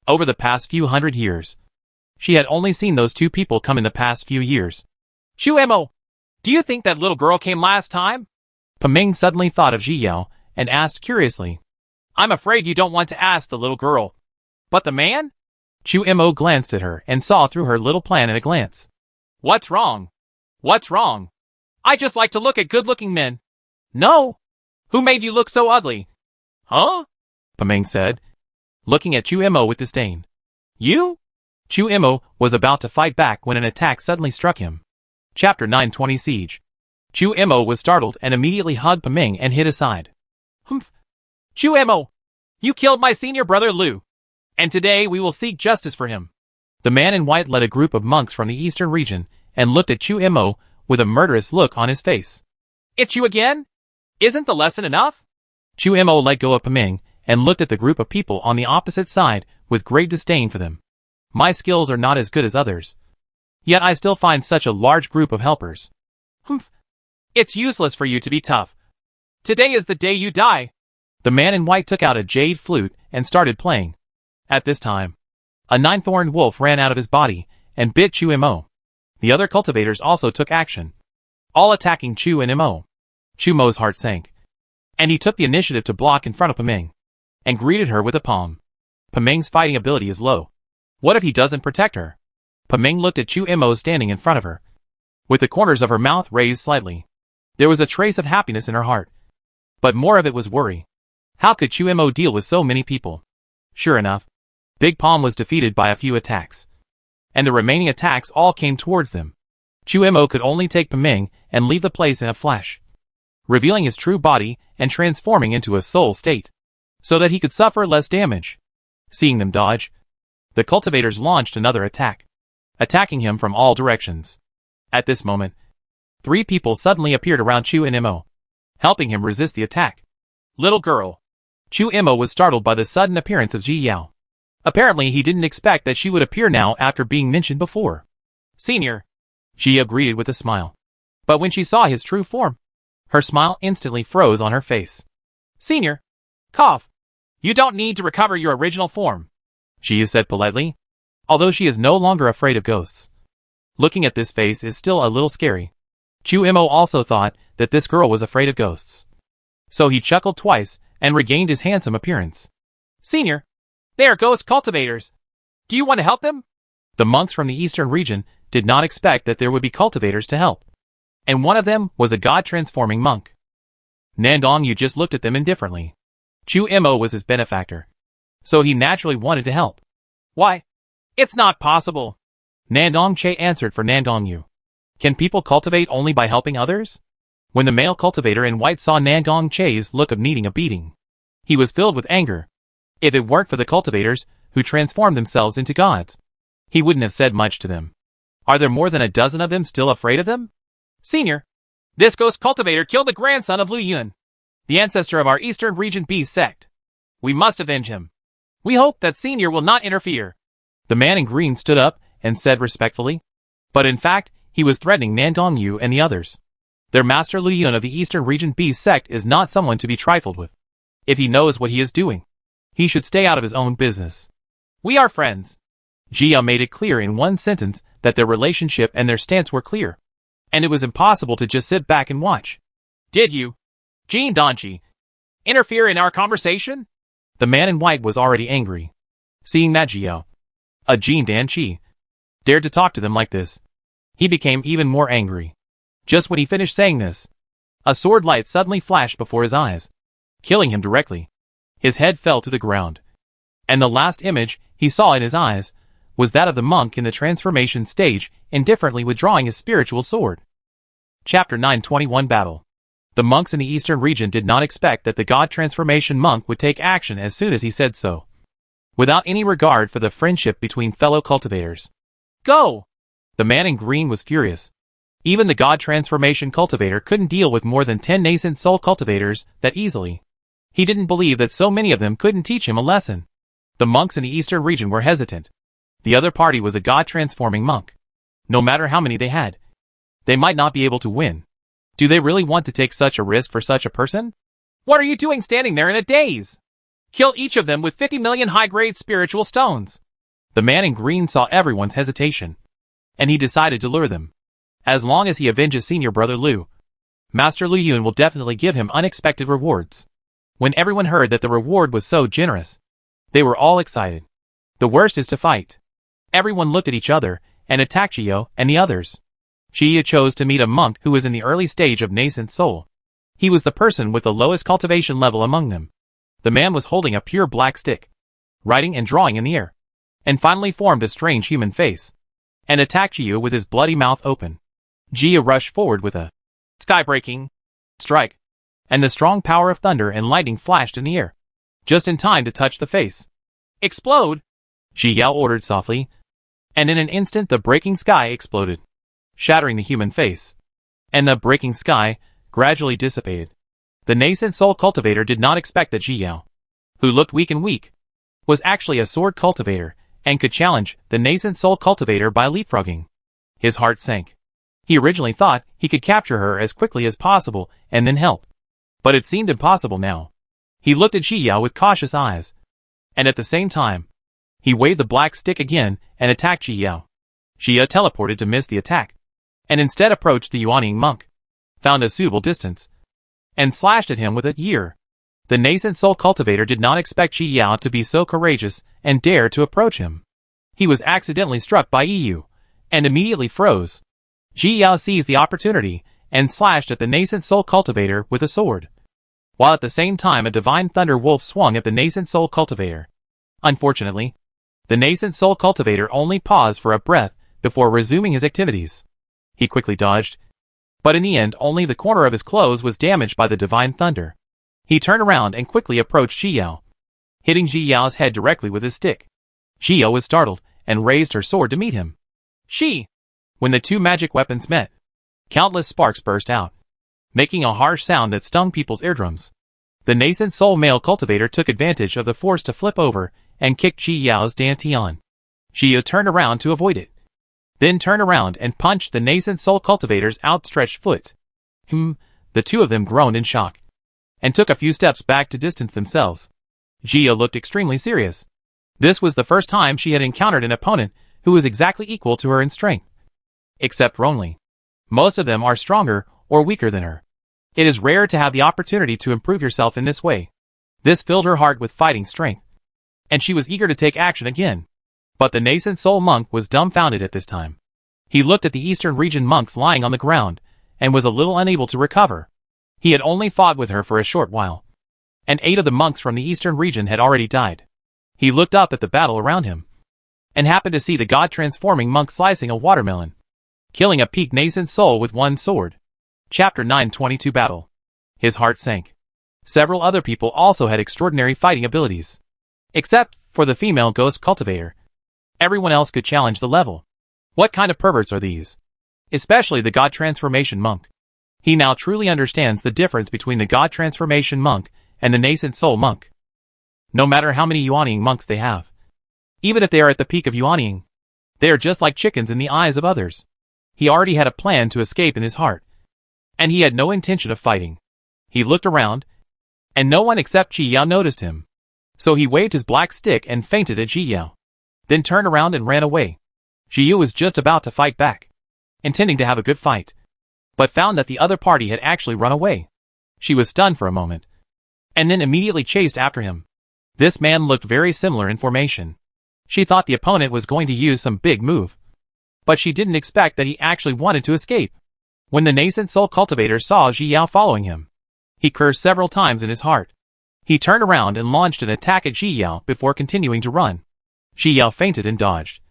Over the past few hundred years, she had only seen those two people come in the past few years. Chu Imo, do you think that little girl came last time? Paming suddenly thought of Ji Yao and asked curiously. I'm afraid you don't want to ask the little girl. But the man? Chu Imo glanced at her and saw through her little plan in a glance. What's wrong? What's wrong? I just like to look at good-looking men. No. Who made you look so ugly? Huh? Paming said, looking at Chu Imo with disdain. You? Chu Imo was about to fight back when an attack suddenly struck him. Chapter 920 Siege. Chu Imo was startled and immediately hugged Paming and hid aside. Humph. Chu Imo, you killed my senior brother Lu. And today we will seek justice for him. The man in white led a group of monks from the eastern region and looked at Chu Imo with a murderous look on his face. It's you again? Isn't the lesson enough? Chu Imo let go of Paming and looked at the group of people on the opposite side with great disdain for them. My skills are not as good as others. Yet I still find such a large group of helpers. Humph. It's useless for you to be tough. Today is the day you die. The man in white took out a jade flute and started playing. At this time, a nine-thorned wolf ran out of his body and bit Chu Imo. The other cultivators also took action, all attacking Chu and Imo. Chu Mo's heart sank, and he took the initiative to block in front of Paming, and greeted her with a palm. Paming's fighting ability is low. What if he doesn't protect her? Paming looked at Chu Imo standing in front of her, with the corners of her mouth raised slightly. There was a trace of happiness in her heart, but more of it was worry. How could Chu Imo deal with so many people? Sure enough, Big Palm was defeated by a few attacks, and the remaining attacks all came towards them. Chu Imo could only take Paming and leave the place in a flash, revealing his true body and transforming into a soul state, so that he could suffer less damage. Seeing them dodge, the cultivators launched another attack, attacking him from all directions. At this moment, 3 people suddenly appeared around Chu and Imo, helping him resist the attack. Little girl. Chu Imo was startled by the sudden appearance of Ji Yao. Apparently he didn't expect that she would appear now after being mentioned before. Senior. Ji Yao greeted with a smile. But when she saw his true form, her smile instantly froze on her face. Senior. Cough. You don't need to recover your original form, Ji Yao said politely, although she is no longer afraid of ghosts. Looking at this face is still a little scary. Chu Imo also thought that this girl was afraid of ghosts. So he chuckled twice and regained his handsome appearance. Senior. They are ghost cultivators. Do you want to help them? The monks from the eastern region did not expect that there would be cultivators to help, and one of them was a god-transforming monk. Nandong Yu just looked at them indifferently. Chu Imo was his benefactor, so he naturally wanted to help. Why? It's not possible. Nandong Che answered for Nandong Yu. Can people cultivate only by helping others? When the male cultivator in white saw Nandong Che's look of needing a beating, he was filled with anger. If it weren't for the cultivators, who transformed themselves into gods, he wouldn't have said much to them. Are there more than a dozen of them still afraid of them? Senior. This ghost cultivator killed the grandson of Lu Yun, the ancestor of our eastern region beast sect. We must avenge him. We hope that Senior will not interfere. The man in green stood up and said respectfully. But in fact, he was threatening Nandong Yu and the others. Their master Lu Yun of the eastern region beast sect is not someone to be trifled with. If he knows what he is doing, he should stay out of his own business. We are friends. Ji Yao made it clear in one sentence that their relationship and their stance were clear, and it was impossible to just sit back and watch. Did you, Jin Danchi, interfere in our conversation? The man in white was already angry. Seeing that Ji Yao, a Jin Danchi, dared to talk to them like this, he became even more angry. Just when he finished saying this, a sword light suddenly flashed before his eyes, killing him directly. His head fell to the ground, and the last image he saw in his eyes was that of the monk in the transformation stage, indifferently withdrawing his spiritual sword. Chapter 921 Battle. The monks in the eastern region did not expect that the god transformation monk would take action as soon as he said so, without any regard for the friendship between fellow cultivators. Go! The man in green was furious. Even the god transformation cultivator couldn't deal with more than 10 nascent soul cultivators that easily. He didn't believe that so many of them couldn't teach him a lesson. The monks in the eastern region were hesitant. The other party was a god-transforming monk. No matter how many they had, they might not be able to win. Do they really want to take such a risk for such a person? What are you doing standing there in a daze? Kill each of them with 50 million high-grade spiritual stones. The man in green saw everyone's hesitation, and he decided to lure them. As long as he avenges senior brother Liu, Master Liu Yun will definitely give him unexpected rewards. When everyone heard that the reward was so generous, they were all excited. The worst is to fight. Everyone looked at each other and attacked Jiyo and the others. Jiyo chose to meet a monk who was in the early stage of nascent soul. He was the person with the lowest cultivation level among them. The man was holding a pure black stick, writing and drawing in the air, and finally formed a strange human face, and attacked Jiyo with his bloody mouth open. Jiyo rushed forward with a sky-breaking strike, and the strong power of thunder and lightning flashed in the air, just in time to touch the face. Explode! Jiyo ordered softly, and in an instant the breaking sky exploded, shattering the human face, and the breaking sky gradually dissipated. The nascent soul cultivator did not expect that Jiyo, who looked weak, was actually a sword cultivator, and could challenge the nascent soul cultivator by leapfrogging. His heart sank. He originally thought he could capture her as quickly as possible and then help. But it seemed impossible now. He looked at Jiyo with cautious eyes, and at the same time, he waved the black stick again and attacked Jiyo. Jiyo teleported to miss the attack, and instead approached the Yuanying monk, found a suitable distance, and slashed at him with a year. The nascent soul cultivator did not expect Jiyo to be so courageous and dare to approach him. He was accidentally struck by EU, and immediately froze. Jiyo seized the opportunity and slashed at the nascent soul cultivator with a sword, while at the same time a divine thunder wolf swung at the nascent soul cultivator. Unfortunately, the nascent soul cultivator only paused for a breath before resuming his activities. He quickly dodged, but in the end only the corner of his clothes was damaged by the divine thunder. He turned around and quickly approached Jiyo, hitting Jiyo's head directly with his stick. Jiyo was startled and raised her sword to meet him. When the two magic weapons met, countless sparks burst out, making a harsh sound that stung people's eardrums. The nascent soul male cultivator took advantage of the force to flip over and kicked Jiyo's dantian. Jiyo turned around to avoid it, then turned around and punched the nascent soul cultivator's outstretched foot. The two of them groaned in shock, and took a few steps back to distance themselves. Jiyo looked extremely serious. This was the first time she had encountered an opponent who was exactly equal to her in strength. Except Rongley. Most of them are stronger or weaker than her. It is rare to have the opportunity to improve yourself in this way. This filled her heart with fighting strength, and she was eager to take action again. But the nascent soul monk was dumbfounded at this time. He looked at the eastern region monks lying on the ground, and was a little unable to recover. He had only fought with her for a short while, and 8 of the monks from the eastern region had already died. He looked up at the battle around him, and happened to see the god-transforming monk slicing a watermelon, killing a peak nascent soul with one sword. Chapter 922 Battle. His heart sank. Several other people also had extraordinary fighting abilities, except for the female ghost cultivator. Everyone else could challenge the level. What kind of perverts are these? Especially the god transformation monk. He now truly understands the difference between the god transformation monk and the nascent soul monk. No matter how many Yuanying monks they have, even if they are at the peak of Yuanying, they are just like chickens in the eyes of others. He already had a plan to escape in his heart, and he had no intention of fighting. He looked around, and no one except Jiyo noticed him. So he waved his black stick and feinted at Jiyo, then turned around and ran away. Jiyo was just about to fight back, intending to have a good fight, but found that the other party had actually run away. She was stunned for a moment, and then immediately chased after him. This man looked very similar in formation. She thought the opponent was going to use some big move, but she didn't expect that he actually wanted to escape. When the nascent soul cultivator saw Jiyo following him, he cursed several times in his heart. He turned around and launched an attack at Jiyo before continuing to run. Jiyo feinted and dodged,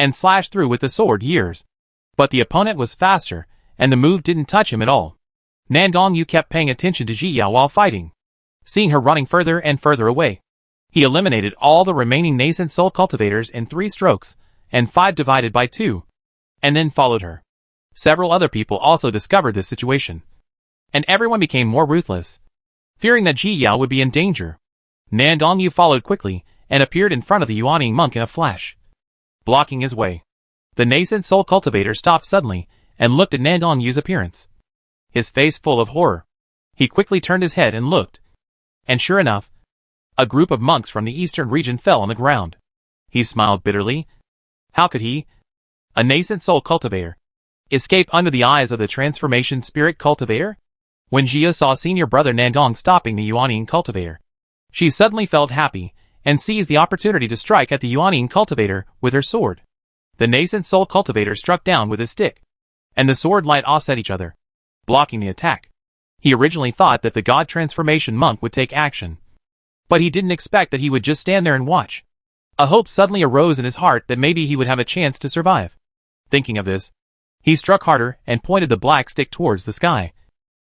and slashed through with the sword years. But the opponent was faster, and the move didn't touch him at all. Nandong Yu kept paying attention to Ji Yao while fighting. Seeing her running further and further away, he eliminated all the remaining nascent soul cultivators in 3 strokes, and 5 divided by 2, and then followed her. Several other people also discovered this situation, and everyone became more ruthless. Fearing that Ji Yao would be in danger, Nandong Yu followed quickly and appeared in front of the Yuaning monk in a flash, blocking his way. The nascent soul cultivator stopped suddenly and looked at Nandong Yu's appearance, his face full of horror. He quickly turned his head and looked, and sure enough, a group of monks from the eastern region fell on the ground. He smiled bitterly. How could he, a nascent soul cultivator, escape under the eyes of the transformation spirit cultivator? When Jia saw senior brother Nandong stopping the Yuaning cultivator, she suddenly felt happy and seized the opportunity to strike at the Yuaning cultivator with her sword. The nascent soul cultivator struck down with his stick, and the sword light offset each other, blocking the attack. He originally thought that the god transformation monk would take action, but he didn't expect that he would just stand there and watch. A hope suddenly arose in his heart that maybe he would have a chance to survive. Thinking of this, he struck harder and pointed the black stick towards the sky,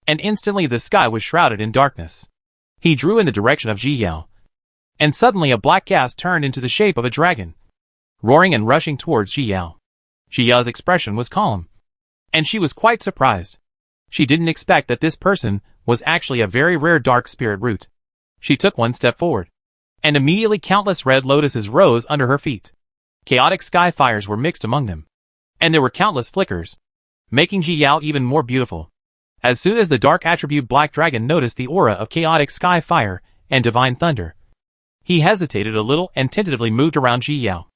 and instantly the sky was shrouded in darkness. He drew in the direction of Ji Yao, and suddenly a black gas turned into the shape of a dragon, roaring and rushing towards Ji Yao. Ji Yao's expression was calm, and she was quite surprised. She didn't expect that this person was actually a very rare dark spirit root. She took one step forward, and immediately countless red lotuses rose under her feet. Chaotic sky fires were mixed among them, and there were countless flickers, making Ji Yao even more beautiful. As soon as the dark attribute Black Dragon noticed the aura of chaotic sky fire and divine thunder, he hesitated a little and tentatively moved around Ji Yao.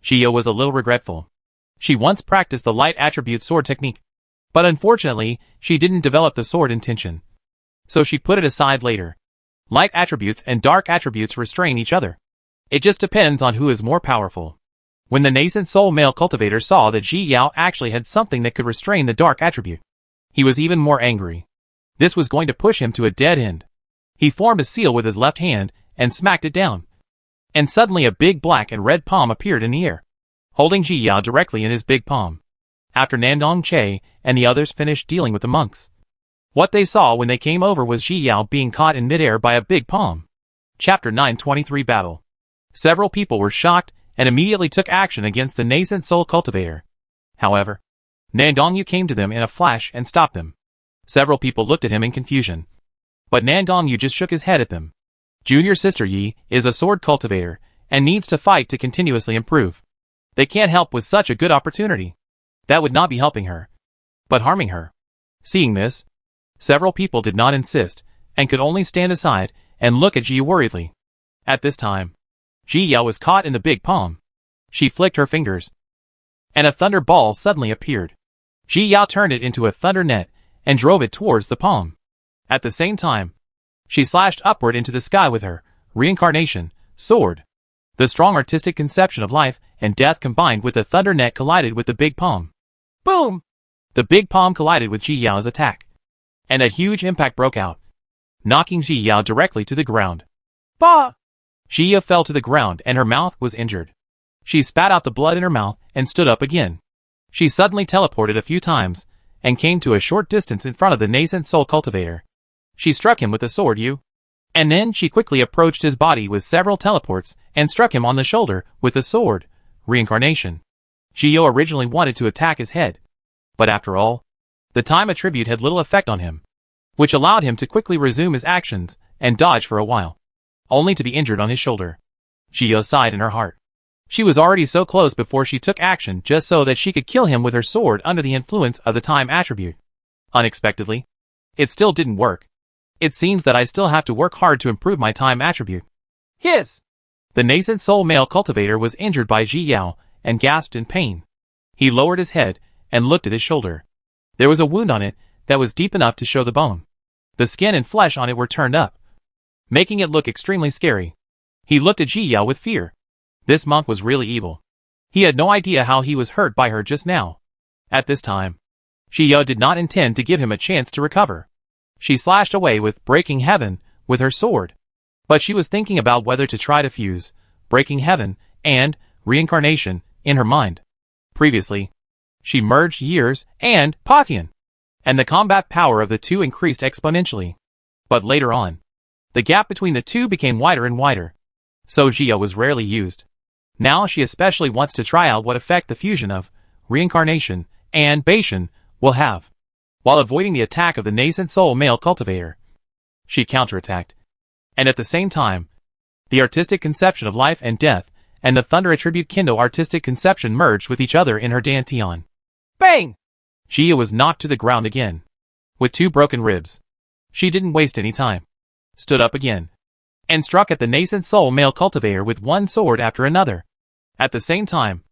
Ji Yao was a little regretful. She once practiced the light attribute sword technique, but unfortunately, she didn't develop the sword intention, so she put it aside later. Light attributes and dark attributes restrain each other. It just depends on who is more powerful. When the nascent soul male cultivator saw that Ji Yao actually had something that could restrain the dark attribute, he was even more angry. This was going to push him to a dead end. He formed a seal with his left hand and smacked it down, and suddenly a big black and red palm appeared in the air, holding Ji Yao directly in his big palm. After Nandong Che and the others finished dealing with the monks, what they saw when they came over was Ji Yao being caught in midair by a big palm. Chapter 923 Battle. Several people were shocked and immediately took action against the nascent soul cultivator. However, Nandong Yu came to them in a flash and stopped them. Several people looked at him in confusion, but Nandong Yu just shook his head at them. Junior sister Yi is a sword cultivator and needs to fight to continuously improve. They can't help with such a good opportunity. That would not be helping her, but harming her. Seeing this, several people did not insist and could only stand aside and look at Ji worriedly. At this time, Ji Yao was caught in the big palm. She flicked her fingers, and a thunder ball suddenly appeared. Ji Yao turned it into a thunder net and drove it towards the palm. At the same time, she slashed upward into the sky with her reincarnation sword. The strong artistic conception of life and death combined with the thunder net collided with the big palm. Boom! The big palm collided with Ji Yao's attack, and a huge impact broke out, knocking Ji Yao directly to the ground. Bah! Ji Yao fell to the ground and her mouth was injured. She spat out the blood in her mouth and stood up again. She suddenly teleported a few times and came to a short distance in front of the nascent soul cultivator. She struck him with the sword and then she quickly approached his body with several teleports and struck him on the shoulder with the sword, reincarnation. Ji Yao originally wanted to attack his head, but after all, the time attribute had little effect on him, which allowed him to quickly resume his actions and dodge for a while, only to be injured on his shoulder. Ji Yao sighed in her heart. She was already so close before she took action just so that she could kill him with her sword under the influence of the time attribute. Unexpectedly, it still didn't work. It seems that I still have to work hard to improve my time attribute. Hiss! The nascent soul male cultivator was injured by Ji Yao and gasped in pain. He lowered his head and looked at his shoulder. There was a wound on it that was deep enough to show the bone. The skin and flesh on it were turned up, making it look extremely scary. He looked at Ji Yao with fear. This monk was really evil. He had no idea how he was hurt by her just now. At this time, Ji Yao did not intend to give him a chance to recover. She slashed away with Breaking Heaven with her sword, but she was thinking about whether to try to fuse Breaking Heaven and Reincarnation in her mind. Previously, she merged Years and Patian, and the combat power of the two increased exponentially. But later on, the gap between the two became wider and wider, so Jia was rarely used. Now she especially wants to try out what effect the fusion of reincarnation and Bashan will have. While avoiding the attack of the nascent soul male cultivator, she counterattacked. And at the same time, the artistic conception of life and death and the thunder attribute Kendo artistic conception merged with each other in her dantian. Bang! Jia was knocked to the ground again, with 2 broken ribs. She didn't waste any time, stood up again, and struck at the nascent soul male cultivator with one sword after another. At the same time,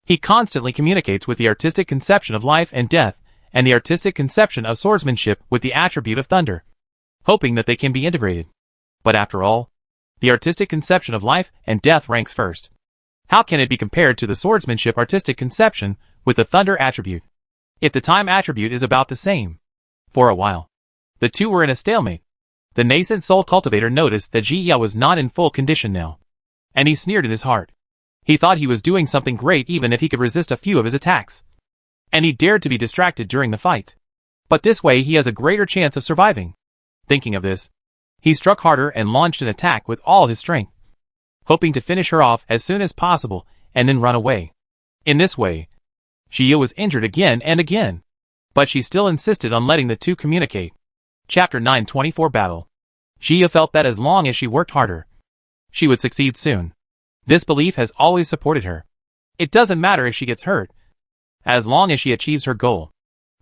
he constantly communicates with the artistic conception of life and death and the artistic conception of swordsmanship with the attribute of thunder, hoping that they can be integrated. But after all, the artistic conception of life and death ranks first. How can it be compared to the swordsmanship artistic conception with the thunder attribute, if the time attribute is about the same? For a while, the two were in a stalemate. The nascent soul cultivator noticed that Jia was not in full condition now, and he sneered in his heart. He thought he was doing something great even if he could resist a few of his attacks, and he dared to be distracted during the fight. But this way he has a greater chance of surviving. Thinking of this, he struck harder and launched an attack with all his strength, hoping to finish her off as soon as possible and then run away. In this way, Jia was injured again and again, but she still insisted on letting the two communicate. Chapter 924 Battle. Jia felt that as long as she worked harder, she would succeed soon. This belief has always supported her. It doesn't matter if she gets hurt, as long as she achieves her goal.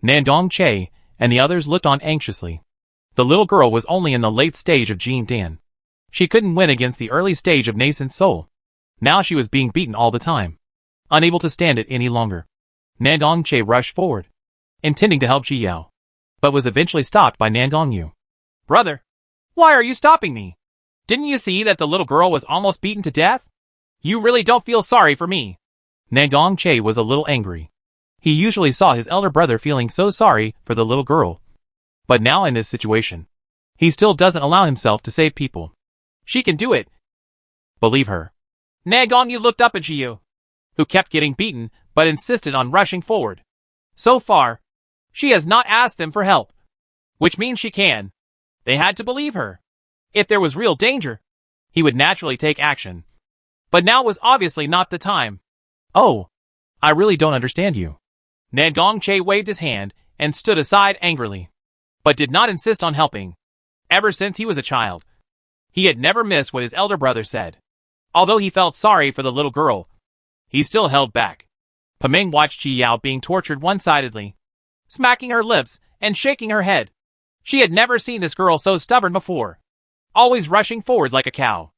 Nandong Che and the others looked on anxiously. The little girl was only in the late stage of Jin Dan. She couldn't win against the early stage of nascent soul. Now she was being beaten all the time, unable to stand it any longer. Nandong Che rushed forward, intending to help Ji Yao, but was eventually stopped by Nandong Yu. Brother, why are you stopping me? Didn't you see that the little girl was almost beaten to death? You really don't feel sorry for me. Nandong Che was a little angry. He usually saw his elder brother feeling so sorry for the little girl, but now in this situation, he still doesn't allow himself to save people. She can do it. Believe her. Nandong Yu looked up at Jiu, who kept getting beaten but insisted on rushing forward. So far, she has not asked them for help, which means she can. They had to believe her. If there was real danger, he would naturally take action. But now was obviously not the time. Oh, I really don't understand you. Nandong Che waved his hand and stood aside angrily, but did not insist on helping. Ever since he was a child, he had never missed what his elder brother said. Although he felt sorry for the little girl, he still held back. Pameng watched Ji Yao being tortured one-sidedly, smacking her lips and shaking her head. She had never seen this girl so stubborn before, always rushing forward like a cow.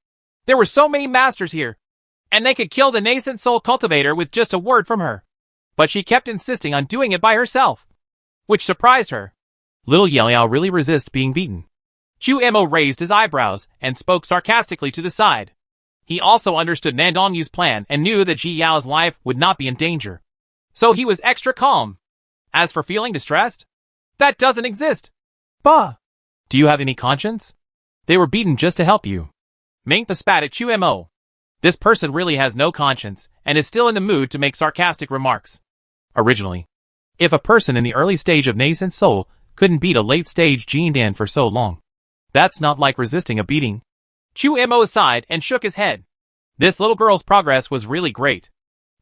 There were so many masters here, and they could kill the nascent soul cultivator with just a word from her. But she kept insisting on doing it by herself, which surprised her. Little Yao Yao really resists being beaten. Chu Mo raised his eyebrows and spoke sarcastically to the side. He also understood Nandong Yu's plan and knew that Ji Yao's life would not be in danger, so he was extra calm. As for feeling distressed, that doesn't exist. Bah! Do you have any conscience? They were beaten just to help you. Mingpa spat at Chu Mo. This person really has no conscience and is still in the mood to make sarcastic remarks. Originally, if a person in the early stage of nascent soul couldn't beat a late stage Jin Dan for so long, that's not like resisting a beating. Chu Mo sighed and shook his head. This little girl's progress was really great.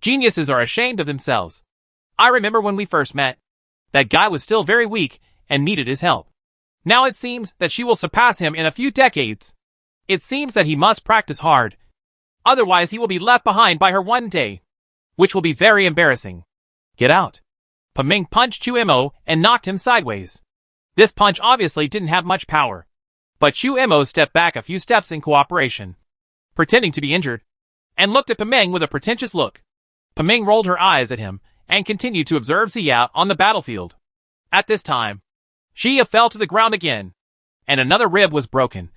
Geniuses are ashamed of themselves. I remember when we first met. That guy was still very weak and needed his help. Now it seems that she will surpass him in a few decades. It seems that he must practice hard. Otherwise he will be left behind by her one day, which will be very embarrassing. Get out. Pameng punched Chu Mo and knocked him sideways. This punch obviously didn't have much power, but Chu Mo stepped back a few steps in cooperation, pretending to be injured, and looked at Pameng with a pretentious look. Pameng rolled her eyes at him and continued to observe Xia on the battlefield. At this time, Xia fell to the ground again, and another rib was broken.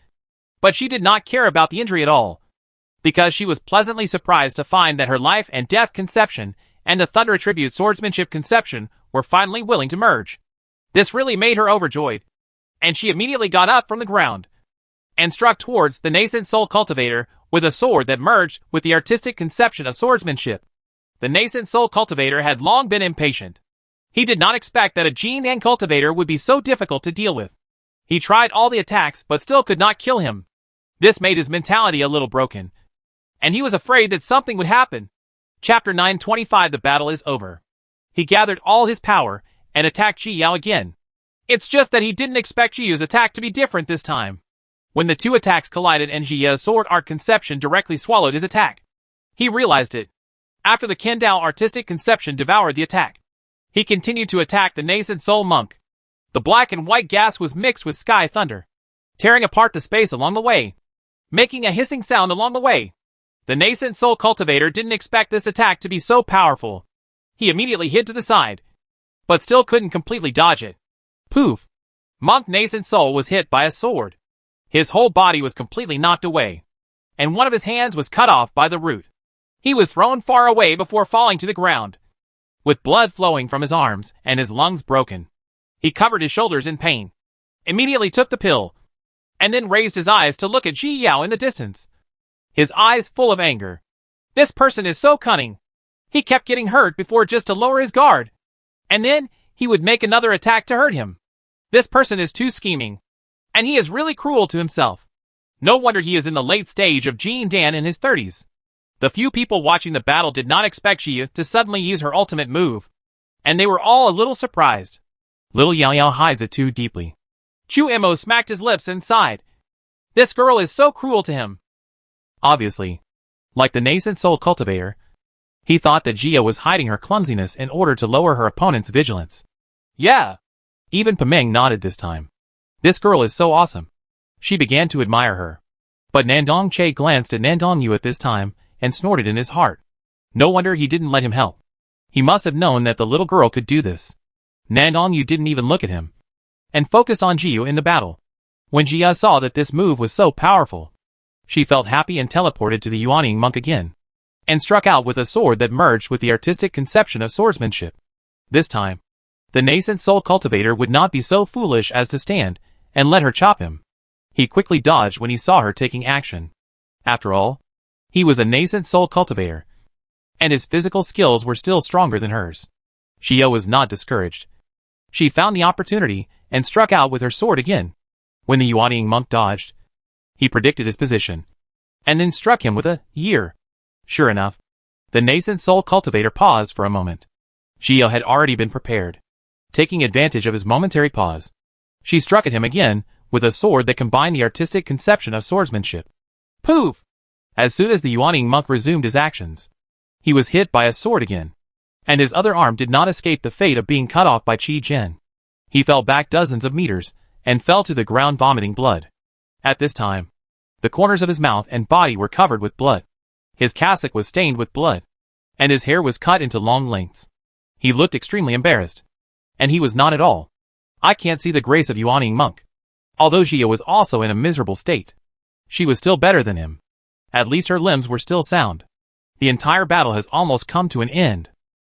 But she did not care about the injury at all, because she was pleasantly surprised to find that her life and death conception and the thunder attribute swordsmanship conception were finally willing to merge. This really made her overjoyed, and she immediately got up from the ground and struck towards the nascent soul cultivator with a sword that merged with the artistic conception of swordsmanship. The nascent soul cultivator had long been impatient. He did not expect that a Gene cultivator would be so difficult to deal with. He tried all the attacks but still could not kill him. This made his mentality a little broken, and he was afraid that something would happen. Chapter 925. The battle is over. He gathered all his power and attacked Ji Yao again. It's just that he didn't expect Ji Yao's attack to be different this time. When the two attacks collided and Ji Yao's sword art conception directly swallowed his attack, he realized it. After the Kendao artistic conception devoured the attack, he continued to attack the nascent soul monk. The black and white gas was mixed with sky thunder, tearing apart the space along the way, making a hissing sound along the way. The nascent soul cultivator didn't expect this attack to be so powerful. He immediately hid to the side, but still couldn't completely dodge it. Poof! Monk nascent soul was hit by a sword. His whole body was completely knocked away, and one of his hands was cut off by the root. He was thrown far away before falling to the ground, with blood flowing from his arms and his lungs broken. He covered his shoulders in pain, immediately took the pill, and then raised his eyes to look at Ji Yao in the distance, his eyes full of anger. This person is so cunning. He kept getting hurt before just to lower his guard, and then he would make another attack to hurt him. This person is too scheming, and he is really cruel to himself. No wonder he is in the late stage of Jean Dan in his 30s. The few people watching the battle did not expect Ji to suddenly use her ultimate move, and they were all a little surprised. Little Yao Yao hides it too deeply. Chu Mo smacked his lips and sighed. This girl is so cruel to him. Obviously, like the nascent soul cultivator, he thought that Ji was hiding her clumsiness in order to lower her opponent's vigilance. Yeah. Even Pameng nodded this time. This girl is so awesome. She began to admire her. But Nandong Che glanced at Nandong Yu at this time and snorted in his heart. No wonder he didn't let him help. He must have known that the little girl could do this. Nandong Yu didn't even look at him, and focused on Ji in the battle. When Ji saw that this move was so powerful, she felt happy and teleported to the Yuaning monk again, and struck out with a sword that merged with the artistic conception of swordsmanship. This time, the nascent soul cultivator would not be so foolish as to stand and let her chop him. He quickly dodged when he saw her taking action. After all, he was a nascent soul cultivator, and his physical skills were still stronger than hers. Shio was not discouraged. She found the opportunity and struck out with her sword again. When the Yuaning monk dodged, he predicted his position, and then struck him with a year. Sure enough, the nascent soul cultivator paused for a moment. Shio had already been prepared. Taking advantage of his momentary pause, she struck at him again with a sword that combined the artistic conception of swordsmanship. Poof! As soon as the Yuaning monk resumed his actions, he was hit by a sword again, and his other arm did not escape the fate of being cut off by Qi Jian. He fell back dozens of meters and fell to the ground vomiting blood. At this time, the corners of his mouth and body were covered with blood. His cassock was stained with blood, and his hair was cut into long lengths. He looked extremely embarrassed, and he was not at all. I can't see the grace of Yuaning monk. Although Jia was also in a miserable state, she was still better than him. At least her limbs were still sound. The entire battle has almost come to an end.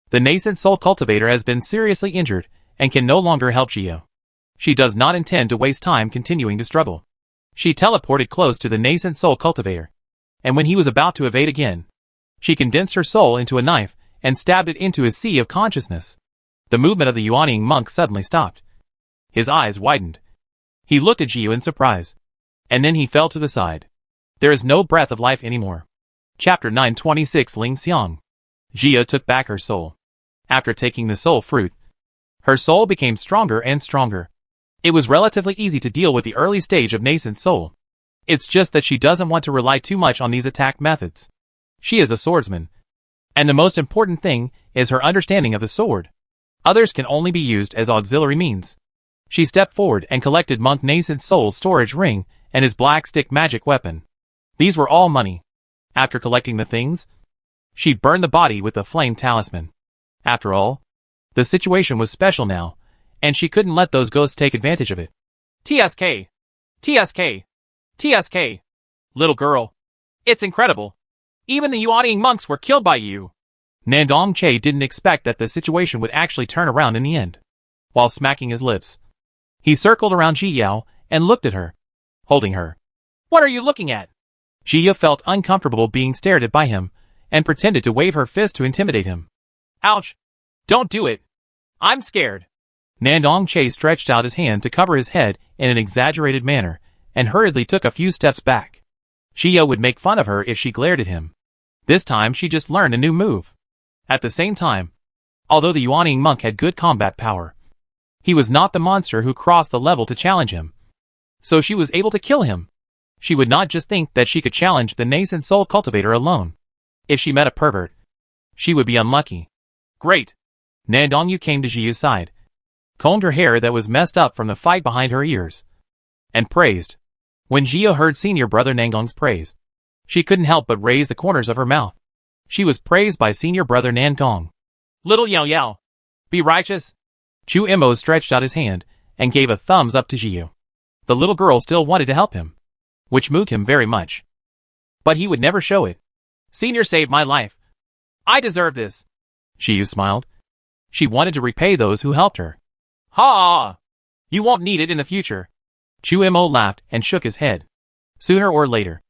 The nascent soul cultivator has been seriously injured and can no longer help Jia. She does not intend to waste time continuing to struggle. She teleported close to the nascent soul cultivator, and when he was about to evade again, she condensed her soul into a knife and stabbed it into his sea of consciousness. The movement of the Yuaning monk suddenly stopped. His eyes widened. He looked at Jiu in surprise, and then he fell to the side. There is no breath of life anymore. Chapter 926. Ling Xiang. Jia took back her soul. After taking the soul fruit, her soul became stronger and stronger. It was relatively easy to deal with the early stage of nascent soul. It's just that she doesn't want to rely too much on these attack methods. She is a swordsman, and the most important thing is her understanding of the sword. Others can only be used as auxiliary means. She stepped forward and collected Monk Nascent Soul's storage ring and his black stick magic weapon. These were all money. After collecting the things, she burned the body with the flame talisman. After all, the situation was special now, and she couldn't let those ghosts take advantage of it. TSK! TSK! TSK! Little girl. It's incredible. Even the Yuaning monks were killed by you. Nandong Che didn't expect that the situation would actually turn around in the end. While smacking his lips, he circled around Ji Yao and looked at her, holding her. What are you looking at? Jia felt uncomfortable being stared at by him, and pretended to wave her fist to intimidate him. Ouch! Don't do it! I'm scared! Nandong Che stretched out his hand to cover his head in an exaggerated manner, and hurriedly took a few steps back. Xiao would make fun of her if she glared at him. This time she just learned a new move. At the same time, although the Yuaning monk had good combat power, he was not the monster who crossed the level to challenge him. So she was able to kill him. She would not just think that she could challenge the nascent soul cultivator alone. If she met a pervert, she would be unlucky. Great! Nandong Yu came to Jiu's side, combed her hair that was messed up from the fight behind her ears, and praised. When Jiu heard senior brother Nandong's praise, she couldn't help but raise the corners of her mouth. She was praised by senior brother Nandong. Little Yao Yao, be righteous. Chu Imo stretched out his hand and gave a thumbs up to Jiu. The little girl still wanted to help him, which moved him very much. But he would never show it. Senior saved my life. I deserve this. Jiu smiled. She wanted to repay those who helped her. Ha! You won't need it in the future. Chu Imo laughed and shook his head. Sooner or later,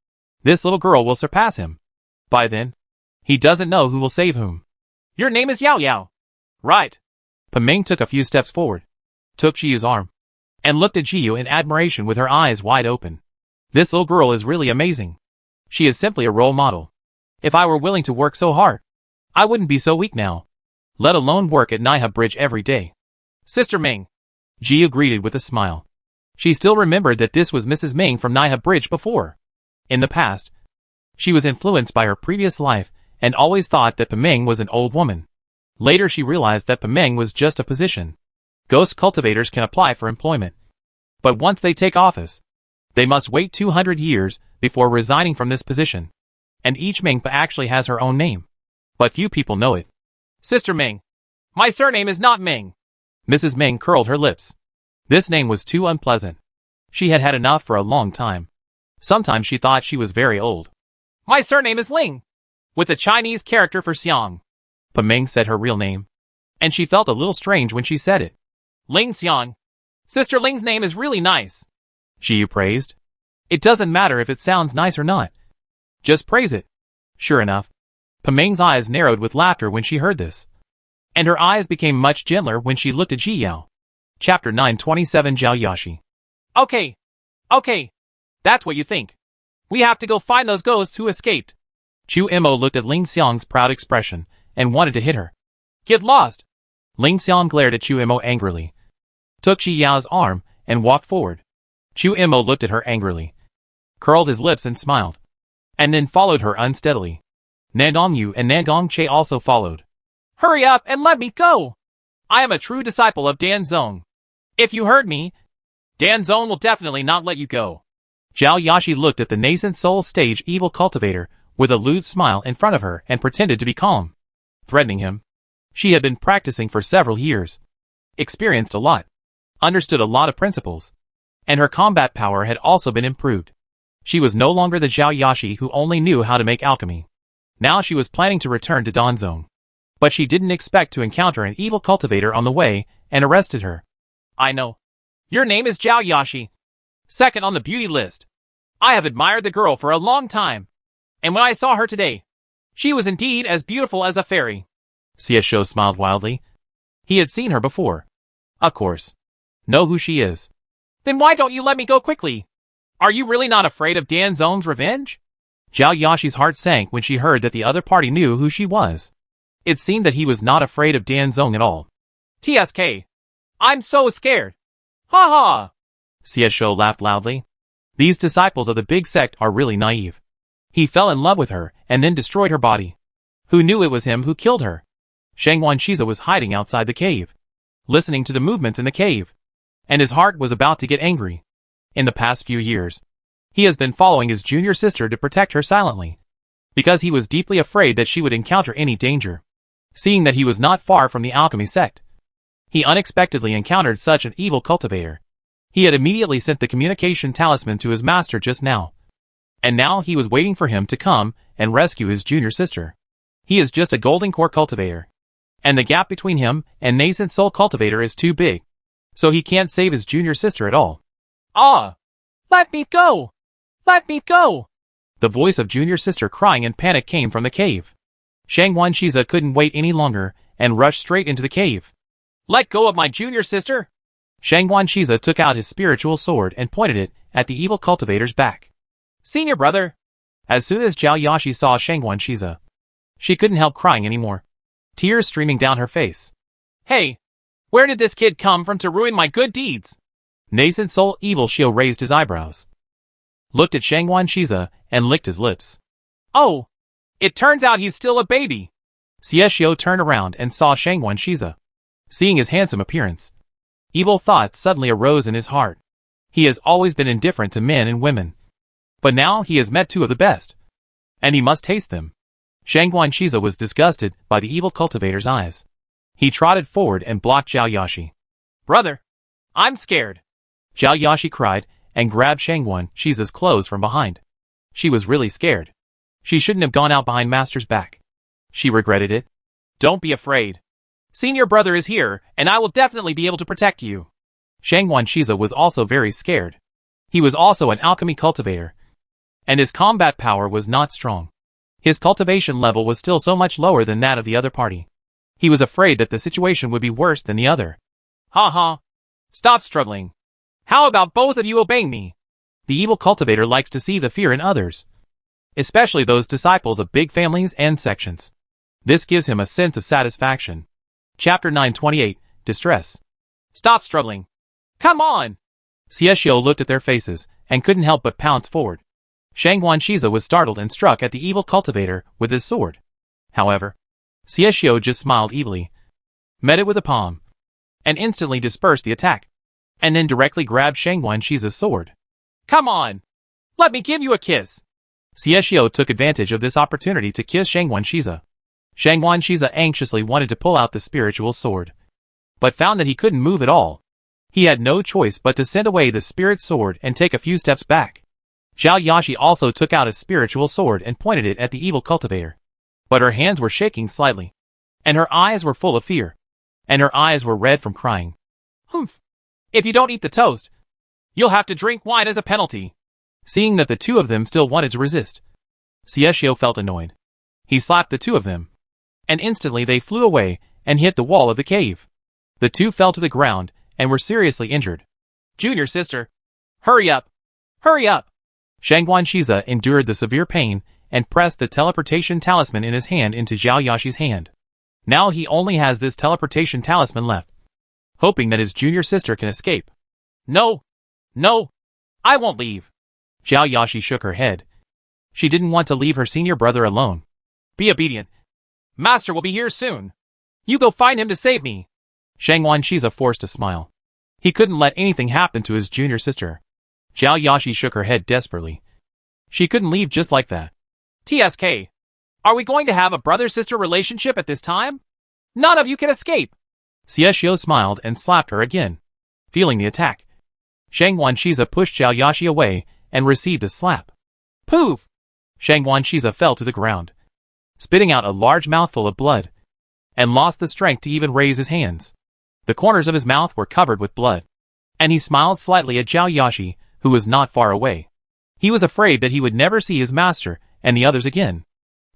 this little girl will surpass him. By then, he doesn't know who will save whom. Your name is Yao Yao. Right. Pimeng took a few steps forward, took Jiu's arm, and looked at Jiu in admiration with her eyes wide open. This little girl is really amazing. She is simply a role model. If I were willing to work so hard, I wouldn't be so weak now, let alone work at Naiha Bridge every day. Sister Ming. Jiu greeted with a smile. She still remembered that this was Mrs. Ming from Naiha Bridge before. In the past, she was influenced by her previous life and always thought that Pimeng was an old woman. Later she realized that Pimeng was just a position. Ghost cultivators can apply for employment. But once they take office, they must wait 200 years before resigning from this position. And each Mingpa actually has her own name. But few people know it. Sister Ming. My surname is not Ming. Mrs. Ming curled her lips. This name was too unpleasant. She had had enough for a long time. Sometimes she thought she was very old. My surname is Ling, with a Chinese character for Xiang. Pimeng said her real name, and she felt a little strange when she said it. Ling Xiang. Sister Ling's name is really nice. Jiu praised. It doesn't matter if it sounds nice or not. Just praise it. Sure enough, Pimeng's eyes narrowed with laughter when she heard this. And her eyes became much gentler when she looked at Ji Yao. Chapter 927 Zhao Yashi. Okay. That's what you think. We have to go find those ghosts who escaped. Chu Imo looked at Ling Xiang's proud expression and wanted to hit her. Get lost. Ling Xiang glared at Chu Imo angrily, took Ji Yao's arm, and walked forward. Chu Imo looked at her angrily, curled his lips and smiled, and then followed her unsteadily. Nandong Yu and Nandong Che also followed. Hurry up and let me go! I am a true disciple of Dan Zong. If you heard me, Dan Zong will definitely not let you go. Zhao Yashi looked at the nascent soul stage evil cultivator with a lewd smile in front of her and pretended to be calm, threatening him. She had been practicing for several years, experienced a lot, understood a lot of principles, and her combat power had also been improved. She was no longer the Zhao Yashi who only knew how to make alchemy. Now she was planning to return to Danzong. But she didn't expect to encounter an evil cultivator on the way and arrested her. I know. Your name is Zhao Yashi. Second on the beauty list. I have admired the girl for a long time. And when I saw her today, she was indeed as beautiful as a fairy. Xieshuo smiled wildly. He had seen her before. Of course. Know who she is. Then why don't you let me go quickly? Are you really not afraid of Dan Zong's revenge? Zhao Yashi's heart sank when she heard that the other party knew who she was. It seemed that he was not afraid of Dan Zong at all. TSK. I'm so scared. Ha ha! Xieshuo laughed loudly. These disciples of the big sect are really naive. He fell in love with her and then destroyed her body. Who knew it was him who killed her? Shangwan Shiza was hiding outside the cave, listening to the movements in the cave, and his heart was about to get angry. In the past few years, he has been following his junior sister to protect her silently, because he was deeply afraid that she would encounter any danger. Seeing that he was not far from the alchemy sect, he unexpectedly encountered such an evil cultivator. He had immediately sent the communication talisman to his master just now, and now he was waiting for him to come and rescue his junior sister. He is just a golden core cultivator, and the gap between him and nascent soul cultivator is too big, so he can't save his junior sister at all. Ah! Let me go! Let me go! The voice of junior sister crying in panic came from the cave. Shangwan Shiza couldn't wait any longer and rushed straight into the cave. Let go of my junior sister! Shangwan Shiza took out his spiritual sword and pointed it at the evil cultivator's back. Senior brother! As soon as Zhao Yashi saw Shangwan Shiza, she couldn't help crying anymore, tears streaming down her face. Hey! Where did this kid come from to ruin my good deeds? Nascent Soul Evil Shio raised his eyebrows, looked at Shangwan Shiza, and licked his lips. Oh! It turns out he's still a baby! Xieshio turned around and saw Shangwan Shiza. Seeing his handsome appearance, evil thoughts suddenly arose in his heart. He has always been indifferent to men and women, but now he has met two of the best, and he must taste them. Shangwan Shiza was disgusted by the evil cultivator's eyes. He trotted forward and blocked Zhao Yashi. Brother! I'm scared! Zhao Yashi cried and grabbed Shangwan Shiza's clothes from behind. She was really scared. She shouldn't have gone out behind Master's back. She regretted it. Don't be afraid. Senior brother is here, and I will definitely be able to protect you. Shangwan Shiza was also very scared. He was also an alchemy cultivator, and his combat power was not strong. His cultivation level was still so much lower than that of the other party. He was afraid that the situation would be worse than the other. Ha ha! Stop struggling. How about both of you obeying me? The evil cultivator likes to see the fear in others, especially those disciples of big families and sections. This gives him a sense of satisfaction. Chapter 928, Distress. Stop struggling. Come on! Xieshio looked at their faces and couldn't help but pounce forward. Shangwan Shiza was startled and struck at the evil cultivator with his sword. However, Xieshio just smiled evilly, met it with a palm, and instantly dispersed the attack, and then directly grabbed Shangwan Shiza's sword. Come on! Let me give you a kiss! Xieshio took advantage of this opportunity to kiss Shangwan Shiza. Shangwan Shiza anxiously wanted to pull out the spiritual sword, but found that he couldn't move at all. He had no choice but to send away the spirit sword and take a few steps back. Zhao Yashi also took out his spiritual sword and pointed it at the evil cultivator. But her hands were shaking slightly, and her eyes were full of fear, and her eyes were red from crying. Humph! If you don't eat the toast, you'll have to drink wine as a penalty. Seeing that the two of them still wanted to resist, Xieshio felt annoyed. He slapped the two of them, and instantly they flew away and hit the wall of the cave. The two fell to the ground and were seriously injured. Junior sister! Hurry up! Hurry up! Shangwan Shiza endured the severe pain and pressed the teleportation talisman in his hand into Zhao Yashi's hand. Now he only has this teleportation talisman left, hoping that his junior sister can escape. No! No! I won't leave! Zhao Yashi shook her head. She didn't want to leave her senior brother alone. Be obedient. Master will be here soon. You go find him to save me. Shangwan Shiza forced a smile. He couldn't let anything happen to his junior sister. Zhao Yashi shook her head desperately. She couldn't leave just like that. TSK. Are we going to have a brother-sister relationship at this time? None of you can escape. Xieshio smiled and slapped her again, feeling the attack. Shangwan Shiza pushed Zhao Yashi away and received a slap. Poof! Shangwan Shiza fell to the ground, spitting out a large mouthful of blood, and lost the strength to even raise his hands. The corners of his mouth were covered with blood, and he smiled slightly at Zhao Yashi, who was not far away. He was afraid that he would never see his master and the others again.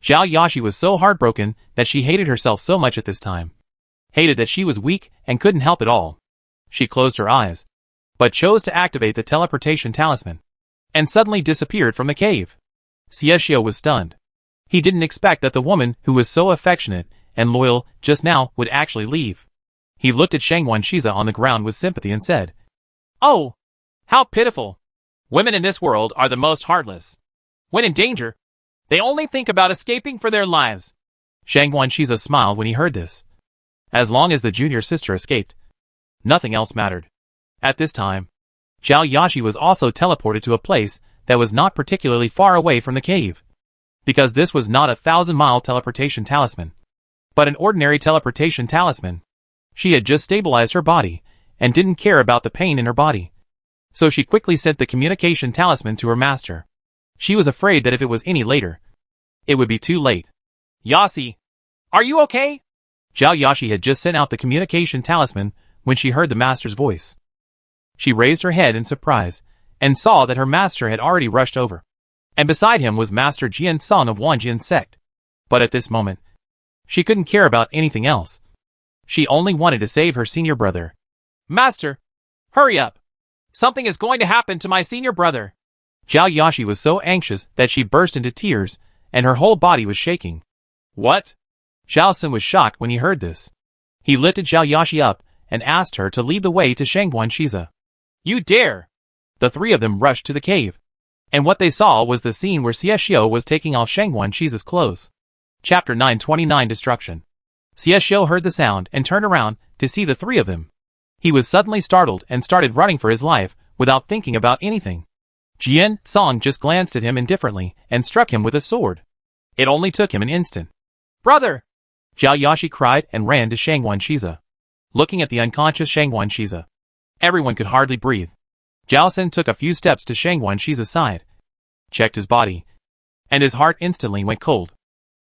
Zhao Yashi was so heartbroken that she hated herself so much at this time. Hated that she was weak and couldn't help it all. She closed her eyes, but chose to activate the teleportation talisman, and suddenly disappeared from the cave. Xieshio was stunned. He didn't expect that the woman who was so affectionate and loyal just now would actually leave. He looked at Shangwan Shiza on the ground with sympathy and said, Oh! How pitiful! Women in this world are the most heartless. When in danger, they only think about escaping for their lives. Shangwan Shiza smiled when he heard this. As long as the junior sister escaped, nothing else mattered. At this time, Zhao Yashi was also teleported to a place that was not particularly far away from the cave, because this was not a 1,000-mile teleportation talisman, but an ordinary teleportation talisman. She had just stabilized her body and didn't care about the pain in her body, so she quickly sent the communication talisman to her master. She was afraid that if it was any later, it would be too late. Yashi, are you okay? Zhao Yashi had just sent out the communication talisman when she heard the master's voice. She raised her head in surprise and saw that her master had already rushed over, and beside him was Master Jian Song of Wanjian sect. But at this moment, She couldn't care about anything else. She only wanted to save her senior brother. Master! Hurry up! Something is going to happen to my senior brother! Zhao Yashi was so anxious that she burst into tears, and her whole body was shaking. What? Zhao Sun was shocked when he heard this. He lifted Zhao Yashi up and asked her to lead the way to Shangguan Shiza. You dare! The three of them rushed to the cave. And what they saw was the scene where Xie Xiu was taking off Shangguan Shiza's clothes. Chapter 929 Destruction. Xie Xiu heard the sound and turned around to see the three of them. He was suddenly startled and started running for his life without thinking about anything. Jian Song just glanced at him indifferently and struck him with a sword. It only took him an instant. Brother! Zhao Yashi cried and ran to Shangguan Shiza. Looking at the unconscious Shangguan Shiza, everyone could hardly breathe. Zhao Sun took a few steps to Shangguan Shiza's side, checked his body, and his heart instantly went cold.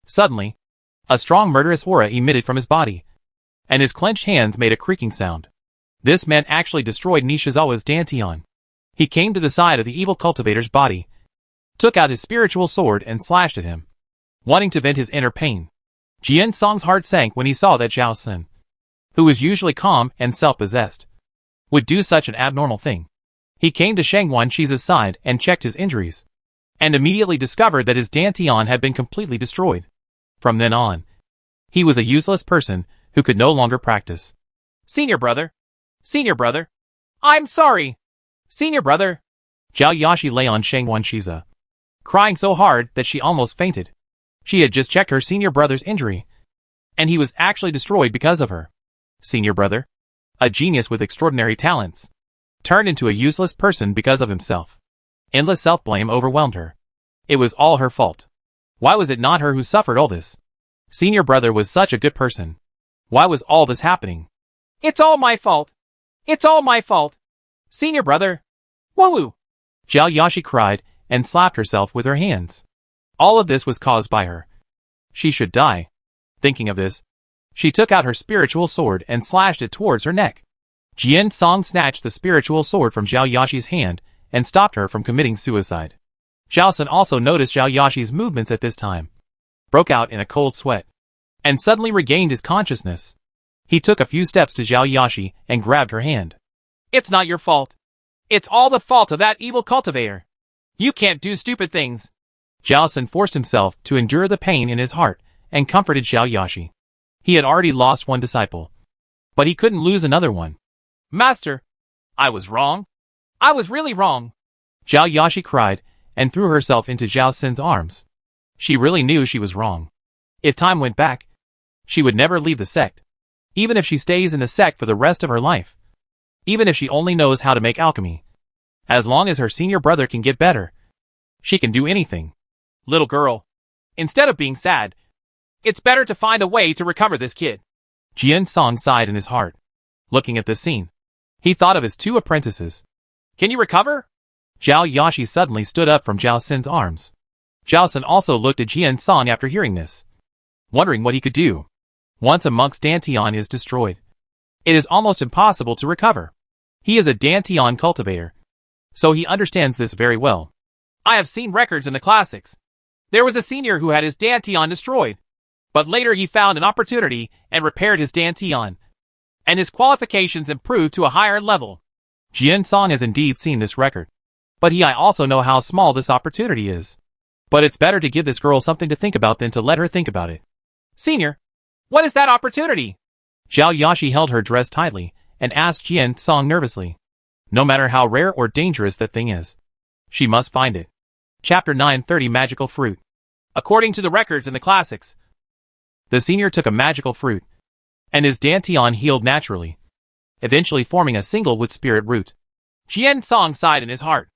Suddenly, a strong murderous aura emitted from his body, and his clenched hands made a creaking sound. This man actually destroyed Nishizawa's Dantian. He came to the side of the evil cultivator's body, took out his spiritual sword and slashed at him, wanting to vent his inner pain. Jian Song's heart sank when he saw that Zhao Sun, who was usually calm and self-possessed, would do such an abnormal thing. He came to Shangguan Shiza's side and checked his injuries, and immediately discovered that his Dantian had been completely destroyed. From then on, he was a useless person who could no longer practice. Senior brother! Senior brother! I'm sorry! Senior brother! Zhao Yashi lay on Shangguan Shiza, crying so hard that she almost fainted. She had just checked her senior brother's injury, and he was actually destroyed because of her. Senior brother, a genius with extraordinary talents, turned into a useless person because of himself. Endless self-blame overwhelmed her. It was all her fault. Why was it not her who suffered all this? Senior brother was such a good person. Why was all this happening? It's all my fault. It's all my fault. Senior brother. Woo! Zhao Yashi cried and slapped herself with her hands. All of this was caused by her. She should die. Thinking of this, she took out her spiritual sword and slashed it towards her neck. Jian Song snatched the spiritual sword from Zhao Yashi's hand and stopped her from committing suicide. Zhao Sun also noticed Zhao Yashi's movements at this time, broke out in a cold sweat, and suddenly regained his consciousness. He took a few steps to Zhao Yashi and grabbed her hand. It's not your fault. It's all the fault of that evil cultivator. You can't do stupid things. Zhao Sun forced himself to endure the pain in his heart and comforted Zhao Yashi. He had already lost one disciple, but he couldn't lose another one. Master, I was wrong. I was really wrong. Zhao Yashi cried and threw herself into Zhao Sun's arms. She really knew she was wrong. If time went back, she would never leave the sect. Even if she stays in the sect for the rest of her life. Even if she only knows how to make alchemy. As long as her senior brother can get better, she can do anything. Little girl, instead of being sad, it's better to find a way to recover this kid. Jian Song sighed in his heart. Looking at this scene, he thought of his two apprentices. Can you recover? Zhao Yashi suddenly stood up from Zhao Sun's arms. Zhao Sun also looked at Jian Song after hearing this, wondering what he could do. Once a monk's Dantian is destroyed, it is almost impossible to recover. He is a Dantian cultivator, so he understands this very well. I have seen records in the classics. There was a senior who had his Dantian destroyed, but later he found an opportunity and repaired his Dantian, and his qualifications improved to a higher level. Jian Song has indeed seen this record, but I also know how small this opportunity is. But it's better to give this girl something to think about than to let her think about it. Senior, what is that opportunity? Zhao Yashi held her dress tightly and asked Jian Song nervously. No matter how rare or dangerous that thing is, she must find it. Chapter 930 Magical Fruit. According to the records in the classics, the senior took a magical fruit, and his Dantian healed naturally, eventually forming a single with spirit root. Jian Song sighed in his heart.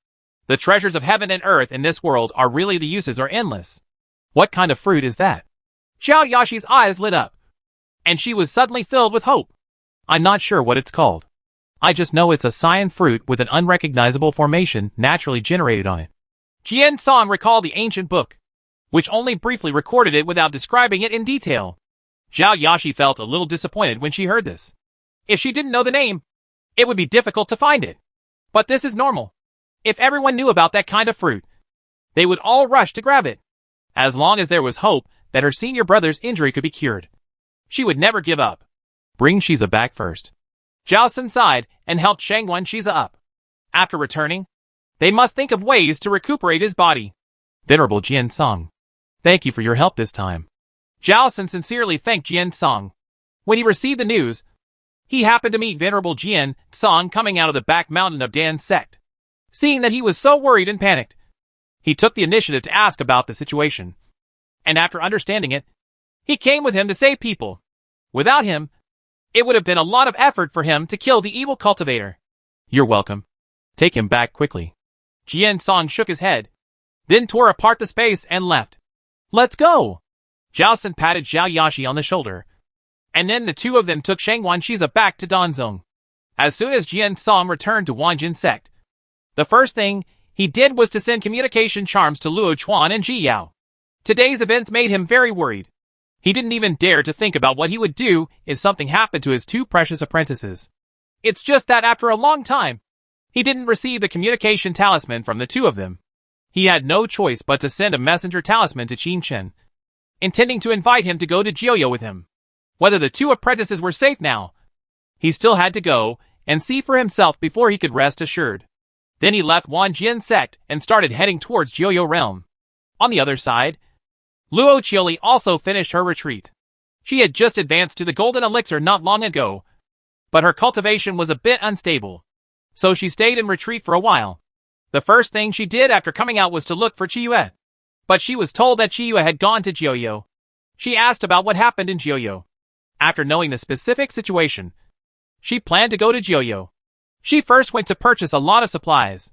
The treasures of heaven and earth in this world are really the uses are endless. What kind of fruit is that? Zhao Yashi's eyes lit up, and she was suddenly filled with hope. I'm not sure what it's called. I just know it's a cyan fruit with an unrecognizable formation naturally generated on it. Jian Song recalled the ancient book, which only briefly recorded it without describing it in detail. Zhao Yashi felt a little disappointed when she heard this. If she didn't know the name, it would be difficult to find it. But this is normal. If everyone knew about that kind of fruit, they would all rush to grab it. As long as there was hope that her senior brother's injury could be cured, She would never give up. Bring Shiza back first. Zhao Sun sighed and helped Shangwan Shiza up. After returning, they must think of ways to recuperate his body. Venerable Jian Song, thank you for your help this time. Zhao Sun sincerely thanked Jian Song. When he received the news, he happened to meet Venerable Jian Song coming out of the back mountain of Dan's sect. Seeing that he was so worried and panicked, he took the initiative to ask about the situation. And after understanding it, he came with him to save people. Without him, it would have been a lot of effort for him to kill the evil cultivator. You're welcome. Take him back quickly. Jian Song shook his head, then tore apart the space and left. Let's go! Zhao Sun patted Zhao Yashi on the shoulder, and then the two of them took Shangwan Shiza back to Danzong. As soon as Jian Song returned to Wanjin sect, the first thing he did was to send communication charms to Luo Chuan and Ji Yao. Today's events made him very worried. He didn't even dare to think about what he would do if something happened to his two precious apprentices. It's just that after a long time, he didn't receive the communication talisman from the two of them. He had no choice but to send a messenger talisman to Qin Chen, intending to invite him to go to Jiuyo with him. Whether the two apprentices were safe now, he still had to go and see for himself before he could rest assured. Then he left Wanjin sect and started heading towards Jiuyo realm. On the other side, Luo Qiuli also finished her retreat. She had just advanced to the golden elixir not long ago, but her cultivation was a bit unstable, so she stayed in retreat for a while. The first thing she did after coming out was to look for Qiyue, but she was told that Qiyue had gone to Jiuyo. She asked about what happened in Jiuyo. After knowing the specific situation, she planned to go to Jiuyo. She first went to purchase a lot of supplies.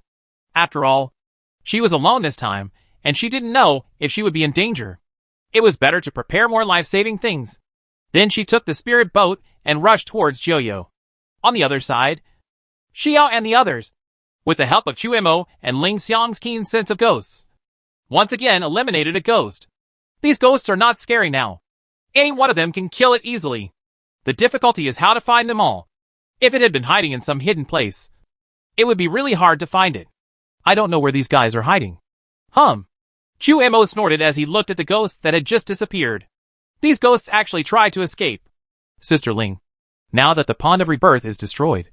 After all, she was alone this time, and she didn't know if she would be in danger. It was better to prepare more life-saving things. Then she took the spirit boat and rushed towards Jiuyo. On the other side, Xiao and the others, with the help of Chu Mo and Ling Xiang's keen sense of ghosts, once again eliminated a ghost. These ghosts are not scary now. Any one of them can kill it easily. The difficulty is how to find them all. If it had been hiding in some hidden place, it would be really hard to find it. I don't know where these guys are hiding. Chu Mo snorted as he looked at the ghosts that had just disappeared. These ghosts actually tried to escape. Sister Ling, now that the Pond of Rebirth is destroyed,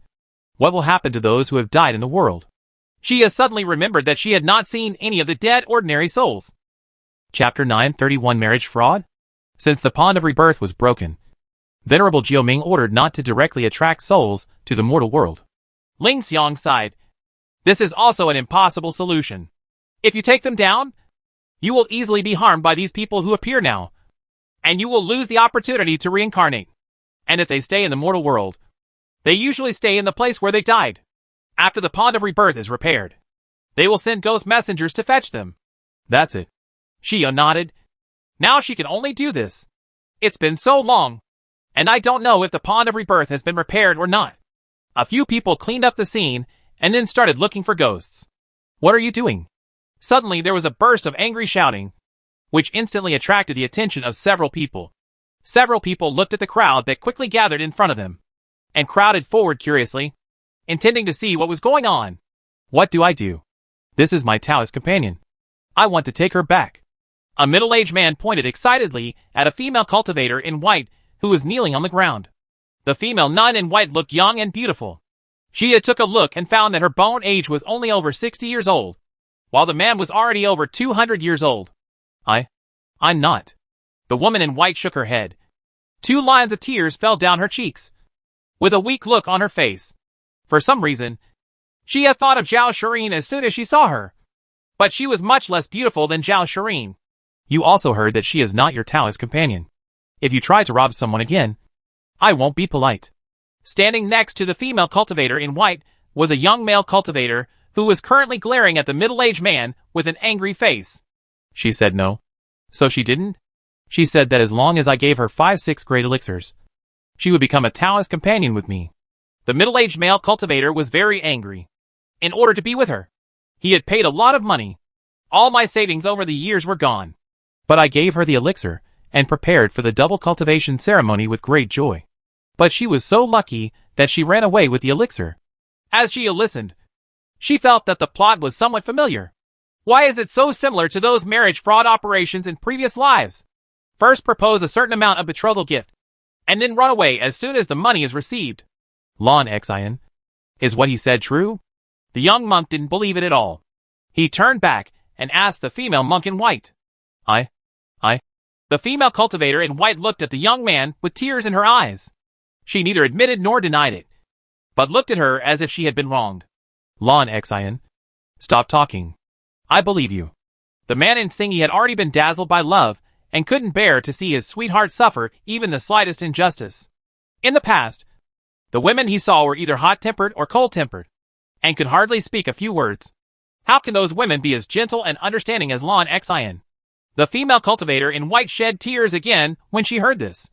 what will happen to those who have died in the world? She has suddenly remembered that she had not seen any of the dead ordinary souls. Chapter 931 Marriage Fraud? Since the Pond of Rebirth was broken, Venerable Jioming ordered not to directly attract souls to the mortal world. Ling Xiang sighed. This is also an impossible solution. If you take them down, you will easily be harmed by these people who appear now, and you will lose the opportunity to reincarnate. And if they stay in the mortal world, they usually stay in the place where they died. After the Pond of Rebirth is repaired, they will send ghost messengers to fetch them. That's it. Shio nodded. Now she can only do this. It's been so long, and I don't know if the Pond of Rebirth has been repaired or not. A few people cleaned up the scene and then started looking for ghosts. What are you doing? Suddenly there was a burst of angry shouting, which instantly attracted the attention of several people. Several people looked at the crowd that quickly gathered in front of them, and crowded forward curiously, intending to see what was going on. What do I do? This is my Taoist companion. I want to take her back. A middle-aged man pointed excitedly at a female cultivator in white who was kneeling on the ground. The female nun in white looked young and beautiful. She took a look and found that her bone age was only over 60 years old, while the man was already over 200 years old. I'm not. The woman in white shook her head. 2 lines of tears fell down her cheeks, with a weak look on her face. For some reason, she had thought of Zhao Shireen as soon as she saw her, but she was much less beautiful than Zhao Shireen. You also heard that she is not your Taoist companion. If you try to rob someone again, I won't be polite. Standing next to the female cultivator in white was a young male cultivator who was currently glaring at the middle-aged man with an angry face. She said no. So she didn't? She said that as long as I gave her 5-6 great elixirs, she would become a Taoist companion with me. The middle-aged male cultivator was very angry. In order to be with her, he had paid a lot of money. All my savings over the years were gone. But I gave her the elixir and prepared for the double cultivation ceremony with great joy. But she was so lucky that she ran away with the elixir. As Gia listened, she felt that the plot was somewhat familiar. Why is it so similar to those marriage fraud operations in previous lives? First propose a certain amount of betrothal gift, and then run away as soon as the money is received. Lon Xian. Is what he said true? The young monk didn't believe it at all. He turned back and asked the female monk in white. I. The female cultivator in white looked at the young man with tears in her eyes. She neither admitted nor denied it, but looked at her as if she had been wronged. Lon Xian. Stop talking. I believe you. The man in Singi had already been dazzled by love and couldn't bear to see his sweetheart suffer even the slightest injustice. In the past, the women he saw were either hot-tempered or cold-tempered, and could hardly speak a few words. How can those women be as gentle and understanding as Lon Xian? The female cultivator in white shed tears again when she heard this.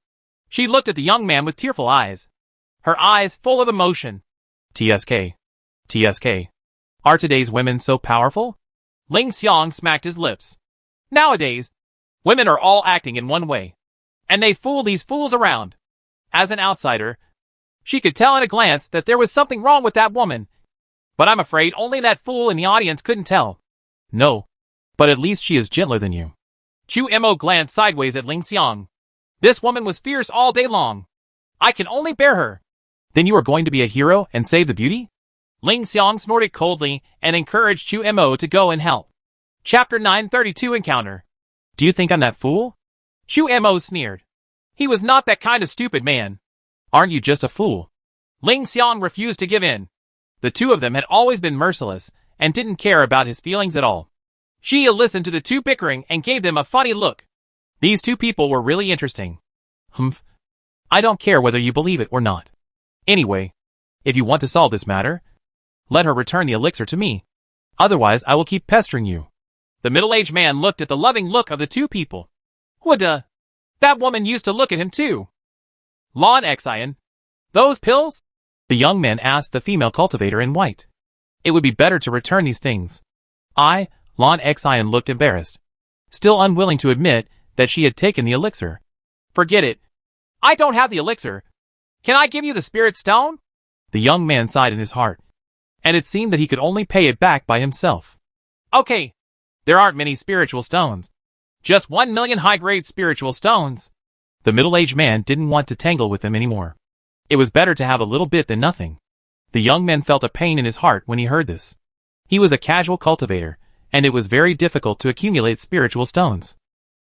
She looked at the young man with tearful eyes, her eyes full of emotion. TSK. Are today's women so powerful? Ling Xiang smacked his lips. Nowadays, women are all acting in one way, and they fool these fools around. As an outsider, she could tell at a glance that there was something wrong with that woman, but I'm afraid only that fool in the audience couldn't tell. No, but at least she is gentler than you. Chu Mo glanced sideways at Ling Xiang. This woman was fierce all day long. I can only bear her. Then you are going to be a hero and save the beauty? Ling Xiang snorted coldly and encouraged Chu Mo to go and help. Chapter 932 Encounter. Do you think I'm that fool? Chu Mo sneered. He was not that kind of stupid man. Aren't you just a fool? Ling Xiang refused to give in. The two of them had always been merciless and didn't care about his feelings at all. Xia listened to the two bickering and gave them a funny look. These two people were really interesting. Humph. I don't care whether you believe it or not. Anyway, if you want to solve this matter, let her return the elixir to me. Otherwise, I will keep pestering you. The middle-aged man looked at the loving look of the two people. That woman used to look at him too. Lon Xian. Those pills? The young man asked the female cultivator in white. It would be better to return these things. Lon Xian looked embarrassed, still unwilling to admit that she had taken the elixir. Forget it. I don't have the elixir. Can I give you the spirit stone? The young man sighed in his heart, and it seemed that he could only pay it back by himself. Okay. There aren't many spiritual stones. Just 1 million high-grade spiritual stones. The middle-aged man didn't want to tangle with them anymore. It was better to have a little bit than nothing. The young man felt a pain in his heart when he heard this. He was a casual cultivator, and it was very difficult to accumulate spiritual stones.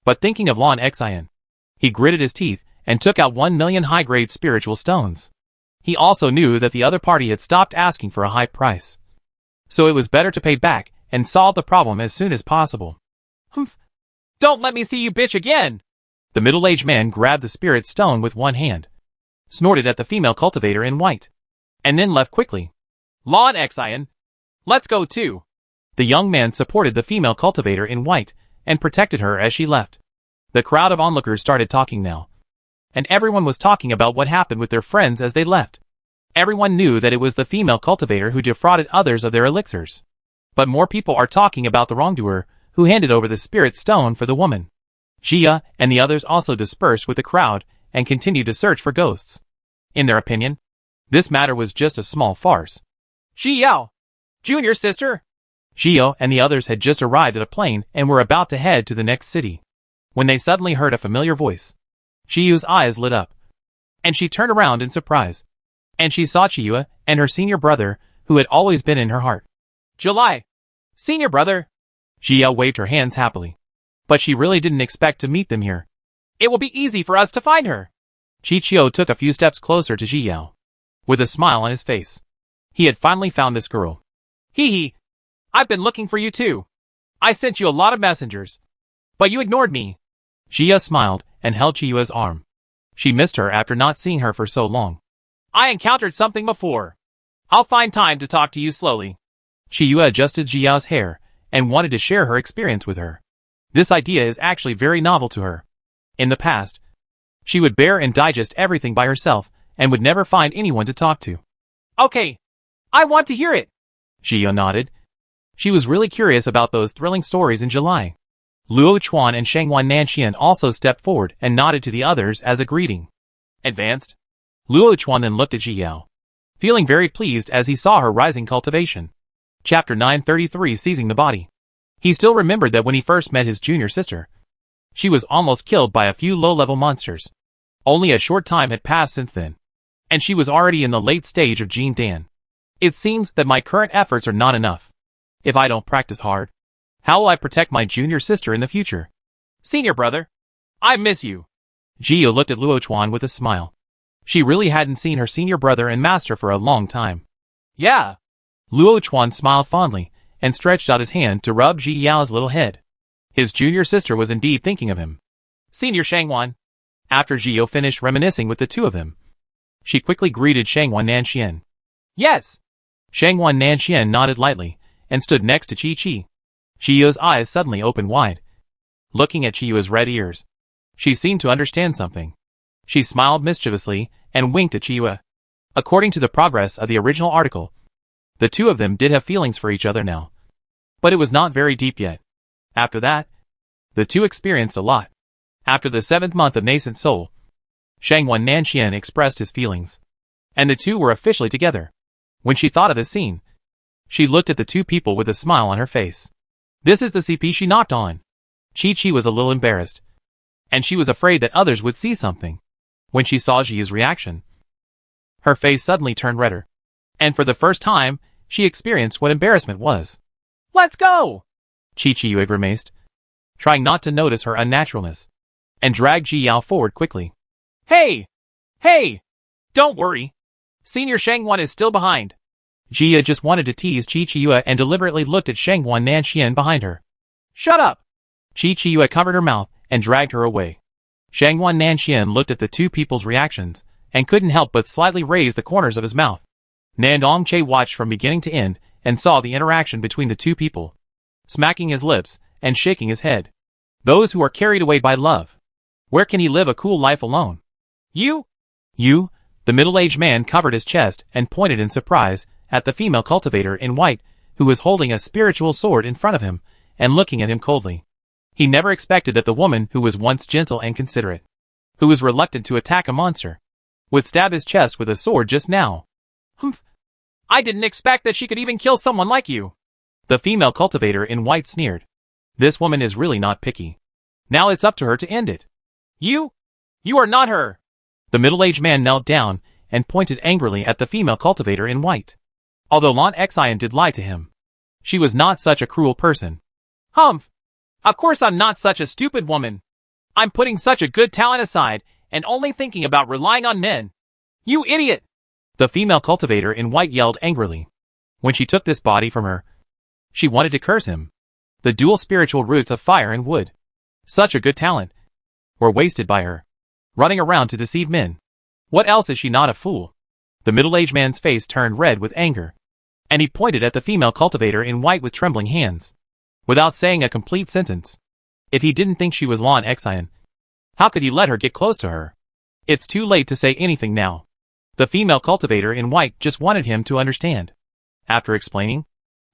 But thinking of Lon Xian, he gritted his teeth and took out 1 million high-grade spiritual stones. He also knew that the other party had stopped asking for a high price. So it was better to pay back and solve the problem as soon as possible. Humph! Don't let me see you bitch again! The middle-aged man grabbed the spirit stone with one hand, snorted at the female cultivator in white, and then left quickly. Lon Xian, let's go too. The young man supported the female cultivator in white and protected her as she left. The crowd of onlookers started talking now, and everyone was talking about what happened with their friends as they left. Everyone knew that it was the female cultivator who defrauded others of their elixirs. But more people are talking about the wrongdoer who handed over the spirit stone for the woman. Xia and the others also dispersed with the crowd and continued to search for ghosts. In their opinion, this matter was just a small farce. Xiao, junior sister. Xio and the others had just arrived at a plane and were about to head to the next city, when they suddenly heard a familiar voice. Xiu's eyes lit up, and she turned around in surprise. And she saw Xiu and her senior brother, who had always been in her heart. July. Senior brother. Xiu waved her hands happily. But she really didn't expect to meet them here. It will be easy for us to find her. Qiqiu took a few steps closer to Xiu, with a smile on his face. He had finally found this girl. Hee hee. I've been looking for you too. I sent you a lot of messengers, but you ignored me. Xia smiled and held Qiu's arm. She missed her after not seeing her for so long. I encountered something before. I'll find time to talk to you slowly. Qiu adjusted Xiao's hair and wanted to share her experience with her. This idea is actually very novel to her. In the past, she would bear and digest everything by herself and would never find anyone to talk to. Okay, I want to hear it. Xiu nodded. She was really curious about those thrilling stories in July. Luo Chuan and Shangwan Nanxian also stepped forward and nodded to the others as a greeting. Advanced. Luo Chuan then looked at Xiao, feeling very pleased as he saw her rising cultivation. Chapter 933 Seizing the Body. He still remembered that when he first met his junior sister, she was almost killed by a few low-level monsters. Only a short time had passed since then, and she was already in the late stage of Jindan. It seems that my current efforts are not enough. If I don't practice hard, how will I protect my junior sister in the future? Senior brother, I miss you. Gio looked at Luo Chuan with a smile. She really hadn't seen her senior brother and master for a long time. Yeah. Luo Chuan smiled fondly and stretched out his hand to rub Ji Yao's little head. His junior sister was indeed thinking of him. Senior Shangwan. After Gio finished reminiscing with the two of them, she quickly greeted Shangwan Nanxian. Yes. Shangwan Nanxian nodded lightly and stood next to Chi. Gio's eyes suddenly opened wide, looking at Chiyua's red ears. She seemed to understand something. She smiled mischievously and winked at Chiyua. According to the progress of the original article, the two of them did have feelings for each other now. But it was not very deep yet. After that, the two experienced a lot. After the 7th month of nascent soul, Shangwan Nanxian expressed his feelings, and the two were officially together. When she thought of this scene, she looked at the two people with a smile on her face. This is the CP she knocked on. Chi was a little embarrassed, and she was afraid that others would see something. When she saw Jiu's reaction, her face suddenly turned redder, and for the first time, she experienced what embarrassment was. Let's go! Chi grimaced, trying not to notice her unnaturalness, and dragged Ji Yao forward quickly. Hey! Hey! Don't worry. Senior Shangwan is still behind. Jia just wanted to tease Chi and deliberately looked at Shangwan Nanxian behind her. Shut up! Chi covered her mouth and dragged her away. Shangwan Nanxian looked at the two people's reactions and couldn't help but slightly raise the corners of his mouth. Nandong Che watched from beginning to end and saw the interaction between the two people, smacking his lips and shaking his head. Those who are carried away by love. Where can he live a cool life alone? You? The middle-aged man covered his chest and pointed in surprise at the female cultivator in white, who was holding a spiritual sword in front of him and looking at him coldly. He never expected that the woman who was once gentle and considerate, who was reluctant to attack a monster, would stab his chest with a sword just now. Humph! I didn't expect that she could even kill someone like you. The female cultivator in white sneered. This woman is really not picky. Now it's up to her to end it. You are not her. The middle-aged man knelt down and pointed angrily at the female cultivator in white. Although Lan Xian did lie to him, she was not such a cruel person. Humph! Of course I'm not such a stupid woman. I'm putting such a good talent aside and only thinking about relying on men. You idiot! The female cultivator in white yelled angrily. When she took this body from her, she wanted to curse him. The dual spiritual roots of fire and wood, such a good talent, were wasted by her, running around to deceive men. What else is she not a fool? The middle-aged man's face turned red with anger, and he pointed at the female cultivator in white with trembling hands, without saying a complete sentence. If he didn't think she was Lan Xian, how could he let her get close to her? It's too late to say anything now. The female cultivator in white just wanted him to understand. After explaining,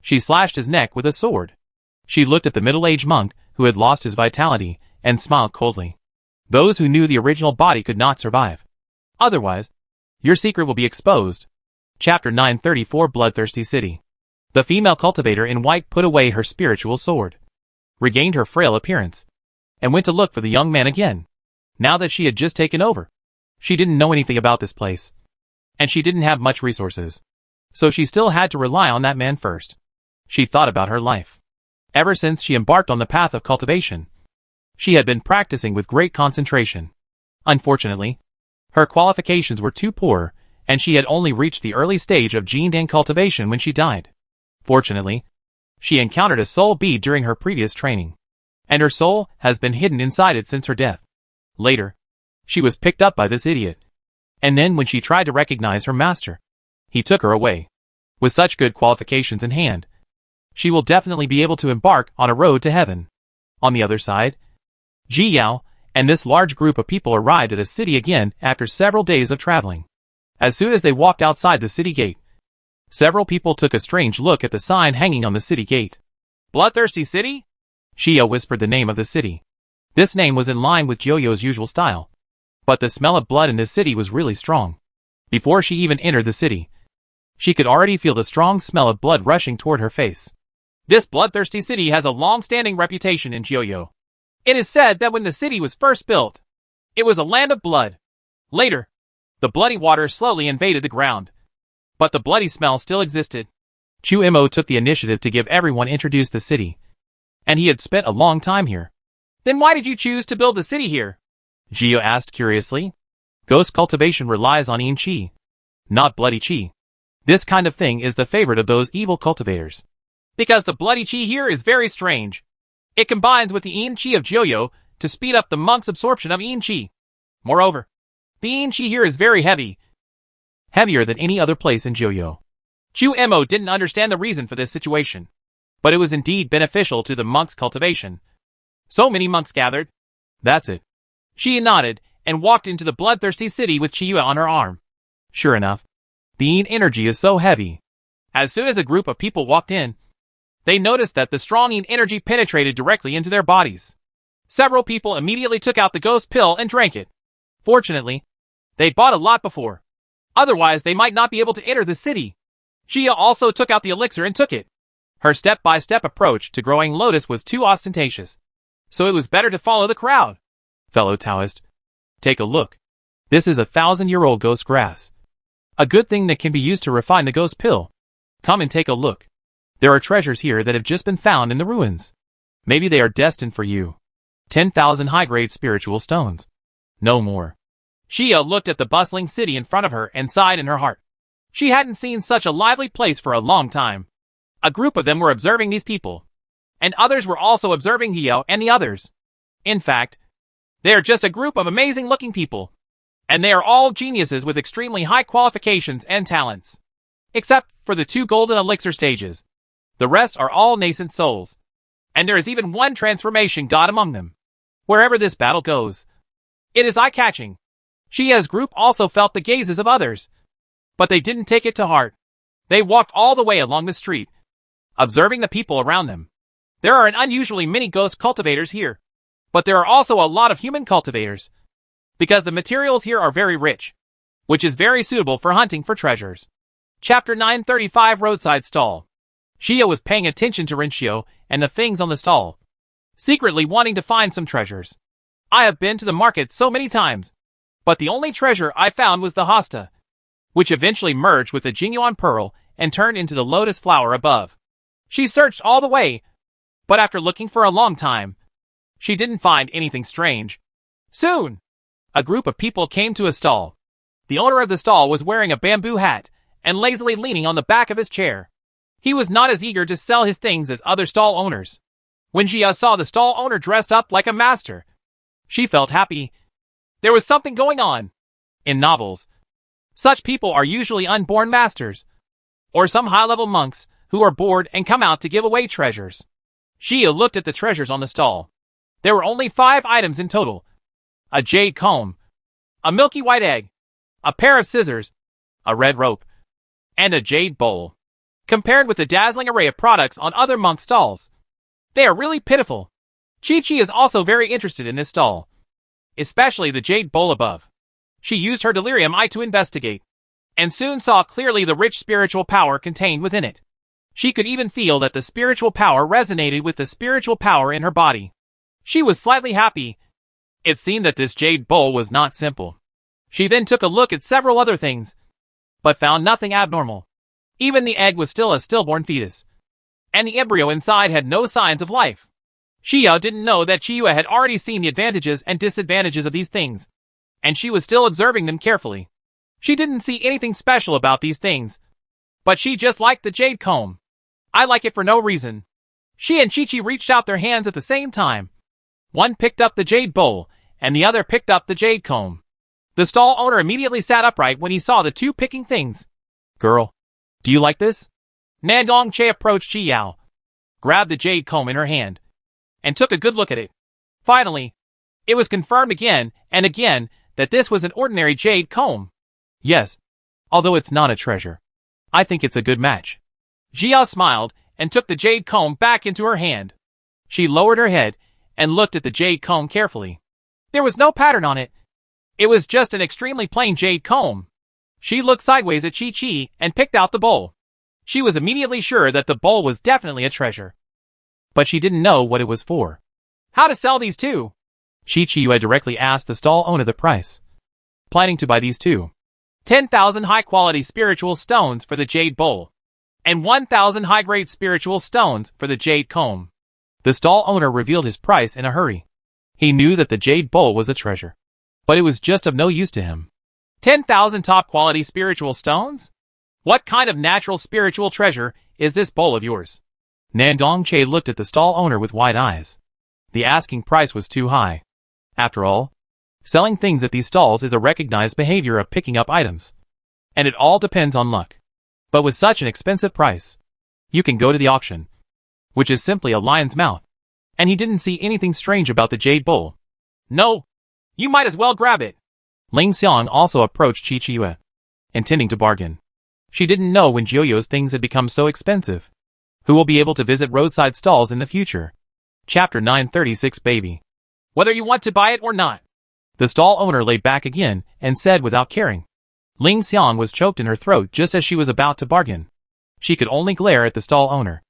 she slashed his neck with a sword. She looked at the middle-aged monk who had lost his vitality and smiled coldly. Those who knew the original body could not survive. Otherwise, your secret will be exposed. Chapter 934 Bloodthirsty City. The female cultivator in white put away her spiritual sword, regained her frail appearance, and went to look for the young man again. Now that she had just taken over, she didn't know anything about this place, and she didn't have much resources, so she still had to rely on that man first. She thought about her life. Ever since she embarked on the path of cultivation, she had been practicing with great concentration. Unfortunately, her qualifications were too poor, and she had only reached the early stage of Jindan cultivation when she died. Fortunately, she encountered a soul bead during her previous training, and her soul has been hidden inside it since her death. Later, she was picked up by this idiot, and then when she tried to recognize her master, he took her away. With such good qualifications in hand, she will definitely be able to embark on a road to heaven. On the other side, Ji Yao and this large group of people arrived at the city again after several days of traveling. As soon as they walked outside the city gate, several people took a strange look at the sign hanging on the city gate. Bloodthirsty City? Xia whispered the name of the city. This name was in line with Jojo's usual style, but the smell of blood in this city was really strong. Before she even entered the city, she could already feel the strong smell of blood rushing toward her face. This bloodthirsty city has a long-standing reputation in Jojo. It is said that when the city was first built, it was a land of blood. Later, the bloody water slowly invaded the ground. But the bloody smell still existed. Chu Imo took the initiative to give everyone introduced the city. And he had spent a long time here. Then why did you choose to build the city here? Gio asked curiously. Ghost cultivation relies on yin qi, not bloody qi. This kind of thing is the favorite of those evil cultivators. Because the bloody qi here is very strange. It combines with the yin qi of Joyo to speed up the monk's absorption of yin qi. Moreover, the yin qi here is very heavy. Heavier than any other place in Joyo. Chu Imo didn't understand the reason for this situation. But it was indeed beneficial to the monk's cultivation. So many monks gathered. That's it. She nodded and walked into the bloodthirsty city with Chiyue on her arm. Sure enough, the yin energy is so heavy. As soon as a group of people walked in, they noticed that the strong yin energy penetrated directly into their bodies. Several people immediately took out the ghost pill and drank it. Fortunately, they bought a lot before. Otherwise, they might not be able to enter the city. Jia also took out the elixir and took it. Her step-by-step approach to growing lotus was too ostentatious, so it was better to follow the crowd. Fellow Taoist, take a look. This is 1,000-year-old ghost grass. A good thing that can be used to refine the ghost pill. Come and take a look. There are treasures here that have just been found in the ruins. Maybe they are destined for you. 10,000 high-grade spiritual stones. No more. Xia looked at the bustling city in front of her and sighed in her heart. She hadn't seen such a lively place for a long time. A group of them were observing these people. And others were also observing Hio and the others. In fact, they are just a group of amazing-looking people. And they are all geniuses with extremely high qualifications and talents. Except for the 2 golden elixir stages. The rest are all nascent souls. And there is even one transformation god among them. Wherever this battle goes, it is eye-catching. Xia's group also felt the gazes of others. But they didn't take it to heart. They walked all the way along the street, observing the people around them. There are an unusually many ghost cultivators here. But there are also a lot of human cultivators. Because the materials here are very rich, which is very suitable for hunting for treasures. Chapter 935 Roadside Stall. Xia was paying attention to Rinshio and the things on the stall, secretly wanting to find some treasures. I have been to the market so many times, but the only treasure I found was the hosta, which eventually merged with the genuine pearl and turned into the lotus flower above. She searched all the way, but after looking for a long time, she didn't find anything strange. Soon, a group of people came to a stall. The owner of the stall was wearing a bamboo hat and lazily leaning on the back of his chair. He was not as eager to sell his things as other stall owners. When Jia saw the stall owner dressed up like a master, she felt happy. There was something going on. In novels, such people are usually unborn masters, or some high-level monks who are bored and come out to give away treasures. Jia looked at the treasures on the stall. There were only 5 items in total. A jade comb, a milky white egg, a pair of scissors, a red rope, and a jade bowl. Compared with the dazzling array of products on other monk stalls, they are really pitiful. Chi-Chi is also very interested in this stall, especially the jade bowl above. She used her delirium eye to investigate, and soon saw clearly the rich spiritual power contained within it. She could even feel that the spiritual power resonated with the spiritual power in her body. She was slightly happy. It seemed that this jade bowl was not simple. She then took a look at several other things, but found nothing abnormal. Even the egg was still a stillborn fetus, and the embryo inside had no signs of life. Xia didn't know that Chiyue had already seen the advantages and disadvantages of these things, and she was still observing them carefully. She didn't see anything special about these things, but she just liked the jade comb. I like it for no reason. She and Chi-Chi reached out their hands at the same time. One picked up the jade bowl, and the other picked up the jade comb. The stall owner immediately sat upright when he saw the 2 picking things. Girl, do you like this? Nandong Che approached Chi Yao, grabbed the jade comb in her hand, and took a good look at it. Finally, it was confirmed again and again that this was an ordinary jade comb. Yes, although it's not a treasure. I think it's a good match. Jia smiled and took the jade comb back into her hand. She lowered her head and looked at the jade comb carefully. There was no pattern on it. It was just an extremely plain jade comb. She looked sideways at Chi-Chi and picked out the bowl. She was immediately sure that the bowl was definitely a treasure. But she didn't know what it was for. How to sell these 2? Chi-Chi directly asked the stall owner the price. planning to buy these two. 10,000 high-quality spiritual stones for the jade bowl, and 1,000 high-grade spiritual stones for the jade comb. The stall owner revealed his price in a hurry. He knew that the jade bowl was a treasure, but it was just of no use to him. 10,000 top-quality spiritual stones? What kind of natural spiritual treasure is this bowl of yours? Nandong Che looked at the stall owner with wide eyes. The asking price was too high. After all, selling things at these stalls is a recognized behavior of picking up items, and it all depends on luck. But with such an expensive price, you can go to the auction, which is simply a lion's mouth, and he didn't see anything strange about the jade bowl. No, you might as well grab it. Ling Xiang also approached Qi Qiyue, intending to bargain. She didn't know when Jiuyo's things had become so expensive. Who will be able to visit roadside stalls in the future? Chapter 936 Baby. Whether you want to buy it or not. The stall owner lay back again and said without caring. Ling Xiang was choked in her throat just as she was about to bargain. She could only glare at the stall owner.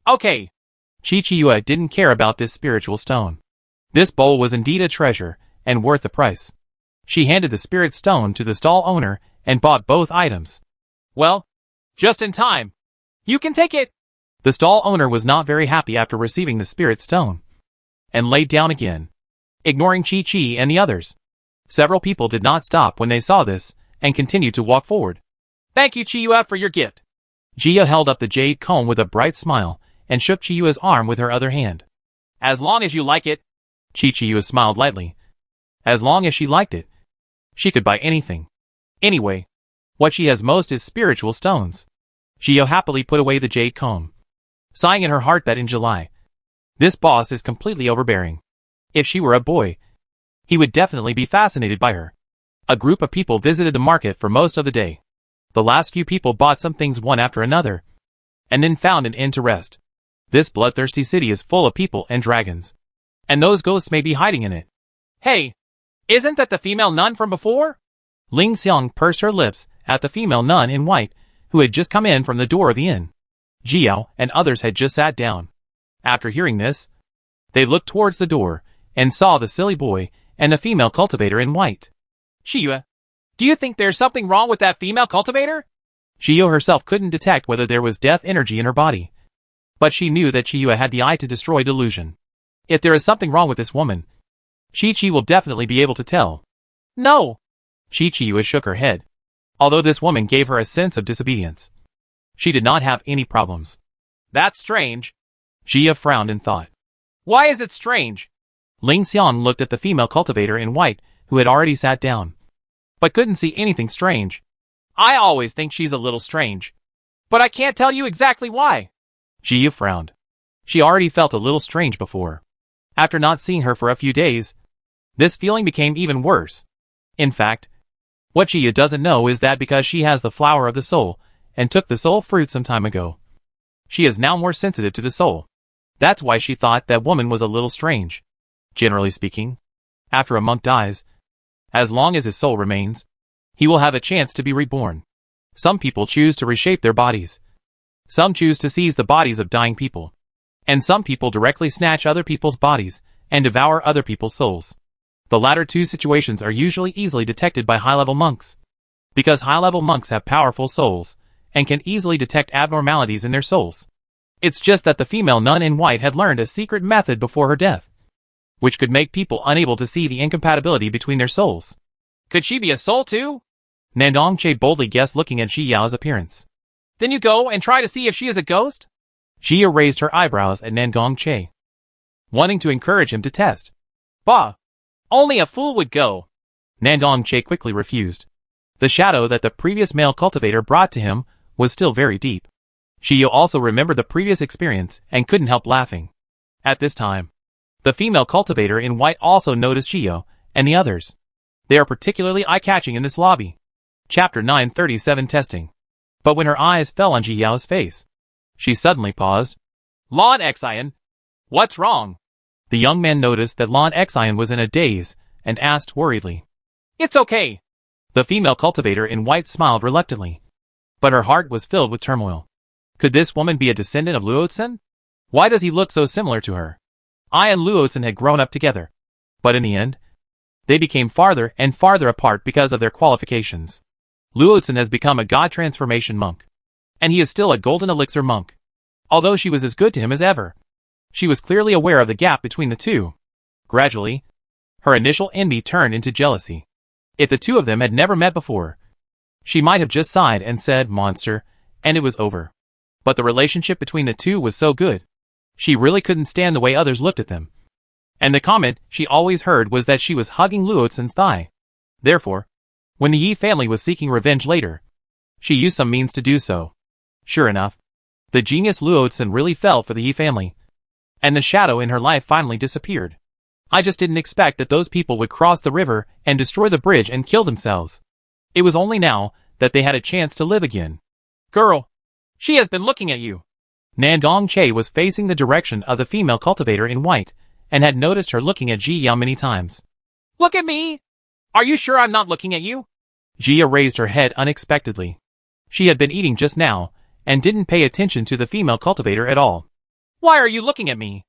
Okay. Qi Qiyue didn't care about this spiritual stone. This bowl was indeed a treasure, and worth the price. She handed the spirit stone to the stall owner and bought both items. Well, just in time. You can take it. The stall owner was not very happy after receiving the spirit stone, and laid down again, ignoring Qi Qi and the others. Several people did not stop when they saw this, and continued to walk forward. Thank you, Qiyue, for your gift. Jia held up the jade comb with a bright smile, and shook Qiyue's arm with her other hand. As long as you like it. Qi Qiyue smiled lightly. As long as she liked it. She could buy anything. Anyway, what she has most is spiritual stones. Jia happily put away the jade comb, sighing in her heart that in July, this boss is completely overbearing. If she were a boy, he would definitely be fascinated by her. A group of people visited the market for most of the day. The last few people bought some things one after another, and then found an end to rest. This bloodthirsty city is full of people and dragons, and those ghosts may be hiding in it. Hey, isn't that the female nun from before? Ling Xiang pursed her lips at the female nun in white, who had just come in from the door of the inn. Jiao and others had just sat down. After hearing this, they looked towards the door, and saw the silly boy and the female cultivator in white. Qiyue, do you think there's something wrong with that female cultivator? Qiyue herself couldn't detect whether there was death energy in her body, but she knew that Qiyue had the eye to destroy delusion. If there is something wrong with this woman, Qi Qi will definitely be able to tell. No! Qi Qiyue shook her head. Although this woman gave her a sense of disobedience, she did not have any problems. That's strange. Jia frowned and thought. Why is it strange? Ling Xian looked at the female cultivator in white, who had already sat down, but couldn't see anything strange. I always think she's a little strange, but I can't tell you exactly why. Jia frowned. She already felt a little strange before. After not seeing her for a few days, this feeling became even worse. In fact, what Jia doesn't know is that because she has the flower of the soul, and took the soul fruit some time ago, she is now more sensitive to the soul. That's why she thought that woman was a little strange. Generally speaking, after a monk dies, as long as his soul remains, he will have a chance to be reborn. Some people choose to reshape their bodies. Some choose to seize the bodies of dying people. And some people directly snatch other people's bodies and devour other people's souls. The latter two situations are usually easily detected by high-level monks, because high-level monks have powerful souls and can easily detect abnormalities in their souls. It's just that the female nun in white had learned a secret method before her death, which could make people unable to see the incompatibility between their souls. Could she be a soul too? Nandong Che boldly guessed, looking at Xi Yao's appearance. Then you go and try to see if she is a ghost? Jia raised her eyebrows at Nandong Che, wanting to encourage him to test. Bah! Only a fool would go. Nandong Che quickly refused. The shadow that the previous male cultivator brought to him was still very deep. Xiao also remembered the previous experience and couldn't help laughing. At this time, the female cultivator in white also noticed Xiao and the others. They are particularly eye-catching in this lobby. Chapter 937 Testing. But when her eyes fell on Ji Yao's face, she suddenly paused. Lan Xian, what's wrong? The young man noticed that Lan Xian was in a daze and asked worriedly. It's okay. The female cultivator in white smiled reluctantly, but her heart was filled with turmoil. Could this woman be a descendant of Luozen? Why does he look so similar to her? I and Luozen had grown up together, but in the end, They became farther and farther apart because of their qualifications. Luotzen has become a god transformation monk. And he is still a golden elixir monk. Although she was as good to him as ever. She was clearly aware of the gap between the two. Gradually, her initial envy turned into jealousy. If the two of them had never met before, she might have just sighed and said, "Monster," and it was over. But the relationship between the two was so good. She really couldn't stand the way others looked at them. And the comment she always heard was that she was hugging Luotzen's thigh. Therefore, when the Yi family was seeking revenge later, she used some means to do so. Sure enough, the genius Luotzen really fell for the Yi family. And the shadow in her life finally disappeared. I just didn't expect that those people would cross the river and destroy the bridge and kill themselves. It was only now that they had a chance to live again. Girl, she has been looking at you. Nandong Che was facing the direction of the female cultivator in white, and had noticed her looking at Ji Yao many times. Look at me! Are you sure I'm not looking at you? Jia raised her head unexpectedly. She had been eating just now, and didn't pay attention to the female cultivator at all. Why are you looking at me?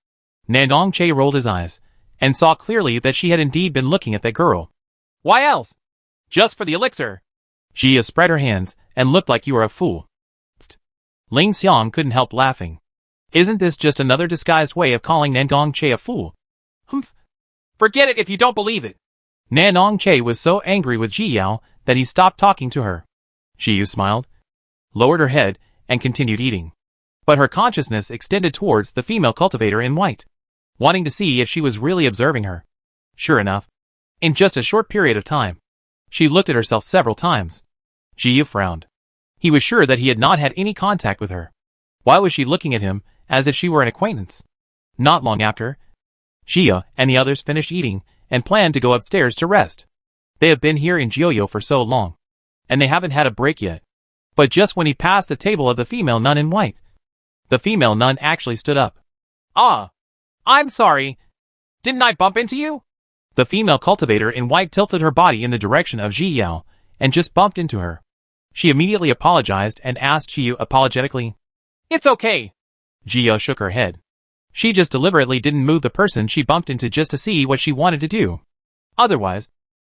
Nandong Che rolled his eyes, and saw clearly that she had indeed been looking at that girl. Why else? Just for the elixir. Jia spread her hands, and looked like you were a fool. Ling Xiang couldn't help laughing. Isn't this just another disguised way of calling Nandong Che a fool? Humph. Forget it if you don't believe it. Nandong Che was so angry with Ji Yao that he stopped talking to her. Ji Yu smiled, lowered her head, and continued eating. But her consciousness extended towards the female cultivator in white, wanting to see if she was really observing her. Sure enough, in just a short period of time, she looked at herself several times. Ji Yu frowned. He was sure that he had not had any contact with her. Why was she looking at him as if she were an acquaintance? Not long after, Jia and the others finished eating and planned to go upstairs to rest. They have been here in Jiuyo for so long, and they haven't had a break yet. But just when he passed the table of the female nun in white, the female nun actually stood up. Ah, I'm sorry. Didn't I bump into you? The female cultivator in white tilted her body in the direction of Ji Yao and just bumped into her. She immediately apologized and asked Ji Yu apologetically. It's okay. Ji Yao shook her head. She just deliberately didn't move the person she bumped into just to see what she wanted to do. Otherwise,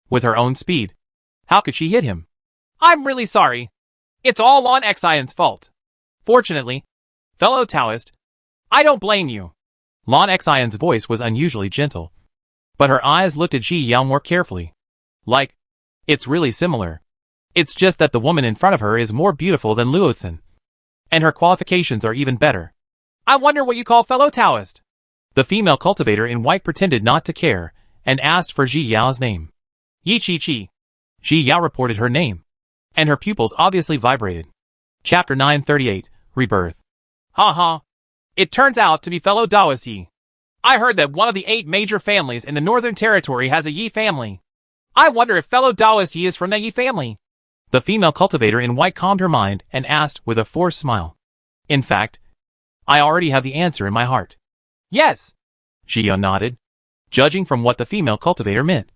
with her own speed, how could she hit him? I'm really sorry. It's all on Xian's fault. Fortunately, fellow Taoist, I don't blame you. Lon Xian's voice was unusually gentle, but her eyes looked at Ji Yao more carefully. Like, it's really similar. It's just that the woman in front of her is more beautiful than Luotzen, and her qualifications are even better. I wonder what you call fellow Taoist. The female cultivator in white pretended not to care, and asked for Ji Yao's name. Yi Chi Chi. Ji Yao reported her name, and her pupils obviously vibrated. Chapter 938, Rebirth. Ha ha. It turns out to be fellow Taoist Yi. I heard that one of the 8 major families in the Northern Territory has a Yi family. I wonder if fellow Taoist Yi is from the Yi family. The female cultivator in white calmed her mind and asked with a forced smile. In fact, I already have the answer in my heart. Yes. Jia nodded, judging from what the female cultivator meant.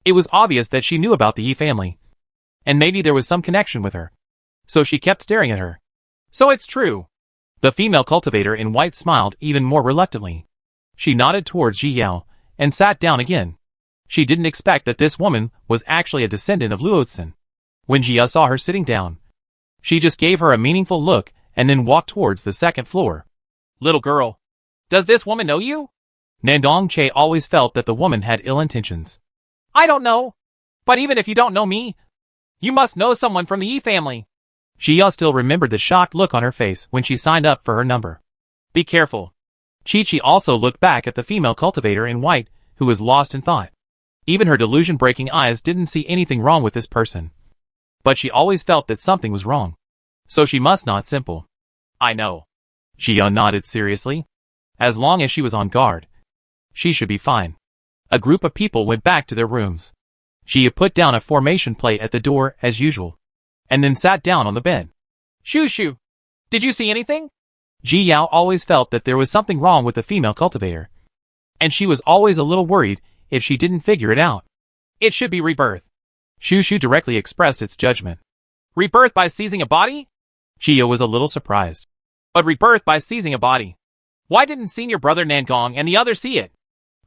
It was obvious that she knew about the Yi family, and maybe there was some connection with her. So she kept staring at her. So it's true. The female cultivator in white smiled even more reluctantly. She nodded towards Ji Yao and sat down again. She didn't expect that this woman was actually a descendant of Luotzen. When Jia saw her sitting down, she just gave her a meaningful look and then walked towards the second floor. Little girl, does this woman know you? Nandong Che always felt that the woman had ill intentions. I don't know. But even if you don't know me, you must know someone from the Yi family. Jia still remembered the shocked look on her face when she signed up for her number. Be careful. Chi-Chi also looked back at the female cultivator in white, who was lost in thought. Even her delusion-breaking eyes didn't see anything wrong with this person. But she always felt that something was wrong. So she must not simple. I know. Jia nodded seriously. As long as she was on guard, she should be fine. A group of people went back to their rooms. Jia put down a formation plate at the door as usual, and then sat down on the bed. Shoo shoo. Did you see anything? Ji Yao always felt that there was something wrong with the female cultivator, and she was always a little worried if she didn't figure it out. It should be rebirth. Shoo shoo directly expressed its judgment. Rebirth by seizing a body? Jia was a little surprised. But rebirth by seizing a body. Why didn't senior brother Nangong and the others see it?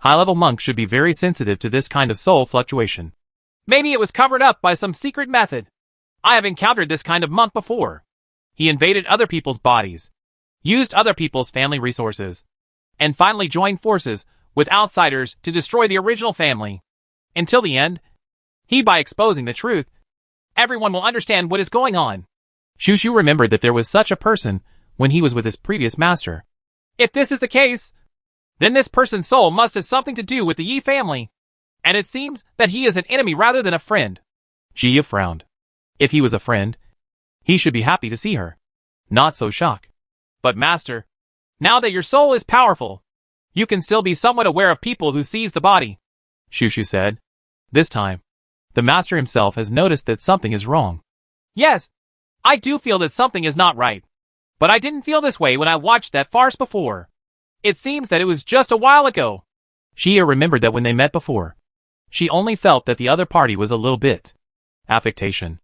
High-level monks should be very sensitive to this kind of soul fluctuation. Maybe it was covered up by some secret method. I have encountered this kind of monk before. He invaded other people's bodies, used other people's family resources, and finally joined forces with outsiders to destroy the original family. Until the end, by exposing the truth, everyone will understand what is going on. Shushu remembered that there was such a person when he was with his previous master. If this is the case, then this person's soul must have something to do with the Yi family. And it seems that he is an enemy rather than a friend. Jia frowned. If he was a friend, he should be happy to see her. Not so shocked. But master, now that your soul is powerful, you can still be somewhat aware of people who seize the body, Shushu said. This time, the master himself has noticed that something is wrong. Yes, I do feel that something is not right. But I didn't feel this way when I watched that farce before. It seems that it was just a while ago. Jia remembered that when they met before, she only felt that the other party was a little bit affectation.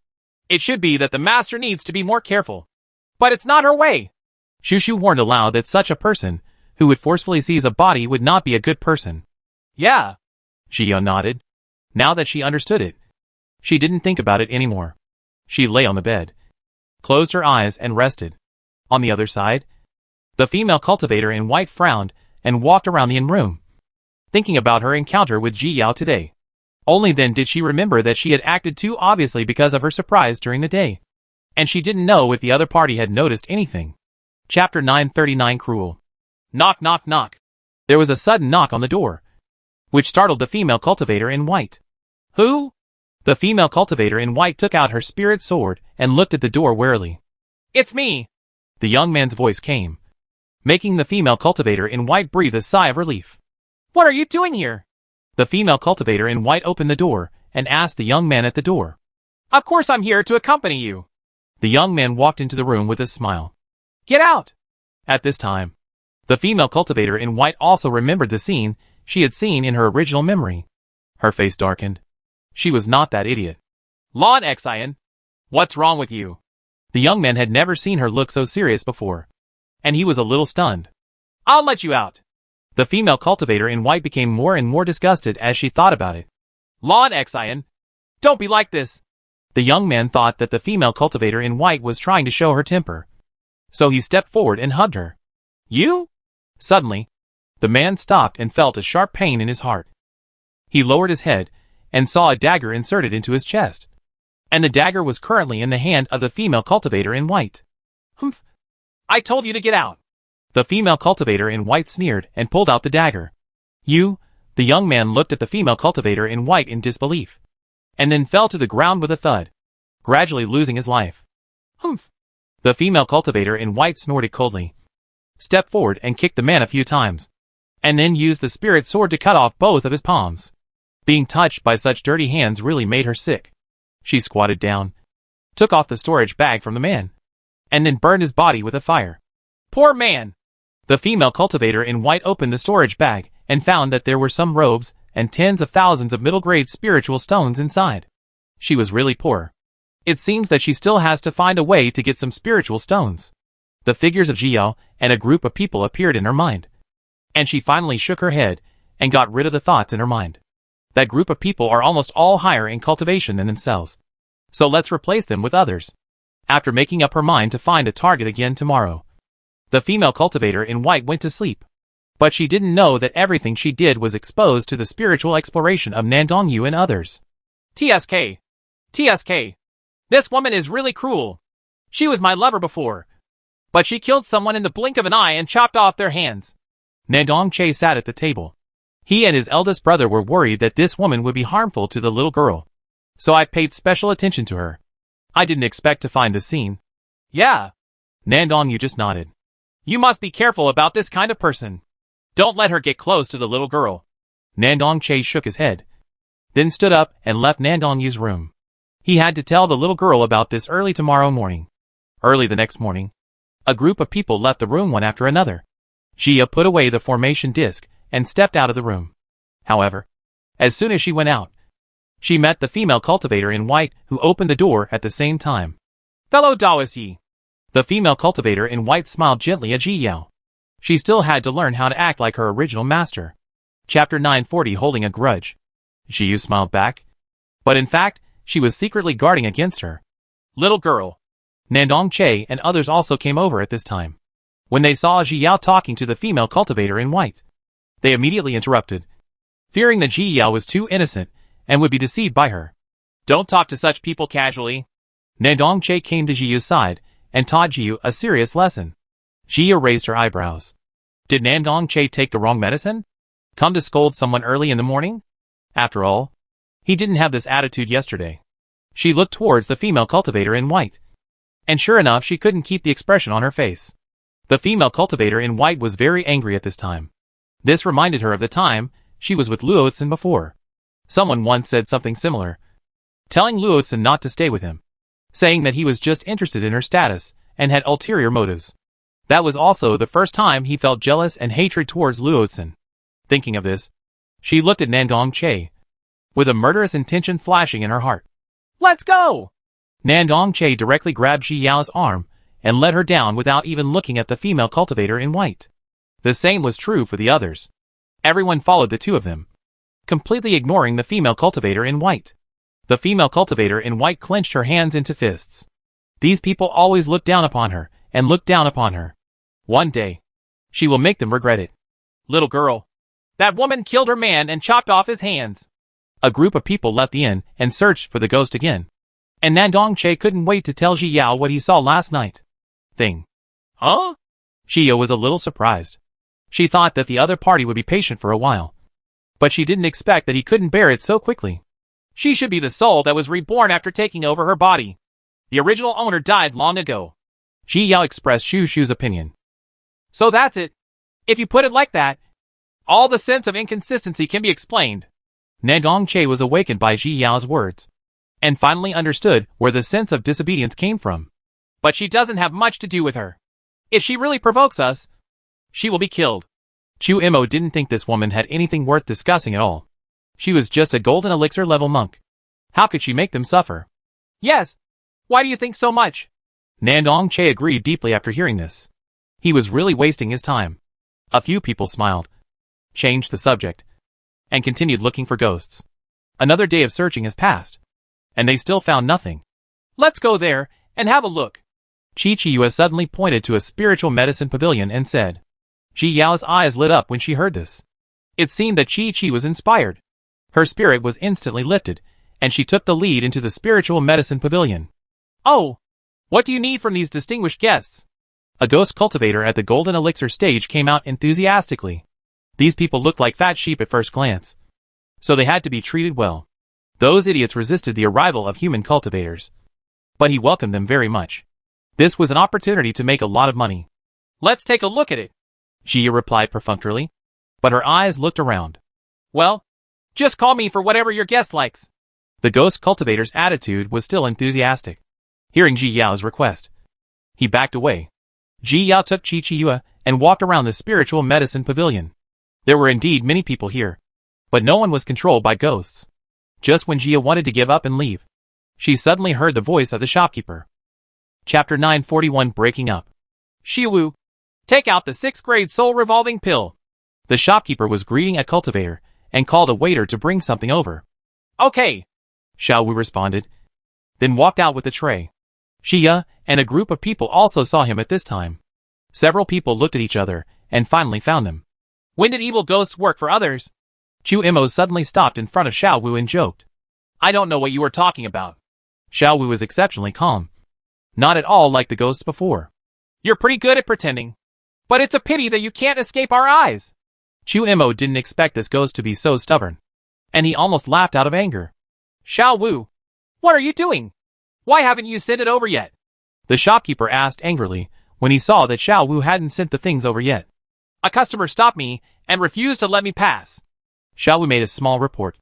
It should be that the master needs to be more careful. But it's not her way. Shushu warned aloud that such a person who would forcefully seize a body would not be a good person. Yeah. Jia nodded. Now that she understood it, she didn't think about it anymore. She lay on the bed, closed her eyes and rested. On the other side, the female cultivator in white frowned and walked around the room, thinking about her encounter with Ji Yao today. Only then did she remember that she had acted too obviously because of her surprise during the day. And she didn't know if the other party had noticed anything. Chapter 939 Cruel. Knock knock knock. There was a sudden knock on the door, which startled the female cultivator in white. Who? The female cultivator in white took out her spirit sword and looked at the door warily. It's me. The young man's voice came, making the female cultivator in white breathe a sigh of relief. What are you doing here? The female cultivator in white opened the door and asked the young man at the door. Of course I'm here to accompany you. The young man walked into the room with a smile. Get out! At this time, the female cultivator in white also remembered the scene she had seen in her original memory. Her face darkened. She was not that idiot. Lon Xian, what's wrong with you? The young man had never seen her look so serious before, and he was a little stunned. I'll let you out. The female cultivator in white became more and more disgusted as she thought about it. Lon Xian, don't be like this. The young man thought that the female cultivator in white was trying to show her temper. So he stepped forward and hugged her. You? Suddenly, the man stopped and felt a sharp pain in his heart. He lowered his head and saw a dagger inserted into his chest. And the dagger was currently in the hand of the female cultivator in white. Humph! I told you to get out. The female cultivator in white sneered and pulled out the dagger. You? The young man looked at the female cultivator in white in disbelief, and then fell to the ground with a thud, gradually losing his life. Humph! The female cultivator in white snorted coldly, stepped forward and kicked the man a few times, and then used the spirit sword to cut off both of his palms. Being touched by such dirty hands really made her sick. She squatted down, took off the storage bag from the man, and then burned his body with a fire. Poor man! The female cultivator in white opened the storage bag and found that there were some robes and tens of thousands of middle-grade spiritual stones inside. She was really poor. It seems that she still has to find a way to get some spiritual stones. The figures of Jiao and a group of people appeared in her mind, and she finally shook her head and got rid of the thoughts in her mind. That group of people are almost all higher in cultivation than themselves. So let's replace them with others. After making up her mind to find a target again tomorrow, the female cultivator in white went to sleep. But she didn't know that everything she did was exposed to the spiritual exploration of Nandongyu and others. TSK. TSK. This woman is really cruel. She was my lover before, but she killed someone in the blink of an eye and chopped off their hands. Nandong Che sat at the table. He and his eldest brother were worried that this woman would be harmful to the little girl, so I paid special attention to her. I didn't expect to find this scene. Yeah. Nandongyu just nodded. You must be careful about this kind of person. Don't let her get close to the little girl. Nandong Che shook his head, then stood up and left Nandongyu's room. He had to tell the little girl about this early tomorrow morning. Early the next morning, a group of people left the room one after another. Jia put away the formation disc and stepped out of the room. However, as soon as she went out, she met the female cultivator in white who opened the door at the same time. Fellow Taoist Yi. The female cultivator in white smiled gently at Ji Yao. She still had to learn how to act like her original master. Chapter 940 Holding a Grudge. Jiyu smiled back. But in fact, she was secretly guarding against her. Little girl. Nandong Che and others also came over at this time. When they saw Ji Yao talking to the female cultivator in white, they immediately interrupted, fearing that Ji Yao was too innocent and would be deceived by her. Don't talk to such people casually. Nandong Che came to Jiyu's side and taught Jiyu a serious lesson. Jiyu raised her eyebrows. Did Nandong Che take the wrong medicine? Come to scold someone early in the morning? After all, he didn't have this attitude yesterday. She looked towards the female cultivator in white. And sure enough, she couldn't keep the expression on her face. The female cultivator in white was very angry at this time. This reminded her of the time she was with Luotzen before. Someone once said something similar, telling Luotzen not to stay with him, saying that he was just interested in her status and had ulterior motives. That was also the first time he felt jealous and hatred towards Luotzen. Thinking of this, she looked at Nandong Che, with a murderous intention flashing in her heart. Let's go! Nandong Che directly grabbed Ji Yao's arm and led her down without even looking at the female cultivator in white. The same was true for the others. Everyone followed the two of them, completely ignoring the female cultivator in white. The female cultivator in white clenched her hands into fists. These people always look down upon her and look down upon her. One day, she will make them regret it. Little girl. That woman killed her man and chopped off his hands. A group of people left the inn and searched for the ghost again. And Nandong Che couldn't wait to tell Ji Yao what he saw last night. Huh? Jiyu was a little surprised. She thought that the other party would be patient for a while. But she didn't expect that he couldn't bear it so quickly. She should be the soul that was reborn after taking over her body. The original owner died long ago. Ji Yao expressed Shu Shu's opinion. So that's it. If you put it like that, all the sense of inconsistency can be explained. Nandong Che was awakened by Ji Yao's words, and finally understood where the sense of disobedience came from. But she doesn't have much to do with her. If she really provokes us, she will be killed. Chu Imo didn't think this woman had anything worth discussing at all. She was just a golden elixir level monk. How could she make them suffer? Yes. Why do you think so much? Nandong Che agreed deeply after hearing this. He was really wasting his time. A few people smiled, changed the subject, and continued looking for ghosts. Another day of searching has passed, and they still found nothing. Let's go there and have a look. Chi suddenly pointed to a spiritual medicine pavilion and said. Ji Yao's eyes lit up when she heard this. It seemed that Chi was inspired. Her spirit was instantly lifted, and she took the lead into the spiritual medicine pavilion. Oh! What do you need from these distinguished guests? A ghost cultivator at the golden elixir stage came out enthusiastically. These people looked like fat sheep at first glance, so they had to be treated well. Those idiots resisted the arrival of human cultivators, but he welcomed them very much. This was an opportunity to make a lot of money. Let's take a look at it, Jiyu replied perfunctorily, but her eyes looked around. Well, just call me for whatever your guest likes. The ghost cultivator's attitude was still enthusiastic. Hearing Ji Yao's request, he backed away. Ji Yao took Chi and walked around the spiritual medicine pavilion. There were indeed many people here, but no one was controlled by ghosts. Just when Jiyu wanted to give up and leave, she suddenly heard the voice of the shopkeeper. Chapter 941 Breaking Up. Shiwu, take out the 6th grade soul revolving pill. The shopkeeper was greeting a cultivator and called a waiter to bring something over. Okay, Xiao Wu responded, then walked out with the tray. Xia and a group of people also saw him at this time. Several people looked at each other and finally found them. When did evil ghosts work for others? Chu Imo suddenly stopped in front of Xiao Wu and joked. I don't know what you are talking about. Xiao Wu was exceptionally calm. Not at all like the ghosts before. You're pretty good at pretending. But it's a pity that you can't escape our eyes. Chu Imo didn't expect this ghost to be so stubborn, and he almost laughed out of anger. Xiao Wu, what are you doing? Why haven't you sent it over yet? The shopkeeper asked angrily when he saw that Xiao Wu hadn't sent the things over yet. A customer stopped me and refused to let me pass. Xiao Wu made a small report.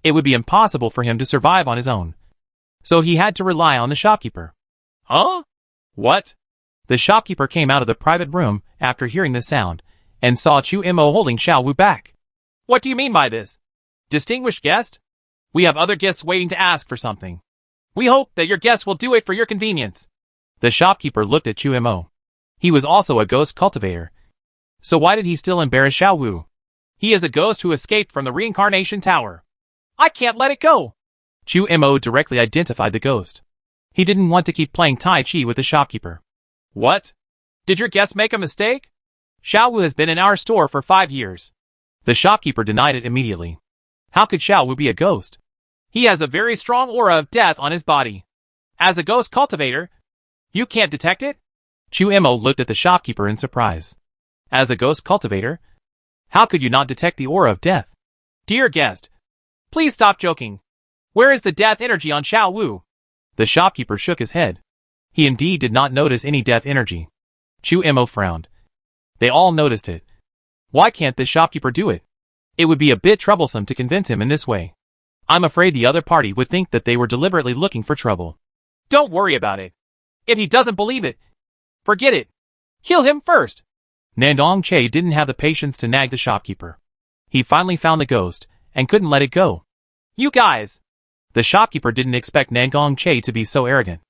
It would be impossible for him to survive on his own, so he had to rely on the shopkeeper. Huh? What? The shopkeeper came out of the private room after hearing the sound and saw Chu Imo holding Xiao Wu back. What do you mean by this? Distinguished guest? We have other guests waiting to ask for something. We hope that your guests will do it for your convenience. The shopkeeper looked at Chu Imo. He was also a ghost cultivator. So why did he still embarrass Xiao Wu? He is a ghost who escaped from the reincarnation tower. I can't let it go. Chu Mo directly identified the ghost. He didn't want to keep playing Tai Chi with the shopkeeper. What? Did your guest make a mistake? Xiao Wu has been in our store for 5 years. The shopkeeper denied it immediately. How could Xiao Wu be a ghost? He has a very strong aura of death on his body. As a ghost cultivator, you can't detect it? Chu Mo looked at the shopkeeper in surprise. As a ghost cultivator, how could you not detect the aura of death? Dear guest, please stop joking. Where is the death energy on Xiao Wu? The shopkeeper shook his head. He indeed did not notice any death energy. Chu Mo frowned. They all noticed it. Why can't this shopkeeper do it? It would be a bit troublesome to convince him in this way. I'm afraid the other party would think that they were deliberately looking for trouble. Don't worry about it. If he doesn't believe it, forget it. Kill him first. Nandong Che didn't have the patience to nag the shopkeeper. He finally found the ghost, and couldn't let it go. You guys! The shopkeeper didn't expect Nandong Che to be so arrogant,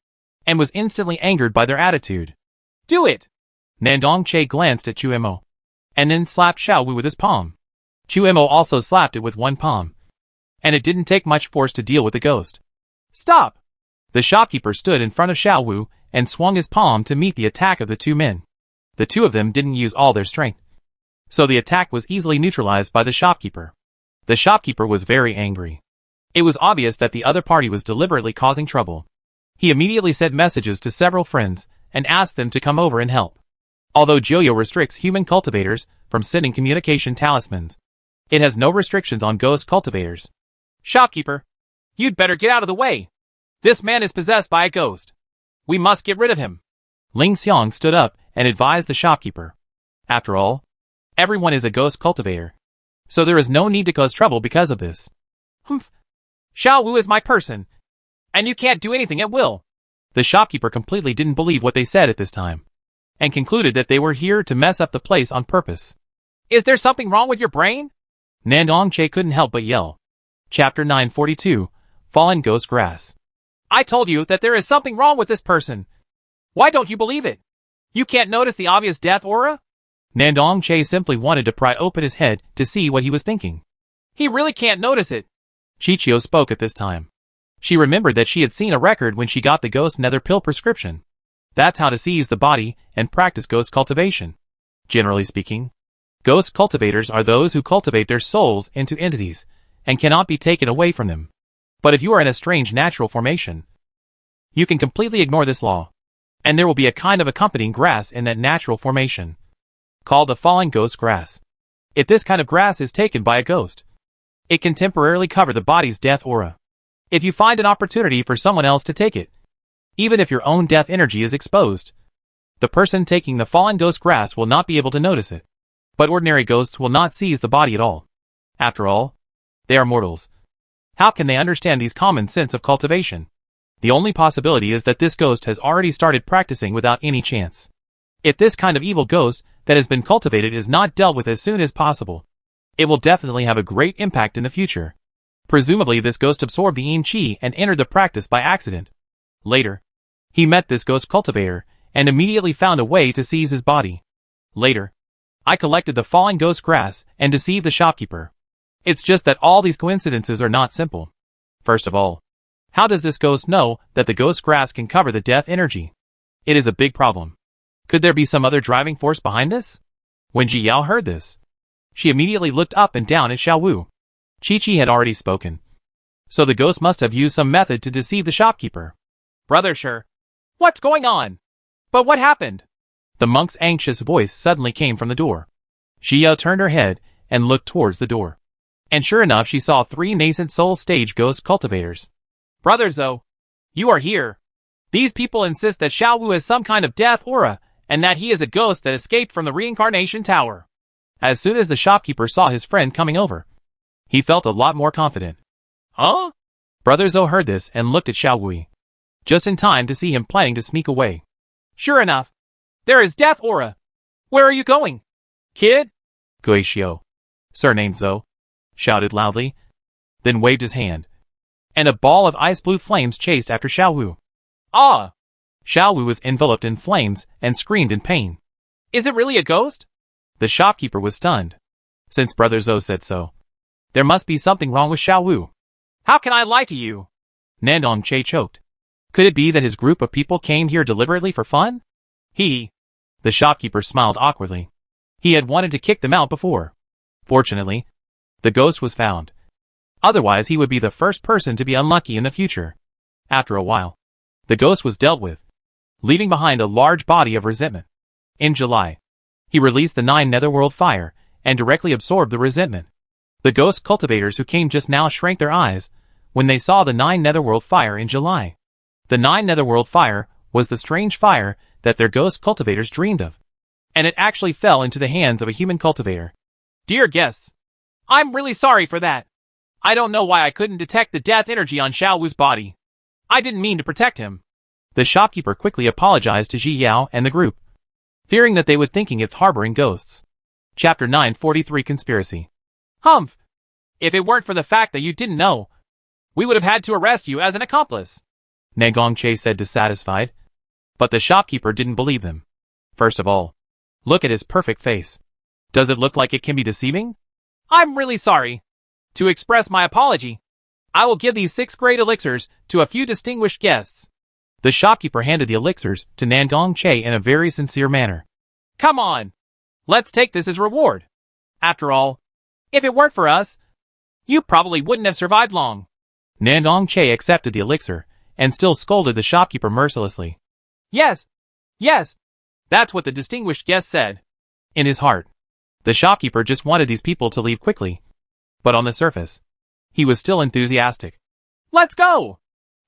and was instantly angered by their attitude. Do it! Nandong Che glanced at Chu Mo, and then slapped Xiao Wu with his palm. Chu Mo also slapped it with one palm, and it didn't take much force to deal with the ghost. Stop! The shopkeeper stood in front of Xiao Wu and swung his palm to meet the attack of the two men. The two of them didn't use all their strength, so the attack was easily neutralized by the shopkeeper. The shopkeeper was very angry. It was obvious that the other party was deliberately causing trouble. He immediately sent messages to several friends and asked them to come over and help. Although Joyo restricts human cultivators from sending communication talismans, it has no restrictions on ghost cultivators. Shopkeeper, you'd better get out of the way. This man is possessed by a ghost. We must get rid of him. Ling Xiang stood up and advised the shopkeeper. After all, everyone is a ghost cultivator, so there is no need to cause trouble because of this. Humph. Xiao Wu is my person, and you can't do anything at will. The shopkeeper completely didn't believe what they said at this time, and concluded that they were here to mess up the place on purpose. Is there something wrong with your brain? Nandong Che couldn't help but yell. Chapter 942, Fallen Ghost Grass. I told you that there is something wrong with this person. Why don't you believe it? You can't notice the obvious death aura? Nandong Che simply wanted to pry open his head to see what he was thinking. He really can't notice it. Chichio spoke at this time. She remembered that she had seen a record when she got the ghost nether pill prescription. That's how to seize the body and practice ghost cultivation. Generally speaking, ghost cultivators are those who cultivate their souls into entities and cannot be taken away from them. But if you are in a strange natural formation, you can completely ignore this law, and there will be a kind of accompanying grass in that natural formation, called the fallen ghost grass. If this kind of grass is taken by a ghost, it can temporarily cover the body's death aura. If you find an opportunity for someone else to take it, even if your own death energy is exposed, the person taking the fallen ghost grass will not be able to notice it. But ordinary ghosts will not seize the body at all. After all, they are mortals. How can they understand these common sense of cultivation? The only possibility is that this ghost has already started practicing without any chance. If this kind of evil ghost that has been cultivated is not dealt with as soon as possible, it will definitely have a great impact in the future. Presumably this ghost absorbed the yin qi and entered the practice by accident. Later, he met this ghost cultivator and immediately found a way to seize his body. Later, I collected the fallen ghost grass and deceived the shopkeeper. It's just that all these coincidences are not simple. First of all, how does this ghost know that the ghost grass can cover the death energy? It is a big problem. Could there be some other driving force behind this? When Ji Yao heard this, she immediately looked up and down at Xiao Wu. Chi-Chi had already spoken, so the ghost must have used some method to deceive the shopkeeper. Brother Sure, what's going on? But what happened? The monk's anxious voice suddenly came from the door. Ji Yao turned her head and looked towards the door. And sure enough she saw 3 nascent soul stage ghost cultivators. Brother Zhou, you are here. These people insist that Xiao Wu has some kind of death aura, and that he is a ghost that escaped from the reincarnation tower. As soon as the shopkeeper saw his friend coming over, he felt a lot more confident. Huh? Brother Zhou heard this and looked at Xiao Wu, just in time to see him planning to sneak away. Sure enough, there is death aura. Where are you going, kid? Gui Xiu, surnamed Zhou, shouted loudly, then waved his hand, and a ball of ice blue flames chased after Xiao Wu. Ah! Xiao Wu was enveloped in flames and screamed in pain. Is it really a ghost? The shopkeeper was stunned. Since Brother Zhou said so, there must be something wrong with Xiao Wu. How can I lie to you? Nandong Che choked. Could it be that his group of people came here deliberately for fun? The shopkeeper smiled awkwardly. He had wanted to kick them out before. Fortunately, the ghost was found. Otherwise he would be the first person to be unlucky in the future. After a while, the ghost was dealt with, leaving behind a large body of resentment. In July, he released the 9 netherworld fire and directly absorbed the resentment. The ghost cultivators who came just now shrank their eyes when they saw the 9 netherworld fire in July. The 9 netherworld fire was the strange fire that their ghost cultivators dreamed of, and it actually fell into the hands of a human cultivator. Dear guests, I'm really sorry for that. I don't know why I couldn't detect the death energy on Xiao Wu's body. I didn't mean to protect him. The shopkeeper quickly apologized to Ji Yao and the group, fearing that they would thinking it's harboring ghosts. Chapter 943 Conspiracy. Humph! If it weren't for the fact that you didn't know, we would have had to arrest you as an accomplice, Nandong Che said dissatisfied. But the shopkeeper didn't believe them. First of all, look at his perfect face. Does it look like it can be deceiving? I'm really sorry. To express my apology, I will give these 6 great elixirs to a few distinguished guests. The shopkeeper handed the elixirs to Nandong Che in a very sincere manner. Come on! Let's take this as reward. After all, if it weren't for us, you probably wouldn't have survived long. Nandong Che accepted the elixir, and still scolded the shopkeeper mercilessly. Yes, that's what the distinguished guest said. In his heart, the shopkeeper just wanted these people to leave quickly. But on the surface, he was still enthusiastic. Let's go!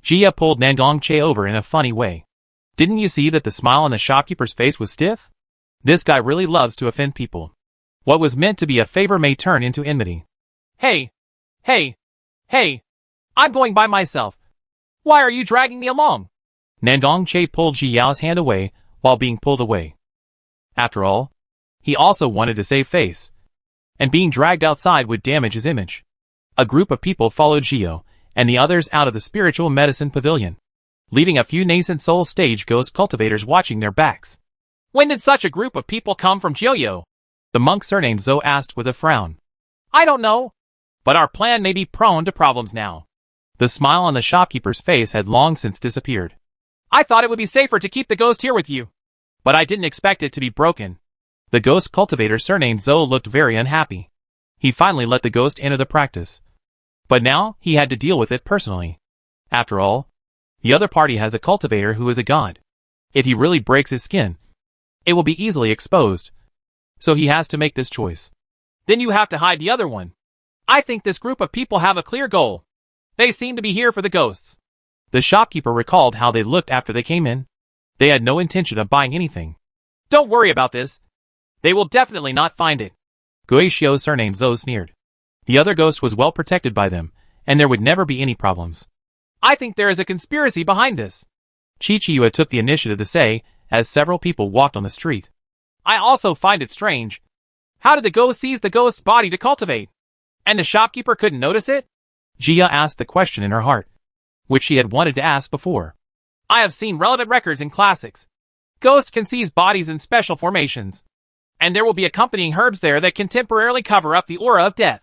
Jia pulled Nandong Che over in a funny way. Didn't you see that the smile on the shopkeeper's face was stiff? This guy really loves to offend people. What was meant to be a favor may turn into enmity. Hey! I'm going by myself. Why are you dragging me along? Nandong Che pulled Ji Yao's hand away while being pulled away. After all, he also wanted to save face, and being dragged outside would damage his image. A group of people followed Gio and the others out of the spiritual medicine pavilion, leaving a few nascent soul stage ghost cultivators watching their backs. When did such a group of people come from Jiuyo? The monk surnamed Zhou asked with a frown. I don't know, but our plan may be prone to problems now. The smile on the shopkeeper's face had long since disappeared. I thought it would be safer to keep the ghost here with you, but I didn't expect it to be broken. The ghost cultivator surnamed Zhou looked very unhappy. He finally let the ghost enter the practice, but now he had to deal with it personally. After all, the other party has a cultivator who is a god. If he really breaks his skin, it will be easily exposed. So he has to make this choice. Then you have to hide the other one. I think this group of people have a clear goal. They seem to be here for the ghosts. The shopkeeper recalled how they looked after they came in. They had no intention of buying anything. Don't worry about this. They will definitely not find it. Guixiu surnamed Zhou sneered. The other ghost was well protected by them, and there would never be any problems. I think there is a conspiracy behind this. Qiqiyue took the initiative to say, as several people walked on the street. I also find it strange. How did the ghost seize the ghost's body to cultivate? And the shopkeeper couldn't notice it? Jia asked the question in her heart, which she had wanted to ask before. I have seen relevant records in classics. Ghosts can seize bodies in special formations, and there will be accompanying herbs there that can temporarily cover up the aura of death.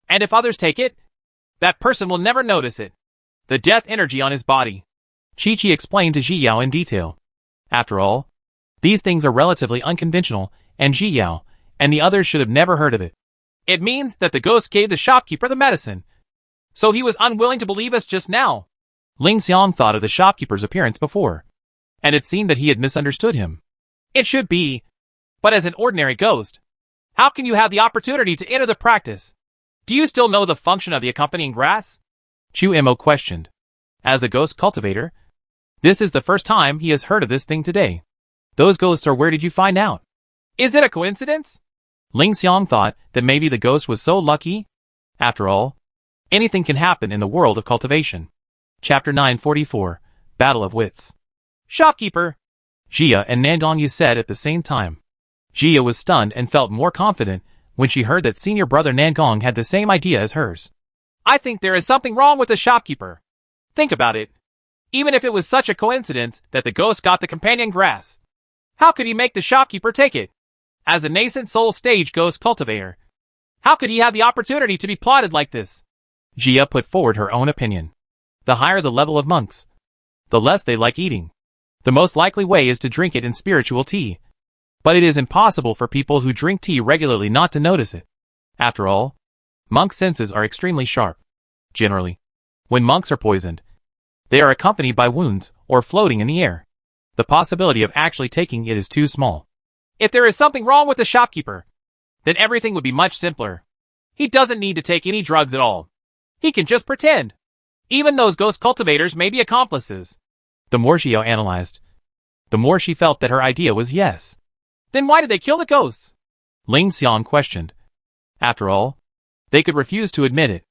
And if others take it, that person will never notice it. The death energy on his body. Chi explained to Ji Yao in detail. After all, these things are relatively unconventional, and Ji Yao and the others should have never heard of it. It means that the ghost gave the shopkeeper the medicine, so he was unwilling to believe us just now. Ling Xiang thought of the shopkeeper's appearance before, and it seemed that he had misunderstood him. It should be, but as an ordinary ghost, how can you have the opportunity to enter the practice? Do you still know the function of the accompanying grass? Chu Mo questioned. As a ghost cultivator, this is the first time he has heard of this thing today. Those ghosts are where did you find out? Is it a coincidence? Ling Xiang thought that maybe the ghost was so lucky. After all, anything can happen in the world of cultivation. Chapter 944, Battle of Wits. Shopkeeper! Jia and Nandong said at the same time. Jia was stunned and felt more confident when she heard that senior brother Nandong had the same idea as hers. I think there is something wrong with the shopkeeper. Think about it. Even if it was such a coincidence that the ghost got the companion grass, how could he make the shopkeeper take it? As a nascent soul stage ghost cultivator, How could he have the opportunity to be plotted like this? Jia put forward her own opinion. The higher the level of monks, the less they like eating. The most likely way is to drink it in spiritual tea. But it is impossible for people who drink tea regularly not to notice it. After all, monk senses are extremely sharp. Generally, when monks are poisoned, they are accompanied by wounds or floating in the air. The possibility of actually taking it is too small. If there is something wrong with the shopkeeper, then everything would be much simpler. He doesn't need to take any drugs at all. He can just pretend. Even those ghost cultivators may be accomplices. The more Xiao analyzed, the more she felt that her idea was yes. Then why did they kill the ghosts? Ling Xiang questioned. After all, they could refuse to admit it.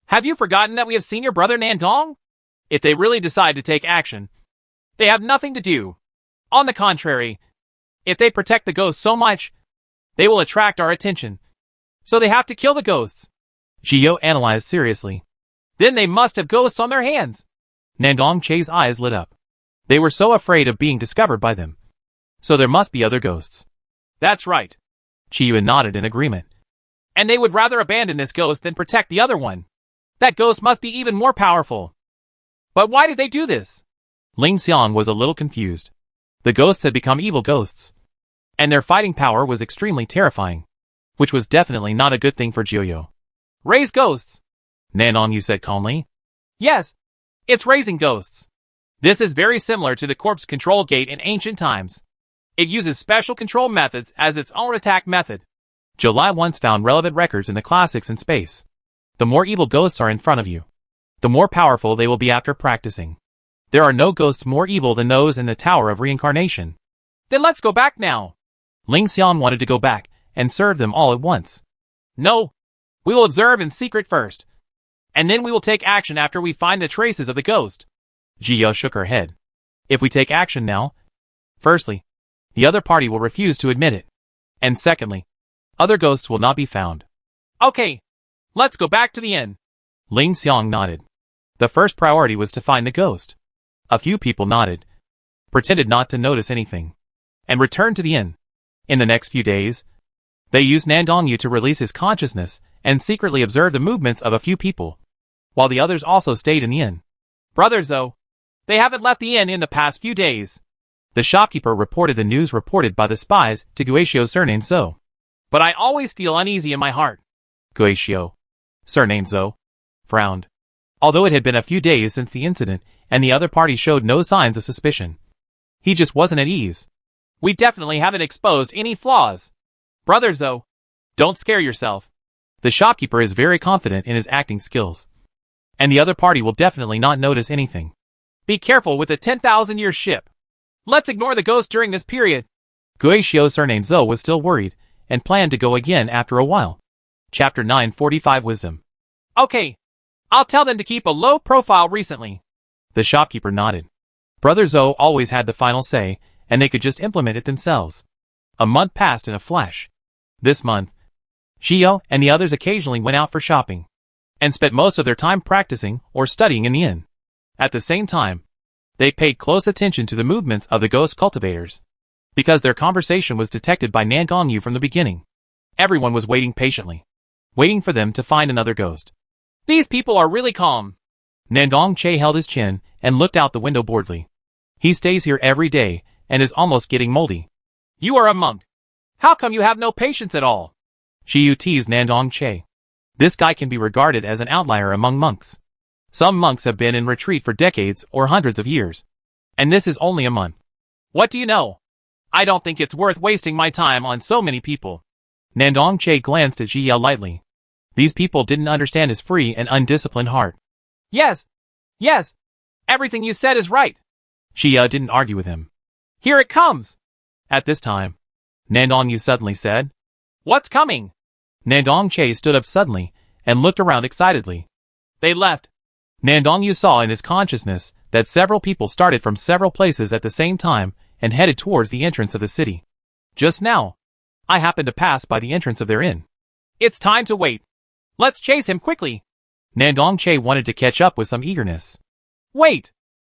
Have you forgotten that we have seen your brother Nandong? If they really decide to take action, they have nothing to do. On the contrary, if they protect the ghosts so much, they will attract our attention. So they have to kill the ghosts. Xiao analyzed seriously. Then they must have ghosts on their hands. Nandong Che's eyes lit up. They were so afraid of being discovered by them. So there must be other ghosts. That's right. Qiyuan nodded in agreement. And they would rather abandon this ghost than protect the other one. That ghost must be even more powerful. But why did they do this? Ling Xiang was a little confused. The ghosts had become evil ghosts. And their fighting power was extremely terrifying. Which was definitely not a good thing for Jiuyo. Raise ghosts. Nandong Yu said calmly. Yes. It's raising ghosts. This is very similar to the corpse control gate in ancient times. It uses special control methods as its own attack method. July once found relevant records in the classics in space. The more evil ghosts are in front of you, the more powerful they will be after practicing. There are no ghosts more evil than those in the Tower of Reincarnation. Then let's go back now. Ling Xian wanted to go back and serve them all at once. No. We will observe in secret first. And then we will take action after we find the traces of the ghost. Jia shook her head. If we take action now, firstly, the other party will refuse to admit it. And secondly, other ghosts will not be found. Okay. Let's go back to the inn. Ling Xiang nodded. The first priority was to find the ghost. A few people nodded, pretended not to notice anything, and returned to the inn. In the next few days, they used Nandong Yu to release his consciousness and secretly observe the movements of a few people, while the others also stayed in the inn. Brother Zhou, they haven't left the inn in the past few days. The shopkeeper reported the news reported by the spies to Guixiu surnamed Zhou. But I always feel uneasy in my heart. Guixiu, surnamed Zhou, frowned. Although it had been a few days since the incident, and the other party showed no signs of suspicion, he just wasn't at ease. We definitely haven't exposed any flaws. Brother Zhou, don't scare yourself. The shopkeeper is very confident in his acting skills. And the other party will definitely not notice anything. Be careful with the 10,000-year ship. Let's ignore the ghost during this period. Guixiu surnamed Zhou was still worried, and planned to go again after a while. Chapter 945 Wisdom. Okay. I'll tell them to keep a low profile recently. The shopkeeper nodded. Brother Zhou always had the final say, and they could just implement it themselves. A month passed in a flash. This month, Xiao and the others occasionally went out for shopping, and spent most of their time practicing or studying in the inn. At the same time, they paid close attention to the movements of the ghost cultivators, because their conversation was detected by Nandong Yu from the beginning. Everyone was waiting patiently, waiting for them to find another ghost. These people are really calm. Nandong Che held his chin and looked out the window boredly. He stays here every day and is almost getting moldy. You are a monk. How come you have no patience at all? Xiu teased Nandong Che. This guy can be regarded as an outlier among monks. Some monks have been in retreat for decades or hundreds of years. And this is only a month. What do you know? I don't think it's worth wasting my time on so many people. Nandong Che glanced at Jia lightly. These people didn't understand his free and undisciplined heart. Yes. Yes. Everything you said is right. Jia didn't argue with him. Here it comes. At this time, Nandong Yu suddenly said, What's coming? Nandong Che stood up suddenly and looked around excitedly. They left. Nandong Yu saw in his consciousness that several people started from several places at the same time and headed towards the entrance of the city. Just now, I happened to pass by the entrance of their inn. It's time to wait. Let's chase him quickly. Nandong Che wanted to catch up with some eagerness. Wait!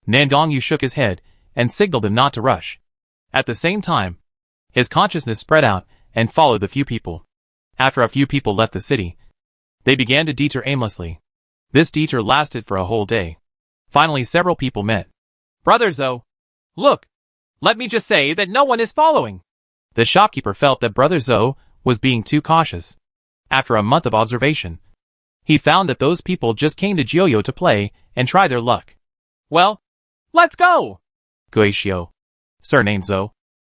Nandong Yu shook his head and signaled him not to rush. At the same time, his consciousness spread out and followed the few people. After a few people left the city, they began to detour aimlessly. This detour lasted for a whole day. Finally, several people met. Brother Zoe, look, let me just say that no one is following. The shopkeeper felt that Brother Zoe was being too cautious. After a month of observation, he found that those people just came to Jiuyo to play and try their luck. Well, let's go! Guishio, surnamed Zoe,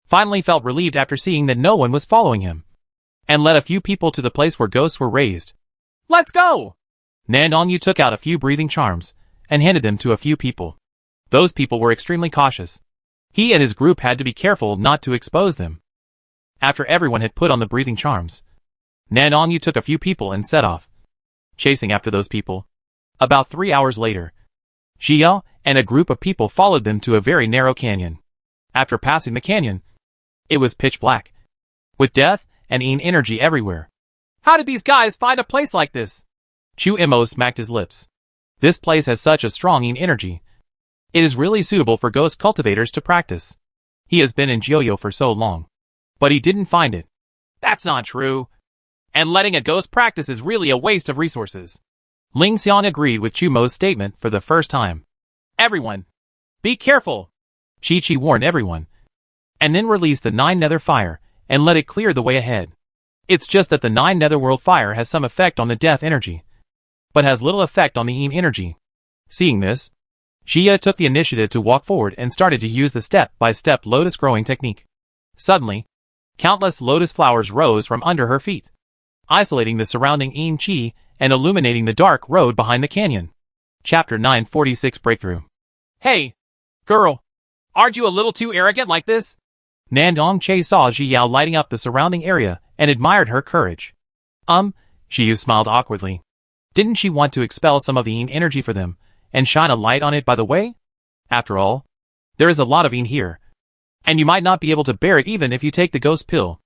finally felt relieved after seeing that no one was following him, and led a few people to the place where ghosts were raised. Let's go! Nandongyu took out a few breathing charms and handed them to a few people. Those people were extremely cautious. He and his group had to be careful not to expose them. After everyone had put on the breathing charms, Nandongyu took a few people and set off, chasing after those people. About 3 hours later, Xiao and a group of people followed them to a very narrow canyon. After passing the canyon, it was pitch black, with death and yin energy everywhere. How did these guys find a place like this? Chu Imo smacked his lips. This place has such a strong yin energy. It is really suitable for ghost cultivators to practice. He has been in Jiuyo for so long, but he didn't find it. That's not true. And letting a ghost practice is really a waste of resources. Ling Xiang agreed with Chu Mo's statement for the first time. Everyone, be careful. Chi warned everyone, and then released the 9 nether fire and let it clear the way ahead. It's just that the 9 netherworld fire has some effect on the death energy, but has little effect on the yin energy. Seeing this, Xia took the initiative to walk forward and started to use the step-by-step lotus growing technique. Suddenly, countless lotus flowers rose from under her feet, isolating the surrounding yin qi and illuminating the dark road behind the canyon. Chapter 946 Breakthrough. Hey, girl, aren't you a little too arrogant like this? Nandong Che saw Zhiyao lighting up the surrounding area and admired her courage. Zhiyu smiled awkwardly. Didn't she want to expel some of the yin energy for them and shine a light on it by the way? After all, there is a lot of yin here, and you might not be able to bear it even if you take the ghost pill.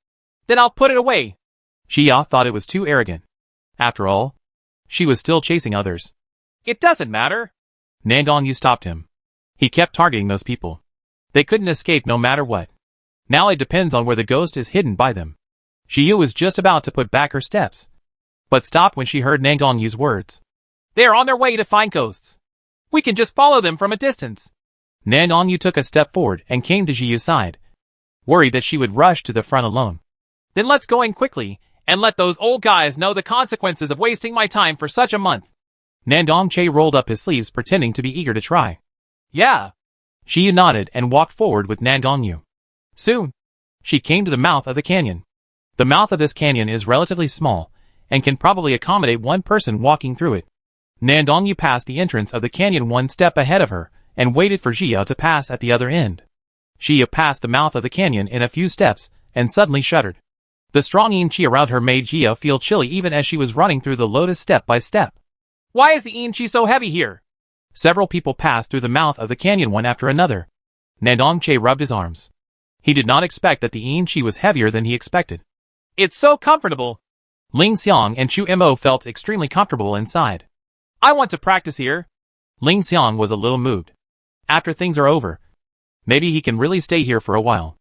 Then I'll put it away. Xia thought it was too arrogant. After all, she was still chasing others. It doesn't matter. Nandongyu stopped him. He kept targeting those people. They couldn't escape no matter what. Now it depends on where the ghost is hidden by them. Xiyu was just about to put back her steps, but stopped when she heard Nandongyu's words. They are on their way to find ghosts. We can just follow them from a distance. Nandongyu took a step forward and came to Xiyu's side, worried that she would rush to the front alone. Then let's go in quickly and let those old guys know the consequences of wasting my time for such a month. Nandong Che rolled up his sleeves pretending to be eager to try. Yeah. Xiyu nodded and walked forward with Nandongyu. Soon, she came to the mouth of the canyon. The mouth of this canyon is relatively small and can probably accommodate one person walking through it. Nandongyu passed the entrance of the canyon one step ahead of her and waited for Xia to pass at the other end. Xia passed the mouth of the canyon in a few steps and suddenly shuddered. The strong yin qi around her made Xia feel chilly even as she was running through the lotus step by step. Why is the yin qi so heavy here? Several people passed through the mouth of the canyon one after another. Nandong Che rubbed his arms. He did not expect that the yin qi was heavier than he expected. It's so comfortable. Ling Xiang and Chu Mo felt extremely comfortable inside. I want to practice here. Ling Xiang was a little moved. After things are over, maybe he can really stay here for a while.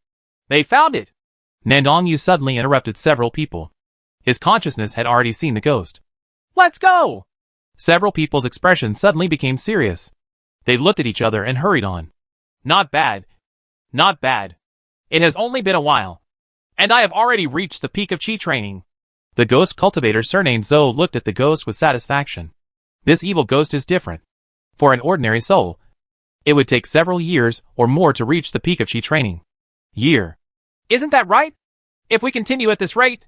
They found it. Nandongyu suddenly interrupted several people. His consciousness had already seen the ghost. Let's go! Several people's expressions suddenly became serious. They looked at each other and hurried on. Not bad. Not bad. It has only been a while, and I have already reached the peak of chi training. The ghost cultivator surnamed Zoe looked at the ghost with satisfaction. This evil ghost is different. For an ordinary soul, it would take several years or more to reach the peak of chi training. Year. Isn't that right? If we continue at this rate,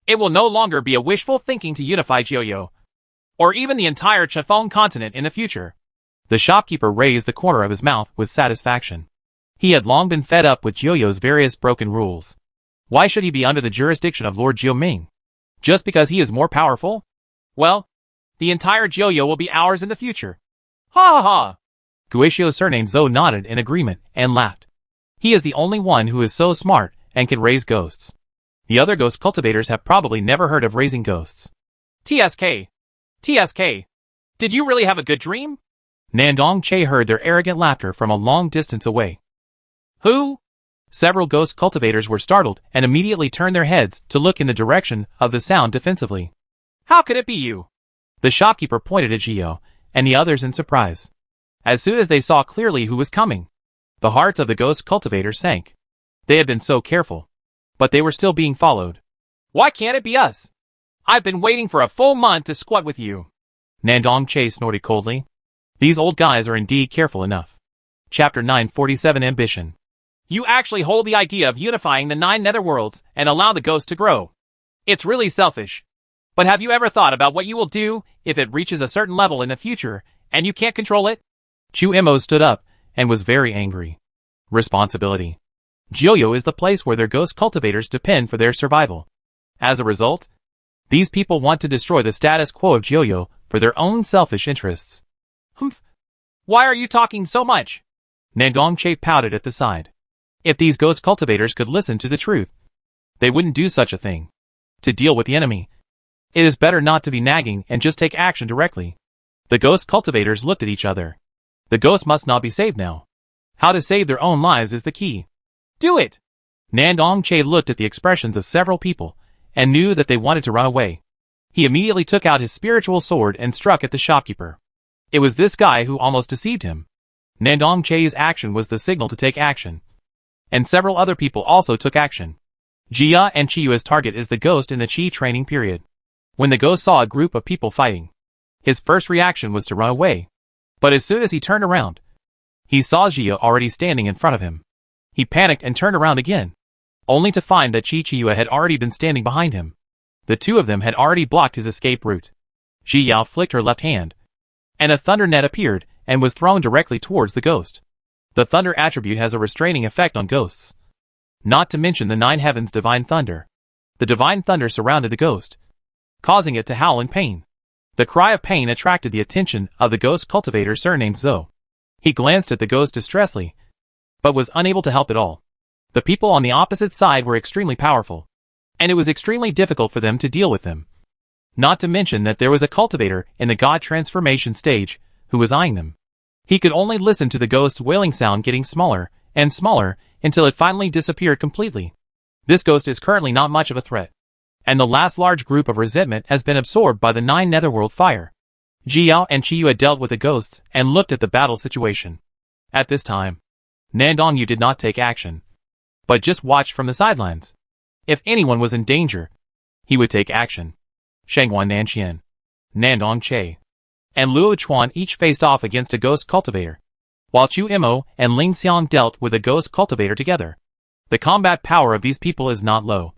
it will no longer be a wishful thinking to unify Jiuyo, or even the entire Chifeng continent in the future. The shopkeeper raised the corner of his mouth with satisfaction. He had long been fed up with Jiuyo's various broken rules. Why should he be under the jurisdiction of Lord Jiuming? Just because he is more powerful? Well, the entire Jiuyo will be ours in the future. Ha ha ha! Guishio's surname Zhou nodded in agreement and laughed. He is the only one who is so smart and can raise ghosts. The other ghost cultivators have probably never heard of raising ghosts. TSK. TSK. Did you really have a good dream? Nandong Che heard their arrogant laughter from a long distance away. Who? Several ghost cultivators were startled and immediately turned their heads to look in the direction of the sound defensively. How could it be you? The shopkeeper pointed at Gio and the others in surprise. As soon as they saw clearly who was coming, the hearts of the ghost cultivators sank. They had been so careful, but they were still being followed. Why can't it be us? I've been waiting for a full month to squat with you. Nandong Che snorted coldly. These old guys are indeed careful enough. Chapter 947 Ambition. You actually hold the idea of unifying the 9 netherworlds and allow the ghost to grow. It's really selfish. But have you ever thought about what you will do if it reaches a certain level in the future and you can't control it? Chu Imo stood up and was very angry. Responsibility. Joyo is the place where their ghost cultivators depend for their survival. As a result, these people want to destroy the status quo of Joyo for their own selfish interests. Humph. Why are you talking so much? Nandong Che pouted at the side. If these ghost cultivators could listen to the truth, they wouldn't do such a thing. To deal with the enemy, it is better not to be nagging and just take action directly. The ghost cultivators looked at each other. The ghosts must not be saved now. How to save their own lives is the key. Do it! Nandong Che looked at the expressions of several people and knew that they wanted to run away. He immediately took out his spiritual sword and struck at the shopkeeper. It was this guy who almost deceived him. Nandong Che's action was the signal to take action. And several other people also took action. Jia and Chiyua's target is the ghost in the Chi training period. When the ghost saw a group of people fighting, his first reaction was to run away. But as soon as he turned around, he saw Jia already standing in front of him. He panicked and turned around again, only to find that Chiyua had already been standing behind him. The two of them had already blocked his escape route. Jiyao flicked her left hand, and a thunder net appeared and was thrown directly towards the ghost. The thunder attribute has a restraining effect on ghosts. Not to mention the 9 heavens divine thunder. The divine thunder surrounded the ghost, causing it to howl in pain. The cry of pain attracted the attention of the ghost cultivator surnamed Zhou. He glanced at the ghost distressfully, but was unable to help at all. The people on the opposite side were extremely powerful, and it was extremely difficult for them to deal with them. Not to mention that there was a cultivator in the god transformation stage who was eyeing them. He could only listen to the ghost's wailing sound getting smaller and smaller until it finally disappeared completely. This ghost is currently not much of a threat, and the last large group of resentment has been absorbed by the 9 netherworld fire. Jiao and Chiyua dealt with the ghosts and looked at the battle situation. At this time, Nandong Yu did not take action, but just watched from the sidelines. If anyone was in danger, he would take action. Shangwan Nanxian, Nandong Che, and Luo Chuan each faced off against a ghost cultivator, while Chu Imo and Ling Xiang dealt with a ghost cultivator together. The combat power of these people is not low,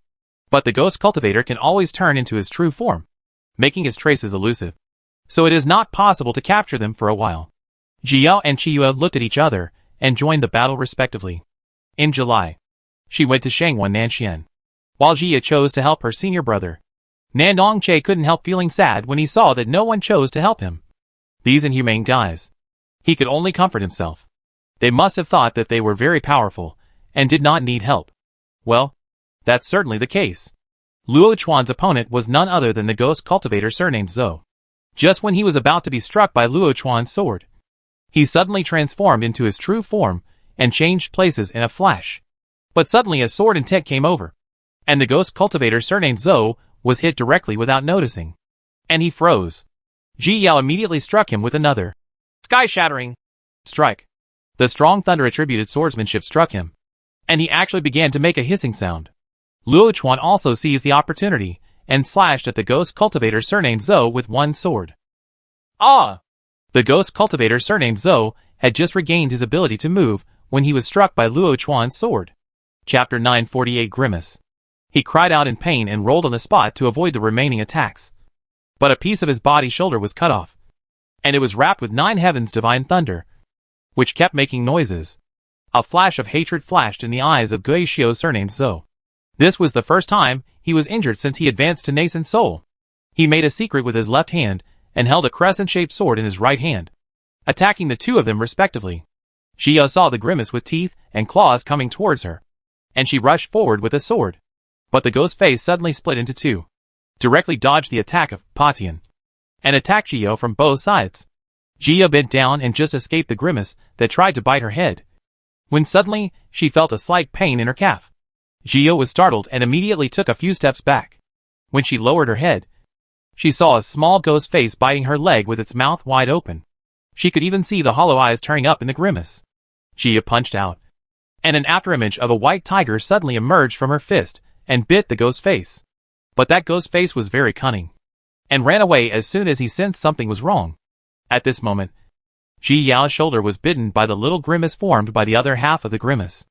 but the ghost cultivator can always turn into his true form, making his traces elusive, so it is not possible to capture them for a while. Jiao and Chiyua looked at each other and joined the battle respectively. In July, she went to Shangwan Nanxian, while Jia chose to help her senior brother. Nandong Che couldn't help feeling sad when he saw that no one chose to help him. These inhumane guys. He could only comfort himself. They must have thought that they were very powerful and did not need help. Well, that's certainly the case. Luo Chuan's opponent was none other than the ghost cultivator surnamed Zhou. Just when he was about to be struck by Luo Chuan's sword, he suddenly transformed into his true form and changed places in a flash. But suddenly a sword intent came over, and the ghost cultivator surnamed Zhou was hit directly without noticing. And he froze. Ji Yao immediately struck him with another sky-shattering strike. The strong thunder-attributed swordsmanship struck him, and he actually began to make a hissing sound. Luo Chuan also seized the opportunity and slashed at the ghost cultivator surnamed Zhou with one sword. Ah! The ghost cultivator surnamed Zhou had just regained his ability to move when he was struck by Luo Chuan's sword. Chapter 948 Grimace. He cried out in pain and rolled on the spot to avoid the remaining attacks. But a piece of his body shoulder was cut off, and it was wrapped with 9 heavens divine thunder, which kept making noises. A flash of hatred flashed in the eyes of Gui Xiu surnamed Zhou. This was the first time he was injured since he advanced to nascent soul. He made a secret with his left hand and held a crescent-shaped sword in his right hand, attacking the two of them respectively. Xia saw the grimace with teeth and claws coming towards her, and she rushed forward with a sword. But the ghost face suddenly split into two, directly dodged the attack of Patian, and attacked Xia from both sides. Xia bent down and just escaped the grimace that tried to bite her head. when suddenly she felt a slight pain in her calf. Gio was startled and immediately took a few steps back. When she lowered her head, she saw a small ghost face biting her leg with its mouth wide open. She could even see the hollow eyes turning up in the grimace. Gia punched out, and an afterimage of a white tiger suddenly emerged from her fist and bit the ghost face. But that ghost face was very cunning, and ran away as soon as he sensed something was wrong. At this moment, Ji Yao's shoulder was bitten by the little grimace formed by the other half of the grimace.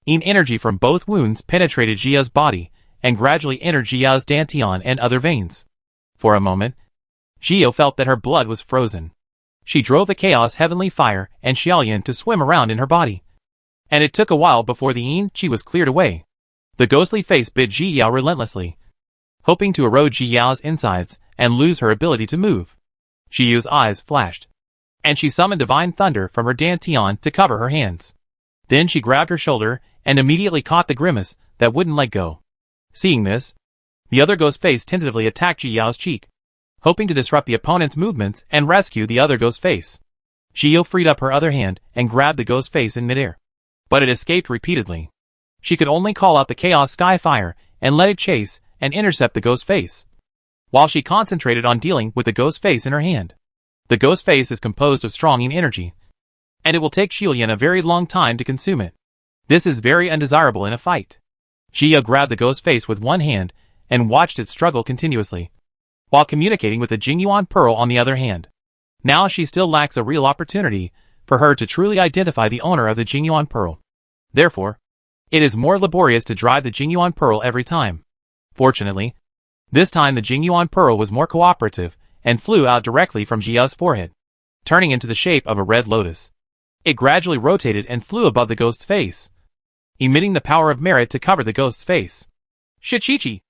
Energy from both wounds penetrated Jia's body and gradually entered Jia's dantian and other veins. For a moment, Gio felt that her blood was frozen. She drove the chaos heavenly fire and Xiaoyan to swim around in her body. And it took a while before the Qi was cleared away. The ghostly face bit Ji Yao relentlessly, hoping to erode Ji Yao's insides and lose her ability to move. Xiu's eyes flashed, and she summoned divine thunder from her dantian to cover her hands. Then she grabbed her shoulder and immediately caught the grimace that wouldn't let go. Seeing this, the other ghost face tentatively attacked Ji Yao's cheek, hoping to disrupt the opponent's movements and rescue the other ghost face. Gio freed up her other hand and grabbed the ghost face in midair, but it escaped repeatedly. She could only call out the chaos sky fire and let it chase and intercept the ghost face, while she concentrated on dealing with the ghost face in her hand. The ghost face is composed of strong energy, and it will take Xiaoyan a very long time to consume it. This is very undesirable in a fight. Jia grabbed the ghost face with one hand and watched it struggle continuously, while communicating with the Jingyuan Pearl on the other hand. Now she still lacks a real opportunity for her to truly identify the owner of the Jingyuan Pearl. Therefore, it is more laborious to drive the Jingyuan Pearl every time. Fortunately, this time the Jingyuan Pearl was more cooperative and flew out directly from Jia's forehead, turning into the shape of a red lotus. It gradually rotated and flew above the ghost's face, emitting the power of merit to cover the ghost's face. Shichichi!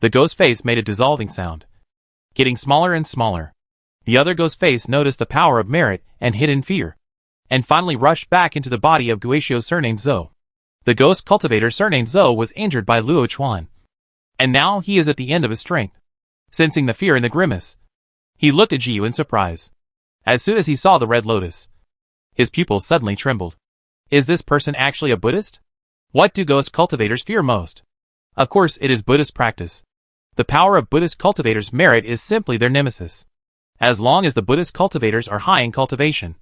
The ghost face made a dissolving sound, getting smaller and smaller. The other ghost face noticed the power of merit and hid in fear, and finally rushed back into the body of Guishio surnamed Zhou. The ghost cultivator surnamed Zhou was injured by Luo Chuan, and now he is at the end of his strength. Sensing the fear in the grimace, he looked at Jiu in surprise. As soon as he saw the red lotus, his pupils suddenly trembled. Is this person actually a Buddhist? What do ghost cultivators fear most? Of course it is Buddhist practice. The power of Buddhist cultivators' merit is simply their nemesis. As long as the Buddhist cultivators are high in cultivation,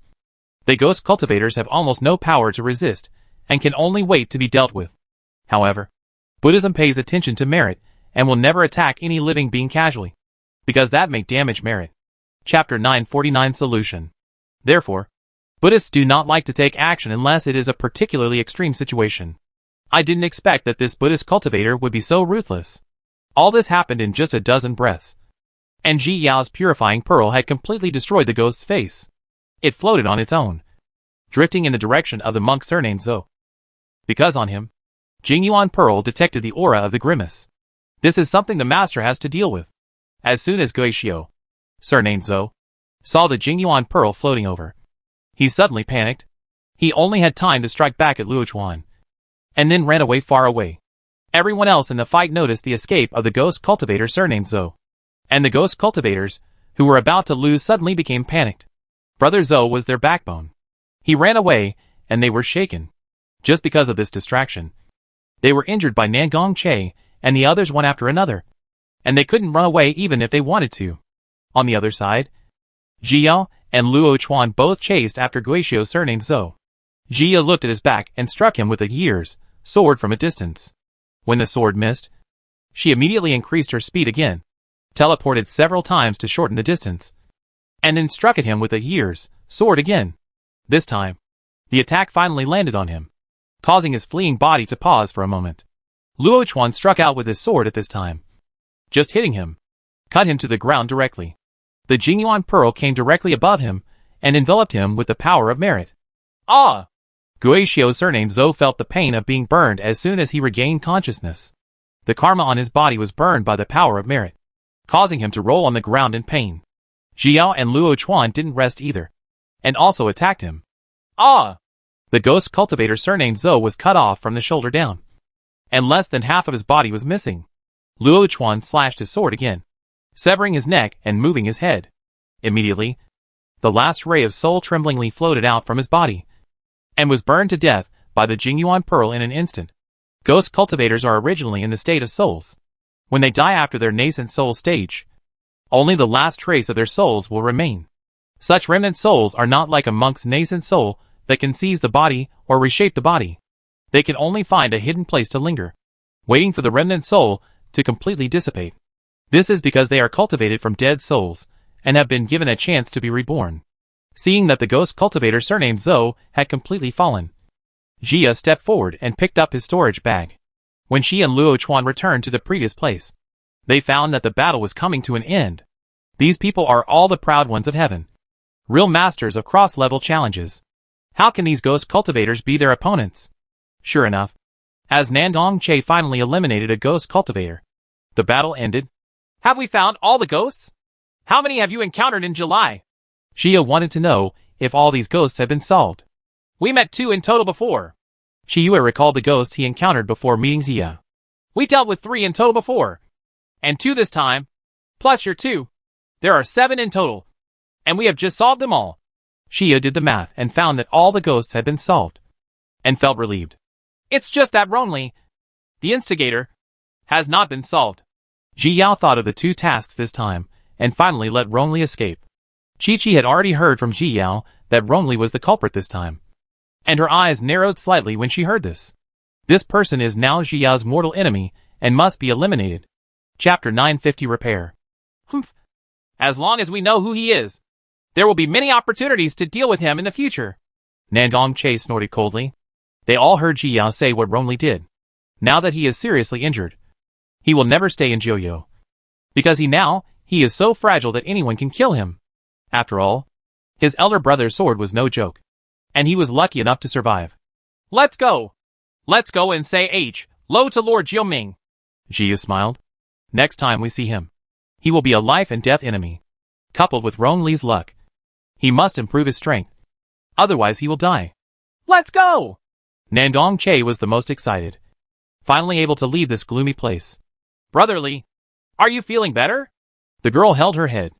the ghost cultivators have almost no power to resist and can only wait to be dealt with. However, Buddhism pays attention to merit and will never attack any living being casually, because that may damage merit. Chapter 949 Solution. Therefore, Buddhists do not like to take action unless it is a particularly extreme situation. I didn't expect that this Buddhist cultivator would be so ruthless. All this happened in just a dozen breaths, and Ji Yao's purifying pearl had completely destroyed the ghost's face. It floated on its own, drifting in the direction of the monk surnamed Zhou. Because on him, Jingyuan Pearl detected the aura of the grimace. This is something the master has to deal with. As soon as Guishio, surnamed Zhou, saw the Jingyuan Pearl floating over, he suddenly panicked. He only had time to strike back at Luo Chuan, and then ran away far away. Everyone else in the fight noticed the escape of the ghost cultivator surnamed Zhou, and the ghost cultivators, who were about to lose, suddenly became panicked. Brother Zhou was their backbone. He ran away, and they were shaken. Just because of this distraction, they were injured by Nangong Che and the others one after another, and they couldn't run away even if they wanted to. On the other side, Jia and Luo Chuan both chased after Guishio surnamed Zhou. Jia looked at his back and struck him with a year's sword from a distance. When the sword missed, she immediately increased her speed again, teleported several times to shorten the distance, and then struck at him with a year's sword again. This time, the attack finally landed on him, causing his fleeing body to pause for a moment. Luo Chuan struck out with his sword at this time, just hitting him, cut him to the ground directly. The Jingyuan Pearl came directly above him and enveloped him with the power of merit. Ah! Guishio surnamed Zhou felt the pain of being burned as soon as he regained consciousness. The karma on his body was burned by the power of merit, causing him to roll on the ground in pain. Jiao and Luo Chuan didn't rest either, and also attacked him. Ah! The ghost cultivator surnamed Zhou was cut off from the shoulder down, and less than half of his body was missing. Luo Chuan slashed his sword again, severing his neck and moving his head. Immediately, the last ray of soul tremblingly floated out from his body, and was burned to death by the Jingyuan Pearl in an instant. Ghost cultivators are originally in the state of souls. When they die after their nascent soul stage, only the last trace of their souls will remain. Such remnant souls are not like a monk's nascent soul that can seize the body or reshape the body. They can only find a hidden place to linger, waiting for the remnant soul to completely dissipate. This is because they are cultivated from dead souls and have been given a chance to be reborn. Seeing that the ghost cultivator surnamed Zhou had completely fallen, Jia stepped forward and picked up his storage bag. When she and Luo Chuan returned to the previous place, they found that the battle was coming to an end. These people are all the proud ones of heaven, real masters of cross-level challenges. How can these ghost cultivators be their opponents? Sure enough, as Nandong Che finally eliminated a ghost cultivator, the battle ended. Have we found all the ghosts? How many have you encountered in July? Jia wanted to know if all these ghosts had been solved. We met 2 in total before. Shiyue recalled the ghosts he encountered before meeting Jia. We dealt with 3 in total before. And 2 this time. Plus your 2. There are 7 in total. And we have just solved them all. Shia did the math and found that all the ghosts had been solved, and felt relieved. It's just that Ronli, the instigator, has not been solved. Ji Yao thought of the 2 tasks this time, and finally let Ronli escape. Chi-Chi had already heard from Ji Yao that Ronli was the culprit this time, and her eyes narrowed slightly when she heard this. This person is now Ji Yao's mortal enemy, and must be eliminated. Chapter 950 Repair. Humph. As long as we know who he is, there will be many opportunities to deal with him in the future. Nandong Che snorted coldly. They all heard Ji Yao say what Ronli did. Now that he is seriously injured, he will never stay in Joyo. Because he is so fragile that anyone can kill him. After all, his elder brother's sword was no joke, and he was lucky enough to survive. Let's go. Let's go and say hello to Lord Jiuming. Jia smiled. Next time we see him, he will be a life and death enemy. Coupled with Rongli's luck, he must improve his strength. Otherwise he will die. Let's go! Nandong Che was the most excited, finally able to leave this gloomy place. Brotherly, are you feeling better? The girl held her head,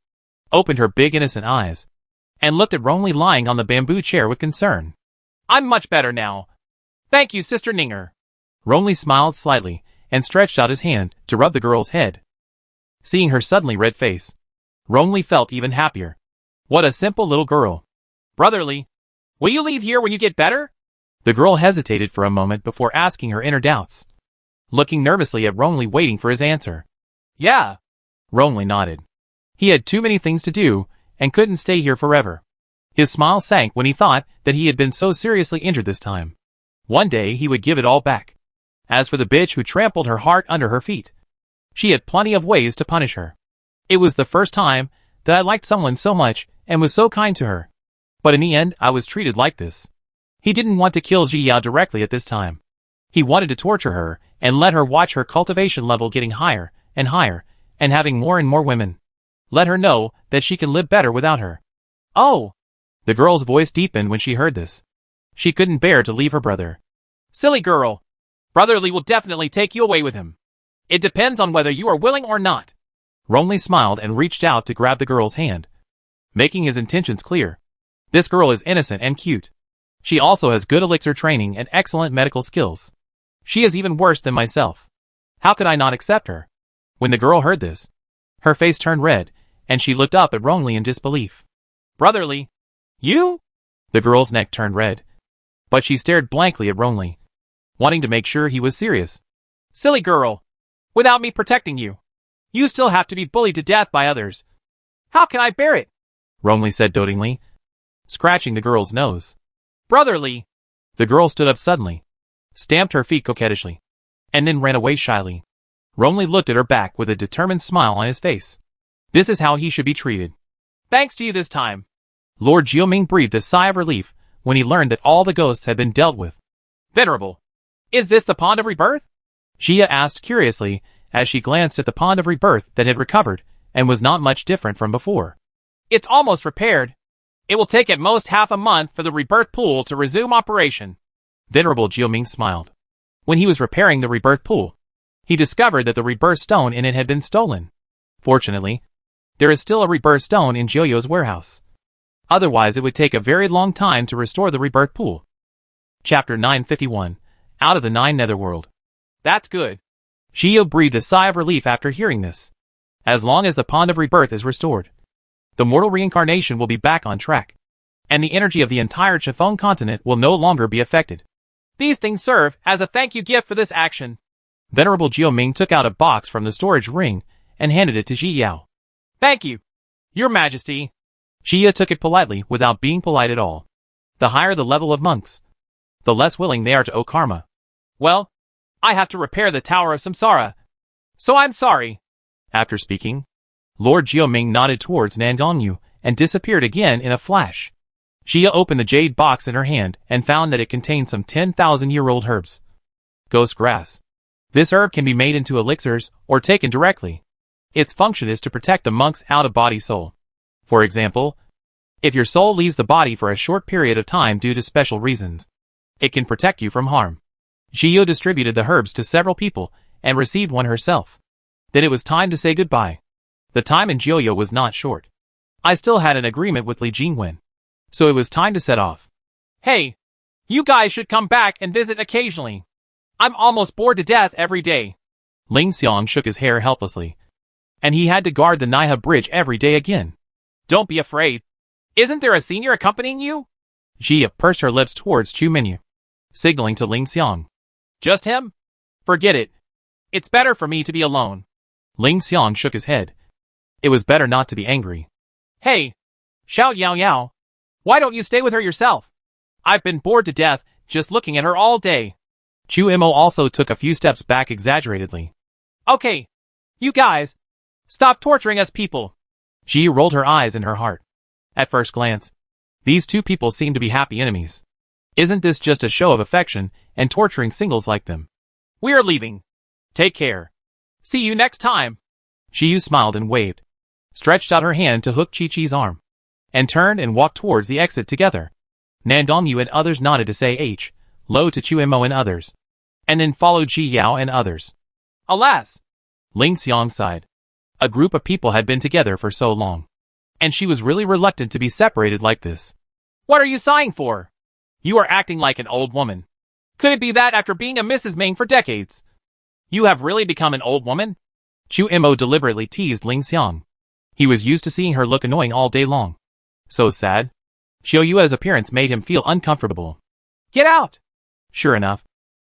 opened her big innocent eyes, and looked at Rongli lying on the bamboo chair with concern. I'm much better now. Thank you, Sister Ninger. Rongli smiled slightly and stretched out his hand to rub the girl's head. Seeing her suddenly red face, Rongli felt even happier. What a simple little girl. Brotherly, will you leave here when you get better? The girl hesitated for a moment before asking her inner doubts, looking nervously at Rongli waiting for his answer. Yeah. Rongli nodded. He had too many things to do and couldn't stay here forever. His smile sank when he thought that he had been so seriously injured this time. One day he would give it all back. As for the bitch who trampled her heart under her feet, she had plenty of ways to punish her. It was the first time that I liked someone so much and was so kind to her. But in the end, I was treated like this. He didn't want to kill Ji Yao directly at this time. He wanted to torture her and let her watch her cultivation level getting higher and higher and having more and more women. Let her know that she can live better without her. Oh! The girl's voice deepened when she heard this. She couldn't bear to leave her brother. Silly girl. Brotherly will definitely take you away with him. It depends on whether you are willing or not. Rongli smiled and reached out to grab the girl's hand, making his intentions clear. This girl is innocent and cute. She also has good elixir training and excellent medical skills. She is even worse than myself. How could I not accept her? When the girl heard this, her face turned red, and she looked up at Rongli in disbelief. Brotherly, you? The girl's neck turned red, but she stared blankly at Rongli, wanting to make sure he was serious. Silly girl. Without me protecting you, you still have to be bullied to death by others. How can I bear it? Rongli said dotingly, scratching the girl's nose. Brotherly. The girl stood up suddenly, stamped her feet coquettishly, and then ran away shyly. Rongli looked at her back with a determined smile on his face. This is how he should be treated. Thanks to you this time. Lord Jiuming breathed a sigh of relief when he learned that all the ghosts had been dealt with. Venerable, is this the Pond of Rebirth? Jia asked curiously as she glanced at the Pond of Rebirth that had recovered and was not much different from before. It's almost repaired. It will take at most half a month for the rebirth pool to resume operation. Venerable Jiuming smiled. When he was repairing the rebirth pool, he discovered that the rebirth stone in it had been stolen. Fortunately, there is still a rebirth stone in Joyo's warehouse. Otherwise it would take a very long time to restore the rebirth pool. Chapter 951. Out of the Nine Netherworld. That's good. Shio breathed a sigh of relief after hearing this. As long as the Pond of Rebirth is restored, the mortal reincarnation will be back on track, and the energy of the entire Chiffon continent will no longer be affected. These things serve as a thank you gift for this action. Venerable Jioming took out a box from the storage ring and handed it to Ji Yao. Thank you, Your Majesty. Shia took it politely without being polite at all. The higher the level of monks, the less willing they are to owe karma. Well, I have to repair the Tower of Samsara, so I'm sorry. After speaking, Lord Jioming nodded towards Nangongyu and disappeared again in a flash. Shia opened the jade box in her hand and found that it contained some 10,000-year-old herbs. Ghost grass. This herb can be made into elixirs or taken directly. Its function is to protect the monk's out-of-body soul. For example, if your soul leaves the body for a short period of time due to special reasons, it can protect you from harm. Shio distributed the herbs to several people and received one herself. Then it was time to say goodbye. The time in Joyo was not short. I still had an agreement with Li Jingwen, so it was time to set off. Hey, you guys should come back and visit occasionally. I'm almost bored to death every day. Ling Xiong shook his hair helplessly, and he had to guard the Naiha Bridge every day again. Don't be afraid. Isn't there a senior accompanying you? Jia pursed her lips towards Chu Minyu, signaling to Ling Xiong. Just him? Forget it. It's better for me to be alone. Ling Xiong shook his head. It was better not to be angry. Hey, Xiao Yao Yao, why don't you stay with her yourself? I've been bored to death just looking at her all day. Chu Imo also took a few steps back exaggeratedly. Okay, you guys, stop torturing us people. She rolled her eyes in her heart. At first glance, these two people seemed to be happy enemies. Isn't this just a show of affection and torturing singles like them? We're leaving. Take care. See you next time. Shiyu smiled and waved, stretched out her hand to hook Chi-Chi's arm, and turned and walked towards the exit together. Nandongyu and others nodded to say H, Lo to Chu Imo and others, and then followed Ji Yao and others. Alas! Ling Xiong sighed. A group of people had been together for so long, and she was really reluctant to be separated like this. What are you sighing for? You are acting like an old woman. Could it be that after being a Mrs. Ming for decades, you have really become an old woman? Chu Imo deliberately teased Ling Xiong. He was used to seeing her look annoying all day long. So sad. Xiao Yue's appearance made him feel uncomfortable. Get out! Sure enough,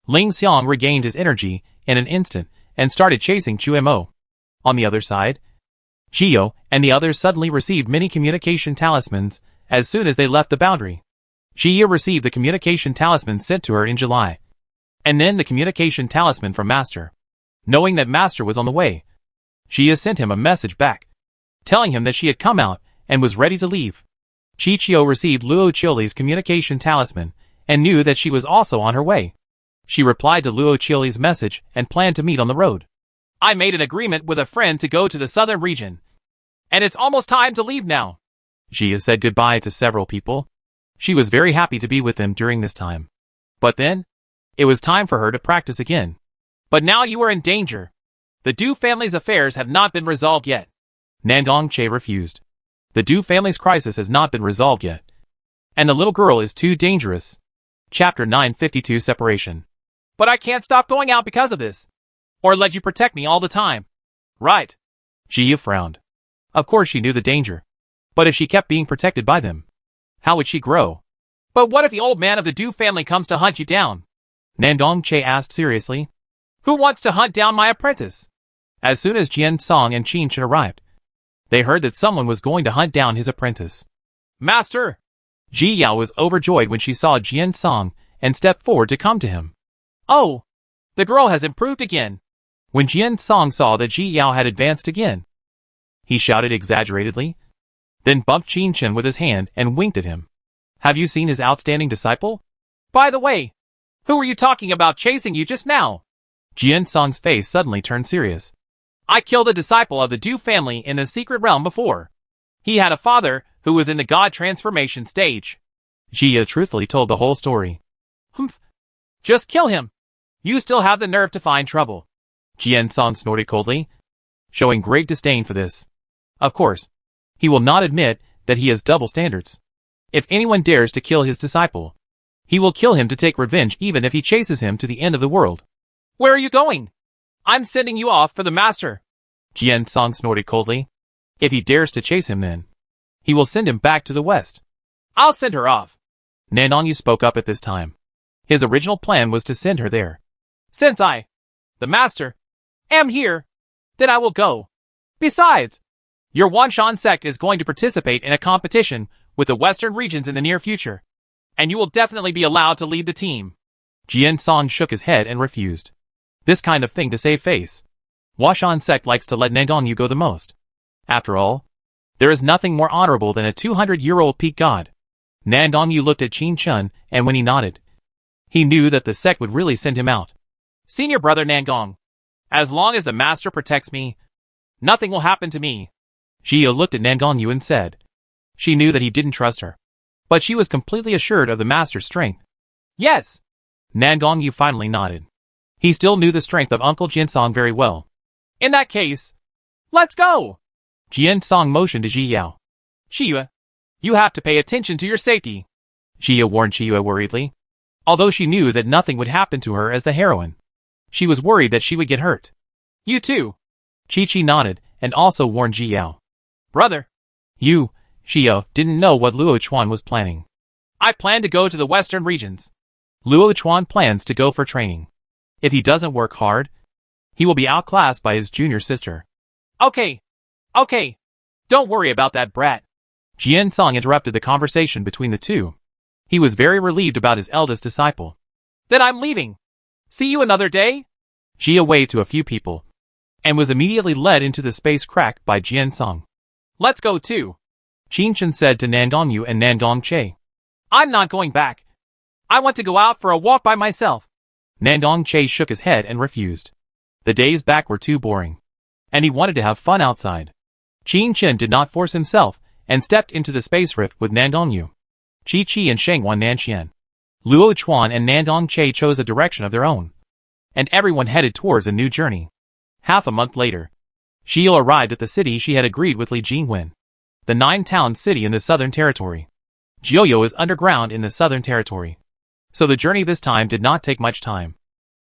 Ling Xiong regained his energy in an instant and started chasing Chu Imo. On the other side, Xiao and the others suddenly received many communication talismans as soon as they left the boundary. Xiao received the communication talisman sent to her in July, and then the communication talisman from Master. Knowing that Master was on the way, Xiao sent him a message back, telling him that she had come out and was ready to leave. Chi-Chio received Luo Chioli's communication talisman and knew that she was also on her way. She replied to Luo Chioli's message and planned to meet on the road. I made an agreement with a friend to go to the southern region, and it's almost time to leave now. Xia said goodbye to several people. She was very happy to be with them during this time. But then, it was time for her to practice again. But now you are in danger. The Du family's affairs have not been resolved yet. Nangong Che refused. The Du family's crisis has not been resolved yet, and the little girl is too dangerous. Chapter 952 Separation. But I can't stop going out because of this, or let you protect me all the time. Right. Xia frowned. Of course she knew the danger. But if she kept being protected by them, how would she grow? But what if the old man of the Du family comes to hunt you down? Nandong Che asked seriously. Who wants to hunt down my apprentice? As soon as Jian Song and Qin Chen arrived, they heard that someone was going to hunt down his apprentice. Master! Ji Yao was overjoyed when she saw Jian Song and stepped forward to come to him. Oh! The girl has improved again. When Jian Song saw that Ji Yao had advanced again, he shouted exaggeratedly, then bumped Qin Chen with his hand and winked at him. Have you seen his outstanding disciple? By the way, who were you talking about chasing you just now? Jian Song's face suddenly turned serious. I killed a disciple of the Du family in the secret realm before. He had a father who was in the god transformation stage. Jia truthfully told the whole story. Humph. Just kill him. You still have the nerve to find trouble. Jian Song snorted coldly, showing great disdain for this. Of course, he will not admit that he has double standards. If anyone dares to kill his disciple, He will kill him to take revenge even if he chases him to the end of the world. Where are you going? I'm sending you off for the master. Jian Song snorted coldly. If he dares to chase him then, he will send him back to the west. I'll send her off. Nan Dongyu spoke up at this time. His original plan was to send her there. Since I, the master, am here, then I will go. Besides, your Wanshan sect is going to participate in a competition with the western regions in the near future, and you will definitely be allowed to lead the team. Jian Song shook his head and refused. This kind of thing to save face. Washan sect likes to let Nan Dongyu go the most. After all, there is nothing more honorable than a 200-year-old peak god. Nan Dongyu looked at Qin Chun, and when he nodded, he knew that the sect would really send him out. Senior brother Nangong, as long as the master protects me, nothing will happen to me. Jia looked at Nan Dongyu and said. She knew that he didn't trust her, but she was completely assured of the master's strength. Yes. Nan Dongyu finally nodded. He still knew the strength of Uncle Jinsong very well. In that case, let's go. Jinsong motioned to Ji Yao. Chiyue, you have to pay attention to your safety. Jia warned Chiyue worriedly. Although she knew that nothing would happen to her as the heroine, she was worried that she would get hurt. You too. Chi nodded and also warned Ji Yao. Brother. You, Xia, didn't know what Luo Chuan was planning. I plan to go to the western regions. Luo Chuan plans to go for training. If he doesn't work hard, he will be outclassed by his junior sister. Okay. Don't worry about that brat. Jian Song interrupted the conversation between the two. He was very relieved about his eldest disciple. Then I'm leaving. See you another day? Jia waved to a few people, and was immediately led into the space crack by Jian Song. Let's go too. Qin Chen said to Nan Dongyu and Nan Dongche. I'm not going back. I want to go out for a walk by myself. Nan Dongche shook his head and refused. The days back were too boring, and he wanted to have fun outside. Qin Chen did not force himself and stepped into the space rift with Nan Dongyu. Chi Chi and Shengwan Nanxian, Luo Chuan and Nan Dongche chose a direction of their own, and everyone headed towards a new journey. Half a month later, Xiao arrived at the city she had agreed with Li Jingwen, the 9-town city in the Southern Territory. Jiuyo is underground in the Southern Territory, so the journey this time did not take much time.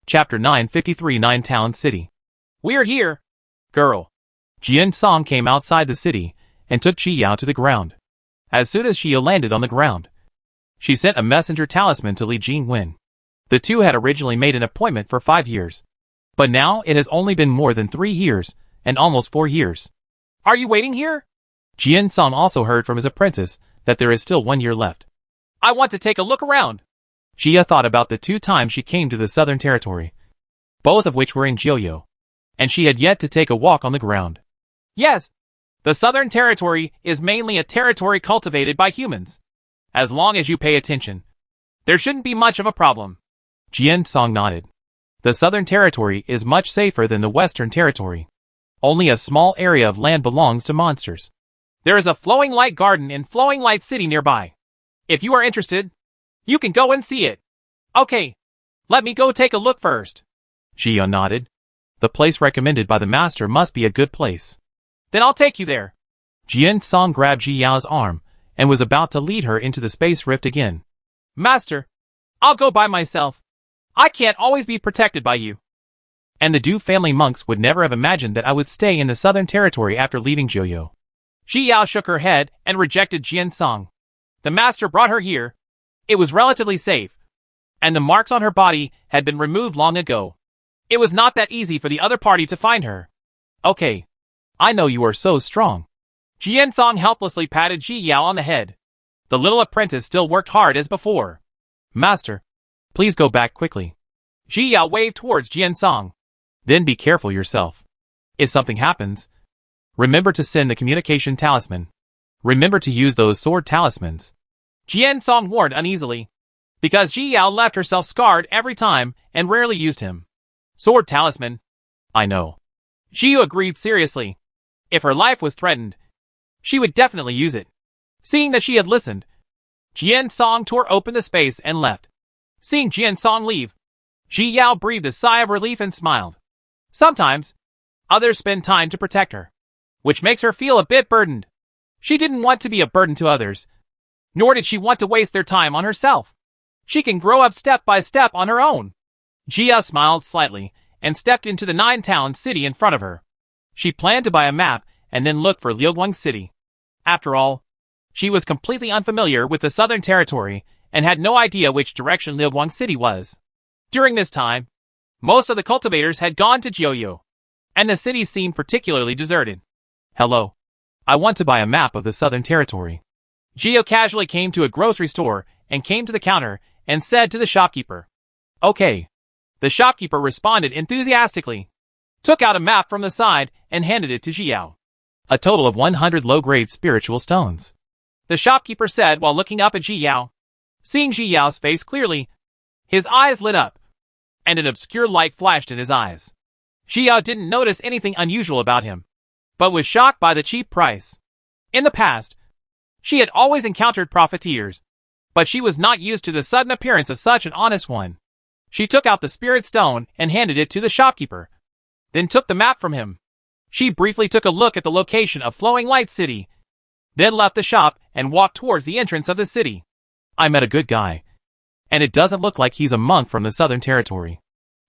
Chapter 953 9-town city. We're here, girl. Jian Song came outside the city and took Qi Yao to the ground. As soon as Xia landed on the ground, she sent a messenger talisman to Li Jingwen. The two had originally made an appointment for 5 years, but now it has only been more than 3 years and almost 4 years. Are you waiting here? Jian Song also heard from his apprentice that there is still 1 year left. I want to take a look around. Xia thought about the 2 times she came to the Southern Territory, both of which were in Jiuyo, and she had yet to take a walk on the ground. Yes, the Southern Territory is mainly a territory cultivated by humans. As long as you pay attention, there shouldn't be much of a problem. Jian Song nodded. The Southern Territory is much safer than the Western Territory. Only a small area of land belongs to monsters. There is a Flowing Light Garden in Flowing Light City nearby. If you are interested, you can go and see it. Okay, let me go take a look first. Xia nodded. The place recommended by the master must be a good place. Then I'll take you there. Jian Song grabbed Ji Yao's arm and was about to lead her into the space rift again. Master, I'll go by myself. I can't always be protected by you. And the Du family monks would never have imagined that I would stay in the Southern Territory after leaving Jiuyo. Ji Yao shook her head and rejected Jian Song. The master brought her here. It was relatively safe, and the marks on her body had been removed long ago. It was not that easy for the other party to find her. Okay. I know you are so strong. Jian Song helplessly patted Ji Yao on the head. The little apprentice still worked hard as before. Master, please go back quickly. Ji Yao waved towards Jian Song. Then be careful yourself. If something happens, remember to send the communication talisman. Remember to use those sword talismans. Jian Song warned uneasily, because Ji Yao left herself scarred every time and rarely used him. Sword talisman. I know. Jiu agreed seriously. If her life was threatened, she would definitely use it. Seeing that she had listened, Jian Song tore open the space and left. Seeing Jian Song leave, Ji Yao breathed a sigh of relief and smiled. Sometimes, others spend time to protect her, which makes her feel a bit burdened. She didn't want to be a burden to others, nor did she want to waste their time on herself. She can grow up step by step on her own. Jia smiled slightly and stepped into the 9-town city in front of her. She planned to buy a map and then look for Liuguang City. After all, she was completely unfamiliar with the Southern Territory and had no idea which direction Liuguang City was. During this time, most of the cultivators had gone to Jiuyu, and the city seemed particularly deserted. Hello. I want to buy a map of the Southern Territory. Gio casually came to a grocery store and came to the counter and said to the shopkeeper. Okay. The shopkeeper responded enthusiastically, took out a map from the side and handed it to Jiao. A total of 100 low-grade spiritual stones. The shopkeeper said while looking up at Jiao. Seeing Jiao's face clearly, his eyes lit up, and an obscure light flashed in his eyes. Jiao didn't notice anything unusual about him, but was shocked by the cheap price. In the past, she had always encountered profiteers, but she was not used to the sudden appearance of such an honest one. She took out the spirit stone and handed it to the shopkeeper, then took the map from him. She briefly took a look at the location of Flowing Light City, then left the shop and walked towards the entrance of the city. I met a good guy, and it doesn't look like he's a monk from the Southern Territory.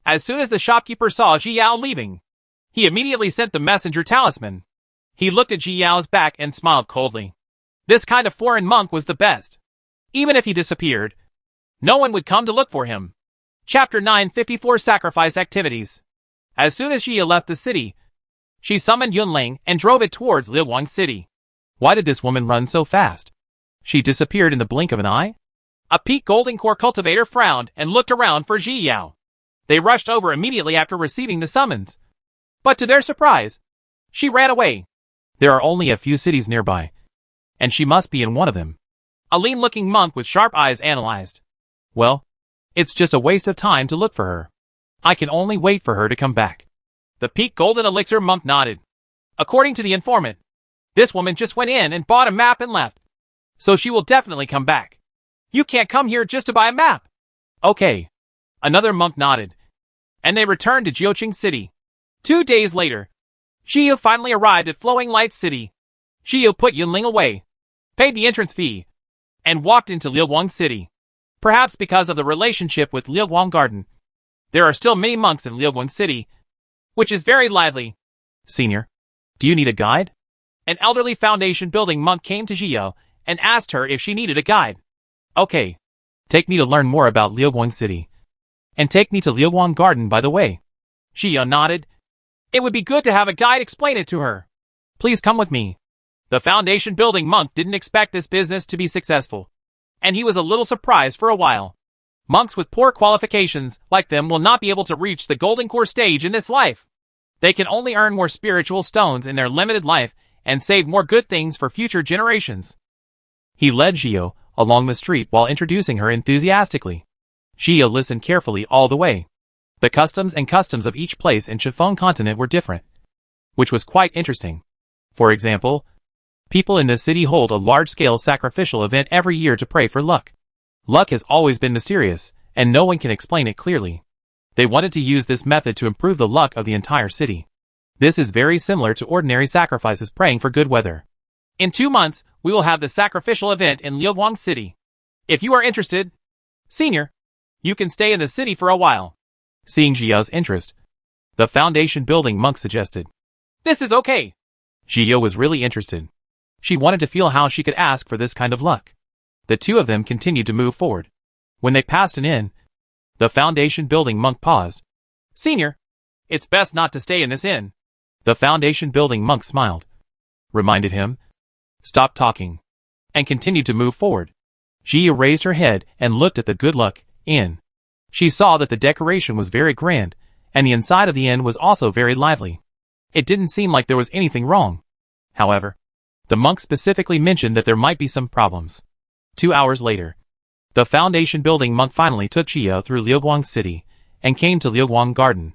As soon as the shopkeeper saw Jiao leaving, he immediately sent the messenger talisman. He looked at Jiao's back and smiled coldly. This kind of foreign monk was the best. Even if he disappeared, no one would come to look for him. Chapter 954 Sacrifice Activities. As soon as Jia left the city, she summoned Yunling and drove it towards Liuguang City. Why did this woman run so fast? She disappeared in the blink of an eye? A peak golden core cultivator frowned and looked around for Jiao. They rushed over immediately after receiving the summons. But to their surprise, she ran away. There are only a few cities nearby, and she must be in one of them. A lean-looking monk with sharp eyes analyzed. Well, it's just a waste of time to look for her. I can only wait for her to come back. The peak golden elixir monk nodded. According to the informant, this woman just went in and bought a map and left. So she will definitely come back. You can't come here just to buy a map. Okay. Another monk nodded, and they returned to Jiuqing City. 2 days later, Jiu finally arrived at Flowing Light City. Jiu put Yunling away, paid the entrance fee, and walked into Liuguang City. Perhaps because of the relationship with Liuguang Garden, there are still many monks in Liuguang City, which is very lively. Senior, do you need a guide? An elderly foundation building monk came to Jiu and asked her if she needed a guide. Okay. Take me to learn more about Liuguang City. And take me to Liuguang Garden by the way. Jiu nodded. It would be good to have a guide explain it to her. Please come with me. The foundation building monk didn't expect this business to be successful, and he was a little surprised for a while. Monks with poor qualifications like them will not be able to reach the golden core stage in this life. They can only earn more spiritual stones in their limited life and save more good things for future generations. He led Jiu along the street while introducing her enthusiastically. Jiu listened carefully all the way. The customs of each place in Chiffon continent were different, which was quite interesting. For example, people in this city hold a large-scale sacrificial event every year to pray for luck. Luck has always been mysterious, and no one can explain it clearly. They wanted to use this method to improve the luck of the entire city. This is very similar to ordinary sacrifices praying for good weather. In 2 months, we will have the sacrificial event in Liuguang City. If you are interested, senior, you can stay in the city for a while. Seeing Jia's interest, the foundation building monk suggested. This is okay. Jia was really interested. She wanted to feel how she could ask for this kind of luck. The two of them continued to move forward. When they passed an inn, the foundation building monk paused. Senior, it's best not to stay in this inn. The foundation building monk smiled, reminded him, stopped talking, and continued to move forward. Jia raised her head and looked at the Good Luck Inn. She saw that the decoration was very grand, and the inside of the inn was also very lively. It didn't seem like there was anything wrong. However, the monk specifically mentioned that there might be some problems. 2 hours later, the foundation building monk finally took Jia through Liuguang City and came to Liuguang Garden.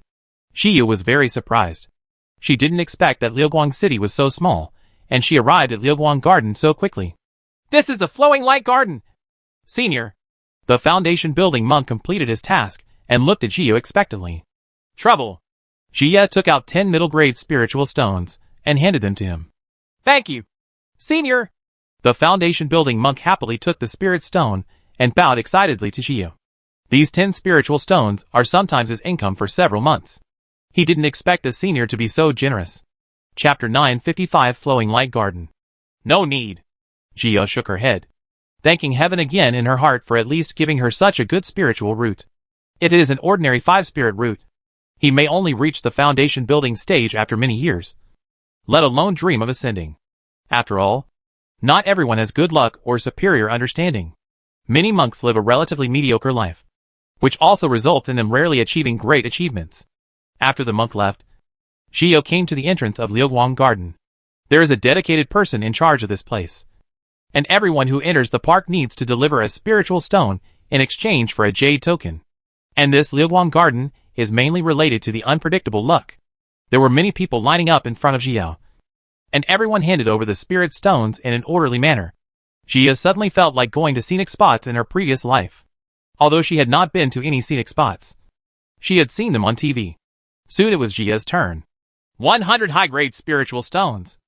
Jia was very surprised. She didn't expect that Liuguang City was so small, and she arrived at Liuguang Garden so quickly. This is the Flowing Light Garden. Senior. The foundation building monk completed his task and looked at Jia expectantly. Trouble. Jia took out 10 middle-grade spiritual stones and handed them to him. Thank you. Senior. The foundation building monk happily took the spirit stone and bowed excitedly to Jia. These 10 spiritual stones are sometimes his income for several months. He didn't expect the senior to be so generous. Chapter 955 Flowing Light Garden. No need. Jia shook her head, thanking heaven again in her heart for at least giving her such a good spiritual root. It is an ordinary 5-spirit root. He may only reach the foundation building stage after many years, let alone dream of ascending. After all, not everyone has good luck or superior understanding. Many monks live a relatively mediocre life, which also results in them rarely achieving great achievements. After the monk left, Jia came to the entrance of Liuguang Garden. There is a dedicated person in charge of this place, and everyone who enters the park needs to deliver a spiritual stone in exchange for a jade token. And this Liuguang Garden is mainly related to the unpredictable luck. There were many people lining up in front of Jia, and everyone handed over the spirit stones in an orderly manner. Jia suddenly felt like going to scenic spots in her previous life. Although she had not been to any scenic spots, she had seen them on TV. Soon it was Jia's turn. 100 high-grade spiritual stones.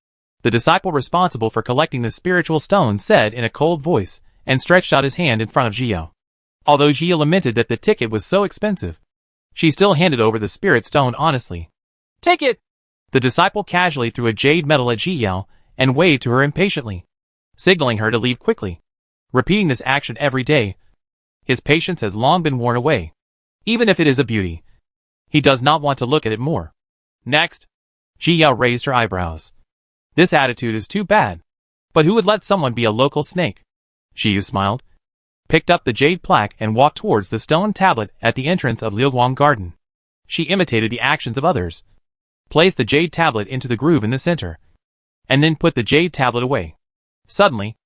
The disciple responsible for collecting the spiritual stones said in a cold voice, and stretched out his hand in front of Jia. Although Jia lamented that the ticket was so expensive, she still handed over the spirit stone honestly. Take it! The disciple casually threw a jade medal at Jia and waved to her impatiently, signaling her to leave quickly. Repeating this action every day, his patience has long been worn away. Even if it is a beauty, he does not want to look at it more. Next, Jia raised her eyebrows. This attitude is too bad. But who would let someone be a local snake? Jia smiled, picked up the jade plaque and walked towards the stone tablet at the entrance of Liuguang Garden. She imitated the actions of others, placed the jade tablet into the groove in the center, and then put the jade tablet away. Suddenly,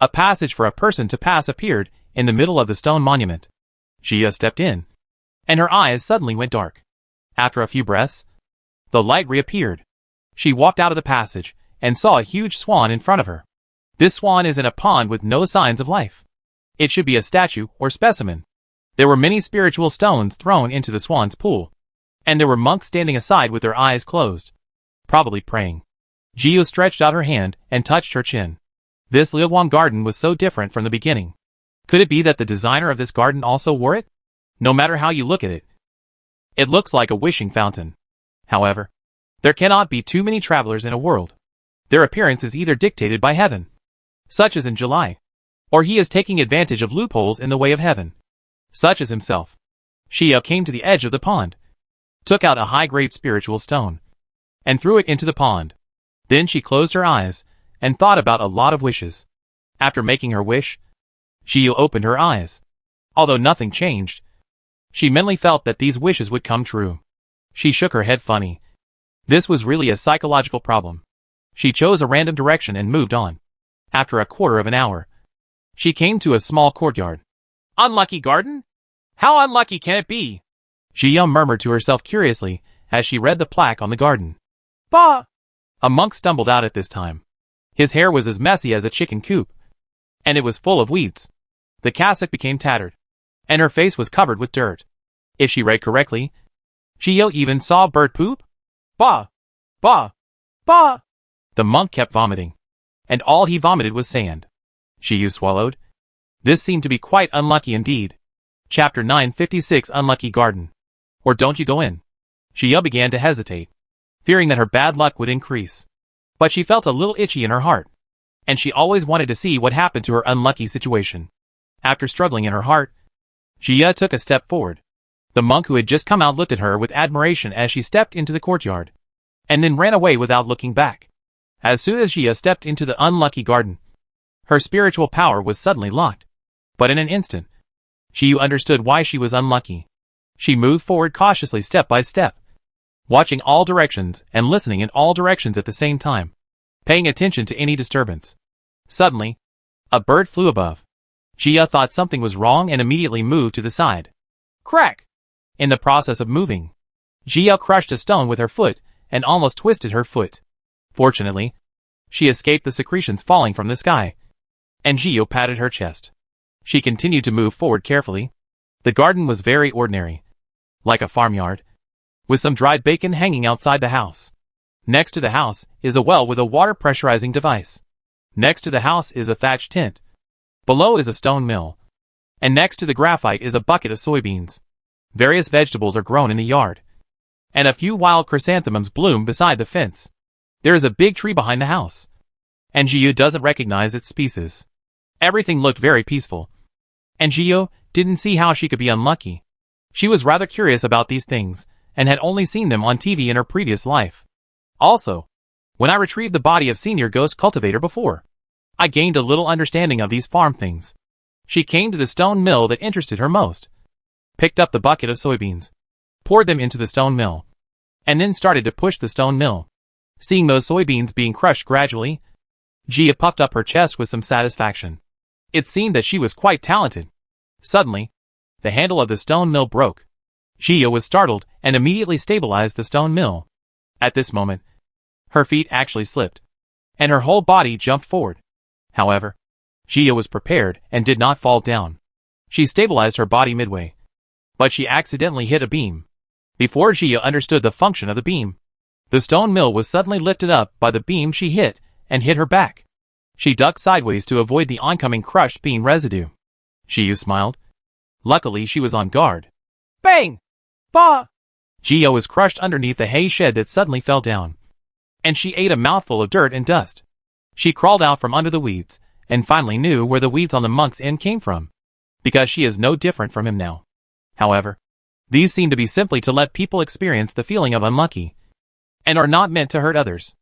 a passage for a person to pass appeared in the middle of the stone monument. Jia stepped in, and her eyes suddenly went dark. After a few breaths, the light reappeared. She walked out of the passage and saw a huge swan in front of her. This swan is in a pond with no signs of life. It should be a statue or specimen. There were many spiritual stones thrown into the swan's pool, and there were monks standing aside with their eyes closed, probably praying. Jia stretched out her hand and touched her chin. This Liuguang Garden was so different from the beginning. Could it be that the designer of this garden also wore it? No matter how you look at it, it looks like a wishing fountain. However, there cannot be too many travelers in a world. Their appearance is either dictated by heaven, such as in July, or he is taking advantage of loopholes in the way of heaven, such as himself. Jia came to the edge of the pond, took out a high-grade spiritual stone, and threw it into the pond. Then she closed her eyes and thought about a lot of wishes. After making her wish, Jia opened her eyes. Although nothing changed, she mentally felt that these wishes would come true. She shook her head funny. This was really a psychological problem. She chose a random direction and moved on. After a quarter of an hour, she came to a small courtyard. Unlucky garden? How unlucky can it be? Jia murmured to herself curiously as she read the plaque on the garden. Bah! A monk stumbled out at this time. His hair was as messy as a chicken coop, and it was full of weeds. The cassock became tattered, and her face was covered with dirt. If she read correctly, Jia even saw bird poop? Bah! Bah! Bah! The monk kept vomiting, and all he vomited was sand. Jia swallowed. This seemed to be quite unlucky indeed. Chapter 956 Unlucky Garden. Or don't you go in? Jia began to hesitate, fearing that her bad luck would increase. But she felt a little itchy in her heart, and she always wanted to see what happened to her unlucky situation. After struggling in her heart, Jia took a step forward. The monk who had just come out looked at her with admiration as she stepped into the courtyard, and then ran away without looking back. As soon as Jia stepped into the unlucky garden, her spiritual power was suddenly locked. But in an instant, Jia understood why she was unlucky. She moved forward cautiously step by step, watching all directions and listening in all directions at the same time, paying attention to any disturbance. Suddenly, a bird flew above. Jia thought something was wrong and immediately moved to the side. Crack! In the process of moving, Jia crushed a stone with her foot and almost twisted her foot. Fortunately, she escaped the secretions falling from the sky, and Jia patted her chest. She continued to move forward carefully. The garden was very ordinary, like a farmyard, with some dried bacon hanging outside the house. Next to the house is a well with a water pressurizing device. Next to the house is a thatched tent. Below is a stone mill. And next to the graphite is a bucket of soybeans. Various vegetables are grown in the yard. And a few wild chrysanthemums bloom beside the fence. There is a big tree behind the house. And Jiyu doesn't recognize its species. Everything looked very peaceful. And Jiyu didn't see how she could be unlucky. She was rather curious about these things, and had only seen them on TV in her previous life. Also, when I retrieved the body of Senior Ghost Cultivator before, I gained a little understanding of these farm things. She came to the stone mill that interested her most, picked up the bucket of soybeans, poured them into the stone mill, and then started to push the stone mill. Seeing those soybeans being crushed gradually, Jiyu puffed up her chest with some satisfaction. It seemed that she was quite talented. Suddenly, the handle of the stone mill broke. Jiyu was startled and immediately stabilized the stone mill. At this moment, her feet actually slipped, and her whole body jumped forward. However, Jiyu was prepared and did not fall down. She stabilized her body midway, but she accidentally hit a beam. Before Jiyu understood the function of the beam, the stone mill was suddenly lifted up by the beam she hit and hit her back. She ducked sideways to avoid the oncoming crushed bean residue. Jiyu smiled. Luckily, she was on guard. Bang! Bah! Jiyu was crushed underneath the hay shed that suddenly fell down, and she ate a mouthful of dirt and dust. She crawled out from under the weeds, and finally knew where the weeds on the monk's inn came from, because she is no different from him now. However, these seem to be simply to let people experience the feeling of unlucky, and are not meant to hurt others.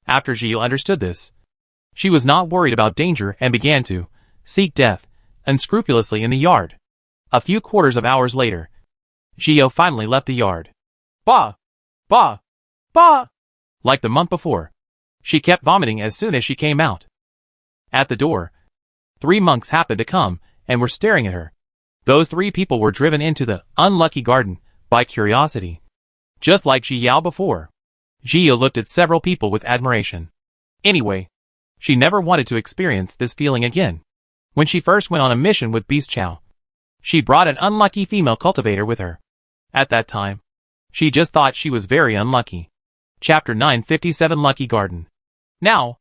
After Jiyu understood this, she was not worried about danger and began to seek death unscrupulously in the yard. A few quarters of hours later, Jiyu finally left the yard. Bah! Bah! Bah! Like the month before, she kept vomiting as soon as she came out. At the door, 3 monks happened to come and were staring at her. Those 3 people were driven into the unlucky garden by curiosity. Just like Ji Yao before, Jiyu looked at several people with admiration. Anyway, she never wanted to experience this feeling again. When she first went on a mission with Beast Chow, she brought an unlucky female cultivator with her. At that time, she just thought she was very unlucky. Chapter 957 Lucky Garden. Now,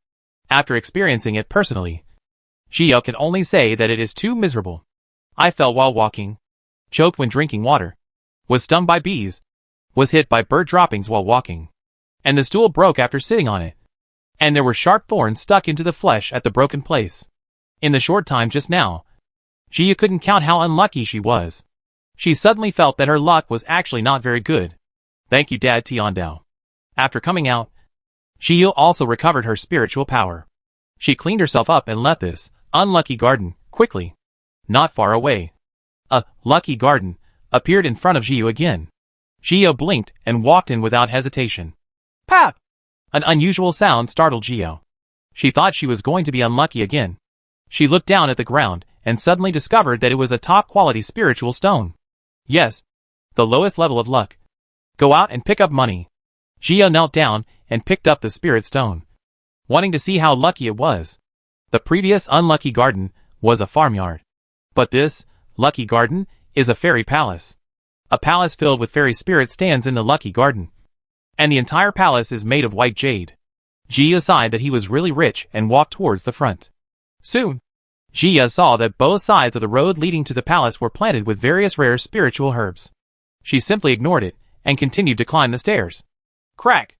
after experiencing it personally, Jiyu can only say that it is too miserable. I fell while walking, choked when drinking water, was stung by bees, was hit by bird droppings while walking, and the stool broke after sitting on it, and there were sharp thorns stuck into the flesh at the broken place. In the short time just now, Jiyu couldn't count how unlucky she was. She suddenly felt that her luck was actually not very good. Thank you, Dad Tiandao. After coming out, Jiyu also recovered her spiritual power. She cleaned herself up and left this unlucky garden quickly. Not far away, a lucky garden appeared in front of Jiyu again. Jiyu blinked and walked in without hesitation. Pap! An unusual sound startled Jiyu. She thought she was going to be unlucky again. She looked down at the ground and suddenly discovered that it was a top-quality spiritual stone. Yes, the lowest level of luck. Go out and pick up money. Jiyu knelt down and picked up the spirit stone, wanting to see how lucky it was. The previous unlucky garden was a farmyard, but this lucky garden is a fairy palace. A palace filled with fairy spirits stands in the lucky garden, and the entire palace is made of white jade. Jiyu sighed that he was really rich and walked towards the front. Soon, Jiyu saw that both sides of the road leading to the palace were planted with various rare spiritual herbs. She simply ignored it and continued to climb the stairs. Crack!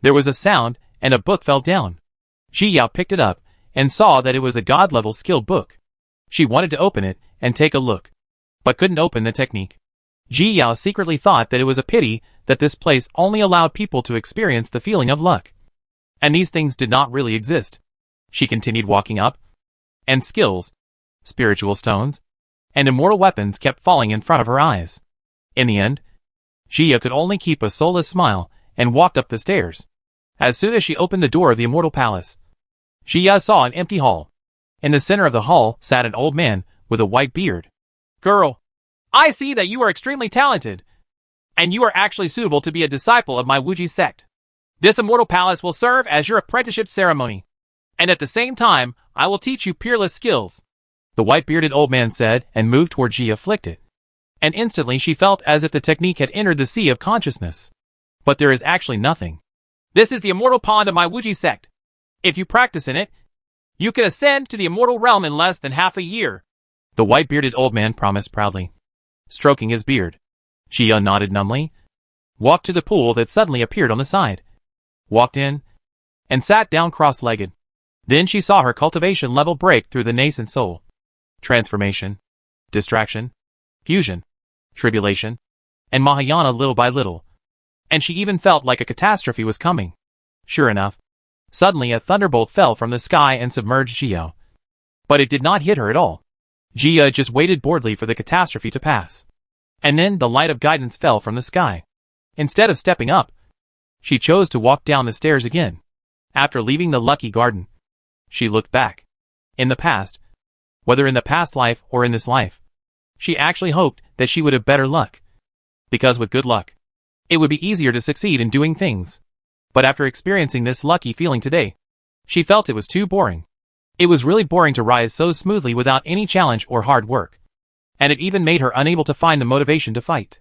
There was a sound and a book fell down. Jiyu picked it up and saw that it was a god-level skill book. She wanted to open it and take a look, but couldn't open the technique. Jiyu secretly thought that it was a pity that this place only allowed people to experience the feeling of luck, and these things did not really exist. She continued walking up, and skills, spiritual stones, and immortal weapons kept falling in front of her eyes. In the end, Jiyu could only keep a soulless smile and walked up the stairs. As soon as she opened the door of the immortal palace, Jiyu saw an empty hall. In the center of the hall sat an old man with a white beard. Girl, I see that you are extremely talented, and you are actually suitable to be a disciple of my Wuji sect. This immortal palace will serve as your apprenticeship ceremony, and at the same time, I will teach you peerless skills. The white-bearded old man said and moved toward Jiyu afflicted. And instantly she felt as if the technique had entered the sea of consciousness. But there is actually nothing. This is the immortal pond of my Wuji sect. If you practice in it, you can ascend to the immortal realm in less than half a year. The white-bearded old man promised proudly, stroking his beard. Jia nodded numbly, walked to the pool that suddenly appeared on the side, walked in, and sat down cross-legged. Then she saw her cultivation level break through the nascent soul. Transformation, distraction, fusion, tribulation, and Mahayana little by little. And she even felt like a catastrophe was coming. Sure enough, suddenly a thunderbolt fell from the sky and submerged Jia. But it did not hit her at all. Jia just waited boredly for the catastrophe to pass. And then the light of guidance fell from the sky. Instead of stepping up, she chose to walk down the stairs again. After leaving the lucky garden, she looked back. In the past, whether in the past life or in this life, she actually hoped that she would have better luck. Because with good luck, it would be easier to succeed in doing things. But after experiencing this lucky feeling today, she felt it was too boring. It was really boring to rise so smoothly without any challenge or hard work. And it even made her unable to find the motivation to fight.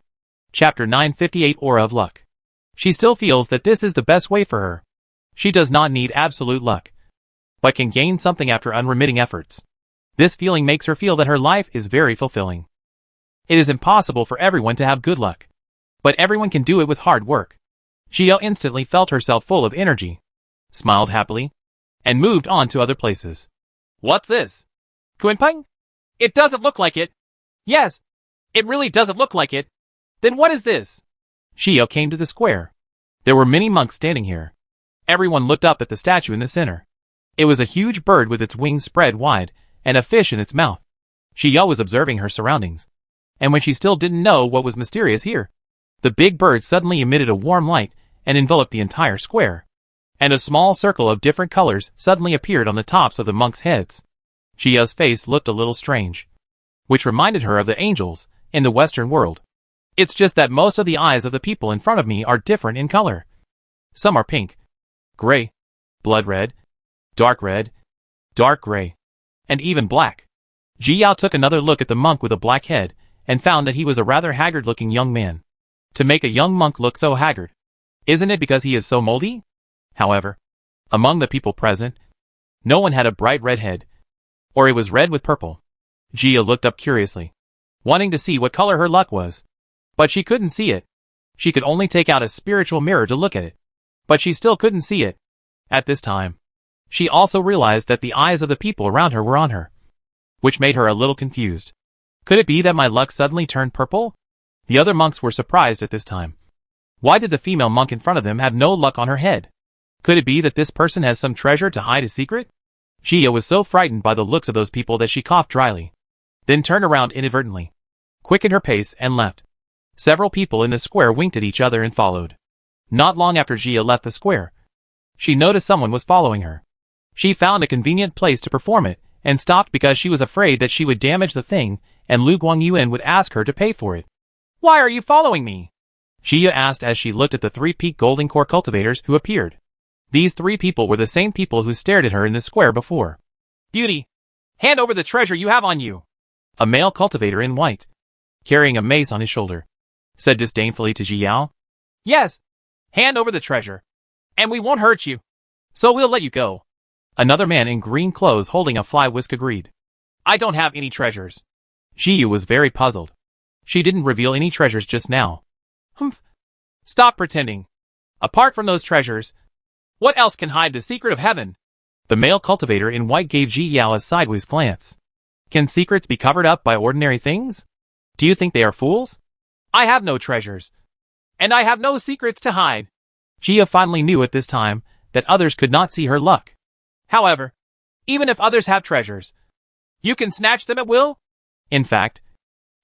Chapter 958 Aura of Luck. She still feels that this is the best way for her. She does not need absolute luck, but can gain something after unremitting efforts. This feeling makes her feel that her life is very fulfilling. It is impossible for everyone to have good luck, but everyone can do it with hard work. Jia instantly felt herself full of energy, smiled happily, and moved on to other places. What's this? Kunpeng? It doesn't look like it. Yes, it really doesn't look like it. Then what is this? Jia came to the square. There were many monks standing here. Everyone looked up at the statue in the center. It was a huge bird with its wings spread wide and a fish in its mouth. Jia was observing her surroundings. And when she still didn't know what was mysterious here, the big bird suddenly emitted a warm light and enveloped the entire square. And a small circle of different colors suddenly appeared on the tops of the monks' heads. Jia's face looked a little strange, which reminded her of the angels in the Western world. It's just that most of the eyes of the people in front of me are different in color. Some are pink, gray, blood red, dark gray, and even black. Jia took another look at the monk with a black head and found that he was a rather haggard-looking young man. To make a young monk look so haggard, isn't it because he is so moldy? However, among the people present, no one had a bright red head, or it was red with purple. Jia looked up curiously, wanting to see what color her luck was. But she couldn't see it. She could only take out a spiritual mirror to look at it. But she still couldn't see it. At this time, she also realized that the eyes of the people around her were on her, which made her a little confused. Could it be that my luck suddenly turned purple? The other monks were surprised at this time. Why did the female monk in front of them have no luck on her head? Could it be that this person has some treasure to hide a secret? Jia was so frightened by the looks of those people that she coughed dryly, then turned around inadvertently, quickened her pace and left. Several people in the square winked at each other and followed. Not long after Jia left the square, she noticed someone was following her. She found a convenient place to perform it and stopped because she was afraid that she would damage the thing and Lu Guangyuan would ask her to pay for it. Why are you following me? Jia asked as she looked at the 3 peak golden core cultivators who appeared. These 3 people were the same people who stared at her in the square before. Beauty, hand over the treasure you have on you. A male cultivator in white, carrying a mace on his shoulder, said disdainfully to Jia. Yes, hand over the treasure, and we won't hurt you, so we'll let you go. Another man in green clothes holding a fly whisk agreed. I don't have any treasures. Jia was very puzzled. She didn't reveal any treasures just now. Humph. Stop pretending. Apart from those treasures, what else can hide the secret of heaven? The male cultivator in white gave Jia a sideways glance. Can secrets be covered up by ordinary things? Do you think they are fools? I have no treasures, and I have no secrets to hide. Jia finally knew at this time that others could not see her luck. However, even if others have treasures, you can snatch them at will? In fact,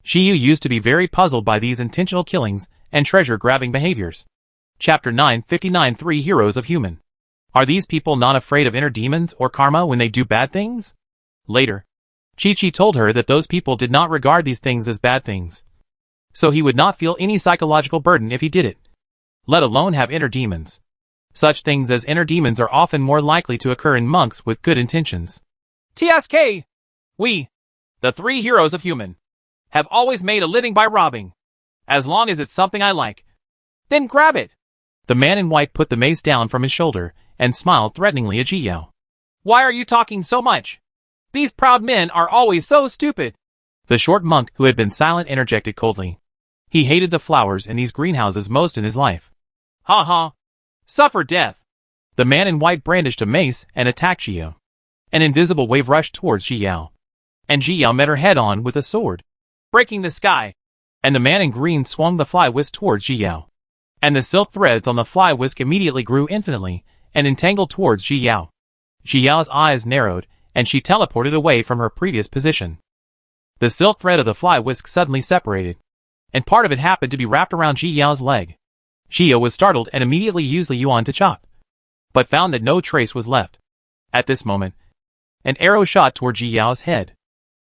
Jia used to be very puzzled by these intentional killings and treasure-grabbing behaviors. Chapter 959 3 Heroes of Human. Are these people not afraid of inner demons or karma when they do bad things? Later, Chi-Chi told her that those people did not regard these things as bad things. So he would not feel any psychological burden if he did it, let alone have inner demons. Such things as inner demons are often more likely to occur in monks with good intentions. TSK! We, the 3 heroes of human, have always made a living by robbing. As long as it's something I like, then grab it. The man in white put the mace down from his shoulder and smiled threateningly at Jia. Why are you talking so much? These proud men are always so stupid. The short monk who had been silent interjected coldly. He hated the flowers in these greenhouses most in his life. Ha ha. Suffer death. The man in white brandished a mace and attacked Xiao. An invisible wave rushed towards Xiao. And Xiao met her head on with a sword, breaking the sky. And the man in green swung the fly whisk towards Xiao. And the silk threads on the fly whisk immediately grew infinitely and entangled towards Xiao. Xiao's eyes narrowed, and she teleported away from her previous position. The silk thread of the fly whisk suddenly separated, and part of it happened to be wrapped around Xiao's leg. Xiao was startled and immediately used the yuan to chop, but found that no trace was left. At this moment, an arrow shot toward Xiao's head.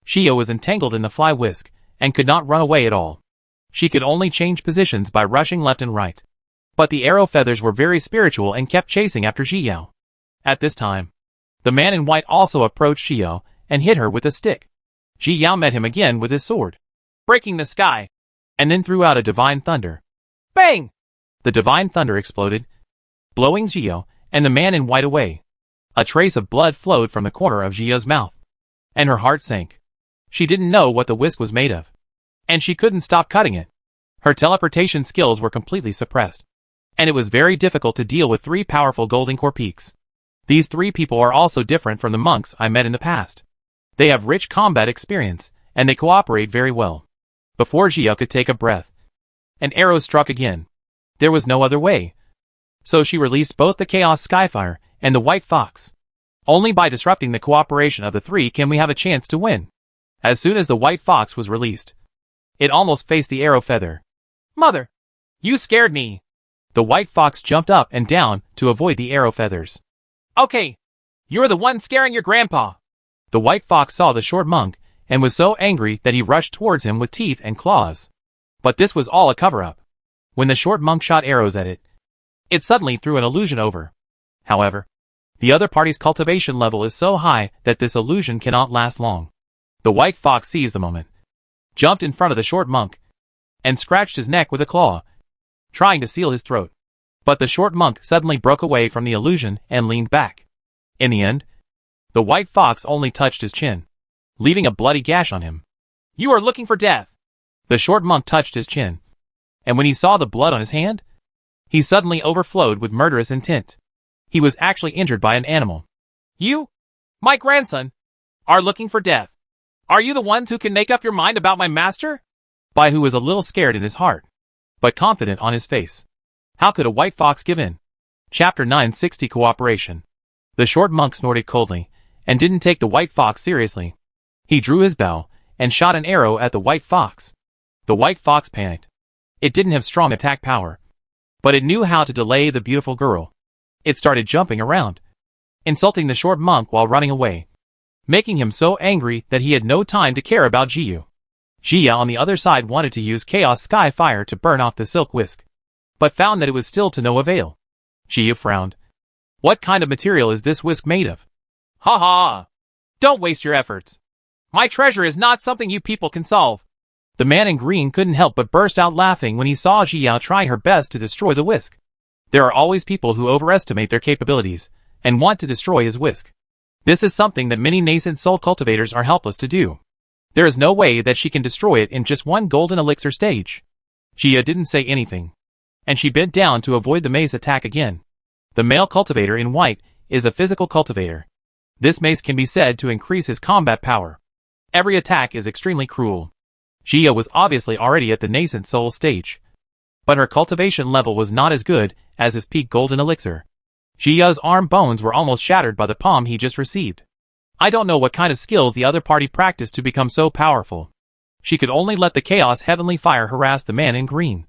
Xiao was entangled in the fly whisk and could not run away at all. She could only change positions by rushing left and right. But the arrow feathers were very spiritual and kept chasing after Xiao. At this time, the man in white also approached Xiao and hit her with a stick. Xiao met him again with his sword, breaking the sky, and then threw out a divine thunder. Bang! The divine thunder exploded, blowing Xiao and the man in white away. A trace of blood flowed from the corner of Xiao's mouth, and her heart sank. She didn't know what the whisk was made of, and she couldn't stop cutting it. Her teleportation skills were completely suppressed, and it was very difficult to deal with 3 powerful golden core peaks. These 3 people are also different from the monks I met in the past. They have rich combat experience, and they cooperate very well. Before Xiao could take a breath, an arrow struck again. There was no other way. So she released both the Chaos Skyfire and the White Fox. Only by disrupting the cooperation of the 3 can we have a chance to win. As soon as the White Fox was released, it almost faced the arrow feather. Mother! You scared me! The White Fox jumped up and down to avoid the arrow feathers. Okay. You're the one scaring your grandpa. The White Fox saw the short monk and was so angry that he rushed towards him with teeth and claws. But this was all a cover-up. When the short monk shot arrows at it, it suddenly threw an illusion over. However, the other party's cultivation level is so high that this illusion cannot last long. The White Fox seized the moment, jumped in front of the short monk, and scratched his neck with a claw, trying to seal his throat. But the short monk suddenly broke away from the illusion and leaned back. In the end, the White Fox only touched his chin, leaving a bloody gash on him. You are looking for death. The short monk touched his chin, and when he saw the blood on his hand, he suddenly overflowed with murderous intent. He was actually injured by an animal. You, my grandson, are looking for death. Are you the ones who can make up your mind about my master? Bai Hu was a little scared in his heart, but confident on his face. How could a White Fox give in? Chapter 960 Cooperation. The short monk snorted coldly, and didn't take the White Fox seriously. He drew his bow, and shot an arrow at the White Fox. The White Fox panicked. It didn't have strong attack power, but it knew how to delay the beautiful girl. It started jumping around, insulting the short monk while running away, making him so angry that he had no time to care about Jiu. Jia on the other side wanted to use Chaos Sky Fire to burn off the silk whisk, but found that it was still to no avail. Jia frowned. What kind of material is this whisk made of? Ha ha! Don't waste your efforts. My treasure is not something you people can solve. The man in green couldn't help but burst out laughing when he saw Jia trying her best to destroy the whisk. There are always people who overestimate their capabilities and want to destroy his whisk. This is something that many nascent soul cultivators are helpless to do. There is no way that she can destroy it in just one golden elixir stage. Jia didn't say anything, and she bent down to avoid the mace attack again. The male cultivator in white is a physical cultivator. This mace can be said to increase his combat power. Every attack is extremely cruel. Jia was obviously already at the nascent soul stage, but her cultivation level was not as good as his peak golden elixir. Jia's arm bones were almost shattered by the palm he just received. I don't know what kind of skills the other party practiced to become so powerful. She could only let the Chaos Heavenly Fire harass the man in green,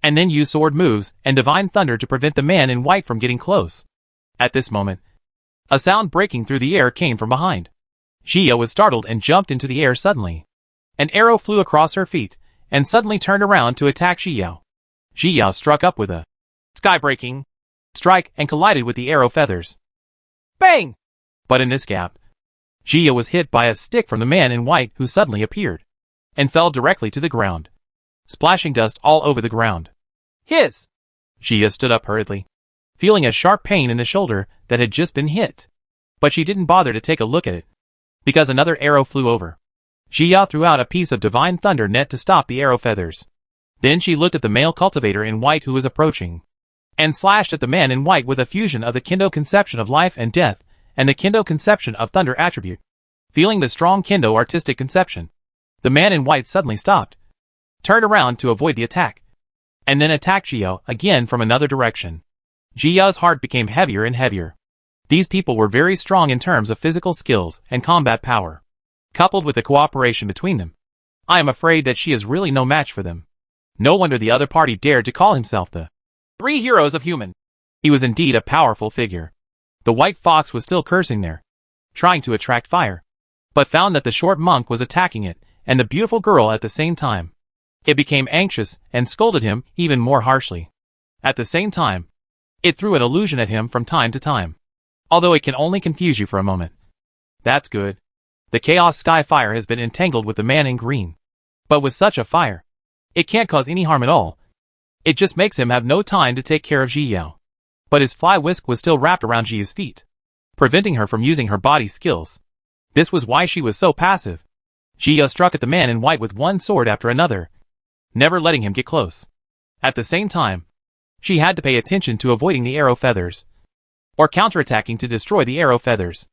and then use sword moves and divine thunder to prevent the man in white from getting close. At this moment, a sound breaking through the air came from behind. Jia was startled and jumped into the air suddenly. An arrow flew across her feet, and suddenly turned around to attack Xiao. Xiao struck up with a sky-breaking strike and collided with the arrow feathers. Bang! But in this gap, Jia was hit by a stick from the man in white who suddenly appeared, and fell directly to the ground, splashing dust all over the ground. Hiss! Jia stood up hurriedly, feeling a sharp pain in the shoulder that had just been hit. But she didn't bother to take a look at it, because another arrow flew over. Jia threw out a piece of divine thunder net to stop the arrow feathers. Then she looked at the male cultivator in white who was approaching, and slashed at the man in white with a fusion of the Kendo conception of life and death, and the Kendo conception of thunder attribute. Feeling the strong Kendo artistic conception, the man in white suddenly stopped, turned around to avoid the attack, and then attacked Jia again from another direction. Jia's heart became heavier and heavier. These people were very strong in terms of physical skills and combat power, coupled with the cooperation between them. I am afraid that she is really no match for them. No wonder the other party dared to call himself the Three Heroes of Human. He was indeed a powerful figure. The white fox was still cursing there, trying to attract fire, but found that the short monk was attacking it, and the beautiful girl at the same time. It became anxious and scolded him even more harshly. At the same time, it threw an illusion at him from time to time, although it can only confuse you for a moment. That's good. The Chaos Sky Fire has been entangled with the man in green. But with such a fire, it can't cause any harm at all. It just makes him have no time to take care of Ji Yao. But his fly whisk was still wrapped around Ji's feet, preventing her from using her body skills. This was why she was so passive. Ji Yao struck at the man in white with one sword after another, never letting him get close. At the same time, she had to pay attention to avoiding the arrow feathers, or counterattacking to destroy the arrow feathers.